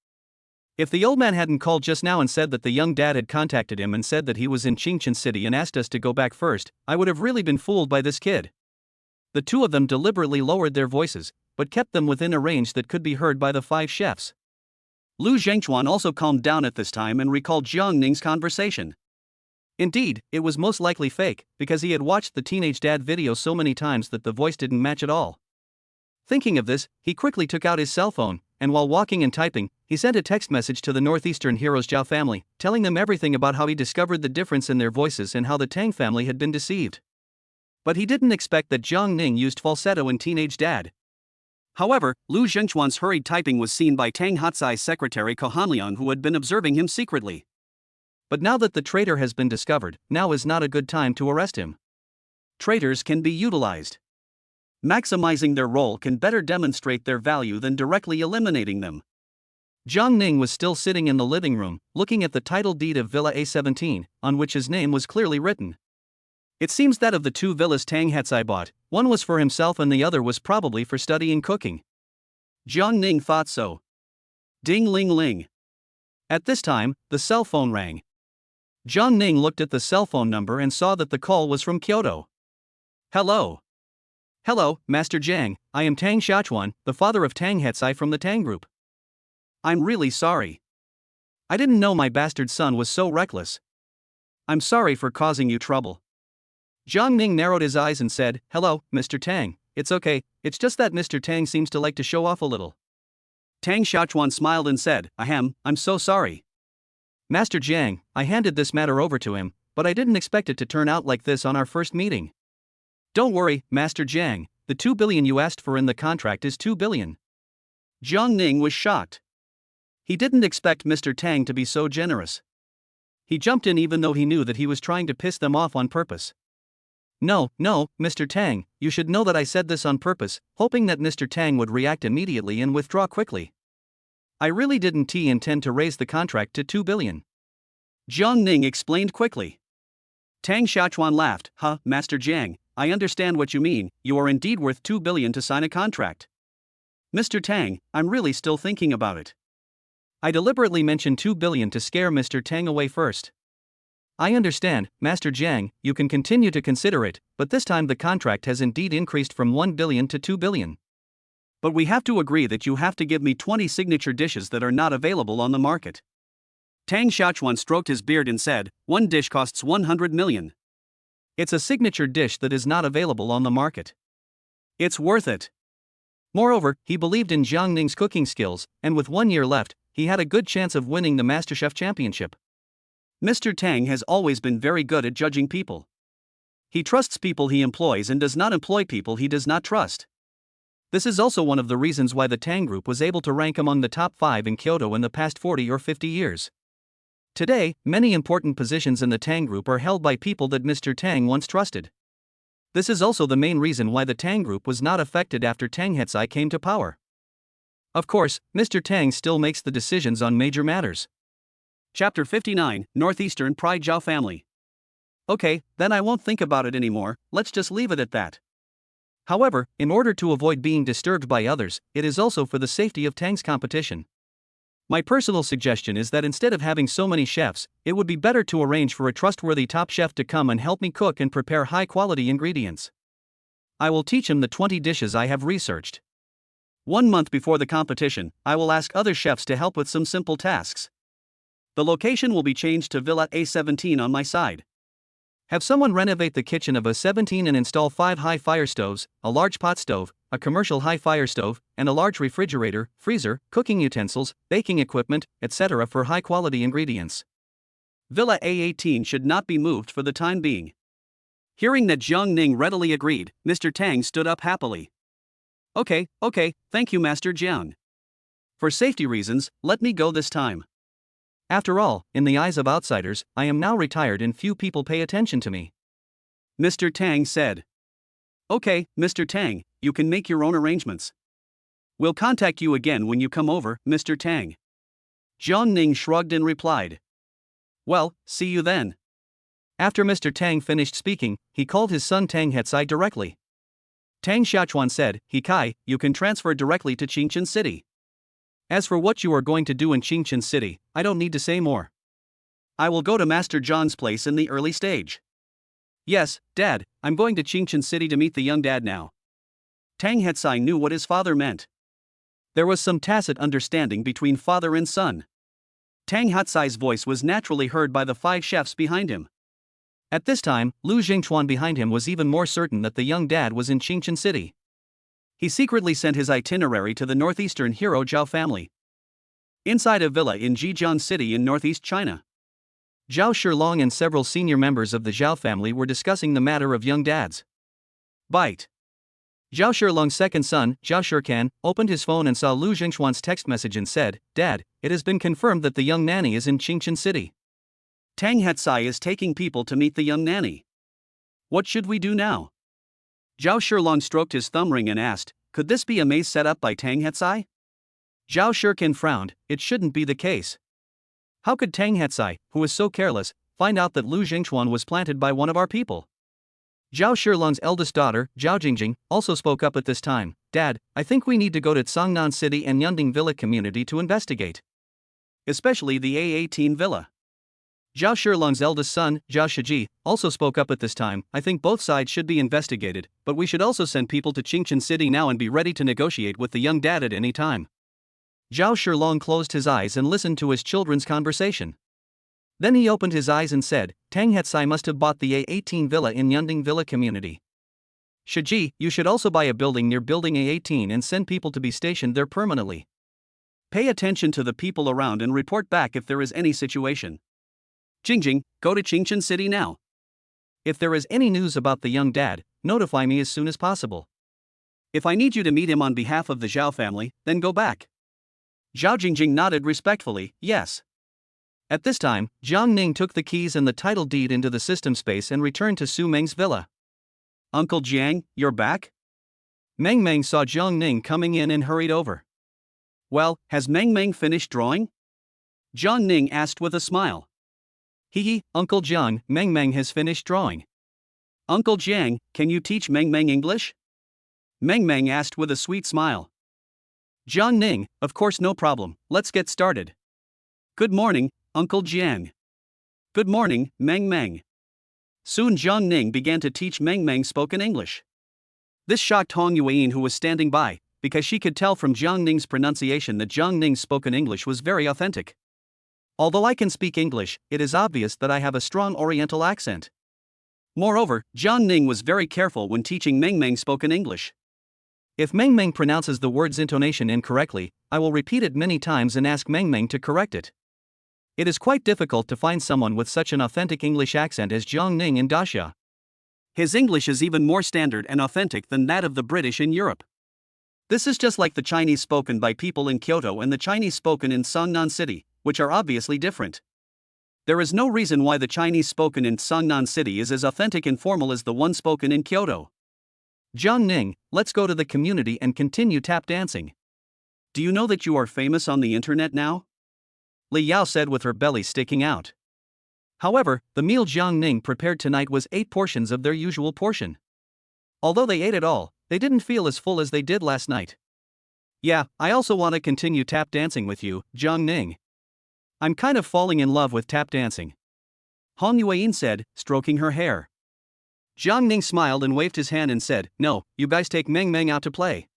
If the old man hadn't called just now and said that the young dad had contacted him and said that he was in Qingchen City and asked us to go back first, I would have really been fooled by this kid. The two of them deliberately lowered their voices, but kept them within a range that could be heard by the 5 chefs. Lu Zhengchuan also calmed down at this time and recalled Jiang Ning's conversation. Indeed, it was most likely fake, because he had watched the teenage dad video so many times that the voice didn't match at all. Thinking of this, he quickly took out his cell phone, and while walking and typing, he sent a text message to the northeastern heroes Zhao family, telling them everything about how he discovered the difference in their voices and how the Tang family had been deceived. But he didn't expect that Jiang Ning used falsetto in teenage dad. However, Lu Zhengchuan's hurried typing was seen by Tang Hetsai's secretary Ko Hanliang, who had been observing him secretly. But now that the traitor has been discovered, now is not a good time to arrest him. Traitors can be utilized. Maximizing their role can better demonstrate their value than directly eliminating them. Jiang Ning was still sitting in the living room, looking at the title deed of Villa A17, on which his name was clearly written. It seems that of the 2 villas Tang Hetsai bought, one was for himself and the other was probably for studying cooking. Jiang Ning thought so. Ding ling ling. At this time, the cell phone rang. Jiang Ning looked at the cell phone number and saw that the call was from Kyoto. Hello. Hello, Master Jiang, I am Tang Xiaochuan, the father of Tang Hetsai from the Tang group. I'm really sorry. I didn't know my bastard son was so reckless. I'm sorry for causing you trouble. Jiang Ning narrowed his eyes and said, hello, Mr. Tang, it's okay, it's just that Mr. Tang seems to like to show off a little. Tang Xiaochuan smiled and said, ahem, I'm so sorry. Master Jiang, I handed this matter over to him, but I didn't expect it to turn out like this on our first meeting. Don't worry, Master Jiang, the 2 billion you asked for in the contract is 2 billion. Jiang Ning was shocked. He didn't expect Mr. Tang to be so generous. He jumped in even though he knew that he was trying to piss them off on purpose. No, Mr. Tang, you should know that I said this on purpose, hoping that Mr. Tang would react immediately and withdraw quickly. I really didn't intend to raise the contract to 2 billion. Jiang Ning explained quickly. Tang Xiaochuan laughed, Master Jiang, I understand what you mean, you are indeed worth 2 billion to sign a contract. Mr. Tang, I'm really still thinking about it. I deliberately mentioned 2 billion to scare Mr. Tang away first. I understand, Master Jiang, you can continue to consider it, but this time the contract has indeed increased from 1 billion to 2 billion. But we have to agree that you have to give me 20 signature dishes that are not available on the market. Tang Xiaochuan stroked his beard and said, one dish costs 100 million. It's a signature dish that is not available on the market. It's worth it. Moreover, he believed in Jiang Ning's cooking skills, and with 1 year left, he had a good chance of winning the MasterChef championship. Mr. Tang has always been very good at judging people. He trusts people he employs and does not employ people he does not trust. This is also one of the reasons why the Tang Group was able to rank among the top 5 in Kyoto in the past 40 or 50 years. Today, many important positions in the Tang Group are held by people that Mr. Tang once trusted. This is also the main reason why the Tang Group was not affected after Tang Hetsai came to power. Of course, Mr. Tang still makes the decisions on major matters. Chapter 59, Northeastern Pride Zhao Family. Okay, then I won't think about it anymore, let's just leave it at that. However, in order to avoid being disturbed by others, it is also for the safety of Tang's competition. My personal suggestion is that instead of having so many chefs, it would be better to arrange for a trustworthy top chef to come and help me cook and prepare high-quality ingredients. I will teach him the 20 dishes I have researched. 1 month before the competition, I will ask other chefs to help with some simple tasks. The location will be changed to Villa A17 on my side. Have someone renovate the kitchen of A17 and install 5 high fire stoves, a large pot stove, a commercial high fire stove, and a large refrigerator, freezer, cooking utensils, baking equipment, etc. for high quality ingredients. Villa A18 should not be moved for the time being. Hearing that Jiang Ning readily agreed, Mr. Tang stood up happily. Okay, thank you Master Jiang. For safety reasons, let me go this time. After all, in the eyes of outsiders, I am now retired and few people pay attention to me. Mr. Tang said. Okay, Mr. Tang, you can make your own arrangements. We'll contact you again when you come over, Mr. Tang. Jiang Ning shrugged and replied. Well, see you then. After Mr. Tang finished speaking, he called his son Tang Hetsai directly. Tang Xiaochuan said, He Kai, you can transfer directly to Qingchen City. As for what you are going to do in Qingchen City, I don't need to say more. I will go to Master John's place in the early stage. Yes, Dad, I'm going to Qingchen City to meet the young dad now. Tang Hetsai knew what his father meant. There was some tacit understanding between father and son. Tang Hetsai's voice was naturally heard by the 5 chefs behind him. At this time, Lu Jingchuan behind him was even more certain that the young dad was in Qingchen City. He secretly sent his itinerary to the northeastern hero Zhao family. Inside a villa in Jijiang City in northeast China. Zhao Shilong and several senior members of the Zhao family were discussing the matter of young dads. Bite. Zhao Shilong's second son, Zhao Shirkan, opened his phone and saw Lu Jingchuan's text message and said, Dad, it has been confirmed that the young nanny is in Qingchen City. Tang Hetsai is taking people to meet the young nanny. What should we do now? Zhao Shilong stroked his thumb ring and asked, Could this be a maze set up by Tang Hetsai? Zhao Shirkan frowned, it shouldn't be the case. How could Tang Hetsai, who was so careless, find out that Lu Jingchuan was planted by one of our people? Zhao Shilong's eldest daughter, Zhao Jingjing, also spoke up at this time. Dad, I think we need to go to Cangnan City and Yunding Villa community to investigate. Especially the A18 Villa. Zhao Shilong's eldest son, Zhao Shiji, also spoke up at this time. I think both sides should be investigated, but we should also send people to Qingchen City now and be ready to negotiate with the young dad at any time. Zhao Shilong closed his eyes and listened to his children's conversation. Then he opened his eyes and said, Tang Hetsai must have bought the A18 villa in Yunding Villa community. Shiji, you should also buy a building near building A18 and send people to be stationed there permanently. Pay attention to the people around and report back if there is any situation. Jingjing, go to Qingchen City now. If there is any news about the young dad, notify me as soon as possible. If I need you to meet him on behalf of the Zhao family, then go back. Zhao Jingjing nodded respectfully, yes. At this time, Jiang Ning took the keys and the title deed into the system space and returned to Su Meng's villa. Uncle Jiang, you're back? Mang Mang saw Jiang Ning coming in and hurried over. Well, has Mang Mang finished drawing? Jiang Ning asked with a smile. Hee, Uncle Jiang, Mang Mang has finished drawing. Uncle Jiang, can you teach Mang Mang English? Mang Mang asked with a sweet smile. Jiang Ning, of course no problem, let's get started. Good morning, Uncle Jiang. Good morning, Mang Mang. Soon Jiang Ning began to teach Mang Mang spoken English. This shocked Hong Yuan who was standing by, because she could tell from Jiang Ning's pronunciation that Jiang Ning's spoken English was very authentic. Although I can speak English, it is obvious that I have a strong Oriental accent. Moreover, Jiang Ning was very careful when teaching Mang Mang spoken English. If Mang Mang pronounces the word's intonation incorrectly, I will repeat it many times and ask Mang Mang to correct it. It is quite difficult to find someone with such an authentic English accent as Jiang Ning in Daxia. His English is even more standard and authentic than that of the British in Europe. This is just like the Chinese spoken by people in Kyoto and the Chinese spoken in Cangnan City, which are obviously different. There is no reason why the Chinese spoken in Cangnan City is as authentic and formal as the one spoken in Kyoto. Jiang Ning, let's go to the community and continue tap dancing. Do you know that you are famous on the internet now? Li Yao said with her belly sticking out. However, the meal Jiang Ning prepared tonight was 8 portions of their usual portion. Although they ate it all, They didn't feel as full as they did last night. Yeah, I also want to continue tap dancing with you, Jiang Ning. I'm kind of falling in love with tap dancing, Hong Yueyin said, stroking her hair. Jiang Ning smiled and waved his hand and said, "No, you guys take Mang Mang out to play.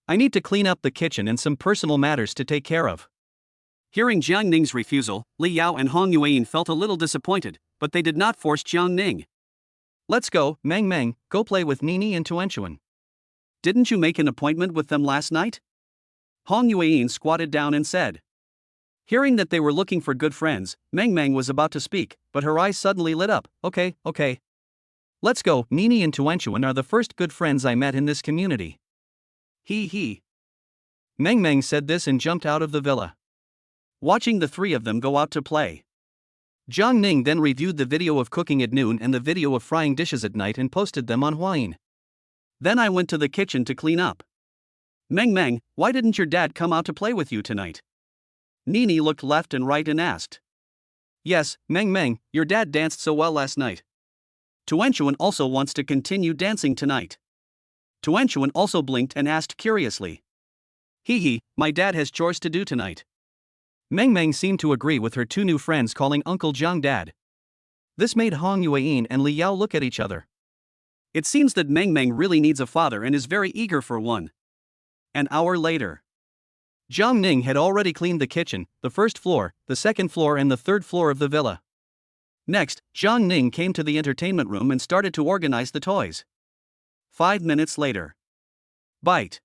I need to clean up the kitchen and some personal matters to take care of." Hearing Jiang Ning's refusal, Li Yao and Hong Yueyin felt a little disappointed, but they did not force Jiang Ning. "Let's go, Mang Mang, go play with Nini and Tuanchuan. Didn't you make an appointment with them last night?" Hong Yueyin squatted down and said. Hearing that they were looking for good friends, Mang Mang was about to speak, but her eyes suddenly lit up. Okay. Let's go, Nini and Tuanchuan are the first good friends I met in this community. He. Mang Mang said this and jumped out of the villa, watching the three of them go out to play. Jiang Ning then reviewed the video of cooking at noon and the video of frying dishes at night and posted them on Huayin. Then I went to the kitchen to clean up. Mang Mang, why didn't your dad come out to play with you tonight? Nini looked left and right and asked. Yes, Mang Mang, your dad danced so well last night. Tuanchuan also wants to continue dancing tonight. Tuanchuan also blinked and asked curiously. My dad has chores to do tonight. Mang Mang seemed to agree with her two new friends calling Uncle Jiang dad. This made Hong Yueyin and Li Yao look at each other. It seems that Mang Mang really needs a father and is very eager for one. An hour later. Jiang Ning had already cleaned the kitchen, the first floor, the second floor and the third floor of the villa. Next, Jiang Ning came to the entertainment room and started to organize the toys. 5 minutes later. Bite.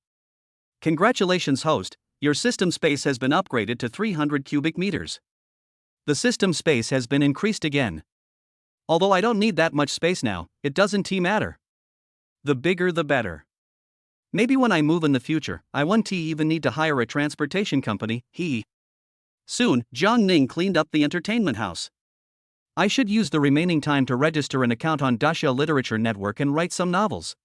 Congratulations host, your system space has been upgraded to 300 cubic meters. The system space has been increased again. Although I don't need that much space now, it doesn't matter. The bigger the better. Maybe when I move in the future, I won't even need to hire a transportation company, Soon, Jiang Ning cleaned up the entertainment house. I should use the remaining time to register an account on Daxia Literature Network and write some novels.